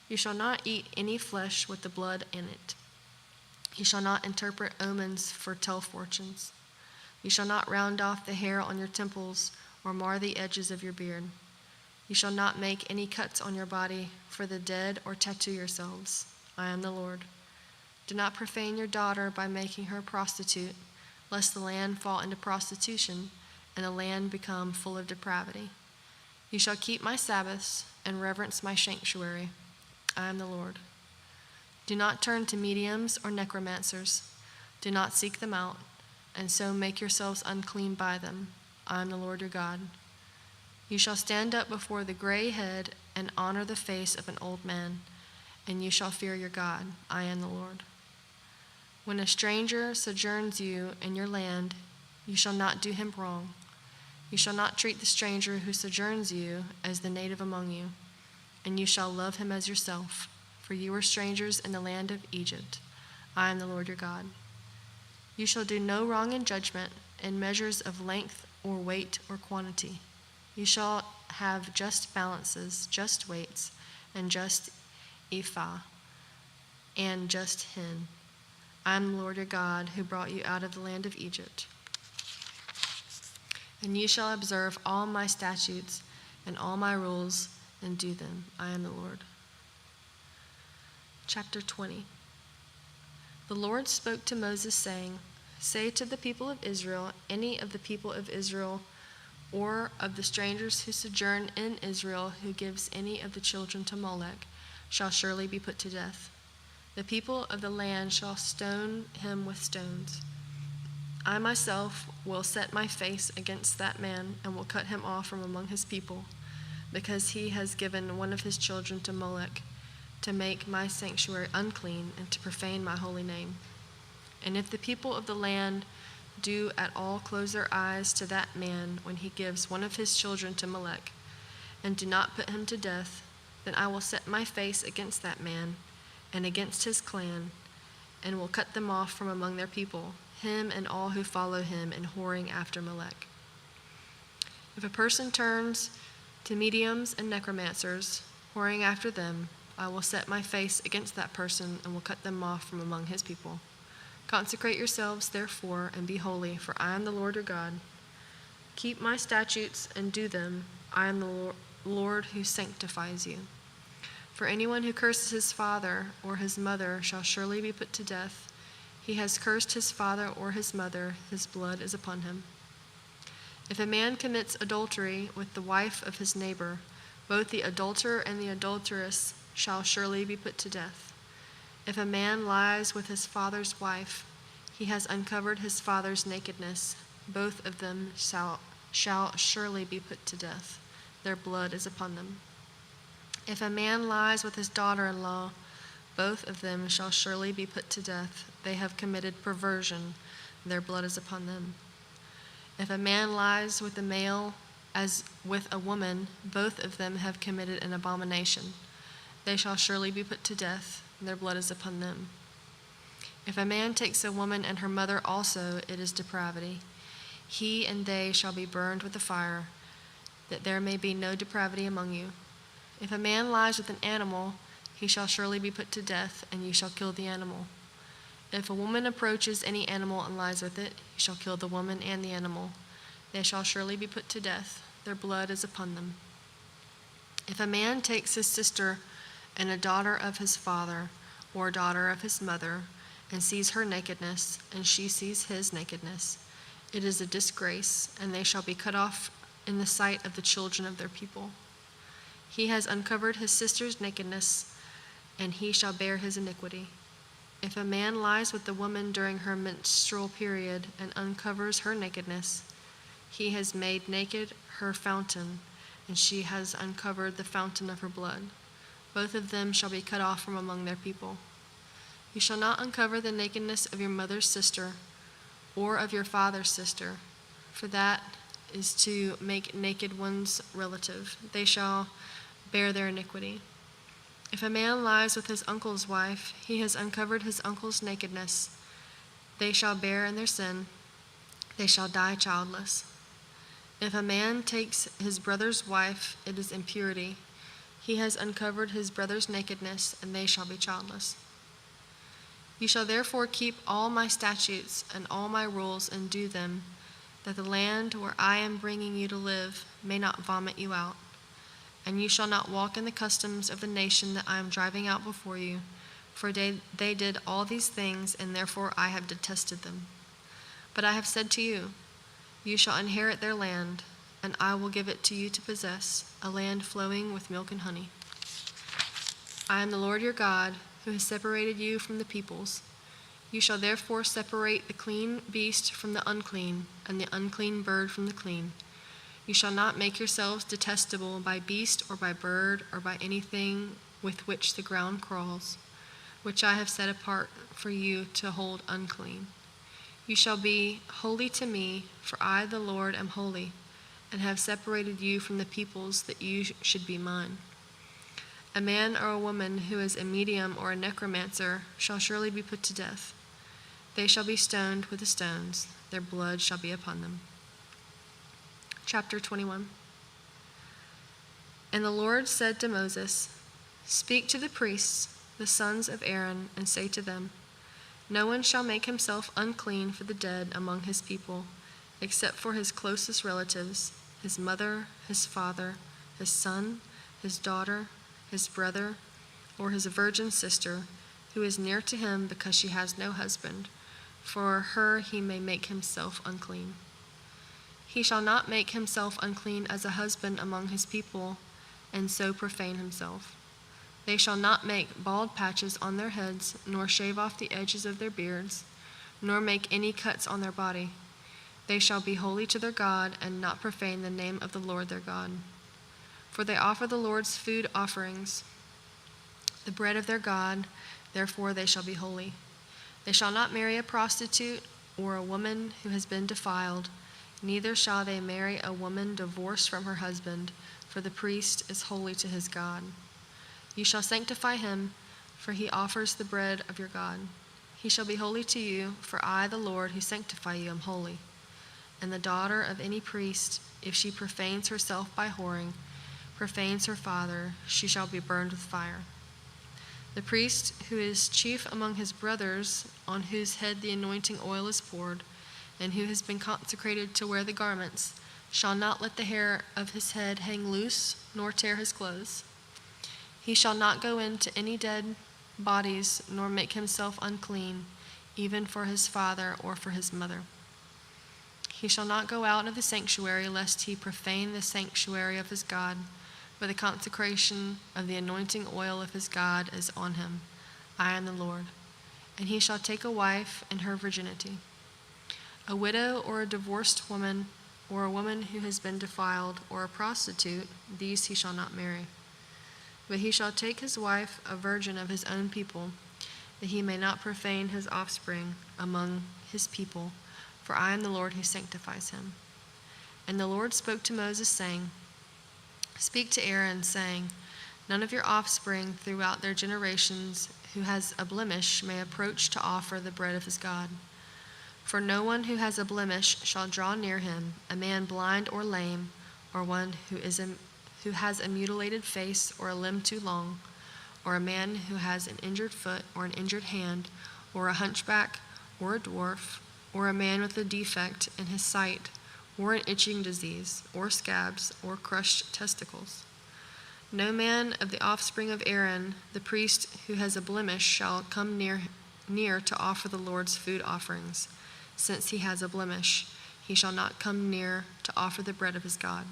You shall not eat any flesh with the blood in it. You shall not interpret omens for tell fortunes. You shall not round off the hair on your temples or mar the edges of your beard. You shall not make any cuts on your body for the dead or tattoo yourselves. I am the Lord. Do not profane your daughter by making her a prostitute, lest the land fall into prostitution and the land become full of depravity. You shall keep my Sabbaths and reverence my sanctuary. I am the Lord. Do not turn to mediums or necromancers. Do not seek them out, and so make yourselves unclean by them. I am the Lord your God. You shall stand up before the gray head and honor the face of an old man, and you shall fear your God. I am the Lord. When a stranger sojourns you in your land, you shall not do him wrong. You shall not treat the stranger who sojourns you as the native among you, and you shall love him as yourself, for you were strangers in the land of Egypt. I am the Lord your God. You shall do no wrong in judgment, in measures of length or weight or quantity. You shall have just balances, just weights, and just ephah, and just hin. I am the Lord your God, who brought you out of the land of Egypt. And you shall observe all my statutes and all my rules and do them. I am the Lord. Chapter 20. The Lord spoke to Moses, saying, Say to the people of Israel, any of the people of Israel or of the strangers who sojourn in Israel who gives any of the children to Molech shall surely be put to death. The people of the land shall stone him with stones. I myself will set my face against that man and will cut him off from among his people, because he has given one of his children to Molech to make my sanctuary unclean and to profane my holy name. And if the people of the land do at all close their eyes to that man when he gives one of his children to Molech, and do not put him to death, then I will set my face against that man and against his clan, and will cut them off from among their people, him and all who follow him in whoring after Molech. If a person turns to mediums and necromancers, whoring after them, I will set my face against that person and will cut them off from among his people. Consecrate yourselves, therefore, and be holy, for I am the Lord your God. Keep my statutes and do them. I am the Lord who sanctifies you. For anyone who curses his father or his mother shall surely be put to death. He has cursed his father or his mother, his blood is upon him. If a man commits adultery with the wife of his neighbor, both the adulterer and the adulteress shall surely be put to death. If a man lies with his father's wife, he has uncovered his father's nakedness. Both of them shall surely be put to death. Their blood is upon them. If a man lies with his daughter-in-law, both of them shall surely be put to death. They have committed perversion. Their blood is upon them. If a man lies with a male as with a woman, both of them have committed an abomination. They shall surely be put to death. Their blood is upon them. If a man takes a woman and her mother also, it is depravity. He and they shall be burned with the fire, that there may be no depravity among you. If a man lies with an animal, he shall surely be put to death, and you shall kill the animal. If a woman approaches any animal and lies with it, you shall kill the woman and the animal. They shall surely be put to death. Their blood is upon them. If a man takes his sister and a daughter of his father or daughter of his mother, and sees her nakedness, and she sees his nakedness, it is a disgrace, and they shall be cut off in the sight of the children of their people. He has uncovered his sister's nakedness, and he shall bear his iniquity. If a man lies with the woman during her menstrual period and uncovers her nakedness, he has made naked her fountain, and she has uncovered the fountain of her blood. Both of them shall be cut off from among their people. You shall not uncover the nakedness of your mother's sister or of your father's sister, for that is to make naked one's relative. They shall bear their iniquity. If a man lies with his uncle's wife, he has uncovered his uncle's nakedness. They shall bear in their sin. They shall die childless. If a man takes his brother's wife, it is impurity. He has uncovered his brother's nakedness, and they shall be childless. You shall therefore keep all my statutes and all my rules and do them, that the land where I am bringing you to live may not vomit you out. And you shall not walk in the customs of the nation that I am driving out before you, for they did all these things, and therefore I have detested them. But I have said to you, you shall inherit their land, and I will give it to you to possess, a land flowing with milk and honey. I am the Lord your God, who has separated you from the peoples. You shall therefore separate the clean beast from the unclean, and the unclean bird from the clean. You shall not make yourselves detestable by beast or by bird or by anything with which the ground crawls, which I have set apart for you to hold unclean. You shall be holy to me, for I, the Lord, am holy, and have separated you from the peoples that you should be mine. A man or a woman who is a medium or a necromancer shall surely be put to death. They shall be stoned with the stones. Their blood shall be upon them. Chapter 21. And the Lord said to Moses, Speak to the priests, the sons of Aaron, and say to them, No one shall make himself unclean for the dead among his people, except for his closest relatives, his mother, his father, his son, his daughter, his brother, or his virgin sister, who is near to him because she has no husband. For her he may make himself unclean. He shall not make himself unclean as a husband among his people, and so profane himself. They shall not make bald patches on their heads, nor shave off the edges of their beards, nor make any cuts on their body. They shall be holy to their God, and not profane the name of the Lord their God. For they offer the Lord's food offerings, the bread of their God, therefore they shall be holy. They shall not marry a prostitute or a woman who has been defiled, neither shall they marry a woman divorced from her husband, for the priest is holy to his God. You shall sanctify him, for he offers the bread of your God. He shall be holy to you, for I, the Lord, who sanctify you, am holy. And the daughter of any priest, if she profanes herself by whoring, profanes her father, she shall be burned with fire. The priest who is chief among his brothers, on whose head the anointing oil is poured, and who has been consecrated to wear the garments, shall not let the hair of his head hang loose, nor tear his clothes. He shall not go into any dead bodies, nor make himself unclean, even for his father or for his mother. He shall not go out of the sanctuary, lest he profane the sanctuary of his God, for the consecration of the anointing oil of his God is on him. I am the Lord. And he shall take a wife in her virginity. A widow or a divorced woman, or a woman who has been defiled, or a prostitute, these he shall not marry. But he shall take his wife, a virgin of his own people, that he may not profane his offspring among his people, for I am the Lord who sanctifies him. And the Lord spoke to Moses, saying, Speak to Aaron, saying, None of your offspring throughout their generations who has a blemish may approach to offer the bread of his God. For no one who has a blemish shall draw near him, a man blind or lame, or one who has a mutilated face or a limb too long, or a man who has an injured foot or an injured hand, or a hunchback or a dwarf, or a man with a defect in his sight, or an itching disease, or scabs, or crushed testicles. No man of the offspring of Aaron, the priest who has a blemish, shall come near to offer the Lord's food offerings. Since he has a blemish, he shall not come near to offer the bread of his God.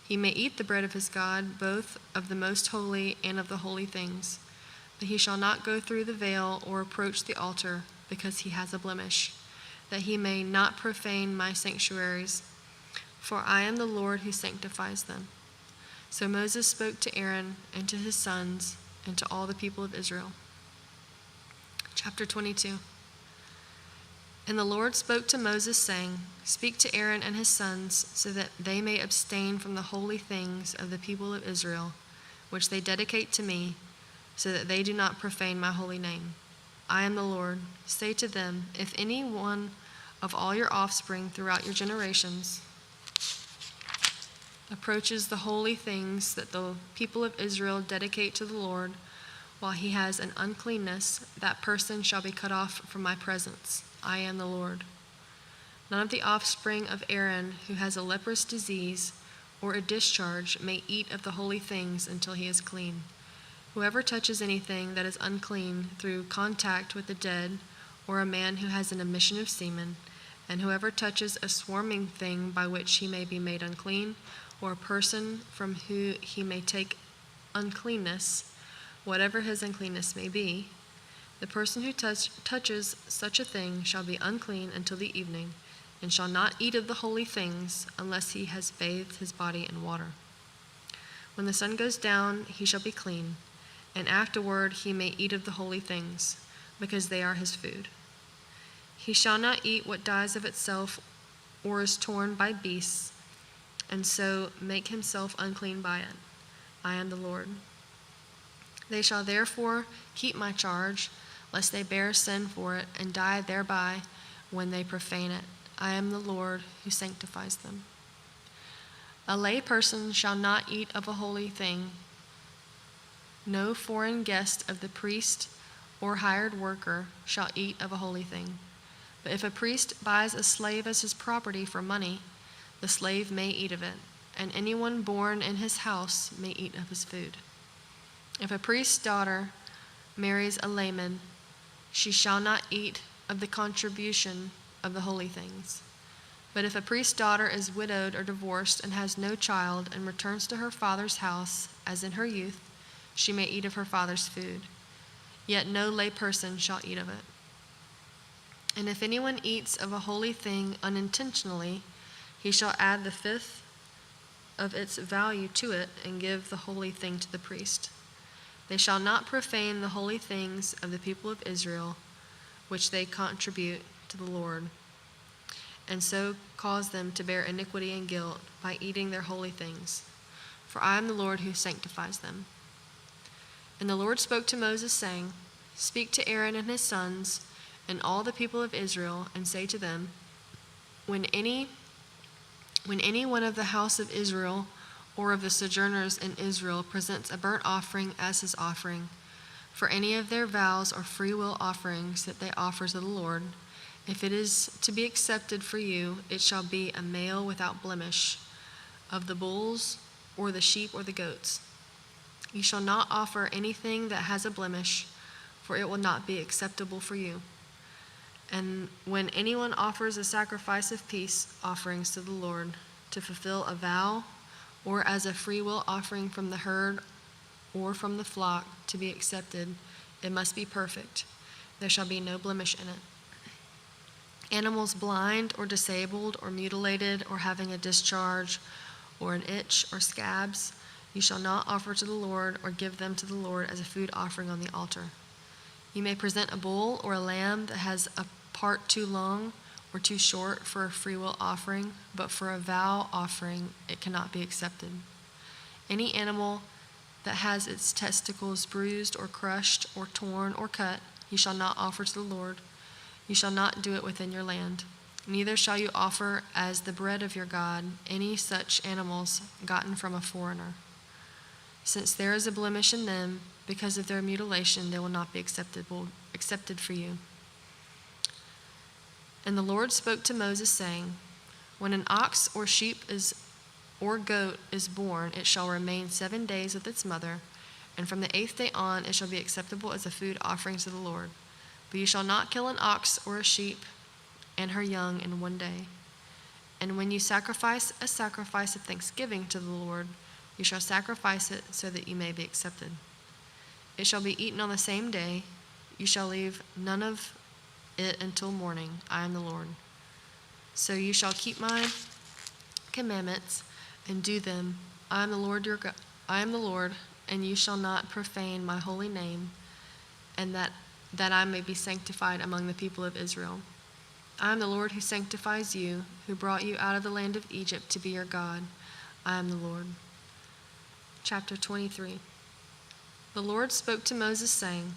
He may eat the bread of his God, both of the most holy and of the holy things, but he shall not go through the veil or approach the altar, because he has a blemish, that he may not profane my sanctuaries, for I am the Lord who sanctifies them. So Moses spoke to Aaron and to his sons and to all the people of Israel. Chapter 22. And the Lord spoke to Moses, saying, Speak to Aaron and his sons, so that they may abstain from the holy things of the people of Israel, which they dedicate to me, so that they do not profane my holy name. I am the Lord. Say to them, if any one of all your offspring throughout your generations approaches the holy things that the people of Israel dedicate to the Lord, while he has an uncleanness, that person shall be cut off from my presence. I am the Lord. None of the offspring of Aaron who has a leprous disease or a discharge may eat of the holy things until he is clean. Whoever touches anything that is unclean through contact with the dead, or a man who has an emission of semen, and whoever touches a swarming thing by which he may be made unclean, or a person from whom he may take uncleanness, whatever his uncleanness may be, the person who touches such a thing shall be unclean until the evening, and shall not eat of the holy things unless he has bathed his body in water. When the sun goes down, he shall be clean, and afterward he may eat of the holy things, because they are his food. He shall not eat what dies of itself or is torn by beasts, and so make himself unclean by it. I am the Lord. They shall therefore keep my charge, lest they bear sin for it and die thereby when they profane it. I am the Lord who sanctifies them. A lay person shall not eat of a holy thing. No foreign guest of the priest or hired worker shall eat of a holy thing, But if a priest buys a slave as his property for money, the slave may eat of it, and anyone born in his house may eat of his food. If a priest's daughter marries a layman, she shall not eat of the contribution of the holy things. But if a priest's daughter is widowed or divorced and has no child and returns to her father's house as in her youth, she may eat of her father's food. Yet no lay person shall eat of it. And if anyone eats of a holy thing unintentionally, he shall add the fifth of its value to it and give the holy thing to the priest. They shall not profane the holy things of the people of Israel, which they contribute to the Lord, and so cause them to bear iniquity and guilt by eating their holy things. For I am the Lord who sanctifies them. And the Lord spoke to Moses, saying, Speak to Aaron and his sons and all the people of Israel, and say to them, When any one of the house of Israel or of the sojourners in Israel presents a burnt offering as his offering, for any of their vows or freewill offerings that they offer to the Lord, if it is to be accepted for you, it shall be a male without blemish, of the bulls or the sheep or the goats. You shall not offer anything that has a blemish, for it will not be acceptable for you. And when anyone offers a sacrifice of peace offerings to the Lord to fulfill a vow, or as a freewill offering from the herd or from the flock to be accepted, it must be perfect. There shall be no blemish in it. Animals blind or disabled or mutilated or having a discharge or an itch or scabs, you shall not offer to the Lord or give them to the Lord as a food offering on the altar. You may present a bull or a lamb that has a part too long or too short for a freewill offering, but for a vow offering it cannot be accepted. Any animal that has its testicles bruised or crushed or torn or cut, you shall not offer to the Lord. You shall not do it within your land. Neither shall you offer as the bread of your God any such animals gotten from a foreigner. Since there is a blemish in them, because of their mutilation, they will not be accepted for you. And the Lord spoke to Moses, saying, When an ox or sheep or goat is born, it shall remain 7 days with its mother, and from the 8th day on it shall be acceptable as a food offering to the Lord. But you shall not kill an ox or a sheep and her young in 1 day. And when you sacrifice a sacrifice of thanksgiving to the Lord, you shall sacrifice it so that you may be accepted. It shall be eaten on the same day. You shall leave none of it until morning. I am the Lord. So you shall keep my commandments and do them. I am the Lord your God. I am the Lord, and you shall not profane my holy name, and that I may be sanctified among the people of Israel. I am the Lord who sanctifies you, who brought you out of the land of Egypt to be your God. I am the Lord. Chapter 23. The Lord spoke to Moses, saying,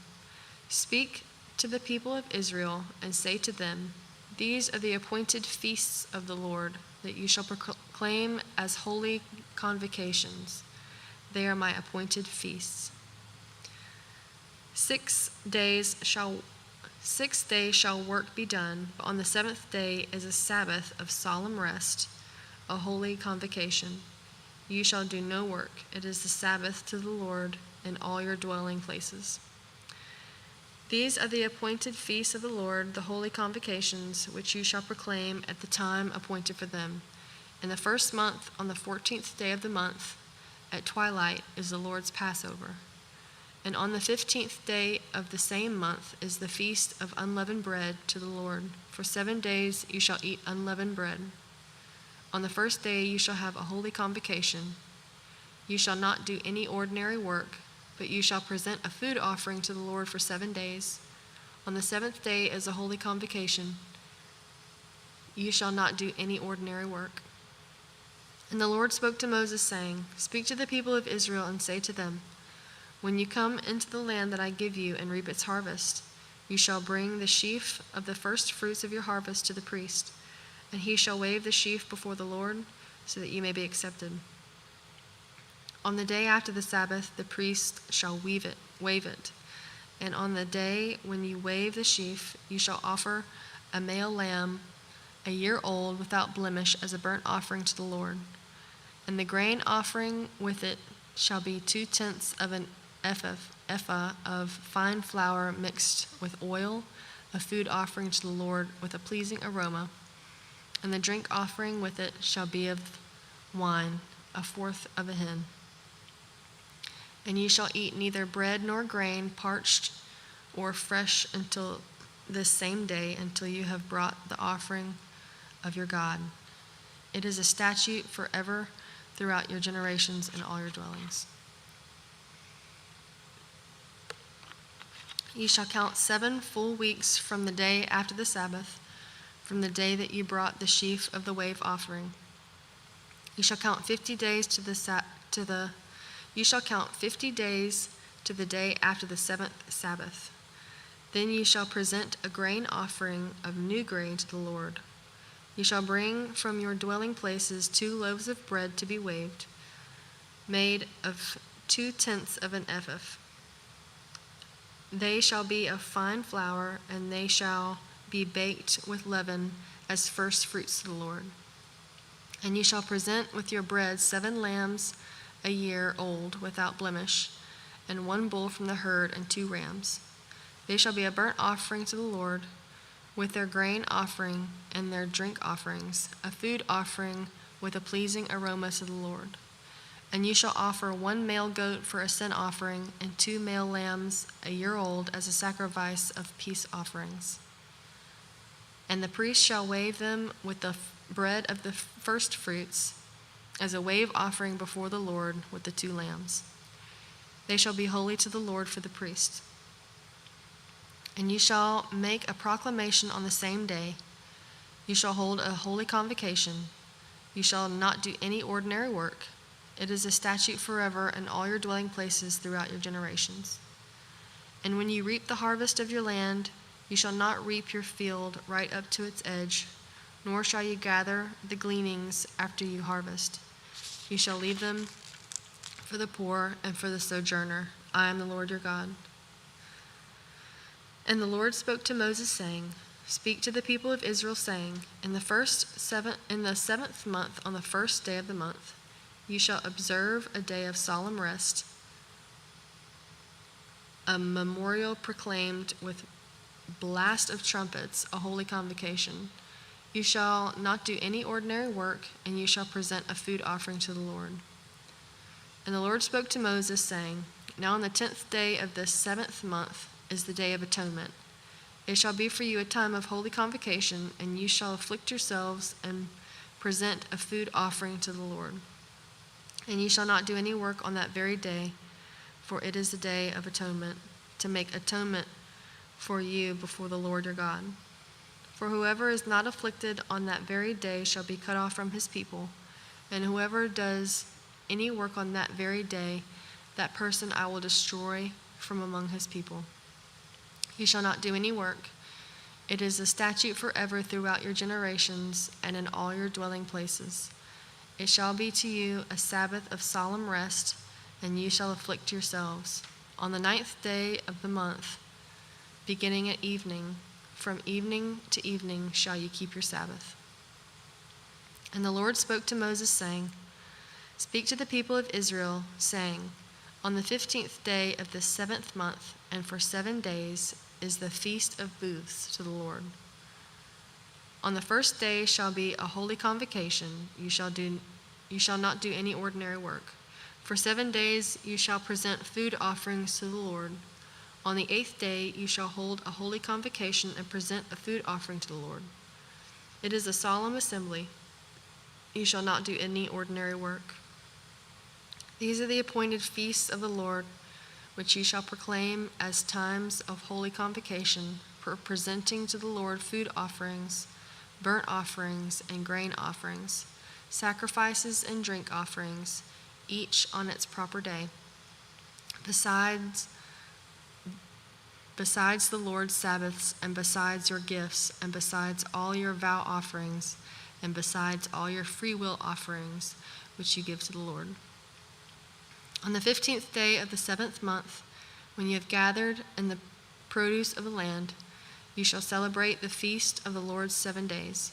Speak to the people of Israel and say to them, These are the appointed feasts of the Lord that you shall proclaim as holy convocations. They are my appointed feasts. 6 days shall work be done, but on the 7th day is a Sabbath of solemn rest, a holy convocation. You shall do no work. It is the Sabbath to the Lord in all your dwelling places. These are the appointed feasts of the Lord, the holy convocations, which you shall proclaim at the time appointed for them. In the first month, on the 14th day of the month, at twilight, is the Lord's Passover. And on the 15th day of the same month is the feast of unleavened bread to the Lord. For 7 days you shall eat unleavened bread. On the first day you shall have a holy convocation. You shall not do any ordinary work, but you shall present a food offering to the Lord for 7 days. On the 7th day is a holy convocation. You shall not do any ordinary work. And the Lord spoke to Moses, saying, Speak to the people of Israel and say to them, When you come into the land that I give you and reap its harvest, you shall bring the sheaf of the first fruits of your harvest to the priest, and he shall wave the sheaf before the Lord, so that you may be accepted. On the day after the Sabbath, the priest shall wave it, and on the day when you wave the sheaf, you shall offer a male lamb, a year old, without blemish, as a burnt offering to the Lord. And the grain offering with it shall be 2/10 of an ephah of fine flour mixed with oil, a food offering to the Lord with a pleasing aroma. And the drink offering with it shall be of wine, 1/4 of a hin. And ye shall eat neither bread nor grain, parched or fresh, until this same day, until you have brought the offering of your God. It is a statute forever throughout your generations in all your dwellings. Ye shall count 7 full weeks from the day after the Sabbath, from the day that you brought the sheaf of the wave offering. You shall count 50 days You shall count 50 days to the day after the 7th Sabbath. Then you shall present a grain offering of new grain to the Lord. You shall bring from your dwelling places 2 loaves of bread to be waved, made of 2/10 of an ephah. They shall be of fine flour, and they shall be baked with leaven as first fruits to the Lord. And you shall present with your bread 7 lambs a year old, without blemish, and 1 bull from the herd, and 2 rams. They shall be a burnt offering to the Lord, with their grain offering and their drink offerings, a food offering with a pleasing aroma to the Lord. And you shall offer 1 male goat for a sin offering, and 2 male lambs a year old as a sacrifice of peace offerings. And the priest shall wave them with the bread of the first fruits, as a wave offering before the Lord with the 2 lambs. They shall be holy to the Lord for the priest. And you shall make a proclamation on the same day. You shall hold a holy convocation. You shall not do any ordinary work. It is a statute forever in all your dwelling places throughout your generations. And when you reap the harvest of your land, you shall not reap your field right up to its edge, nor shall you gather the gleanings after you harvest. You shall leave them for the poor and for the sojourner. I am the Lord your God. And the Lord spoke to Moses, saying, Speak to the people of Israel, saying, In the 7th month, on the first day of the month, you shall observe a day of solemn rest, a memorial proclaimed with blast of trumpets, a holy convocation. You shall not do any ordinary work, and you shall present a food offering to the Lord. And the Lord spoke to Moses, saying, Now on the 10th day of this 7th month is the day of atonement. It shall be for you a time of holy convocation, and you shall afflict yourselves and present a food offering to the Lord. And you shall not do any work on that very day, for it is the day of atonement, to make atonement for you before the Lord your God. For whoever is not afflicted on that very day shall be cut off from his people, and whoever does any work on that very day, that person I will destroy from among his people. You shall not do any work. It is a statute forever throughout your generations and in all your dwelling places. It shall be to you a Sabbath of solemn rest, and you shall afflict yourselves. On the 9th day of the month, beginning at evening, from evening to evening shall you keep your Sabbath. And the Lord spoke to Moses, saying, Speak to the people of Israel, saying, On the 15th day of this 7th month, and for 7 days, is the feast of booths to the Lord. On the first day shall be a holy convocation. You shall not do any ordinary work. For 7 days you shall present food offerings to the Lord. On the 8th day you shall hold a holy convocation and present a food offering to the Lord. It is a solemn assembly. You shall not do any ordinary work. These are the appointed feasts of the Lord, which you shall proclaim as times of holy convocation, for presenting to the Lord food offerings, burnt offerings, and grain offerings, sacrifices and drink offerings, each on its proper day. Besides the Lord's Sabbaths, and besides your gifts, and besides all your vow offerings, and besides all your free will offerings, which you give to the Lord. On the 15th day of the 7th month, when you have gathered in the produce of the land, You shall celebrate the feast of the Lord 7 days.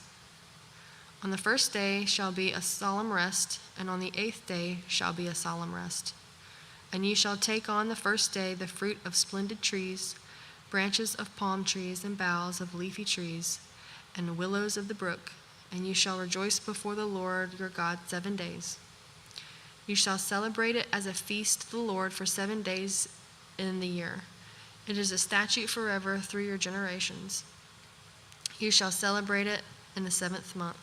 On the first day shall be a solemn rest, and on the 8th day shall be a solemn rest. And you shall take on the first day the fruit of splendid trees, branches of palm trees, and boughs of leafy trees, and willows of the brook, and you shall rejoice before the Lord your God 7 days. You shall celebrate it as a feast to the Lord for 7 days in the year. It is a statute forever through your generations. You shall celebrate it in the 7th month.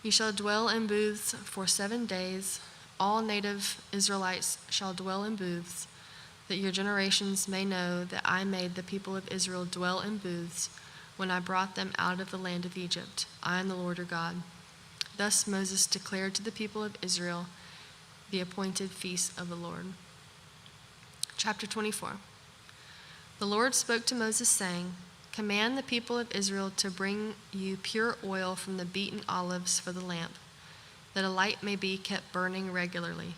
You shall dwell in booths for 7 days. All native Israelites shall dwell in booths, that your generations may know that I made the people of Israel dwell in booths when I brought them out of the land of Egypt. I am the Lord your God. Thus Moses declared to the people of Israel the appointed feasts of the Lord. Chapter 24. The Lord spoke to Moses, saying, Command the people of Israel to bring you pure oil from the beaten olives for the lamp, that a light may be kept burning regularly.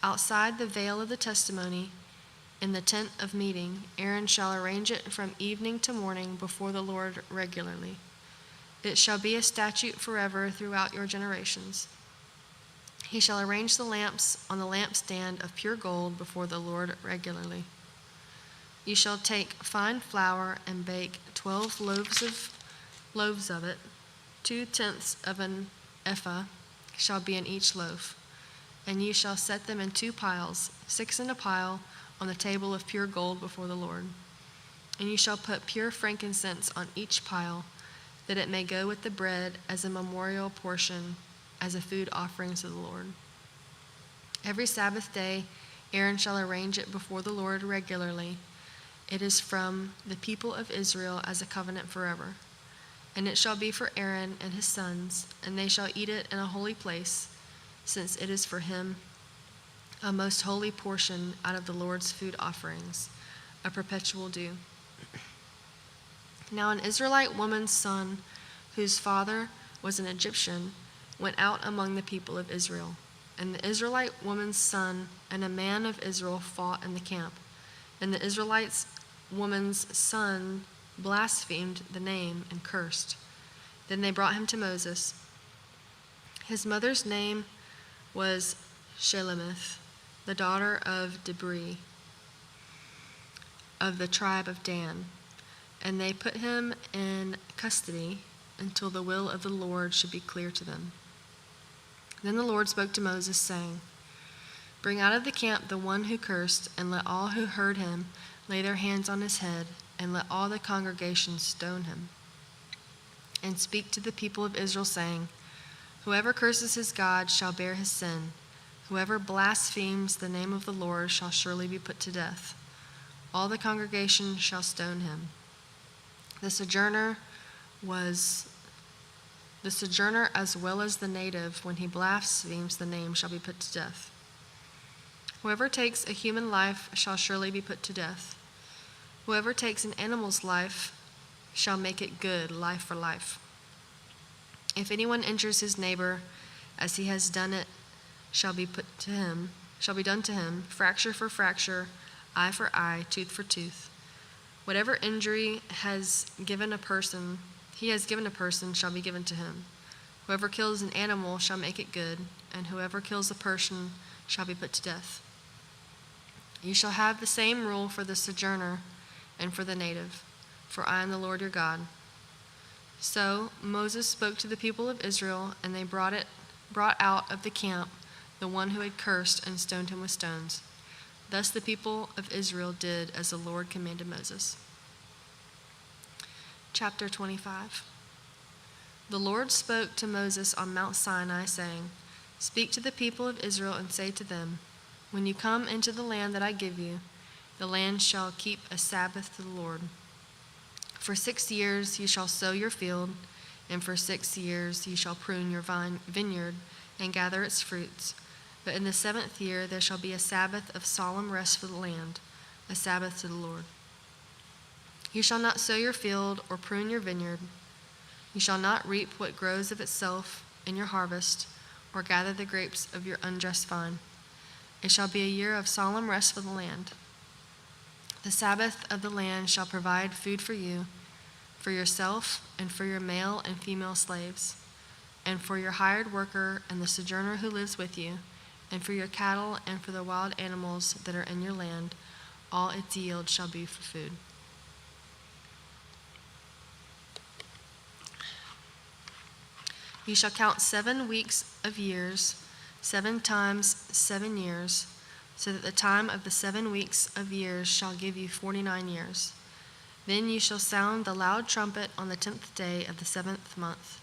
Outside the veil of the testimony, in the tent of meeting, Aaron shall arrange it from evening to morning before the Lord regularly. It shall be a statute forever throughout your generations. He shall arrange the lamps on the lampstand of pure gold before the Lord regularly. You shall take fine flour and bake 12 loaves of it. 2/10 of an ephah shall be in each loaf. And you shall set them in 2 piles, 6 in a pile, on the table of pure gold before the Lord. And you shall put pure frankincense on each pile, that it may go with the bread as a memorial portion, as a food offering to the Lord. Every Sabbath day Aaron shall arrange it before the Lord regularly. It is from the people of Israel as a covenant forever. And it shall be for Aaron and his sons, and they shall eat it in a holy place, since it is for him a most holy portion out of the Lord's food offerings, a perpetual due. Now an Israelite woman's son, whose father was an Egyptian, went out among the people of Israel. And the Israelite woman's son and a man of Israel fought in the camp. And the Israelite woman's son blasphemed the name and cursed. Then they brought him to Moses. His mother's name was Shelemith, the daughter of Debri, of the tribe of Dan. And they put him in custody until the will of the Lord should be clear to them. Then the Lord spoke to Moses, saying, Bring out of the camp the one who cursed, and let all who heard him lay their hands on his head, and let all the congregation stone him. And speak to the people of Israel, saying, Whoever curses his God shall bear his sin. Whoever blasphemes the name of the Lord shall surely be put to death. All the congregation shall stone him. The sojourner as well as the native, when he blasphemes the name, shall be put to death. Whoever takes a human life shall surely be put to death. Whoever takes an animal's life shall make it good, life for life. If anyone injures his neighbor as he has done it, shall be done to him, fracture for fracture, eye for eye, tooth for tooth. Whatever injury he has given a person shall be given to him. Whoever kills an animal shall make it good, and whoever kills a person shall be put to death. You shall have the same rule for the sojourner and for the native, for I am the Lord your God. So Moses spoke to the people of Israel, and they brought out of the camp the one who had cursed, and stoned him with stones. Thus the people of Israel did as the Lord commanded Moses. Chapter 25. The Lord spoke to Moses on Mount Sinai, saying, Speak to the people of Israel and say to them, When you come into the land that I give you, the land shall keep a Sabbath to the Lord. For 6 years you shall sow your field, and for 6 years you shall prune your vineyard and gather its fruits. But in the 7th year there shall be a Sabbath of solemn rest for the land, a Sabbath to the Lord. You shall not sow your field or prune your vineyard. You shall not reap what grows of itself in your harvest, or gather the grapes of your unjust vine. It shall be a year of solemn rest for the land. The Sabbath of the land shall provide food for you, for yourself, and for your male and female slaves, and for your hired worker and the sojourner who lives with you, and for your cattle and for the wild animals that are in your land. All its yield shall be for food. You shall count 7 weeks of years, 7 times 7 years, so that the time of the 7 weeks of years shall give you 49 years. Then you shall sound the loud trumpet on the 10th day of the 7th month.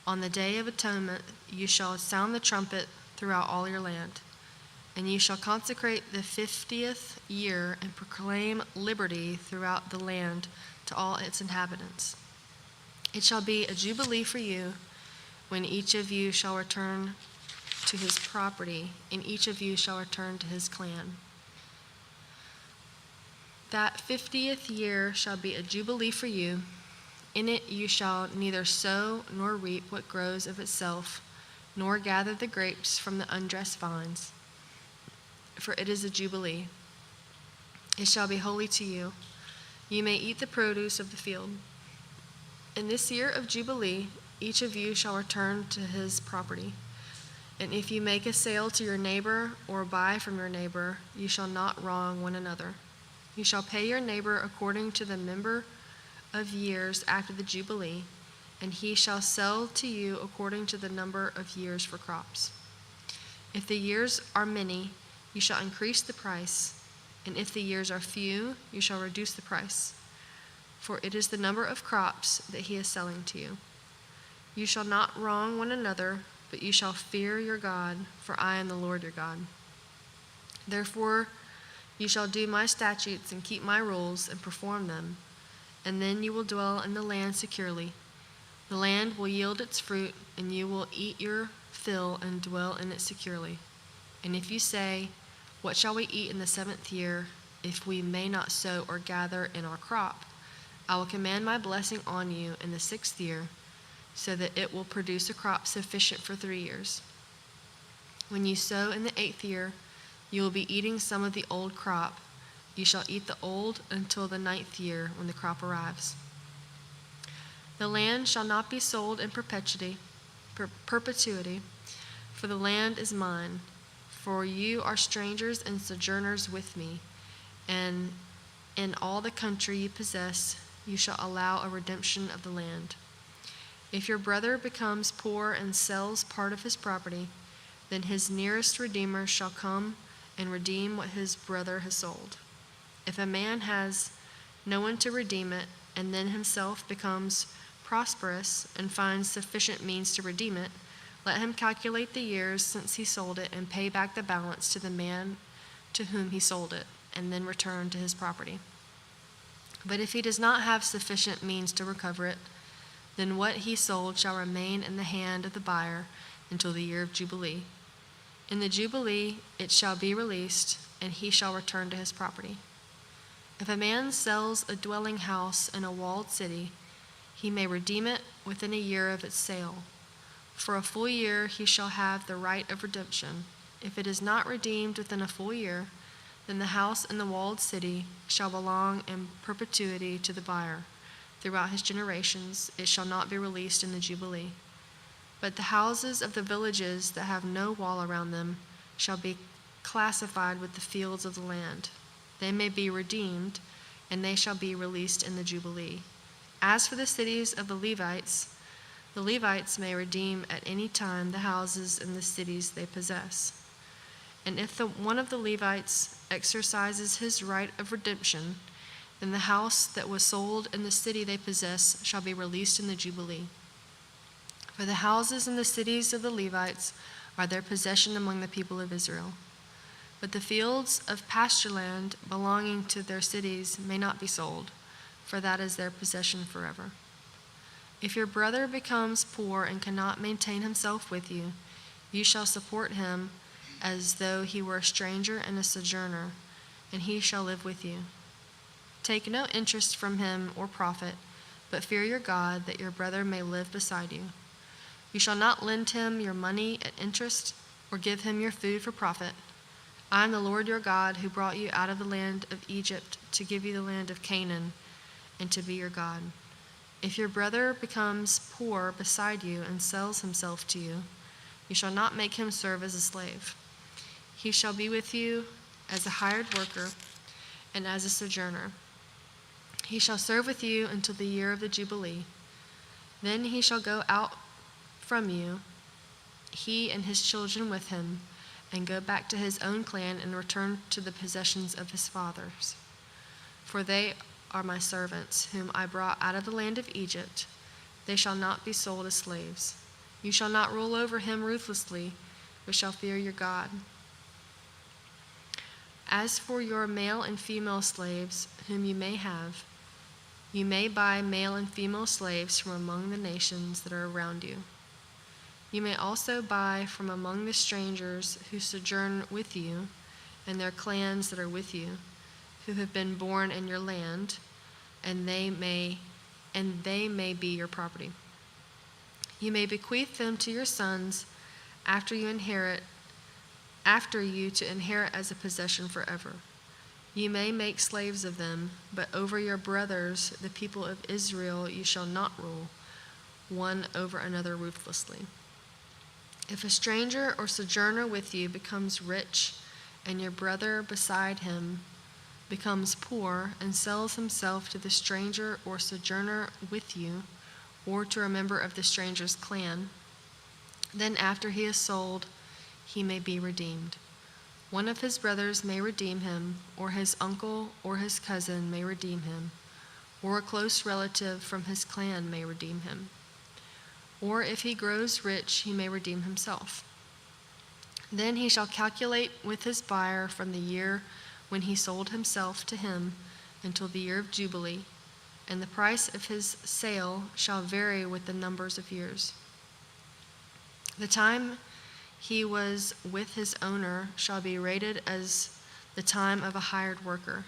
On the day of atonement you shall sound the trumpet throughout all your land. And you shall consecrate the 50th year and proclaim liberty throughout the land to all its inhabitants. It shall be a jubilee for you, when each of you shall return to his property, and each of you shall return to his clan. That 50th year shall be a jubilee for you. In it you shall neither sow nor reap what grows of itself, nor gather the grapes from the undressed vines, for it is a jubilee. It shall be holy to you. You may eat the produce of the field. In this year of jubilee, each of you shall return to his property. And if you make a sale to your neighbor or buy from your neighbor, you shall not wrong one another. You shall pay your neighbor according to the number of years after the jubilee, and he shall sell to you according to the number of years for crops. If the years are many, you shall increase the price, and if the years are few, you shall reduce the price, for it is the number of crops that he is selling to you. You shall not wrong one another, but you shall fear your God, for I am the Lord your God. Therefore, you shall do my statutes and keep my rules and perform them, and then you will dwell in the land securely. The land will yield its fruit, and you will eat your fill and dwell in it securely. And if you say, what shall we eat in the 7th year, if we may not sow or gather in our crop? I will command my blessing on you in the 6th year, so that it will produce a crop sufficient for 3 years. When you sow in the 8th year, you will be eating some of the old crop. You shall eat the old until the 9th year, when the crop arrives. The land shall not be sold in perpetuity, for the land is mine. For you are strangers and sojourners with me, and in all the country you possess, you shall allow a redemption of the land. If your brother becomes poor and sells part of his property, then his nearest redeemer shall come and redeem what his brother has sold. If a man has no one to redeem it, and then himself becomes prosperous and finds sufficient means to redeem it, let him calculate the years since he sold it and pay back the balance to the man to whom he sold it, and then return to his property. But if he does not have sufficient means to recover it, then what he sold shall remain in the hand of the buyer until the year of Jubilee. In the Jubilee it shall be released, and he shall return to his property. If a man sells a dwelling house in a walled city, he may redeem it within a year of its sale. For a full year he shall have the right of redemption. If it is not redeemed within a full year, then the house in the walled city shall belong in perpetuity to the buyer. Throughout his generations, it shall not be released in the Jubilee. But the houses of the villages that have no wall around them shall be classified with the fields of the land. They may be redeemed, and they shall be released in the Jubilee. As for the cities of the Levites may redeem at any time the houses and the cities they possess. And if one of the Levites exercises his right of redemption, then the house that was sold and the city they possess shall be released in the Jubilee. For the houses and the cities of the Levites are their possession among the people of Israel. But the fields of pasture land belonging to their cities may not be sold, for that is their possession forever. If your brother becomes poor and cannot maintain himself with you, you shall support him as though he were a stranger and a sojourner, and he shall live with you. Take no interest from him or profit, but fear your God, that your brother may live beside you. You shall not lend him your money at interest, or give him your food for profit. I am the Lord your God, who brought you out of the land of Egypt to give you the land of Canaan and to be your God. If your brother becomes poor beside you and sells himself to you, you shall not make him serve as a slave. He shall be with you as a hired worker and as a sojourner. He shall serve with you until the year of the Jubilee. Then he shall go out from you, he and his children with him, and go back to his own clan and return to the possessions of his fathers. For they are my servants, whom I brought out of the land of Egypt. They shall not be sold as slaves. You shall not rule over him ruthlessly, but shall fear your God. As for your male and female slaves, whom you may have, you may buy male and female slaves from among the nations that are around you. You may also buy from among the strangers who sojourn with you, and their clans that are with you, who have been born in your land, and they may be your property. You may bequeath them to your sons after you to inherit as a possession forever. You may make slaves of them, but over your brothers, the people of Israel, you shall not rule, one over another ruthlessly. If a stranger or sojourner with you becomes rich, and your brother beside him becomes poor and sells himself to the stranger or sojourner with you, or to a member of the stranger's clan, then after he is sold, he may be redeemed. One of his brothers may redeem him, or his uncle or his cousin may redeem him, or a close relative from his clan may redeem him. Or if he grows rich, he may redeem himself. Then he shall calculate with his buyer from the year when he sold himself to him until the year of Jubilee, and the price of his sale shall vary with the numbers of years. The time he was with his owner shall be rated as the time of a hired worker.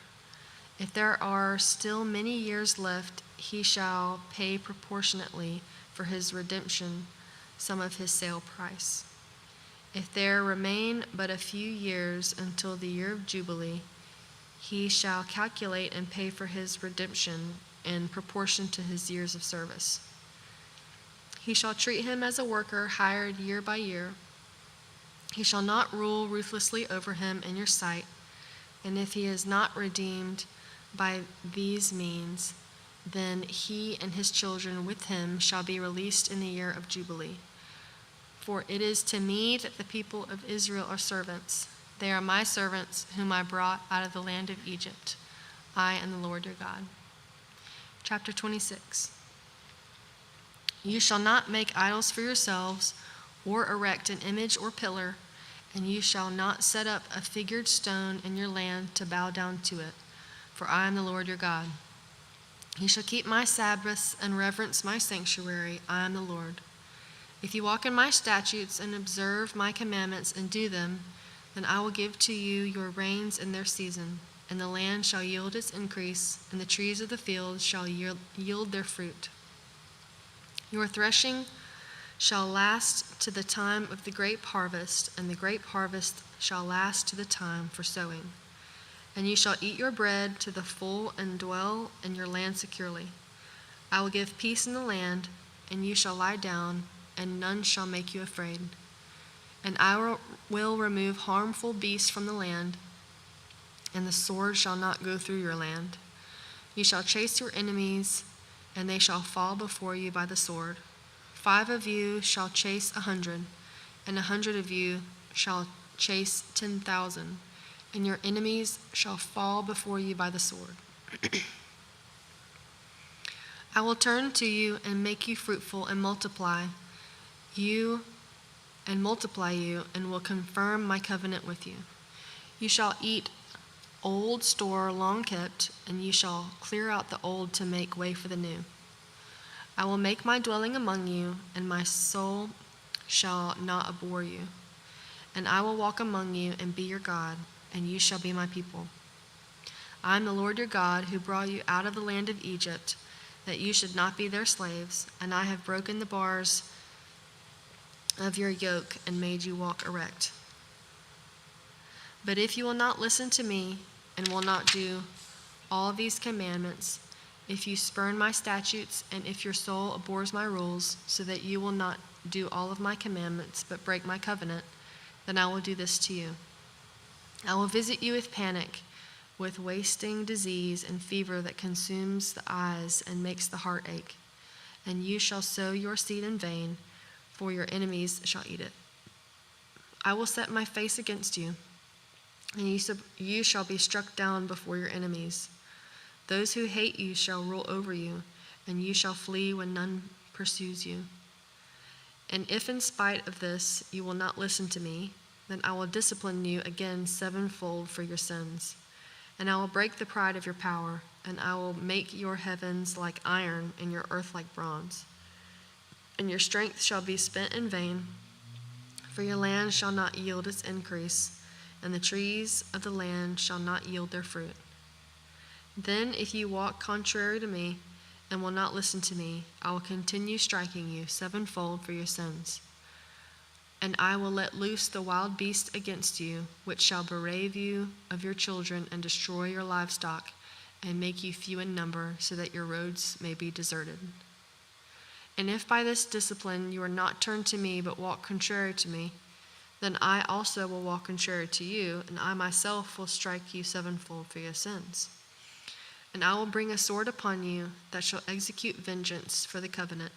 If there are still many years left, he shall pay proportionately for his redemption some of his sale price. If there remain but a few years until the year of Jubilee, he shall calculate and pay for his redemption in proportion to his years of service. He shall treat him as a worker hired year by year. He shall not rule ruthlessly over him in your sight, and if he is not redeemed by these means, then he and his children with him shall be released in the year of Jubilee. For it is to me that the people of Israel are servants. They are my servants, whom I brought out of the land of Egypt. I am the Lord your God. Chapter 26. You shall not make idols for yourselves, or erect an image or pillar, and you shall not set up a figured stone in your land to bow down to it, for I am the Lord your God. You shall keep my Sabbaths and reverence my sanctuary. I am the Lord. If you walk in my statutes and observe my commandments and do them, then I will give to you your rains in their season, and the land shall yield its increase, and the trees of the field shall yield their fruit. Your threshing shall last to the time of the grape harvest, and the grape harvest shall last to the time for sowing. And you shall eat your bread to the full and dwell in your land securely. I will give peace in the land, and you shall lie down, and none shall make you afraid. And I will remove harmful beasts from the land, and the sword shall not go through your land. You shall chase your enemies, and they shall fall before you by the sword. 5 of you shall chase 100, and 100 of you shall chase 10,000, and your enemies shall fall before you by the sword. I will turn to you and make you fruitful and multiply you, and will confirm my covenant with you. You shall eat old store long kept, and you shall clear out the old to make way for the new. I will make my dwelling among you, and my soul shall not abhor you. And I will walk among you and be your God, and you shall be my people. I am the Lord your God, who brought you out of the land of Egypt, that you should not be their slaves, and I have broken the bars of your yoke and made you walk erect. But if you will not listen to me and will not do all these commandments, if you spurn my statutes, and if your soul abhors my rules, so that you will not do all of my commandments but break my covenant, then I will do this to you. I will visit you with panic, with wasting disease and fever that consumes the eyes and makes the heart ache. And you shall sow your seed in vain, for your enemies shall eat it. I will set my face against you, and you shall be struck down before your enemies. Those who hate you shall rule over you, and you shall flee when none pursues you. And if in spite of this you will not listen to me, then I will discipline you again sevenfold for your sins. And I will break the pride of your power, and I will make your heavens like iron and your earth like bronze. And your strength shall be spent in vain, for your land shall not yield its increase, and the trees of the land shall not yield their fruit. Then if you walk contrary to me and will not listen to me, I will continue striking you sevenfold for your sins. And I will let loose the wild beast against you, which shall berave you of your children and destroy your livestock, and make you few in number, so that your roads may be deserted. And if by this discipline you are not turned to me, but walk contrary to me, then I also will walk contrary to you, and I myself will strike you sevenfold for your sins. And I will bring a sword upon you that shall execute vengeance for the covenant.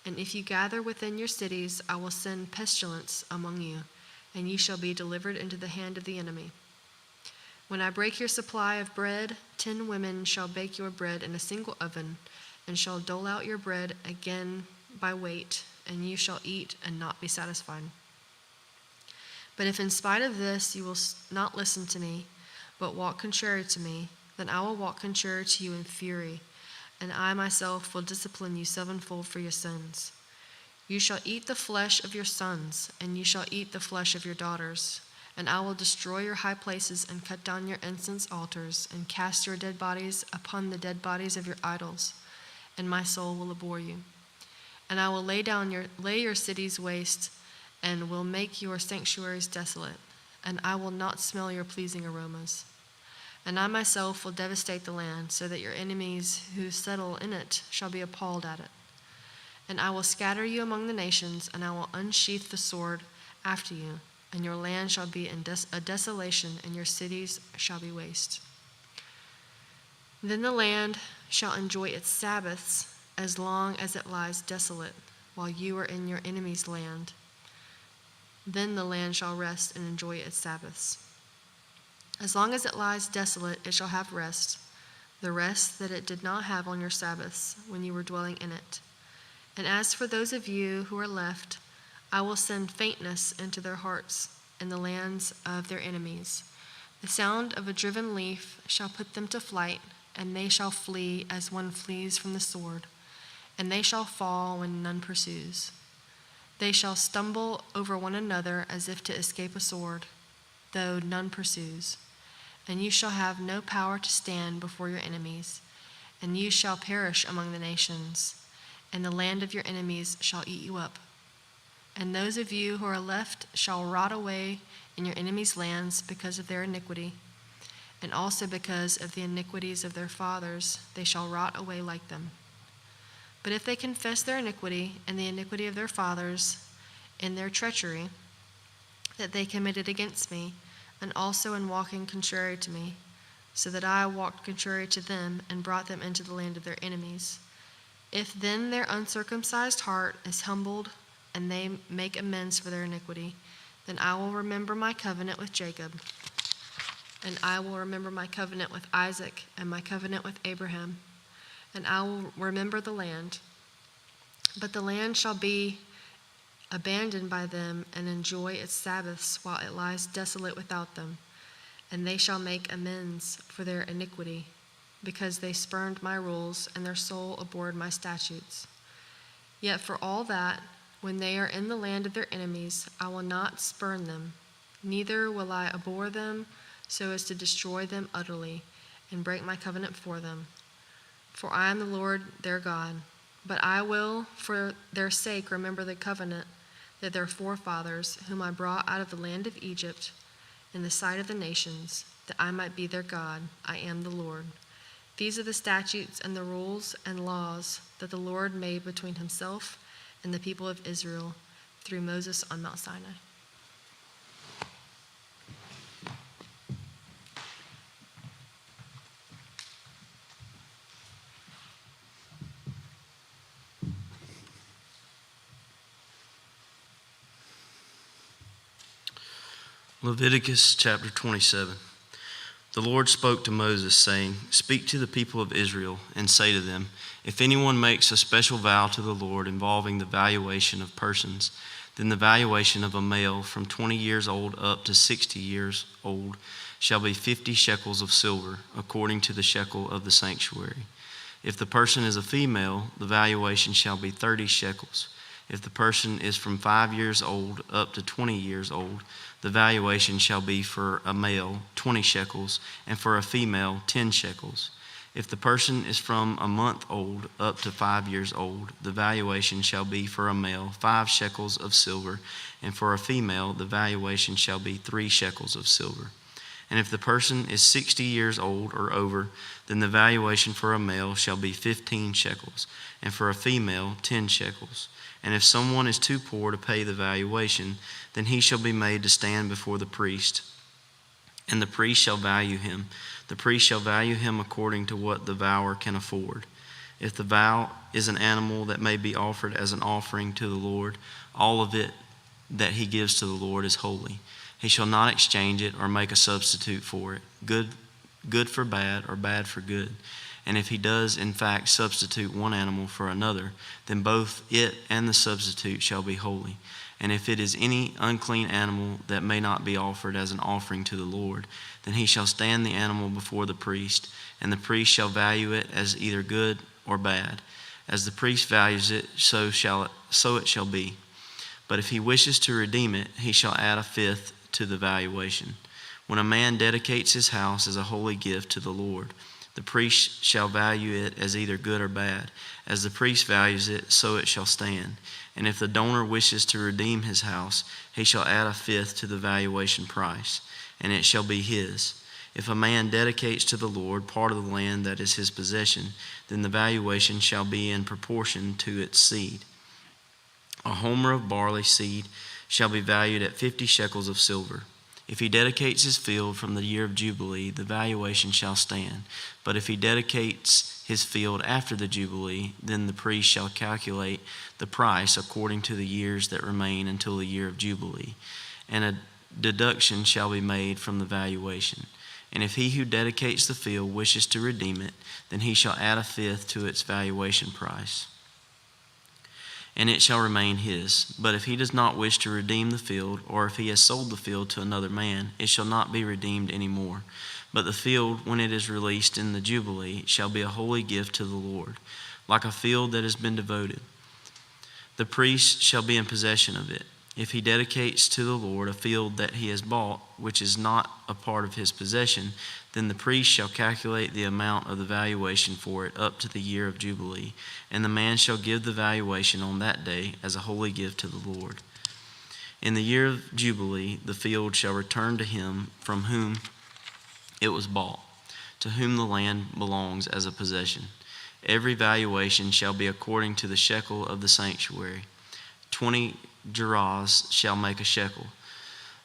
And if you gather within your cities, I will send pestilence among you, and you shall be delivered into the hand of the enemy. When I break your supply of bread, 10 women shall bake your bread in a single oven, and shall dole out your bread again by weight, and you shall eat and not be satisfied. But if in spite of this you will not listen to me, but walk contrary to me, then I will walk contrary to you in fury, and I myself will discipline you sevenfold for your sins. You shall eat the flesh of your sons, and you shall eat the flesh of your daughters, and I will destroy your high places and cut down your incense altars, and cast your dead bodies upon the dead bodies of your idols, and my soul will abhor you. And I will lay your cities waste, and will make your sanctuaries desolate, and I will not smell your pleasing aromas. And I myself will devastate the land, so that your enemies who settle in it shall be appalled at it. And I will scatter you among the nations, and I will unsheath the sword after you, and your land shall be a desolation, and your cities shall be waste. Then the land shall enjoy its Sabbaths as long as it lies desolate, while you are in your enemy's land. Then the land shall rest and enjoy its Sabbaths. As long as it lies desolate, it shall have rest, the rest that it did not have on your Sabbaths when you were dwelling in it. And as for those of you who are left, I will send faintness into their hearts in the lands of their enemies. The sound of a driven leaf shall put them to flight, and they shall flee as one flees from the sword, and they shall fall when none pursues. They shall stumble over one another as if to escape a sword, though none pursues. And you shall have no power to stand before your enemies, and you shall perish among the nations, and the land of your enemies shall eat you up. And those of you who are left shall rot away in your enemies' lands because of their iniquity, and also because of the iniquities of their fathers, they shall rot away like them. But if they confess their iniquity and the iniquity of their fathers in their treachery that they committed against me, and also in walking contrary to me, so that I walked contrary to them and brought them into the land of their enemies. If then their uncircumcised heart is humbled and they make amends for their iniquity, then I will remember my covenant with Jacob, and I will remember my covenant with Isaac and my covenant with Abraham, and I will remember the land. But the land shall be abandoned by them and enjoy its Sabbaths while it lies desolate without them, and they shall make amends for their iniquity, because they spurned my rules and their soul abhorred my statutes. Yet for all that, when they are in the land of their enemies, I will not spurn them, neither will I abhor them so as to destroy them utterly and break my covenant for them. For I am the Lord their God, but I will for their sake remember the covenant that their forefathers, whom I brought out of the land of Egypt, in the sight of the nations, that I might be their God. I am the Lord. These are the statutes and the rules and laws that the Lord made between himself and the people of Israel through Moses on Mount Sinai. Leviticus chapter 27. The Lord spoke to Moses, saying, "Speak to the people of Israel and say to them, if anyone makes a special vow to the Lord involving the valuation of persons, then the valuation of a male from 20 years old up to 60 years old shall be 50 shekels of silver, according to the shekel of the sanctuary. If the person is a female, the valuation shall be 30 shekels. If the person is from 5 years old up to 20 years old, the valuation shall be for a male 20 shekels, and for a female 10 shekels. If the person is from a month old up to 5 years old, the valuation shall be for a male 5 shekels of silver, and for a female the valuation shall be 3 shekels of silver. And if the person is 60 years old or over, then the valuation for a male shall be 15 shekels, and for a female 10 shekels. And if someone is too poor to pay the valuation, then he shall be made to stand before the priest, and the priest shall value him. The priest shall value him according to what the vower can afford. If the vow is an animal that may be offered as an offering to the Lord, all of it that he gives to the Lord is holy. He shall not exchange it or make a substitute for it, good for bad or bad for good. And if he does in fact substitute one animal for another, then both it and the substitute shall be holy. And if it is any unclean animal that may not be offered as an offering to the Lord, then he shall stand the animal before the priest, and the priest shall value it as either good or bad. As the priest values it, so it shall be. But if he wishes to redeem it, he shall add a fifth to the valuation. When a man dedicates his house as a holy gift to the Lord, the priest shall value it as either good or bad. As the priest values it, so it shall stand. And if the donor wishes to redeem his house, he shall add a fifth to the valuation price, and it shall be his. If a man dedicates to the Lord part of the land that is his possession, then the valuation shall be in proportion to its seed. A homer of barley seed shall be valued at 50 shekels of silver. If he dedicates his field from the year of Jubilee, the valuation shall stand. But if he dedicates his field after the Jubilee, then the priest shall calculate the price according to the years that remain until the year of Jubilee, and a deduction shall be made from the valuation. And if he who dedicates the field wishes to redeem it, then he shall add a fifth to its valuation price, and it shall remain his. But if he does not wish to redeem the field, or if he has sold the field to another man, it shall not be redeemed any more. But the field, when it is released in the Jubilee, shall be a holy gift to the Lord, like a field that has been devoted. The priest shall be in possession of it. If he dedicates to the Lord a field that he has bought, which is not a part of his possession, then the priest shall calculate the amount of the valuation for it up to the year of Jubilee, and the man shall give the valuation on that day as a holy gift to the Lord. In the year of Jubilee, the field shall return to him from whom it was bought, to whom the land belongs as a possession. Every valuation shall be according to the shekel of the sanctuary. 20 gerahs shall make a shekel.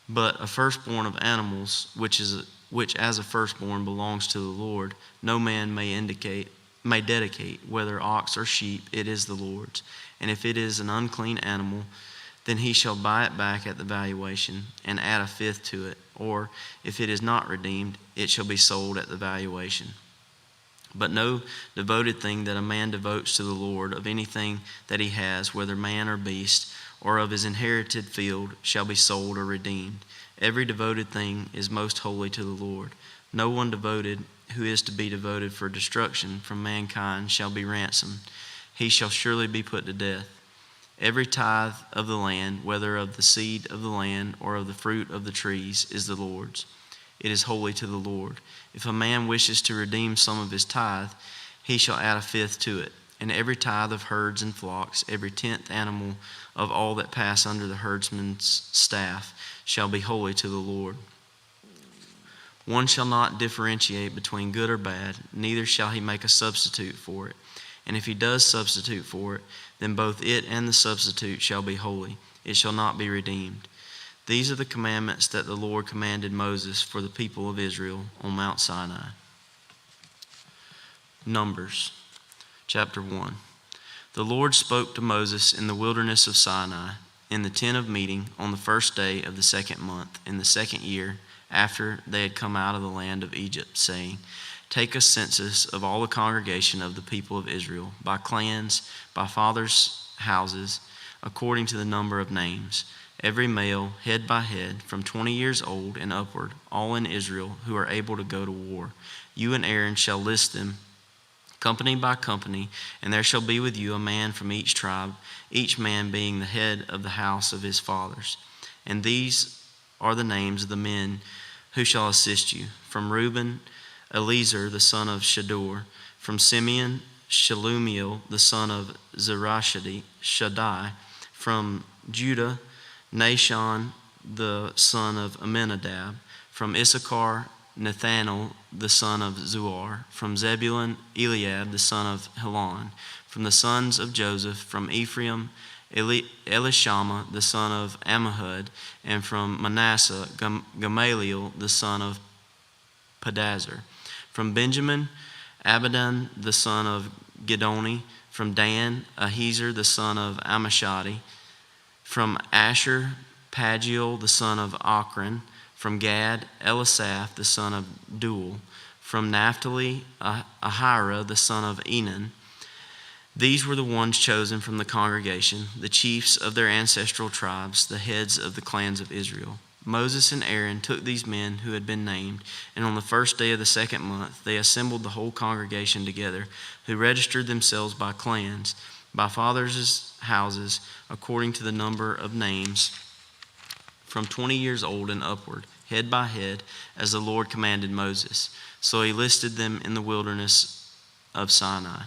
But a firstborn of animals, which as a firstborn belongs to the Lord, no man may dedicate, whether ox or sheep, it is the Lord's. And if it is an unclean animal, then he shall buy it back at the valuation and add a fifth to it. Or if it is not redeemed, it shall be sold at the valuation. But no devoted thing that a man devotes to the Lord of anything that he has, whether man or beast, or of his inherited field, shall be sold or redeemed. Every devoted thing is most holy to the Lord. No one devoted who is to be devoted for destruction from mankind shall be ransomed. He shall surely be put to death. Every tithe of the land, whether of the seed of the land or of the fruit of the trees, is the Lord's. It is holy to the Lord. If a man wishes to redeem some of his tithe, he shall add a fifth to it. And every tithe of herds and flocks, every 10th animal of all that pass under the herdsman's staff, shall be holy to the Lord. One shall not differentiate between good or bad, neither shall he make a substitute for it. And if he does substitute for it, then both it and the substitute shall be holy. It shall not be redeemed. These are the commandments that the Lord commanded Moses for the people of Israel on Mount Sinai. Numbers, chapter 1. The Lord spoke to Moses in the wilderness of Sinai, in the tent of meeting, on the first day of the 2nd month, in the 2nd year, after they had come out of the land of Egypt, saying, Take a census of all the congregation of the people of Israel, by clans, by fathers' houses, according to the number of names, every male, head by head, from 20 years old and upward, all in Israel who are able to go to war. You and Aaron shall list them, company by company, and there shall be with you a man from each tribe, each man being the head of the house of his fathers. And these are the names of the men who shall assist you. From Reuben, Eliezer the son of Shedeur. From Simeon, Shelumiel the son of Shaddai. From Judah, Nahshon the son of Amminadab. From Issachar, Nathanael the son of Zuar. From Zebulun, Eliab the son of Helon. From the sons of Joseph, from Ephraim, Elishama the son of Ammihud. And from Manasseh, Gamaliel the son of Pedazur. From Benjamin, Abidan the son of Gidoni. From Dan, Ahiezer the son of Amishadi. From Asher, Pagiel the son of Ochran. From Gad, Elisaph the son of Duel. From Naphtali, Ahira the son of Enan. These were the ones chosen from the congregation, the chiefs of their ancestral tribes, the heads of the clans of Israel. Moses and Aaron took these men who had been named, and on the first day of the 2nd month they assembled the whole congregation together, who registered themselves by clans, by fathers' houses, according to the number of names, from 20 years old and upward, head by head, as the Lord commanded Moses. So he listed them in the wilderness of Sinai.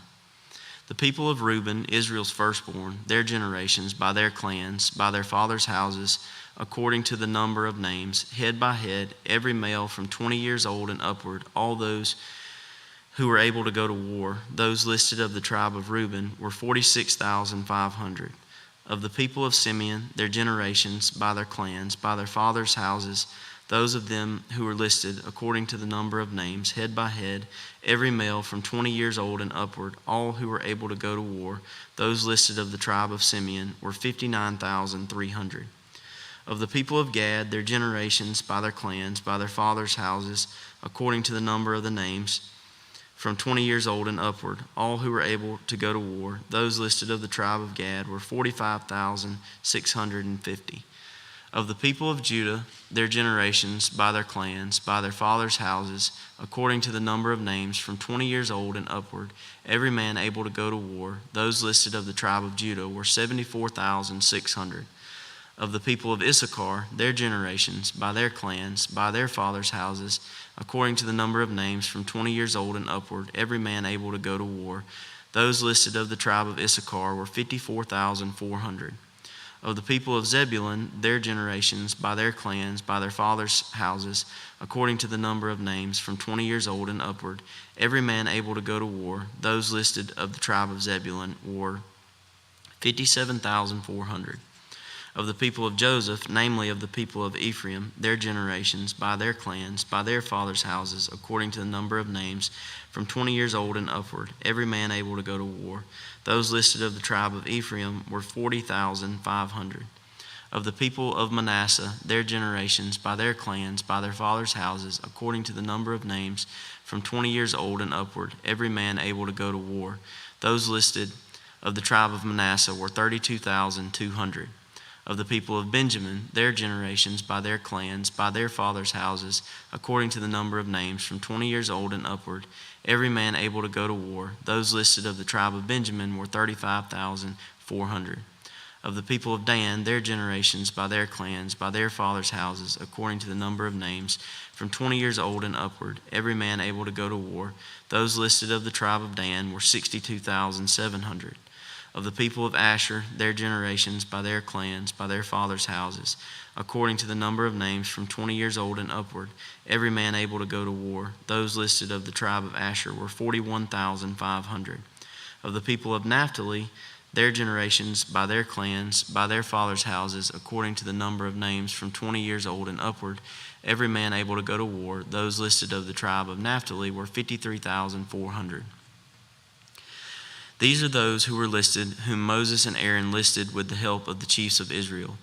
The people of Reuben, Israel's firstborn, their generations, by their clans, by their fathers' houses, according to the number of names, head by head, every male from 20 years old and upward, all those who were able to go to war, those listed of the tribe of Reuben, were 46,500. Of the people of Simeon, their generations, by their clans, by their fathers' houses, those of them who were listed according to the number of names, head by head, every male from 20 years old and upward, all who were able to go to war, those listed of the tribe of Simeon, were 59,300. Of the people of Gad, their generations, by their clans, by their fathers' houses, according to the number of the names, from 20 years old and upward, all who were able to go to war, those listed of the tribe of Gad, were 45,650. Of the people of Judah, their generations, by their clans, by their fathers' houses, according to the number of names, from 20 years old and upward, every man able to go to war, those listed of the tribe of Judah, were 74,600. Of the people of Issachar, their generations, by their clans, by their fathers' houses, according to the number of names, from 20 years old and upward, every man able to go to war, those listed of the tribe of Issachar were 54,400. Of the people of Zebulun, their generations, by their clans, by their fathers' houses, according to the number of names, from 20 years old and upward, every man able to go to war, those listed of the tribe of Zebulun were 57,400. Of the people of Joseph, namely of the people of Ephraim, their generations, by their clans, by their fathers' houses, according to the number of names, from 20 years old and upward, every man able to go to war, those listed of the tribe of Ephraim were 40,500. Of the people of Manasseh, their generations, by their clans, by their fathers' houses, according to the number of names, from 20 years old and upward, every man able to go to war, those listed of the tribe of Manasseh were 32,200. Of the people of Benjamin, their generations, by their clans, by their fathers' houses, according to the number of names, from 20 years old and upward, every man able to go to war, those listed of the tribe of Benjamin were 35,400. Of the people of Dan, their generations, by their clans, by their fathers' houses, according to the number of names, from 20 years old and upward, every man able to go to war, those listed of the tribe of Dan were 62,700. Of the people of Asher, their generations, by their clans, by their fathers' houses, according to the number of names from 20 years old and upward, every man able to go to war. Those listed of the tribe of Asher were 41,500. Of the people of Naphtali, their generations, by their clans, by their fathers' houses, according to the number of names from 20 years old and upward, every man able to go to war. Those listed of the tribe of Naphtali were 53,400. These are those who were listed, whom Moses and Aaron listed with the help of the chiefs of Israel,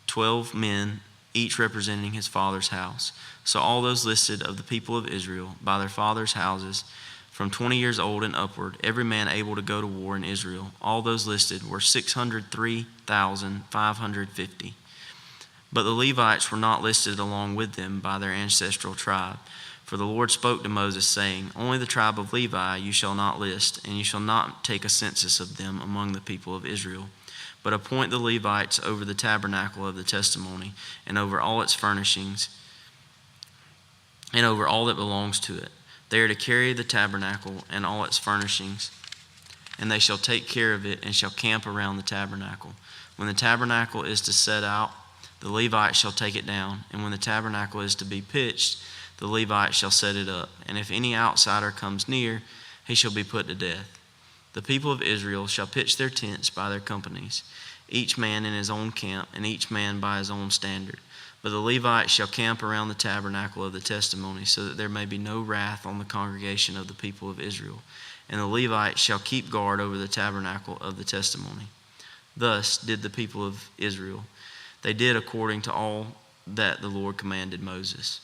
12 men, each representing his father's house. So all those listed of the people of Israel by their fathers' houses, from 20 years old and upward, every man able to go to war in Israel, all those listed were 603,550. But the Levites were not listed along with them by their ancestral tribe. For the Lord spoke to Moses, saying, Only the tribe of Levi you shall not list, and you shall not take a census of them among the people of Israel. But appoint the Levites over the tabernacle of the testimony, and over all its furnishings, and over all that belongs to it. They are to carry the tabernacle and all its furnishings, and they shall take care of it, and shall camp around the tabernacle. When the tabernacle is to set out, the Levites shall take it down, and when the tabernacle is to be pitched, the Levites shall set it up. And if any outsider comes near, he shall be put to death. The people of Israel shall pitch their tents by their companies, each man in his own camp, and each man by his own standard. But the Levites shall camp around the tabernacle of the testimony, so that there may be no wrath on the congregation of the people of Israel. And the Levites shall keep guard over the tabernacle of the testimony. Thus did the people of Israel. They did according to all that the Lord commanded Moses.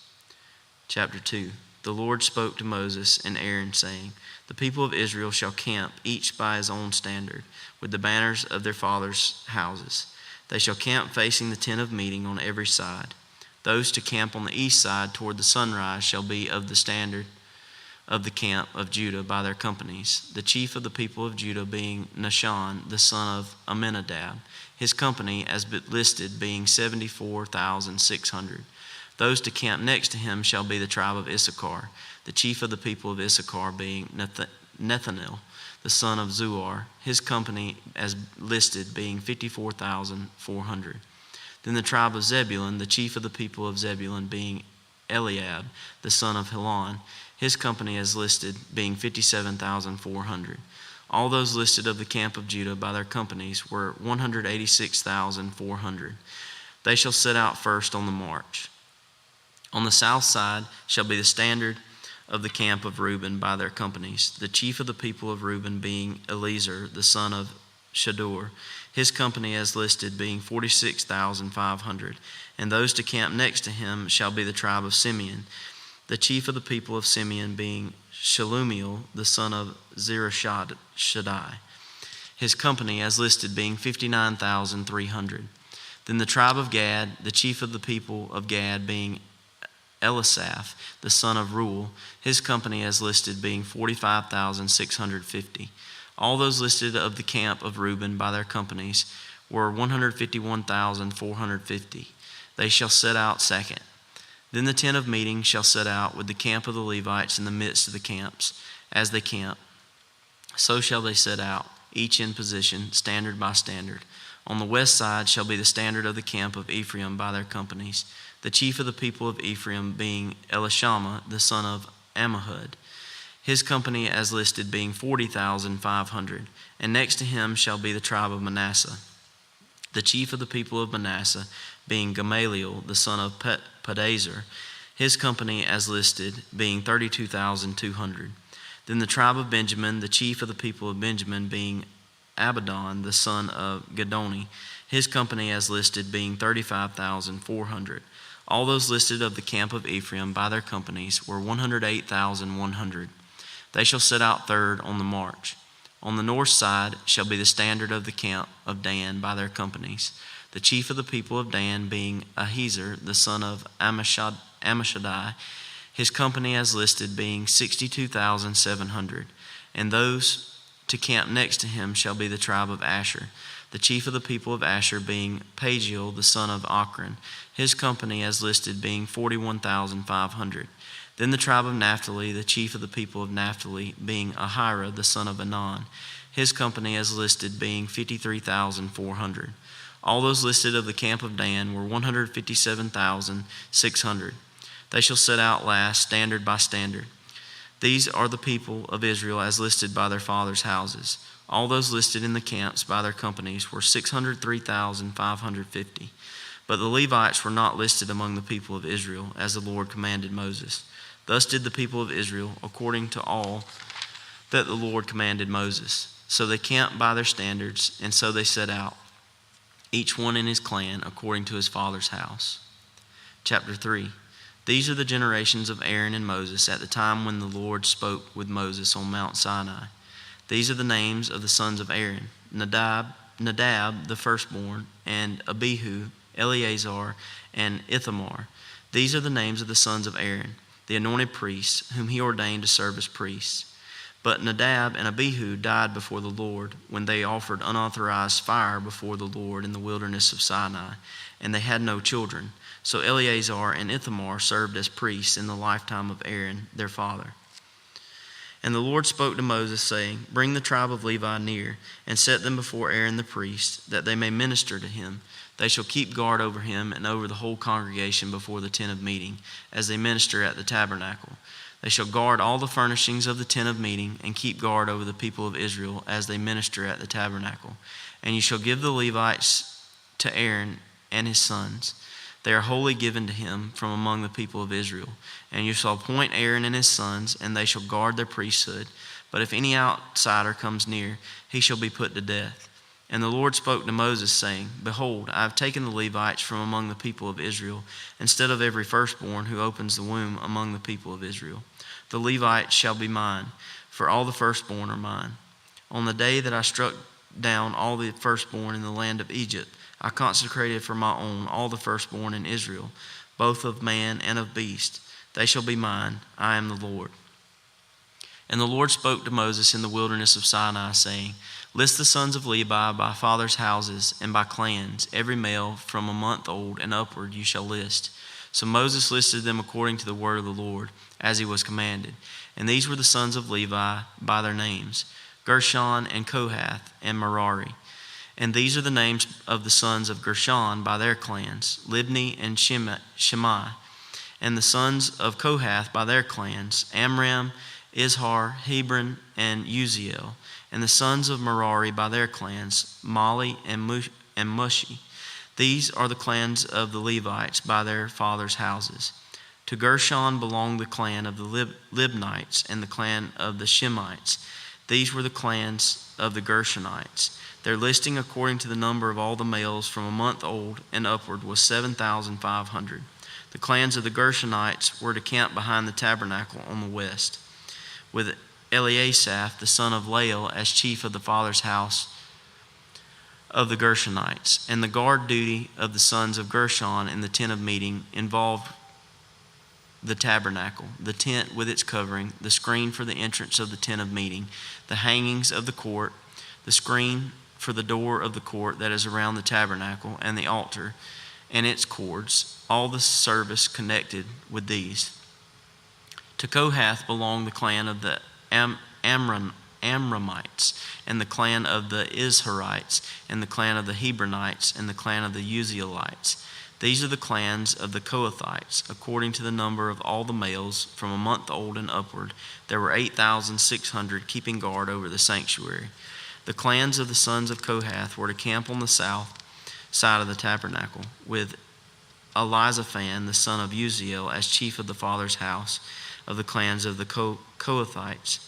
Chapter 2. The Lord spoke to Moses and Aaron, saying, The people of Israel shall camp, each by his own standard, with the banners of their fathers' houses. They shall camp facing the tent of meeting on every side. Those to camp on the east side toward the sunrise shall be of the standard of the camp of Judah by their companies. The chief of the people of Judah being Nahshon, the son of Amminadab, his company as listed being 74,600. Those to camp next to him shall be the tribe of Issachar. The chief of the people of Issachar being Nethanel, the son of Zuar, his company as listed being 54,400. Then the tribe of Zebulun, the chief of the people of Zebulun being Eliab, the son of Helon, his company as listed being 57,400. All those listed of the camp of Judah by their companies were 186,400. They shall set out first on the march. On the south side shall be the standard of the camp of Reuben by their companies. The chief of the people of Reuben being Eliezer, the son of Shador, his company as listed being 46,500. And those to camp next to him shall be the tribe of Simeon. The chief of the people of Simeon being Shelumiel, the son of Zerashadai, his company as listed being 59,300. Then the tribe of Gad, the chief of the people of Gad being Elisaph, the son of Reuel, his company as listed being 45,650. All those listed of the camp of Reuben by their companies were 151,450. They shall set out second. Then the tent of meeting shall set out with the camp of the Levites in the midst of the camps. As they camp, so shall they set out, each in position, standard by standard. On the west side shall be the standard of the camp of Ephraim by their companies. The chief of the people of Ephraim being Elishama, the son of Ammihud, his company as listed being 40,500. And next to him shall be the tribe of Manasseh. The chief of the people of Manasseh being Gamaliel, the son of Pedazer, his company as listed being 32,200. Then the tribe of Benjamin, the chief of the people of Benjamin being Abidan, the son of Gedoni, his company as listed being 35,400. All those listed of the camp of Ephraim by their companies were 108,100. They shall set out third on the march. On the north side shall be the standard of the camp of Dan by their companies. The chief of the people of Dan being Ahiezer, the son of Ammishaddai, his company as listed being 62,700. And those to camp next to him shall be the tribe of Asher. The chief of the people of Asher being Pagiel, the son of Ochran, his company as listed being 41,500. Then the tribe of Naphtali, the chief of the people of Naphtali being Ahira, the son of Anan, his company as listed being 53,400. All those listed of the camp of Dan were 157,600. They shall set out last, standard by standard. These are the people of Israel as listed by their fathers' houses. All those listed in the camps by their companies were 603,550. But the Levites were not listed among the people of Israel, as the Lord commanded Moses. Thus did the people of Israel, according to all that the Lord commanded Moses. So they camped by their standards, and so they set out, each one in his clan, according to his father's house. Chapter 3. These are the generations of Aaron and Moses at the time when the Lord spoke with Moses on Mount Sinai. These are the names of the sons of Aaron: Nadab the firstborn, and Abihu, Eleazar, and Ithamar. These are the names of the sons of Aaron, the anointed priests, whom he ordained to serve as priests. But Nadab and Abihu died before the Lord when they offered unauthorized fire before the Lord in the wilderness of Sinai, and they had no children. So Eleazar and Ithamar served as priests in the lifetime of Aaron, their father. And the Lord spoke to Moses, saying, Bring the tribe of Levi near, and set them before Aaron the priest, that they may minister to him. They shall keep guard over him and over the whole congregation before the tent of meeting, as they minister at the tabernacle. They shall guard all the furnishings of the tent of meeting, and keep guard over the people of Israel as they minister at the tabernacle. And you shall give the Levites to Aaron and his sons. They are wholly given to him from among the people of Israel. And you shall appoint Aaron and his sons, and they shall guard their priesthood. But if any outsider comes near, he shall be put to death. And the Lord spoke to Moses, saying, Behold, I have taken the Levites from among the people of Israel, instead of every firstborn who opens the womb among the people of Israel. The Levites shall be mine, for all the firstborn are mine. On the day that I struck down all the firstborn in the land of Egypt, I consecrated for my own all the firstborn in Israel, both of man and of beast. They shall be mine. I am the Lord. And the Lord spoke to Moses in the wilderness of Sinai, saying, List the sons of Levi by fathers' houses and by clans. Every male from a month old and upward you shall list. So Moses listed them according to the word of the Lord, as he was commanded. And these were the sons of Levi by their names: Gershon and Kohath and Merari. And these are the names of the sons of Gershon by their clans: Libni and Shimei. And the sons of Kohath by their clans: Amram, Izhar, Hebron, and Uziel. And the sons of Merari by their clans: Mali and Mushi. These are the clans of the Levites by their fathers' houses. To Gershon belonged the clan of the Libnites and the clan of the Shemites. These were the clans of the Gershonites. Their listing according to the number of all the males from a month old and upward was 7,500. The clans of the Gershonites were to camp behind the tabernacle on the west, with Eliasaph, the son of Lael, as chief of the father's house of the Gershonites. And the guard duty of the sons of Gershon in the tent of meeting involved the tabernacle, the tent with its covering, the screen for the entrance of the tent of meeting, the hangings of the court, the screen for the door of the court that is around the tabernacle, and the altar and its cords, all the service connected with these. To Kohath belonged the clan of the Amramites, and the clan of the Izharites, and the clan of the Hebronites, and the clan of the Uzielites. These are the clans of the Kohathites, according to the number of all the males from a month old and upward. There were 8,600 keeping guard over the sanctuary. The clans of the sons of Kohath were to camp on the south side of the tabernacle, with Elizaphan, the son of Uziel, as chief of the father's house of the clans of the Kohathites.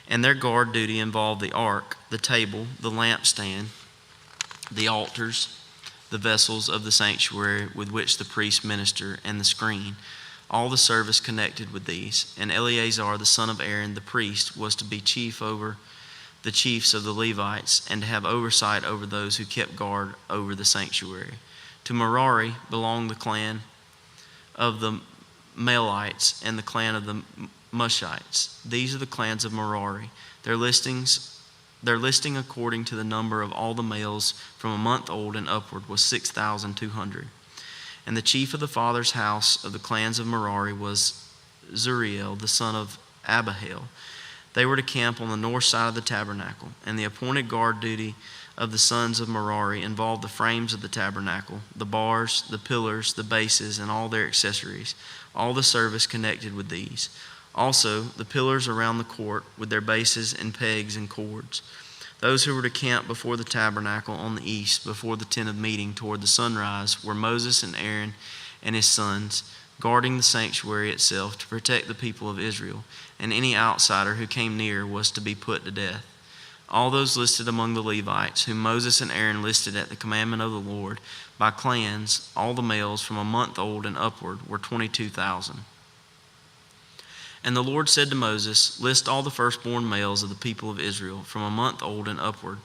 And their guard duty involved the ark, the table, the lampstand, the altars, the vessels of the sanctuary with which the priests minister, and the screen, all the service connected with these. And Eleazar, the son of Aaron, the priest, was to be chief over the chiefs of the Levites, and to have oversight over those who kept guard over the sanctuary. To Merari belonged the clan of the Malites and the clan of the Mushites. These are the clans of Merari. Their listing according to the number of all the males from a month old and upward was 6,200. And the chief of the father's house of the clans of Merari was Zuriel, the son of Abihail. They were to camp on the north side of the tabernacle, and the appointed guard duty of the sons of Merari involved the frames of the tabernacle, the bars, the pillars, the bases, and all their accessories, all the service connected with these. Also, the pillars around the court with their bases and pegs and cords. Those who were to camp before the tabernacle on the east, before the tent of meeting toward the sunrise, were Moses and Aaron and his sons, guarding the sanctuary itself to protect the people of Israel, and any outsider who came near was to be put to death. All those listed among the Levites, whom Moses and Aaron listed at the commandment of the Lord, by clans, all the males from a month old and upward, were 22,000. And the Lord said to Moses, "List all the firstborn males of the people of Israel, from a month old and upward,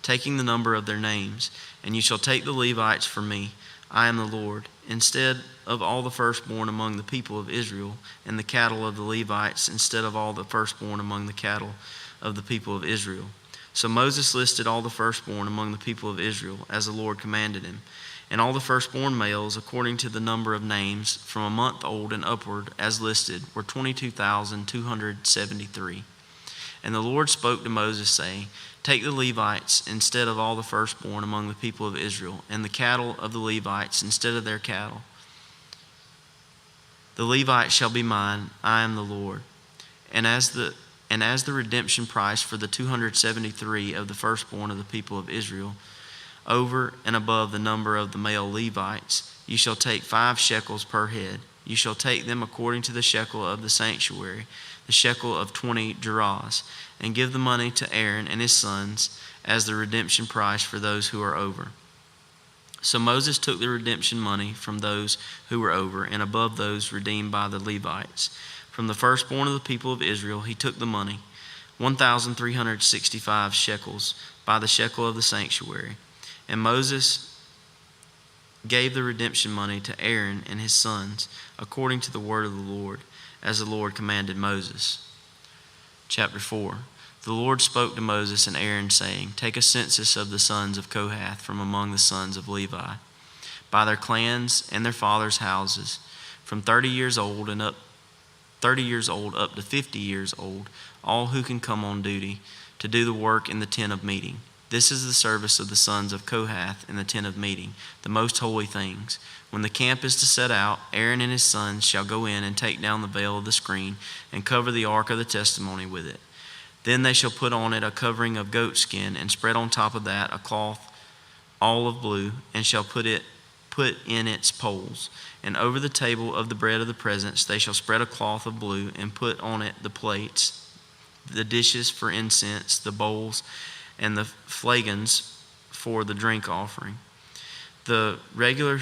taking the number of their names. And you shall take the Levites for me. I am the Lord. Instead of all the firstborn among the people of Israel, and the cattle of the Levites, instead of all the firstborn among the cattle of the people of Israel." So Moses listed all the firstborn among the people of Israel, as the Lord commanded him. And all the firstborn males, according to the number of names, from a month old and upward, as listed, were 22,273. And the Lord spoke to Moses, saying, "Take the Levites instead of all the firstborn among the people of Israel, and the cattle of the Levites instead of their cattle. The Levites shall be mine. I am the Lord. And as the redemption price for the 273 of the firstborn of the people of Israel, over and above the number of the male Levites, you shall take 5 shekels per head. You shall take them according to the shekel of the sanctuary, the shekel of 20 gerahs, and give the money to Aaron and his sons as the redemption price for those who are over." So Moses took the redemption money from those who were over and above those redeemed by the Levites. From the firstborn of the people of Israel he took the money, 1,365 shekels by the shekel of the sanctuary. And Moses gave the redemption money to Aaron and his sons, according to the word of the Lord, as the Lord commanded Moses. Chapter 4. The Lord spoke to Moses and Aaron, saying, "Take a census of the sons of Kohath from among the sons of Levi, by their clans and their fathers' houses, from 30 years old up to 50 years old, all who can come on duty to do the work in the tent of meeting. This is the service of the sons of Kohath in the tent of meeting, the most holy things. When the camp is to set out, Aaron and his sons shall go in and take down the veil of the screen and cover the ark of the testimony with it. Then they shall put on it a covering of goat skin, and spread on top of that a cloth all of blue, and shall put in its poles. And over the table of the bread of the presence they shall spread a cloth of blue, and put on it the plates, the dishes for incense, the bowls, and the flagons for the drink offering. The regular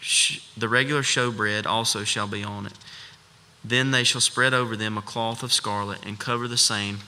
showbread also shall be on it. Then they shall spread over them a cloth of scarlet, and cover the same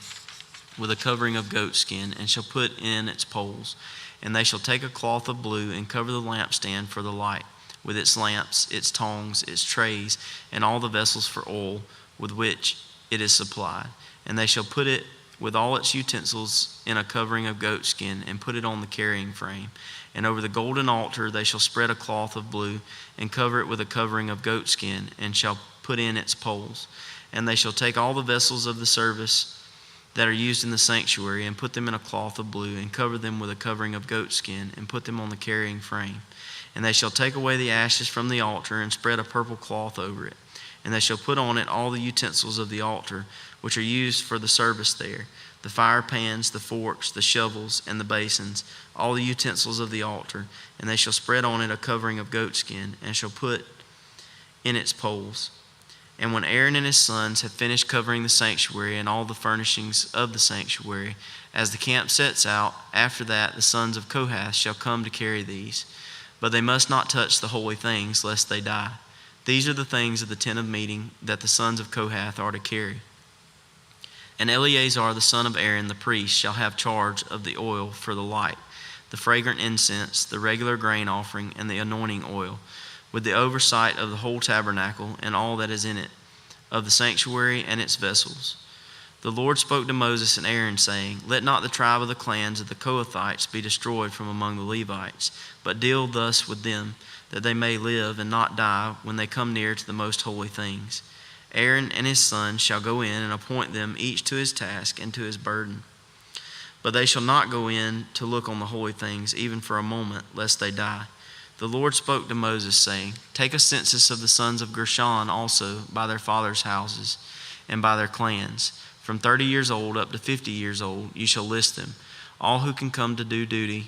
with a covering of goat skin, and shall put in its poles. And they shall take a cloth of blue, and cover the lampstand for the light, with its lamps, its tongs, its trays, and all the vessels for oil with which it is supplied. And they shall put it with all its utensils in a covering of goat skin, and put it on the carrying frame. And over the golden altar they shall spread a cloth of blue, and cover it with a covering of goat skin, and shall put in its poles. And they shall take all the vessels of the service that are used in the sanctuary, and put them in a cloth of blue, and cover them with a covering of goat skin, and put them on the carrying frame. And they shall take away the ashes from the altar, and spread a purple cloth over it. And they shall put on it all the utensils of the altar, which are used for the service there, the fire pans, the forks, the shovels, and the basins, all the utensils of the altar. And they shall spread on it a covering of goat skin, and shall put in its poles. And when Aaron and his sons have finished covering the sanctuary and all the furnishings of the sanctuary, as the camp sets out, after that the sons of Kohath shall come to carry these. But they must not touch the holy things, lest they die. These are the things of the tent of meeting that the sons of Kohath are to carry. And Eleazar the son of Aaron the priest shall have charge of the oil for the light, the fragrant incense, the regular grain offering, and the anointing oil, with the oversight of the whole tabernacle and all that is in it, of the sanctuary and its vessels. The Lord spoke to Moses and Aaron, saying, "Let not the tribe of the clans of the Kohathites be destroyed from among the Levites, but deal thus with them, that they may live and not die when they come near to the most holy things. Aaron and his sons shall go in and appoint them each to his task and to his burden. But they shall not go in to look on the holy things, even for a moment, lest they die. The Lord spoke to Moses, saying, Take a census of the sons of Gershon also by their fathers' houses and by their clans. From 30 years old up to 50 years old, you shall list them, all who can come to do duty,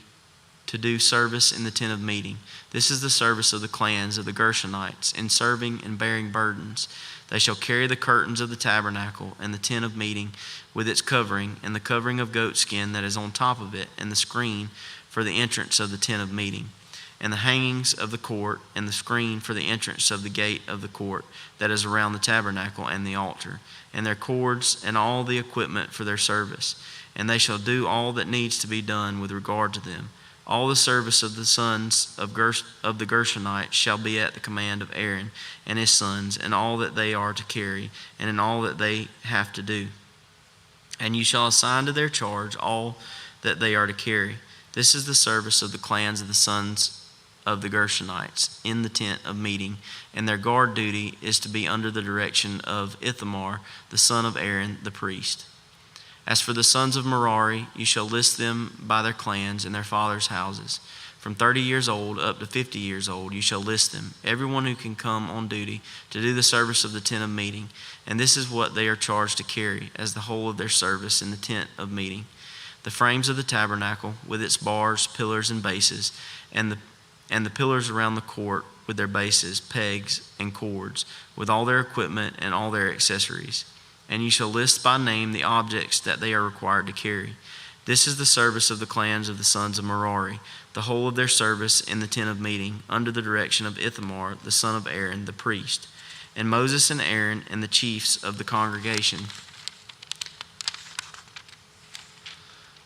to do service in the tent of meeting. This is the service of the clans of the Gershonites, in serving and bearing burdens. They shall carry the curtains of the tabernacle and the tent of meeting with its covering, and the covering of goat skin that is on top of it, and the screen for the entrance of the tent of meeting, and the hangings of the court, and the screen for the entrance of the gate of the court that is around the tabernacle and the altar, and their cords and all the equipment for their service. And they shall do all that needs to be done with regard to them. All the service of the sons of the Gershonites shall be at the command of Aaron and his sons, in all that they are to carry, and in all that they have to do. And you shall assign to their charge all that they are to carry. This is the service of the clans of the sons of the Gershonites in the tent of meeting, and their guard duty is to be under the direction of Ithamar, the son of Aaron, the priest. As for the sons of Merari, you shall list them by their clans and their fathers' houses. From 30 years old up to 50 years old, you shall list them, everyone who can come on duty to do the service of the tent of meeting. And this is what they are charged to carry as the whole of their service in the tent of meeting: the frames of the tabernacle with its bars, pillars, and bases, and the pillars around the court with their bases, pegs, and cords, with all their equipment and all their accessories. And you shall list by name the objects that they are required to carry. This is the service of the clans of the sons of Merari, the whole of their service in the tent of meeting, under the direction of Ithamar, the son of Aaron, the priest. And Moses and Aaron and the chiefs of the congregation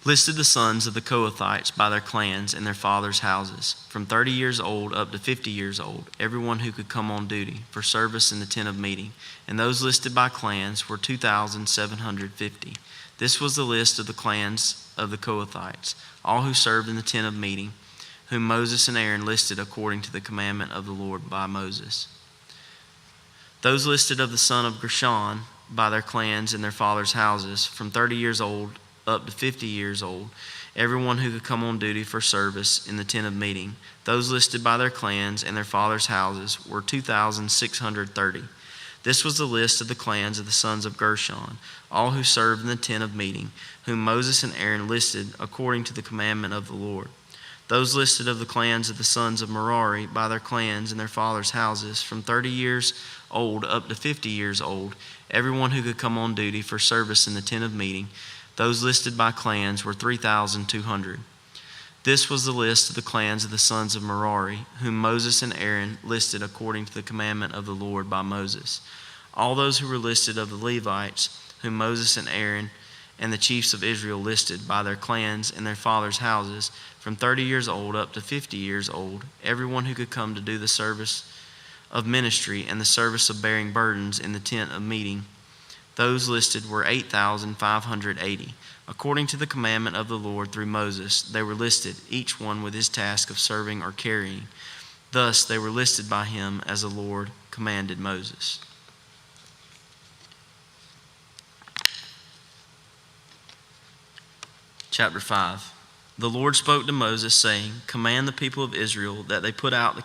listed the sons of the Kohathites by their clans and their fathers' houses, from 30 years old up to 50 years old, everyone who could come on duty for service in the tent of meeting. And those listed by clans were 2,750. This was the list of the clans of the Kohathites, all who served in the tent of meeting, whom Moses and Aaron listed according to the commandment of the Lord by Moses. Those listed of the son of Gershon by their clans and their fathers' houses, from 30 years old up to 50 years old, everyone who could come on duty for service in the tent of meeting. Those listed by their clans and their fathers' houses were 2,630. This was the list of the clans of the sons of Gershon, all who served in the tent of meeting, whom Moses and Aaron listed according to the commandment of the Lord. Those listed of the clans of the sons of Merari by their clans and their fathers' houses, from 30 years old up to 50 years old, everyone who could come on duty for service in the tent of meeting. Those listed by clans were 3,200. This was the list of the clans of the sons of Merari, whom Moses and Aaron listed according to the commandment of the Lord by Moses. All those who were listed of the Levites, whom Moses and Aaron and the chiefs of Israel listed by their clans and their fathers' houses, from 30 years old up to 50 years old, everyone who could come to do the service of ministry and the service of bearing burdens in the tent of meeting. Those listed were 8,580. According to the commandment of the Lord through Moses, they were listed, each one with his task of serving or carrying. Thus they were listed by him as the Lord commanded Moses. Chapter 5. The Lord spoke to Moses, saying, Command the people of Israel that they put out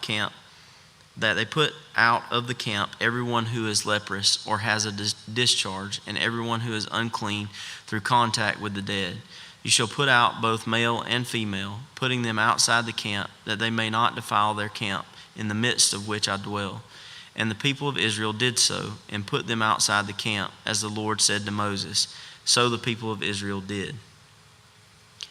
of the camp everyone who is leprous or has a discharge, and everyone who is unclean through contact with the dead. You shall put out both male and female, putting them outside the camp, that they may not defile their camp, in the midst of which I dwell. And the people of Israel did so, and put them outside the camp, as the Lord said to Moses. So the people of Israel did.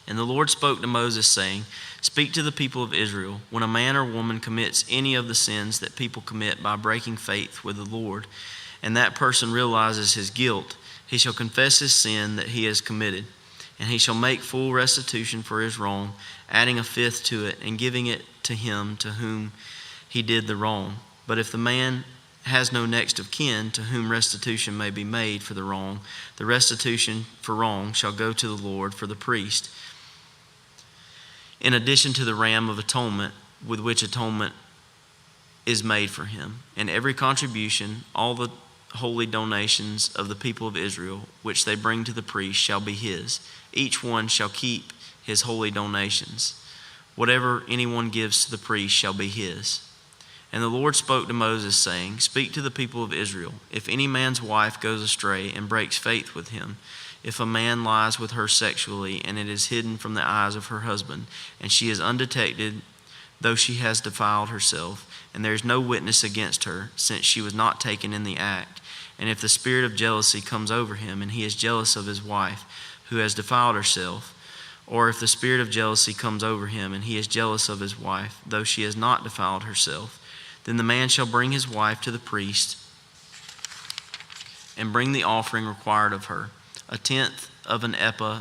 And the Lord spoke to Moses, saying, Speak to the people of Israel, when a man or woman commits any of the sins that people commit by breaking faith with the Lord, and that person realizes his guilt, he shall confess his sin that he has committed, and he shall make full restitution for his wrong, adding a fifth to it, and giving it to him to whom he did the wrong. But if the man has no next of kin to whom restitution may be made for the wrong, the restitution for wrong shall go to the Lord for the priest, in addition to the ram of atonement with which atonement is made for him. And every contribution, all the holy donations of the people of Israel, which they bring to the priest, shall be his. Each one shall keep his holy donations. Whatever anyone gives to the priest shall be his. And the Lord spoke to Moses, saying, Speak to the people of Israel. If any man's wife goes astray and breaks faith with him, if a man lies with her sexually, and it is hidden from the eyes of her husband, and she is undetected, though she has defiled herself, and there is no witness against her, since she was not taken in the act, and if the spirit of jealousy comes over him, and he is jealous of his wife, who has defiled herself, or if the spirit of jealousy comes over him, and he is jealous of his wife, though she has not defiled herself, then the man shall bring his wife to the priest, and bring the offering required of her, 1/10 of an ephah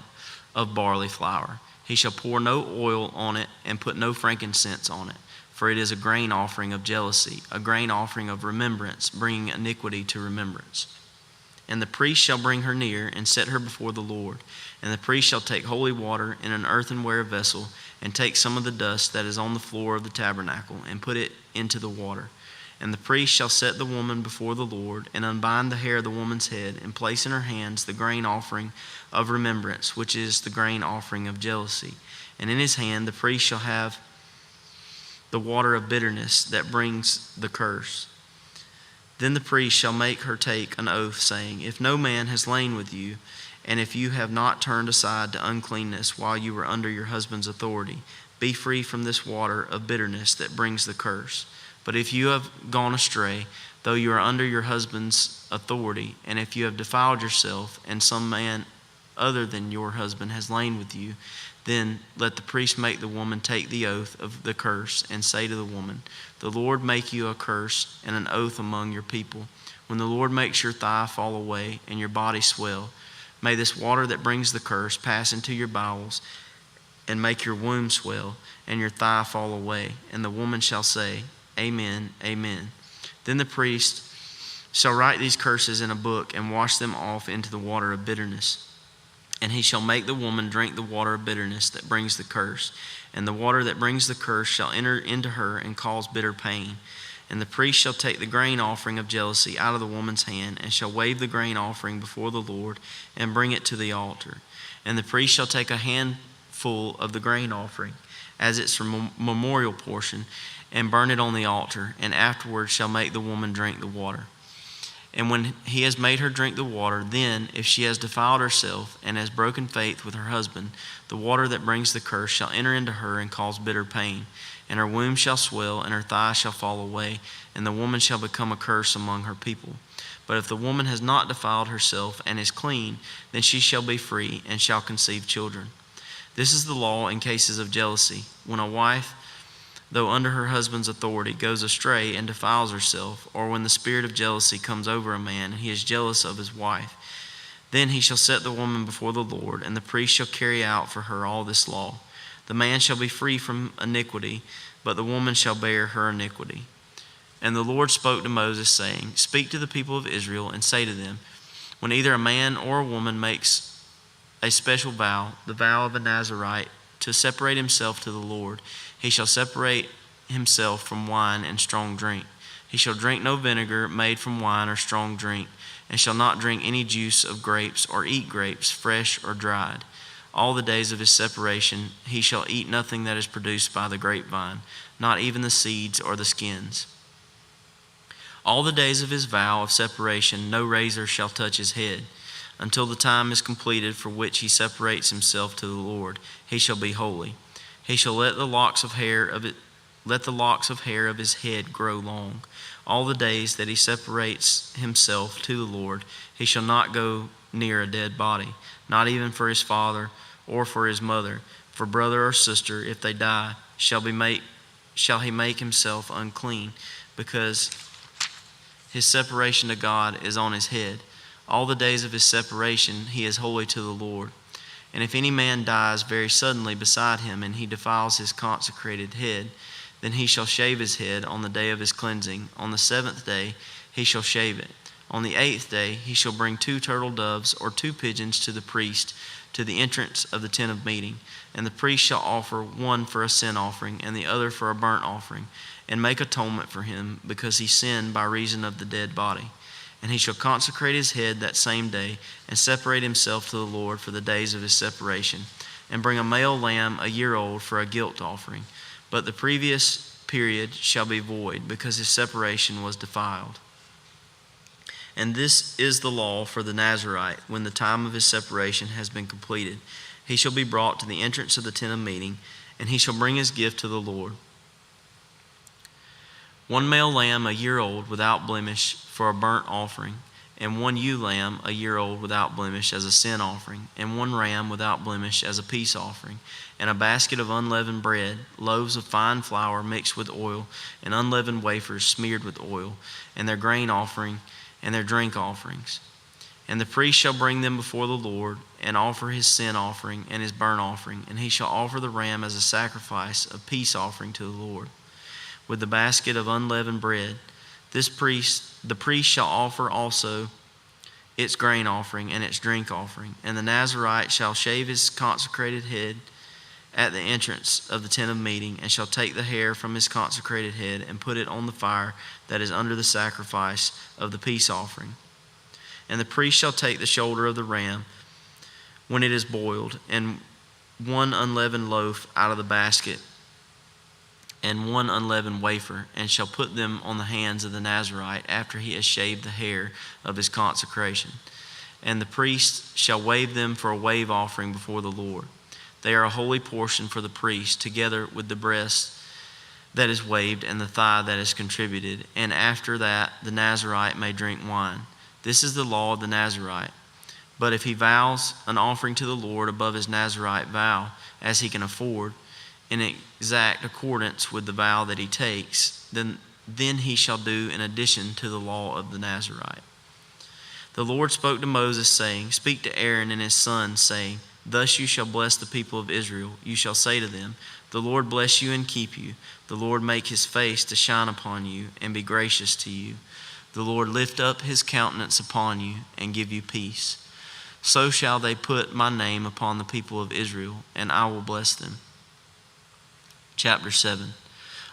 of barley flour. He shall pour no oil on it, and put no frankincense on it, for it is a grain offering of jealousy, a grain offering of remembrance, bringing iniquity to remembrance. And the priest shall bring her near, and set her before the Lord. And the priest shall take holy water in an earthenware vessel, and take some of the dust that is on the floor of the tabernacle, and put it into the water. And the priest shall set the woman before the Lord, and unbind the hair of the woman's head, and place in her hands the grain offering of remembrance, which is the grain offering of jealousy. And in his hand the priest shall have the water of bitterness that brings the curse. Then the priest shall make her take an oath, saying, If no man has lain with you, and if you have not turned aside to uncleanness while you were under your husband's authority, be free from this water of bitterness that brings the curse. But if you have gone astray, though you are under your husband's authority, and if you have defiled yourself, and some man other than your husband has lain with you, then let the priest make the woman take the oath of the curse, and say to the woman, The Lord make you a curse and an oath among your people. When the Lord makes your thigh fall away and your body swell, may this water that brings the curse pass into your bowels, and make your womb swell, and your thigh fall away. And the woman shall say, Amen, amen. Then the priest shall write these curses in a book, and wash them off into the water of bitterness. And he shall make the woman drink the water of bitterness that brings the curse. And the water that brings the curse shall enter into her and cause bitter pain. And the priest shall take the grain offering of jealousy out of the woman's hand, and shall wave the grain offering before the Lord, and bring it to the altar. And the priest shall take a handful of the grain offering, as its memorial portion, and burn it on the altar, and afterwards shall make the woman drink the water. And when he has made her drink the water, then, if she has defiled herself, and has broken faith with her husband, the water that brings the curse shall enter into her and cause bitter pain. And her womb shall swell, and her thigh shall fall away, and the woman shall become a curse among her people. But if the woman has not defiled herself, and is clean, then she shall be free, and shall conceive children. This is the law in cases of jealousy, when a wife, though under her husband's authority, goes astray and defiles herself, or when the spirit of jealousy comes over a man, and he is jealous of his wife. Then he shall set the woman before the Lord, and the priest shall carry out for her all this law. The man shall be free from iniquity, but the woman shall bear her iniquity. And the Lord spoke to Moses, saying, Speak to the people of Israel, and say to them, When either a man or a woman makes a special vow, the vow of a Nazirite, to separate himself to the Lord, he shall separate himself from wine and strong drink. He shall drink no vinegar made from wine or strong drink, and shall not drink any juice of grapes, or eat grapes, fresh or dried. All the days of his separation he shall eat nothing that is produced by the grapevine, not even the seeds or the skins. All the days of his vow of separation no razor shall touch his head, until the time is completed for which he separates himself to the Lord. He shall be holy. He shall let the locks of hair of his head grow long. All the days that he separates himself to the Lord, he shall not go near a dead body, not even for his father or for his mother, for brother or sister, if they die, shall he make himself unclean, because his separation to God is on his head. All the days of his separation he is holy to the Lord. And if any man dies very suddenly beside him, and he defiles his consecrated head, then he shall shave his head on the day of his cleansing. On the 7th day he shall shave it. On the 8th day he shall bring 2 turtle doves or 2 pigeons to the priest, to the entrance of the tent of meeting. And the priest shall offer one for a sin offering, and the other for a burnt offering, and make atonement for him, because he sinned by reason of the dead body. And he shall consecrate his head that same day, and separate himself to the Lord for the days of his separation, and bring a male lamb a year old for a guilt offering. But the previous period shall be void, because his separation was defiled. And this is the law for the Nazirite. When the time of his separation has been completed, he shall be brought to the entrance of the tent of meeting, and he shall bring his gift to the Lord. One male lamb a year old without blemish for a burnt offering, and one ewe lamb a year old without blemish as a sin offering, and one ram without blemish as a peace offering, and a basket of unleavened bread, loaves of fine flour mixed with oil, and unleavened wafers smeared with oil, and their grain offering and their drink offerings. And the priest shall bring them before the Lord, and offer his sin offering and his burnt offering, and he shall offer the ram as a sacrifice of peace offering to the Lord, with the basket of unleavened bread. The priest shall offer also its grain offering and its drink offering. And the Nazirite shall shave his consecrated head at the entrance of the tent of meeting, and shall take the hair from his consecrated head and put it on the fire that is under the sacrifice of the peace offering. And the priest shall take the shoulder of the ram when it is boiled, and one unleavened loaf out of the basket, and one unleavened wafer, and shall put them on the hands of the Nazirite after he has shaved the hair of his consecration. And the priest shall wave them for a wave offering before the Lord. They are a holy portion for the priest, together with the breast that is waved and the thigh that is contributed. And after that the Nazirite may drink wine. This is the law of the Nazirite. But if he vows an offering to the Lord above his Nazirite vow, as he can afford, in exact accordance with the vow that he takes, then he shall do in addition to the law of the Nazirite. The Lord spoke to Moses, saying, Speak to Aaron and his sons, saying, Thus you shall bless the people of Israel. You shall say to them, The Lord bless you and keep you. The Lord make his face to shine upon you and be gracious to you. The Lord lift up his countenance upon you and give you peace. So shall they put my name upon the people of Israel, and I will bless them. Chapter 7.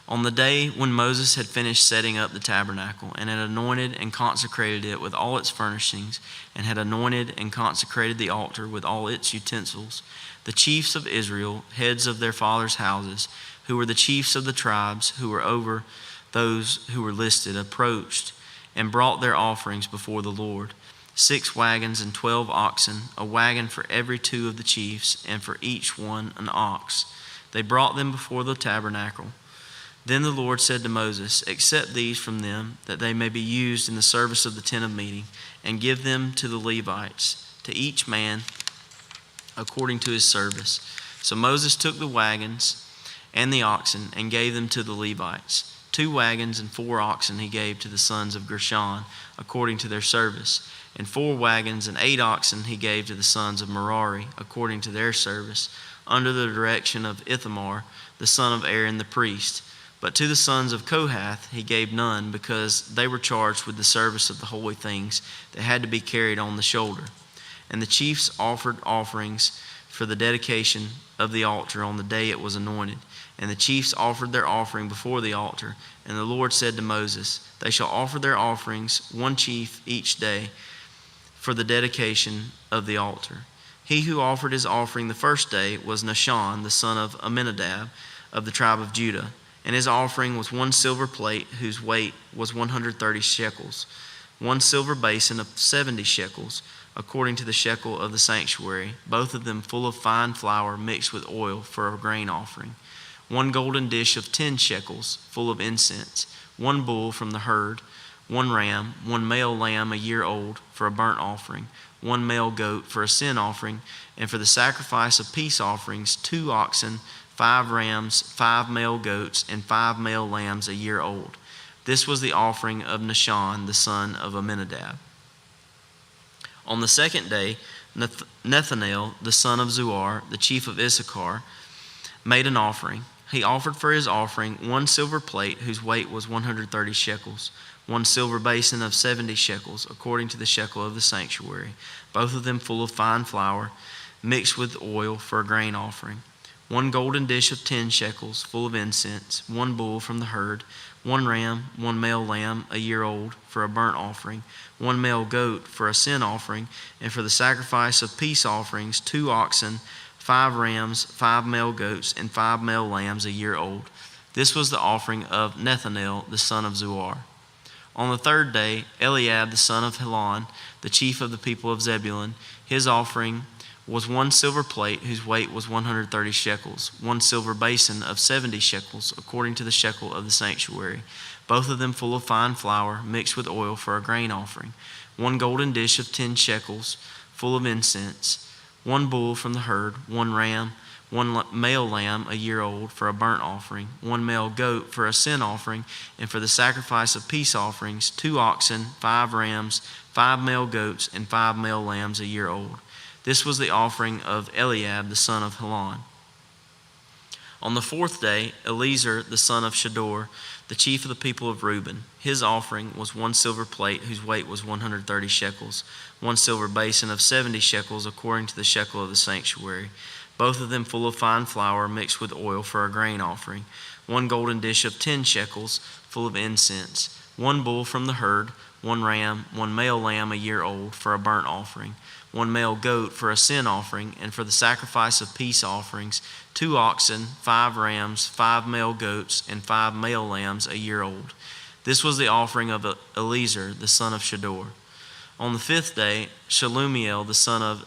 On the day when Moses had finished setting up the tabernacle, and had anointed and consecrated it with all its furnishings, and had anointed and consecrated the altar with all its utensils, the chiefs of Israel, heads of their fathers' houses, who were the chiefs of the tribes, who were over those who were listed, approached and brought their offerings before the Lord. 6 wagons and 12 oxen, a wagon for every 2 of the chiefs, and for each one an ox. They brought them before the tabernacle. Then the Lord said to Moses, Accept these from them, that they may be used in the service of the tent of meeting, and give them to the Levites, to each man according to his service. So Moses took the wagons and the oxen and gave them to the Levites. 2 wagons and 4 oxen he gave to the sons of Gershon according to their service. And 4 wagons and 8 oxen he gave to the sons of Merari according to their service, under the direction of Ithamar, the son of Aaron the priest. But to the sons of Kohath he gave none, because they were charged with the service of the holy things that had to be carried on the shoulder. And the chiefs offered offerings for the dedication of the altar on the day it was anointed. And the chiefs offered their offering before the altar. And the Lord said to Moses, They shall offer their offerings, 1 chief each day, for the dedication of the altar. He who offered his offering the first day was Nahshon, the son of Amminadab, of the tribe of Judah. And his offering was 1 silver plate, whose weight was 130 shekels, 1 silver basin of 70 shekels, according to the shekel of the sanctuary, both of them full of fine flour mixed with oil for a grain offering, 1 golden dish of 10 shekels, full of incense, 1 bull from the herd, 1 ram, 1 male lamb a year old for a burnt offering, 1 male goat for a sin offering, and for the sacrifice of peace offerings, 2 oxen, 5 rams, 5 male goats, and 5 male lambs a year old. This was the offering of Nahshon, the son of Amminadab. On the second day, Nethanel, the son of Zuar, the chief of Issachar, made an offering. He offered for his offering 1 silver plate, whose weight was 130 shekels, 1 silver basin of 70 shekels, according to the shekel of the sanctuary, both of them full of fine flour, mixed with oil for a grain offering, 1 golden dish of 10 shekels, full of incense, 1 bull from the herd, one ram, one male lamb a year old for a burnt offering, one male goat for a sin offering, and for the sacrifice of peace offerings, 2 oxen, 5 rams, 5 male goats, and 5 male lambs a year old. This was the offering of Nethanel, the son of Zuar. On the 3rd day, Eliab, the son of Helon, the chief of the people of Zebulun, his offering was 1 silver plate whose weight was 130 shekels, 1 silver basin of 70 shekels, according to the shekel of the sanctuary, both of them full of fine flour mixed with oil for a grain offering, 1 golden dish of 10 shekels, full of incense, 1 bull from the herd, 1 ram, 1 male lamb a year old for a burnt offering, 1 male goat for a sin offering, and for the sacrifice of peace offerings, 2 oxen, 5 rams, 5 male goats, and 5 male lambs a year old. This was the offering of Eliab, the son of Helon. On the 4th day, Eliezer, the son of Shador, the chief of the people of Reuben, his offering was 1 silver plate whose weight was 130 shekels, 1 silver basin of 70 shekels according to the shekel of the sanctuary, both of them full of fine flour mixed with oil for a grain offering, 1 golden dish of 10 shekels full of incense, 1 bull from the herd, 1 ram, 1 male lamb a year old for a burnt offering, 1 male goat for a sin offering, and for the sacrifice of peace offerings, 2 oxen, 5 rams, 5 male goats, and 5 male lambs a year old. This was the offering of Eliezer, the son of Shador. On the 5th day, Shelumiel, the son of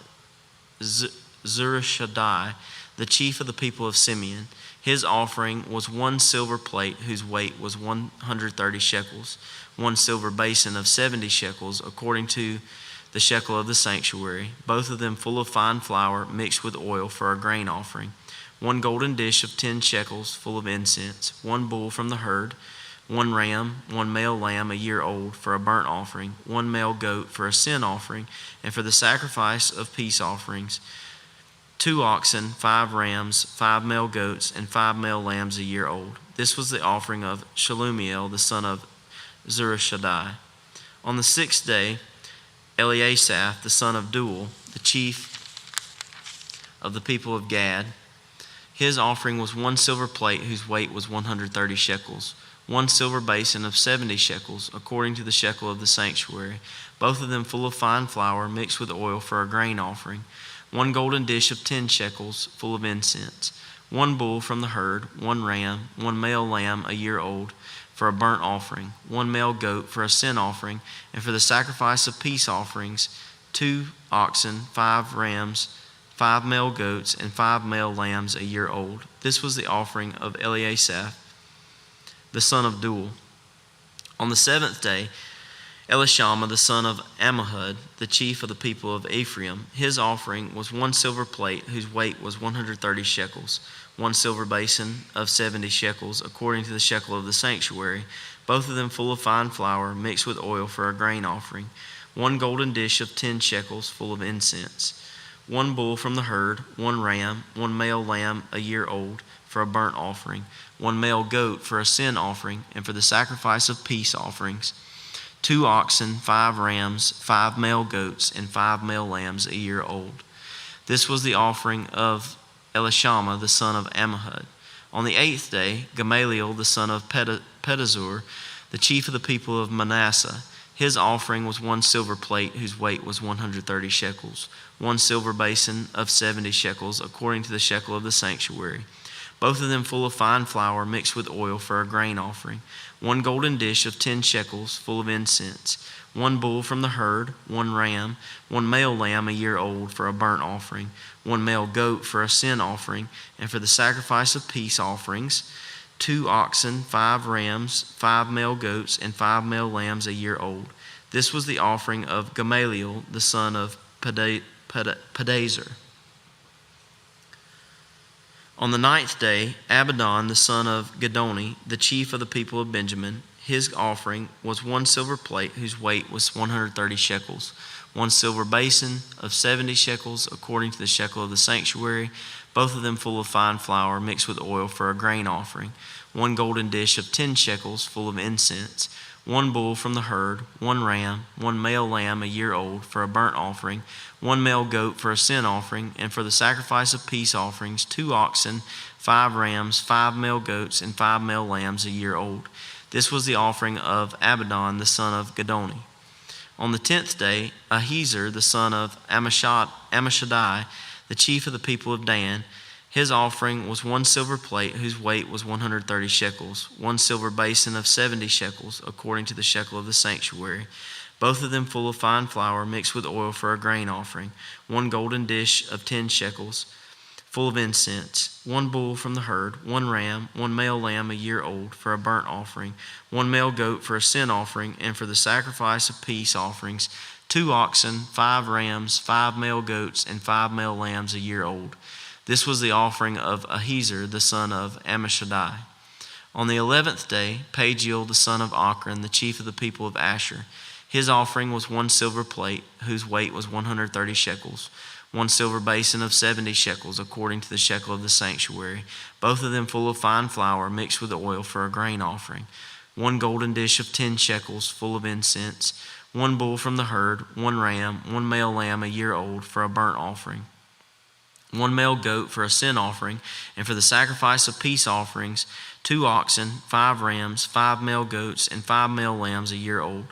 Zurishaddai, the chief of the people of Simeon, his offering was 1 silver plate whose weight was 130 shekels, 1 silver basin of 70 shekels, according to the shekel of the sanctuary, both of them full of fine flour mixed with oil for a grain offering, 1 golden dish of 10 shekels full of incense, 1 bull from the herd, 1 ram, 1 male lamb a year old for a burnt offering, 1 male goat for a sin offering, and for the sacrifice of peace offerings, 2 oxen, 5 rams, 5 male goats, and 5 male lambs a year old. This was the offering of Shelumiel, the son of Zurishaddai. On the 6th day, Eliasaph, the son of Duel, the chief of the people of Gad, his offering was 1 silver plate whose weight was 130 shekels, 1 silver basin of 70 shekels, according to the shekel of the sanctuary, both of them full of fine flour mixed with oil for a grain offering, 1 golden dish of 10 shekels full of incense, 1 bull from the herd, 1 ram, 1 male lamb a year old for a burnt offering, 1 male goat for a sin offering, and for the sacrifice of peace offerings, 2 oxen, 5 rams, 5 male goats, and 5 male lambs a year old. This was the offering of Eliasaph, the son of Duel. On the 7th day, Elishama, the son of Ammihud, the chief of the people of Ephraim, his offering was 1 silver plate whose weight was 130 shekels, 1 silver basin of 70 shekels, according to the shekel of the sanctuary, both of them full of fine flour mixed with oil for a grain offering, 1 golden dish of 10 shekels full of incense, 1 bull from the herd, 1 ram, 1 male lamb a year old for a burnt offering, 1 male goat for a sin offering, and for the sacrifice of peace offerings, 2 oxen, 5 rams, 5 male goats, and 5 male lambs a year old. This was the offering of Elishama, the son of Ammihud. On the 8th day, Gamaliel, the son of Pedazur, the chief of the people of Manasseh, his offering was 1 silver plate whose weight was 130 shekels, 1 silver basin of 70 shekels, according to the shekel of the sanctuary, both of them full of fine flour mixed with oil for a grain offering, 1 golden dish of 10 shekels full of incense, 1 bull from the herd, 1 ram, 1 male lamb a year old for a burnt offering, 1 male goat for a sin offering, and for the sacrifice of peace offerings, 2 oxen, 5 rams, 5 male goats, and 5 male lambs a year old. This was the offering of Gamaliel, the son of Pedazur. On the 9th day, Abidan, the son of Gedoni, the chief of the people of Benjamin, his offering was 1 silver plate whose weight was 130 shekels, 1 silver basin of 70 shekels, according to the shekel of the sanctuary, both of them full of fine flour mixed with oil for a grain offering, 1 golden dish of 10 shekels full of incense, 1 bull from the herd, 1 ram, 1 male lamb a year old for a burnt offering, 1 male goat for a sin offering, and for the sacrifice of peace offerings, 2 oxen, 5 rams, 5 male goats, and 5 male lambs a year old. This was the offering of Abidan, the son of Gedoni. On the 10th day, Ahiezer, the son of Ammishaddai, the chief of the people of Dan, his offering was 1 silver plate whose weight was 130 shekels, 1 silver basin of 70 shekels, according to the shekel of the sanctuary, both of them full of fine flour mixed with oil for a grain offering, 1 golden dish of 10 shekels, full of incense, 1 bull from the herd, 1 ram, 1 male lamb a year old for a burnt offering, 1 male goat for a sin offering, and for the sacrifice of peace offerings, 2 oxen, 5 rams, 5 male goats, and 5 male lambs a year old. This was the offering of Ahiezer, the son of Ammishaddai. On the 11th day, Pagiel, the son of Ochran, the chief of the people of Asher, his offering was 1 silver plate, whose weight was 130 shekels, 1 silver basin of 70 shekels, according to the shekel of the sanctuary, both of them full of fine flour mixed with oil for a grain offering, 1 golden dish of 10 shekels, full of incense, 1 bull from the herd, 1 ram, 1 male lamb a year old for a burnt offering, 1 male goat for a sin offering, and for the sacrifice of peace offerings, 2 oxen, 5 rams, 5 male goats, and 5 male lambs a year old.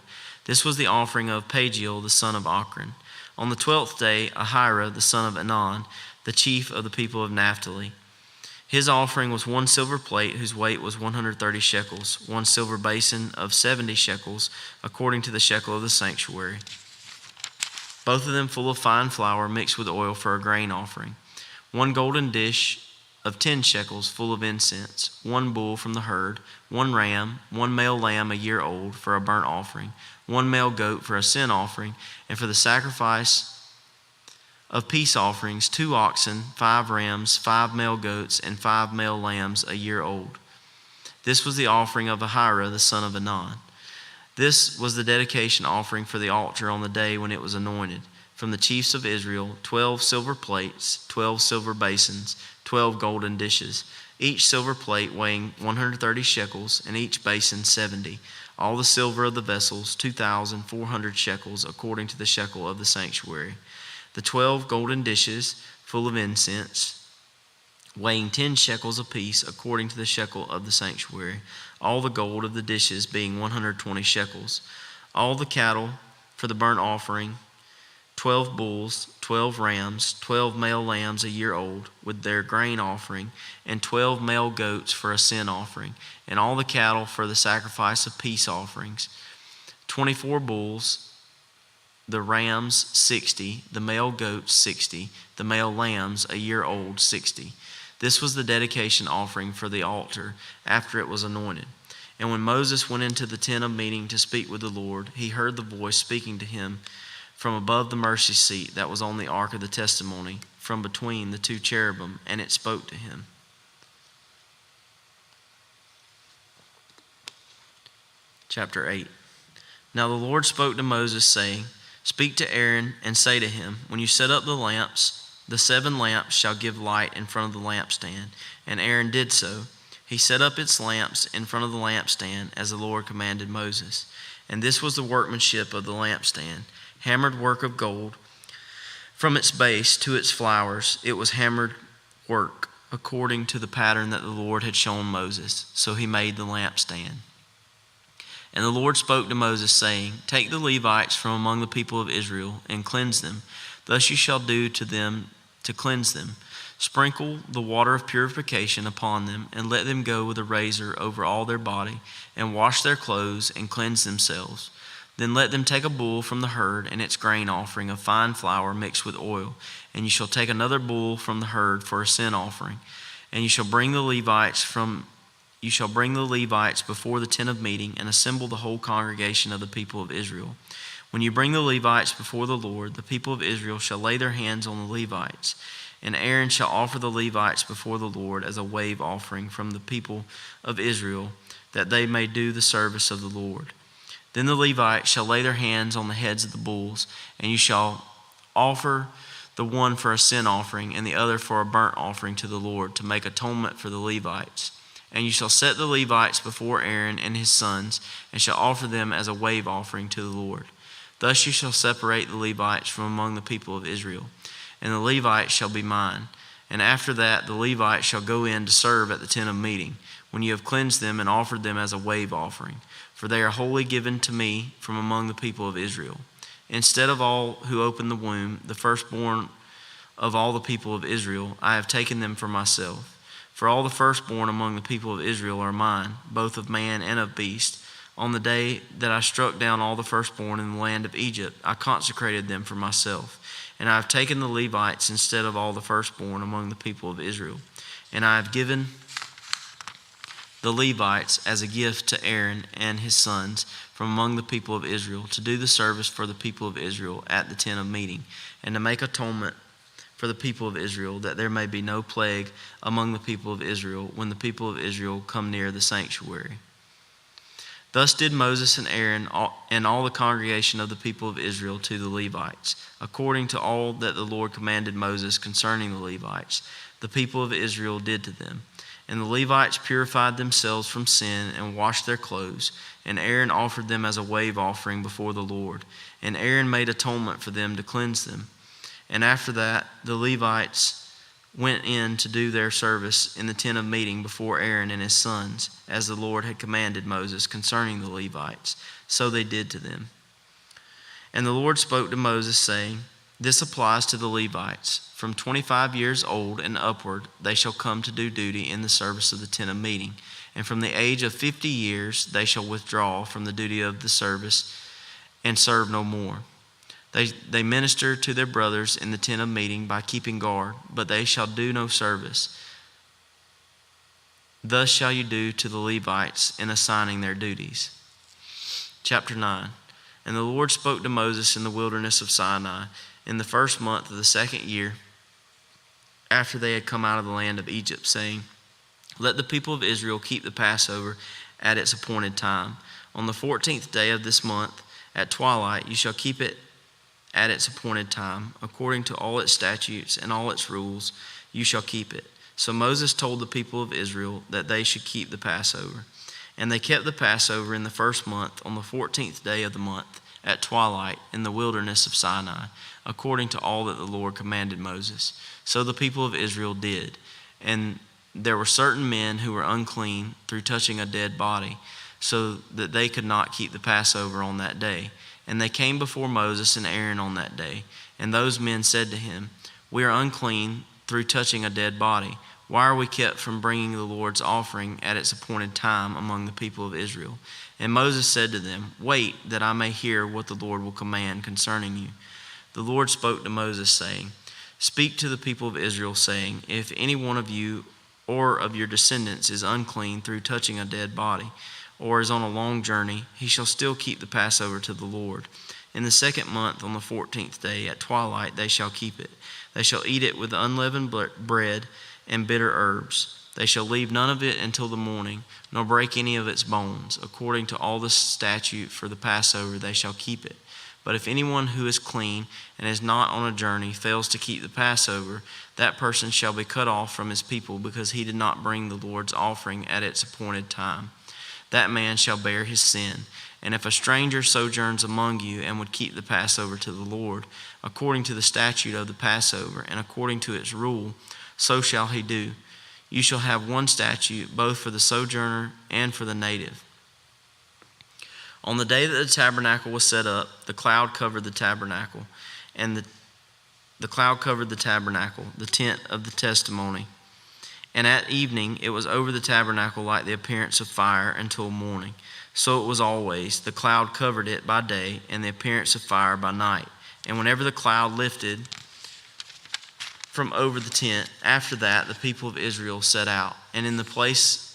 This was the offering of Pagiel, the son of Ochran. On the 12th day, Ahira, the son of Anan, the chief of the people of Naphtali, his offering was 1 silver plate whose weight was 130 shekels, 1 silver basin of 70 shekels, according to the shekel of the sanctuary, both of them full of fine flour mixed with oil for a grain offering, 1 golden dish of 10 shekels full of incense, 1 bull from the herd, 1 ram, 1 male lamb a year old for a burnt offering, 1 male goat for a sin offering, and for the sacrifice of peace offerings, 2 oxen, 5 rams, 5 male goats, and 5 male lambs a year old. This was the offering of Ahira, the son of Anan. This was the dedication offering for the altar on the day when it was anointed. From the chiefs of Israel, 12 silver plates, 12 silver basins, 12 golden dishes, each silver plate weighing 130 shekels, and each basin 70. All the silver of the vessels, 2,400 shekels, according to the shekel of the sanctuary. The 12 golden dishes, full of incense, weighing 10 shekels apiece, according to the shekel of the sanctuary. All the gold of the dishes being 120 shekels. All the cattle for the burnt offering, 12 bulls, 12 rams, 12 male lambs a year old, with their grain offering, and 12 male goats for a sin offering, and all the cattle for the sacrifice of peace offerings, 24 bulls, the rams 60, the male goats 60, the male lambs a year old 60. This was the dedication offering for the altar after it was anointed. And when Moses went into the tent of meeting to speak with the Lord, he heard the voice speaking to him from above the mercy seat that was on the ark of the testimony, from between the 2 cherubim, and it spoke to him. Chapter 8. Now the Lord spoke to Moses, saying, Speak to Aaron and say to him, When you set up the lamps, the 7 lamps shall give light in front of the lampstand. And Aaron did so. He set up its lamps in front of the lampstand, as the Lord commanded Moses. And this was the workmanship of the lampstand, hammered work of gold. From its base to its flowers, it was hammered work, according to the pattern that the Lord had shown Moses. So he made the lampstand. And the Lord spoke to Moses, saying, Take the Levites from among the people of Israel, and cleanse them. Thus you shall do to them to cleanse them. Sprinkle the water of purification upon them, and let them go with a razor over all their body, and wash their clothes, and cleanse themselves. Then let them take a bull from the herd, and its grain offering of fine flour mixed with oil. And you shall take another bull from the herd for a sin offering. And you shall bring the Levites before the tent of meeting, and assemble the whole congregation of the people of Israel. When you bring the Levites before the Lord, the people of Israel shall lay their hands on the Levites. And Aaron shall offer the Levites before the Lord as a wave offering from the people of Israel, that they may do the service of the Lord. Then the Levites shall lay their hands on the heads of the bulls, and you shall offer the one for a sin offering, and the other for a burnt offering to the Lord, to make atonement for the Levites. And you shall set the Levites before Aaron and his sons, and shall offer them as a wave offering to the Lord. Thus you shall separate the Levites from among the people of Israel, and the Levites shall be mine. And after that the Levites shall go in to serve at the tent of meeting, when you have cleansed them and offered them as a wave offering. For they are wholly given to me from among the people of Israel. Instead of all who open the womb, the firstborn of all the people of Israel, I have taken them for myself. For all the firstborn among the people of Israel are mine, both of man and of beast. On the day that I struck down all the firstborn in the land of Egypt, I consecrated them for myself. And I have taken the Levites instead of all the firstborn among the people of Israel. And I have given the Levites as a gift to Aaron and his sons from among the people of Israel, to do the service for the people of Israel at the tent of meeting, and to make atonement for the people of Israel, that there may be no plague among the people of Israel when the people of Israel come near the sanctuary. Thus did Moses and Aaron and all the congregation of the people of Israel to the Levites, according to all that the Lord commanded Moses concerning the Levites. The people of Israel did to them. And the Levites purified themselves from sin and washed their clothes, and Aaron offered them as a wave offering before the Lord. And Aaron made atonement for them to cleanse them. And after that, the Levites went in to do their service in the tent of meeting before Aaron and his sons, as the Lord had commanded Moses concerning the Levites. So they did to them. And the Lord spoke to Moses, saying, This applies to the Levites. From 25 years old and upward, they shall come to do duty in the service of the tent of meeting. And from the age of 50 years, they shall withdraw from the duty of the service and serve no more. They minister to their brothers in the tent of meeting by keeping guard, but they shall do no service. Thus shall you do to the Levites in assigning their duties. Chapter 9. And the Lord spoke to Moses in the wilderness of Sinai in the first month of the second year, after they had come out of the land of Egypt, saying, Let the people of Israel keep the Passover at its appointed time. On the 14th day of this month, at twilight, you shall keep it at its appointed time. According to all its statutes and all its rules, you shall keep it. So Moses told the people of Israel that they should keep the Passover. And they kept the Passover in the first month, on the 14th day of the month, at twilight, in the wilderness of Sinai, according to all that the Lord commanded Moses. So the people of Israel did. And there were certain men who were unclean through touching a dead body, so that they could not keep the Passover on that day. And they came before Moses and Aaron on that day. And those men said to him, We are unclean through touching a dead body. Why are we kept from bringing the Lord's offering at its appointed time among the people of Israel? And Moses said to them, Wait, that I may hear what the Lord will command concerning you. The Lord spoke to Moses, saying, Speak to the people of Israel, saying, If any one of you or of your descendants is unclean through touching a dead body, or is on a long journey, he shall still keep the Passover to the Lord. In the second month, on the 14th day, at twilight, they shall keep it. They shall eat it with unleavened bread and bitter herbs. They shall leave none of it until the morning, nor break any of its bones. According to all the statute for the Passover, they shall keep it. But if anyone who is clean and is not on a journey fails to keep the Passover, that person shall be cut off from his people, because he did not bring the Lord's offering at its appointed time. That man shall bear his sin. And if a stranger sojourns among you and would keep the Passover to the Lord, according to the statute of the Passover and according to its rule, so shall he do. You shall have one statute, both for the sojourner and for the native. On the day that the tabernacle was set up, the cloud covered the tabernacle, and the cloud covered the tabernacle, the tent of the testimony. And at evening it was over the tabernacle like the appearance of fire until morning. So it was always. The cloud covered it by day, and the appearance of fire by night. And whenever the cloud lifted from over the tent, after that the people of Israel set out. And in the place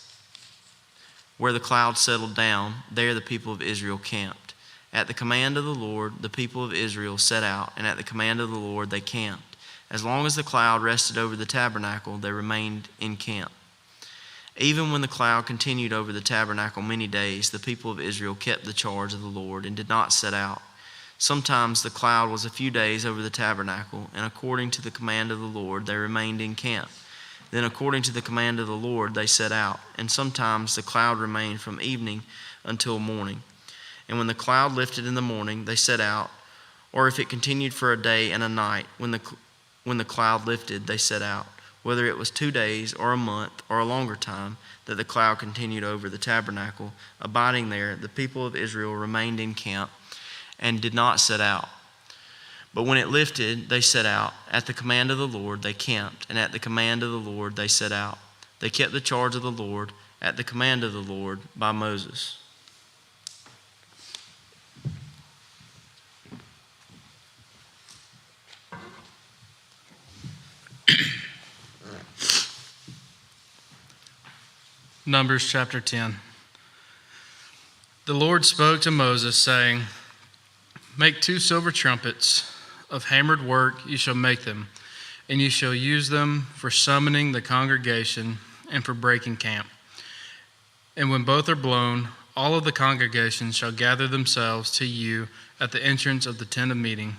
where the cloud settled down, there the people of Israel camped. At the command of the Lord, the people of Israel set out, and at the command of the Lord they camped. As long as the cloud rested over the tabernacle, they remained in camp. Even when the cloud continued over the tabernacle many days, the people of Israel kept the charge of the Lord and did not set out. Sometimes the cloud was a few days over the tabernacle, and according to the command of the Lord, they remained in camp. Then according to the command of the Lord, they set out, and sometimes the cloud remained from evening until morning. And when the cloud lifted in the morning, they set out, or if it continued for a day and a night, when the cloud lifted, they set out. whether it was 2 days or a month or a longer time, that the cloud continued over the tabernacle, abiding there, the people of Israel remained in camp and did not set out. But when it lifted, they set out. At the command of the Lord, they camped, and at the command of the Lord, they set out. They kept the charge of the Lord at the command of the Lord by Moses. Numbers chapter 10. The Lord spoke to Moses, saying, "Make 2 silver trumpets of hammered work, you shall make them, and you shall use them for summoning the congregation and for breaking camp. And when both are blown, all of the congregation shall gather themselves to you at the entrance of the tent of meeting.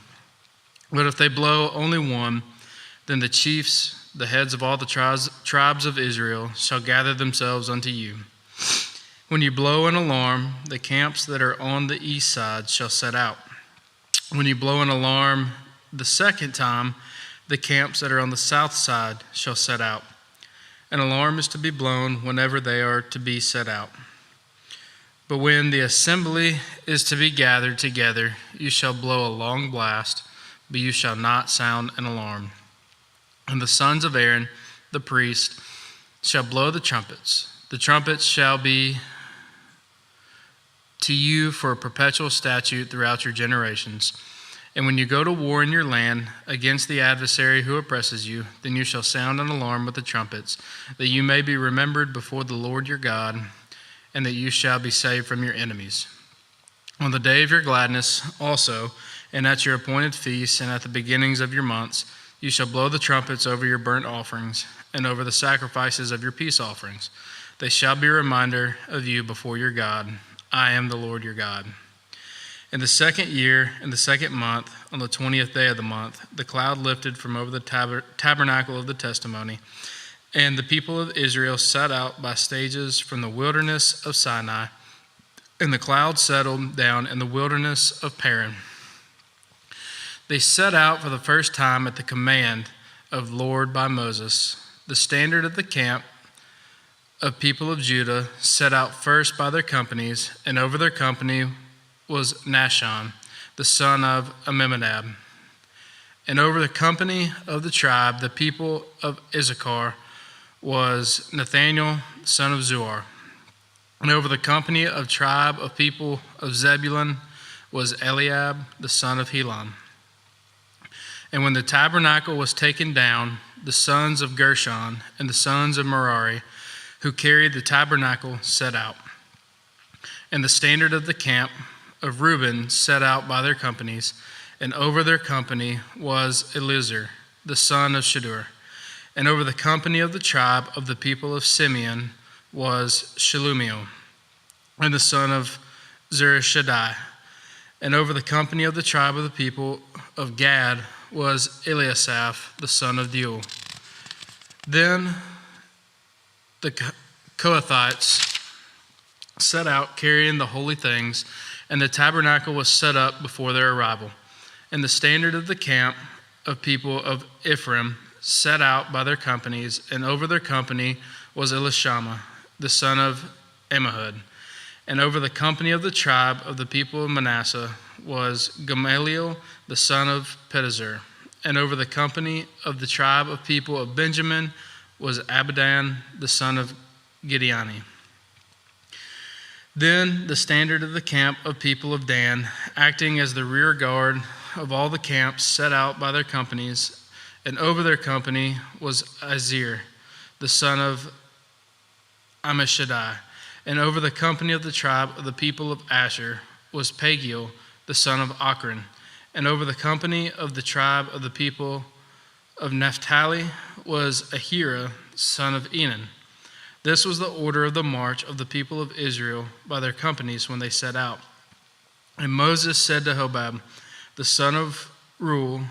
But if they blow only one, then the chiefs, the heads of all the tribes of Israel, shall gather themselves unto you. When you blow an alarm, the camps that are on the east side shall set out. When you blow an alarm the second time, the camps that are on the south side shall set out. An alarm is to be blown whenever they are to be set out. But when the assembly is to be gathered together, you shall blow a long blast, but you shall not sound an alarm. And the sons of Aaron, the priest, shall blow the trumpets. The trumpets shall be to you for a perpetual statute throughout your generations. And when you go to war in your land against the adversary who oppresses you, then you shall sound an alarm with the trumpets, that you may be remembered before the Lord your God, and that you shall be saved from your enemies. On the day of your gladness also, and at your appointed feasts, and at the beginnings of your months, you shall blow the trumpets over your burnt offerings, and over the sacrifices of your peace offerings. They shall be a reminder of you before your God. I am the Lord your God. In the 2nd year, in the 2nd month, on the 20th day of the month, the cloud lifted from over the tabernacle of the testimony, and the people of Israel set out by stages from the wilderness of Sinai, and the cloud settled down in the wilderness of Paran. They set out for the first time at the command of the Lord by Moses. The standard of the camp of people of Judah set out first by their companies, and over their company was Nahshon, the son of Amminadab. And over the company of the tribe, the people of Issachar, was Nathaniel, son of Zuar. And over the company of tribe of people of Zebulun was Eliab, the son of Helon. And when the tabernacle was taken down, the sons of Gershon and the sons of Merari, who carried the tabernacle, set out. And the standard of the camp of Reuben set out by their companies, and over their company was Eliezer, the son of Shedeur. And over the company of the tribe of the people of Simeon was Shelumiel, and the son of Zurishaddai. And over the company of the tribe of the people of Gad was Eliasaph, the son of Deuel. Then the Kohathites set out carrying the holy things, and the tabernacle was set up before their arrival. And the standard of the camp of people of Ephraim set out by their companies, and over their company was Elishama, the son of Ammihud. And over the company of the tribe of the people of Manasseh was Gamaliel, the son of Pedazur. And over the company of the tribe of people of Benjamin was Abidan, the son of Gideoni. Then the standard of the camp of people of Dan, acting as the rear guard of all the camps set out by their companies, and over their company was Azir, the son of Ammishaddai. And over the company of the tribe of the people of Asher was Pagiel, the son of Ochran. And over the company of the tribe of the people of Naphtali was Ahira, son of Enan. This was the order of the march of the people of Israel by their companies when they set out. And Moses said to Hobab, the son of Reuel,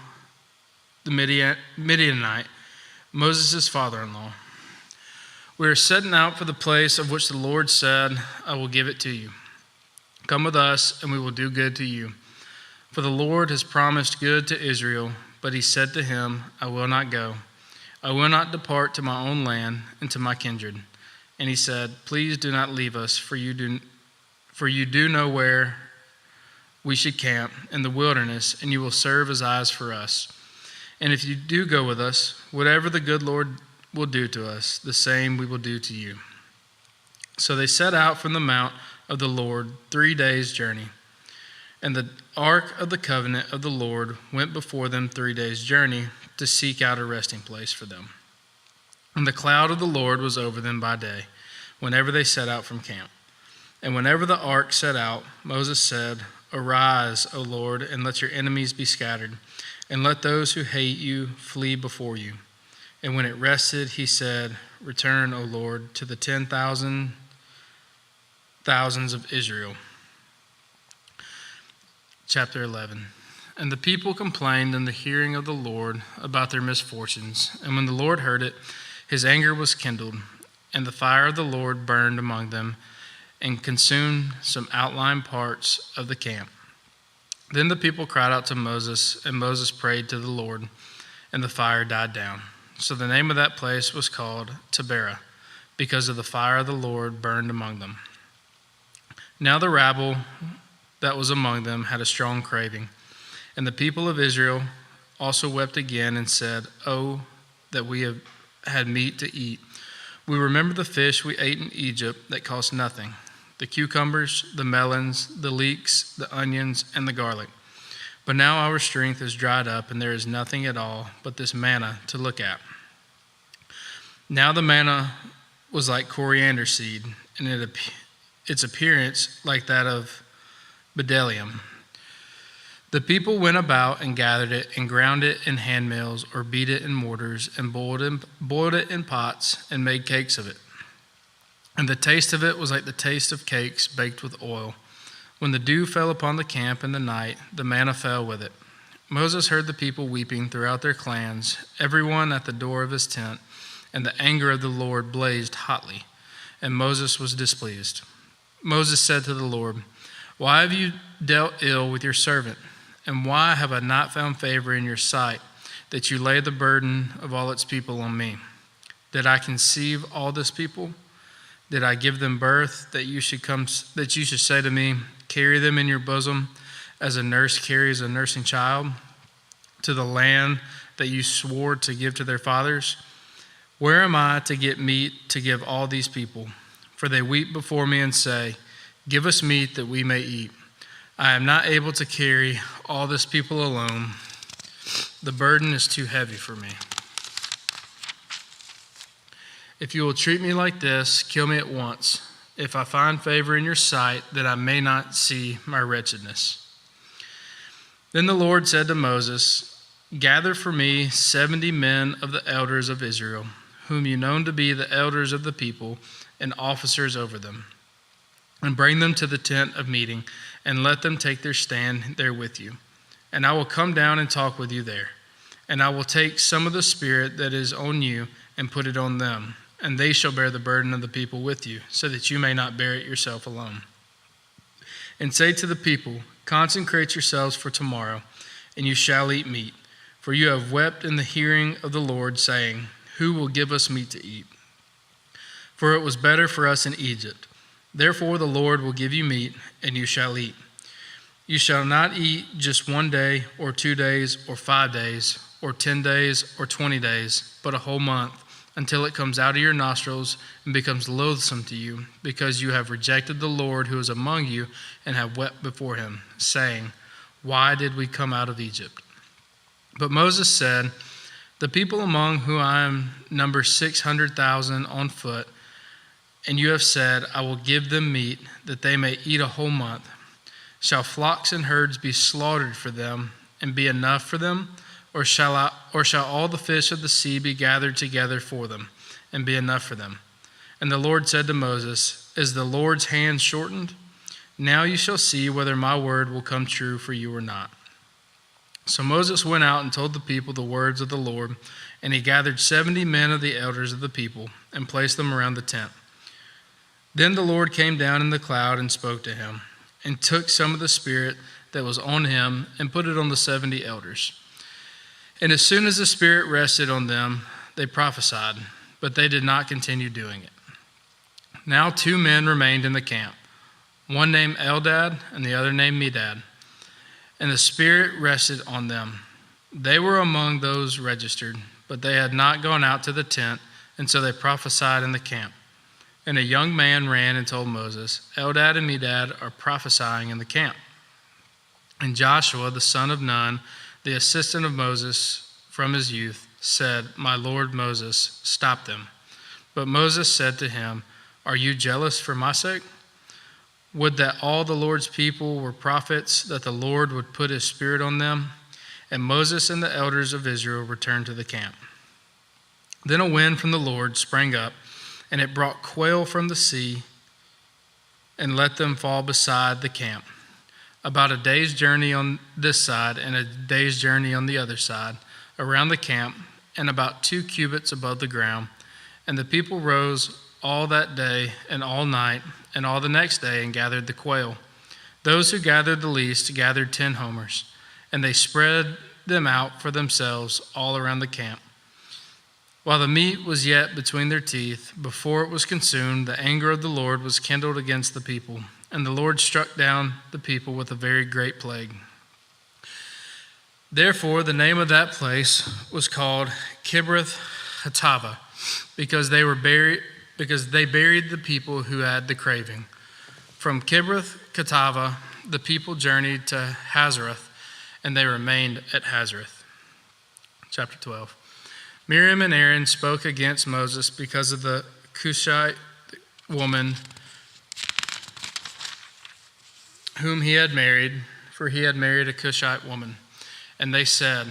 the Midianite, Moses' father-in-law, we are setting out for the place of which the Lord said, I will give it to you. Come with us, and we will do good to you. For the Lord has promised good to Israel, but he said to him, I will not go. I will not depart to my own land and to my kindred. And he said, Please do not leave us, for you do know where we should camp in the wilderness, and you will serve as eyes for us. And if you do go with us, whatever the good Lord will do to us, the same we will do to you. So they set out from the mount of the Lord 3 days' journey. And the ark of the covenant of the Lord went before them 3 days' journey to seek out a resting place for them. And the cloud of the Lord was over them by day, whenever they set out from camp. And whenever the ark set out, Moses said, Arise, O Lord, and let your enemies be scattered, and let those who hate you flee before you. And when it rested, he said, Return, O Lord, to the 10,000 thousands of Israel. Chapter 11. And the people complained in the hearing of the Lord about their misfortunes. And when the Lord heard it, his anger was kindled, and the fire of the Lord burned among them and consumed some outlying parts of the camp. Then the people cried out to Moses, and Moses prayed to the Lord, and the fire died down. So the name of that place was called Taberah, because of the fire of the Lord burned among them. Now the rabble that was among them had a strong craving, and the people of Israel also wept again and said, Oh, that we have had meat to eat. We remember the fish we ate in Egypt that cost nothing, the cucumbers, the melons, the leeks, the onions, and the garlic. But now our strength is dried up, and there is nothing at all but this manna to look at. Now the manna was like coriander seed, and its appearance like that of bdellium. The people went about and gathered it and ground it in handmills or beat it in mortars and boiled it in pots and made cakes of it. And the taste of it was like the taste of cakes baked with oil. When the dew fell upon the camp in the night, the manna fell with it. Moses heard the people weeping throughout their clans, everyone at the door of his tent, and the anger of the Lord blazed hotly, and Moses was displeased. Moses said to the Lord, Why have you dealt ill with your servant? And why have I not found favor in your sight, that you lay the burden of all its people on me? Did I conceive all this people? Did I give them birth, that you should say to me, Carry them in your bosom, as a nurse carries a nursing child, to the land that you swore to give to their fathers? Where am I to get meat to give all these people? For they weep before me and say, Give us meat that we may eat. I am not able to carry all this people alone. The burden is too heavy for me. If you will treat me like this, kill me at once, if I find favor in your sight, that I may not see my wretchedness. Then the Lord said to Moses, Gather for me 70 men of the elders of Israel, whom you know to be the elders of the people and officers over them, and bring them to the tent of meeting, and let them take their stand there with you. And I will come down and talk with you there. And I will take some of the spirit that is on you and put it on them, and they shall bear the burden of the people with you, so that you may not bear it yourself alone. And say to the people, Consecrate yourselves for tomorrow, and you shall eat meat. For you have wept in the hearing of the Lord, saying, Who will give us meat to eat? For it was better for us in Egypt. Therefore the Lord will give you meat, and you shall eat. You shall not eat just 1 day, or 2 days, or 5 days, or 10 days, or 20 days, but a whole month, until it comes out of your nostrils and becomes loathsome to you, because you have rejected the Lord who is among you, and have wept before him, saying, Why did we come out of Egypt? But Moses said, The people among whom I am number 600,000 on foot, and you have said, I will give them meat, that they may eat a whole month. Shall flocks and herds be slaughtered for them, and be enough for them? Or shall all the fish of the sea be gathered together for them, and be enough for them? And the Lord said to Moses, Is the Lord's hand shortened? Now you shall see whether my word will come true for you or not. So Moses went out and told the people the words of the Lord, and he gathered 70 men of the elders of the people, and placed them around the tent. Then the Lord came down in the cloud and spoke to him, and took some of the spirit that was on him and put it on the 70 elders. And as soon as the spirit rested on them, they prophesied, but they did not continue doing it. Now 2 men remained in the camp, one named Eldad and the other named Medad, and the Spirit rested on them. They were among those registered, but they had not gone out to the tent, and so they prophesied in the camp. And a young man ran and told Moses, Eldad and Medad are prophesying in the camp. And Joshua, the son of Nun, the assistant of Moses from his youth, said, My lord Moses, stop them. But Moses said to him, Are you jealous for my sake? Would that all the Lord's people were prophets, that the Lord would put his Spirit on them. And Moses and the elders of Israel returned to the camp. Then a wind from the Lord sprang up, and it brought quail from the sea and let them fall beside the camp, about a day's journey on this side and a day's journey on the other side, around the camp, and about 2 cubits above the ground. And the people rose all that day and all night and all the next day and gathered the quail. Those who gathered the least gathered 10 homers, and they spread them out for themselves all around the camp. While the meat was yet between their teeth, before it was consumed, the anger of the Lord was kindled against the people, and the Lord struck down the people with a very great plague. Therefore, the name of that place was called Kibroth Hattaavah, because they buried the people who had the craving. From Kibroth Hattaavah, the people journeyed to Hazareth, and they remained at Hazareth. Chapter 12. Miriam and Aaron spoke against Moses because of the Cushite woman whom he had married, for he had married a Cushite woman. And they said,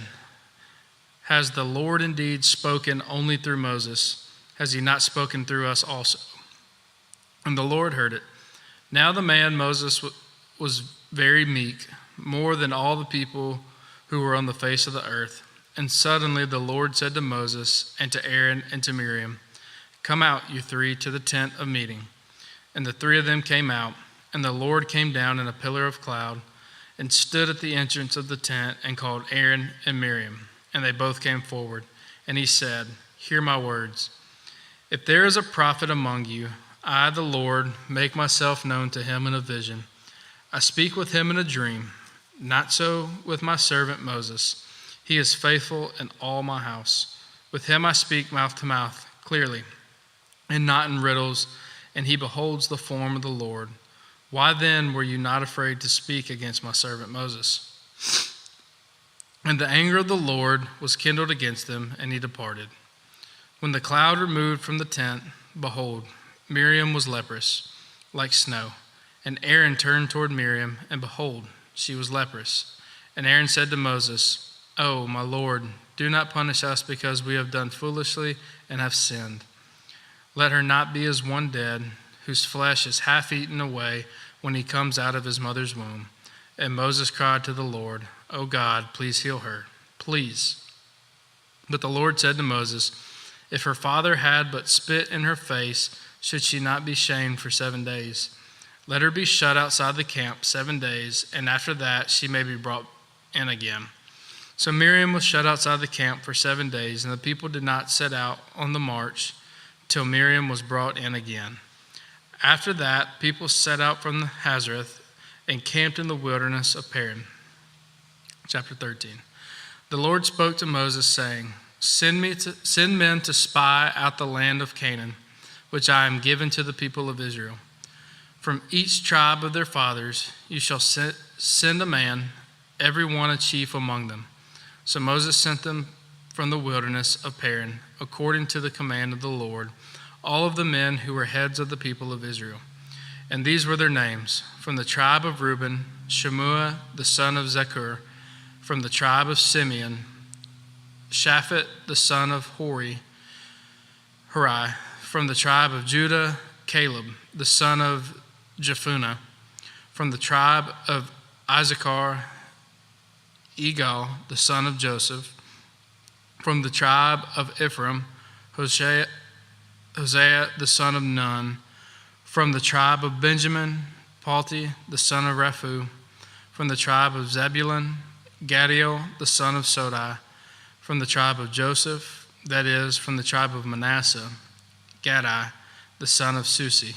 Has the Lord indeed spoken only through Moses? Has he not spoken through us also? And the Lord heard it. Now the man Moses was very meek, more than all the people who were on the face of the earth. And suddenly the Lord said to Moses and to Aaron and to Miriam, Come out, you 3, to the tent of meeting. And the 3 of them came out, and the Lord came down in a pillar of cloud and stood at the entrance of the tent and called Aaron and Miriam. And they both came forward. And he said, Hear my words. If there is a prophet among you, I, the Lord, make myself known to him in a vision. I speak with him in a dream. Not so with my servant Moses. He is faithful in all my house. With him I speak mouth to mouth, clearly, and not in riddles, and he beholds the form of the Lord. Why then were you not afraid to speak against my servant Moses? And the anger of the Lord was kindled against him, and he departed. When the cloud removed from the tent, behold, Miriam was leprous, like snow. And Aaron turned toward Miriam, and behold, she was leprous. And Aaron said to Moses, Oh, my Lord, do not punish us because we have done foolishly and have sinned. Let her not be as one dead, whose flesh is half eaten away when he comes out of his mother's womb. And Moses cried to the Lord, O God, please heal her, please. But the Lord said to Moses, If her father had but spit in her face, should she not be shamed for 7 days? Let her be shut outside the camp 7 days, and after that she may be brought in again. So Miriam was shut outside the camp for 7 days, and the people did not set out on the march till Miriam was brought in again. After that, people set out from Hazareth and camped in the wilderness of Paran. Chapter 13. The Lord spoke to Moses, saying, Send men to spy out the land of Canaan, which I am given to the people of Israel. From each tribe of their fathers you shall send a man, every one a chief among them. So Moses sent them from the wilderness of Paran, according to the command of the Lord, all of the men who were heads of the people of Israel. And these were their names: from the tribe of Reuben, Shemua the son of Zechur; from the tribe of Simeon, Shaphat the son of Hori; from the tribe of Judah, Caleb the son of Jephunneh; from the tribe of Issachar, Igal the son of Joseph; from the tribe of Ephraim, Hosea the son of Nun; from the tribe of Benjamin, Palti the son of Raphu; from the tribe of Zebulun, Gadiel the son of Sodai; from the tribe of Joseph, that is, from the tribe of Manasseh, Gadai, the son of Susi.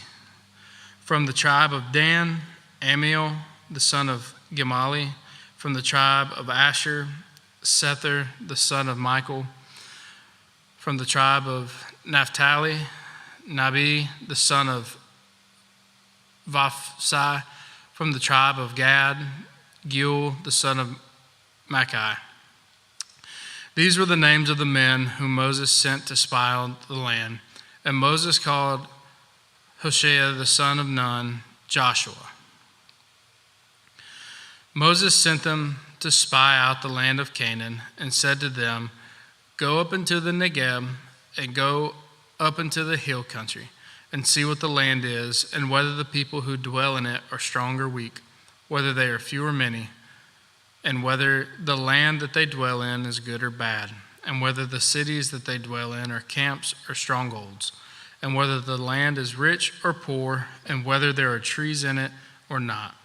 From the tribe of Dan, Amiel, the son of Gemali. From the tribe of Asher, Sether, the son of Michael. From the tribe of Naphtali, Nabi, the son of Vaphsi. From the tribe of Gad, Gul, the son of Machai. These were the names of the men whom Moses sent to spy out the land. And Moses called Hoshea, the son of Nun, Joshua. Moses sent them to spy out the land of Canaan and said to them, "Go up into the Negeb and go up into the hill country and see what the land is, and whether the people who dwell in it are strong or weak, whether they are few or many, and whether the land that they dwell in is good or bad, and whether the cities that they dwell in are camps or strongholds, and whether the land is rich or poor, and whether there are trees in it or not.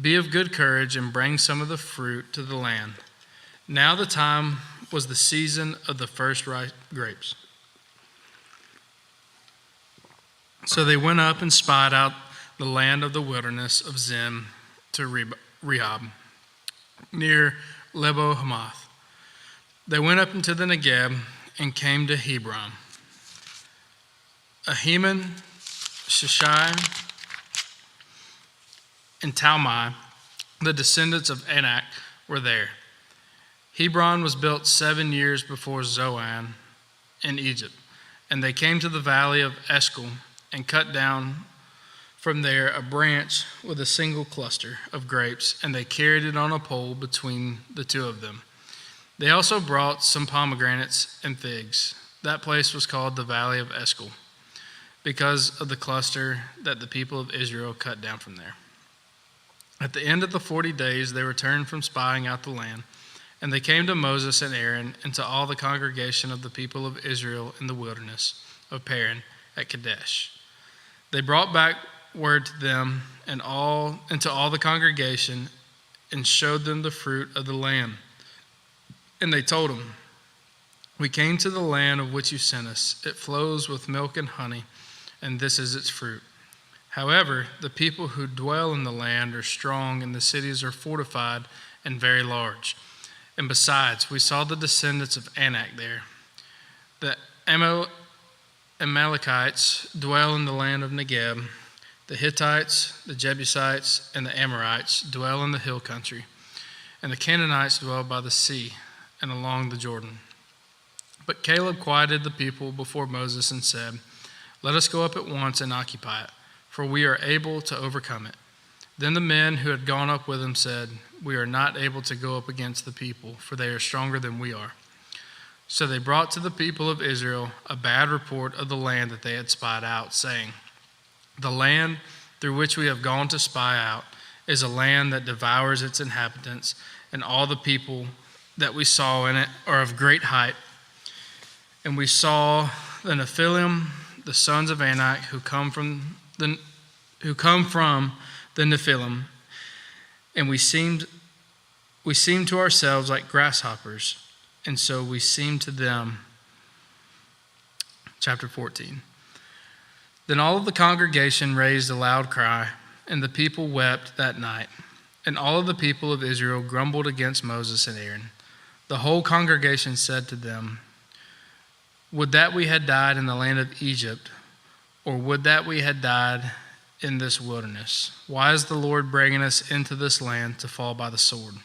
Be of good courage and bring some of the fruit to the land." Now the time was the season of the first ripe grapes. So they went up and spied out the land of the wilderness of Zin to Rehob, near Lebo Hamath. They went up into the Negeb and came to Hebron. Ahiman, Sheshai, and Talmai, the descendants of Anak, were there. Hebron was built 7 years before Zoan in Egypt, and they came to the valley of Eshcol and cut down from there a branch with a single cluster of grapes, and they carried it on a pole between the two of them. They also brought some pomegranates and figs. That place was called the Valley of Eshcol, because of the cluster that the people of Israel cut down from there. At the end of the 40 days, they returned from spying out the land, and they came to Moses and Aaron and to all the congregation of the people of Israel in the wilderness of Paran at Kadesh. They brought back word to them and to all the congregation and showed them the fruit of the land. And they told them, "We came to the land of which you sent us. It flows with milk and honey, and this is its fruit. However, the people who dwell in the land are strong, and the cities are fortified and very large. And besides, we saw the descendants of Anak there. The Amalekites dwell in the land of Negeb. The Hittites, the Jebusites, and the Amorites dwell in the hill country. And the Canaanites dwell by the sea and along the Jordan." But Caleb quieted the people before Moses and said, "Let us go up at once and occupy it, for we are able to overcome it." Then the men who had gone up with him said, "We are not able to go up against the people, for they are stronger than we are." So they brought to the people of Israel a bad report of the land that they had spied out, saying, "The land through which we have gone to spy out is a land that devours its inhabitants, and all the people that we saw in it are of great height. And we saw the Nephilim, the sons of Anak, who come from the Nephilim, and we seemed to ourselves like grasshoppers, and so we seemed to them." Chapter 14. Then all of the congregation raised a loud cry, and the people wept that night. And all of the people of Israel grumbled against Moses and Aaron. The whole congregation said to them, "Would that we had died in the land of Egypt, or would that we had died in this wilderness. Why is the Lord bringing us into this land to fall by the sword?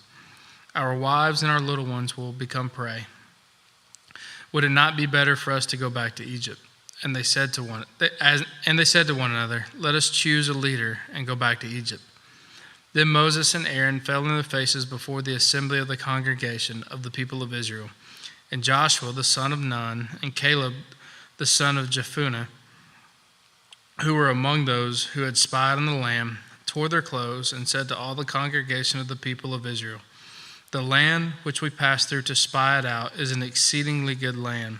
Our wives and our little ones will become prey. Would it not be better for us to go back to Egypt?" And they said to one another, "Let us choose a leader and go back to Egypt." Then Moses and Aaron fell on their faces before the assembly of the congregation of the people of Israel. And Joshua the son of Nun and Caleb the son of Jephunneh, who were among those who had spied on the land, tore their clothes and said to all the congregation of the people of Israel, "The land which we passed through to spy it out is an exceedingly good land.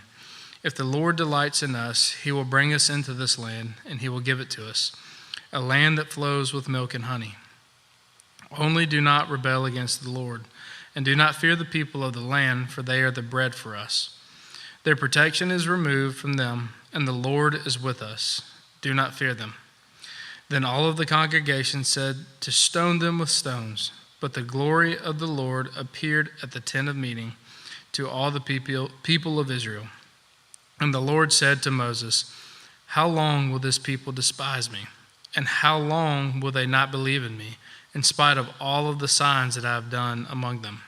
If the Lord delights in us, he will bring us into this land, and he will give it to us, a land that flows with milk and honey. Only do not rebel against the Lord, and do not fear the people of the land, for they are the bread for us." Their protection is removed from them, and the Lord is with us. Do not fear them." Then all of the congregation said to stone them with stones. But the glory of the Lord appeared at the tent of meeting to all the people of Israel. And the Lord said to Moses, "How long will this people despise me? And how long will they not believe in me, in spite of all of the signs that I have done among them?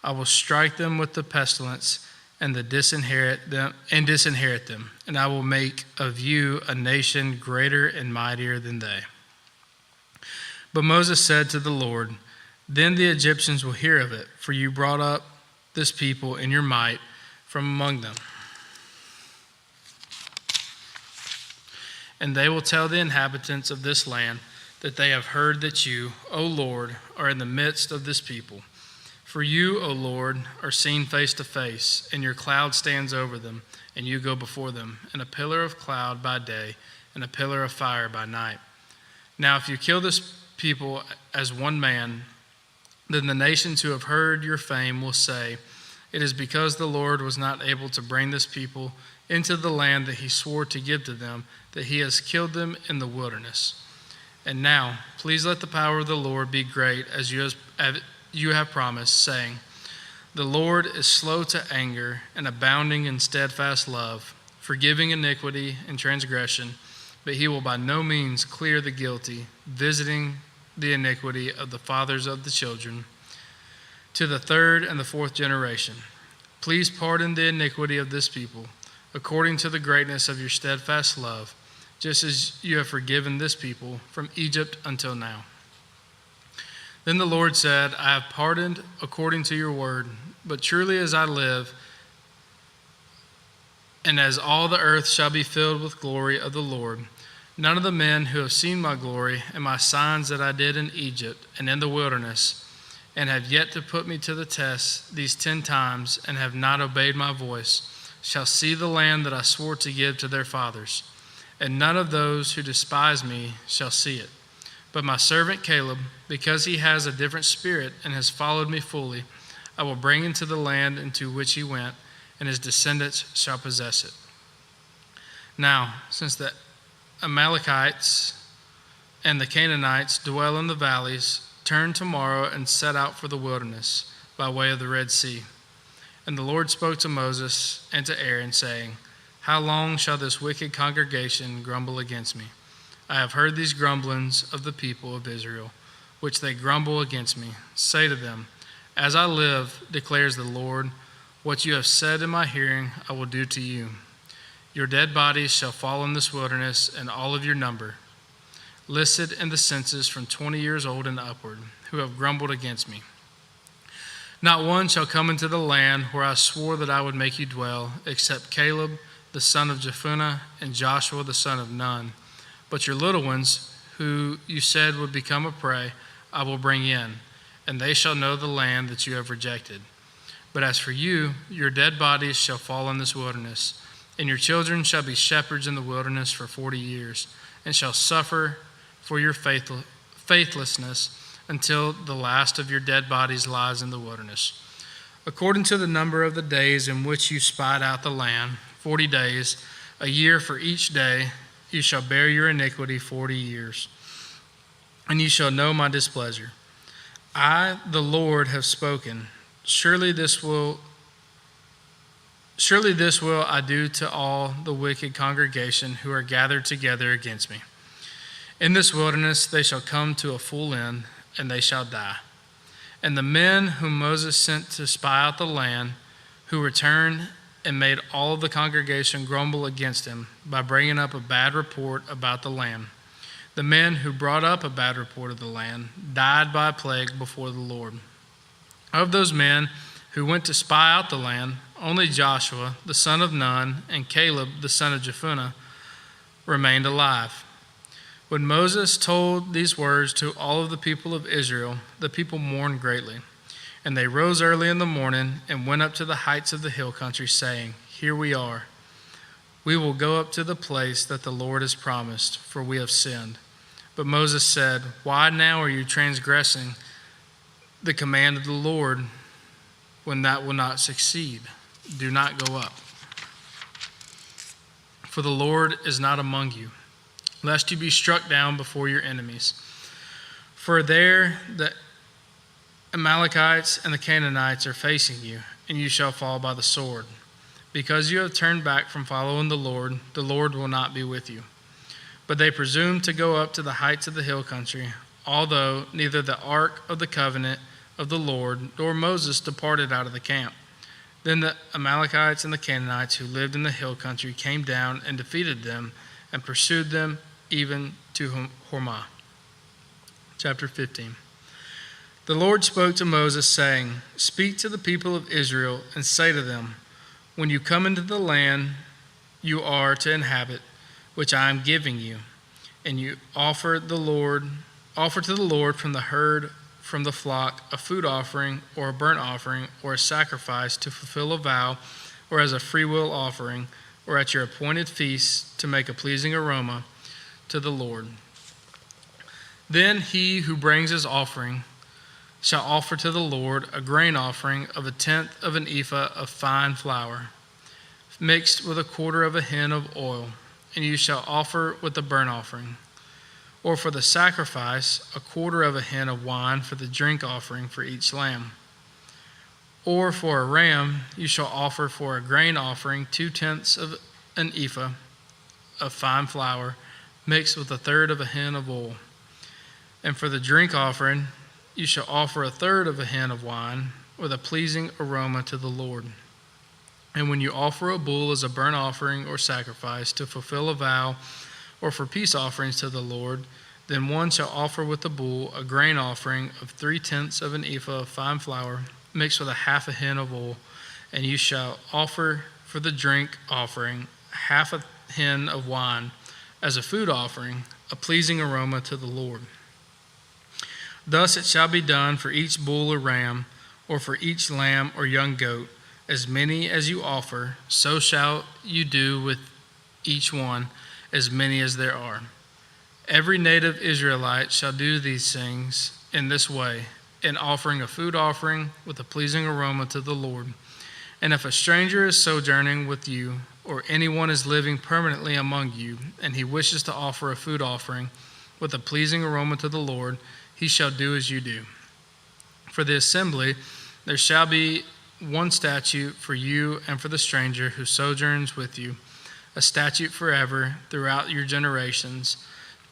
I will strike them with the pestilence and disinherit them, and I will make of you a nation greater and mightier than they." But Moses said to the Lord, "Then the Egyptians will hear of it, for you brought up this people in your might from among them. And they will tell the inhabitants of this land that they have heard that you, O Lord, are in the midst of this people. For you, O Lord, are seen face to face, and your cloud stands over them, and you go before them, in a pillar of cloud by day, and a pillar of fire by night. Now if you kill this people as one man, then the nations who have heard your fame will say, 'It is because the Lord was not able to bring this people into the land that he swore to give to them, that he has killed them in the wilderness.' And now, please let the power of the Lord be great, as you have promised, saying, 'The Lord is slow to anger and abounding in steadfast love, forgiving iniquity and transgression, but he will by no means clear the guilty, visiting the iniquity of the fathers of the children to the third and the fourth generation. Please pardon the iniquity of this people, according to the greatness of your steadfast love, just as you have forgiven this people from Egypt until now.' Then the Lord said, 'I have pardoned according to your word, but truly as I live, and as all the earth shall be filled with glory of the Lord, none of the men who have seen my glory and my signs that I did in Egypt and in the wilderness, and have yet to put me to the test these 10 times and have not obeyed my voice, shall see the land that I swore to give to their fathers. And none of those who despise me shall see it. But my servant Caleb, because he has a different spirit and has followed me fully, I will bring into the land into which he went, and his descendants shall possess it.' Now, since the Amalekites and the Canaanites dwell in the valleys, turn tomorrow and set out for the wilderness by way of the Red Sea." And the Lord spoke to Moses and to Aaron, saying, "How long shall this wicked congregation grumble against me? I have heard these grumblings of the people of Israel, which they grumble against me. Say to them, 'As I live, declares the Lord, what you have said in my hearing I will do to you. Your dead bodies shall fall in this wilderness, and all of your number, listed in the census from 20 years old and upward, who have grumbled against me. Not one shall come into the land where I swore that I would make you dwell, except Caleb the son of Jephunneh and Joshua the son of Nun. But your little ones, who you said would become a prey, I will bring in, and they shall know the land that you have rejected. But as for you, your dead bodies shall fall in this wilderness, and your children shall be shepherds in the wilderness for 40 years, and shall suffer for your faithlessness until the last of your dead bodies lies in the wilderness. According to the number of the days in which you spied out the land, 40 days, a year for each day, you shall bear your iniquity 40 years, and you shall know my displeasure. I, the Lord, have spoken. Surely this will I do to all the wicked congregation who are gathered together against me. In this wilderness they shall come to a full end, and they shall die. And the men whom Moses sent to spy out the land, who returned and made all of the congregation grumble against him by bringing up a bad report about the land. The men who brought up a bad report of the land died by a plague before the Lord. Of those men who went to spy out the land, only Joshua the son of Nun and Caleb the son of Jephunneh remained alive. When Moses told these words to all of the people of Israel, the people mourned greatly. And they rose early in the morning and went up to the heights of the hill country, saying, "Here we are. We will go up to the place that the Lord has promised, for we have sinned." But Moses said, "Why now are you transgressing the command of the Lord when that will not succeed? Do not go up." for the Lord is not among you, lest you be struck down before your enemies. For there the Amalekites and the Canaanites are facing you, and you shall fall by the sword. Because you have turned back from following the Lord will not be with you. But they presumed to go up to the heights of the hill country, although neither the ark of the covenant of the Lord nor Moses departed out of the camp. Then the Amalekites and the Canaanites who lived in the hill country came down and defeated them and pursued them even to Hormah. Chapter 15. The Lord spoke to Moses, saying, Speak to the people of Israel and say to them, When you come into the land you are to inhabit, which I am giving you, and you offer to the Lord from the herd, from the flock, a food offering or a burnt offering or a sacrifice to fulfill a vow, or as a freewill offering, or at your appointed feasts to make a pleasing aroma to the Lord. Then he who brings his offering shall offer to the Lord a grain offering of 1/10 of an ephah of fine flour, mixed with 1/4 of a hin of oil, and you shall offer with the burnt offering. Or for the sacrifice, 1/4 of a hin of wine for the drink offering for each lamb. Or for a ram, you shall offer for a grain offering 2/10 of an ephah of fine flour, mixed with 1/3 of a hin of oil. And for the drink offering, you shall offer 1/3 of a hin of wine with a pleasing aroma to the Lord. And when you offer a bull as a burnt offering or sacrifice to fulfill a vow, or for peace offerings to the Lord, then one shall offer with the bull a grain offering of 3/10 of an ephah of fine flour, mixed with 1/2 a hin of oil. And you shall offer for the drink offering 1/2 a hin of wine as a food offering, a pleasing aroma to the Lord. Thus it shall be done for each bull or ram, or for each lamb or young goat, as many as you offer, so shall you do with each one, as many as there are. Every native Israelite shall do these things in this way, in offering a food offering with a pleasing aroma to the Lord. And if a stranger is sojourning with you, or anyone is living permanently among you, and he wishes to offer a food offering with a pleasing aroma to the Lord, he shall do as you do. For the assembly, there shall be one statute for you and for the stranger who sojourns with you, a statute forever throughout your generations.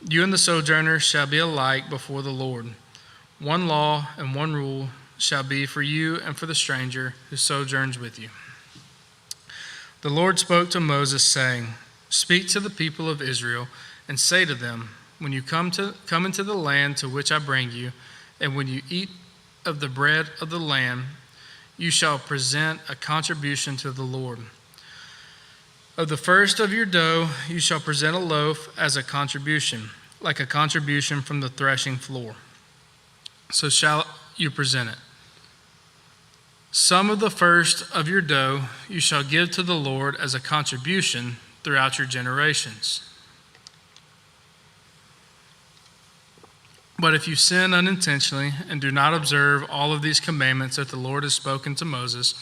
You and the sojourner shall be alike before the Lord. One law and one rule shall be for you and for the stranger who sojourns with you. The Lord spoke to Moses, saying, Speak to the people of Israel and say to them, When you come into the land to which I bring you, and when you eat of the bread of the land, you shall present a contribution to the Lord. Of the first of your dough you shall present a loaf as a contribution, like a contribution from the threshing floor. So shall you present it. Some of the first of your dough you shall give to the Lord as a contribution throughout your generations. But if you sin unintentionally and do not observe all of these commandments that the Lord has spoken to Moses,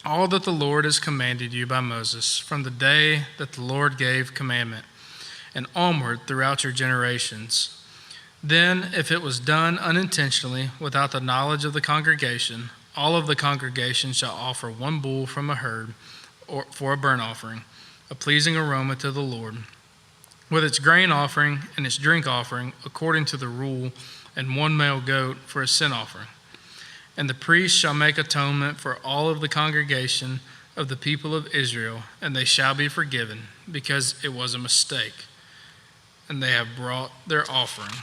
all that the Lord has commanded you by Moses, from the day that the Lord gave commandment, and onward throughout your generations, then if it was done unintentionally without the knowledge of the congregation, all of the congregation shall offer one bull from a herd or for a burnt offering, a pleasing aroma to the Lord, with its grain offering and its drink offering according to the rule, and one male goat for a sin offering. And the priest shall make atonement for all of the congregation of the people of Israel, and they shall be forgiven, because it was a mistake, and they have brought their offering.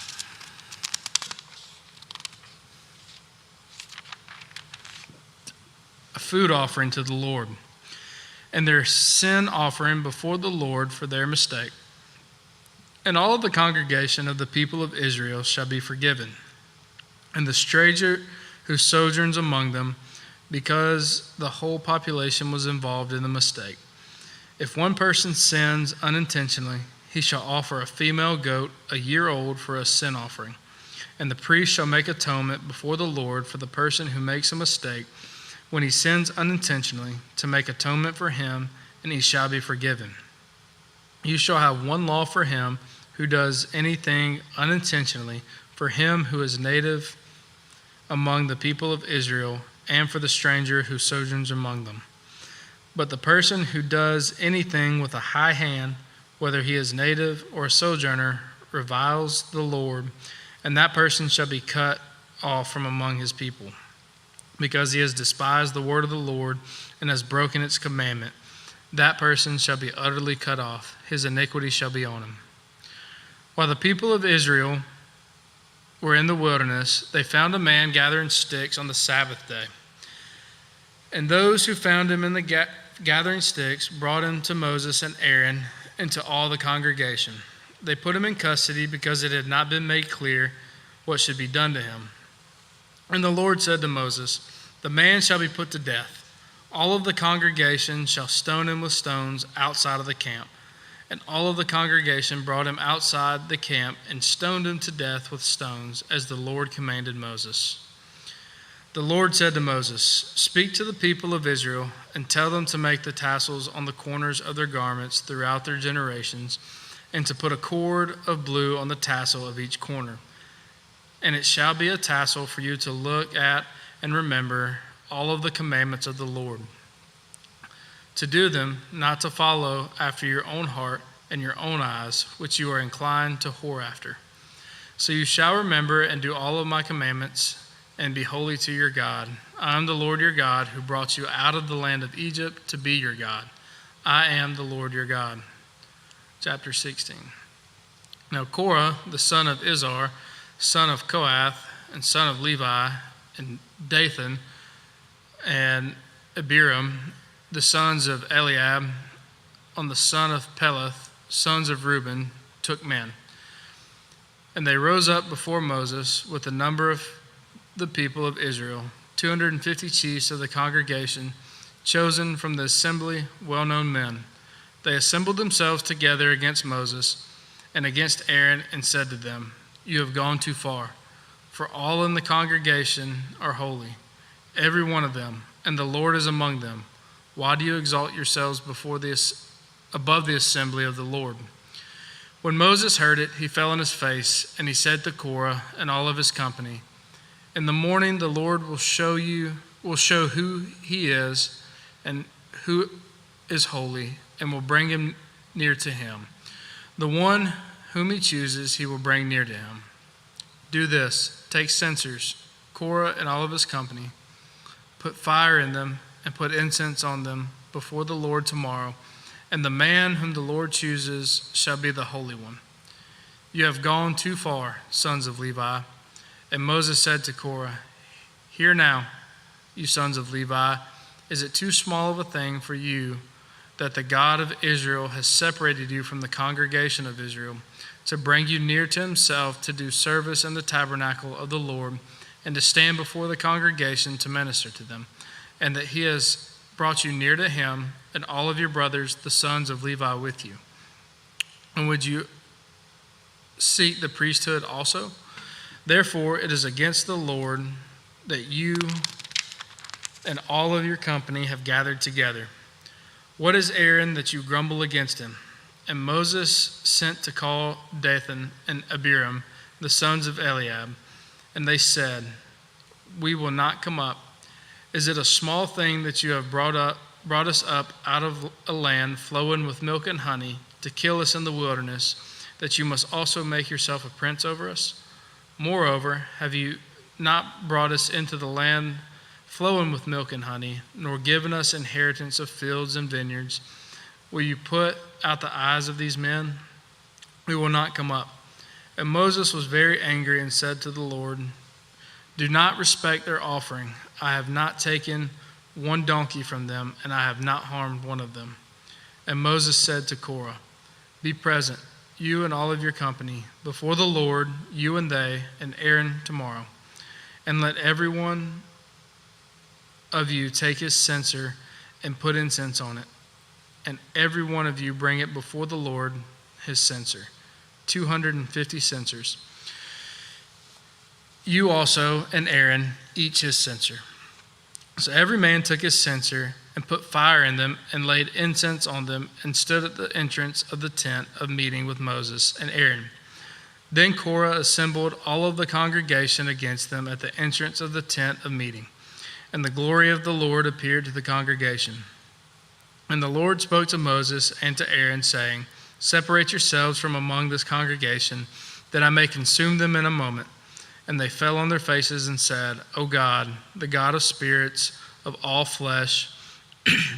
A food offering to the Lord, and their sin offering before the Lord for their mistake. And all of the congregation of the people of Israel shall be forgiven, and the stranger who sojourns among them, because the whole population was involved in the mistake. If one person sins unintentionally, he shall offer a female goat a year old for a sin offering, and the priest shall make atonement before the Lord for the person who makes a mistake when he sins unintentionally, to make atonement for him, and he shall be forgiven. You shall have one law for him who does anything unintentionally, for him who is native among the people of Israel, and for the stranger who sojourns among them. But the person who does anything with a high hand, whether he is native or a sojourner, reviles the Lord, and that person shall be cut off from among his people, because he has despised the word of the Lord and has broken its commandment. That person shall be utterly cut off. His iniquity shall be on him. While the people of Israel were in the wilderness, they found a man gathering sticks on the Sabbath day. And those who found him in the gathering sticks brought him to Moses and Aaron and to all the congregation. They put him in custody because it had not been made clear what should be done to him. And the Lord said to Moses, "The man shall be put to death. All of the congregation shall stone him with stones outside of the camp." And all of the congregation brought him outside the camp and stoned him to death with stones, as the Lord commanded Moses. The Lord said to Moses, "Speak to the people of Israel and tell them to make the tassels on the corners of their garments throughout their generations, and to put a cord of blue on the tassel of each corner. And it shall be a tassel for you to look at and remember all of the commandments of the Lord, to do them, not to follow after your own heart and your own eyes, which you are inclined to whore after. So you shall remember and do all of my commandments, and be holy to your God. I am the Lord your God, who brought you out of the land of Egypt to be your God. I am the Lord your God." Chapter 16. Now Korah, the son of Izhar, son of Kohath, and son of Levi, and Dathan, and Abiram, the sons of Eliab, on the son of Peleth, sons of Reuben, took men. And they rose up before Moses with the number of the people of Israel, 250 chiefs of the congregation, chosen from the assembly, well-known men. They assembled themselves together against Moses and against Aaron and said to them, "You have gone too far, for all in the congregation are holy, every one of them, and the Lord is among them. Why do you exalt yourselves above the assembly of the Lord?" When Moses heard it, he fell on his face, and he said to Korah and all of his company, "In the morning the Lord will show who he is and who is holy, and will bring him near to him. The one whom he chooses, he will bring near to him. Do this: take censers, Korah and all of his company, put fire in them, and put incense on them before the Lord tomorrow, and the man whom the Lord chooses shall be the Holy One. You have gone too far, sons of Levi." And Moses said to Korah, "Hear now, you sons of Levi, is it too small of a thing for you that the God of Israel has separated you from the congregation of Israel, to bring you near to himself, to do service in the tabernacle of the Lord, and to stand before the congregation to minister to them, and that he has brought you near to him, and all of your brothers, the sons of Levi, with you? And would you seek the priesthood also? Therefore it is against the Lord that you and all of your company have gathered together. What is Aaron that you grumble against him?" And Moses sent to call Dathan and Abiram, the sons of Eliab, and they said, "We will not come up. Is it a small thing that you have brought us up out of a land flowing with milk and honey, to kill us in the wilderness, that you must also make yourself a prince over us? Moreover, have you not brought us into the land flowing with milk and honey, nor given us inheritance of fields and vineyards? Will you put out the eyes of these men? We will not come up." And Moses was very angry and said to the Lord, "Do not respect their offering. I have not taken one donkey from them, and I have not harmed one of them." And Moses said to Korah, "Be present, you and all of your company, before the Lord, you and they, and Aaron tomorrow. And let every one of you take his censer and put incense on it, and every one of you bring it before the Lord, his censer, 250 censers. You also and Aaron, each his censer. So every man took his censer and put fire in them and laid incense on them and stood at the entrance of the tent of meeting with Moses and Aaron. Then Korah assembled all of the congregation against them at the entrance of the tent of meeting. And the glory of the Lord appeared to the congregation. And the Lord spoke to Moses and to Aaron, saying, Separate yourselves from among this congregation, that I may consume them in a moment. And they fell on their faces and said, O God, the God of spirits of all flesh,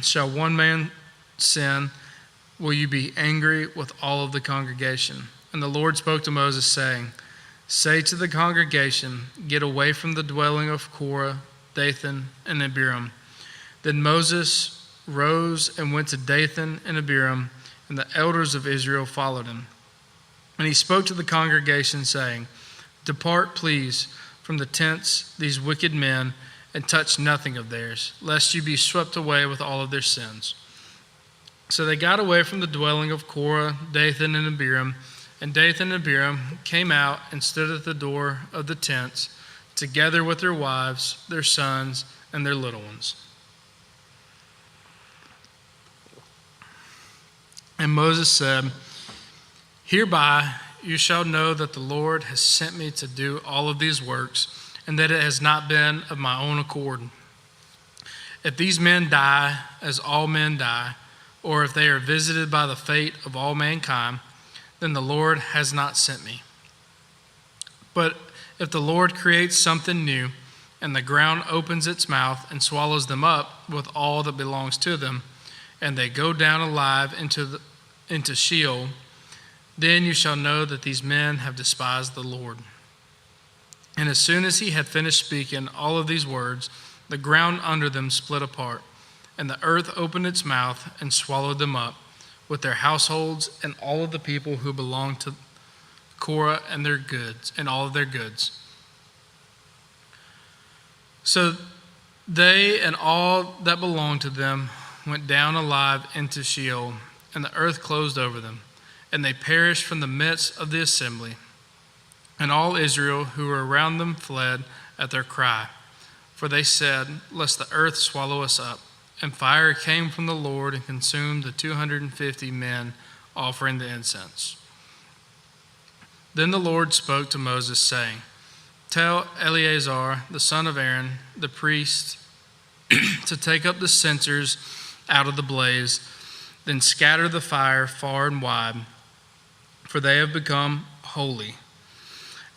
shall one man sin? Will you be angry with all of the congregation? And the Lord spoke to Moses, saying, Say to the congregation, Get away from the dwelling of Korah, Dathan, and Abiram. Then Moses rose and went to Dathan and Abiram, and the elders of Israel followed him. And he spoke to the congregation, saying, Depart, please, from the tents, these wicked men, and touch nothing of theirs, lest you be swept away with all of their sins. So they got away from the dwelling of Korah, Dathan, and Abiram, and Dathan and Abiram came out and stood at the door of the tents, together with their wives, their sons, and their little ones. And Moses said, Hereby you shall know that the Lord has sent me to do all of these works, and that it has not been of my own accord. If these men die as all men die, or if they are visited by the fate of all mankind, then the Lord has not sent me. But if the Lord creates something new, and the ground opens its mouth and swallows them up with all that belongs to them, and they go down alive into Sheol, then you shall know that these men have despised the Lord. And as soon as he had finished speaking all of these words, the ground under them split apart, and the earth opened its mouth and swallowed them up, with their households and all of the people who belonged to Korah and their goods, and all of their goods. So they and all that belonged to them went down alive into Sheol, and the earth closed over them, and they perished from the midst of the assembly. And all Israel who were around them fled at their cry, for they said, Lest the earth swallow us up. And fire came from the Lord and consumed the 250 men offering the incense. Then the Lord spoke to Moses, saying, Tell Eleazar, the son of Aaron, the priest, to take up the censers out of the blaze, then scatter the fire far and wide, for they have become holy.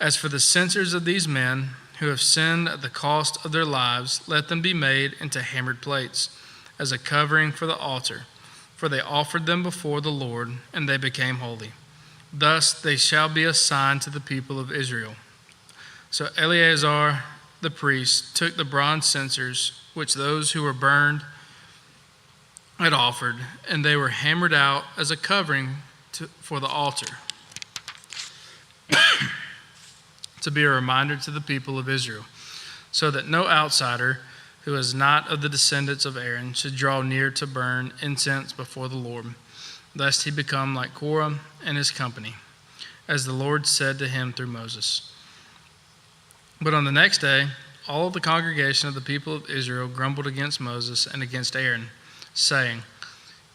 As for the censers of these men who have sinned at the cost of their lives, let them be made into hammered plates, as a covering for the altar, for they offered them before the Lord, and they became holy. Thus they shall be a sign to the people of Israel. So Eleazar the priest took the bronze censers, which those who were burned had offered, and they were hammered out as a covering for the altar, to be a reminder to the people of Israel, so that no outsider who is not of the descendants of Aaron should draw near to burn incense before the Lord, lest he become like Korah and his company, as the Lord said to him through Moses. But on the next day, all of the congregation of the people of Israel grumbled against Moses and against Aaron, saying,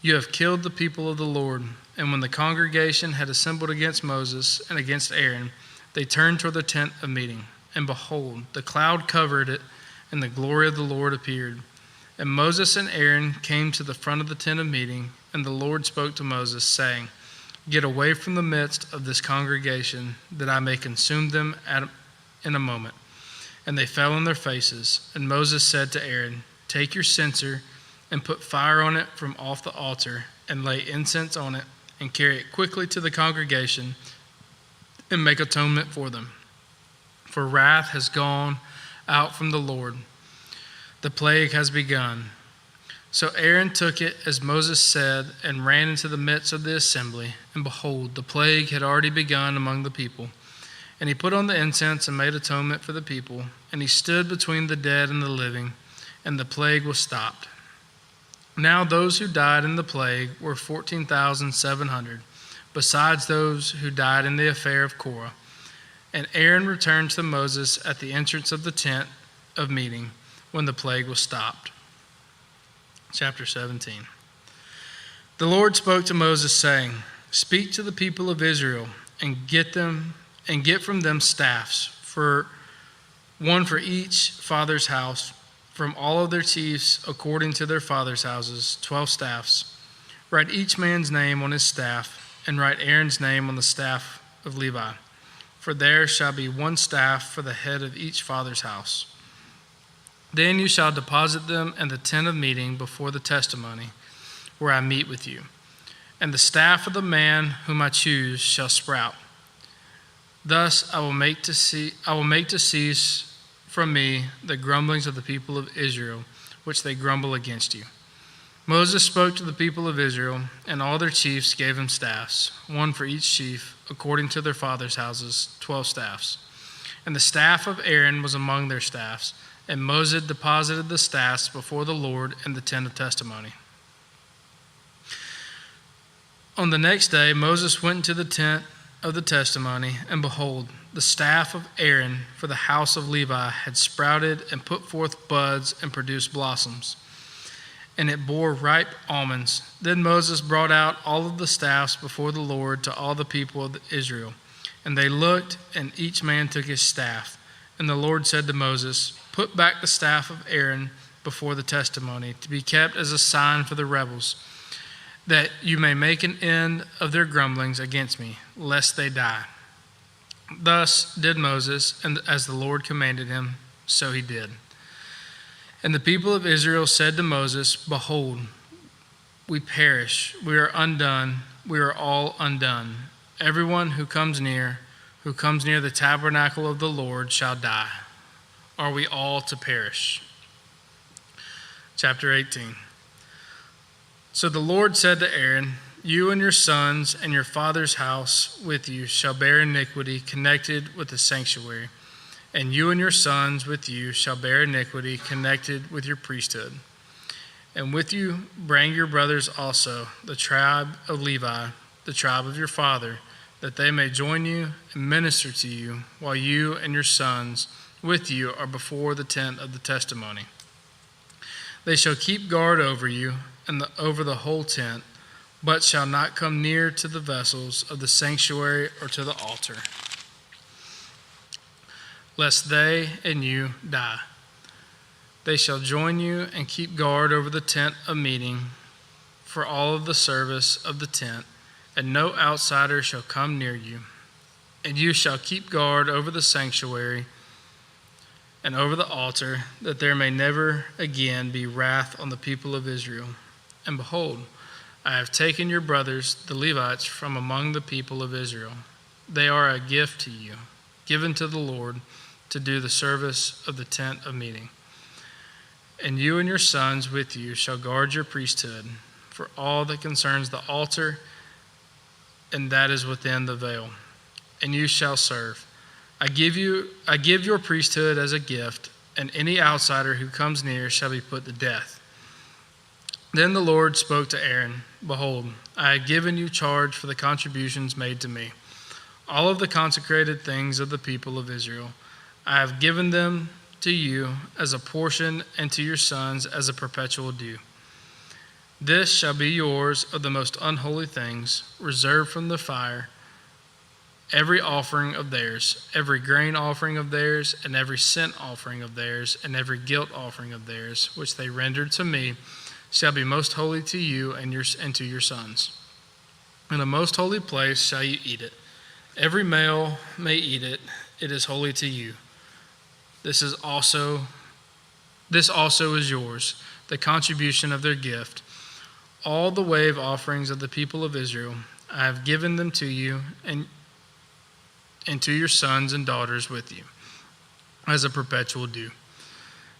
You have killed the people of the Lord. And when the congregation had assembled against Moses and against Aaron, they turned toward the tent of meeting. And behold, the cloud covered it, and the glory of the Lord appeared. And Moses and Aaron came to the front of the tent of meeting, and the Lord spoke to Moses, saying, Get away from the midst of this congregation, that I may consume them in a moment. And they fell on their faces. And Moses said to Aaron, Take your censer and put fire on it from off the altar, and lay incense on it, and carry it quickly to the congregation, and make atonement for them. For wrath has gone out from the Lord. The plague has begun. So Aaron took it as Moses said, and ran into the midst of the assembly. And behold, the plague had already begun among the people. And he put on the incense and made atonement for the people. And he stood between the dead and the living, and the plague was stopped. Now those who died in the plague were 14,700, besides those who died in the affair of Korah. And Aaron returned to Moses at the entrance of the tent of meeting, when the plague was stopped. Chapter 17. The Lord spoke to Moses, saying, "Speak to the people of Israel and get from them staffs, one for each father's house, from all of their chiefs according to their fathers' houses, 12 staffs. Write each man's name on his staff, and write Aaron's name on the staff of Levi. For there shall be one staff for the head of each father's house. Then you shall deposit them in the tent of meeting before the testimony, where I meet with you. And the staff of the man whom I choose shall sprout. Thus I will make to cease from me the grumblings of the people of Israel, which they grumble against you." Moses spoke to the people of Israel, and all their chiefs gave him staffs, one for each chief, according to their fathers' houses, 12 staffs. And the staff of Aaron was among their staffs, and Moses deposited the staffs before the Lord in the tent of testimony. On the next day, Moses went into the tent of the testimony, and behold, the staff of Aaron for the house of Levi had sprouted and put forth buds and produced blossoms, and it bore ripe almonds. Then Moses brought out all of the staffs before the Lord to all the people of Israel, and they looked, and each man took his staff. And the Lord said to Moses, "Put back the staff of Aaron before the testimony, to be kept as a sign for the rebels, that you may make an end of their grumblings against me, lest they die." Thus did Moses, and as the Lord commanded him, so he did. And the people of Israel said to Moses, "Behold, we perish, we are undone, we are all undone. Everyone who comes near the tabernacle of the Lord shall die. Are we all to perish?" Chapter 18. So the Lord said to Aaron, "You and your sons and your father's house with you shall bear iniquity connected with the sanctuary, and you and your sons with you shall bear iniquity connected with your priesthood. And with you bring your brothers also, the tribe of Levi, the tribe of your father, that they may join you and minister to you, while you and your sons with you are before the tent of the testimony. They shall keep guard over you and over the whole tent, but shall not come near to the vessels of the sanctuary or to the altar, lest they and you die. They shall join you and keep guard over the tent of meeting for all of the service of the tent, and no outsider shall come near you. And you shall keep guard over the sanctuary and over the altar, that there may never again be wrath on the people of Israel. And behold, I have taken your brothers, the Levites, from among the people of Israel. They are a gift to you, given to the Lord, to do the service of the tent of meeting. And you and your sons with you shall guard your priesthood for all that concerns the altar, and that is within the veil. And you shall serve. I give your priesthood as a gift, and any outsider who comes near shall be put to death." Then the Lord spoke to Aaron, "Behold, I have given you charge for the contributions made to me, all of the consecrated things of the people of Israel. I have given them to you as a portion, and to your sons as a perpetual due. This shall be yours of the most unholy things, reserved from the fire, every offering of theirs, every grain offering of theirs, and every sin offering of theirs, and every guilt offering of theirs, which they rendered to me, shall be most holy to you and to your sons. In a most holy place shall you eat it. Every male may eat it. It is holy to you. This also is yours, the contribution of their gift. All the wave offerings of the people of Israel, I have given them to you and to your sons and daughters with you, as a perpetual due.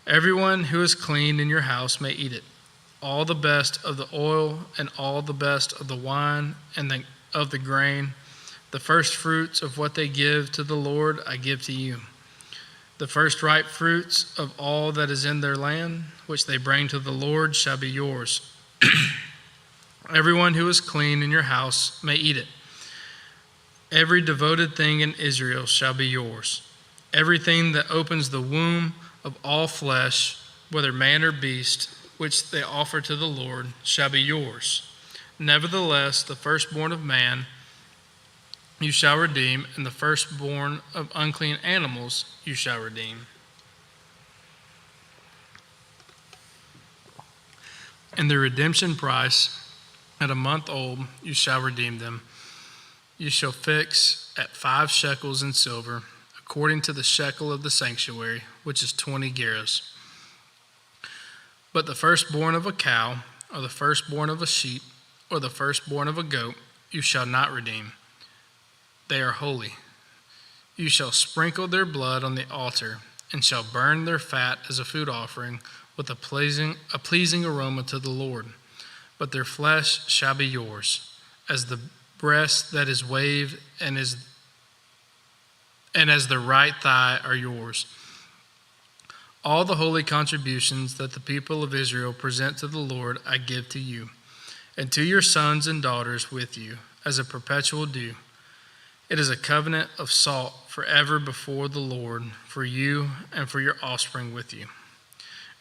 Everyone who is clean in your house may eat it. All the best of the oil and all the best of the wine and of the grain, the first fruits of what they give to the Lord, I give to you. The first ripe fruits of all that is in their land, which they bring to the Lord, shall be yours. Everyone who is clean in your house may eat it. Every devoted thing in Israel shall be yours. Everything that opens the womb of all flesh, whether man or beast, which they offer to the Lord, shall be yours. Nevertheless, the firstborn of man you shall redeem, and the firstborn of unclean animals you shall redeem. And the redemption price at a month old you shall redeem them. You shall fix at 5 shekels in silver, according to the shekel of the sanctuary, which is 20 gerahs. But the firstborn of a cow, or the firstborn of a sheep, or the firstborn of a goat, you shall not redeem. They are holy. You shall sprinkle their blood on the altar, and shall burn their fat as a food offering with a pleasing aroma to the Lord. But their flesh shall be yours, as the breast that is waved, and as the right thigh are yours. All the holy contributions that the people of Israel present to the Lord I give to you, and to your sons and daughters with you, as a perpetual due. It is a covenant of salt forever before the Lord, for you and for your offspring with you.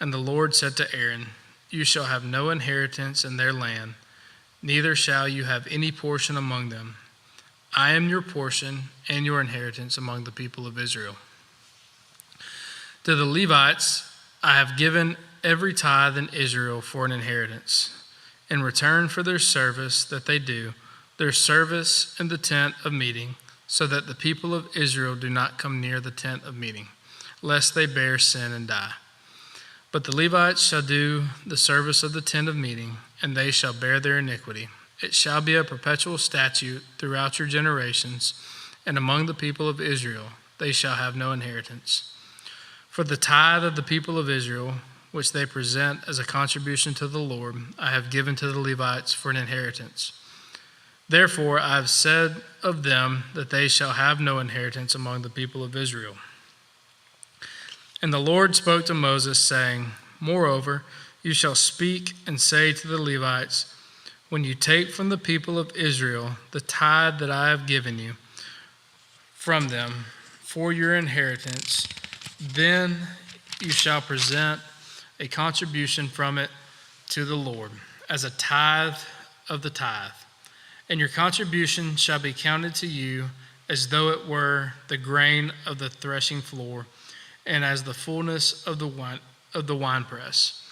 And the Lord said to Aaron, You shall have no inheritance in their land, neither shall you have any portion among them. I am your portion and your inheritance among the people of Israel. To the Levites I have given every tithe in Israel for an inheritance, in return for their service that they do, their service in the tent of meeting, so that the people of Israel do not come near the tent of meeting, lest they bear sin and die. But the Levites shall do the service of the tent of meeting, and they shall bear their iniquity. It shall be a perpetual statute throughout your generations, and among the people of Israel they shall have no inheritance. For the tithe of the people of Israel, which they present as a contribution to the Lord, I have given to the Levites for an inheritance. Therefore I have said of them that they shall have no inheritance among the people of Israel. And the Lord spoke to Moses, saying, Moreover, you shall speak and say to the Levites, When you take from the people of Israel the tithe that I have given you from them for your inheritance, then you shall present a contribution from it to the Lord, as a tithe of the tithe. And your contribution shall be counted to you as though it were the grain of the threshing floor, and as the fullness of the winepress.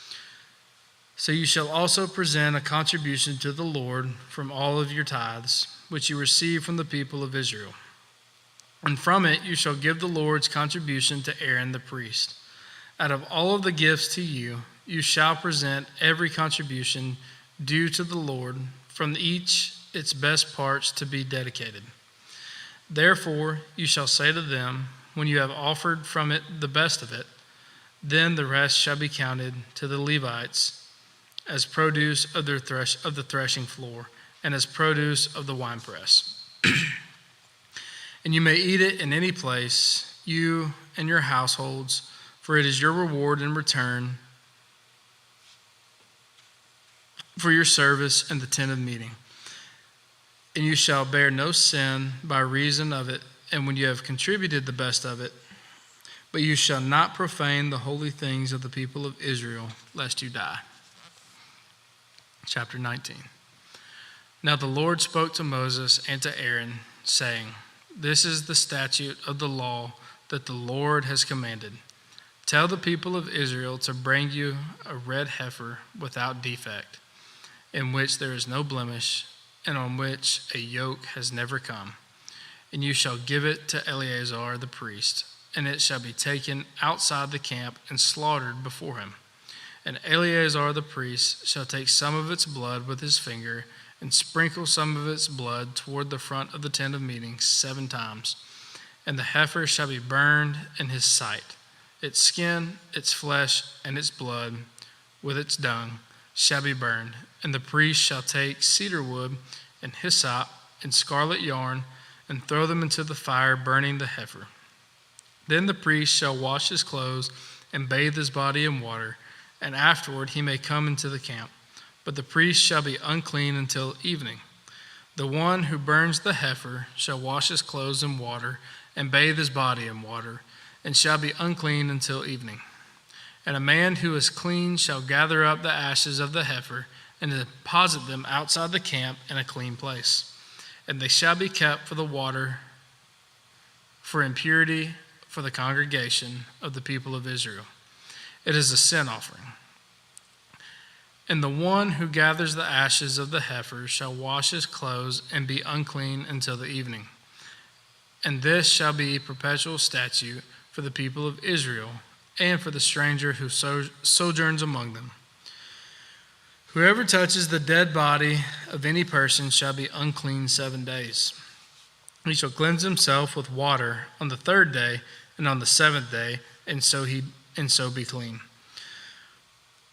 So you shall also present a contribution to the Lord from all of your tithes, which you receive from the people of Israel. And from it you shall give the Lord's contribution to Aaron the priest. Out of all of the gifts to you, you shall present every contribution due to the Lord, from each its best parts to be dedicated. Therefore you shall say to them, when you have offered from it the best of it, then the rest shall be counted to the Levites as produce of the threshing floor, and as produce of the winepress. And you may eat it in any place, you and your households, for it is your reward in return for your service in the tent of meeting. And you shall bear no sin by reason of it, and when you have contributed the best of it, but you shall not profane the holy things of the people of Israel, lest you die. Chapter 19. Now the Lord spoke to Moses and to Aaron, saying, This is the statute of the law that the Lord has commanded. Tell the people of Israel to bring you a red heifer without defect, in which there is no blemish, and on which a yoke has never come. And you shall give it to Eleazar the priest, and it shall be taken outside the camp and slaughtered before him. And Eleazar the priest shall take some of its blood with his finger, and sprinkle some of its blood toward the front of the tent of meeting 7 times. And the heifer shall be burned in his sight. Its skin, its flesh, and its blood, with its dung, shall be burned. And the priest shall take cedar wood and hyssop and scarlet yarn, and throw them into the fire, burning the heifer. Then the priest shall wash his clothes and bathe his body in water, and afterward he may come into the camp. But the priest shall be unclean until evening. The one who burns the heifer shall wash his clothes in water and bathe his body in water, and shall be unclean until evening. And a man who is clean shall gather up the ashes of the heifer and deposit them outside the camp in a clean place. And they shall be kept for the water, for impurity, for the congregation of the people of Israel. It is a sin offering. And the one who gathers the ashes of the heifer shall wash his clothes and be unclean until the evening. And this shall be a perpetual statute for the people of Israel and for the stranger who sojourns among them. Whoever touches the dead body of any person shall be unclean 7 days. He shall cleanse himself with water on the 3rd day and on the 7th day, and so be clean.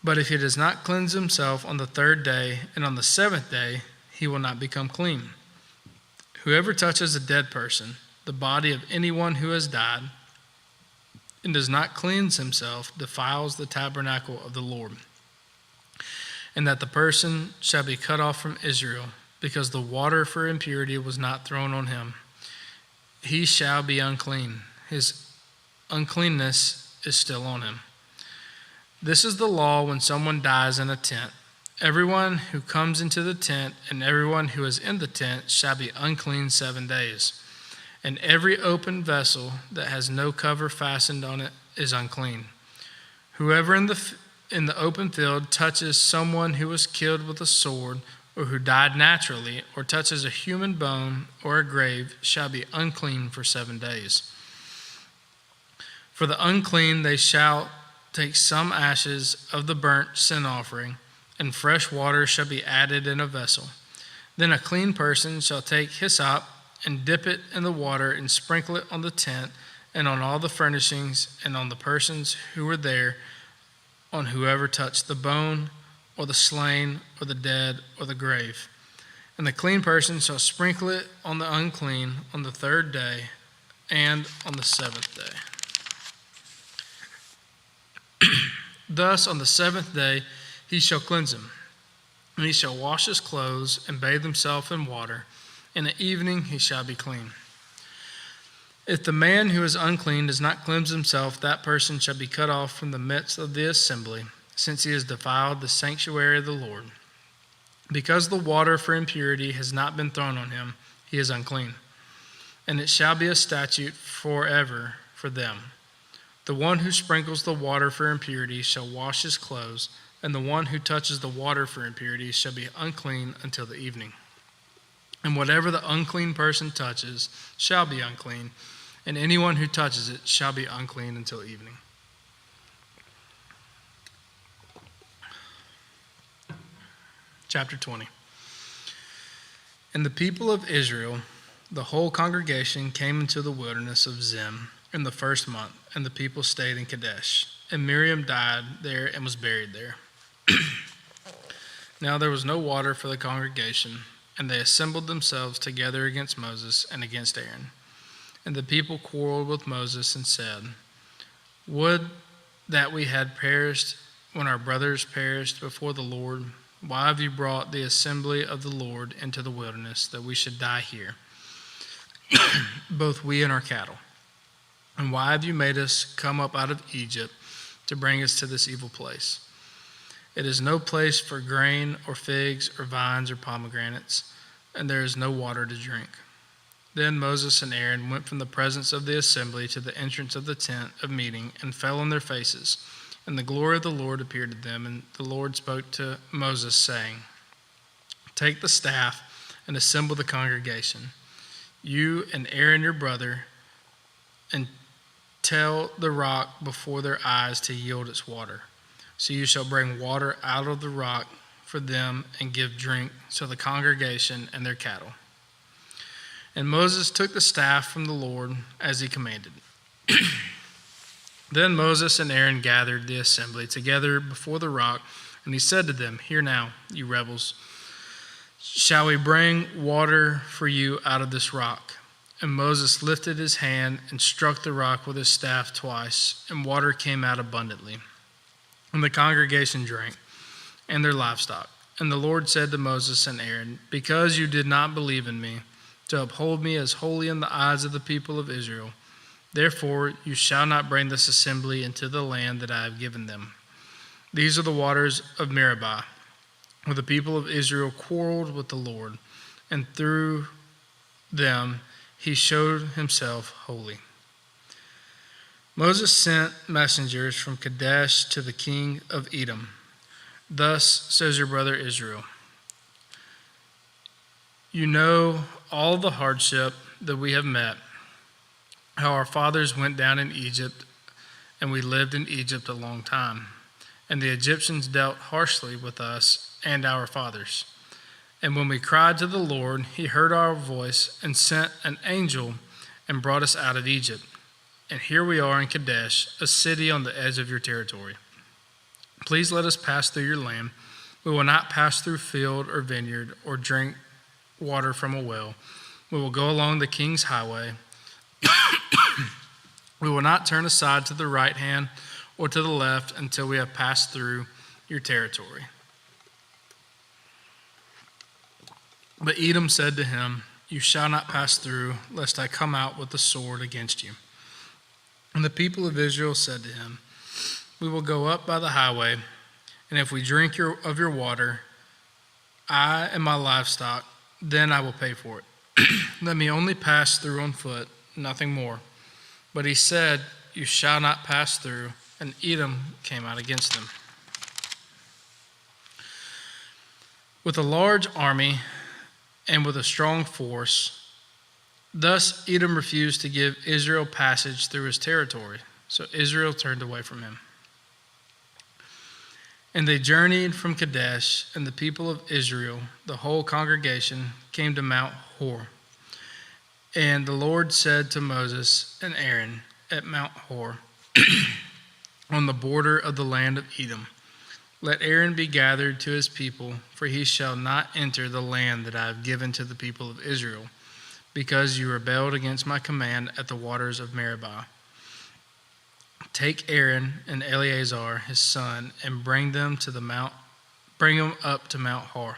But if he does not cleanse himself on the 3rd day and on the 7th day, he will not become clean. Whoever touches a dead person, the body of anyone who has died, and does not cleanse himself, defiles the tabernacle of the Lord. And that the person shall be cut off from Israel, because the water for impurity was not thrown on him. He shall be unclean. His uncleanness is still on him. This is the law when someone dies in a tent. Everyone who comes into the tent and everyone who is in the tent shall be unclean 7 days. And every open vessel that has no cover fastened on it is unclean. Whoever in the open field touches someone who was killed with a sword, or who died naturally, or touches a human bone or a grave, shall be unclean for 7 days. For the unclean they shall take some ashes of the burnt sin offering, and fresh water shall be added in a vessel. Then a clean person shall take hyssop and dip it in the water and sprinkle it on the tent and on all the furnishings and on the persons who were there, on whoever touched the bone or the slain or the dead or the grave. And the clean person shall sprinkle it on the unclean on the 3rd day and on the 7th day. Thus on the 7th day he shall cleanse him, and he shall wash his clothes and bathe himself in water. In the evening he shall be clean. If the man who is unclean does not cleanse himself, that person shall be cut off from the midst of the assembly, since he has defiled the sanctuary of the Lord. Because the water for impurity has not been thrown on him, he is unclean. And it shall be a statute forever for them. The one who sprinkles the water for impurity shall wash his clothes, and the one who touches the water for impurity shall be unclean until the evening. And whatever the unclean person touches shall be unclean, and anyone who touches it shall be unclean until evening. Chapter 20. And the people of Israel, the whole congregation, came into the wilderness of Zin in the 1st month, and the people stayed in Kadesh. And Miriam died there and was buried there. Now there was no water for the congregation, and they assembled themselves together against Moses and against Aaron. And the people quarreled with Moses and said, Would that we had perished when our brothers perished before the Lord. Why have you brought the assembly of the Lord into the wilderness, that we should die here, both we and our cattle? And why have you made us come up out of Egypt to bring us to this evil place? It is no place for grain or figs or vines or pomegranates, and there is no water to drink. Then Moses and Aaron went from the presence of the assembly to the entrance of the tent of meeting and fell on their faces. And the glory of the Lord appeared to them, and the Lord spoke to Moses, saying, Take the staff and assemble the congregation, you and Aaron your brother, and tell the rock before their eyes to yield its water. So you shall bring water out of the rock for them and give drink to the congregation and their cattle. And Moses took the staff from the Lord as he commanded. Then Moses and Aaron gathered the assembly together before the rock, and he said to them, Hear now, you rebels, shall we bring water for you out of this rock? And Moses lifted his hand and struck the rock with his staff twice, and water came out abundantly. And the congregation drank, and their livestock. And the Lord said to Moses and Aaron, Because you did not believe in me, to uphold me as holy in the eyes of the people of Israel, Therefore you shall not bring this assembly into the land that I have given them. These are the waters of Meribah, where the people of Israel quarreled with the Lord, and through them he showed himself holy. Moses sent messengers from Kadesh to the king of Edom. Thus says your brother Israel, you know all the hardship that we have met, how our fathers went down in Egypt, and we lived in Egypt a long time. And the Egyptians dealt harshly with us and our fathers. And when we cried to the Lord, he heard our voice and sent an angel and brought us out of Egypt. And here we are in Kadesh, a city on the edge of your territory. Please let us pass through your land. We will not pass through field or vineyard or drink water from a well. We will go along the king's highway. We will not turn aside to the right hand or to the left until we have passed through your territory. But Edom said to him, you shall not pass through, lest I come out with the sword against you. And the people of Israel said to him, we will go up by the highway, and if we drink of your water, I and my livestock, then I will pay for it. Let me only pass through on foot, nothing more. But he said, you shall not pass through, and Edom came out against them. With a large army and with a strong force, thus Edom refused to give Israel passage through his territory, so Israel turned away from him. And they journeyed from Kadesh, and the people of Israel, the whole congregation, came to Mount Hor. And the Lord said to Moses and Aaron at Mount Hor, on the border of the land of Edom, let Aaron be gathered to his people, for he shall not enter the land that I have given to the people of Israel, because you rebelled against my command at the waters of Meribah. Take Aaron and Eleazar his son, and bring them up to Mount Hor,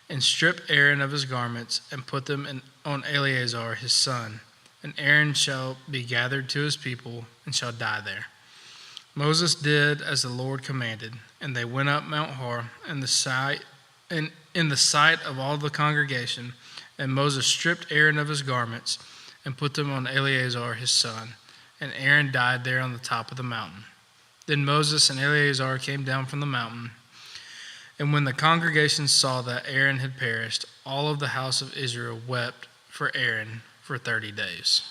and strip Aaron of his garments, and put them on Eleazar his son, and Aaron shall be gathered to his people, and shall die there. Moses did as the Lord commanded, and they went up Mount Hor in the sight of all the congregation, and Moses stripped Aaron of his garments, and put them on Eleazar his son, and Aaron died there on the top of the mountain. Then Moses and Eleazar came down from the mountain, and when the congregation saw that Aaron had perished, all of the house of Israel wept for Aaron for 30 days.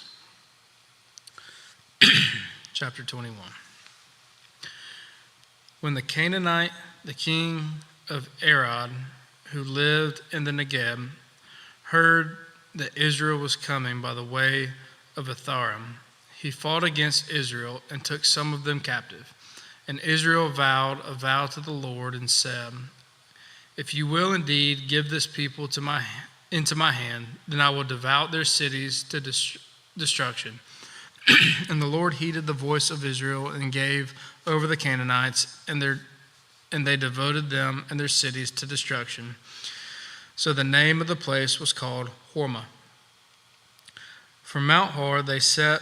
Chapter 21. When the Canaanite, the king of Arad, who lived in the Negeb, heard that Israel was coming by the way of Atharim, he fought against Israel and took some of them captive. And Israel vowed a vow to the Lord and said, if you will indeed give this people into my hand, then I will devote their cities to destruction. And the Lord heeded the voice of Israel and gave over the Canaanites, and they devoted them and their cities to destruction. So the name of the place was called Hormah. From Mount Hor they set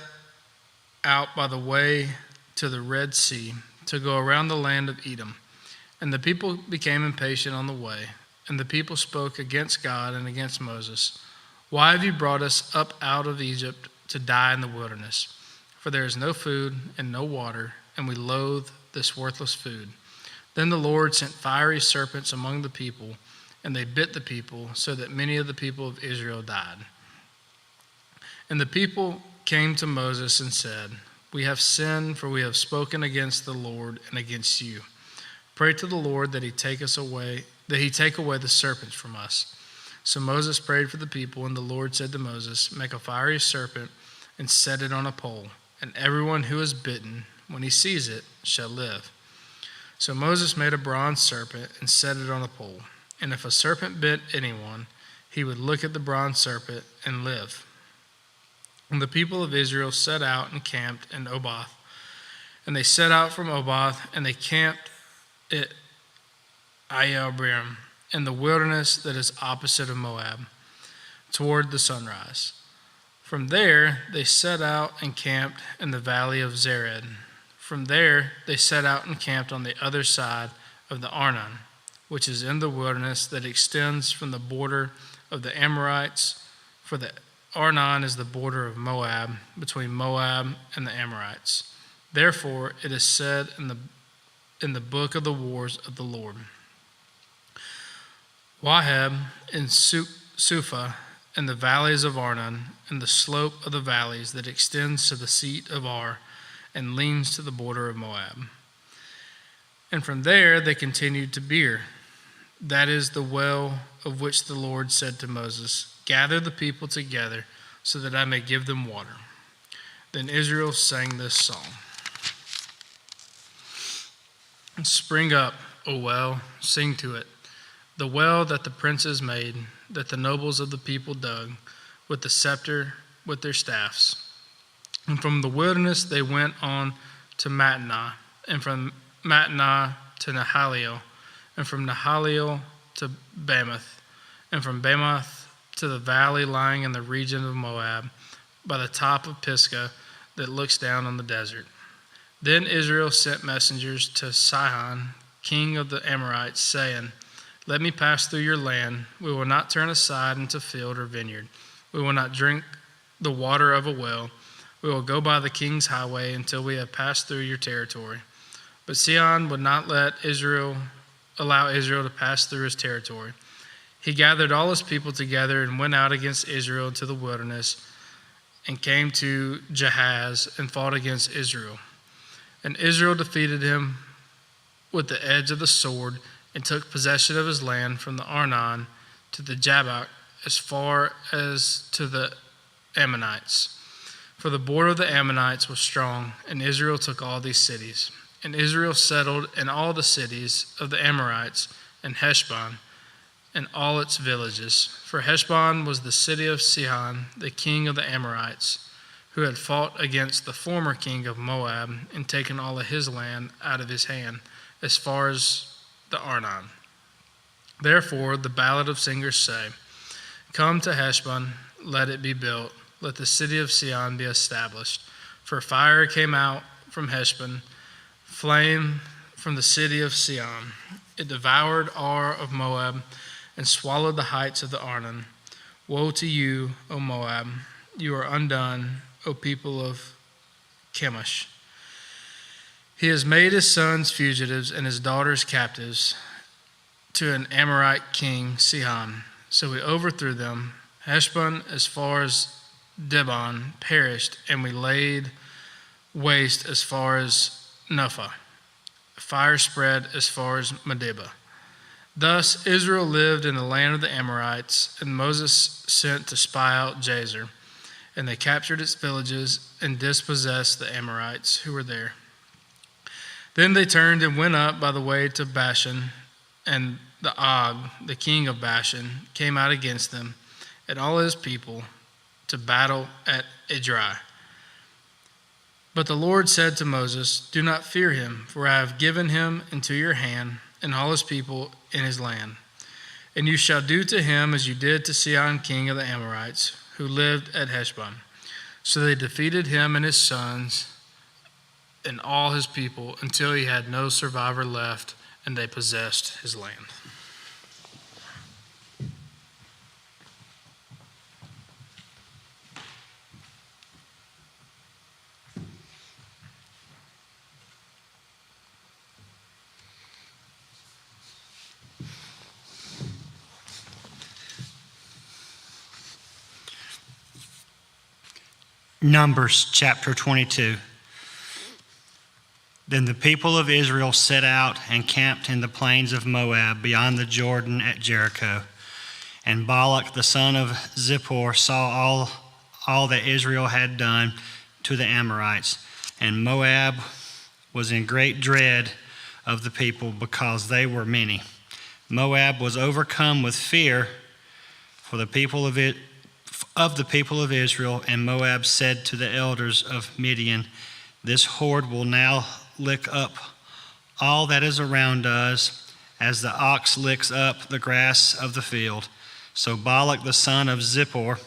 out by the way to the Red Sea to go around the land of Edom. And the people became impatient on the way, and the people spoke against God and against Moses. Why have you brought us up out of Egypt to die in the wilderness? For there is no food and no water, and we loathe this worthless food. Then the Lord sent fiery serpents among the people, and they bit the people, so that many of the people of Israel died. And the people came to Moses and said, we have sinned, for we have spoken against the Lord and against you. Pray to the Lord that he take away the serpents from us. So Moses prayed for the people, and the Lord said to Moses, make a fiery serpent and set it on a pole, and everyone who is bitten, when he sees it, shall live. So Moses made a bronze serpent and set it on a pole. And if a serpent bit anyone, he would look at the bronze serpent and live. And the people of Israel set out and camped in Oboth. And they set out from Oboth, and they camped at Abiram in the wilderness that is opposite of Moab, toward the sunrise. From there they set out and camped in the valley of Zered. From there they set out and camped on the other side of the Arnon, which is in the wilderness that extends from the border of the Amorites, for the Arnon is the border of Moab, between Moab and the Amorites. Therefore it is said in the book of the wars of the Lord, Wahab and Suphah and the valleys of Arnon, and the slope of the valleys that extends to the seat of Ar, and leans to the border of Moab. And from there they continued to Beer. That is the well of which the Lord said to Moses, Gather the people together, so that I may give them water. Then Israel sang this song. Spring up, O well, sing to it. The well that the princes made, that the nobles of the people dug, with the scepter, with their staffs. And from the wilderness they went on to Mattanah, and from Mattanah to Nahaliel, and from Nahaliel to Bamoth, and from Bamoth to the valley lying in the region of Moab, by the top of Pisgah that looks down on the desert. Then Israel sent messengers to Sihon, king of the Amorites, saying, Let me pass through your land. We will not turn aside into field or vineyard. We will not drink the water of a well. We will go by the king's highway until we have passed through your territory. But Sihon would not allow Israel to pass through his territory. He gathered all his people together and went out against Israel into the wilderness, and came to Jahaz and fought against Israel. And Israel defeated him with the edge of the sword, and took possession of his land from the Arnon to the Jabbok, as far as to the Ammonites. For the border of the Ammonites was strong, and Israel took all these cities. And Israel settled in all the cities of the Amorites, and Heshbon, and all its villages. For Heshbon was the city of Sihon, the king of the Amorites, who had fought against the former king of Moab, and taken all of his land out of his hand, as far as the Arnon. Therefore the ballad of singers say, Come to Heshbon, let it be built, let the city of Sion be established. For fire came out from Heshbon, flame from the city of Sion. It devoured Ar of Moab, and swallowed the heights of the Arnon. Woe to you, O Moab! You are undone, O people of Chemosh. He has made his sons fugitives and his daughters captives to an Amorite king, Sihon. So we overthrew them. Heshbon as far as Dibon perished, and we laid waste as far as Nuphah. Fire spread as far as Medeba. Thus Israel lived in the land of the Amorites, and Moses sent to spy out Jazer. And they captured its villages and dispossessed the Amorites who were there. Then they turned and went up by the way to Bashan, and the Og, the king of Bashan, came out against them and all his people to battle at Edrei. But the Lord said to Moses, Do not fear him, for I have given him into your hand and all his people in his land. And you shall do to him as you did to Sihon, king of the Amorites, who lived at Heshbon. So they defeated him and his sons and all his people until he had no survivor left, and they possessed his land. Numbers chapter 22. Then the people of Israel set out and camped in the plains of Moab beyond the Jordan at Jericho. And Balak the son of Zippor saw all that Israel had done to the Amorites. And Moab was in great dread of the people because they were many. Moab was overcome with fear for the people of the people of Israel, and Moab said to the elders of Midian, This horde will now lick up all that is around us, as the ox licks up the grass of the field. So Balak the son of Zippor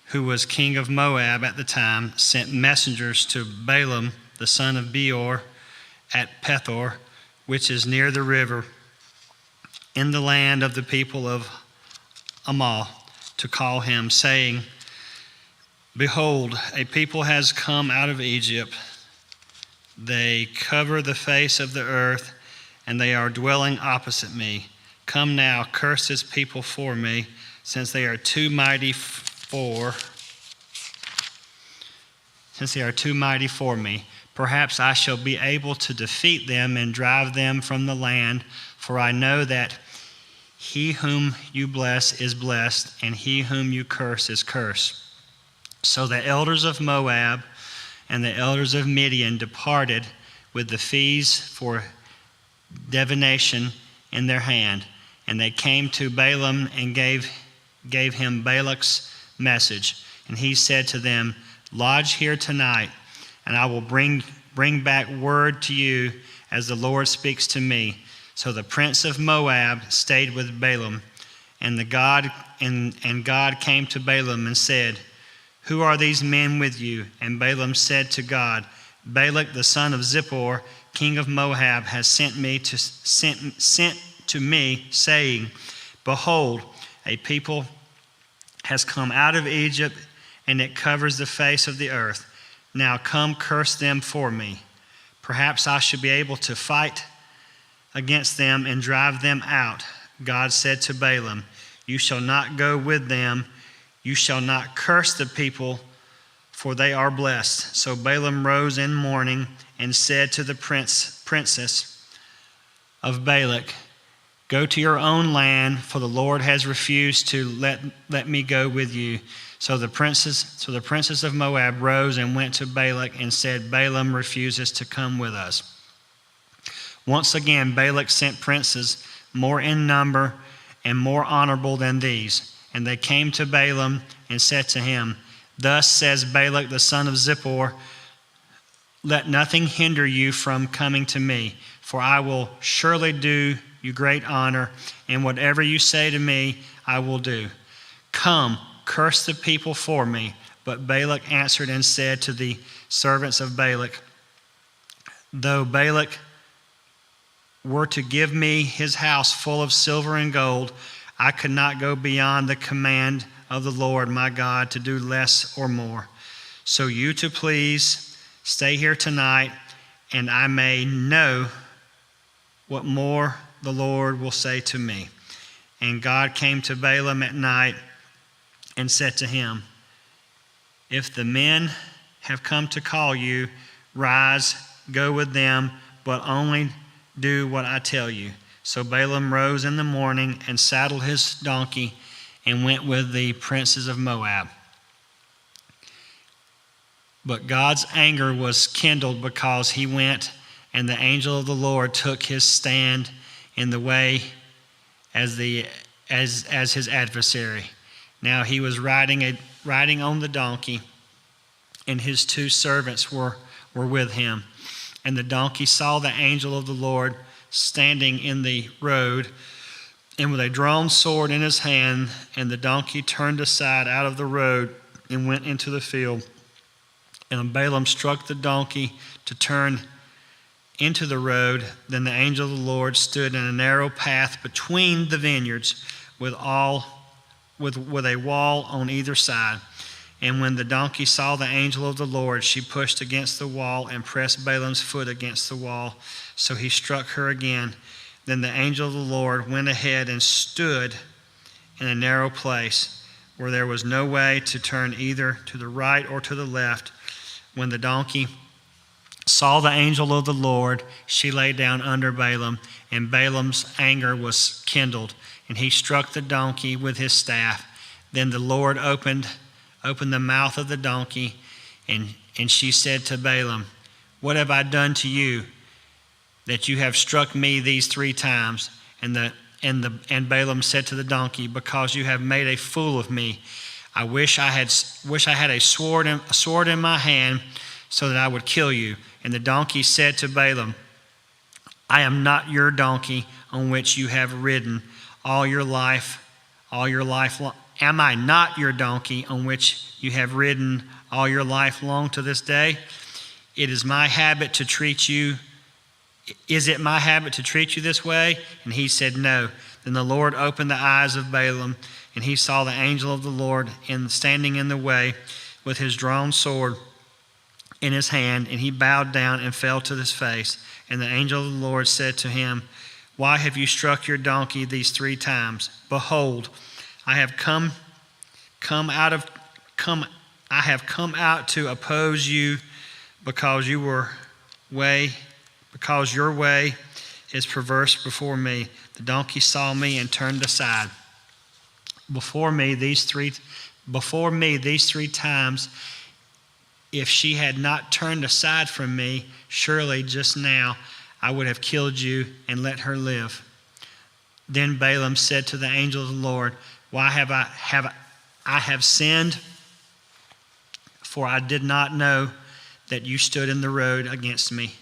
who was king of Moab at the time, sent messengers to Balaam, the son of Beor, at Pethor, which is near the river, in the land of the people of Amal, to call him, saying, Behold, a people has come out of Egypt. They cover the face of the earth, and they are dwelling opposite me. Come now, curse this people for me, since they are too mighty for me. Perhaps I shall be able to defeat them and drive them from the land, for I know that he whom you bless is blessed, and he whom you curse is cursed. So the elders of Moab and the elders of Midian departed with the fees for divination in their hand, and they came to Balaam and gave him Balak's message. And he said to them, Lodge here tonight, and I will bring back word to you as the Lord speaks to me. So the prince of Moab stayed with Balaam, and God came to Balaam and said, Who are these men with you? And Balaam said to God, Balak the son of Zippor, king of Moab, has sent to me, saying, Behold, a people has come out of Egypt, and it covers the face of the earth. Now come, curse them for me. Perhaps I should be able to fight against them and drive them out. God said to Balaam, You shall not go with them. You shall not curse the people, for they are blessed. So Balaam rose in mourning and said to the princess of Balak, Go to your own land, for the Lord has refused to let me go with you. So the princess of Moab rose and went to Balak and said, Balaam refuses to come with us. Once again, Balak sent princes more in number and more honorable than these. And they came to Balaam and said to him, Thus says Balak the son of Zippor, Let nothing hinder you from coming to me, for I will surely do you great honor, and whatever you say to me, I will do. Come, curse the people for me. But Balak answered and said to the servants of Balak, Though Balak were to give me his house full of silver and gold, I could not go beyond the command of the Lord my God to do less or more. So you to please stay here tonight, and I may know what more the Lord will say to me. And God came to Balaam at night and said to him, If the men have come to call you, rise, go with them, but only do what I tell you. So Balaam rose in the morning and saddled his donkey and went with the princes of Moab. But God's anger was kindled because he went, and the angel of the Lord took his stand in the way as his adversary. Now he was riding on the donkey, and his two servants were with him. And the donkey saw the angel of the Lord standing in the road, and with a drawn sword in his hand, and the donkey turned aside out of the road and went into the field. And Balaam struck the donkey to turn into the road. Then the angel of the Lord stood in a narrow path between the vineyards, with a wall on either side. And when the donkey saw the angel of the Lord, she pushed against the wall and pressed Balaam's foot against the wall. So he struck her again. Then the angel of the Lord went ahead and stood in a narrow place where there was no way to turn either to the right or to the left. When the donkey saw the angel of the Lord, she lay down under Balaam, and Balaam's anger was kindled, and he struck the donkey with his staff. Then the Lord opened the mouth of the donkey, and she said to Balaam, What have I done to you, that you have struck me these 3 times? And Balaam said to the donkey, Because you have made a fool of me. I wish I had a sword in my hand, so that I would kill you. And the donkey said to Balaam, I am not your donkey on which you have ridden all your life all your life long? Am I not your donkey on which you have ridden all your life long to this day? Is it my habit to treat you this way? And he said, no. Then the Lord opened the eyes of Balaam, and he saw the angel of the Lord standing in the way with his drawn sword in his hand, and he bowed down and fell to his face. And the angel of the Lord said to him, why have you struck your donkey these 3 times? Behold, I have come out to oppose you because your way is perverse before me. The donkey saw me and turned aside. Before me these three times, if she had not turned aside from me, surely just now I would have killed you and let her live. Then Balaam said to the angel of the Lord, why have I sinned? For I did not know that you stood in the road against me.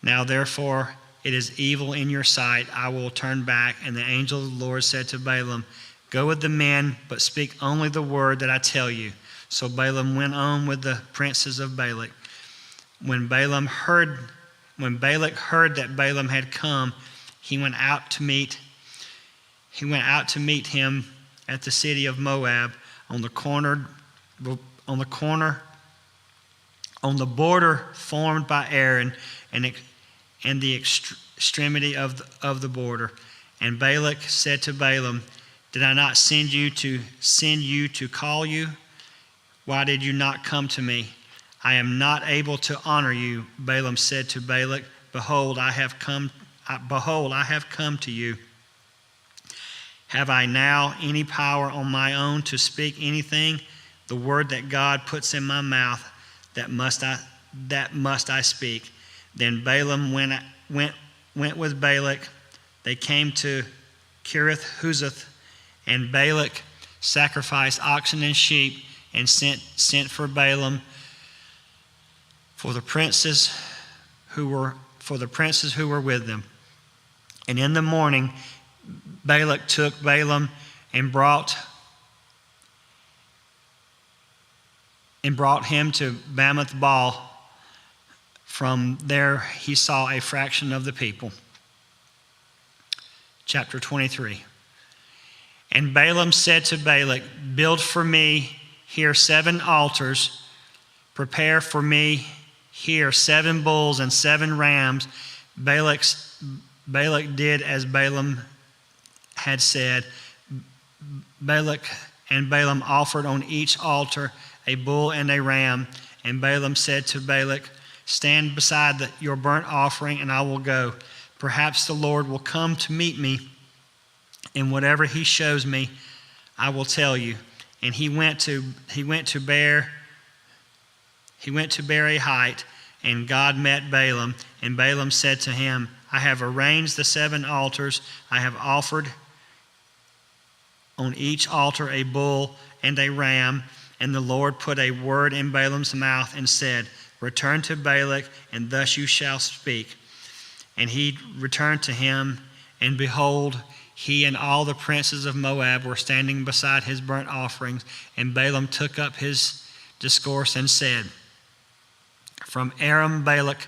Now therefore it is evil in your sight. I will turn back. And the angel of the Lord said to Balaam, go with the men, but speak only the word that I tell you. So Balaam went on with the princes of Balak. When Balak heard that Balaam had come, he went out to meet him at the city of Moab on the border formed by Aaron and the extremity of the border. And Balak said to Balaam, did I not send you to call you? Why did you not come to me? I am not able to honor you. Balaam said to Balak, behold, I have come to you. Have I now any power on my own to speak anything? The word that God puts in my mouth, that must I speak. Then Balaam went with Balak. They came to Kirith Huzoth, and Balak sacrificed oxen and sheep and sent for Balaam for the princes who were with them. And in the morning Balak took Balaam and brought him to Bamoth Baal. From there he saw a fraction of the people. Chapter 23. And Balaam said to Balak, build for me here 7 altars, prepare for me here 7 bulls and 7 rams. Balak did as Balaam had said. Balak and Balaam offered on each altar a bull and a ram. And Balaam said to Balak, stand beside your burnt offering, and I will go. Perhaps the Lord will come to meet me, and whatever he shows me, I will tell you. And he went to bear a height, and God met Balaam. And Balaam said to him, I have arranged the 7 altars. I have offered on each altar a bull and a ram. And the Lord put a word in Balaam's mouth and said, return to Balak, and thus you shall speak. And he returned to him, and behold, he and all the princes of Moab were standing beside his burnt offerings. And Balaam took up his discourse and said, from Aram Balak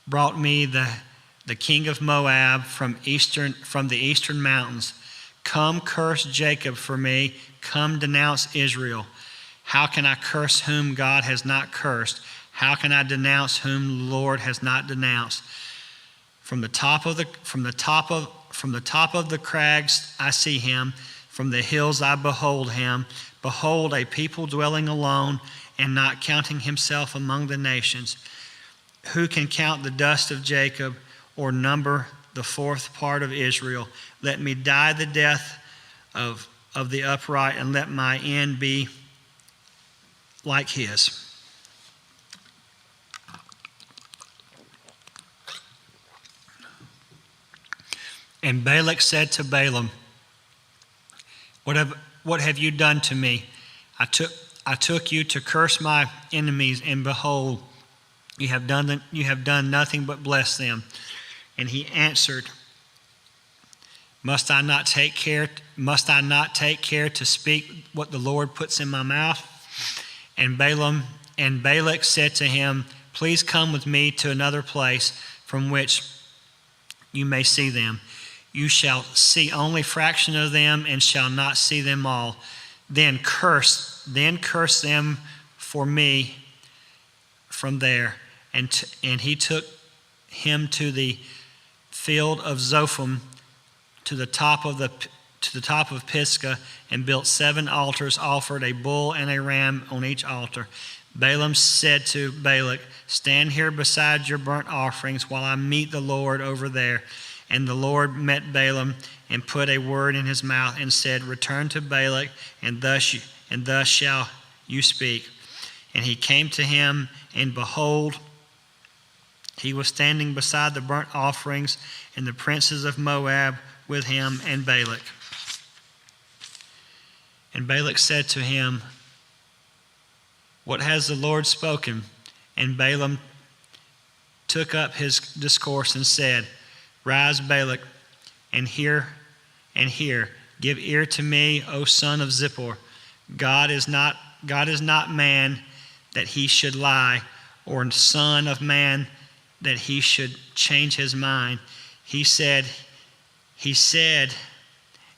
brought me the king of Moab from the eastern mountains. Come curse Jacob for me. Come denounce Israel. How can I curse whom God has not cursed? How can I denounce whom the Lord has not denounced? From the top of the crags I see him. From the hills I behold him. Behold, a people dwelling alone and not counting himself among the nations. Who can count the dust of Jacob or number the 4th part of Israel? Let me die the death of the upright, and let my end be like his. And Balak said to Balaam, what have you done to me? I took you to curse my enemies, and behold, you have done nothing but bless them. And he answered, Must I not take care to speak what the Lord puts in my mouth? And Balak said to him, please come with me to another place from which you may see them. You shall see only fraction of them and shall not see them all. Then curse them for me from there. And he took him to the field of Zophim, to the top of Pisgah, and built 7 altars, offered a bull and a ram on each altar. Balaam said to Balak, stand here beside your burnt offerings while I meet the Lord over there. And the Lord met Balaam and put a word in his mouth and said, return to Balak, and thus shall you speak. And he came to him, and behold, he was standing beside the burnt offerings, and the princes of Moab with him, and Balak. And Balak said to him, what has the Lord spoken? And Balaam took up his discourse and said, rise, Balak, and hear. Give ear to me, O son of Zippor. God is not man that he should lie, or son of man that he should change his mind. He said,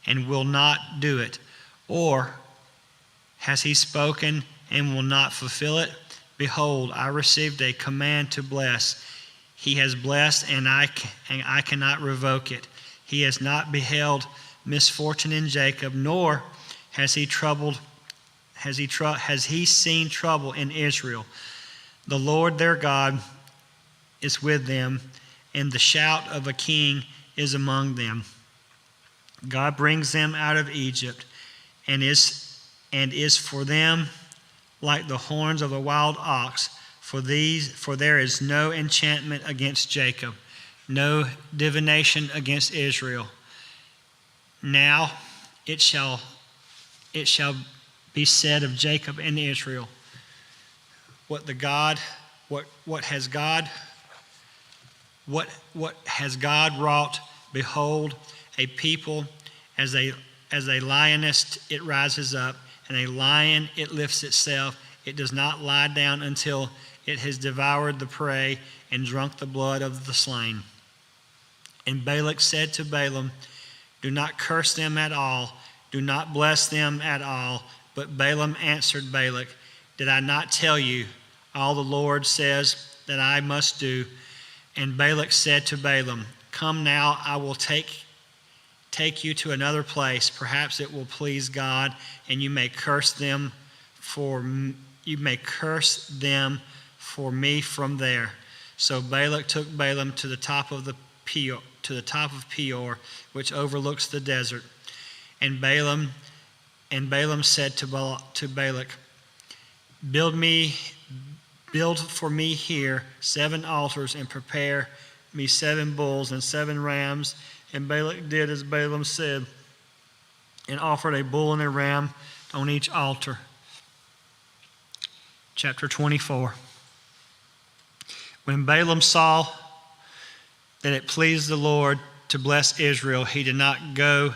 and will not do it. Or has he spoken and will not fulfill it? Behold, I received a command to bless. He has blessed, and I cannot revoke it. He has not beheld misfortune in Jacob, nor has he seen trouble in Israel. The Lord their God is with them, and the shout of a king is among them. God brings them out of Egypt, and is for them like the horns of a wild ox. For there is no enchantment against Jacob, no divination against Israel. Now it shall be said of Jacob and Israel, what has God wrought? Behold, a people as a lioness it rises up, and a lion it lifts itself. It does not lie down until it has devoured the prey and drunk the blood of the slain. And Balak said to Balaam, do not curse them at all, do not bless them at all. But Balaam answered Balak, did I not tell you all the Lord says that I must do? And Balak said to Balaam, come now, I will take you to another place. Perhaps it will please God, and you may curse them for me from there. So Balak took Balaam to the top of Peor, which overlooks the desert. And Balaam said to Balak, build for me here 7 altars, and prepare me 7 bulls and 7 rams. And Balak did as Balaam said, and offered a bull and a ram on each altar. Chapter 24. When Balaam saw that it pleased the Lord to bless Israel, he did not go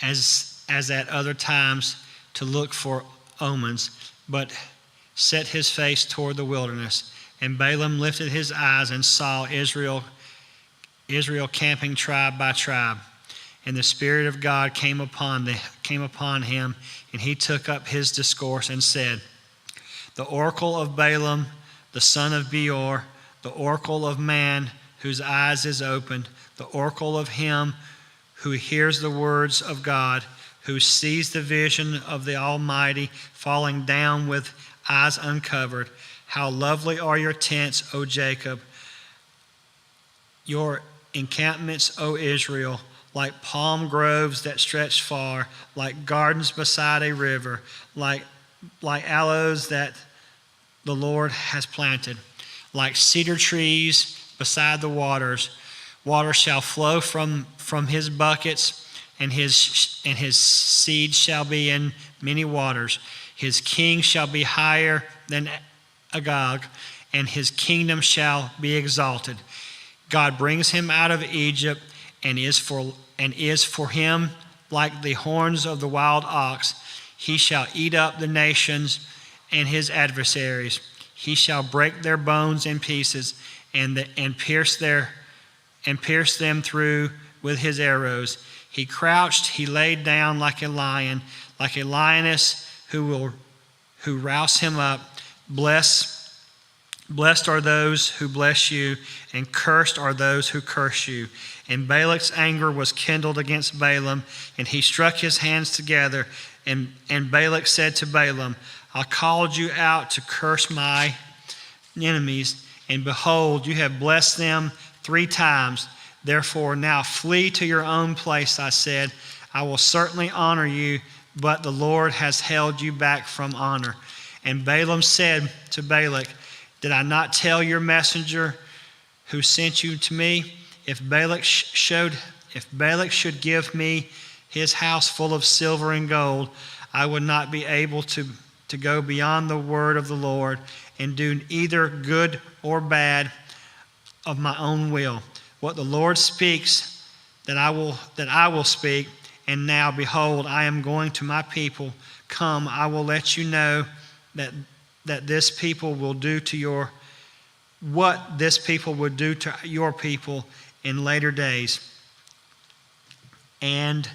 as at other times to look for omens, but set his face toward the wilderness. And Balaam lifted his eyes and saw Israel camping tribe by tribe. And the Spirit of God came upon him, and he took up his discourse and said, the oracle of Balaam, the son of Beor, the oracle of man whose eyes is opened, the oracle of him who hears the words of God, who sees the vision of the Almighty falling down with eyes uncovered. How lovely are your tents, O Jacob, your encampments, O Israel, like palm groves that stretch far, like gardens beside a river, like aloes that the Lord has planted, like cedar trees beside the waters. Water shall flow from his buckets, and his seed shall be in many waters. His king shall be higher than Agag, and his kingdom shall be exalted. God brings him out of Egypt, and is for and is for him like the horns of the wild ox. He shall eat up the nations and his adversaries. He shall break their bones in pieces and pierce them through with his arrows. He crouched, he laid down like a lion, like a lioness who rouse him up. Blessed are those who bless you, and cursed are those who curse you. And Balak's anger was kindled against Balaam, and he struck his hands together. And Balak said to Balaam, I called you out to curse my enemies, and behold, you have blessed them 3 times. Therefore now flee to your own place, I said. I will certainly honor you, but the Lord has held you back from honor. And Balaam said to Balak, did I not tell your messenger who sent you to me? If Balak should give me his house full of silver and gold, I would not be able to go beyond the word of the Lord and do either good or bad of my own will. What the Lord speaks, that I will speak. And now, behold, I am going to my people. Come, I will let you know that this people will do to what this people would do to your people in later days. And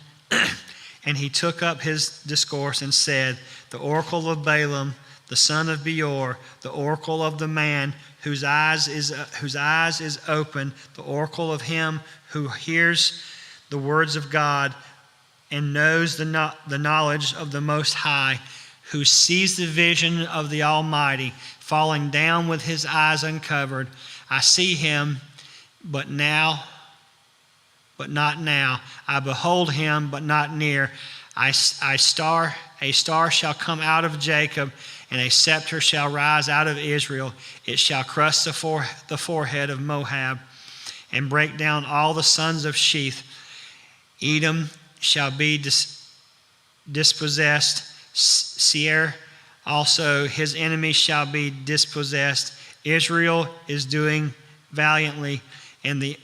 he took up his discourse and said, the oracle of Balaam, the son of Beor, the oracle of the man whose eyes is open, the oracle of him who hears the words of God and knows the knowledge of the Most High, who sees the vision of the Almighty, falling down with his eyes uncovered. I see him, but not now. I behold him, but not near. A star shall come out of Jacob, and a scepter shall rise out of Israel. It shall crush the forehead of Moab, and break down all the sons of Sheth. Edom shall be dispossessed. Seir also, his enemies shall be dispossessed. Israel is doing valiantly, and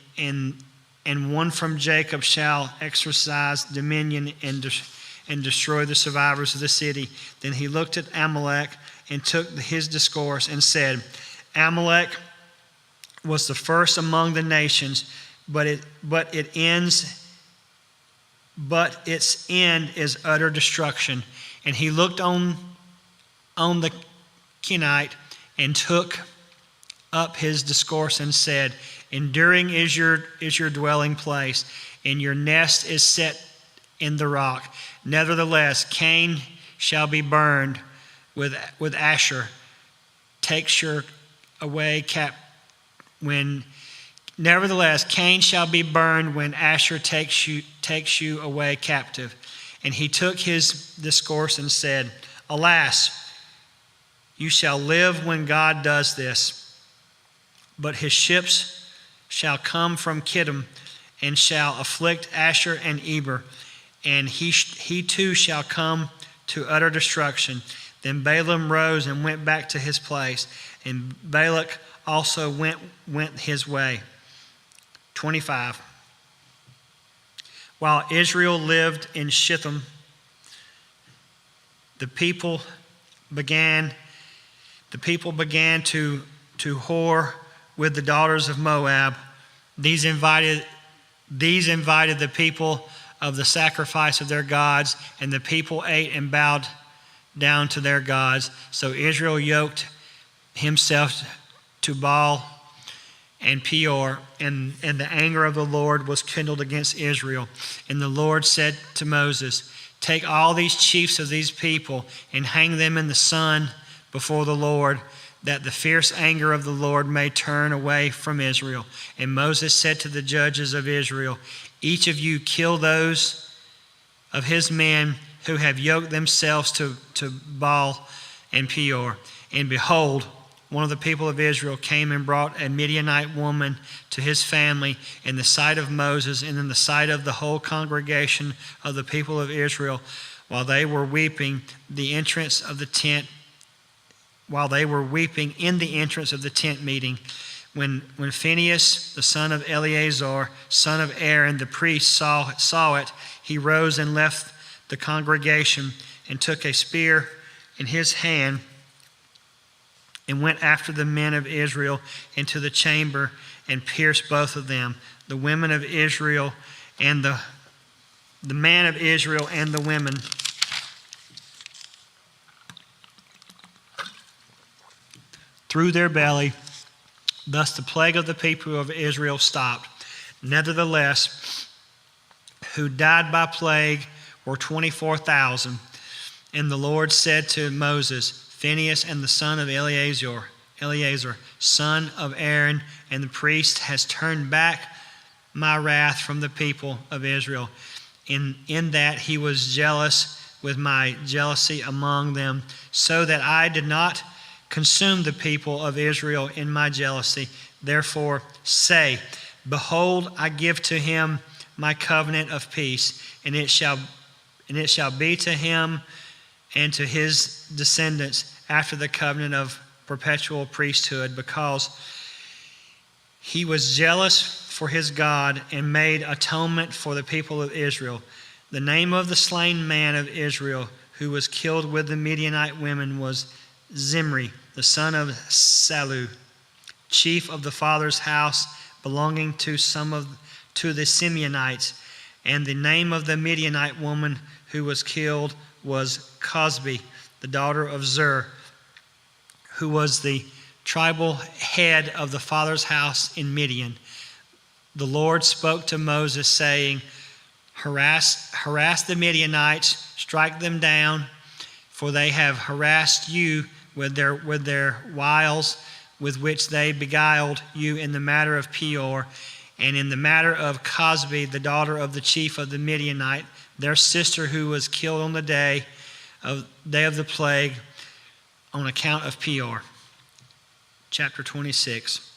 one from Jacob shall exercise dominion and destroy the survivors of the city. Then he looked at Abimelech and took his discourse and said, Abimelech was the first among the nations, but its end is utter destruction. And he looked on the Kenite and took up his discourse and said, enduring is your dwelling place, and your nest is set in the rock. Nevertheless, Cain shall be burned with Asher. Nevertheless, Cain shall be burned when Asher takes you away captive. And he took his discourse and said, alas, you shall live when God does this. But his ships shall come from Kittim, and shall afflict Asher and Eber, and he too shall come to utter destruction. Then Balaam rose and went back to his place, and Balak also went his way. 25. While Israel lived in Shittim, the people began to whore with the daughters of Moab. These invited the people of the sacrifice of their gods, and the people ate and bowed down to their gods. So Israel yoked himself to Baal and Peor, and the anger of the Lord was kindled against Israel. And the Lord said to Moses, take all these chiefs of these people and hang them in the sun before the Lord, that the fierce anger of the Lord may turn away from Israel. And Moses said to the judges of Israel, each of you kill those of his men who have yoked themselves to Baal and Peor. And behold, one of the people of Israel came and brought a Midianite woman to his family in the sight of Moses and in the sight of the whole congregation of the people of Israel, while they were weeping in the entrance of the tent meeting. When Phinehas, the son of Eleazar, son of Aaron, the priest, saw it, he rose and left the congregation and took a spear in his hand and went after the men of Israel into the chamber and pierced both of them, the women of Israel and the man of Israel and the women. Through their belly. Thus the plague of the people of Israel stopped. Nevertheless, who died by plague were 24,000. And the Lord said to Moses, Phinehas and the son of Eleazar, son of Aaron, and the priest, has turned back my wrath from the people of Israel, in that he was jealous with my jealousy among them, so that I did not consume the people of Israel in my jealousy. Therefore say, behold, I give to him my covenant of peace, and it shall be to him and to his descendants after the covenant of perpetual priesthood, because he was jealous for his God and made atonement for the people of Israel. The name of the slain man of Israel who was killed with the Midianite women was Zimri, the son of Salu, chief of the father's house, belonging to the Simeonites. And the name of the Midianite woman who was killed was Cosbi, the daughter of Zur, who was the tribal head of the father's house in Midian. The Lord spoke to Moses, saying, harass the Midianites, strike them down, for they have harassed you with their wiles with which they beguiled you in the matter of Peor, and in the matter of Cosbi, the daughter of the chief of the Midianite, their sister, who was killed on the day of the plague on account of Peor. Chapter 26.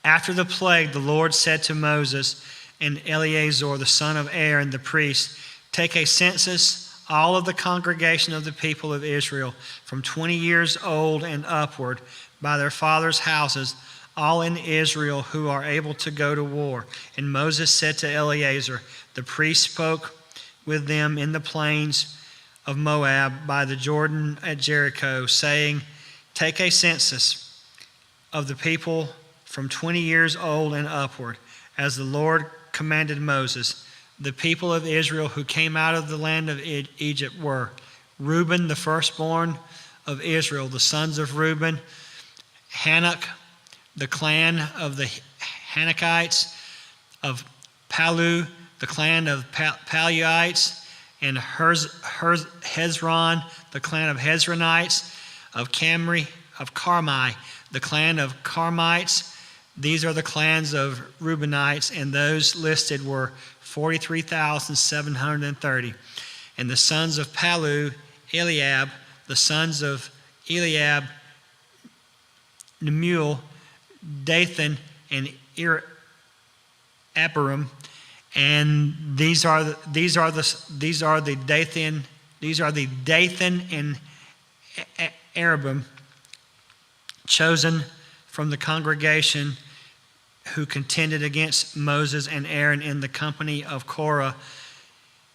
After the plague, the Lord said to Moses and Eleazar, the son of Aaron, the priest, take a census, all of the congregation of the people of Israel, from 20 years old and upward, by their fathers' houses, all in Israel who are able to go to war. And Moses said to Eleazar, the priest spoke with them in the plains of Moab by the Jordan at Jericho, saying, take a census of the people from 20 years old and upward, as the Lord commanded Moses. The people of Israel who came out of the land of Egypt were Reuben, the firstborn of Israel, the sons of Reuben, Hanok, the clan of the Hanakites, of Palu, the clan of Paluites, and Hezron, the clan of Hezronites, of Carmi, the clan of Carmites. These are the clans of Reubenites, and those listed were 43,730. And the sons of Palu, Eliab, the sons of Eliab, Nemuel, Dathan, and Abiram. And these are the Dathan and Abiram, chosen from the congregation, who contended against Moses and Aaron in the company of Korah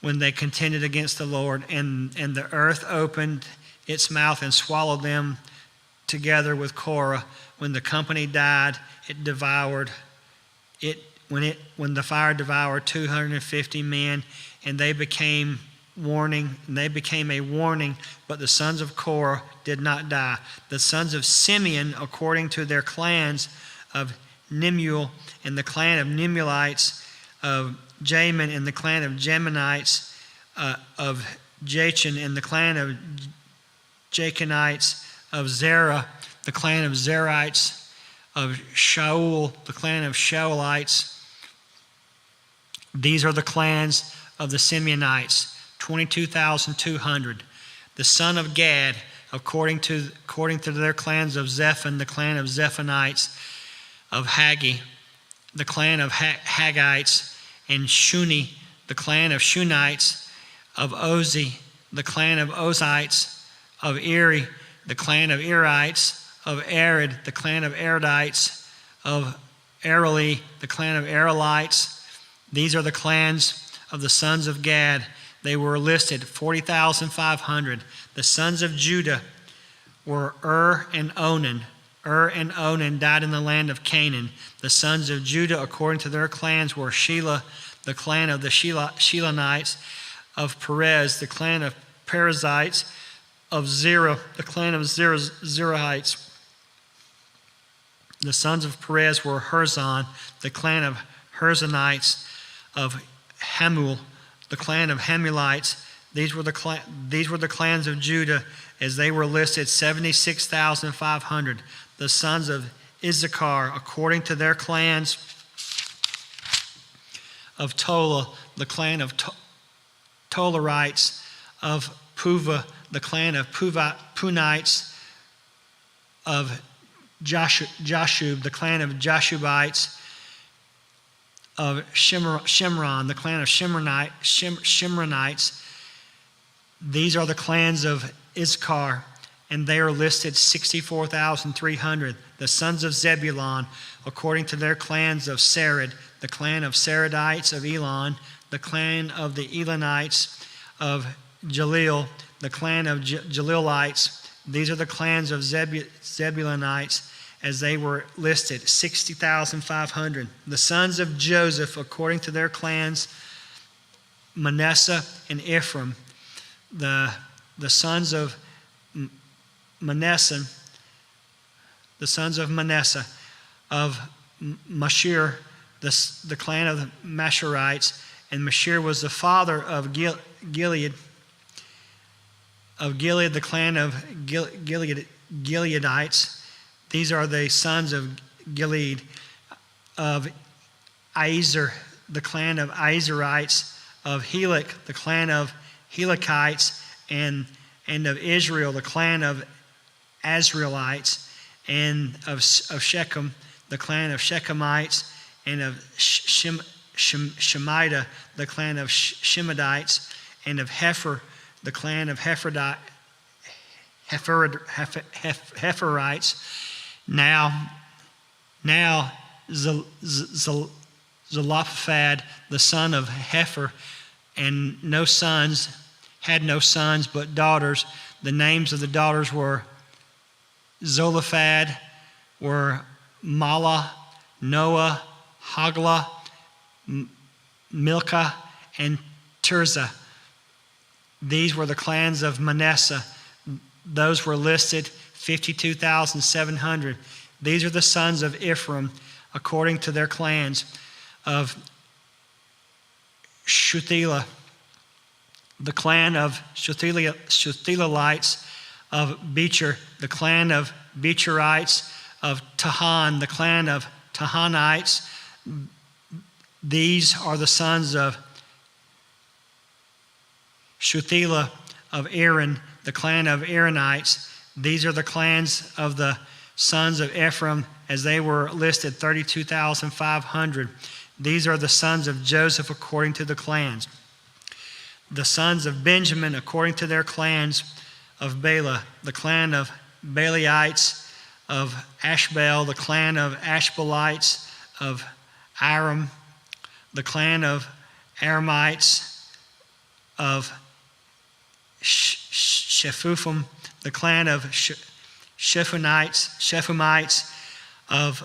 when they contended against the Lord. And the earth opened its mouth and swallowed them together with Korah. When the company died, it devoured it. When the fire devoured 250 men, and they became a warning, but the sons of Korah did not die. The sons of Simeon, according to their clans, of Nemuel, and the clan of Nemuelites, of Jamin, and the clan of Jaminites, of Jachin, and the clan of Jachanites, of Zerah, the clan of Zerites, of Shaul, the clan of Shaulites. These are the clans of the Simeonites, 22,200. The son of Gad, according to their clans, of Zephon, the clan of Zephonites, of Haggi, the clan of Haggites, and Shuni, the clan of Shunites, of Ozi, the clan of Ozites, of Eri, the clan of Erites, of Arid, the clan of Aridites, of Areli, the clan of Arelites. These are the clans of the sons of Gad. They were listed 40,500. The sons of Judah were and Onan. And Onan died in the land of Canaan. The sons of Judah, according to their clans, were Shelah, the clan of the Shelonites, of Perez, the clan of Perizzites, of Zerah, the clan of Zerahites. The sons of Perez were Herzon, the clan of Herzonites, of Hamul, the clan of Hamulites. These were the clans of Judah, as they were listed, 76,500. The sons of Issachar, according to their clans, of Tola, the clan of Tolarites, of Puva, the clan of Punites, of Jashub, the clan of Jashubites, of Shimron, the clan of Shimronites. These are the clans of Issachar, and they are listed 64,300. The sons of Zebulon, according to their clans, of Sarid, the clan of Saridites, of Elon, the clan of the Elonites, of Jaleel, the clan of Jaleelites. These are the clans of Zebulonites, as they were listed, 60,500. The sons of Joseph, according to their clans, Manasseh and Ephraim. The sons of Manasseh, of Mashir, the clan of the Masherites, and Mashir was the father of Gilead, the clan of Gileadites. These are the sons of Gilead, of Azer, the clan of Azerites, of Helek, the clan of Helekites, and of Israel, the clan of Azraelites, and of Shechem, the clan of Shechemites, and of Shemida, the clan of Shemadites, and of Hepher, the clan of Hepherites. Now Zelophehad, the son of Hepher, and had no sons but daughters. The names of the daughters were Zelophehad, were Mala, Noah, Hagla, Milcah, and Tirzah. These were the clans of Manasseh. Those were listed 52,700. These are the sons of Ephraim, according to their clans, of Shuthelah, the clan of Shuthelalites, of Becher, the clan of Becherites, of Tahan, the clan of Tahanites. These are the sons of Shuthelah, of Aaron, the clan of Aaronites. These are the clans of the sons of Ephraim, as they were listed, 32,500. These are the sons of Joseph according to the clans. The sons of Benjamin according to their clans, of Bela, the clan of Balaites, of Ashbel, the clan of Ashbelites, of Aram, the clan of Aramites, of Shephuphim, the clan of Shephamites, of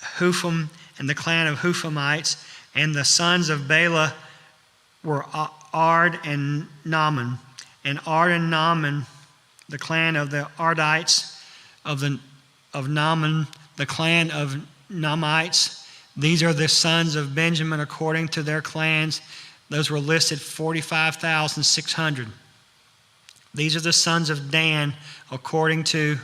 Hupham, and the clan of Huphamites. And the sons of Bela were Ard and Naaman. And Ard and Naaman, the clan of the Ardites, of Naaman, the clan of Naamites. These are the sons of Benjamin according to their clans. Those were listed 45,600. These are the sons of Dan according to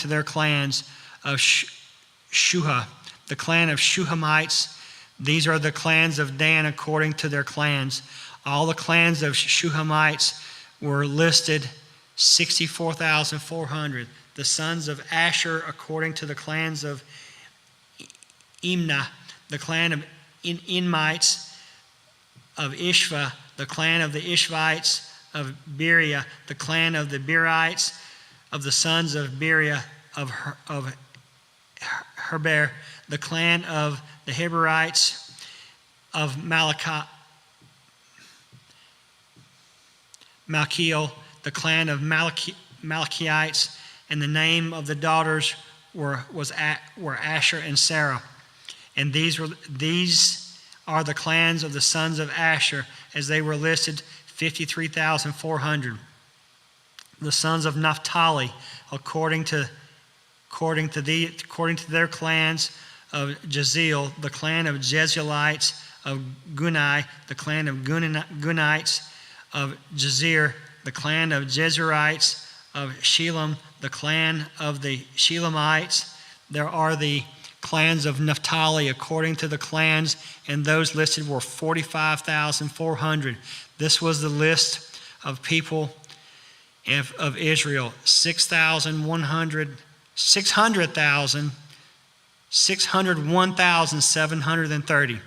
their clans, of Shuha, the clan of Shuhamites. These are the clans of Dan according to their clans. All the clans of Shuhamites were listed 64,400. The sons of Asher according to the clans of Imnah, the clan of Inmites, of Ishva, the clan of the Ishvites, of Berea, the clan of the Berites, of the sons of Berea, of Heber, the clan of the Heberites, of Malchiel, the clan of Malachites, and the name of the daughters were Asher and Sarah. And these are the clans of the sons of Asher, as they were listed, 53,400. The sons of Naphtali, according to their clans, of Jeziel, the clan of Jezielites, of Gunai, the clan of Gunites, of Jazer, the clan of Jezerites, of Shelem, the clan of the Shelemites. There are the clans of Naphtali according to the clans, and those listed were 45,400. This was the list of people of Israel, 601,730.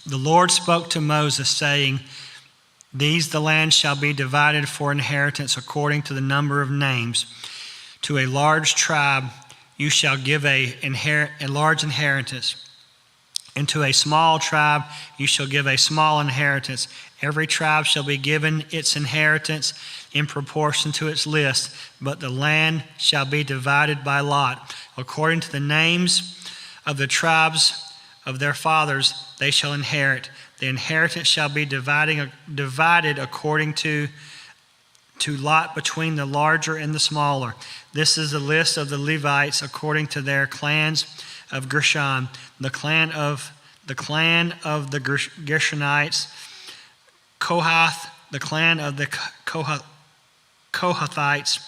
The Lord spoke to Moses, saying, "These the land shall be divided for inheritance according to the number of names. To a large tribe you shall give a large inheritance, and to a small tribe you shall give a small inheritance. Every tribe shall be given its inheritance in proportion to its list, but the land shall be divided by lot. According to the names of the tribes of their fathers, they shall inherit. The inheritance shall be divided according to lot between the larger and the smaller. This is the list of the Levites according to their clans of Gershon, the clan of the Gershonites, Kohath, the clan of the Kohathites,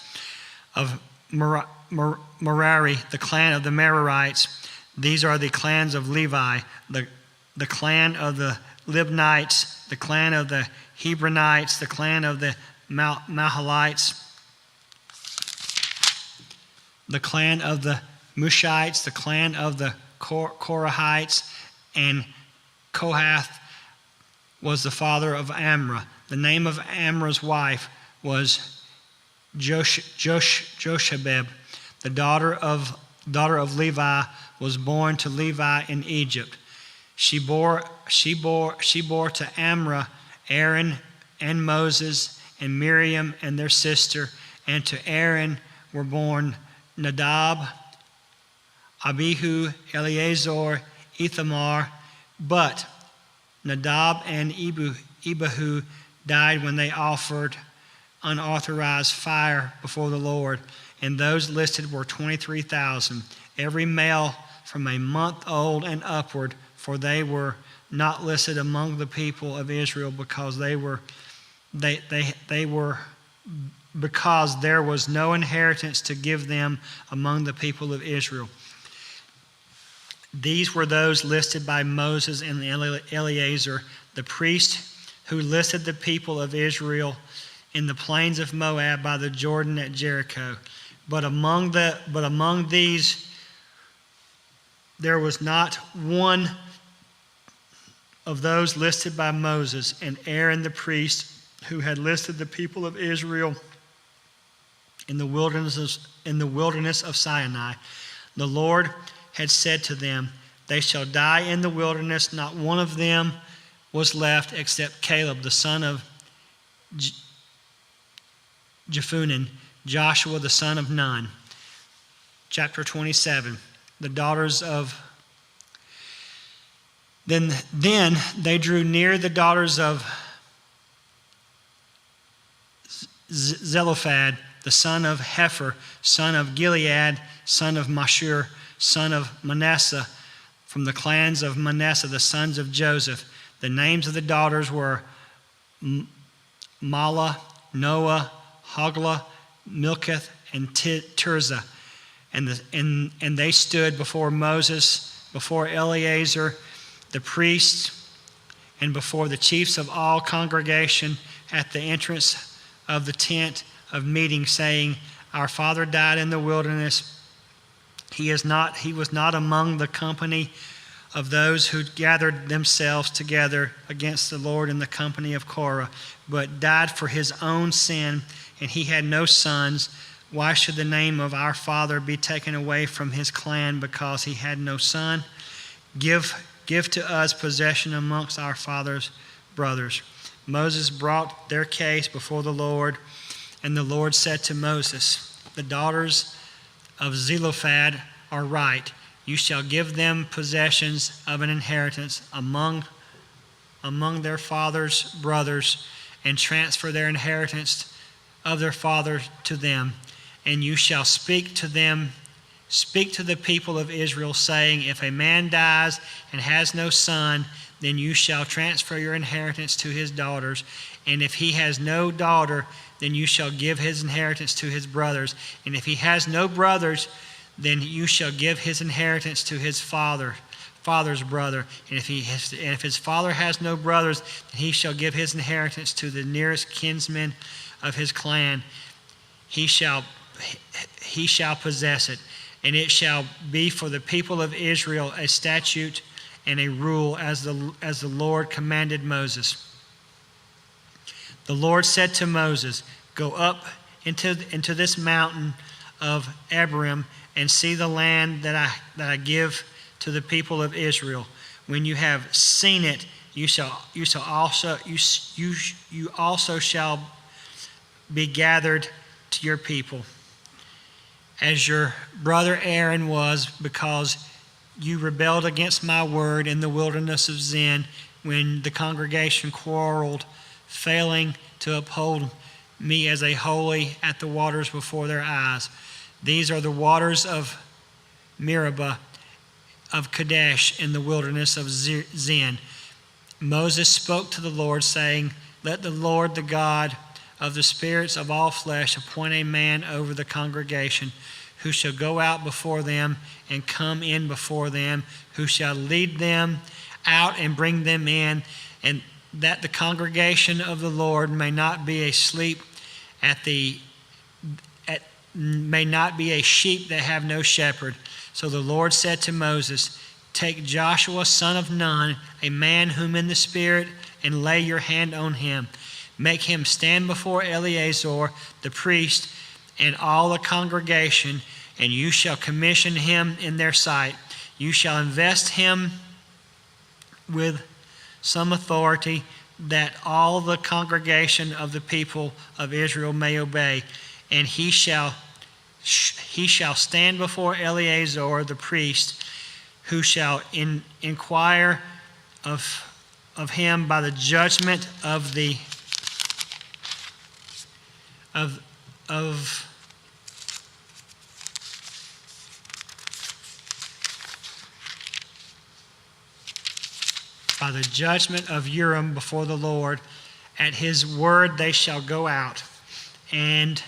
of Merari, the clan of the Merarites. These are the clans of Levi, the clan of the Libnites, the clan of the Hebronites, the clan of the Mahalites, the clan of the Mushites, the clan of the Korahites, and Kohath was the father of Amrah. The name of Amrah's wife was Joshabeb. The daughter of Levi was born to Levi in Egypt. She bore to Amrah Aaron and Moses and Miriam and their sister, and to Aaron were born Nadab, Abihu, Eleazar, Ithamar. But Nadab and Abihu died when they offered unauthorized fire before the Lord, and those listed were 23,000, every male from a month old and upward, for they were not listed among the people of Israel because because there was no inheritance to give them among the people of Israel. These were those listed by Moses and Eleazar, the priest, who listed the people of Israel in the plains of Moab by the Jordan at Jericho. But among these there was not one of those listed by Moses and Aaron the priest, who had listed the people of Israel in the wilderness of Sinai. The Lord had said to them, "They shall die in the wilderness. Not one of them was left except Caleb, the son of Jephunneh, Joshua, the son of Nun." Chapter 27. The daughters of... Then they drew near, the daughters of Zelophehad, the son of Hepher, son of Gilead, son of Mashur, son of Manasseh, from the clans of Manasseh, the sons of Joseph. The names of the daughters were Mahlah, Noah, Hoglah, Milcah, and Tirzah. And they stood before Moses, before Eleazar the priest, and before the chiefs of all congregation at the entrance of the tent of meeting, saying, Our father died in the wilderness. He was not among the company of those who gathered themselves together against the Lord in the company of Korah, but died for his own sin, and he had no sons. Why should the name of our father be taken away from his clan because he had no son? Give to us possession amongst our father's brothers. Moses brought their case before the Lord, and the Lord said to Moses, the daughters of Zelophehad are right. You shall give them possessions of an inheritance among their father's brothers, and transfer their inheritance of their father to them. And you shall speak to the people of Israel, saying, if a man dies and has no son, then you shall transfer your inheritance to his daughters. And if he has no daughter, then you shall give his inheritance to his brothers. And if he has no brothers, then you shall give his inheritance to his father's brother. And if his father has no brothers, then he shall give his inheritance to the nearest kinsman of his clan. He shall possess it, and it shall be for the people of Israel a statute and a rule as the Lord commanded Moses. The Lord said to Moses, go up into this mountain of Abram and see the land that I give to the people of Israel. When you have seen it, you also shall be gathered to your people, as your brother Aaron was, because you rebelled against my word in the wilderness of Zin, when the congregation quarreled, failing to uphold me as a holy at the waters before their eyes. These are the waters of Meribah of Kadesh in the wilderness of Zin. Moses spoke to the Lord, saying, let the Lord, the God of the spirits of all flesh, appoint a man over the congregation, who shall go out before them and come in before them, who shall lead them out and bring them in, and that the congregation of the Lord may not be asleep may not be a sheep that have no shepherd. So the Lord said to Moses, take Joshua son of Nun, a man whom in the Spirit, and lay your hand on him. Make him stand before Eleazar the priest and all the congregation, and you shall commission him in their sight. You shall invest him with some authority, that all the congregation of the people of Israel may obey. And he shall stand before Eleazar the priest, who shall inquire of him by the judgment by the judgment of Urim before the Lord. At his word they shall go out, and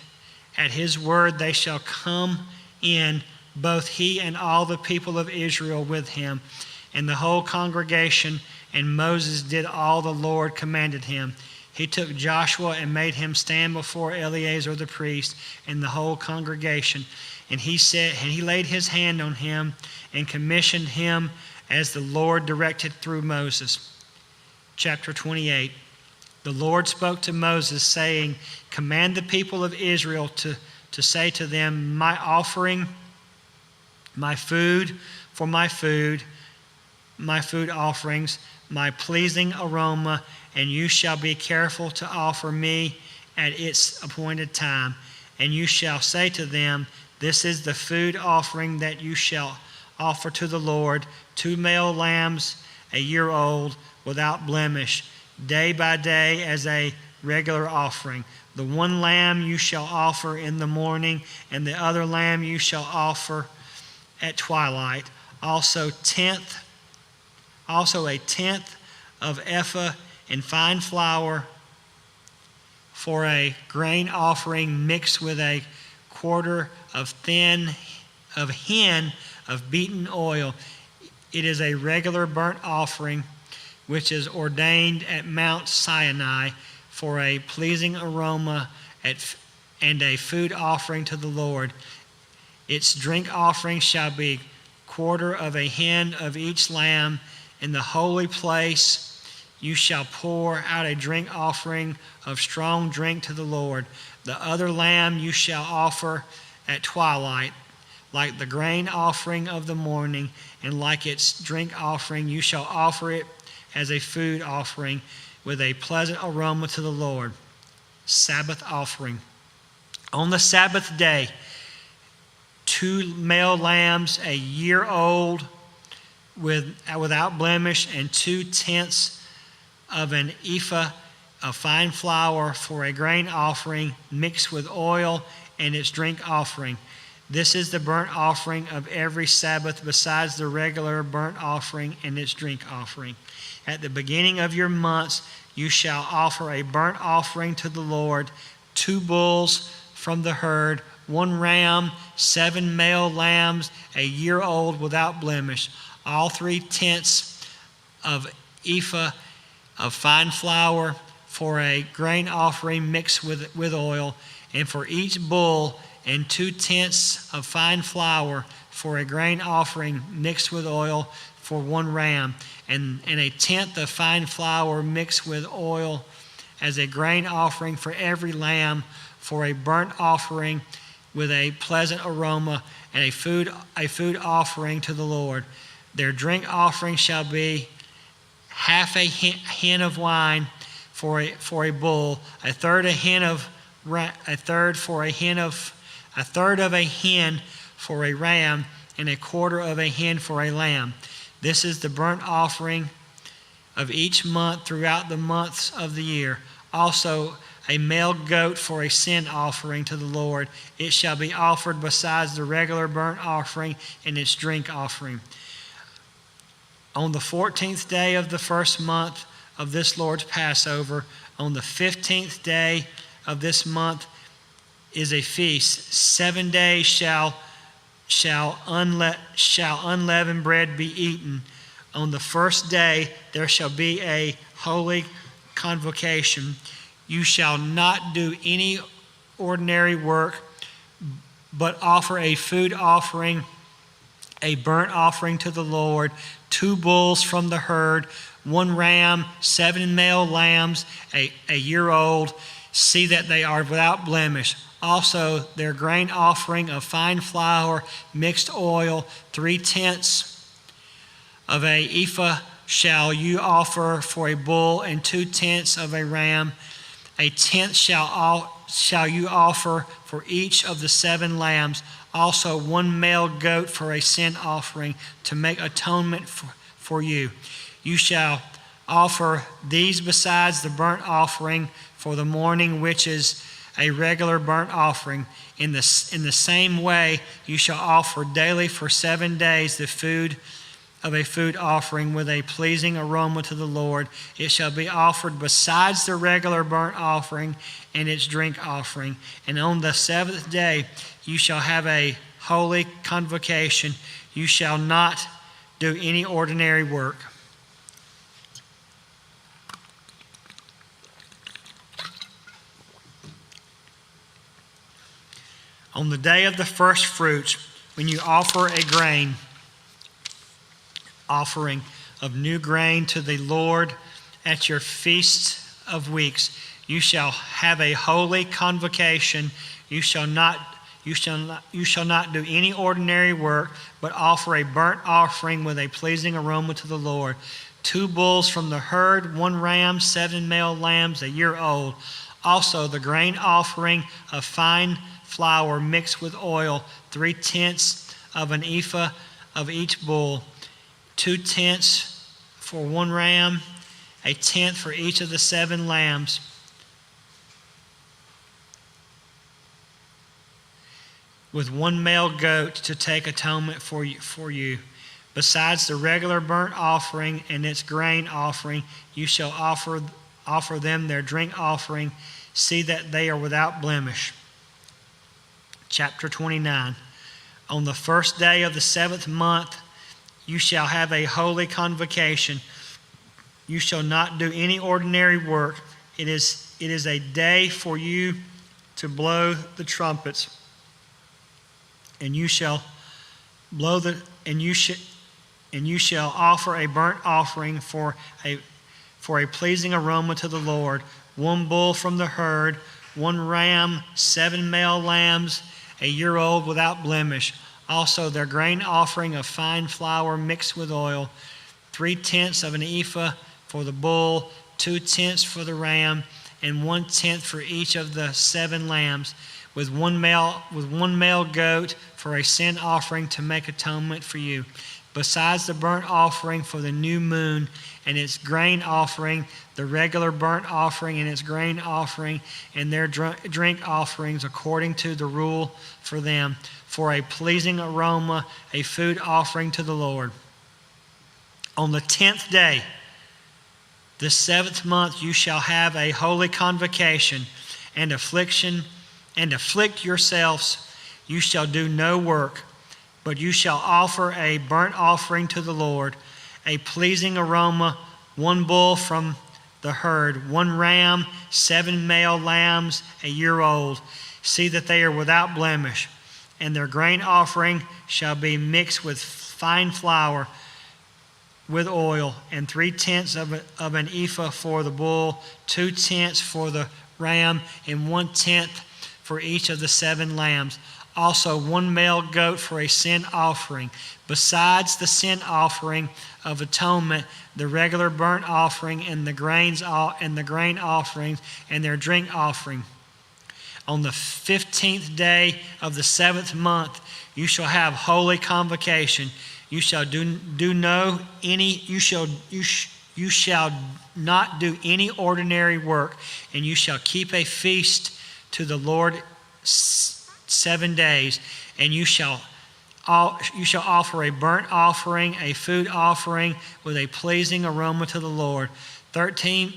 at his word they shall come in, both he and all the people of Israel with him, and the whole congregation. And Moses did all the Lord commanded him. He took Joshua and made him stand before Eleazar the priest and the whole congregation. And he laid his hand on him and commissioned him as the Lord directed through Moses. Chapter 28. The Lord spoke to Moses, saying, command the people of Israel to say to them, my offering, my food for my food offerings, my pleasing aroma, and you shall be careful to offer me at its appointed time. And you shall say to them, this is the food offering that you shall offer to the Lord, 2 male lambs, a year old, without blemish, day by day as a regular offering. The one lamb you shall offer in the morning, and the other lamb you shall offer at twilight. Also a tenth of ephah in fine flour for a grain offering, mixed with a quarter of hin of beaten oil. It is a regular burnt offering, which is ordained at Mount Sinai for a pleasing aroma and a food offering to the Lord. Its drink offering shall be quarter of a hin of each lamb. In the holy place you shall pour out a drink offering of strong drink to the Lord. The other lamb you shall offer at twilight, like the grain offering of the morning, and like its drink offering you shall offer it as a food offering with a pleasant aroma to the Lord. Sabbath offering. On the Sabbath day, 2 male lambs, a year old, without blemish, and 2/10 of an ephah of fine flour for a grain offering mixed with oil and its drink offering. This is the burnt offering of every Sabbath besides the regular burnt offering and its drink offering. At the beginning of your months you shall offer a burnt offering to the Lord, 2 bulls from the herd, 1 ram, 7 male lambs, a year old without blemish, all 3/10 of ephah of fine flour for a grain offering mixed with oil, and for each bull, and 2/10 of fine flour for a grain offering mixed with oil for 1 ram, and 1/10 of fine flour mixed with oil as a grain offering for every lamb, for a burnt offering with a pleasant aroma, and a food offering to the Lord. Their drink offering shall be half a hin of wine for a bull, a third of a hin for a ram, and a quarter of a hin for a lamb. This is the burnt offering of each month throughout the months of the year. Also a male goat for a sin offering to the Lord. It shall be offered besides the regular burnt offering and its drink offering. On the 14th day of the first month of this Lord's Passover, on the 15th day of this month is a feast. 7 days shall unleavened bread be eaten. On the first day there shall be a holy convocation. You shall not do any ordinary work, but offer a food offering, a burnt offering to the Lord, 2 bulls from the herd, 1 ram, 7 male lambs, a year old. See that they are without blemish. Also their grain offering of fine flour, mixed oil, 3/10 of a ephah shall you offer for a bull, and 2/10 of a ram. 1/10 shall you offer for each of the 7 lambs. Also 1 male goat for a sin offering to make atonement for you. You shall offer these besides the burnt offering for the morning, which is a regular burnt offering. In the same way you shall offer daily for 7 days the food of a food offering with a pleasing aroma to the Lord. It shall be offered besides the regular burnt offering and its drink offering. And on the 7th day you shall have a holy convocation. You shall not do any ordinary work. On the day of the first fruits, when you offer a grain offering of new grain to the Lord at your feast of weeks, you shall have a holy convocation. You shall not do any ordinary work, but offer a burnt offering with a pleasing aroma to the Lord. 2 bulls from the herd, 1 ram, 7 male lambs, a year old. Also the grain offering of fine flour mixed with oil, 3/10 of an ephah of each bull, 2/10 for 1 ram, 1/10 for each of the 7 lambs. With 1 male goat to take atonement for you. Besides the regular burnt offering and its grain offering, you shall offer them their drink offering. See that they are without blemish. Chapter 29. On the first day of the 7th month, you shall have a holy convocation. You shall not do any ordinary work. It is a day for you to blow the trumpets, and you shall blow the and you shall offer a burnt offering for a pleasing aroma to the Lord, 1 bull from the herd, 1 ram, 7 male lambs, a year old without blemish. Also their grain offering of fine flour mixed with oil, 3/10 of an ephah for the bull, 2/10 for the ram, and 1/10 for each of the 7 lambs, with one male goat for a sin offering to make atonement for you. Besides the burnt offering for the new moon and its grain offering, the regular burnt offering and its grain offering, and their drink offerings according to the rule for them, for a pleasing aroma, a food offering to the Lord. On the 10th day, the 7th month, you shall have a holy convocation and afflict yourselves. You shall do no work, but you shall offer a burnt offering to the Lord, a pleasing aroma, 1 bull from the herd, 1 ram, 7 male lambs, a year old. See that they are without blemish. And their grain offering shall be mixed with fine flour with oil, and 3/10 of an ephah for the bull, 2/10 for the ram, and 1/10 for each of the 7 lambs. Also 1 male goat for a sin offering. Besides the sin offering of atonement, the regular burnt offering and the grain offerings and their drink offering. On the 15th day of the 7th month, you shall have holy convocation. You shall you shall not do any ordinary work, and you shall keep a feast to the Lord 7 days, and you shall offer a burnt offering, a food offering with a pleasing aroma to the Lord. 13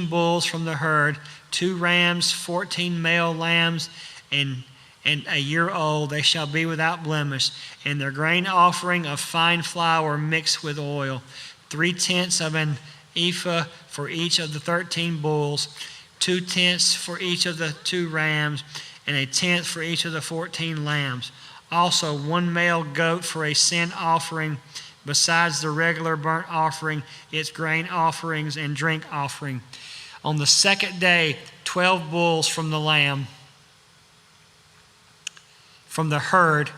bulls from the herd, 2 rams, 14 male lambs, and a year old. They shall be without blemish. And their grain offering of fine flour mixed with oil, 3/10 of an ephah for each of the 13 bulls, 2/10 for each of the 2 rams, and 1/10 for each of the 14 lambs. Also 1 male goat for a sin offering, besides the regular burnt offering, its grain offerings and drink offering. On the 2nd day, 12 bulls from the herd.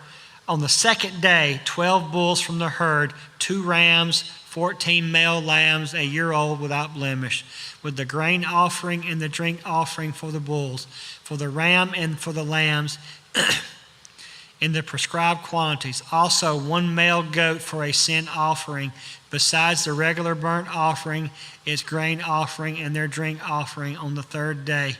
On the 2nd day, 12 bulls from the herd, 2 rams, 14 male lambs, a year old without blemish, with the grain offering and the drink offering for the bulls, for the ram and for the lambs, in the prescribed quantities. Also 1 male goat for a sin offering, besides the regular burnt offering, its grain offering, and their drink offering on the 3rd day.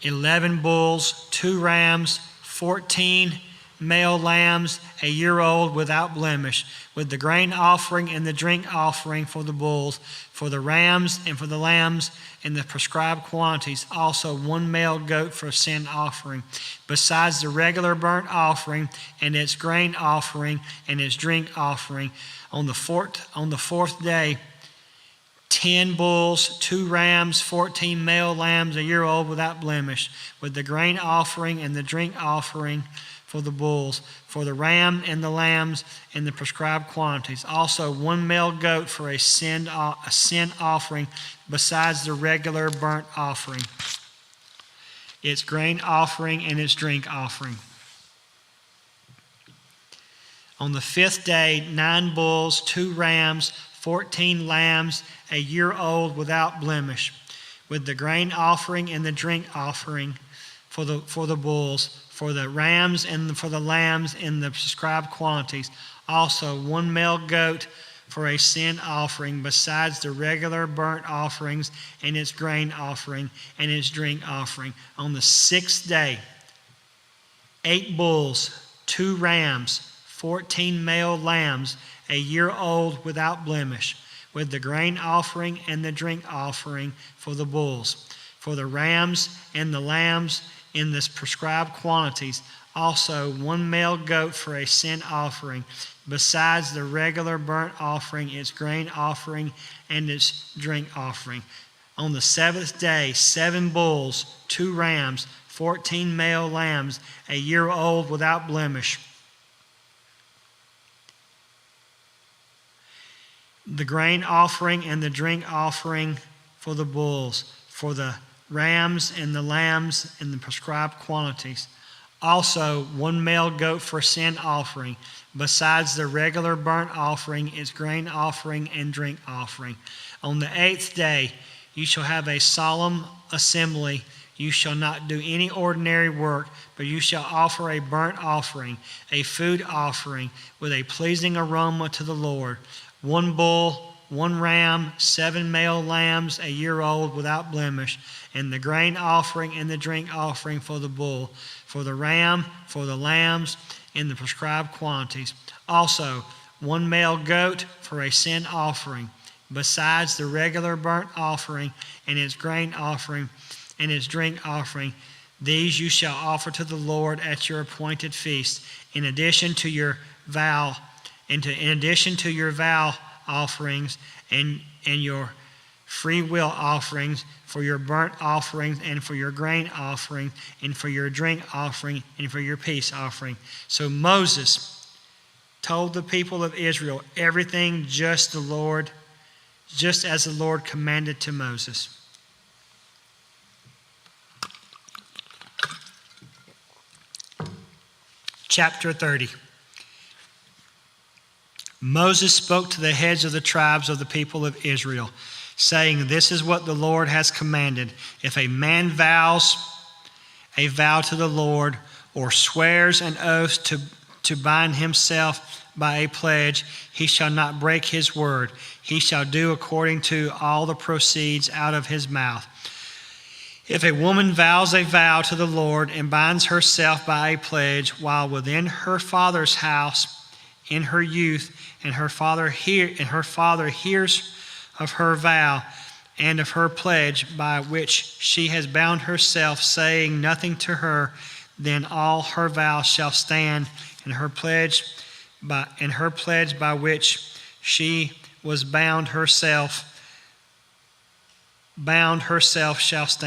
11 bulls, 2 rams, 14 male lambs, a year old without blemish, with the grain offering and the drink offering for the bulls, for the rams and for the lambs in the prescribed quantities. Also 1 male goat for a sin offering, besides the regular burnt offering and its grain offering and its drink offering. On the 4th day, 10 bulls, 2 rams, 14 male lambs, a year old without blemish, with the grain offering and the drink offering for the bulls, for the ram and the lambs in the prescribed quantities. Also 1 male goat for a sin offering, besides the regular burnt offering, its grain offering and its drink offering. On the 5th day, 9 bulls, 2 rams, 14 lambs, a year old without blemish, with the grain offering and the drink offering for the bulls, for the rams and for the lambs in the prescribed quantities. Also 1 male goat for a sin offering, besides the regular burnt offerings and its grain offering and its drink offering. On the 6th day, 8 bulls, 2 rams, 14 male lambs, a year old without blemish, with the grain offering and the drink offering for the bulls, for the rams and the lambs in the prescribed quantities. Also 1 male goat for a sin offering, besides the regular burnt offering, its grain offering, and its drink offering. On the seventh day, 7 bulls, 2 rams, 14 male lambs, a year old without blemish. The grain offering and the drink offering for the bulls, for the rams and the lambs in the prescribed quantities. Also 1 male goat for sin offering, besides the regular burnt offering, its grain offering and drink offering. On the 8th day you shall have a solemn assembly. You shall not do any ordinary work, but you shall offer a burnt offering, a food offering with a pleasing aroma to the Lord. 1 bull, 1 ram, 7 male lambs, a year old without blemish, and the grain offering and the drink offering for the bull, for the ram, for the lambs, in the prescribed quantities. Also 1 male goat for a sin offering, besides the regular burnt offering and its grain offering and its drink offering. These you shall offer to the Lord at your appointed feast, in addition to your vow offerings and your free will offerings, for your burnt offerings and for your grain offering and for your drink offering and for your peace offering. So Moses told the people of Israel everything just as the Lord commanded to Moses. Chapter 30. Moses spoke to the heads of the tribes of the people of Israel, saying, "This is what the Lord has commanded. If a man vows a vow to the Lord or swears an oath to bind himself by a pledge, he shall not break his word. He shall do according to all that proceeds out of his mouth. If a woman vows a vow to the Lord and binds herself by a pledge while within her father's house in her youth, and her father hears of her vow and of her pledge by which she has bound herself, saying nothing to her, then all her vows shall stand, and her pledge by which she was bound herself shall stand.